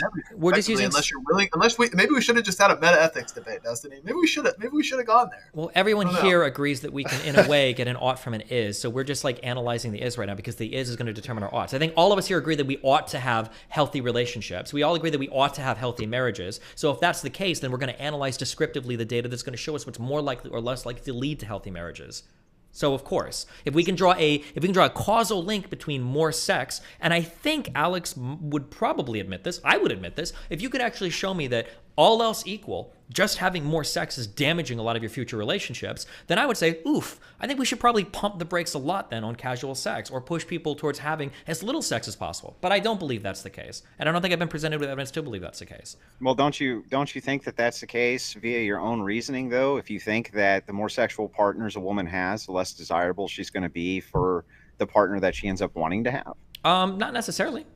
maybe we should have just had a meta ethics debate, Destiny. Maybe we should have gone there. Well, everyone here agrees that we can, in a way, get an ought from an is. So we're just like analyzing the is right now because the is going to determine our oughts. I think all of us here agree that we ought to have healthy relationships. We all agree that we ought to have healthy marriages. So if that's the case, then we're going to analyze descriptively the data that's going to show us what's more likely or less likely to lead to healthy marriages. So of course, if we can draw a causal link between more sex, and I think Alex would probably admit this, I would admit this, if you could actually show me that all else equal, just having more sex is damaging a lot of your future relationships, then I would say, oof, I think we should probably pump the brakes a lot then on casual sex or push people towards having as little sex as possible. But I don't believe that's the case. And I don't think I've been presented with evidence to believe that's the case. Well, don't you think that that's the case via your own reasoning, though? If you think that the more sexual partners a woman has, the less desirable she's going to be for the partner that she ends up wanting to have? Not necessarily.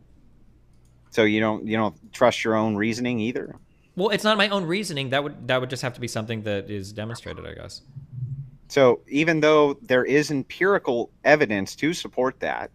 So you don't trust your own reasoning either? Well, it's not my own reasoning. That would just have to be something that is demonstrated, I guess. So even though there is empirical evidence to support that,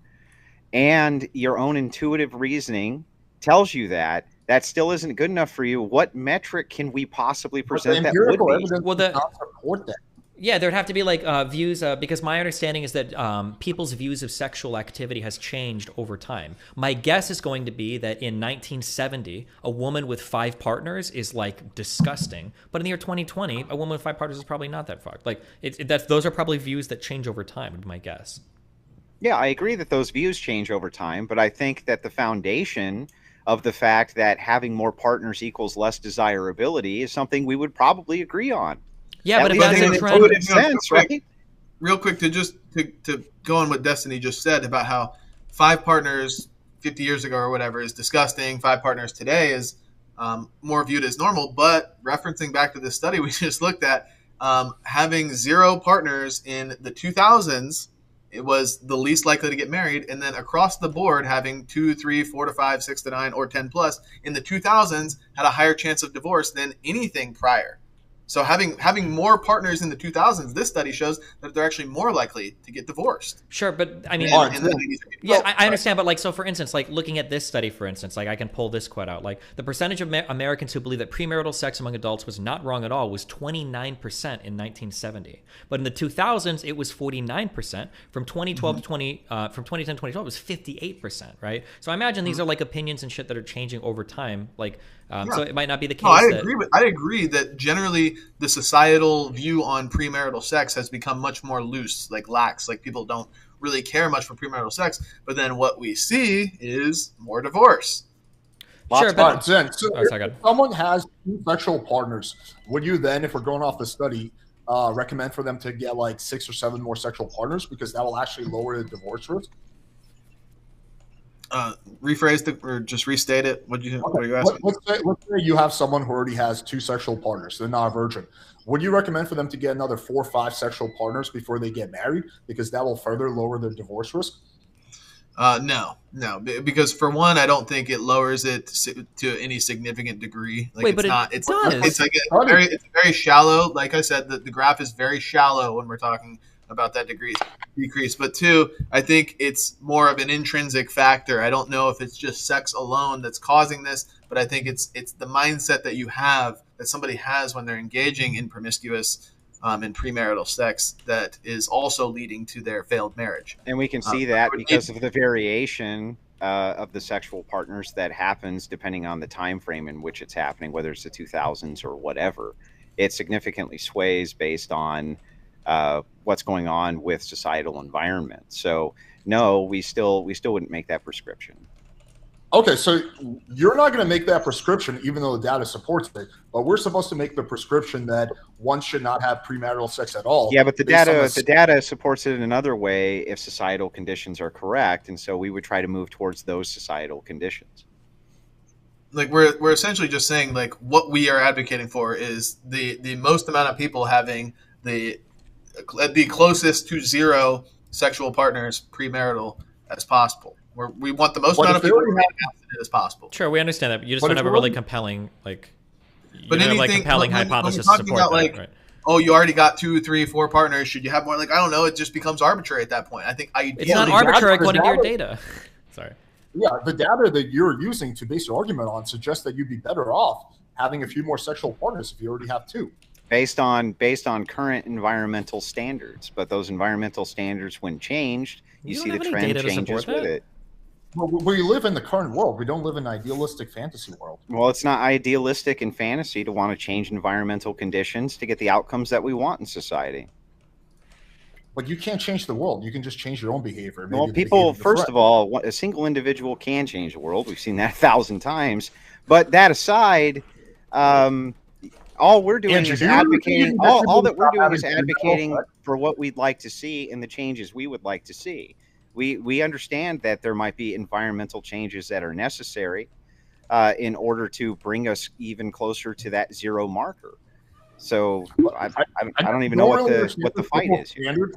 and your own intuitive reasoning tells you that still isn't good enough for you, what metric can we possibly present that would be? Well, not support that. Yeah, there'd have to be like views, because my understanding is that people's views of sexual activity has changed over time. My guess is going to be that in 1970, a woman with 5 partners is like disgusting. But in the year 2020, a woman with 5 partners is probably not that fucked. Like those are probably views that change over time, would be my guess. Yeah, I agree that those views change over time, but I think that the foundation of the fact that having more partners equals less desirability is something we would probably agree on. Yeah, but if that's a trend, sense, right? Real quick, to go on what Destiny just said about how 5 partners 50 years ago or whatever is disgusting. 5 partners today is more viewed as normal. But referencing back to this study we just looked at, having 0 partners in the 2000s, it was the least likely to get married. And then across the board, having 2, 3, 4 to 5, 6 to 9, or 10 plus in the 2000s had a higher chance of divorce than anything prior. So having more partners in the 2000s, this study shows that they're actually more likely to get divorced. Sure, but I mean, yeah, I understand. But like, so for instance, like looking at this study, for instance, like I can pull this quote out. Like the percentage of Americans who believe that premarital sex among adults was not wrong at all was 29% in 1970. But in the 2000s, it was 49%. From 2012 to from 2010 to 2012, it was 58%. Right. So I imagine these are like opinions and shit that are changing over time. Like. So it might not be the case. No, I agree that generally the societal view on premarital sex has become much more loose, like lax. Like people don't really care much for premarital sex. But then what we see is more divorce. Sure, but so if someone has 2 sexual partners, would you then, if we're going off the study, recommend for them to get like 6 or 7 more sexual partners because that will actually lower the divorce risk? Rephrase it or just restate it. What are you asking? Let's say you have someone who already has 2 sexual partners. They're not a virgin. Would you recommend for them to get another 4 or 5 sexual partners before they get married? Because that will further lower their divorce risk? No, because for one, I don't think it lowers it to any significant degree. Like, Wait, but it's does. It's very shallow. Like I said, the graph is very shallow when we're talking about that decrease. But 2, I think it's more of an intrinsic factor. I don't know if it's just sex alone that's causing this, but I think it's the mindset that somebody has when they're engaging in promiscuous and premarital sex that is also leading to their failed marriage. And we can see that because of the variation of the sexual partners that happens depending on the time frame in which it's happening, whether it's the 2000s or whatever. It significantly sways based on what's going on with societal environment. So no, we still wouldn't make that prescription. Okay, so you're not going to make that prescription, even though the data supports it. But we're supposed to make the prescription that one should not have premarital sex at all. Yeah, but the data supports it in another way if societal conditions are correct, and so we would try to move towards those societal conditions. Like we're essentially just saying, like, what we are advocating for is the most amount of people having the closest to 0 sexual partners premarital as possible. We want the most amount of people to be abstinent as possible. Sure, we understand that, but you just don't have a really compelling, compelling hypothesis to support that, like, right? Oh, you already got 2, 3, 4 partners. Should you have more? Like, I don't know. It just becomes arbitrary at that point. I think it's not arbitrary according to your data. Sorry. Yeah, the data that you're using to base your argument on suggests that you'd be better off having a few more sexual partners if you already have 2. Based on current environmental standards, but those environmental standards, when changed, you see the trend changes with it. Well, we live in the current world. We don't live in an idealistic fantasy world. Well, it's not idealistic in fantasy to want to change environmental conditions to get the outcomes that we want in society. But you can't change the world. You can just change your own behavior. Well, people, first of all, a single individual can change the world. We've seen that 1,000 times. But that aside, all we're doing is advocating. All that we're doing is advocating for what we'd like to see and the changes we would like to see. We understand that there might be environmental changes that are necessary in order to bring us even closer to that 0 marker. So I don't even know what the fight is here.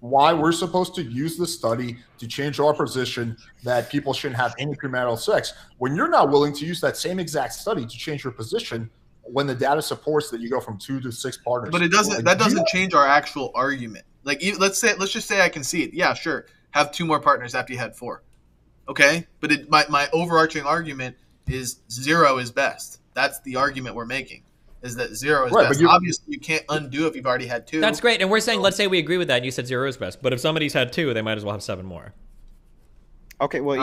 Why we're supposed to use this study to change our position that people shouldn't have any premarital sex when you're not willing to use that same exact study to change your position when the data supports that you go from 2 to 6 partners. But it doesn't. That doesn't change our actual argument. Like, let's just say I concede. Yeah, sure. Have 2 more partners after you had 4. Okay? But my overarching argument is 0 is best. That's the argument we're making, is that 0 is best. Obviously, you can't undo if you've already had 2. That's great. And we're saying, let's say we agree with that, and you said 0 is best. But if somebody's had 2, they might as well have 7 more. Okay, well,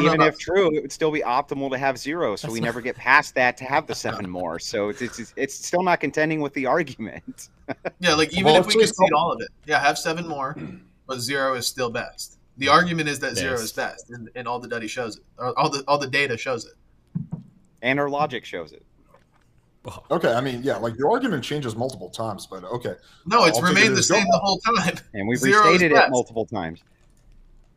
even if true, it would still be optimal to have 0, so we never get past that to have the 7 more. So it's still not contending with the argument. Yeah, like, even if we concede all of it, yeah, have 7 more, but 0 is still best. The argument is that 0 is best, and all the data shows it. All the data shows it, and our logic shows it. Okay, I mean, yeah, like your argument changes multiple times, but okay. No, it's remained the same the whole time, and we've restated it multiple times.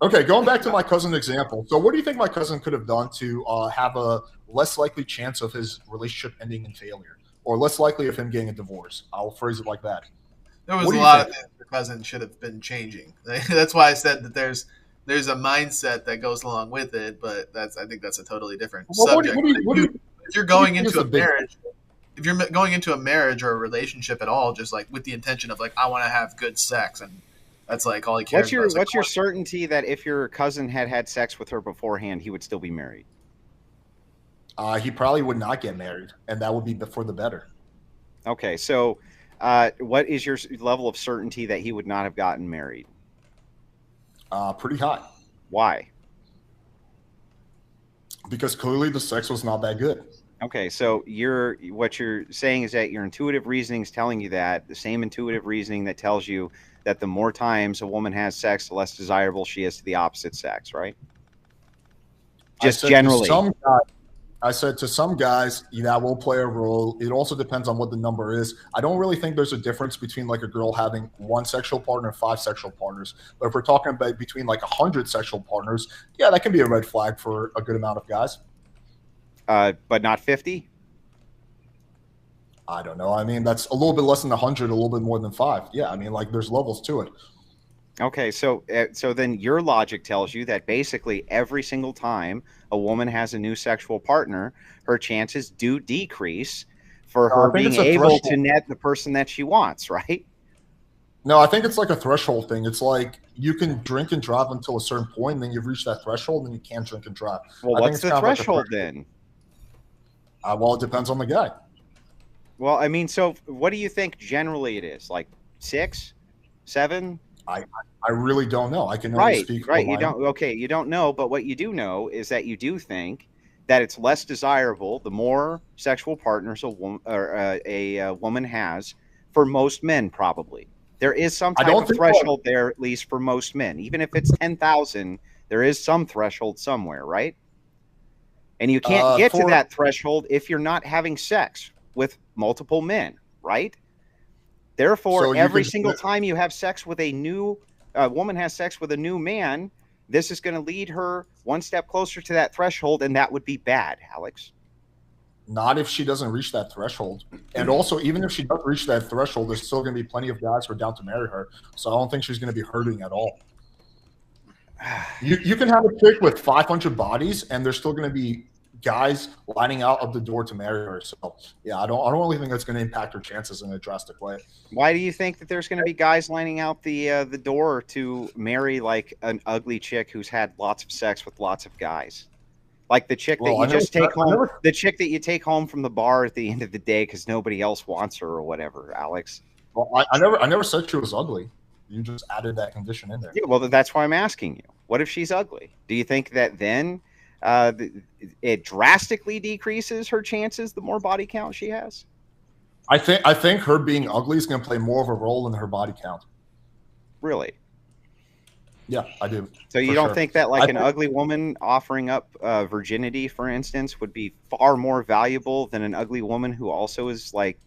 Okay, going back to my cousin's example. So, what do you think my cousin could have done to have a less likely chance of his relationship ending in failure, or less likely of him getting a divorce? I'll phrase it like that. There was a lot of things your cousin should have been changing. That's why I said that there's a mindset that goes along with it, but I think that's a totally different subject. If you're going into a marriage, if you're going into a marriage or a relationship at all, just like with the intention of like, I want to have good sex, and that's like all he cares about. What's your certainty that if your cousin had sex with her beforehand, he would still be married? He probably would not get married, and that would be for the better. Okay, so what is your level of certainty that he would not have gotten married? Pretty high. Why? Because clearly the sex was not that good. Okay, so what you're saying is that your intuitive reasoning is telling you that the same intuitive reasoning that tells you that the more times a woman has sex, the less desirable she is to the opposite sex, right? Just generally. I said to some guys, that will play a role. It also depends on what the number is. I don't really think there's a difference between like a girl having 1 sexual partner and 5 sexual partners. But if we're talking about between like 100 sexual partners, yeah, that can be a red flag for a good amount of guys. But not 50? I don't know. I mean, that's a little bit less than 100, a little bit more than 5. Yeah, I mean, like there's levels to it. Okay, so then your logic tells you that basically every single time a woman has a new sexual partner, her chances do decrease for her being able to net the person that she wants, right? No, I think it's like a threshold thing. It's like you can drink and drive until a certain point, and then you've reached that threshold, and you can't drink and drive. Well, what's the threshold then? Well, it depends on the guy. Well, I mean, so what do you think generally it is? Like 6, 7? I really don't know. I can only speak for you don't. Okay, you don't know, but what you do know is that you do think that it's less desirable the more sexual partners a woman has for most men. Probably there is some type of threshold there, at least for most men. Even if it's 10,000, there is some threshold somewhere, right? And you can't get to that threshold if you're not having sex with multiple men, right? Therefore, every single time you have sex with a new woman has sex with a new man, this is going to lead her one step closer to that threshold, and that would be bad, Alex. Not if she doesn't reach that threshold. And also, even if she doesn't reach that threshold, there's still going to be plenty of guys who are down to marry her. So I don't think she's going to be hurting at all. You can have a chick with 500 bodies, and there's still going to be guys lining out of the door to marry her. So yeah, I don't really think that's going to impact her chances in a drastic way. Why do you think that there's going to be guys lining out the door to marry like an ugly chick who's had lots of sex with lots of guys? Like the chick that you just take home, the chick that you take home from the bar at the end of the day because nobody else wants her or whatever, Alex. Well, I never said she was ugly. You just added that condition in there. Yeah, well, that's why I'm asking you. What if she's ugly? Do you think that then it drastically decreases her chances the more body count she has? I think her being ugly is going to play more of a role in her body count. Really? Yeah, I do. So you don't think that like an ugly woman offering up virginity, for instance, would be far more valuable than an ugly woman who also is like,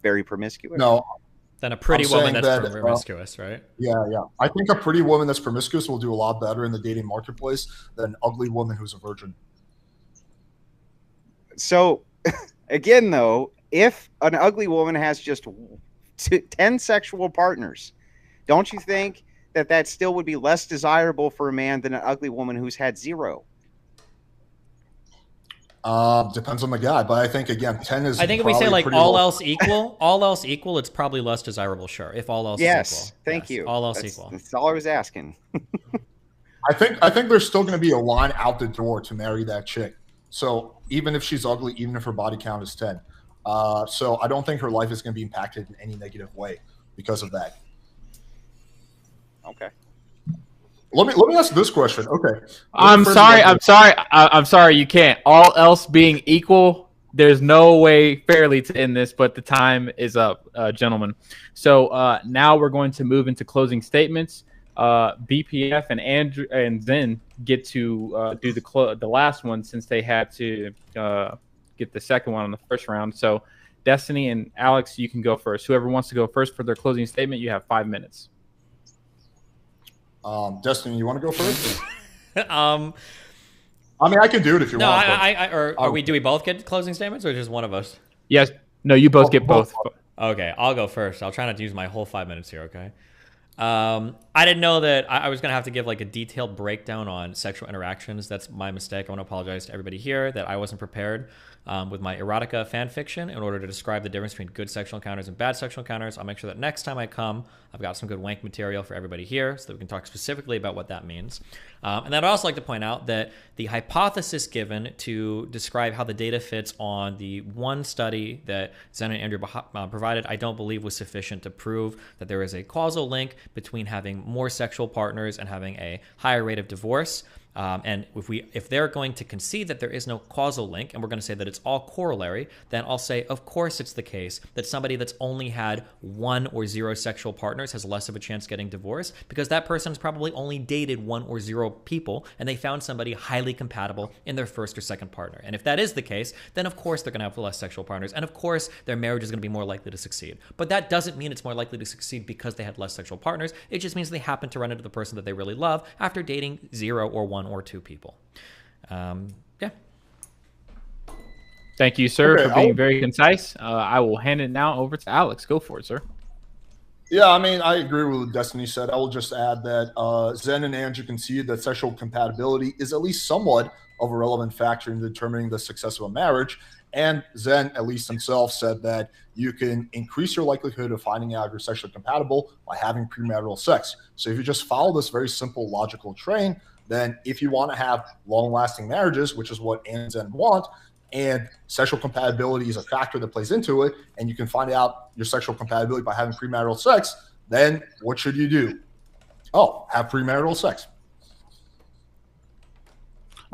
very promiscuous? No. Than a pretty woman that's promiscuous, right? Yeah. I think a pretty woman that's promiscuous will do a lot better in the dating marketplace than an ugly woman who's a virgin. So, again, though, if an ugly woman has just 10 sexual partners, don't you think that still would be less desirable for a man than an ugly woman who's had 0? Depends on the guy, but I think again, 10 is. I think if we say like all else equal, it's probably less desirable. Sure, if all else is equal. Thank you. All else equal. That's all I was asking. I think there's still going to be a line out the door to marry that chick. So even if she's ugly, even if her body count is 10, so I don't think her life is going to be impacted in any negative way because of that. Okay. Let me ask this question. Okay. I'm sorry. You can't. All else being equal, there's no way fairly to end this, but the time is up, gentlemen. So now we're going to move into closing statements. BPF and Andrew and Zen get to do the last one since they had to get the second one on the first round. So Destiny and Alex, you can go first. Whoever wants to go first for their closing statement, you have 5 minutes. Destiny, you want to go first? I mean, I can do it if you want. Do we both get closing statements or just one of us? Yes. No, you both get both. Okay, I'll go first. I'll try not to use my whole 5 minutes here, okay? I didn't know that I was going to have to give like a detailed breakdown on sexual interactions. That's my mistake. I want to apologize to everybody here that I wasn't prepared with my erotica fan fiction in order to describe the difference between good sexual encounters and bad sexual encounters. I'll make sure that next time I come, I've got some good wank material for everybody here so that we can talk specifically about what that means. And I'd also like to point out that the hypothesis given to describe how the data fits on the one study that Zen and Andrew provided, I don't believe was sufficient to prove that there is a causal link between having more sexual partners and having a higher rate of divorce. And if they're going to concede that there is no causal link, and we're going to say that it's all corollary, then I'll say, of course it's the case that somebody that's only had 1 or 0 sexual partners has less of a chance getting divorced, because that person has probably only dated 1 or 0 people, and they found somebody highly compatible in their first or second partner. And if that is the case, then of course they're going to have less sexual partners, and of course their marriage is going to be more likely to succeed. But that doesn't mean it's more likely to succeed because they had less sexual partners. It just means they happen to run into the person that they really love after dating 0 or 1 or 2 people. Yeah. Thank you, sir, for being very concise. I will hand it now over to Alex. Go for it, sir. Yeah, I mean, I agree with what Destiny said. I will just add that Zen and Andrew conceded that sexual compatibility is at least somewhat of a relevant factor in determining the success of a marriage. And Zen, at least himself, said that you can increase your likelihood of finding out if you're sexually compatible by having premarital sex. So if you just follow this very simple logical train, then if you want to have long-lasting marriages, which is what Ann and Zen want, and sexual compatibility is a factor that plays into it, and you can find out your sexual compatibility by having premarital sex, then what should you do? Oh, have premarital sex.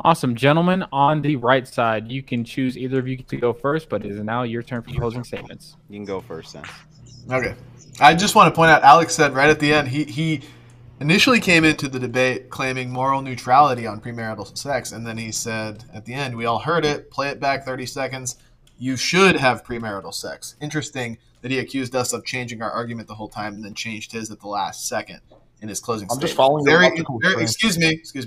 Awesome. Gentlemen, on the right side, you can choose either of you to go first, but it is now your turn for closing statements. You can go first then. Okay. I just want to point out, Alex said right at the end, he initially came into the debate claiming moral neutrality on premarital sex, and then he said at the end, we all heard it, play it back 30 seconds, you should have premarital sex. Interesting that he accused us of changing our argument the whole time and then changed his at the last second in his closing statement. Just following the excuse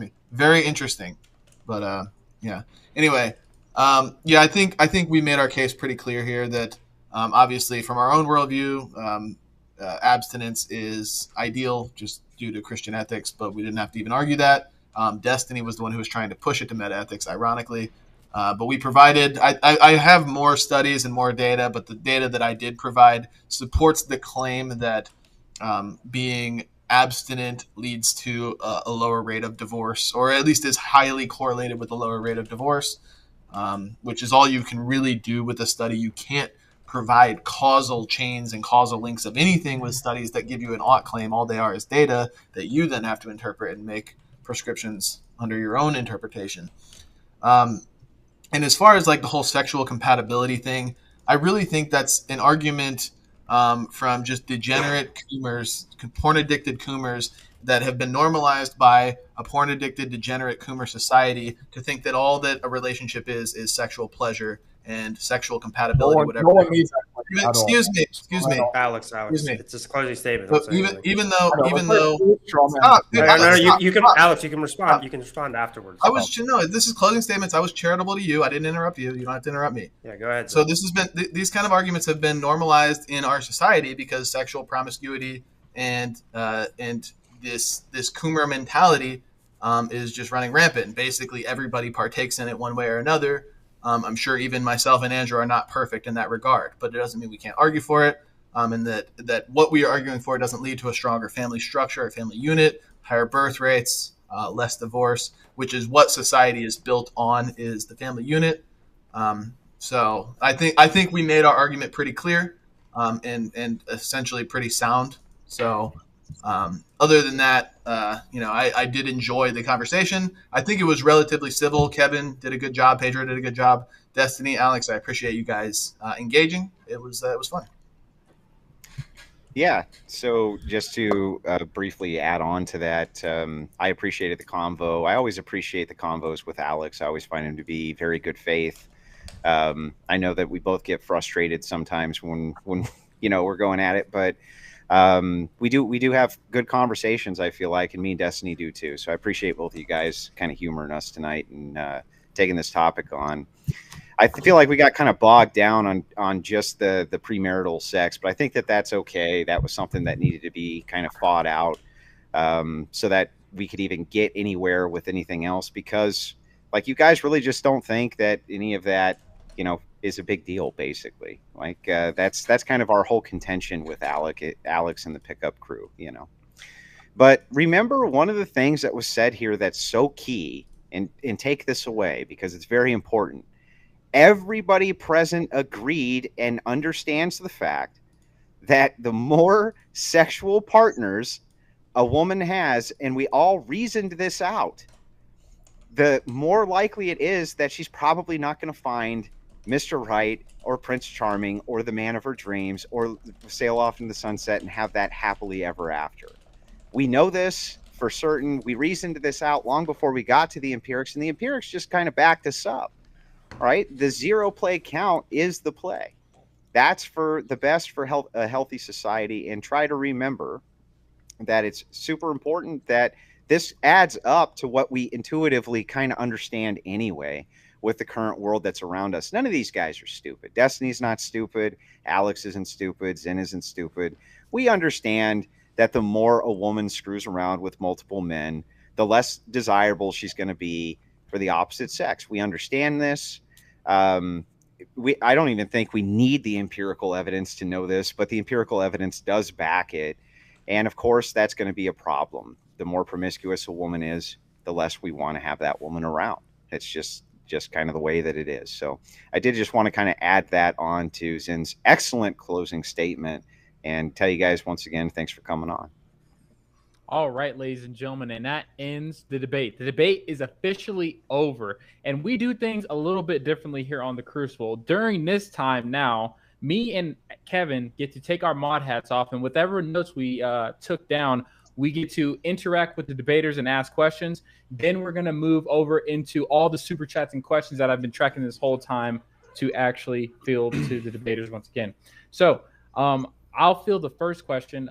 me. Very interesting. But yeah. Anyway, yeah, I think we made our case pretty clear here that obviously from our own worldview, abstinence is ideal just due to Christian ethics, but we didn't have to even argue that. Destiny was the one who was trying to push it to meta-ethics, ironically. But we provided, I have more studies and more data, but the data that I did provide supports the claim that being abstinent leads to a lower rate of divorce, or at least is highly correlated with a lower rate of divorce, which is all you can really do with a study. You can't provide causal chains and causal links of anything with studies that give you an ought claim. All they are is data that you then have to interpret and make prescriptions under your own interpretation. And as far as like the whole sexual compatibility thing, I really think that's an argument from just degenerate coomers, porn-addicted coomers that have been normalized by a porn-addicted, degenerate coomer society to think that all that a relationship is sexual pleasure and sexual compatibility, whatever. No one needs that. Excuse me. Alex. Excuse me. It's just a closing statement. But even though, stop. You can, Alex, you can respond. Stop. You can respond afterwards. This is closing statements. I was charitable to you. I didn't interrupt you. You don't have to interrupt me. Yeah, go ahead. So this has been these kind of arguments have been normalized in our society because sexual promiscuity and this coomer mentality is just running rampant, and basically everybody partakes in it one way or another. I'm sure even myself and Andrew are not perfect in that regard, but it doesn't mean we can't argue for it. And that what we are arguing for doesn't lead to a stronger family structure, a family unit, higher birth rates, less divorce, which is what society is built on, is the family unit. So I think we made our argument pretty clear and essentially pretty sound. So other than that, I did enjoy the conversation. I think it was relatively civil. Kevin did a good job. Pedro did a good job. Destiny, Alex, I appreciate you guys engaging. It was fun. Yeah. So just to briefly add on to that, I appreciated the convo. I always appreciate the convos with Alex. I always find him to be very good faith. I know that we both get frustrated sometimes when we're going at it, but we do have good conversations, I feel like, and me and Destiny do too. So I appreciate both of you guys kind of humoring us tonight and taking this topic on. I feel like we got kind of bogged down on just the premarital sex, but I think that that's okay. That was something that needed to be kind of fought out so that we could even get anywhere with anything else, because like you guys really just don't think that any of that, is a big deal, basically. Like that's kind of our whole contention with Alex and the pickup crew, But remember, one of the things that was said here that's so key, and take this away because it's very important. Everybody present agreed and understands the fact that the more sexual partners a woman has, and we all reasoned this out, the more likely it is that she's probably not going to find Mr. Right or Prince Charming or the man of her dreams or sail off into the sunset and have that happily ever after. We know this for certain. We reasoned this out long before we got to the empirics, and the empirics just kind of backed us up. All right, the 0 play count is the play. That's for the best for a healthy society. And try to remember that it's super important that this adds up to what we intuitively kind of understand anyway with the current world that's around us. None of these guys are stupid. Destiny's not stupid. Alex isn't stupid. Zen isn't stupid. We understand that the more a woman screws around with multiple men, the less desirable she's going to be for the opposite sex. We understand this. I don't even think we need the empirical evidence to know this, but the empirical evidence does back it. And of course, that's going to be a problem. The more promiscuous a woman is, the less we want to have that woman around. It's just kind of the way that it is. So I did just want to kind of add that on to Zen's excellent closing statement and tell you guys once again, thanks for coming on. All right, ladies and gentlemen, and that ends the debate. The debate is officially over, and we do things a little bit differently here on the Crucible. During this time now, me and Kevin get to take our mod hats off, and whatever notes we took down, we get to interact with the debaters and ask questions. Then we're going to move over into all the super chats and questions that I've been tracking this whole time to actually field to the debaters once again. So I'll field the first question.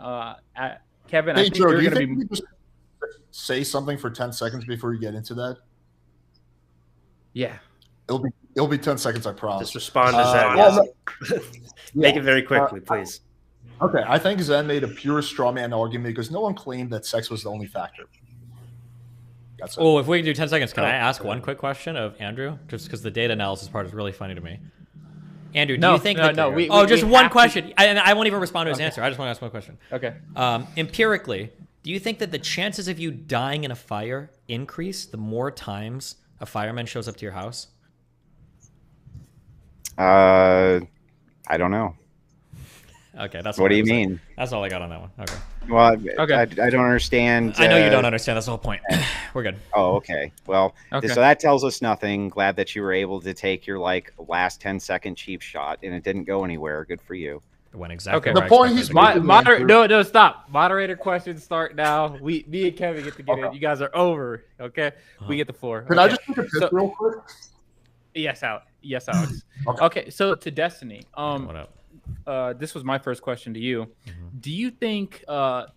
Kevin, hey, I think Joe, you're do you going to think be... we just say something for 10 seconds before you get into that? Yeah. It'll be 10 seconds, I promise. Just respond to Zen. Make it very quickly, please. Okay, I think Zen made a pure straw man argument because no one claimed that sex was the only factor. That's it. Oh, if we can do 10 seconds, can I ask one quick question of Andrew? Just because the data analysis part is really funny to me. Andrew, do you think that... No, just one question. And I won't even respond to his answer. I just want to ask one question. Okay. Empirically, do you think that the chances of you dying in a fire increase the more times a fireman shows up to your house? I don't know. Okay, that's what do you mean? That's all I got on that one. Okay. Well, okay. I don't understand. I know you don't understand. That's the whole point. We're good. Oh, okay. Well, Okay. so that tells us nothing. Glad that you were able to take your last 10-second cheap shot and it didn't go anywhere. Good for you. It went exactly. Okay. The point he's making. No, stop. Moderator questions start now. Me and Kevin get to get it. You guys are over. Okay. We get the floor. Can I just take a piss real quick? Yes, Alex. Okay. So to Destiny. What up? This was my first question to you. Do you think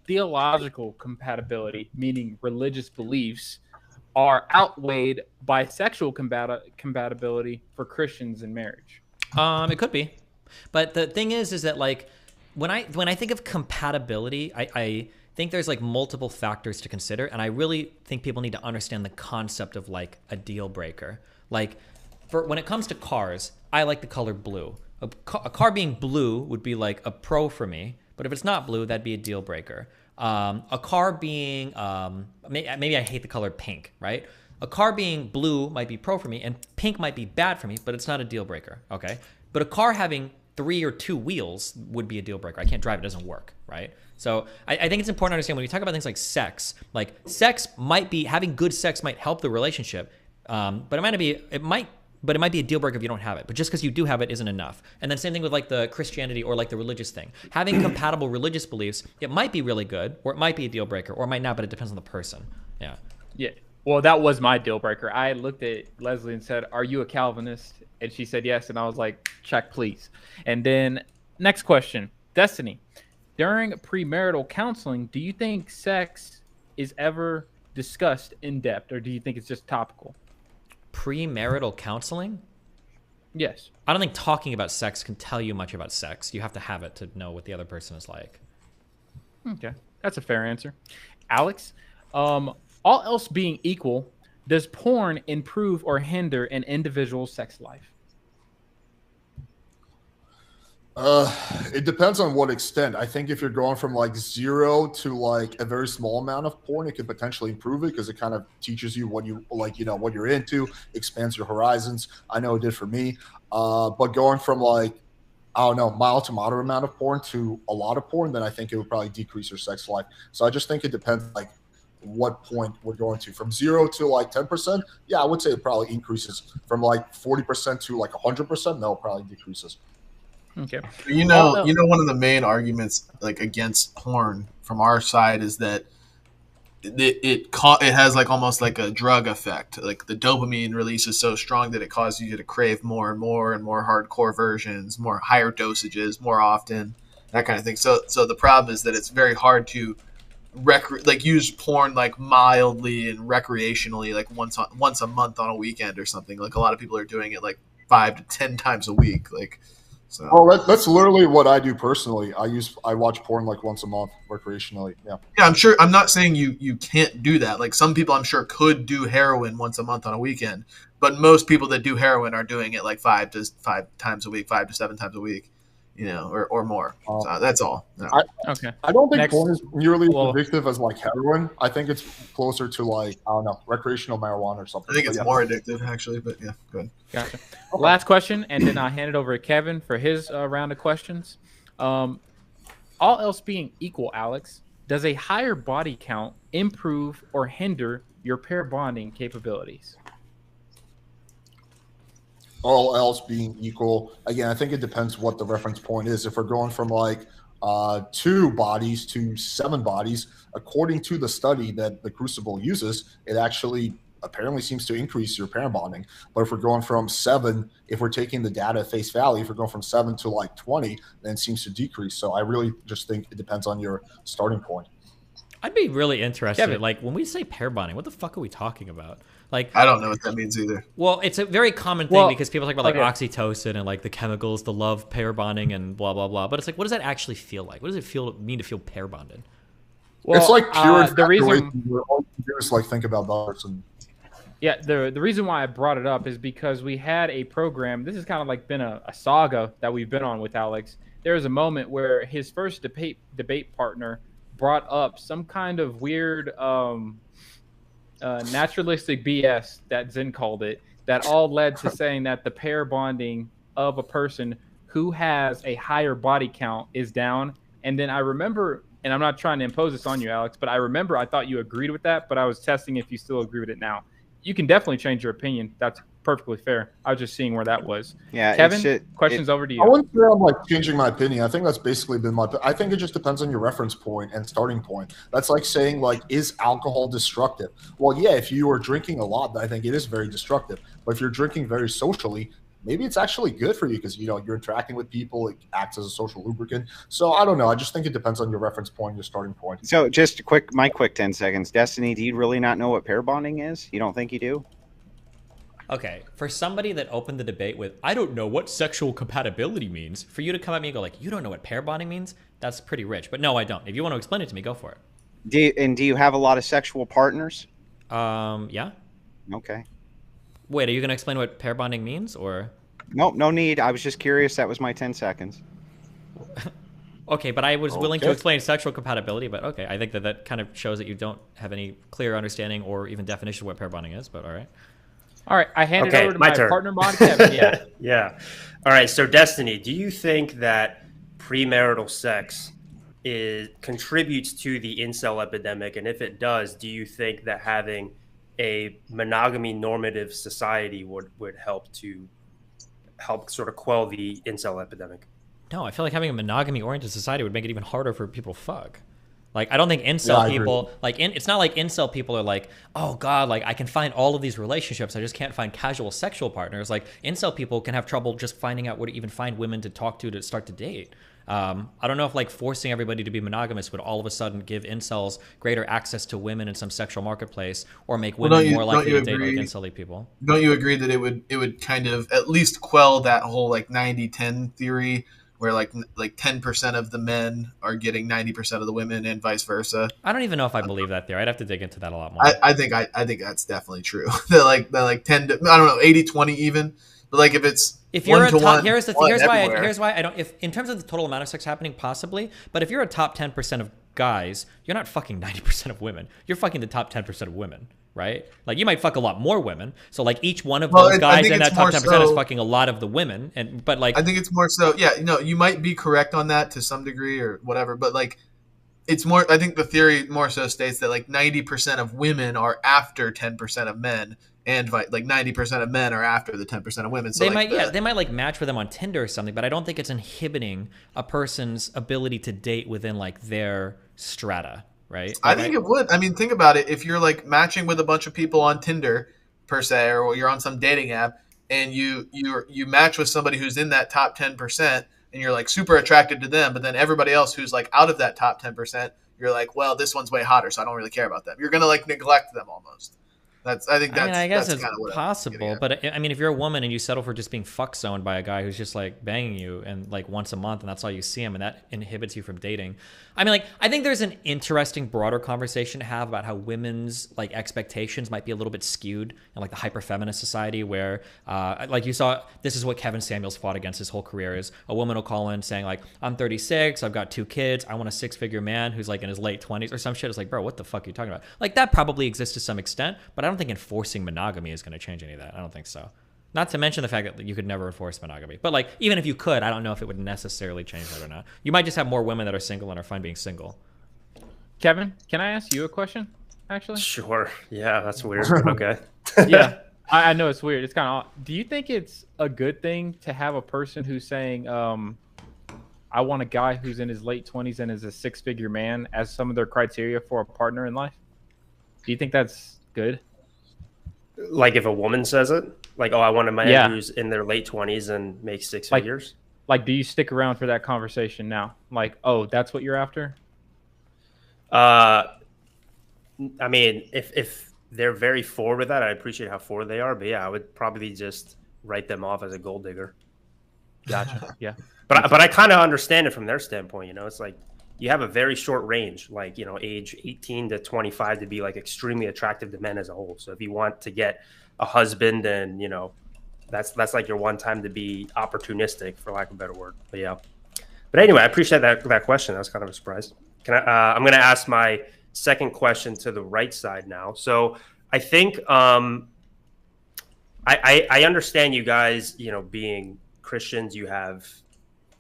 theological compatibility, meaning religious beliefs, are outweighed by sexual compatibility for Christians in marriage? It could be, but the thing is that like when I think of compatibility, I think there's like multiple factors to consider, and I really think people need to understand the concept of like a deal breaker. Like for when it comes to cars, I like the color blue. A car being blue would be like a pro for me, but if it's not blue, that'd be a deal breaker. A car being, maybe I hate the color pink, right? A car being blue might be pro for me, and pink might be bad for me, but it's not a deal breaker, okay? But a car having 3 or 2 wheels would be a deal breaker. I can't drive, it doesn't work, right? So I think it's important to understand when we talk about things like sex might be, having good sex might help the relationship, but it might be a deal breaker if you don't have it. But just because you do have it isn't enough. And then same thing with like the Christianity or like the religious thing. Having compatible religious beliefs, it might be really good, or it might be a deal breaker, or it might not, but it depends on the person. Yeah. Yeah. Well, that was my deal breaker. I looked at Leslie and said, "Are you a Calvinist?" And she said yes. And I was like, "Check, please." And then next question, Destiny. During premarital counseling, do you think sex is ever discussed in depth, or do you think it's just topical? Premarital counseling? Yes. I don't think talking about sex can tell you much about sex. You have to have it to know what the other person is like. Okay. That's a fair answer. Alex, all else being equal, does porn improve or hinder an individual's sex life? It depends on what extent. I think if you're going from like 0 to like a very small amount of porn, it could potentially improve it because it kind of teaches you what you like, what you're into, expands your horizons. I know it did for me. But going from like, I don't know, mild to moderate amount of porn to a lot of porn, then I think it would probably decrease your sex life. So I just think it depends like what point we're going to. From 0 to like 10%, yeah, I would say it probably increases. From like 40% to like 100%, no, it probably decreases. Okay. You know, one of the main arguments like against porn from our side is that it has like almost like a drug effect. Like the dopamine release is so strong that it causes you to crave more and more and more hardcore versions, more higher dosages, more often, that kind of thing. So the problem is that it's very hard to use porn like mildly and recreationally, like once a month on a weekend or something. Like a lot of people are doing it like 5 to 10 times a week. Like, so. Well, that's literally what I do personally. I watch porn like once a month recreationally. Yeah. Yeah, I'm sure. I'm not saying you can't do that. Like some people, I'm sure, could do heroin once a month on a weekend, but most people that do heroin are doing it like 5 times a week, 5 to 7 times a week, or more. So that's all. No. I don't think porn is nearly as addictive as like heroin. I think it's closer to like, I don't know, recreational marijuana or something. I think it's more addictive actually, but yeah, go ahead. Gotcha. Last question, and then I'll hand it over to Kevin for his round of questions. All else being equal, Alex, does a higher body count improve or hinder your pair bonding capabilities? All else being equal, again, I think it depends what the reference point is. If we're going from like 2 bodies to 7 bodies, according to the study that the Crucible uses, it actually apparently seems to increase your pair bonding. But if we're going from 7, if we're taking the data at face value, if we're going from 7 to like 20, then it seems to decrease. So I really just think it depends on your starting point. I'd be really interested. Kevin. Like when we say pair bonding, what the fuck are we talking about? Like I don't know what that means either. Well, it's a very common thing because people talk about like oxytocin and like the chemicals, the love pair bonding and blah blah blah. But it's like, what does that actually feel like? What does it mean to feel pair bonded? Well, it's like pure the reason all you do is like think about the person. Yeah, the reason why I brought it up is because we had a program. This has kind of like been a saga that we've been on with Alex. There was a moment where his first debate partner brought up some kind of weird naturalistic BS that Zen called it, that all led to saying that the pair bonding of a person who has a higher body count is down. And then I remember, and I'm not trying to impose this on you, Alex, but I remember I thought you agreed with that, but I was testing if you still agree with it now. You can definitely change your opinion. That's perfectly fair. I was just seeing where that was. Yeah, Kevin, questions over to you. I wouldn't say I'm like changing my opinion. I think that's basically been I think it just depends on your reference point and starting point. That's like saying like, is alcohol destructive? Well, yeah, if you are drinking a lot, I think it is very destructive. But if you're drinking very socially, maybe it's actually good for you because you're interacting with people. It acts as a social lubricant. So I don't know. I just think it depends on your reference point, your starting point. So just my quick 10 seconds. Destiny, do you really not know what pair bonding is? You don't think you do? Okay, for somebody that opened the debate with, I don't know what sexual compatibility means, for you to come at me and go like, you don't know what pair bonding means? That's pretty rich. But no, I don't. If you want to explain it to me, go for it. Do you have a lot of sexual partners? Yeah. Okay. Wait, are you going to explain what pair bonding means, or? Nope, no need. I was just curious. That was my 10 seconds. Okay, but I was willing to explain sexual compatibility, but okay. I think that kind of shows that you don't have any clear understanding or even definition of what pair bonding is, but all right. All right, I hand it over to my partner mod, Kevin. Yeah, yeah. All right, so Destiny, do you think that premarital sex contributes to the incel epidemic? And if it does, do you think that having a monogamy normative society would help sort of quell the incel epidemic? No, I feel like having a monogamy oriented society would make it even harder for people to fuck. Like, I don't think incel people, it's not like incel people are like, oh God, like I can find all of these relationships. I just can't find casual sexual partners. Like incel people can have trouble just finding out where to even find women to talk to start to date. I don't know if like forcing everybody to be monogamous would all of a sudden give incels greater access to women in some sexual marketplace or make women more likely to date like incel people. Don't you agree that it would kind of at least quell that whole like 90-10 theory where like 10% of the men are getting 90% of the women and vice versa? I don't even know if I believe that theory. I'd have to dig into that a lot more. I think that's definitely true. That like 10 to, I don't know, 80-20 even. But like if you're a top, here's why I don't. If in terms of the total amount of sex happening, possibly. But if you're a top 10% of guys, you're not fucking 90% of women. You're fucking the top 10% of women, right? Like you might fuck a lot more women. So like each one of those guys in that top 10% is fucking a lot of the women. But like I think it's more so. Yeah, you might be correct on that to some degree or whatever. But like it's more. I think the theory more so states that like 90% of women are after 10% of men, and like 90% of men are after the 10% of women. So they like might they might like match with them on Tinder or something, but I don't think it's inhibiting a person's ability to date within like their strata, right? I think it would. I mean, think about it. If you're like matching with a bunch of people on Tinder per se, or you're on some dating app, and you match with somebody who's in that top 10%, and you're like super attracted to them, but then everybody else who's like out of that top 10%, you're like, well, this one's way hotter, so I don't really care about them. You're gonna like neglect them almost. I guess it's possible, but I mean, if you're a woman and you settle for just being fuck zoned by a guy who's just like banging you and like once a month, and that's all you see him, and that inhibits you from dating. I mean, like, I think there's an interesting broader conversation to have about how women's like expectations might be a little bit skewed in like the hyper feminist society where, like you saw, this is what Kevin Samuels fought against his whole career is a woman will call in saying like, I'm 36, I've got 2 kids, I want a 6-figure man who's like in his late 20s or some shit. It's like, bro, what the fuck are you talking about? Like that probably exists to some extent, but I don't think enforcing monogamy is going to change any of that. I don't think so. Not to mention the fact that you could never enforce monogamy. But like, even if you could, I don't know if it would necessarily change that or not. You might just have more women that are single and are fine being single. Kevin, can I ask you a question, actually? Sure. Yeah, that's weird. But okay. Yeah, I know it's weird. It's kind of. Do you think it's a good thing to have a person who's saying, I want a guy who's in his late 20s and is a 6-figure man as some of their criteria for a partner in life? Do you think that's good? Like if a woman says it, like, oh, I want a man who's in their late 20s and makes 6 figures. Like, do you stick around for that conversation now? Like, oh, that's what you're after? I mean, if they're very forward with that, I appreciate how forward they are. But yeah, I would probably just write them off as a gold digger. Gotcha. Yeah. But I kind of understand it from their standpoint. You know, it's like you have a very short range, like, you know, age 18 to 25 to be like extremely attractive to men as a whole. So if you want to get a husband, and, you know, that's like your one time to be opportunistic, for lack of a better word. But yeah. But anyway, I appreciate that question. That was kind of a surprise. I'm going to ask my second question to the right side now. So I think I understand you guys, you know, being Christians, you have,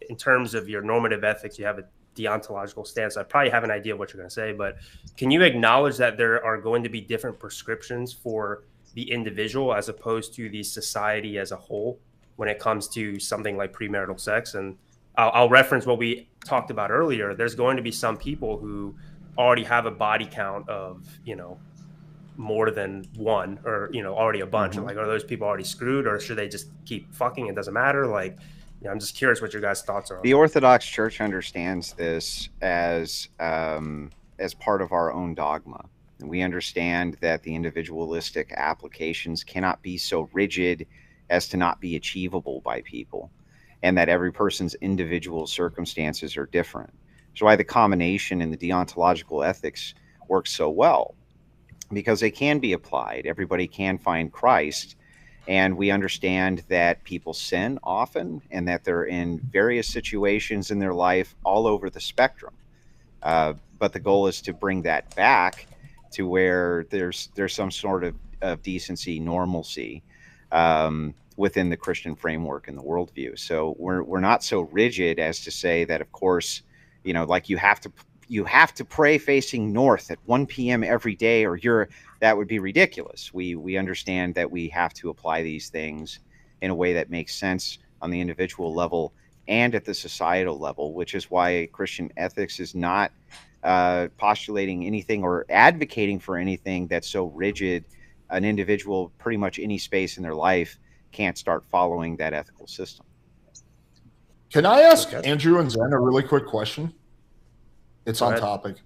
in terms of your normative ethics, you have a deontological stance. I probably have an idea of what you're going to say, but can you acknowledge that there are going to be different prescriptions for the individual as opposed to the society as a whole when it comes to something like premarital sex? And I'll reference what we talked about earlier. There's going to be some people who already have a body count of, you know, more than one, or, you know, already a bunch. Like, are those people already screwed, or should they just keep fucking? It doesn't matter. Like, you know, I'm just curious what your guys' thoughts are. The Orthodox Church understands this as part of our own dogma. And we understand that the individualistic applications cannot be so rigid as to not be achievable by people, and that every person's individual circumstances are different. That's why the combination in the deontological ethics works so well, because they can be applied. Everybody can find Christ, and we understand that people sin often, and that they're in various situations in their life all over the spectrum. But the goal is to bring that back to where there's some sort of decency, normalcy within the Christian framework and the worldview. So we're not so rigid as to say that, of course, you know, like you have to pray facing north at 1 p.m. every day, or that would be ridiculous. We understand that we have to apply these things in a way that makes sense on the individual level and at the societal level, which is why Christian ethics is not postulating anything or advocating for anything that's so rigid. An individual, pretty much any space in their life, can't start following that ethical system. Can I ask Andrew and Zen a really quick question? It's on topic.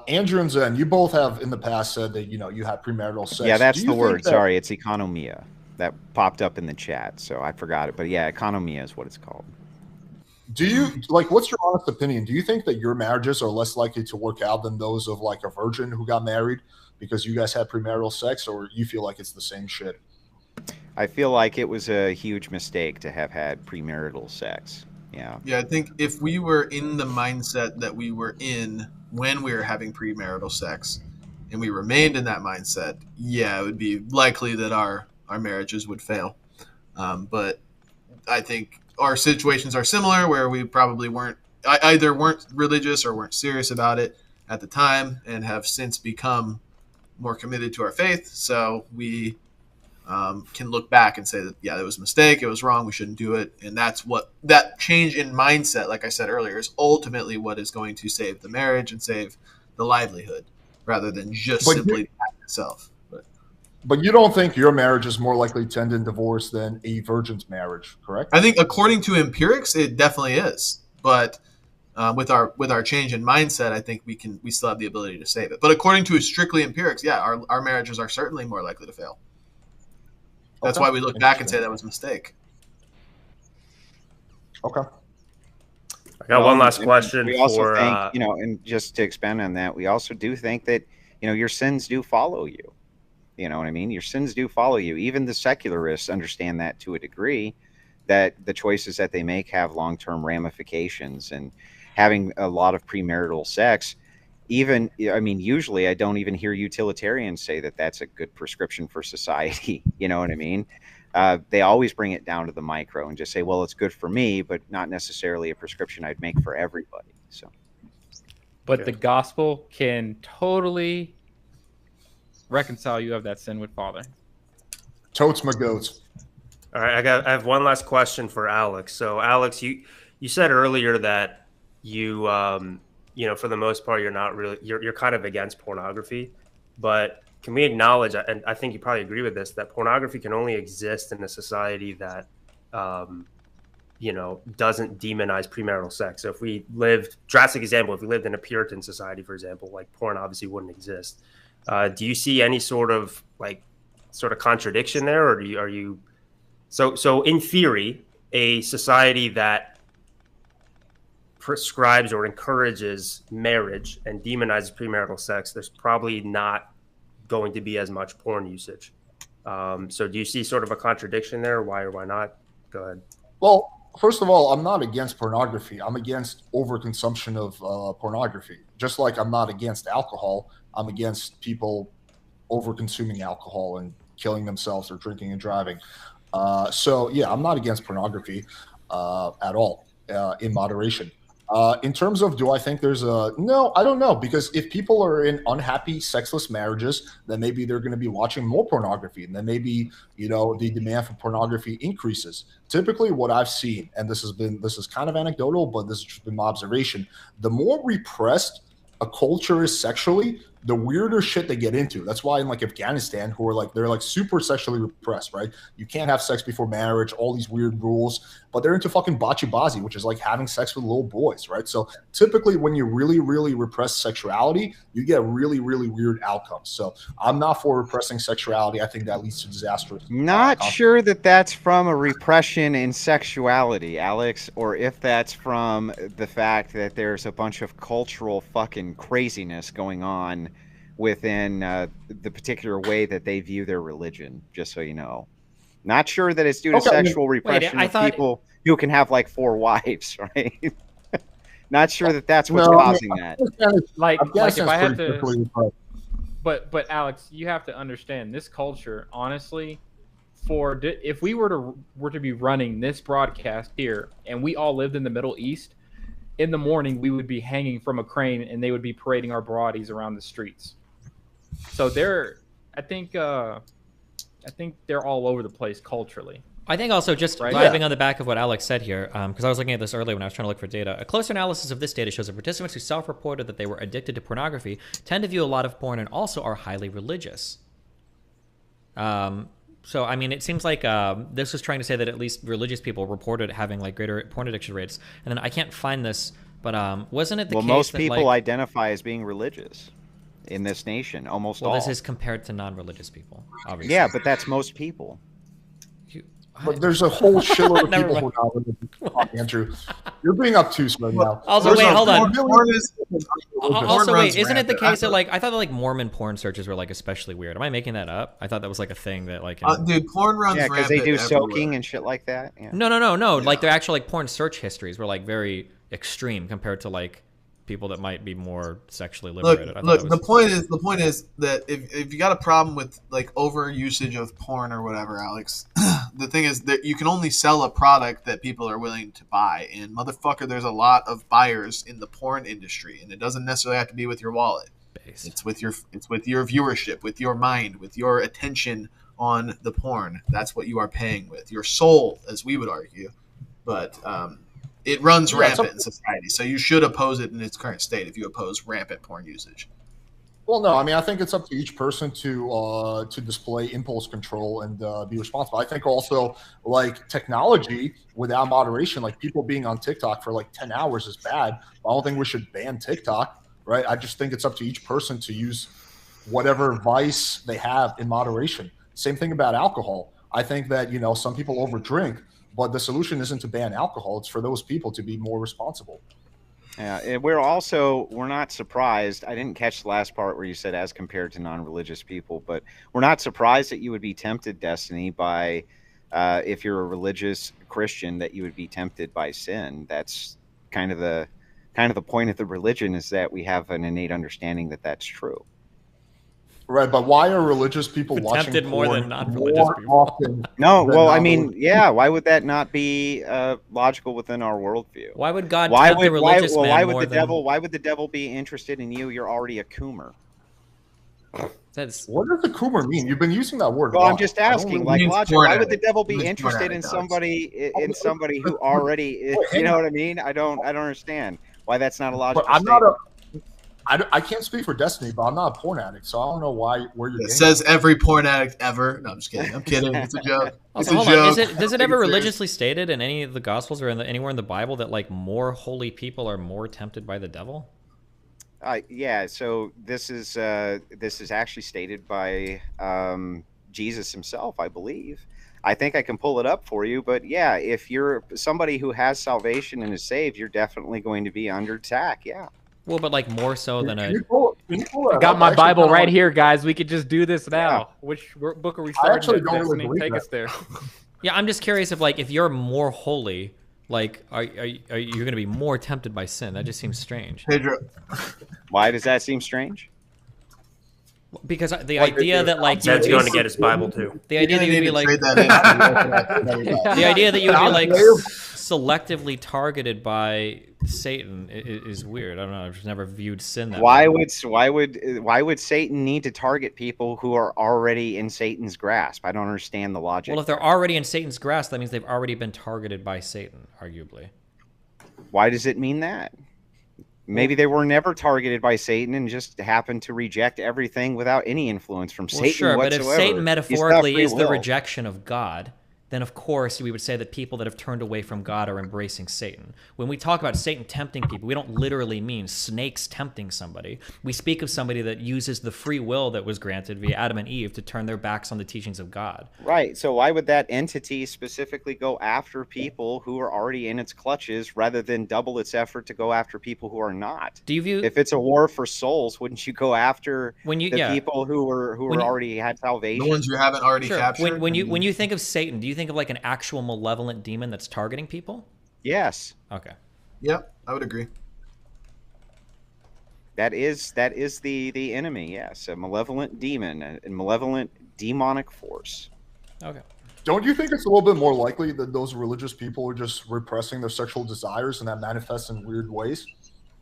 Andrew and Zen, you both have in the past said that, you know, you have premarital sex. Yeah, that's the word. Sorry, it's economia. That popped up in the chat, so I forgot it. But yeah, economia is what it's called. Do you, like, what's your honest opinion? Do you think that your marriages are less likely to work out than those of like a virgin who got married because you guys had premarital sex, or you feel like it's the same shit? I feel like it was a huge mistake to have had premarital sex. Yeah. Yeah, I think if we were in the mindset that we were in when we were having premarital sex, and we remained in that mindset, yeah, it would be likely that our marriages would fail. But I think our situations are similar, where we probably weren't either weren't religious or weren't serious about it at the time and have since become more committed to our faith. So we can look back and say that, yeah, it was a mistake. It was wrong. We shouldn't do it. And that's what that change in mindset, like I said earlier, is ultimately what is going to save the marriage and save the livelihood rather than just simply the act itself. But you don't think your marriage is more likely to end in divorce than a virgin's marriage, correct? I think according to empirics, it definitely is. But with our change in mindset, I think we still have the ability to save it. But according to strictly empirics, yeah, our marriages are certainly more likely to fail. That's why we look back and say that was a mistake. Okay. I got one last question. We also think, and just to expand on that, we also do think that, your sins do follow you. You know what I mean? Your sins do follow you. Even the secularists understand that to a degree, that the choices that they make have long-term ramifications. And having a lot of premarital sex, usually I don't even hear utilitarians say that that's a good prescription for society. You know what I mean? They always bring it down to the micro and just say, well, it's good for me, but not necessarily a prescription I'd make for everybody. So, but the gospel can totally reconcile you of that sin with Father. Totes my goats. All right, I have one last question for Alex. So, Alex, you said earlier that you for the most part, you're kind of against pornography, but can we acknowledge, and I think you probably agree with this, that pornography can only exist in a society that doesn't demonize premarital sex. So if we lived, drastic example, if we lived in a Puritan society, for example, like porn obviously wouldn't exist. Do you see any sort of contradiction there, or are you so in theory, a society that prescribes or encourages marriage and demonizes premarital sex, there's probably not going to be as much porn usage. So do you see sort of a contradiction there? Why or why not? Go ahead. Well, first of all, I'm not against pornography. I'm against overconsumption of pornography. Just like I'm not against alcohol, I'm against people over-consuming alcohol and killing themselves or drinking and driving. So, yeah, I'm not against pornography at all in moderation. In terms of, do I think there's no, I don't know, because if people are in unhappy sexless marriages, then maybe they're going to be watching more pornography, and then maybe, the demand for pornography increases. Typically what I've seen, and this is kind of anecdotal, but this has just been my observation, the more repressed a culture is sexually, the weirder shit they get into. That's why in Afghanistan, they're super sexually repressed, right? You can't have sex before marriage, all these weird rules, but they're into fucking bachi-bazi, which is like having sex with little boys, right? So typically when you really, really repress sexuality, you get really, really weird outcomes. So I'm not for repressing sexuality. I think that leads to disastrous. Not sure that that's from a repression in sexuality, Alex, or if that's from the fact that there's a bunch of cultural fucking craziness going on within the particular way that they view their religion, just so you know. Not sure that it's due to sexual repression of people who can have 4 wives, right? Not sure that that's what's causing that. If I had to, but Alex, you have to understand this culture, honestly, if we were to be running this broadcast here and we all lived in the Middle East, in the morning we would be hanging from a crane and they would be parading our bodies around the streets. So I think they're all over the place culturally. I think also just vibing on the back of what Alex said here, because I was looking at this earlier when I was trying to look for data. A closer analysis of this data shows that participants who self-reported that they were addicted to pornography tend to view a lot of porn and also are highly religious. So, I mean, it seems like this was trying to say that at least religious people reported having greater porn addiction rates. And then I can't find this, but wasn't it the case that most people identify as being religious in this nation, almost all. Well, this is compared to non-religious people, obviously. Yeah, but that's most people. But there's a whole shitload of people who are not religious. Andrew, you're being obtuse right now. Also, wait, hold on. Also, wait, isn't it the case that I thought that Mormon porn searches were especially weird? Am I making that up? I thought that was a thing that dude, porn runs rampant. Yeah, because they do soaking everywhere. And shit like that. Yeah. No. Yeah. Their actual porn search histories were very extreme compared to people that might be more sexually liberated. Look. The point is that if you got a problem with over usage of porn or whatever, Alex, the thing is that you can only sell a product that people are willing to buy. And motherfucker, there's a lot of buyers in the porn industry, and it doesn't necessarily have to be with your wallet. It's with your viewership, with your mind, with your attention on the porn. That's what you are paying with. Your soul, as we would argue. But it runs rampant in society, so you should oppose it in its current state if you oppose rampant porn usage. Well, no, I mean, I think it's up to each person to display impulse control and be responsible. I think also, like, technology without moderation, like people being on TikTok for like 10 hours is bad. I don't think we should ban TikTok, right? I just think it's up to each person to use whatever vice they have in moderation. Same thing about alcohol. I think that, you know, some people overdrink, but the solution isn't to ban alcohol. It's for those people to be more responsible. Yeah, and we're not surprised. I didn't catch the last part where you said as compared to non-religious people, but we're not surprised that you would be tempted, Destiny, by if you're a religious Christian, that you would be tempted by sin. That's kind of the point of the religion, is that we have an innate understanding that that's true. Right, but why are religious people We're watching tempted more porn than non-religious people. often? No, well, I non-religious mean, yeah. Why would that not be logical within our worldview? Why would God tempt the religious man why would more the than... devil? Why would the devil be interested in you? You're already a coomer. That's... What does the coomer mean? You've been using that word. Well, a I'm lot. just I don't asking. really Like, mean logic, porn why would the addict. devil It be means porn interested in addict, Alex. somebody who already? You know what I mean? I don't understand why that's not a logical. But I'm not a. I can't speak for Destiny, but I'm not a porn addict, so I don't know where you're. It says every porn addict ever. No, I'm just kidding. I'm kidding. It's a joke. Also, hold on. Does it ever religiously stated in any of the Gospels or anywhere in the Bible that like more holy people are more tempted by the devil? Yeah. So this is actually stated by Jesus himself, I believe. I think I can pull it up for you, but yeah, if you're somebody who has salvation and is saved, you're definitely going to be under attack. Yeah. Well, but like more so than a... I got my Bible right here, guys. We could just do this now. Yeah. Which book are we starting? I actually don't really believe Take that. us there. Yeah, I'm just curious if you're more holy, like are you going to be more tempted by sin? That just seems strange. Pedro. Why does that seem strange? Because the idea that like Zed's going to get his Bible too. The idea that you'd be like the idea that you would be like selectively targeted by Satan is weird. I don't know. I've just never viewed sin that Why way. would Satan need to target people who are already in Satan's grasp? I don't understand the logic. Well, if they're already in Satan's grasp, that means they've already been targeted by Satan, arguably. Why does it mean that? Maybe they were never targeted by Satan and just happened to reject everything without any influence from Satan Sure, whatsoever. but if Satan metaphorically is the will. rejection of God, then of course we would say that people that have turned away from God are embracing Satan. When we talk about Satan tempting people, we don't literally mean snakes tempting somebody. We speak of somebody that uses the free will that was granted via Adam and Eve to turn their backs on the teachings of God. Right. So why would that entity specifically go after people who are already in its clutches rather than double its effort to go after people who are not? Do you view... If it's a war for souls, wouldn't you go after the people who already had salvation? The ones you haven't already Sure. captured? When you think of Satan, do you think of like an actual malevolent demon that's targeting people? Yes. Okay. Yep, I would agree. That is the enemy. Yes, a malevolent demon, a malevolent demonic force. Okay. Don't you think it's a little bit more likely that those religious people are just repressing their sexual desires and that manifests in weird ways,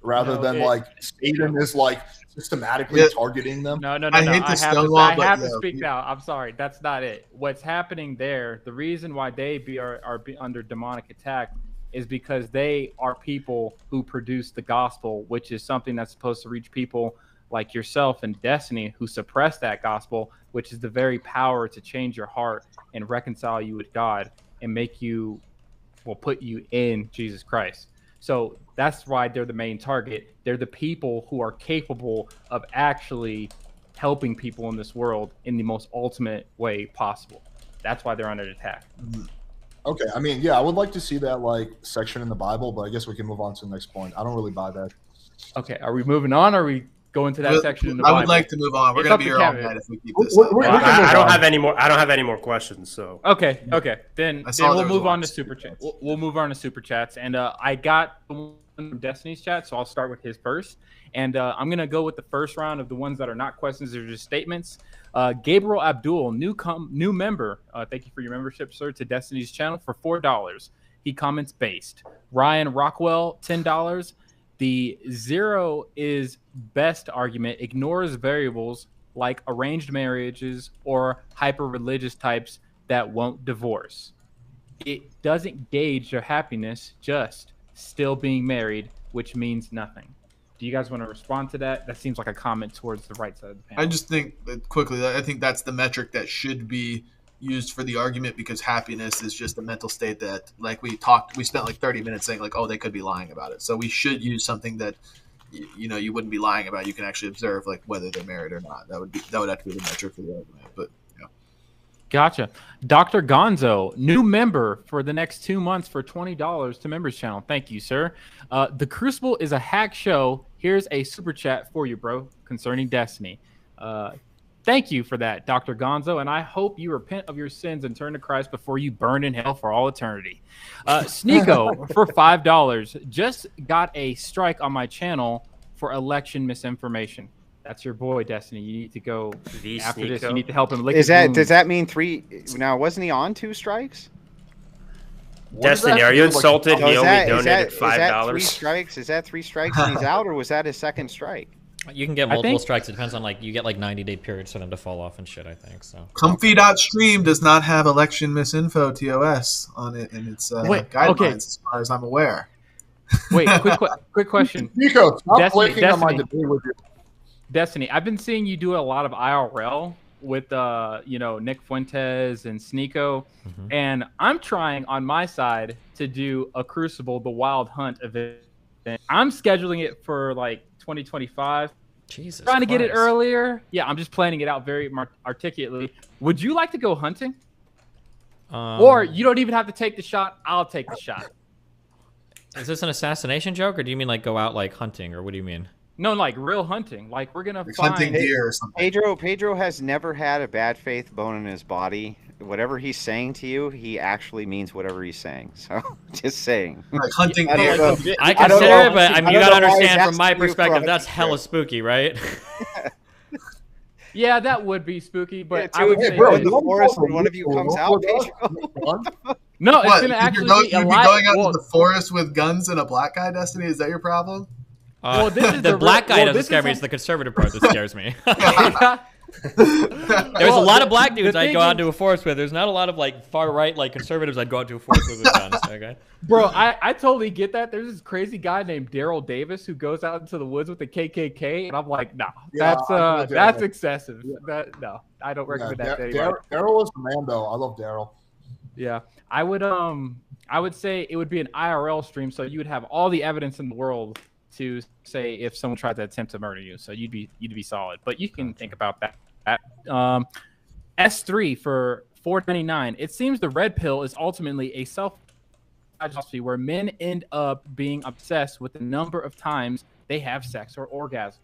rather than like Satan is like systematically targeting them? No. I have to speak now. I'm sorry. That's not it. What's happening there, the reason why they are under demonic attack is because they are people who produce the gospel, which is something that's supposed to reach people like yourself and Destiny who suppress that gospel, which is the very power to change your heart and reconcile you with God and make you, put you in Jesus Christ. So that's why they're the main target. They're the people who are capable of actually helping people in this world in the most ultimate way possible. That's why they're under attack. Okay, I mean, yeah, I would like to see that like section in the Bible, but I guess we can move on to the next point. I don't really buy that. Okay, are we moving on? Or are we going to that section in the Bible? I would like to move on. We're It's gonna up be to here all Kevin. night if we keep this up. I don't have any more. I don't have any more questions. So Okay. Then saw we'll there was move one on to super chats. We'll move on to super chats, and I got one from Destiny's chat, so I'll start with his first. And I'm going to go with the first round of the ones that are not questions, they're just statements. Gabriel Abdul, new member. Thank you for your membership, sir, to Destiny's channel for $4. He comments based. Ryan Rockwell, $10. The zero is best argument ignores variables like arranged marriages or hyper-religious types that won't divorce. It doesn't gauge their happiness, just still being married, which means nothing. Do you guys want to respond to that? That seems like a comment towards the right side of the panel. I just think quickly, I think that's the metric that should be used for the argument, because happiness is just a mental state that, like we spent like 30 minutes saying like, oh, they could be lying about it. So we should use something that, you wouldn't be lying about. You can actually observe like whether they're married or not. That would have to be the metric for the argument. But yeah. Gotcha. Dr. Gonzo, new member for the next 2 months for $20 to members channel. Thank you, sir. The Crucible is a hack show. Here's a super chat for you, bro, concerning Destiny. Thank you for that, Dr. Gonzo, and I hope you repent of your sins and turn to Christ before you burn in hell for all eternity. Sneeko for $5 just got a strike on my channel for election misinformation. That's your boy, Destiny. You need to go after this. You need to help him lick his wounds. Does that mean 3? Now, wasn't he on 2 strikes? Destiny, are you insulted? He only donated $5. Is that 3 strikes? Is that 3 strikes and he's out, or was that his second strike? You can get multiple strikes. It depends on you get 90-day periods for them to fall off and shit, I think. So Comfy.stream does not have election misinfo TOS on it in its guidelines, as far as I'm aware. Wait, quick question. Nico, stop blinking on my debate with you. Destiny, I've been seeing you do a lot of IRL with Nick Fuentes and Sneeko, and I'm trying on my side to do a Crucible the Wild Hunt event. I'm scheduling it for 2025. Jesus, trying to get it earlier. Yeah, I'm just planning it out very articulately. Would you like to go hunting? Or you don't even have to take the shot. I'll take the shot. Is this an assassination joke, or do you mean go out hunting, or what do you mean? No, real hunting. We're gonna find hunting deer or something. Pedro has never had a bad faith bone in his body. Whatever he's saying to you, he actually means whatever he's saying. So, just saying. Hunting deer. I consider it, but you gotta understand from my perspective, that's hella spooky, right? Yeah, that would be spooky, but I would say in the forest when one of you comes out, Pedro. No, it's gonna actually be a live. Going out to the forest with guns and a black guy, Destiny? Is that your problem? Well, this is the black guy doesn't scare me. It's the conservative part that scares me. There's a lot of black dudes I'd go out into a forest with. There's not a lot of far right conservatives I'd go out to a forest with guns. Okay, bro, I totally get that. There's this crazy guy named Daryl Davis who goes out into the woods with the KKK, and I'm like, no, that's excessive. Yeah. No, I don't recommend that. Daryl is the man, though. I love Daryl. Yeah, I would say it would be an IRL stream, so you would have all the evidence in the world to say if someone tried to attempt to murder you, so you'd be solid. But you can think about that. S3 for $4.99. It seems the red pill is ultimately a self-philosophy where men end up being obsessed with the number of times they have sex or orgasm.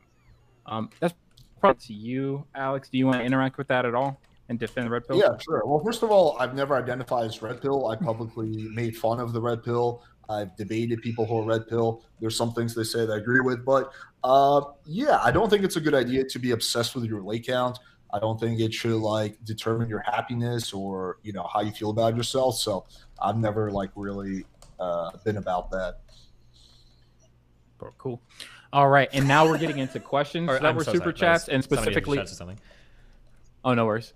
That's probably to you, Alex. Do you want to interact with that at all and defend the red pill? Yeah, sure. Well, first of all, I've never identified as red pill. I publicly made fun of the red pill. I've debated people who are red pill. There's some things they say that I agree with, but yeah, I don't think it's a good idea to be obsessed with your lay count. I don't think it should determine your happiness or how you feel about yourself. So I've never really been about that. Cool. All right, and now we're getting into questions that were super chats and specifically. Oh, no worries.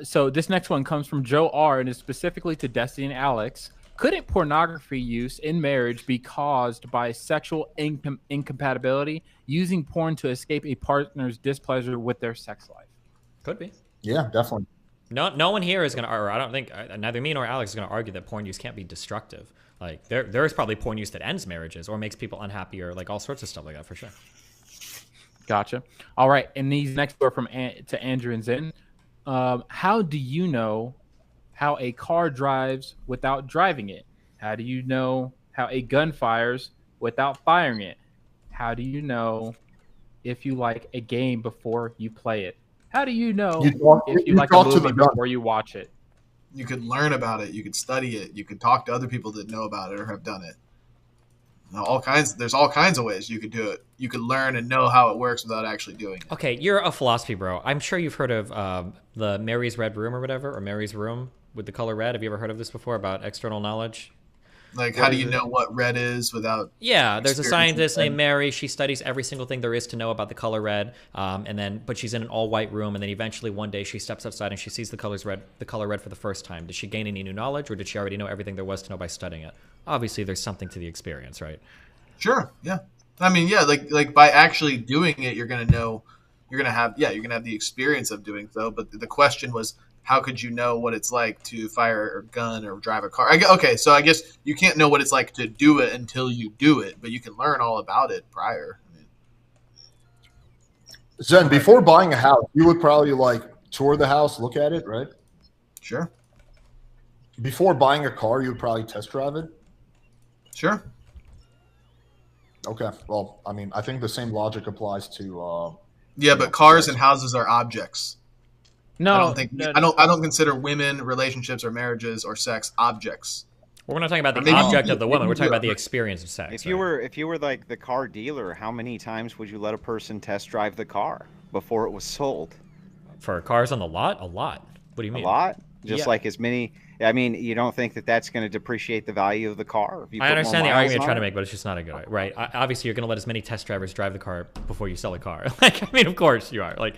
So this next one comes from Joe R. and is specifically to Destiny and Alex. Couldn't pornography use in marriage be caused by sexual incompatibility, using porn to escape a partner's displeasure with their sex life? Could be. Yeah, definitely. No one here is going to, or I don't think, neither me nor Alex is going to argue that porn use can't be destructive. There is probably porn use that ends marriages or makes people unhappy or all sorts of stuff like that for sure. Gotcha. All right, and these next are to Andrew and Zen. How do you know how a car drives without driving it? How do you know how a gun fires without firing it? How do you know if you like a game before you play it? How do you know if you like a movie before you watch it? You can learn about it. You can study it. You can talk to other people that know about it or have done it. There's all kinds of ways you could do it. You could learn and know how it works without actually doing it. Okay, you're a philosophy bro. I'm sure you've heard of the Mary's Red Room or whatever, or Mary's Room with the color red. Have you ever heard of this before about external knowledge? Like, how do you know what red is without? Yeah, there's a scientist named Mary. She studies every single thing there is to know about the color red. But she's in an all-white room, and then eventually one day she steps outside and she sees the color red for the first time. Did she gain any new knowledge, or did she already know everything there was to know by studying it? Obviously, there's something to the experience, right? Sure. Yeah. I mean, yeah. Like by actually doing it, you're gonna know. You're gonna have the experience of doing so. But the question was, how could you know what it's like to fire a gun or drive a car? Okay, so I guess you can't know what it's like to do it until you do it, but you can learn all about it prior. Zen, before buying a house, you would probably like tour the house, look at it, right? Sure. Before buying a car, you would probably test drive it? Sure. Okay. Well, I mean, I think the same logic applies to yeah, but cars and houses are objects. No, I don't consider women, relationships, or marriages or sex objects. We're not talking about the object of the woman. We're talking about the experience of sex. If you were like the car dealer, how many times would you let a person test drive the car before it was sold? For cars on the lot, a lot. What do you mean? A lot? Just like as many. I mean, you don't think that that's going to depreciate the value of the car? If you I put understand more the miles argument you're on trying to it? make, but it's just not a good right. Obviously, you're going to let as many test drivers drive the car before you sell a car. Like, I mean, of course you are. Like,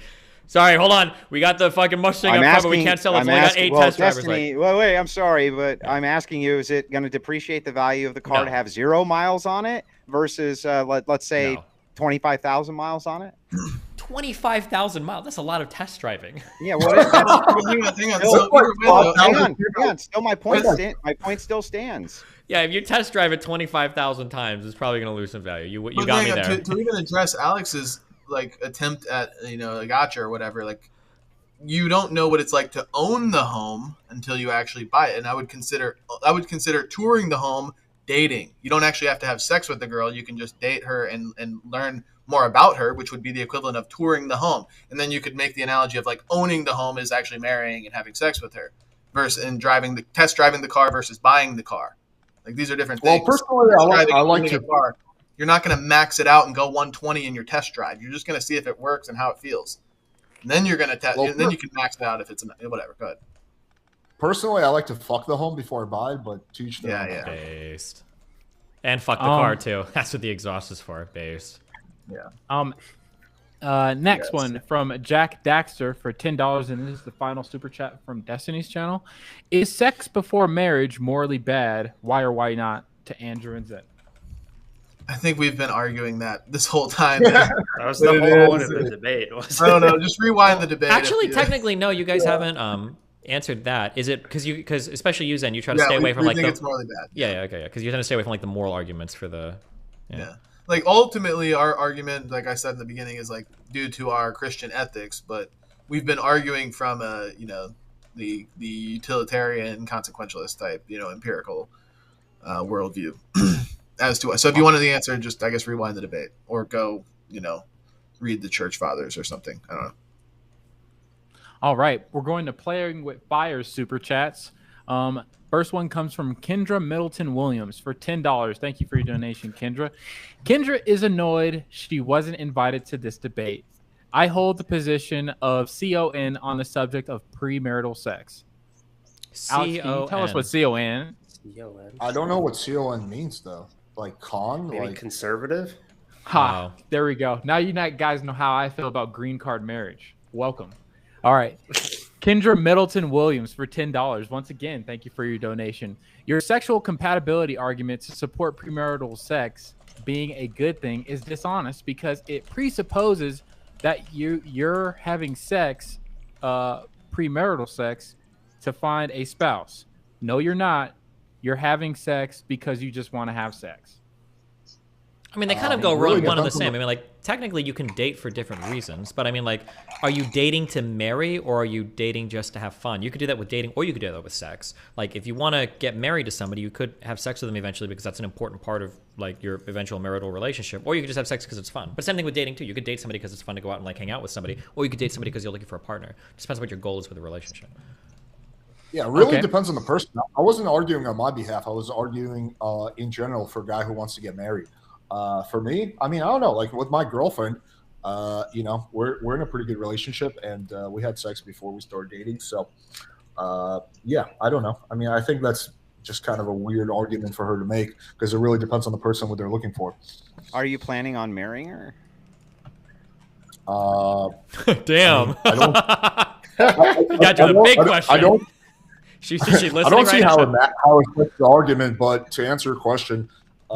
sorry, hold on. We got the fucking Mustang up front, but we can't sell it. We've only got 8 test drivers. Like, wait, I'm sorry, but I'm asking you, is it going to depreciate the value of the car to have 0 miles on it versus, let's say, 25,000 miles on it? 25,000 miles. That's a lot of test driving. Yeah, what is that? Hang on. Still, my point still stands. Yeah, if you test drive it 25,000 times, it's probably going to lose some value. You got me there. To even address Alex's like attempt at a gotcha or whatever, like you don't know what it's like to own the home until you actually buy it. And I would consider touring the home dating. You don't actually have to have sex with the girl. You can just date her and learn more about her, which would be the equivalent of touring the home. And then you could make the analogy of like owning the home is actually marrying and having sex with her versus test driving the car versus buying the car. Like these are different things. Well, personally, I like to. Car, you're not going to max it out and go 120 in your test drive. You're just going to see if it works and how it feels. And then you're going to test. And then you can max it out if it's whatever. Go ahead. Personally, I like to fuck the home before I buy, but to each their own. Yeah. Based. And fuck the car too. That's what the exhaust is for. Based. Yeah. Next one from Jack Daxter for $10, and this is the final super chat from Destiny's channel. Is sex before marriage morally bad? Why or why not? To Andrew and Zen. I think we've been arguing that this whole time. That was the whole point of the debate. I don't know. Just rewind the debate. Actually, technically, no. You guys haven't answered that. Is it because especially you, Zen, you try to stay away from like it's morally bad. Yeah. Because you're trying to stay away from like the moral arguments for the. Yeah. Like ultimately, our argument, like I said in the beginning, is like due to our Christian ethics, but we've been arguing from a the utilitarian consequentialist type empirical worldview as to so if you wanted the answer, just I guess rewind the debate or go read the Church Fathers or something. I don't know. All right, we're going to Playing with Fire's super chats. First one comes from Kendra Middleton Williams for $10. Thank you for your donation, Kendra. Kendra is annoyed she wasn't invited to this debate. I hold the position of CON on the subject of premarital sex. Alex, can you tell us what CON? I don't know what CON means though. Like con? Maybe like conservative? Ha! There we go. Now you guys know how I feel about green card marriage. Welcome. All right. Kendra Middleton Williams for $10. Once again, thank you for your donation. Your sexual compatibility argument to support premarital sex being a good thing is dishonest because it presupposes that you're having sex, premarital sex, to find a spouse. No, you're not. You're having sex because you just want to have sex. I mean, they kind of go wrong one and the same. I mean, like, technically you can date for different reasons, but I mean, like, are you dating to marry or are you dating just to have fun? You could do that with dating or you could do that with sex. Like, if you want to get married to somebody, you could have sex with them eventually because that's an important part of, like, your eventual marital relationship. Or you could just have sex because it's fun. But same thing with dating, too. You could date somebody because it's fun to go out and, like, hang out with somebody. Or you could date somebody because you're looking for a partner. It just depends what your goal is with the relationship. Yeah, it really Okay. depends on the person. I wasn't arguing on my behalf. I was arguing in general for a guy who wants to get married. For me, I mean, I don't know. Like with my girlfriend, you know, we're in a pretty good relationship, and we had sex before we started dating. So, yeah, I don't know. I mean, I think that's just kind of a weird argument for her to make because it really depends on the person what they're looking for. Are you planning on marrying her? Damn. I don't. Got to the big question. I don't. She's listening I don't see right how now. how it fits the argument, but to answer your question,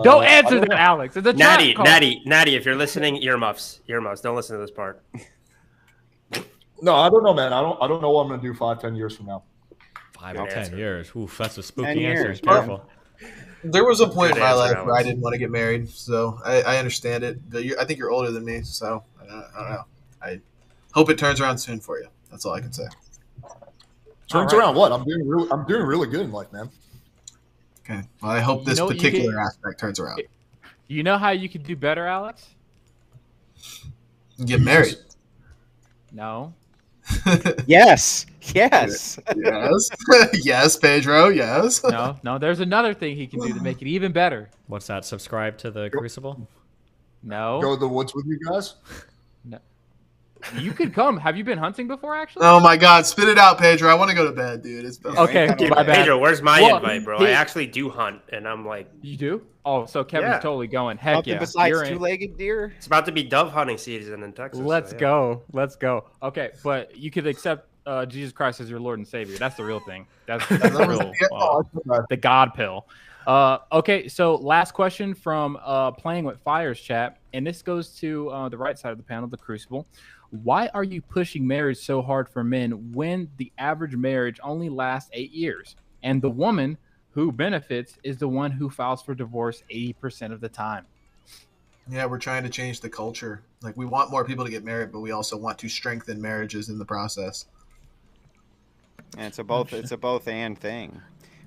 Don't I answer don't that, know. Alex. It's a Natty, trap call. Natty, if you're listening, earmuffs. Don't listen to this part. No, I don't know, man. I don't know what I'm gonna do 5-10 years from now. 5 or 10 years. Oof, that's a 10 spooky answer. years, Careful. There was a point in Good my answer, life where I Alex. didn't want to get married, so I understand it. But I think you're older than me, so I don't know. I hope it turns around soon for you. That's all I can say. Turns around what? I'm doing really good in life, man. Okay. Well, I hope this know what you particular can- aspect turns around. You know how you could do better, Alex? Get married. No. Yes. Yes. Yes. Yes, Pedro. Yes. No. There's another thing he can do to make it even better. What's that? Subscribe to the Crucible? No. Go to the woods with you guys. No. You could come. Have you been hunting before, actually? Oh my God! Spit it out, Pedro. I want to go to bed, dude. It's been Okay, Dude, my bad. Pedro, where's my Well, invite, bro? he- I actually do hunt, and I'm like, You do? Oh, so Kevin's Yeah. totally going. Heck Something yeah. besides You're in. two-legged deer? it's about to be dove hunting season in Texas. Let's so, yeah. go. Let's go. Okay, but you could accept Jesus Christ as your Lord and Savior. That's the real thing. That's the real, the God pill. Okay, so last question from Playing with Fires chat, and this goes to the right side of the panel, the Crucible. Why are you pushing marriage so hard for men when the average marriage only lasts 8 years, and the woman who benefits is the one who files for divorce 80% of the time? Yeah, we're trying to change the culture. Like, we want more people to get married, but we also want to strengthen marriages in the process. And it's a both and thing.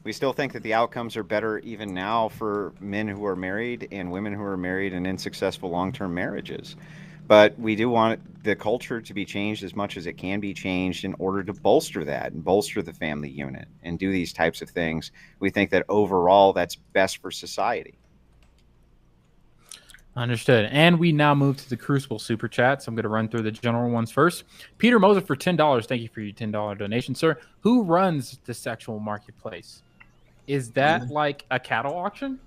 We still think that the outcomes are better even now for men who are married and women who are married and in successful long-term marriages. But we do want the culture to be changed as much as it can be changed in order to bolster that and bolster the family unit and do these types of things. We think that overall that's best for society. Understood. And we now move to the Crucible super chats. I'm going to run through the general ones first. Peter Moser for $10. Thank you for your $10 donation, sir. Who runs the sexual marketplace? Is that like a cattle auction?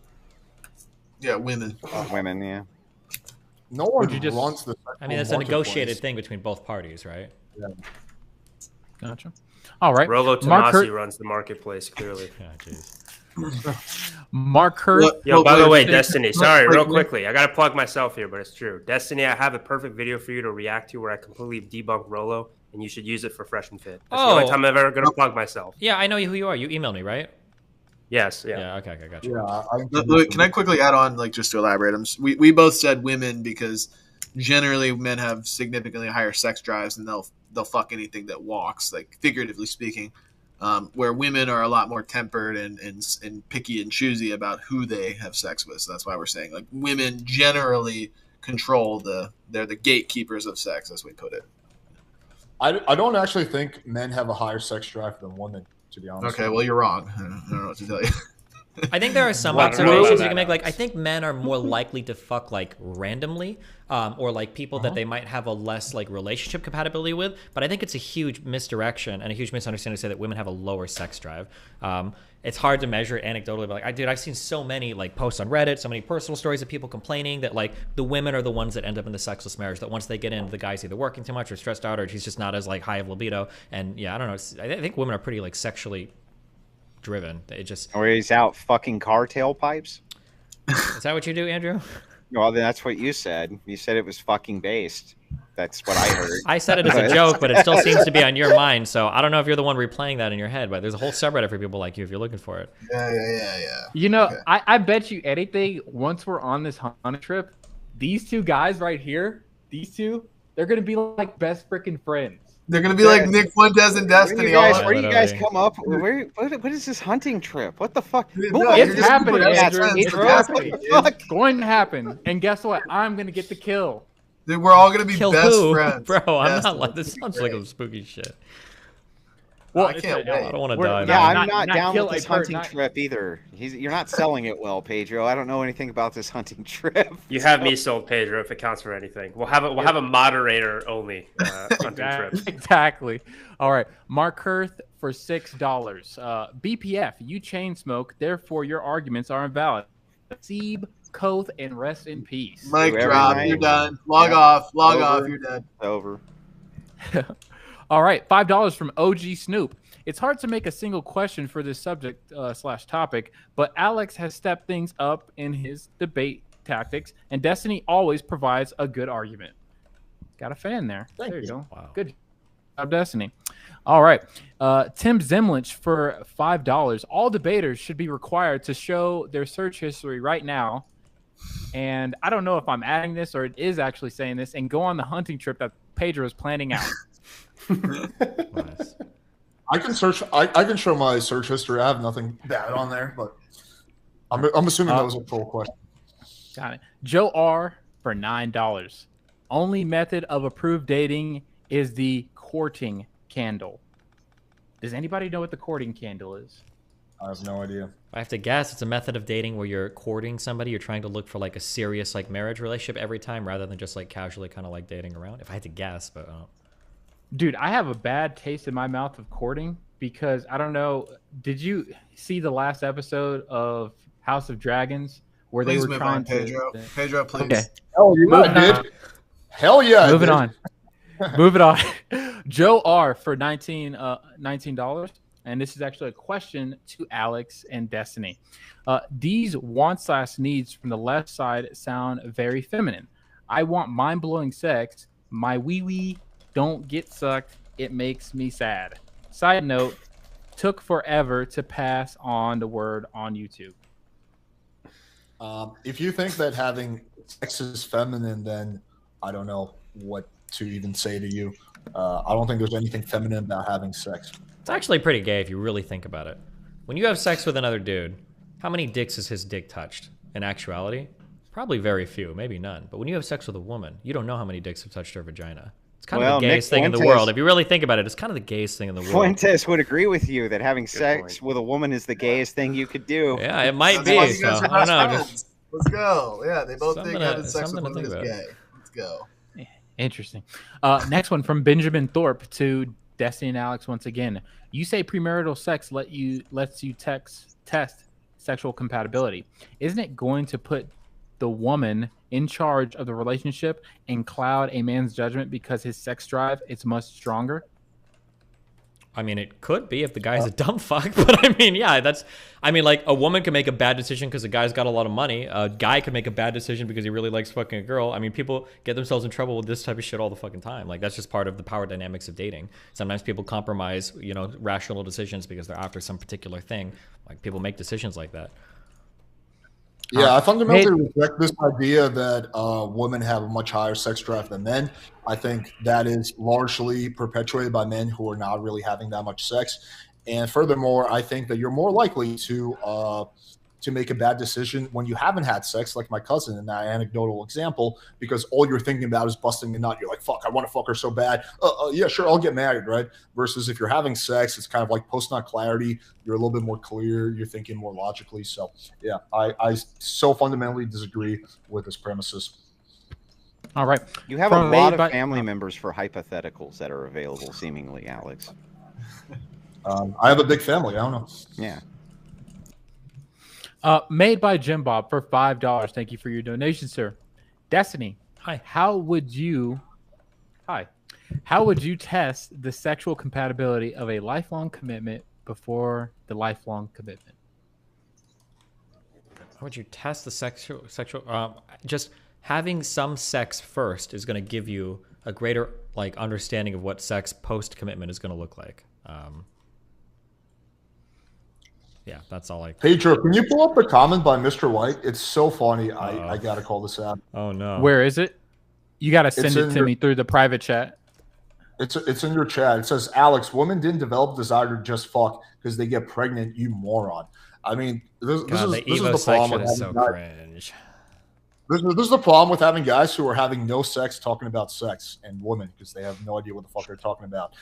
Yeah, women. Women, yeah. No one Would you just- runs the. I mean, it's a negotiated thing between both parties, right? Yeah. Gotcha. All right. Rolo Mark Tomasi Hurt- runs the marketplace, clearly. Yeah, jeez. Mark Hurt. Yo, by the way, Wait, Destiny, wait, sorry, wait, real wait. quickly. I got to plug myself here, but it's true. Destiny, I have a perfect video for you to react to where I completely debunk Rolo, and you should use it for Fresh and Fit. That's the only Oh. time I'm ever going to plug myself. Yeah, I know who you are. You emailed me, right? Yes, yeah. Yeah, okay, got you. Yeah. Can I quickly add on, like, just to elaborate? We both said women because generally men have significantly higher sex drives and they'll fuck anything that walks, like figuratively speaking. Where women are a lot more tempered and picky and choosy about who they have sex with. So that's why we're saying, like, women generally control they're the gatekeepers of sex, as we put it. I don't actually think men have a higher sex drive than women, to be honest. Okay, well, you're wrong. I don't know what to tell you. I think there are some Well, I don't know observations about you can that, make. Like, I think men are more likely to fuck like randomly, or like people that they might have a less like relationship compatibility with. But I think it's a huge misdirection and a huge misunderstanding to say that women have a lower sex drive. It's hard to measure it anecdotally, but like, I've seen so many like posts on Reddit, so many personal stories of people complaining that like the women are the ones that end up in the sexless marriage. That once they get in, the guy's either working too much or stressed out, or he's just not as like high of libido. And yeah, I don't know. I think women are pretty like sexually driven. It just Or he's out fucking car tailpipes. is that what you do, Andrew? Well, then that's what you said. You said it was fucking based. That's what I heard. I said it as a joke, but it still seems to be on your mind. So I don't know if you're the one replaying that in your head, but there's a whole subreddit for people like you if you're looking for it. Yeah. You know, I bet you anything, once we're on this hunting trip, these two guys right here, they're going to be like best freaking friends. They're gonna be like Nick Fuentes and Destiny. Where do you guys come up? What is this hunting trip? What the fuck? It's happening, Andrew. It's It's happening. It's going to happen. And guess what? I'm going to get the kill. We're all gonna be Kill best who? friends. Bro, I'm Yes, not like that's this. Sounds like some spooky shit. Well, I can't wait. I don't want to die. Yeah, man. I'm not down kill with this a bird, hunting not- trip either. You're not selling it well, Pedro. I don't know anything about this hunting trip. You have me sold, Pedro. If it counts for anything, we'll have a moderator only hunting trip. Exactly. All right, Mark Kurth for $6. BPF, you chain smoke, therefore your arguments are invalid. Seeb, Koth, and rest in peace. Mic drop. You're done. Log off. Log off. You're dead. Over. All right, $5 from OG Snoop. It's hard to make a single question for this subject / topic, but Alex has stepped things up in his debate tactics, and Destiny always provides a good argument. Got a fan there. There you go. Wow. Good job, Destiny. All right. Tim Zimlich for $5. All debaters should be required to show their search history right now. And I don't know if I'm adding this or it is actually saying this, and go on the hunting trip that Pedro is planning out. Nice. I can search. I can show my search history. I have nothing bad on there, but I'm assuming that was a full question. Got it. Joe R for $9. Only method of approved dating is the courting candle. Does anybody know what the courting candle is? I have no idea. I have to guess it's a method of dating where you're courting somebody. You're trying to look for like a serious like marriage relationship every time rather than just like casually kind of like dating around. If I had to guess, but Dude, I have a bad taste in my mouth of courting because I don't know. Did you see the last episode of House of Dragons where Please they were move trying on, Pedro. to? Pedro, please. Okay. Hell yeah, Moving I on. did. Hell yeah. Moving I on. Moving on. Joe R for $19. And this is actually a question to Alex and Destiny. These wants/needs from the left side sound very feminine. I want mind-blowing sex. My wee-wee don't get sucked. It makes me sad. Side note, took forever to pass on the word on YouTube. If you think that having sex is feminine, then I don't know what to even say to you. I don't think there's anything feminine about having sex. it's actually pretty gay if you really think about it. When you have sex with another dude, how many dicks has his dick touched? In actuality, probably very few, maybe none. But when you have sex with a woman, you don't know how many dicks have touched her vagina. It's kind of the gayest thing in the world. If you really think about it, it's kind of the gayest thing in the world. Fuentes would agree with you that having sex with a woman is the gayest thing you could do. Yeah, it might be. So, I don't know. Just let's go. Yeah, they both think something having to- sex with something to women is think about. gay. Let's go. Interesting. Next one from Benjamin Thorpe to Destiny and Alex once again. You say premarital sex lets you test sexual compatibility. Isn't it going to put the woman in charge of the relationship and cloud a man's judgment because his sex drive is much stronger? I mean, it could be if the guy's a dumb fuck, but I mean, yeah, like a woman can make a bad decision because the guy's got a lot of money. A guy can make a bad decision because he really likes fucking a girl. I mean, people get themselves in trouble with this type of shit all the fucking time. Like, that's just part of the power dynamics of dating. Sometimes people compromise, rational decisions because they're after some particular thing. Like, people make decisions like that. Yeah, I fundamentally reject this idea that women have a much higher sex drive than men. I think that is largely perpetuated by men who are not really having that much sex. And furthermore, I think that you're more likely to make a bad decision when you haven't had sex, like my cousin in that anecdotal example, because all you're thinking about is busting a nut. You're like, fuck, I want to fuck her so bad. Yeah, sure, I'll get married, right? Versus if you're having sex, it's kind of like post-nut clarity. You're a little bit more clear. You're thinking more logically. So, yeah, I so fundamentally disagree with this premises. All right. You have a lot of family members for hypotheticals that are available, seemingly, Alex. I have a big family. I don't know. Yeah. Made by Jim Bob for $5. Thank you for your donation, sir. Destiny. Hi. How would you test the sexual compatibility of a lifelong commitment before the lifelong commitment? How would you test the sexual? Just having some sex first is going to give you a greater understanding of what sex post commitment is going to look like. Yeah, that's all. Pedro, can you pull up the comment by Mr. White? It's so funny. I gotta call this out. Oh no. Where is it? You gotta send it to me through the private chat. It's in your chat. It says, Alex, women didn't develop desire to just fuck because they get pregnant, you moron. I mean, this is the problem. This This is the problem with having guys who are having no sex talking about sex and women because they have no idea what the fuck they're talking about.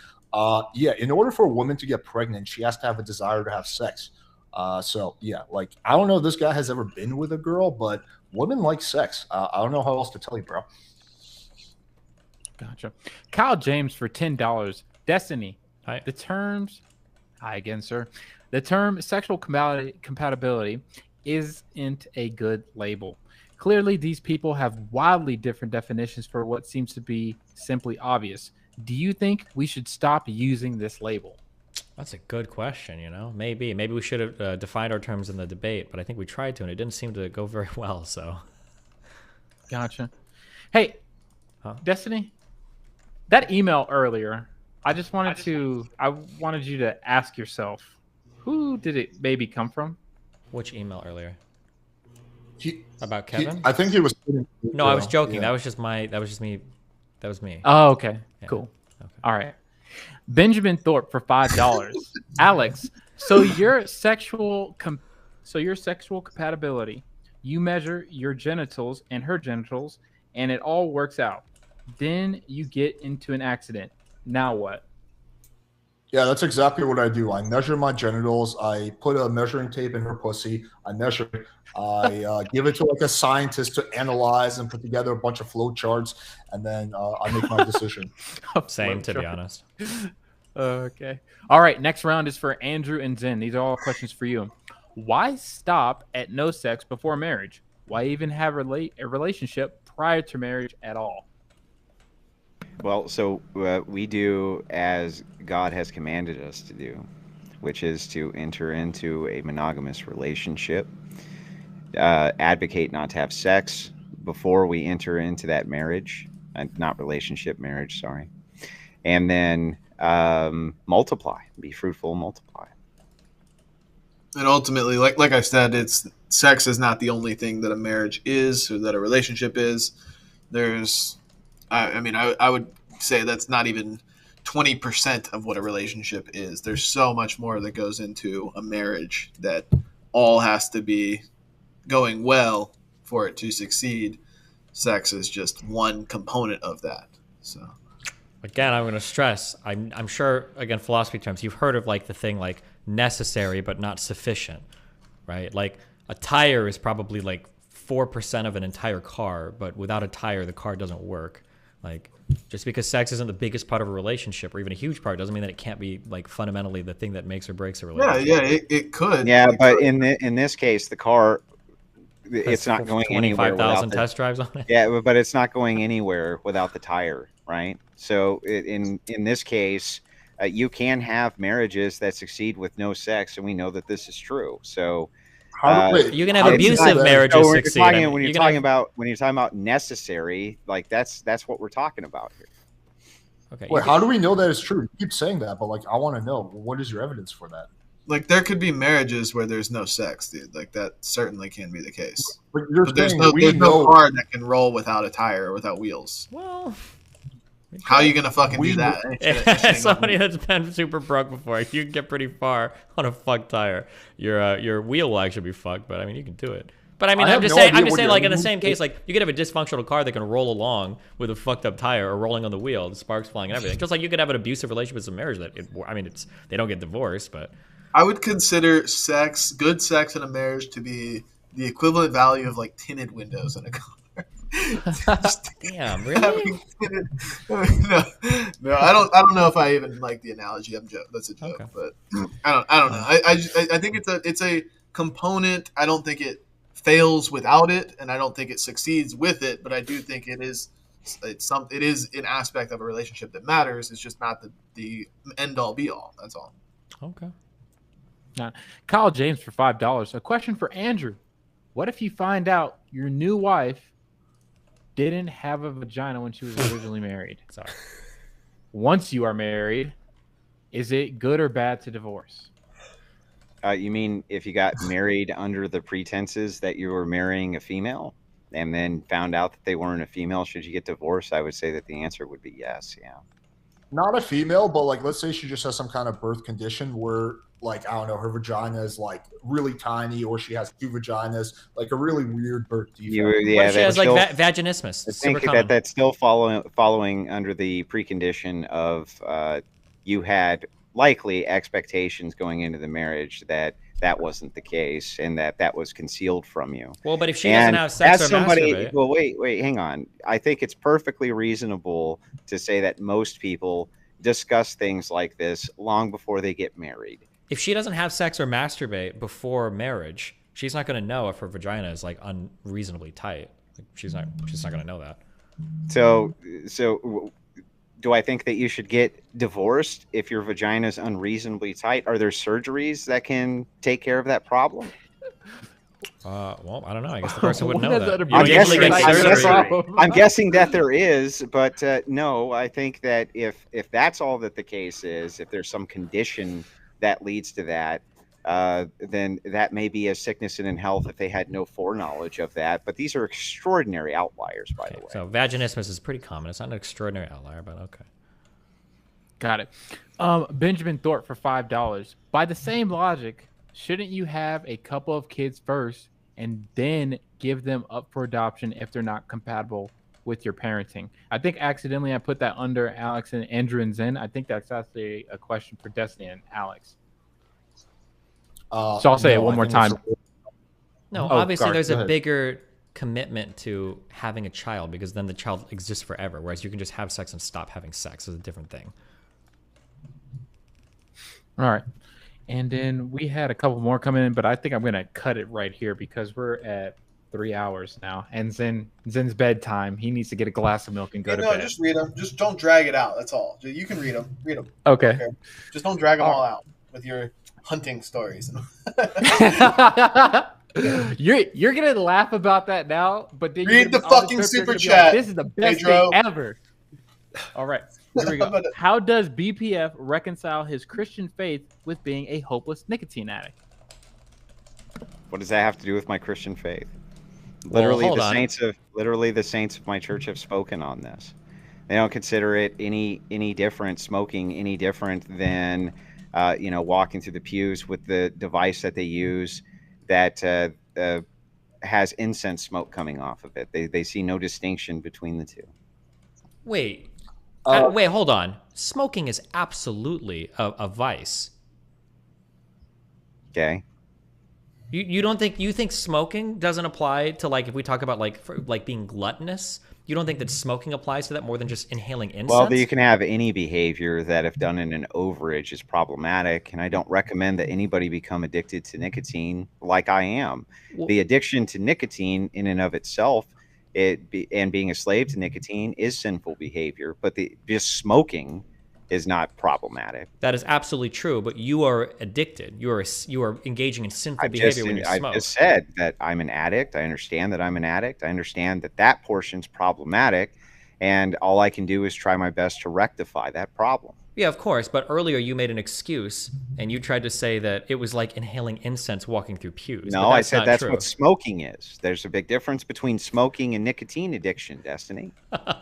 Yeah, in order for a woman to get pregnant, she has to have a desire to have sex. So yeah, like I don't know if this guy has ever been with a girl, but women like sex. I don't know how else to tell you, bro. Gotcha. Kyle James for $10. Destiny. The terms. Hi again, sir. The term sexual compatibility isn't a good label. Clearly, these people have wildly different definitions for what seems to be simply obvious. Do you think we should stop using this label? That's a good question, you know. Maybe we should have defined our terms in the debate, but I think we tried to, and it didn't seem to go very well, so. Gotcha. Hey, Destiny, that email earlier, I wanted you to ask yourself, who did it maybe come from? Which email earlier? About Kevin? I think he was. No, I was joking. Yeah. That was just me. That was me. Oh, okay. Yeah. Cool. Okay. All right. Benjamin Thorpe for $5. Alex, so your sexual compatibility, you measure your genitals and her genitals, and it all works out. Then you get into an accident. Now what? Yeah, that's exactly what I do. I measure my genitals. I put a measuring tape in her pussy. I measure it. I give it to like a scientist to analyze and put together a bunch of flow charts, and then I make my decision. Same, to be honest. Okay. All right. Next round is for Andrew and Zen. These are all questions for you. Why stop at no sex before marriage? Why even have a relationship prior to marriage at all? Well, so we do as God has commanded us to do, which is to enter into a monogamous relationship, advocate not to have sex before we enter into that marriage, not relationship, marriage, sorry, and then multiply, be fruitful, multiply. And ultimately, like I said, sex is not the only thing that a marriage is or that a relationship is. I would say that's not even 20% of what a relationship is. There's so much more that goes into a marriage that all has to be going well for it to succeed. Sex is just one component of that. So again, I'm going to stress, I'm sure, again, philosophy terms, you've heard of like the thing like necessary but not sufficient, right? Like a tire is probably like 4% of an entire car, but without a tire, the car doesn't work. Like, just because sex isn't the biggest part of a relationship or even a huge part doesn't mean that it can't be like fundamentally the thing that makes or breaks a relationship. Yeah, it could. Yeah, but in this case, the car, it's not going anywhere. 25,000 test drives on it. Yeah, but it's not going anywhere without the tire, right? So in this case, you can have marriages that succeed with no sex, and we know that this is true. So. You can have abusive marriages succeed. When you're talking about necessary, like that's what we're talking about here. Okay. Wait, how do we know that it's true? You keep saying that, but like I want to know, what is your evidence for that? Like there could be marriages where there's no sex, dude. Like that certainly can be the case. But there's no car that can roll without a tire or without wheels. Well, how are you gonna fucking do that? Somebody that's been super broke before, you can get pretty far on a fucked tire. Your wheel will actually be fucked, but I mean you can do it. But I mean, I'm just saying, like in the same case, like you could have a dysfunctional car that can roll along with a fucked up tire or rolling on the wheel, the sparks flying and everything. Just like you could have an abusive relationship with a marriage they don't get divorced, but I would consider good sex in a marriage to be the equivalent value of like tinted windows in a car. Damn, really? No, I don't know if I even like the analogy. That's a joke, but I don't know. I think it's a component. I don't think it fails without it, and I don't think it succeeds with it. But I do think it is an aspect of a relationship that matters. It's just not the end all be all. That's all. Okay. Now, Kyle James for $5. A question for Andrew: what if you find out your new wife didn't have a vagina when she was originally married? Sorry. Once you are married, is it good or bad to divorce? You mean if you got married under the pretenses that you were marrying a female and then found out that they weren't a female, should you get divorced? I would say that the answer would be yes, yeah. Not a female, but like let's say she just has some kind of birth condition where like, I don't know, her vagina is like really tiny, or she has 2 vaginas, like a really weird birth defect. What if she has like vaginismus? I Super think common. that's still following under the precondition of you had likely expectations going into the marriage that wasn't the case and that was concealed from you. Well, but if she doesn't have sex or masturbate, well, wait, hang on. I think it's perfectly reasonable to say that most people discuss things like this long before they get married. if she doesn't have sex or masturbate before marriage, she's not going to know if her vagina is like unreasonably tight. Like, she's not going to know that. So do I think that you should get divorced if your vagina is unreasonably tight? Are there surgeries that can take care of that problem? Well, I don't know. I guess the person wouldn't know that. I'm guessing that there is, but no, I think that if that's all that the case is, if there's some condition that leads to that, then that may be a sickness and in health if they had no foreknowledge of that. But these are extraordinary outliers, by the way. So vaginismus is pretty common. It's not an extraordinary outlier, but okay. Got it. Benjamin Thorpe for $5. By the same logic, shouldn't you have a couple of kids first and then give them up for adoption if they're not compatible with your parenting? I think accidentally I put that under Alex and Andrew and Zen. I think that's actually a question for Destiny and Alex. So I'll say it one more time. No, obviously there's a bigger commitment to having a child because then the child exists forever, whereas you can just have sex and stop having sex. It's a different thing. All right. And then we had a couple more coming in, but I think I'm going to cut it right here because we're at 3 hours now. And Zen's bedtime. He needs to get a glass of milk and go to bed. Just read them. Just don't drag it out. That's all. You can read them. Read them. Okay. Just don't drag them all out with your hunting stories. You're going to laugh about that now, but then read the fucking super chat. Like, this is the best Pedro. thing ever. All right. Here we go. How does BPF reconcile his Christian faith with being a hopeless nicotine addict? What does that have to do with my Christian faith? Literally, the saints of my church have spoken on this. They don't consider it any different, smoking any different than walking through the pews with the device that they use that has incense smoke coming off of it. They see no distinction between the two. Wait, hold on. Smoking is absolutely a vice. Okay. You think smoking doesn't apply to, like, if we talk about like being gluttonous, you don't think that smoking applies to that more than just inhaling incense? Well, you can have any behavior that, if done in an overage, is problematic, and I don't recommend that anybody become addicted to nicotine like I am. Well, the addiction to nicotine in and of itself, and being a slave to nicotine is sinful behavior, but just smoking is not problematic. That is absolutely true, but you are addicted. You are engaging in sinful behavior when you smoke. I just said that I'm an addict. I understand that I'm an addict. I understand that portion's problematic, and all I can do is try my best to rectify that problem. Yeah, of course, but earlier you made an excuse, and you tried to say that it was like inhaling incense walking through pews. No, I said that's what smoking is. There's a big difference between smoking and nicotine addiction, Destiny.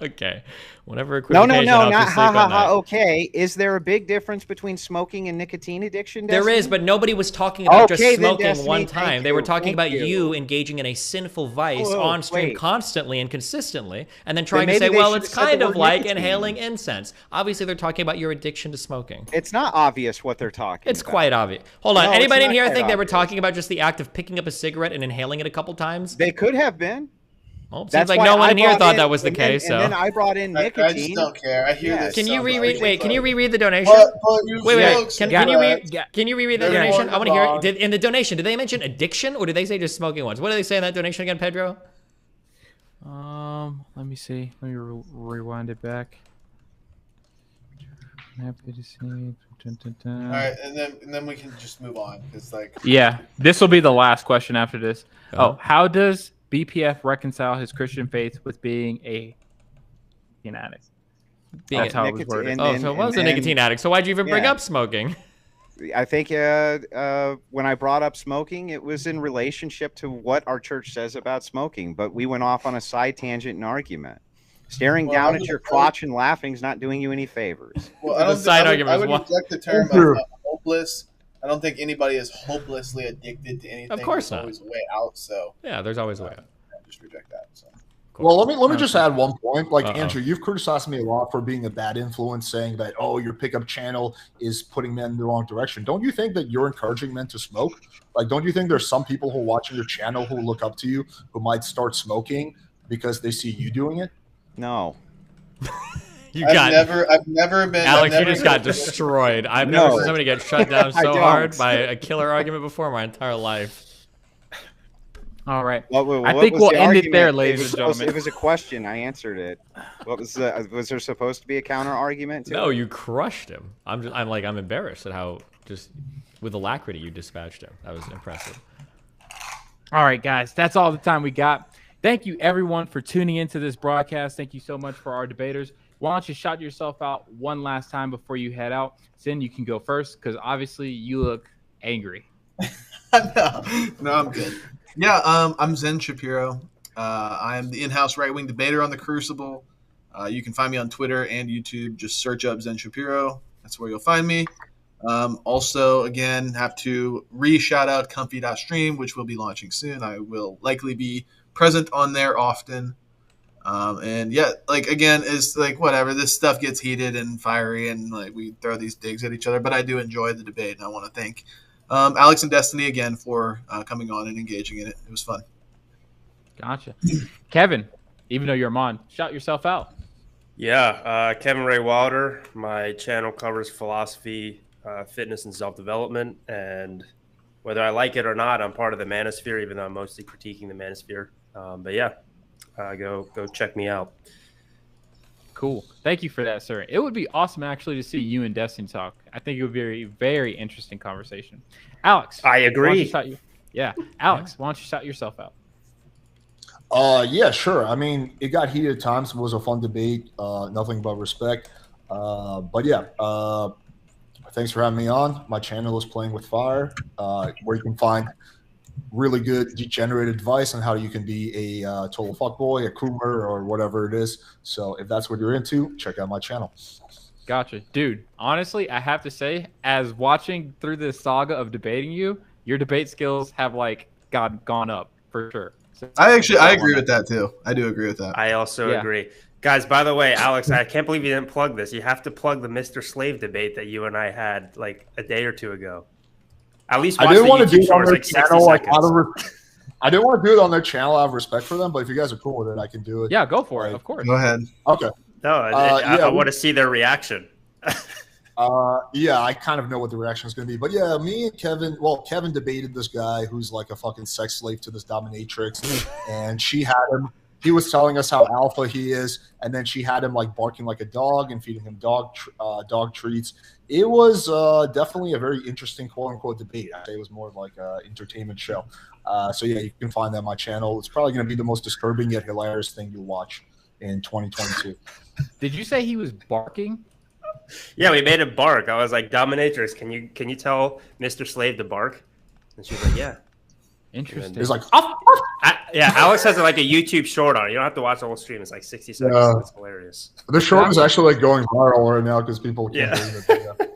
Okay. Whenever equivocation, no, not ha. Okay. Is there a big difference between smoking and nicotine addiction, Destiny? There is, but nobody was talking about just smoking Destiny, one time. They were talking about you engaging in a sinful vice on stream constantly and consistently, and then trying to say, well, it's kind of like inhaling incense. Obviously, they're talking about your addiction to smoking. It's not obvious what they're talking about. It's quite obvious. Hold on. Anybody in here think they were talking about just the act of picking up a cigarette and inhaling it a couple times? They could have been. Well, it seems like no one in here thought that was the case. And then I brought in nicotine. I just don't care. I hear this. Can you reread? Wait, can you reread the donation? Wait. Can you reread the donation? I want to hear it. In the donation, did they mention addiction or did they say just smoking once? What did they say in that donation again, Pedro? Let me see. Let me rewind it back. Happy to see. All right, and then we can just move on because this will be the last question after this. How does BPF reconcile his Christian faith with being a nicotine addict? That's how it was worded. So it was a nicotine addict. So why'd you even bring up smoking? I think when I brought up smoking, it was in relationship to what our church says about smoking, but we went off on a side tangent and argument. Staring down at your crotch and laughing is not doing you any favors. Well, I would reject the term of hopeless I don't think anybody is hopelessly addicted to anything. Of course There's not. always a way out. So yeah, there's always a way out. Just reject that. So. Well, let me just add one point. Like, Uh-oh. Andrew, you've criticized me a lot for being a bad influence, saying that, oh, your pickup channel is putting men in the wrong direction. Don't you think that you're encouraging men to smoke? Like, don't you think there's some people who are watching your channel who look up to you who might start smoking because they see you doing it? No. I've never been. Alex, you just got destroyed. I've never seen somebody get shut down so hard by a killer argument before in my entire life. All right. I think we'll end it there, ladies and gentlemen. It was a question. I answered it. What was there supposed to be a counter argument to No, it? you crushed him. I'm embarrassed at how just with alacrity you dispatched him. That was impressive. All right, guys, that's all the time we got. Thank you, everyone, for tuning into this broadcast. Thank you so much for our debaters. Why don't you shout yourself out one last time before you head out? Sin, you can go first because obviously you look angry. No, I'm good. Yeah, I'm Zen Shapiro. I'm the in-house right-wing debater on the Crucible. You can find me on Twitter and YouTube. Just search up Zen Shapiro. That's where you'll find me. Also, again, have to re-shout out comfy.stream, which will be launching soon. I will likely be present on there often. And yeah, like, again, it's like whatever. This stuff gets heated and fiery and like we throw these digs at each other, but I do enjoy the debate, and I want to thank Alex and Destiny again for coming on and engaging in it. It was fun. Gotcha. Kevin, even though you're on, shout yourself out. Yeah, Kevin Ray Wilder. My channel covers philosophy, fitness, and self-development. And whether I like it or not, I'm part of the manosphere, even though I'm mostly critiquing the manosphere. But yeah, go check me out. Cool. Thank you for that, sir. It would be awesome actually to see you and Destiny talk. I think it would be a very interesting conversation. Alex, I agree. Alex, why don't you shout yourself out? Yeah, sure. I mean, it got heated at times. It was a fun debate. Nothing but respect. But yeah, thanks for having me on. My channel is Playing with Fire, where you can find really good degenerate advice on how you can be a total fuckboy, a croomer, or whatever it is. So if that's what you're into, check out my channel. Gotcha. Dude, honestly, I have to say, as watching through this saga of debating you, your debate skills have gone up for sure. So, I agree with that too. I do agree with that. I also agree. Guys, by the way, Alex, I can't believe you didn't plug this. You have to plug the Mr. Slave debate that you and I had like a day or two ago. At least watch I didn't want to do YouTube it on their like 60 channel. seconds. I didn't want to do it on their channel out of respect for them, but if you guys are cool with it, I can do it. Yeah, go for it. Of course. Go ahead. Okay. No, I want to see their reaction. Yeah, I kind of know what the reaction is going to be. But yeah, me and Kevin, Kevin debated this guy who's like a fucking sex slave to this dominatrix, and she had him. He was telling us how alpha he is, and then she had him like barking like a dog and feeding him dog treats. It was definitely a very interesting quote unquote debate. I'd say it was more of like an entertainment show. So yeah, you can find that on my channel. It's probably going to be the most disturbing yet hilarious thing you'll watch in 2022. Did you say he was barking? Yeah, we made him bark. I was like, dominatrix, can you tell Mr. Slave to bark? And she was like, yeah. Interesting. He's like, yeah, Alex has like a YouTube short on it. You don't have to watch the whole stream. It's like 60 seconds. Yeah. It's hilarious. The short is actually like going viral right now because people can't believe it. Yeah.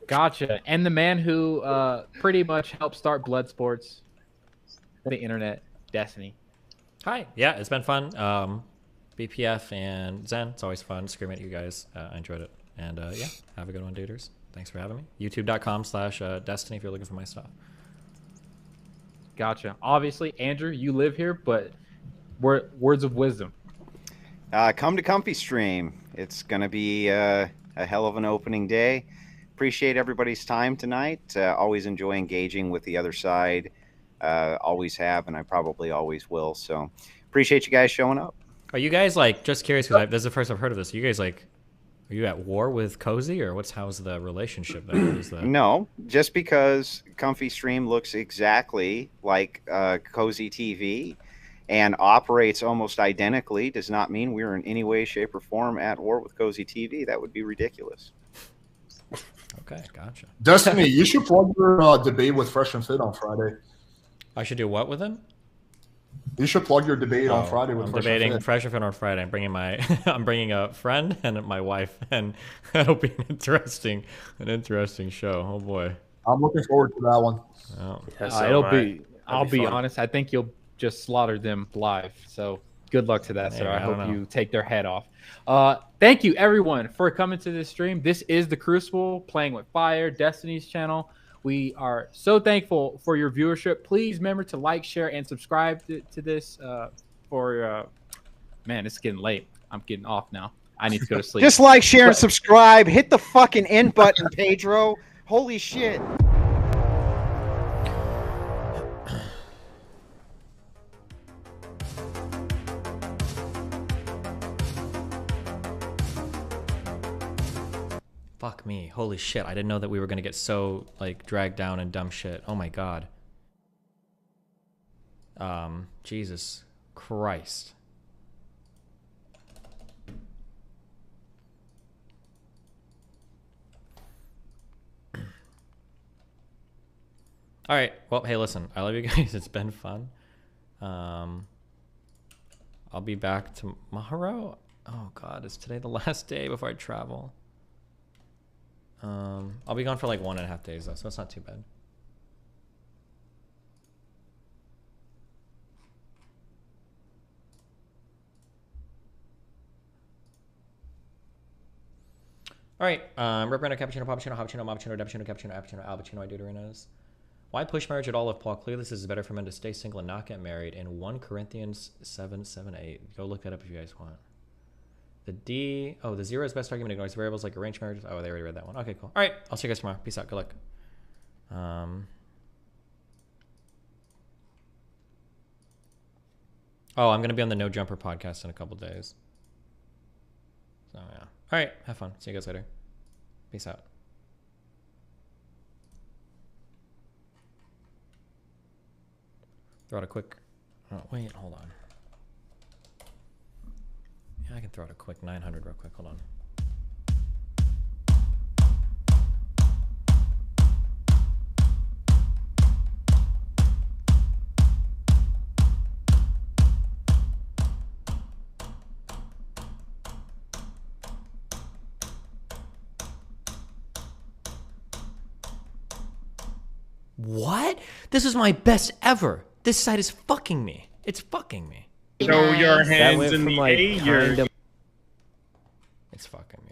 Gotcha. And the man who pretty much helped start blood sports, the internet, Destiny. Hi. Yeah, it's been fun. BPF and Zen. It's always fun screaming at you guys. I enjoyed it. And yeah, have a good one, duders. Thanks for having me. YouTube.com/Destiny if you're looking for my stuff. Gotcha. Obviously, Andrew, you live here, but words of wisdom. Come to Comfy Stream. It's going to be a hell of an opening day. Appreciate everybody's time tonight. Always enjoy engaging with the other side. Always have, and I probably always will. So appreciate you guys showing up. Are you guys like, just curious, because this is the first I've heard of this. Are you guys like, are you at war with Cozy, or how's the relationship there? No, just because Comfy Stream looks exactly like Cozy TV and operates almost identically does not mean we're in any way, shape, or form at war with Cozy TV. That would be ridiculous. Okay, gotcha. Destiny, you should plug your debate with Fresh and Fit on Friday. I should do what with him? You should plug your debate on Friday with Fresh debating and Fit. Fresh and Fit on Friday. I'm bringing I'm bringing a friend and my wife, and that'll be an interesting show. Oh boy. I'm looking forward to that one. Oh, I'll be honest. I think you'll just slaughter them live. So good luck to that, sir. I hope you take their head off. Thank you, everyone, for coming to this stream. This is the Crucible, Playing with Fire, Destiny's channel. We are so thankful for your viewership. Please remember to like, share, and subscribe to this. Man, it's getting late. I'm getting off now. I need to go to sleep. Just like, share, and subscribe. Hit the fucking end button, Pedro. Holy shit. Fuck me. Holy shit. I didn't know that we were going to get so, like, dragged down and dumb shit. Oh my god. Jesus Christ. All right. Well, hey, listen. I love you guys. It's been fun. I'll be back tomorrow. Oh god, is today the last day before I travel? I'll be gone for like 1.5 days though, so it's not too bad. All right, Reprendo, Cappuccino, Pappuccino, Hoppuccino, Moppuccino, Depuccino, Cappuccino, Appuccino, Albuccino, I do Doritos. Why push marriage at all if Paul clearly says it's better for men to stay single and not get married in 1 Corinthians 7:7-8. Go look that up if you guys want. The 0 is best argument ignores variables like arranged marriages. Oh, they already read that one. Okay, cool. All right, I'll see you guys tomorrow. Peace out. Good luck. Oh, I'm going to be on the No Jumper podcast in a couple days. So, yeah. All right, have fun. See you guys later. Peace out. Throw out a quick... Oh, wait, hold on. Yeah, I can throw out a quick 900 real quick. Hold on. What? This is my best ever. This site is fucking me. It's fucking me. Show your hands in the air. It's fucking me.